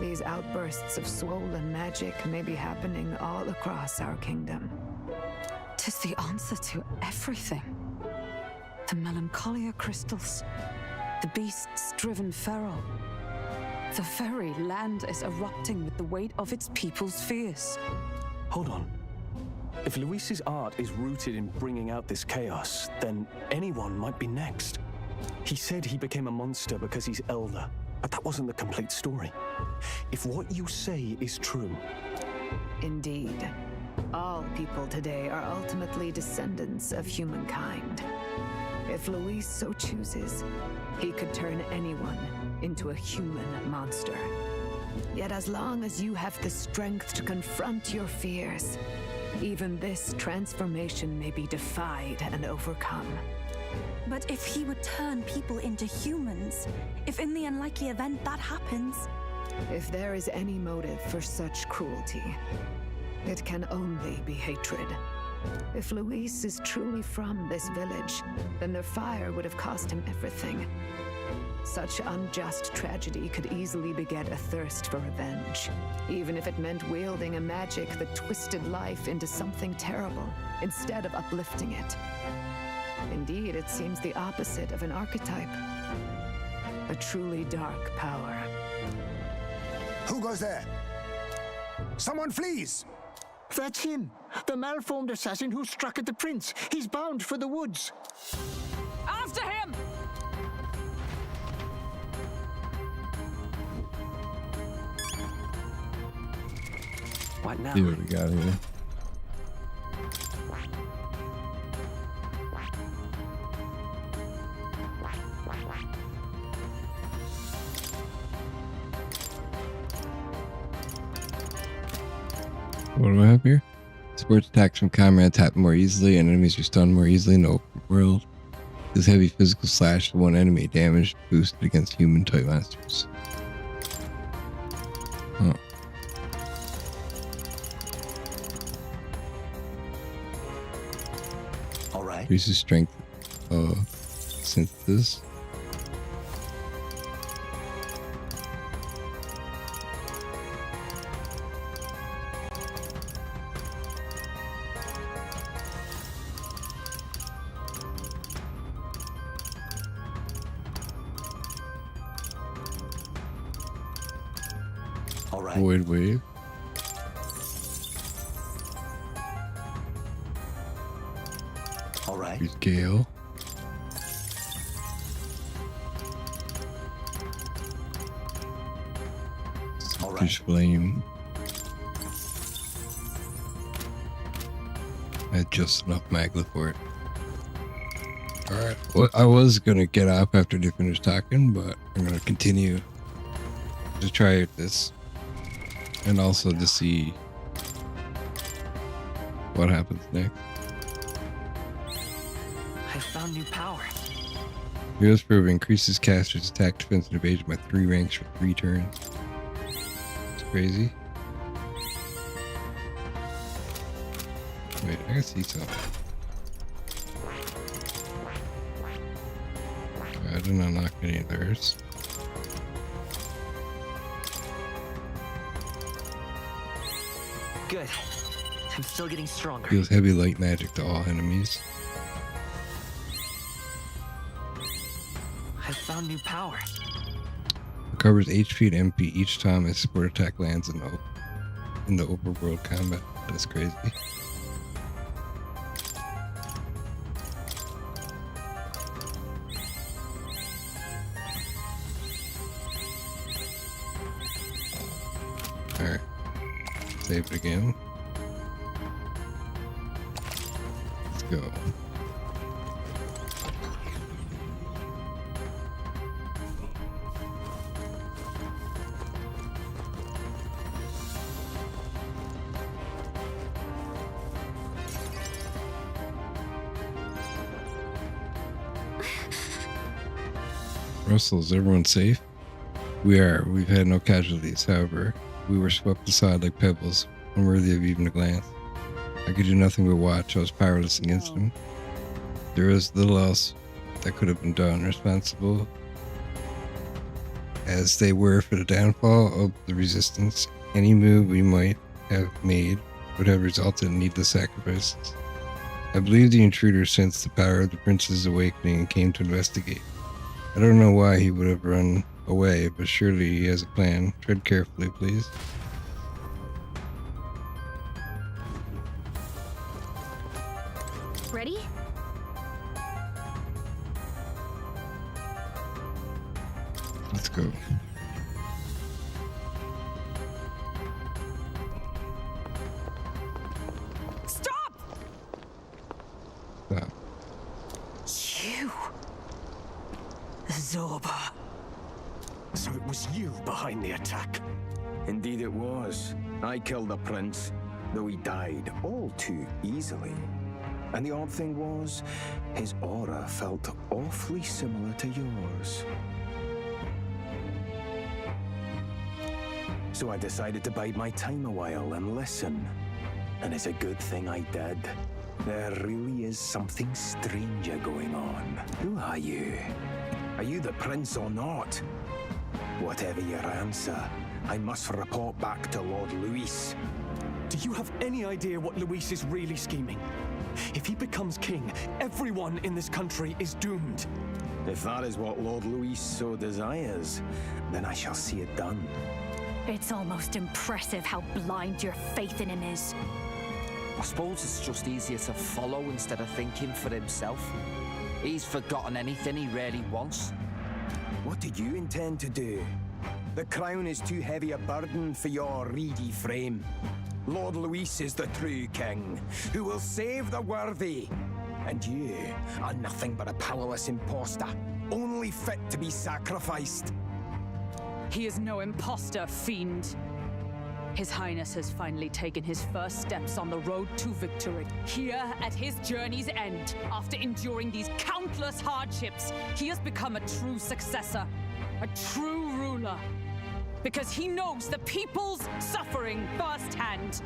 These outbursts of swollen magic may be happening all across our kingdom. 'Tis the answer to everything. The melancholia crystals, the beasts driven feral. The very land is erupting with the weight of its people's fears. Hold on. If Luis's art is rooted in bringing out this chaos, then anyone might be next. He said he became a monster because he's elder, but that wasn't the complete story. If what you say is true... Indeed. All people today are ultimately descendants of humankind. If Luis so chooses, he could turn anyone into a human monster. Yet as long as you have the strength to confront your fears, even this transformation may be defied and overcome. But if he would turn people into humans, if in the unlikely event that happens... If there is any motive for such cruelty, it can only be hatred. If Luis is truly from this village, then their fire would have cost him everything. Such unjust tragedy could easily beget a thirst for revenge, even if it meant wielding a magic that twisted life into something terrible, instead of uplifting it. Indeed, it seems the opposite of an archetype. A truly dark power. Who goes there? Someone flees! That's him! The malformed assassin who struck at the prince! He's bound for the woods! After him! What now? See what we got here. What do I have here? Sports attacks from comrades happen more easily and enemies are stunned more easily in the open world. This heavy physical slash to one enemy damage boosted against human type monsters. Oh. All right. Increases strength synthesis. All right. Void wave. All right. Here's Gale. All right. Here's Flame. I had just enough Magla for it. Alright. Well, I was gonna get up after they finish talking, but I'm gonna continue to try out this. And also to see what happens next. I found new power. Hero's Probe increases caster's attack, defense, and evasion by 3 ranks for 3 turns. It's crazy. Wait, I gotta see something. I didn't unlock any of theirs. Good. I'm still getting stronger. Deals heavy light magic to all enemies. I found new power. Recovers HP and MP each time a support attack lands in the overworld combat. That's crazy. Alright. Save it again. Let's go. Russell, is everyone safe? We are. We've had no casualties, however. We were swept aside like pebbles, unworthy of even a glance. I could do nothing but watch. I was powerless against them. There was little else that could have been done. Responsible as they were for the downfall of the resistance, any move we might have made would have resulted in needless sacrifices. I believe the intruder sensed the power of the prince's awakening and came to investigate. I don't know why he would have run away, but surely he has a plan. Tread carefully, please. Ready? Let's go. Stop! Stop. You. Zorba. So it was you behind the attack? Indeed it was. I killed the prince, though he died all too easily. And the odd thing was, his aura felt awfully similar to yours. So I decided to bide my time a while and listen. And it's a good thing I did. There really is something stranger going on. Who are you? Are you the prince or not? Whatever your answer, I must report back to Lord Luis. Do you have any idea what Luis is really scheming? If he becomes king, everyone in this country is doomed. If that is what Lord Luis so desires, then I shall see it done. It's almost impressive how blind your faith in him is. I suppose it's just easier to follow instead of thinking for himself. He's forgotten anything he really wants. What do you intend to do? The crown is too heavy a burden for your reedy frame. Lord Luis is the true king, who will save the worthy. And you are nothing but a powerless imposter, only fit to be sacrificed. He is no imposter, fiend. His Highness has finally taken his first steps on the road to victory. Here, at his journey's end, after enduring these countless hardships, he has become a true successor, a true ruler. Because he knows the people's suffering firsthand.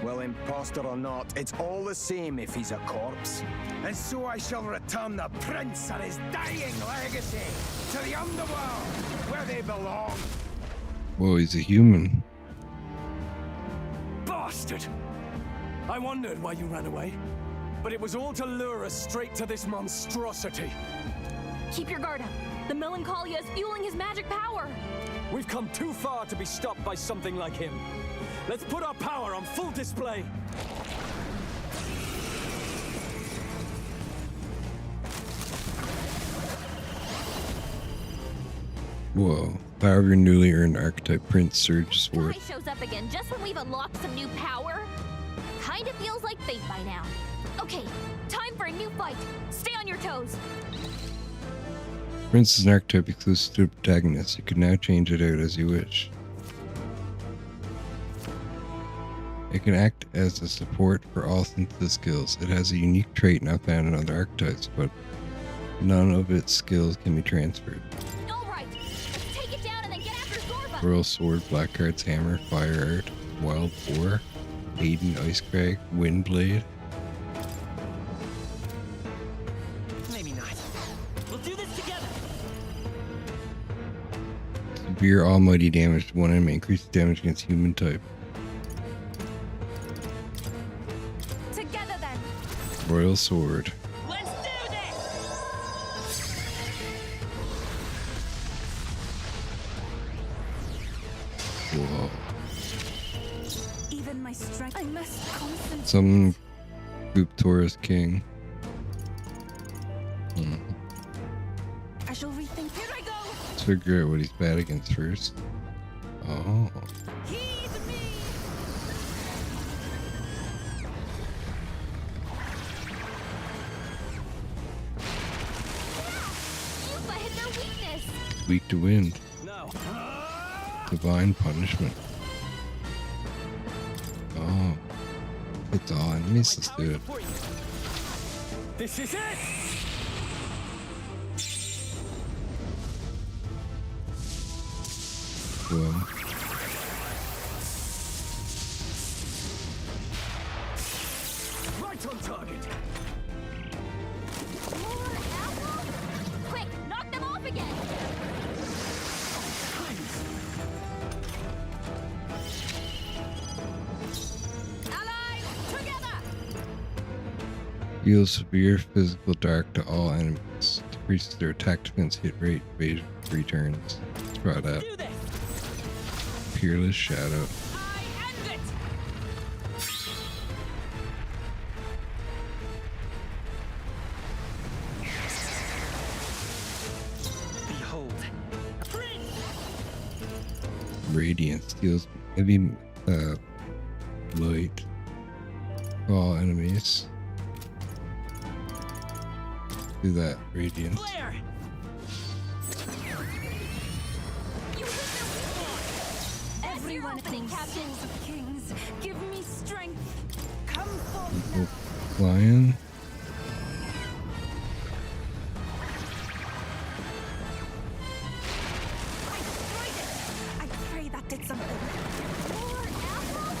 Well, imposter or not, it's all the same if he's a corpse. And so I shall return the prince and his dying legacy to the underworld, where they belong. Whoa, he's a human. Bastard! I wondered why you ran away, but it was all to lure us straight to this monstrosity. Keep your guard up. The Melancholia is fueling his magic power. We've come too far to be stopped by something like him. Let's put our power on full display. Whoa. Power of your newly earned archetype prince surges forth. Guy shows up again just when we've unlocked some new power. Kinda feels like fate by now. Okay, time for a new fight. Stay on your toes. Prince is an archetype exclusive to the protagonist. You can now change it out as you wish. It can act as a support for all synthesis skills. It has a unique trait not found in other archetypes, but none of its skills can be transferred. Alright, let's take it down and then get after Zorba. Royal Sword, Blackheart's Hammer, Fire Art, Wild Boar, Aiden Icecrag, Windblade. Maybe not. We'll do this together. Severe almighty damage to one enemy. Increased damage against human type. Together then. Royal Sword. Let's do this! Whoa. Even my strength. I must concentrate. Some Boop Taurus King. I shall rethink. Here I go. Let's figure out what he's bad against first. Oh. Yuba hit their weakness. Weak to wind. No. Divine punishment. Oh. It's all enemies. Let's do it. This is it! Boom. Right on target. More apples? Quick, knock them off again. Allies, together. Deals severe physical dark to all enemies. Decreases their attack defense hit rate, evasion, 3 turns. Let's try that. Peerless Shadow. Behold. Radiance deals heavy light to all enemies. Do that, Radiance. Everyone opening captains of kings, give me strength. Come forth. People flying. I pray that did something. More apples?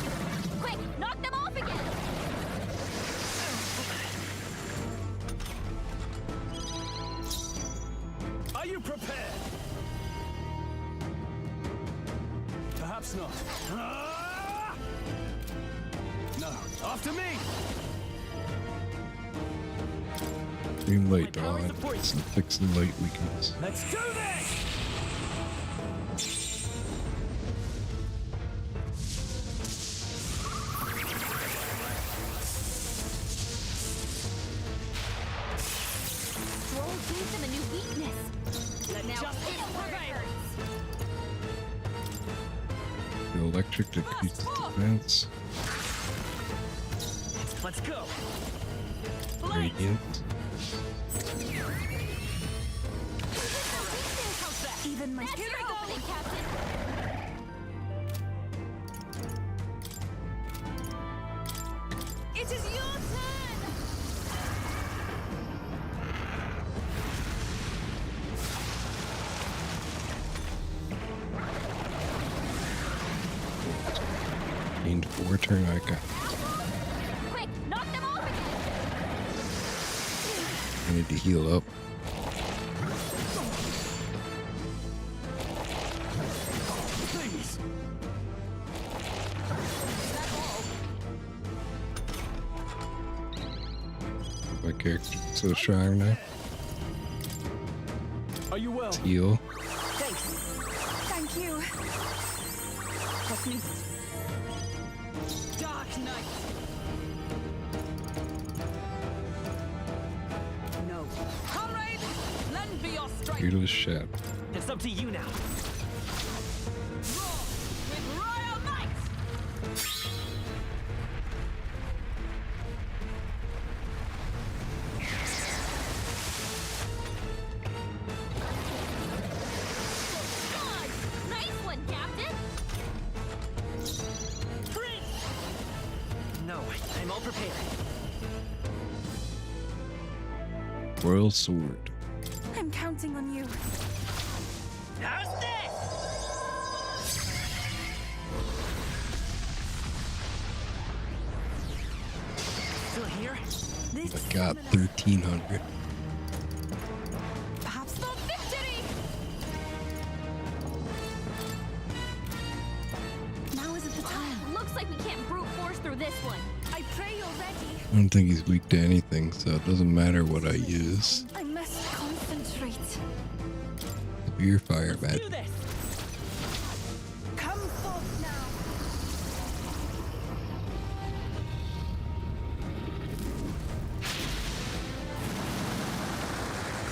Quick, knock them off again. prepare? Perhaps not. No, after me! Green light on. Fix the light weakness. Let's do this! Scroll gave them a new weakness. Now Justice prevails. The electric decreases defense. Let's go. Radiant. Even my Here we go, Captain. It is your turn! Gained 4 turn icon. Quick, knock them off again. I need to heal up. Please. My character so strong now. Are you well? Heal. Thanks. Thank you. Help me. Dark Knight. No. Comrade, lend me your strength. Fearless shadow. It's up to you now. With royal might. Nice one, Captain. No, I'm all prepared. Royal sword. I'm counting on you. How's this? Still here? This I got 1300. perhaps for victory! Now isn't the time. Looks like we can't brute force through this one. I pray you're ready. I don't think he's weak to anything, so it doesn't matter what I use. I must concentrate. Severe fire Do magic. this. Come forth now.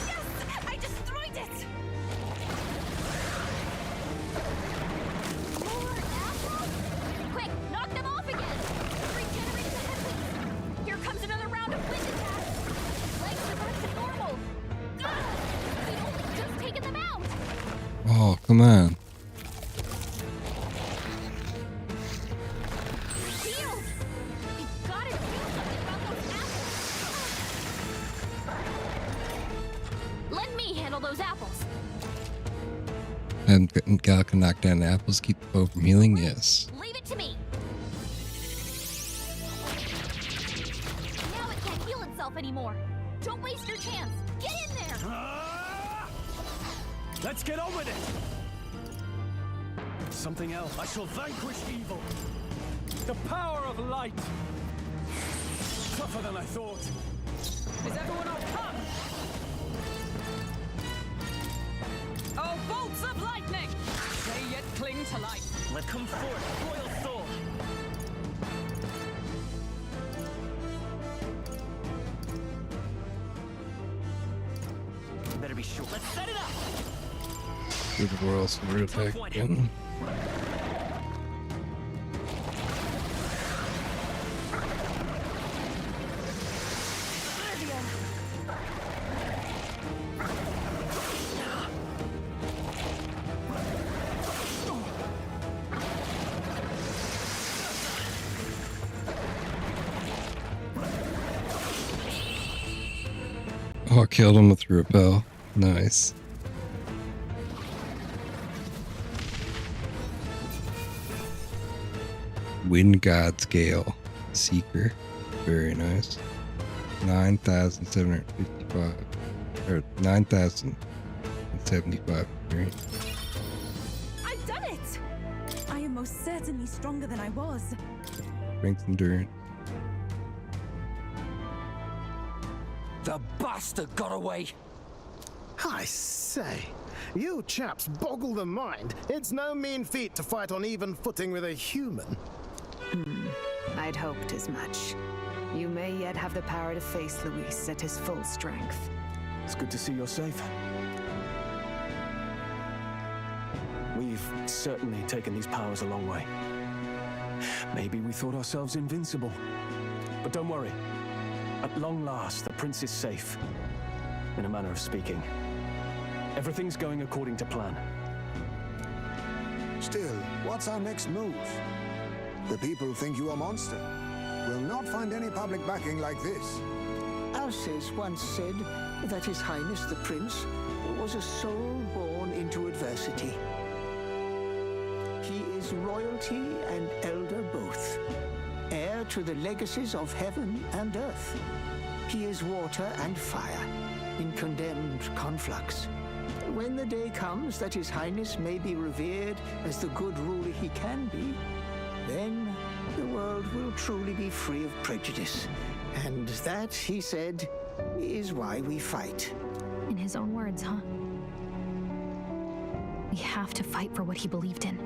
Yes! I destroyed it! More apples? Quick, knock them off again. Regenerate the headwinds. Here comes another round of wind attacks. Legs are back to normal. We'd only just taken them out. Oh, come on. Shield! We've got to do something about those apples. Let me handle those apples. And Gal can knock down the apples, keep the foe from healing? Yes. Leave it to me. Now it can't heal itself anymore. Don't waste your chance. Get in there. Let's get on with it! Something else. I shall vanquish evil. The power of light. Tougher than I thought. Is everyone on come? Oh, bolts of lightning! They yet cling to life. Let come forth, royal soul. Better be sure. Let's set it up. Do the royal sword attack again. Oh, I killed him with repel. Nice. Wind God Scale. Seeker. Very nice. 9,755. Or 9,000. 75. Right? I've done it! I am most certainly stronger than I was. Strength, endurance. The bastard got away! I say, you chaps boggle the mind. It's no mean feat to fight on even footing with a human. I'd hoped as much. You may yet have the power to face Luis at his full strength. It's good to see you're safe. We've certainly taken these powers a long way. Maybe we thought ourselves invincible. But don't worry. At long last, the prince is safe. In a manner of speaking. Everything's going according to plan. Still, what's our next move? The people think you a monster. Will not find any public backing like this. Alsace once said that His Highness the Prince was a soul born into adversity. He is royalty and elder both, heir to the legacies of heaven and earth. He is water and fire, in condemned conflux. When the day comes that His Highness may be revered as the good ruler he can be, then the world will truly be free of prejudice. And that, he said, is why we fight. In his own words, huh? We have to fight for what he believed in.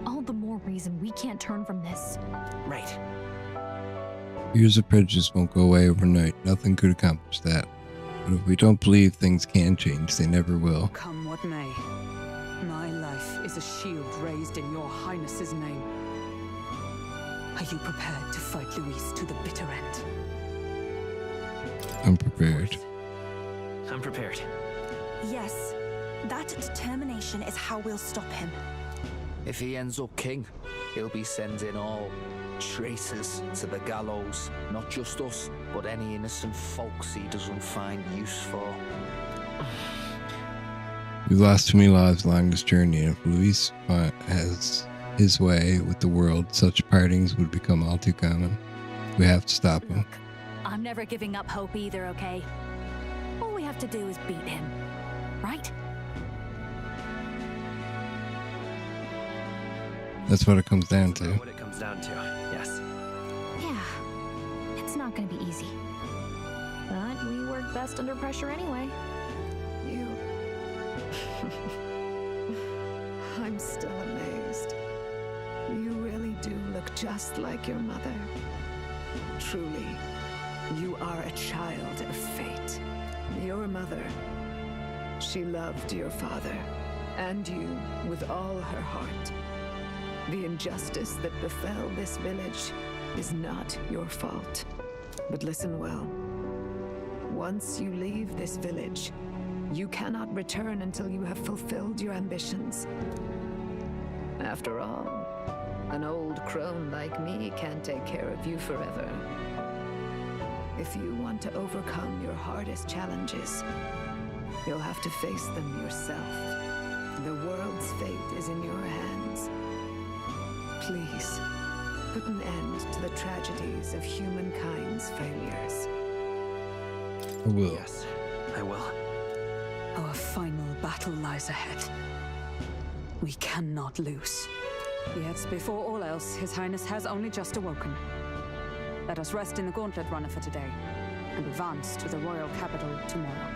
All the more reason we can't turn from this. Right. Years of prejudice won't go away overnight. Nothing could accomplish that. But if we don't believe things can change, they never will. Come what may. My life is a shield raised in your highness's name. Are you prepared to fight Luis to the bitter end? I'm prepared. I'm prepared. Yes, that determination is how we'll stop him. If he ends up king, he'll be sending all traitors to the gallows. Not just us, but any innocent folks he doesn't find use for. We've lost too many lives along this journey, and if Luis has his way with the world, such partings would become all too common. We have to stop him. I'm never giving up hope either, okay? All we have to do is beat him, right? That's what it comes down to. What it comes down to, yes. Yeah, it's not gonna be easy. But we work best under pressure anyway. You... I'm still amazed. You really do look just like your mother. Truly, you are a child of fate. Your mother, she loved your father and you with all her heart. The injustice that befell this village is not your fault. But listen well. Once you leave this village, you cannot return until you have fulfilled your ambitions. After all, an old crone like me can't take care of you forever. If you want to overcome your hardest challenges, you'll have to face them yourself. The world's fate is in your hands. Please, put an end to the tragedies of humankind's failures. I will. Yes, I will. Our final battle lies ahead. We cannot lose. Yet, before all else, His Highness has only just awoken. Let us rest in the gauntlet runner for today, and advance to the royal capital tomorrow.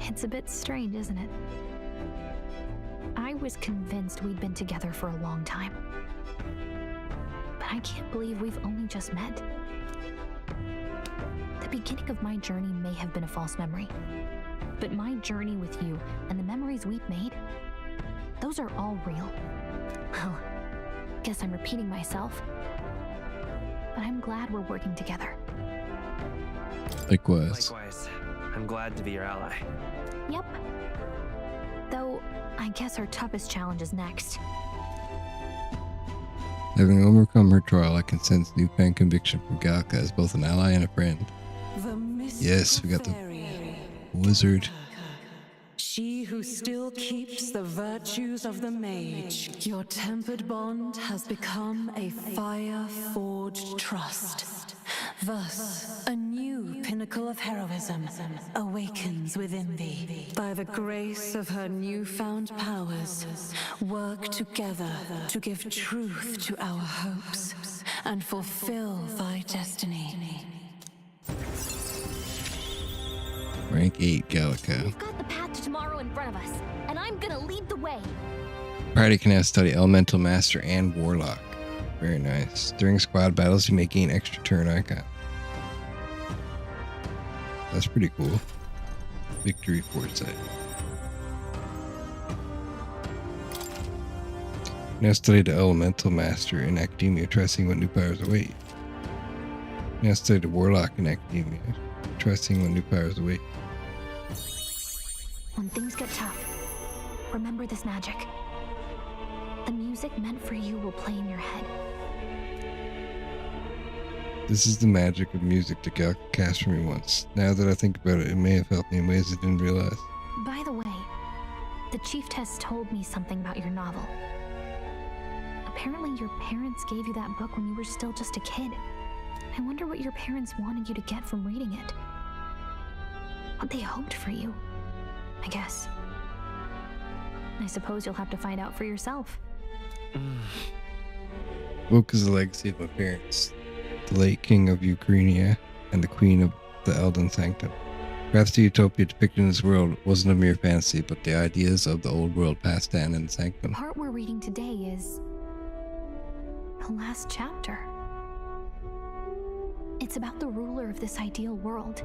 It's a bit strange, isn't it? I was convinced we'd been together for a long time. But I can't believe we've only just met. The beginning of my journey may have been a false memory. But my journey with you and the memories we've made, those are all real. Well, guess I'm repeating myself. But I'm glad we're working together. Likewise. Likewise. I'm glad to be your ally. Yep. Though, I guess our toughest challenge is next. Having overcome her trial, I can sense newfound conviction from Galka as both an ally and a friend. Yes, we got the wizard. She who still keeps the virtues of the mage. Your tempered bond has become a fire-forged trust. Thus, a new pinnacle of heroism awakens within thee. By the grace of her newfound powers, work together to give truth to our hopes and fulfill thy destiny. Rank 8 Gallica. We've got the path to tomorrow in front of us, and I'm gonna lead the way. Party can now study Elemental Master and Warlock. Very nice. During squad battles, you may gain extra turn icon. That's pretty cool. Victory foresight. Now study the Elemental Master in Academia. Try seeing what new powers await. Now study the Warlock in Academia. Try seeing what new powers await. When things get tough, remember this magic. The music meant for you will play in your head. This is the magic of music that Gal cast for me once. Now that I think about it, it may have helped me in ways I didn't realize. By the way, the Chieftess told me something about your novel. Apparently your parents gave you that book when you were still just a kid. I wonder what your parents wanted you to get from reading it. What they hoped for you, I guess. I suppose you'll have to find out for yourself. Book is the legacy of my parents, the late king of Ukrainia and the queen of the Elden Sanctum. Perhaps the utopia depicted in this world wasn't a mere fantasy, but the ideas of the old world passed down in the Sanctum. The part we're reading today is the last chapter. It's about the ruler of this ideal world.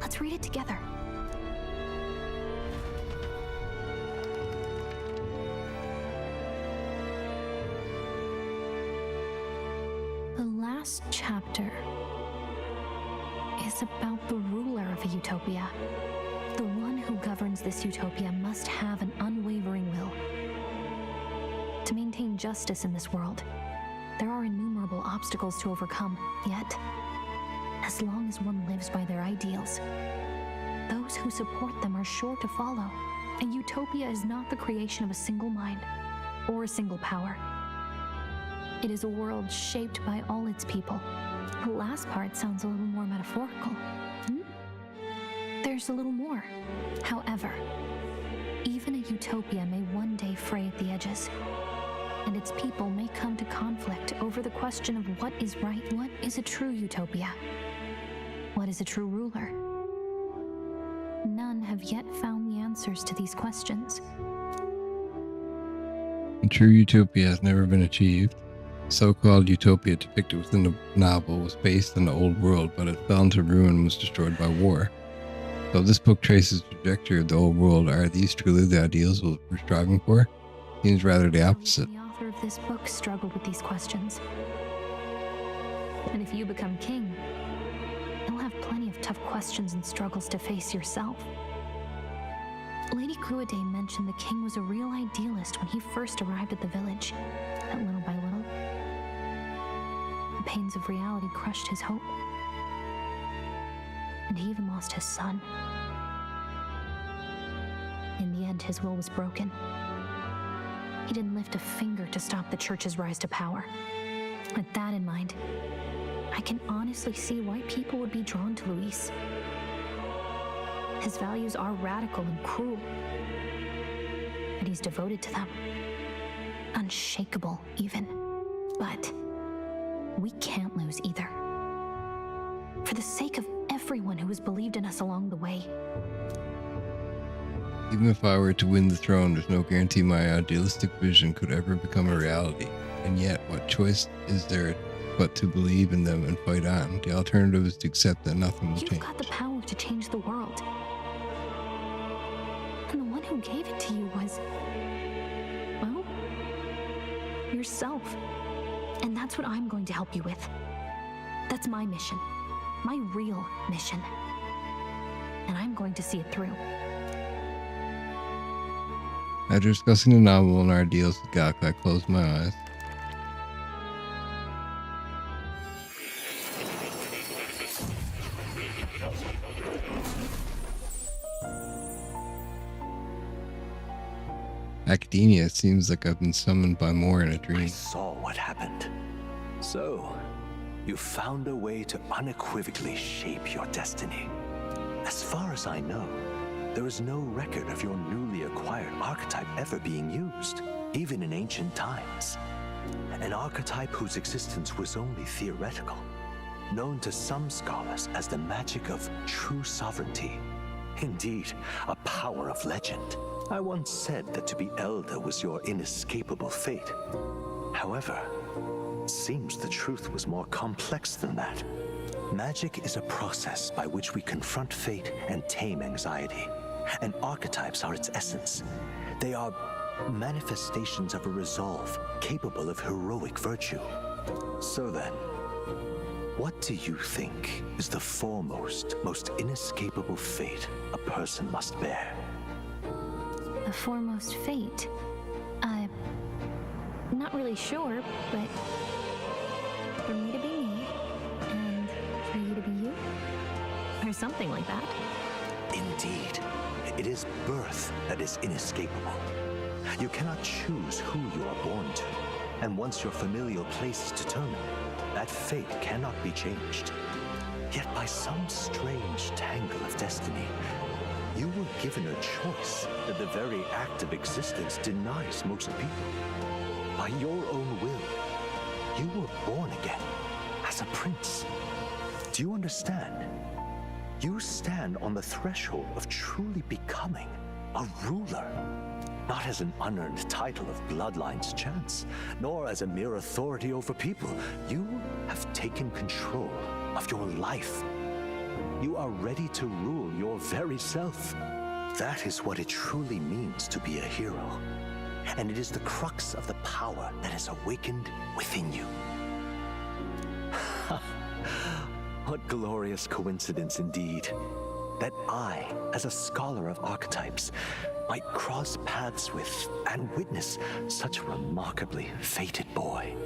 Let's read it together. The last chapter is about the ruler of a utopia. The one who governs this utopia must have an unwavering will. To maintain justice in this world, there are innumerable obstacles to overcome, yet, as long as one lives by their ideals, those who support them are sure to follow. A utopia is not the creation of a single mind or a single power. It is a world shaped by all its people. The last part sounds a little more metaphorical. There's a little more. However, even a utopia may one day fray at the edges, and its people may come to conflict over the question of what is right. What is a true utopia? What is a true ruler? None have yet found the answers to these questions. A true utopia has never been achieved. The so-called utopia depicted within the novel was based on the old world, but it fell into ruin and was destroyed by war. So this book traces the trajectory of the old world. Are these truly the ideals we're striving for? Seems rather the opposite. The author of this book struggled with these questions. And if you become king, you'll have plenty of tough questions and struggles to face yourself. Lady Cruiday mentioned the king was a real idealist when he first arrived at the village. But little by little, the pains of reality crushed his hope. And he even lost his son. In the end, his will was broken. He didn't lift a finger to stop the church's rise to power. With that in mind, I can honestly see why people would be drawn to Luis. His values are radical and cruel, but he's devoted to them. Unshakable, even. But we can't lose either. For the sake of everyone who has believed in us along the way. Even if I were to win the throne, there's no guarantee my idealistic vision could ever become a reality. And yet, what choice is there but to believe in them and fight on? The alternative is to accept that nothing will change. You've got the power to change the world. And the one who gave it to you was, well, yourself. And that's what I'm going to help you with. That's my mission. My real mission. And I'm going to see it through. After discussing the novel and our ideals with Galka, I closed my eyes. academia, it seems like I've been summoned by more in a I dream. saw what happened. So, you found a way to unequivocally shape your destiny. As far as I know, there is no record of your newly acquired archetype ever being used, even in ancient times. An archetype whose existence was only theoretical, known to some scholars as the magic of true sovereignty. Indeed, a power of legend. I once said that to be elder was your inescapable fate. However, it seems the truth was more complex than that. Magic is a process by which we confront fate and tame anxiety. And archetypes are its essence. They are manifestations of a resolve capable of heroic virtue. So then, what do you think is the foremost, most inescapable fate a person must bear? The foremost fate? Not really sure, but for me to be me, and for you to be you? Or something like that. Indeed, it is birth that is inescapable. You cannot choose who you are born to, and once your familial place is determined, that fate cannot be changed. Yet by some strange tangle of destiny, you were given a choice that the very act of existence denies most people. By your own will, you were born again as a prince. Do you understand? You stand on the threshold of truly becoming a ruler. Not as an unearned title of bloodline's chance, nor as a mere authority over people. You have taken control of your life. You are ready to rule your very self. That is what it truly means to be a hero. And it is the crux of the power that is awakened within you. What glorious coincidence indeed, that I, as a scholar of archetypes, might cross paths with and witness such a remarkably fated boy.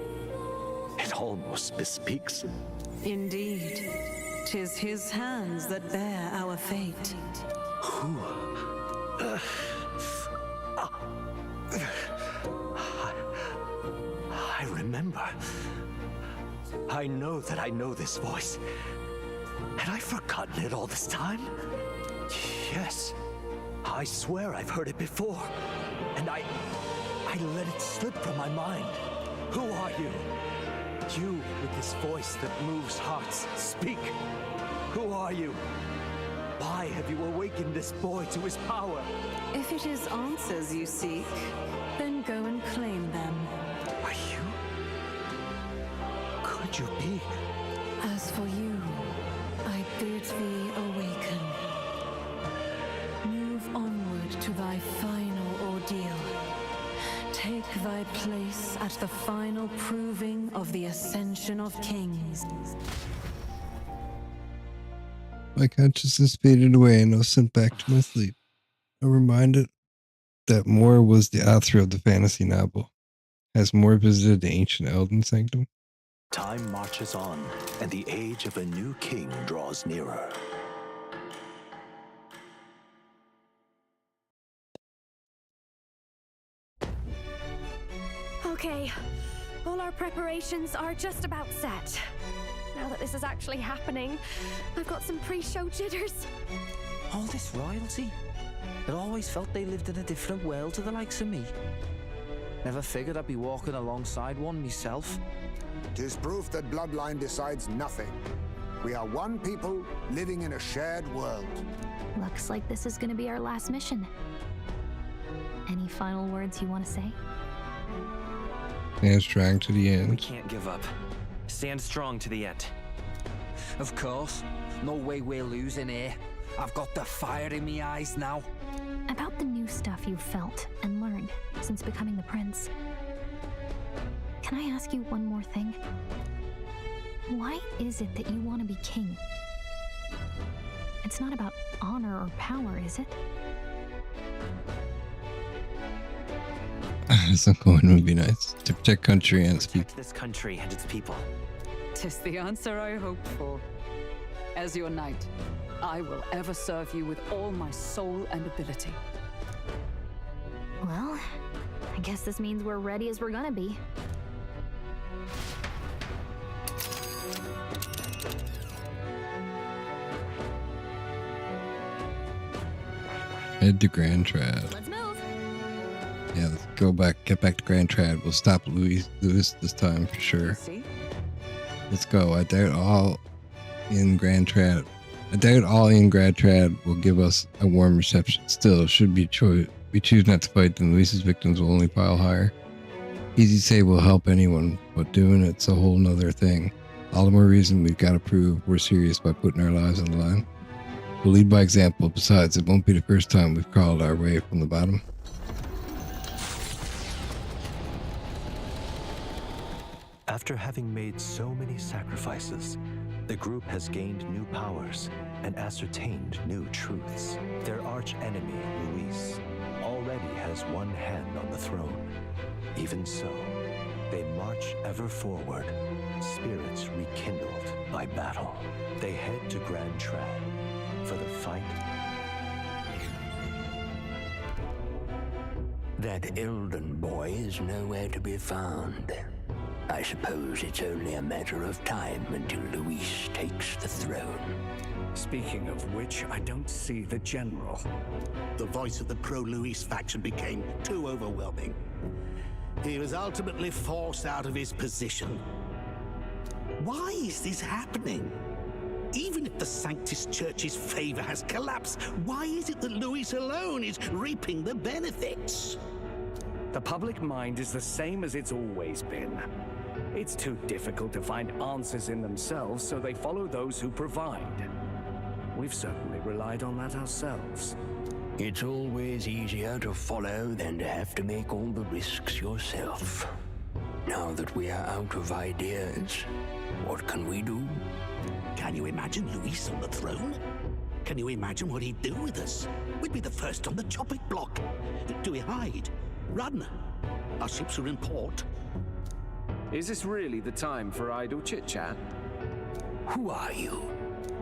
It almost bespeaks. Indeed, 'tis his hands that bear our fate. Who? I remember. I know that I know this voice. Had I forgotten it all this time? Yes. I swear I've heard it before. And I let it slip from my mind. Who are you? You with this voice that moves hearts. Speak. Who are you? Why have you awakened this boy to his power? If it is answers you seek, then go and claim them. Are you? Could you be? As for you, I bid thee awaken. Move onward to thy final ordeal. Take thy place at the final proving of the ascension of kings. My consciousness faded away and I was sent back to my sleep. I'm reminded that Moore was the author of the fantasy novel. Has Moore visited the ancient Elden Sanctum? Time marches on, and the age of a new king draws nearer. Okay, all our preparations are just about set. Now that this is actually happening, I've got some pre-show jitters. All this royalty? It always felt they lived in a different world to the likes of me. Never figured I'd be walking alongside one myself. 'Tis proof that bloodline decides nothing. We are one people living in a shared world. Looks like this is gonna be our last mission. Any final words you want to say? Stand strong to the We end. can't give up. Stand strong to the end. Of course. No way we're losing here. I've got the fire in my eyes now. About the new stuff you've felt and learned since becoming the prince. Can I ask you one more thing? Why is it that you want to be king? It's not about honor or power, is it? Some coin would be nice. To protect country and its people. This country and its people. 'Tis the answer I hoped for. As your knight, I will ever serve you with all my soul and ability. Well, I guess this means we're ready as we're gonna be. Head to Grand Trad. Let's move. Yeah, let's get back to Grand Trad. We'll stop Louis this time for sure. Let's go. I doubt all in Grand Trad will give us a warm reception. Still, should we choose not to fight, then Luis's victims will only pile higher. Easy to say will help anyone, but doing it's a whole nother thing. All the more reason we've got to prove we're serious by putting our lives on the line. We'll lead by example. Besides, it won't be the first time we've crawled our way from the bottom. After having made so many sacrifices, the group has gained new powers and ascertained new truths. Their arch-enemy, Luis, already has one hand on the throne. Even so, they march ever forward, spirits rekindled by battle. They head to Grand Trad for the fight. That Elden boy is nowhere to be found. I suppose it's only a matter of time until Luis takes the throne. Speaking of which, I don't see the general. The voice of the pro-Luis faction became too overwhelming. He was ultimately forced out of his position. Why is this happening? Even if the Sanctus Church's favor has collapsed, why is it that Luis alone is reaping the benefits? The public mind is the same as it's always been. It's too difficult to find answers in themselves, so they follow those who provide. We've certainly relied on that ourselves. It's always easier to follow than to have to make all the risks yourself. Now that we are out of ideas, what can we do? Can you imagine Luis on the throne? Can you imagine what he'd do with us? We'd be the first on the chopping block. Do we hide? Run? Our ships are in port. Is this really the time for idle chit-chat? Who are you?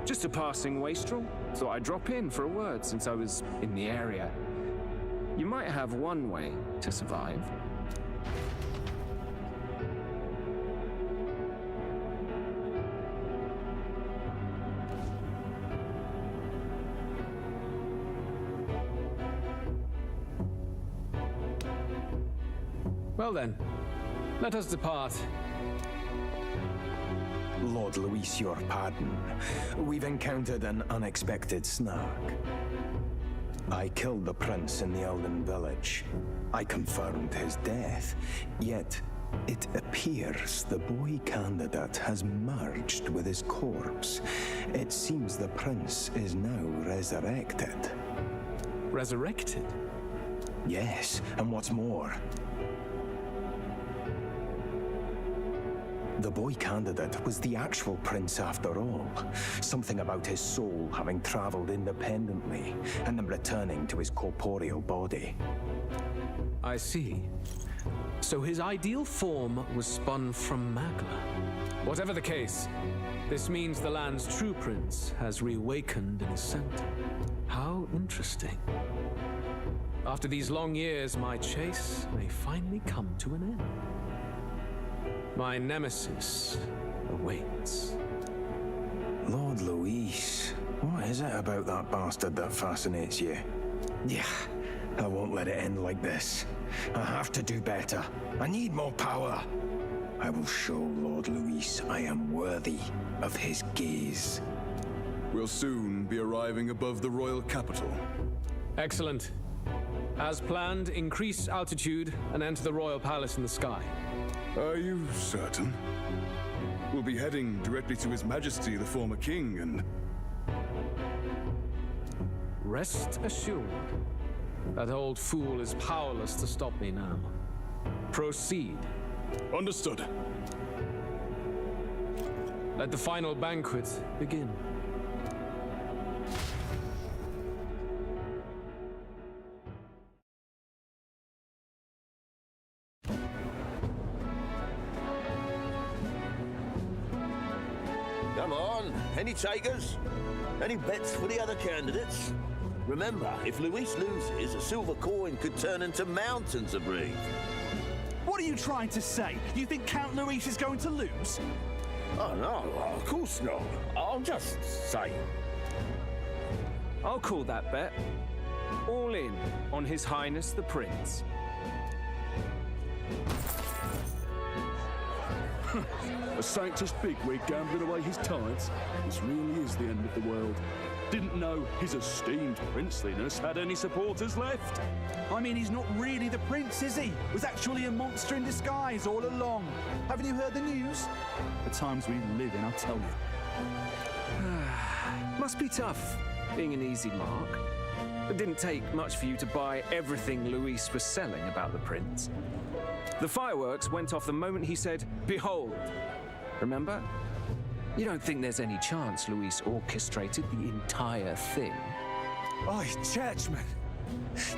Just a passing wastrel. Thought I'd drop in for a word since I was in the area. You might have one way to survive. Well then, let us depart. Lord Luis, your pardon. We've encountered an unexpected snag. I killed the prince in the Elden village. I confirmed his death, yet it appears the boy candidate has merged with his corpse. It seems the prince is now resurrected. Resurrected? Yes, and what's more, the boy candidate was the actual prince after all. Something about his soul having traveled independently and then returning to his corporeal body. I see. So his ideal form was spun from Magla. Whatever the case, this means the land's true prince has reawakened in his center. How interesting. After these long years, my chase may finally come to an end. My nemesis awaits. Lord Luis, what is it about that bastard that fascinates you? Yeah, I won't let it end like this. I have to do better. I need more power. I will show Lord Luis I am worthy of his gaze. We'll soon be arriving above the royal capital. Excellent. As planned, increase altitude and enter the royal palace in the sky. Are you certain? We'll be heading directly to His Majesty, the former king, and... Rest assured, that old fool is powerless to stop me now. Proceed. Understood. Let the final banquet begin. Come on, any takers? Any bets for the other candidates? Remember, if Luis loses, a silver coin could turn into mountains of breathe. What are you trying to say? You think Count Luis is going to lose? Oh, no, of course not. I'm just saying. I'll call that bet. All in on His Highness the Prince. A sanctus bigwig gambling away his tithes? This really is the end of the world. Didn't know his esteemed princeliness had any supporters left. I mean, he's not really the prince, is he? Was actually a monster in disguise all along. Haven't you heard the news? The times we live in, I'll tell you. Must be tough, being an easy mark. It didn't take much for you to buy everything Luis was selling about the prince. The fireworks went off the moment he said, "Behold." Remember? You don't think there's any chance Luis orchestrated the entire thing? Oi, churchman.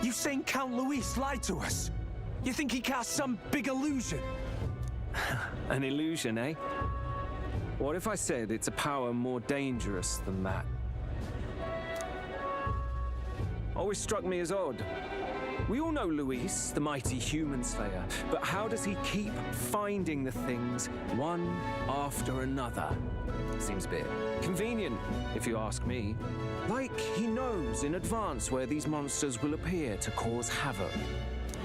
You saying Count Luis lied to us? You think he cast some big illusion? An illusion, eh? What if I said it's a power more dangerous than that? Always struck me as odd. We all know Luis, the mighty human slayer, but how does he keep finding the things one after another? Seems a bit convenient, if you ask me. Like he knows in advance where these monsters will appear to cause havoc.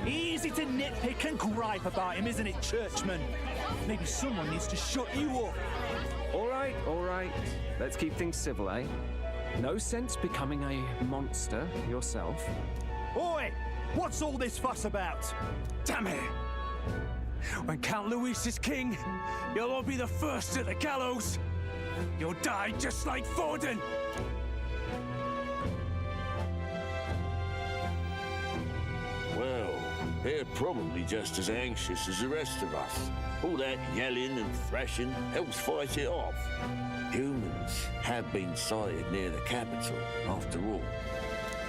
Easy to nitpick and gripe about him, isn't it, churchman? Maybe someone needs to shut you up. All right. Let's keep things civil, eh? No sense becoming a monster yourself. Oi! What's all this fuss about? Damn it! When Count Luis is king, you'll all be the first at the gallows. You'll die just like Forden. Well, they're probably just as anxious as the rest of us. All that yelling and thrashing helps fight it off. Humans have been sighted near the capital, after all.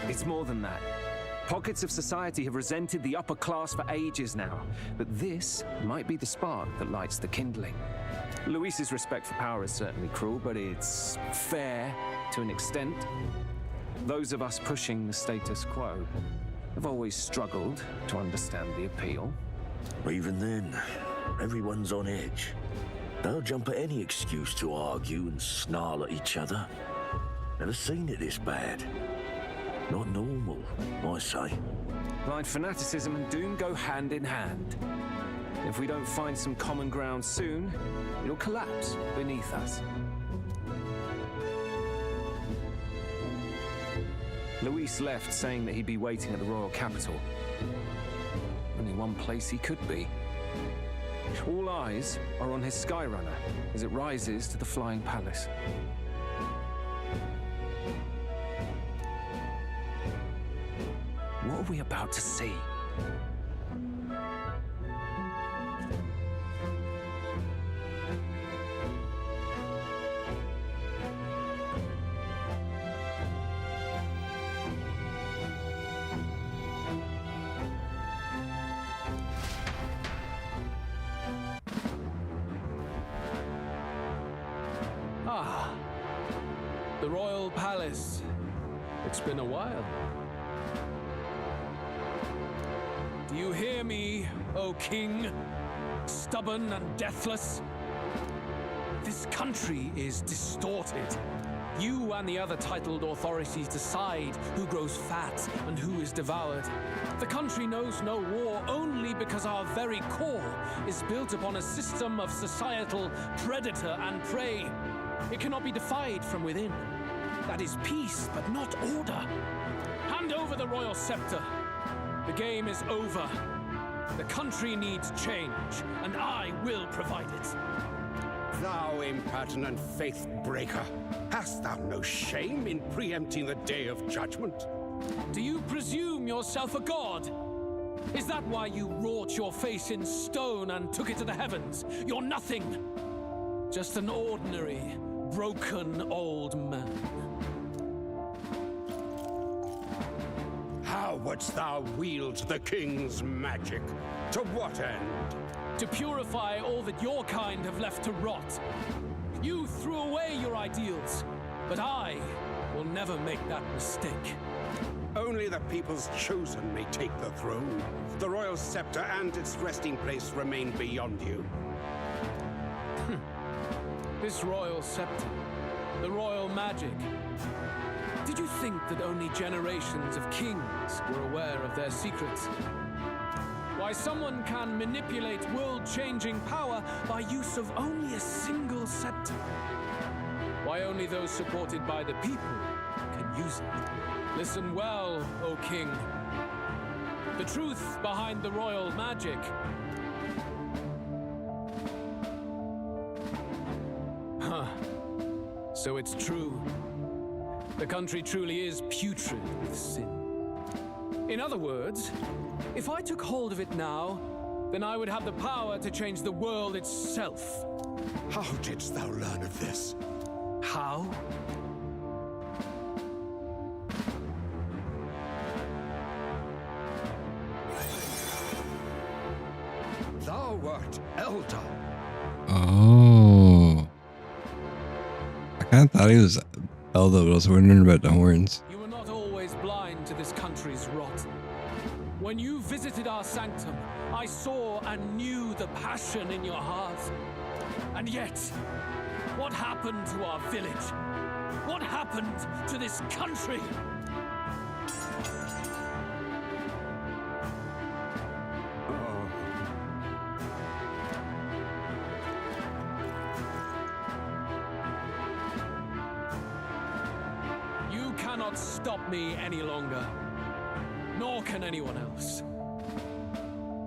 It's more than that. Pockets of society have resented the upper class for ages now, but this might be the spark that lights the kindling. Luis's respect for power is certainly cruel, but it's fair to an extent. Those of us pushing the status quo have always struggled to understand the appeal. Even then, everyone's on edge. They'll jump at any excuse to argue and snarl at each other. Never seen it this bad. Not normal, I say. Blind fanaticism and doom go hand in hand. If we don't find some common ground soon, it'll collapse beneath us. Luis left saying that he'd be waiting at the royal capital. Only one place he could be. All eyes are on his Skyrunner as it rises to the flying palace. What are we about to see? Ah, the royal palace. It's been a while. Do you hear me, O king? Stubborn and deathless? This country is distorted. You and the other titled authorities decide who grows fat and who is devoured. The country knows no war only because our very core is built upon a system of societal predator and prey. It cannot be defied from within. That is peace, but not order. Hand over the royal scepter. The game is over. The country needs change, and I will provide it. Thou impertinent faith breaker, hast thou no shame in preempting the day of judgment? Do you presume yourself a god? Is that why you wrought your face in stone and took it to the heavens? You're nothing. Just an ordinary, broken old man. How wouldst thou wield the king's magic? To what end? To purify all that your kind have left to rot. You threw away your ideals, but I will never make that mistake. Only the people's chosen may take the throne. The royal scepter and its resting place remain beyond you. This royal scepter, the royal magic. Did you think that only generations of kings were aware of their secrets? Why someone can manipulate world-changing power by use of only a single scepter? Why only those supported by the people can use it? Listen well, O King. The truth behind the royal magic. Huh. So it's true. The country truly is putrid with sin. In other words, if I took hold of it now, then I would have the power to change the world itself. How didst thou learn of this? How? Thou wert elder. Oh. I kind of thought he was Elder, but I was wondering about the horns. You were not always blind to this country's rot. When you visited our sanctum, I saw and knew the passion in your heart. And yet, what happened to our village? What happened to this country? You cannot stop me any longer. Nor can anyone else.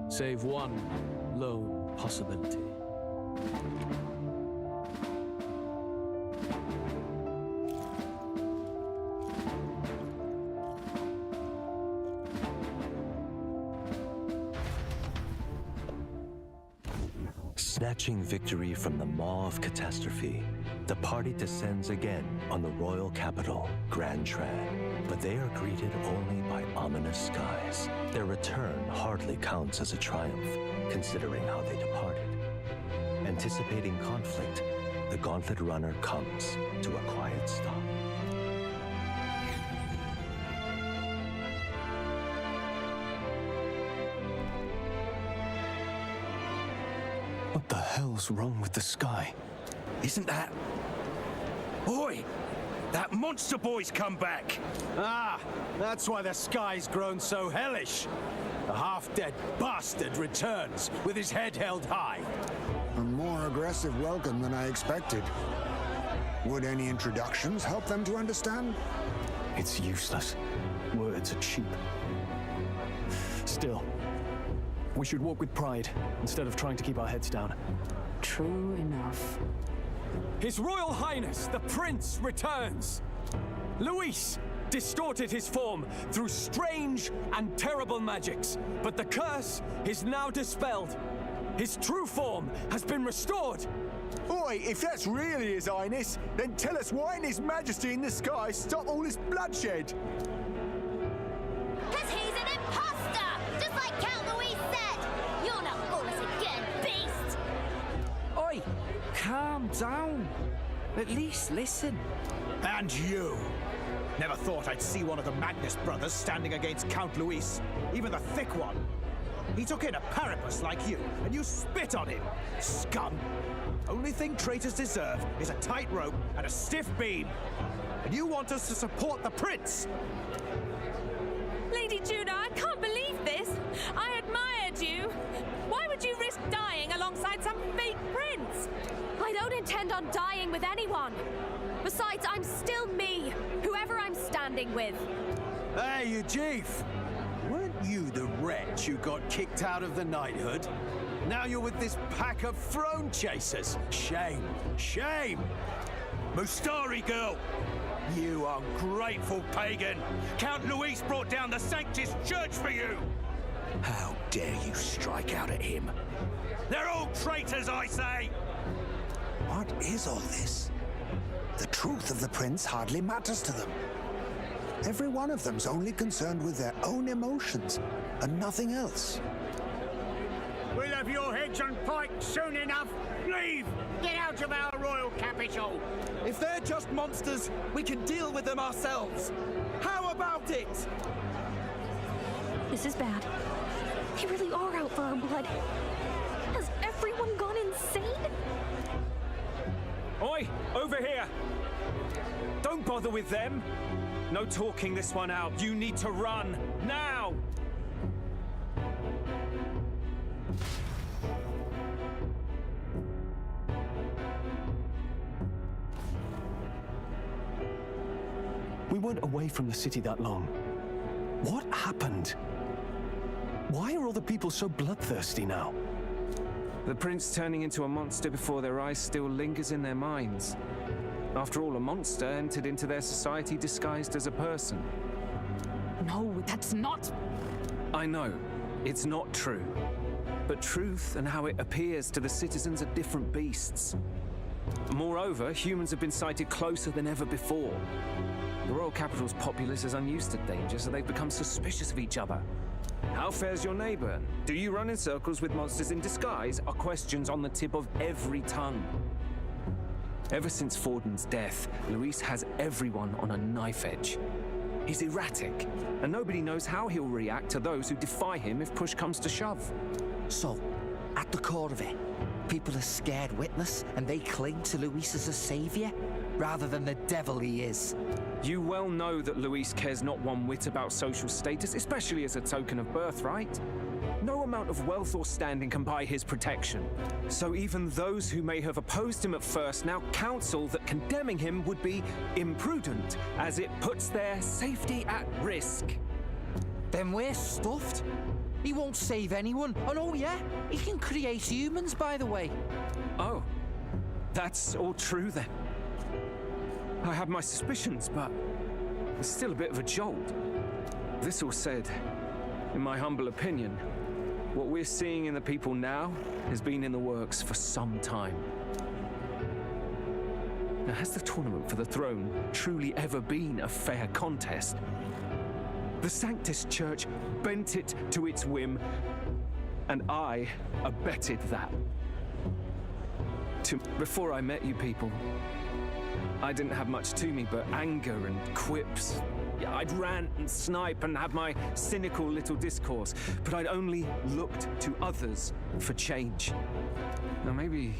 Save one lone possibility. Snatching victory from the maw of catastrophe, the party descends again on the royal capital, Grand Tran. But they are greeted only by ominous skies. Their return hardly counts as a triumph, considering how they departed. Anticipating conflict, the Gauntlet Runner comes to a quiet stop. What the hell's wrong with the sky? Isn't that... Oi! That monster boy's come back! Ah, that's why the sky's grown so hellish. The half-dead bastard returns with his head held high. A more aggressive welcome than I expected. Would any introductions help them to understand? It's useless. Words are cheap. Still, we should walk with pride instead of trying to keep our heads down. True enough. His Royal Highness, the Prince, returns. Luis distorted his form through strange and terrible magics, but the curse is now dispelled. His true form has been restored. Oi, if that's really His Highness, then tell us why in His Majesty in the sky stop all this bloodshed? Because he's an imposter! Just like Count Louis said! You'll not fool us again, beast! Oi, calm down. At least listen. And you! Never thought I'd see one of the Magnus brothers standing against Count Luis, even the thick one. He took in a Paripus like you, and you spit on him, scum! Only thing traitors deserve is a tight rope and a stiff beam. And you want us to support the prince? Lady Judah, I can't believe this! I admired you! Why would you risk dying alongside some fake prince? I don't intend on dying with anyone. Besides, I'm still me, whoever I'm standing with. Hey, you chief! Weren't you the wretch who got kicked out of the knighthood? Now you're with this pack of throne chasers. Shame, shame! Mustari girl! You ungrateful pagan! Count Luis brought down the Sanctus Church for you! How dare you strike out at him? They're all traitors, I say! What is all this? The truth of the prince hardly matters to them. Every one of them's only concerned with their own emotions and nothing else. We'll have your heads on pike soon enough. Leave! Get out of our royal capital! If they're just monsters, we can deal with them ourselves. How about it? This is bad. They really are out for our blood. Has everyone gone insane? Oi! Over here! Don't bother with them! No talking this one out. You need to run! Now! We weren't away from the city that long. What happened? Why are all the people so bloodthirsty now? The prince turning into a monster before their eyes still lingers in their minds. After all, a monster entered into their society disguised as a person. No, that's not... I know, it's not true. But truth and how it appears to the citizens are different beasts. Moreover, humans have been sighted closer than ever before. The royal capital's populace is unused to danger, so they've become suspicious of each other. How fares your neighbor? Do you run in circles with monsters in disguise? Are questions on the tip of every tongue. Ever since Forden's death, Luis has everyone on a knife edge. He's erratic, and nobody knows how he'll react to those who defy him if push comes to shove. So, at the core of it, people are scared witless and they cling to Luis as a savior, rather than the devil he is. You well know that Luis cares not one whit about social status, especially as a token of birthright. No amount of wealth or standing can buy his protection. So even those who may have opposed him at first now counsel that condemning him would be imprudent, as it puts their safety at risk. Then we're stuffed. He won't save anyone. And oh yeah, he can create humans, by the way. Oh, that's all true then. I have my suspicions, but it's still a bit of a jolt. This all said, in my humble opinion, what we're seeing in the people now has been in the works for some time. Now, has the tournament for the throne truly ever been a fair contest? The Sanctus Church bent it to its whim, and I abetted that. Before I met you people, I didn't have much to me but anger and quips. Yeah, I'd rant and snipe and have my cynical little discourse, but I'd only looked to others for change. Now maybe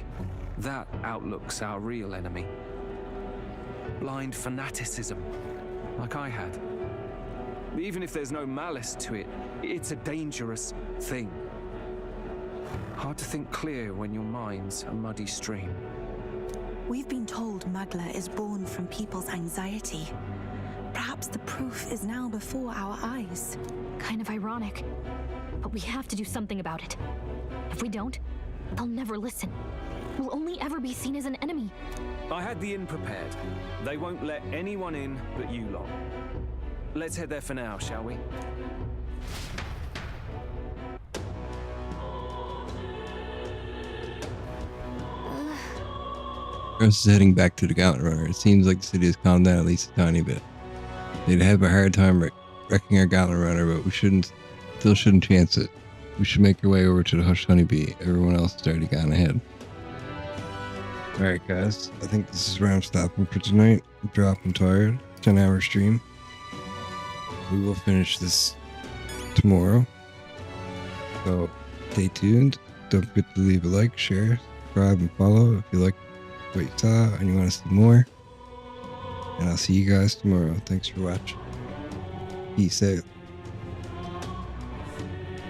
that outlook's our real enemy. Blind fanaticism, like I had. Even if there's no malice to it, it's a dangerous thing. Hard to think clear when your mind's a muddy stream. We've been told Magla is born from people's anxiety. Perhaps the proof is now before our eyes. Kind of ironic, but we have to do something about it. If we don't, they'll never listen. We'll only ever be seen as an enemy. I had the inn prepared. They won't let anyone in but you lot. Let's head there for now, shall we? Us is heading back to the Gauntlet Runner. It seems like the city has calmed down at least a tiny bit. They'd have a hard time wrecking our Gauntlet Runner, but we still shouldn't chance it. We should make our way over to the Hushed Honeybee. Everyone else has already gone ahead. Alright guys, I think this is where I'm stopping for tonight. I'm dropping tired. 10-hour stream. We will finish this tomorrow. So stay tuned. Don't forget to leave a like, share, subscribe, and follow if you like what you saw and you want to see more. And I'll see you guys tomorrow. Thanks for watching. Peace out.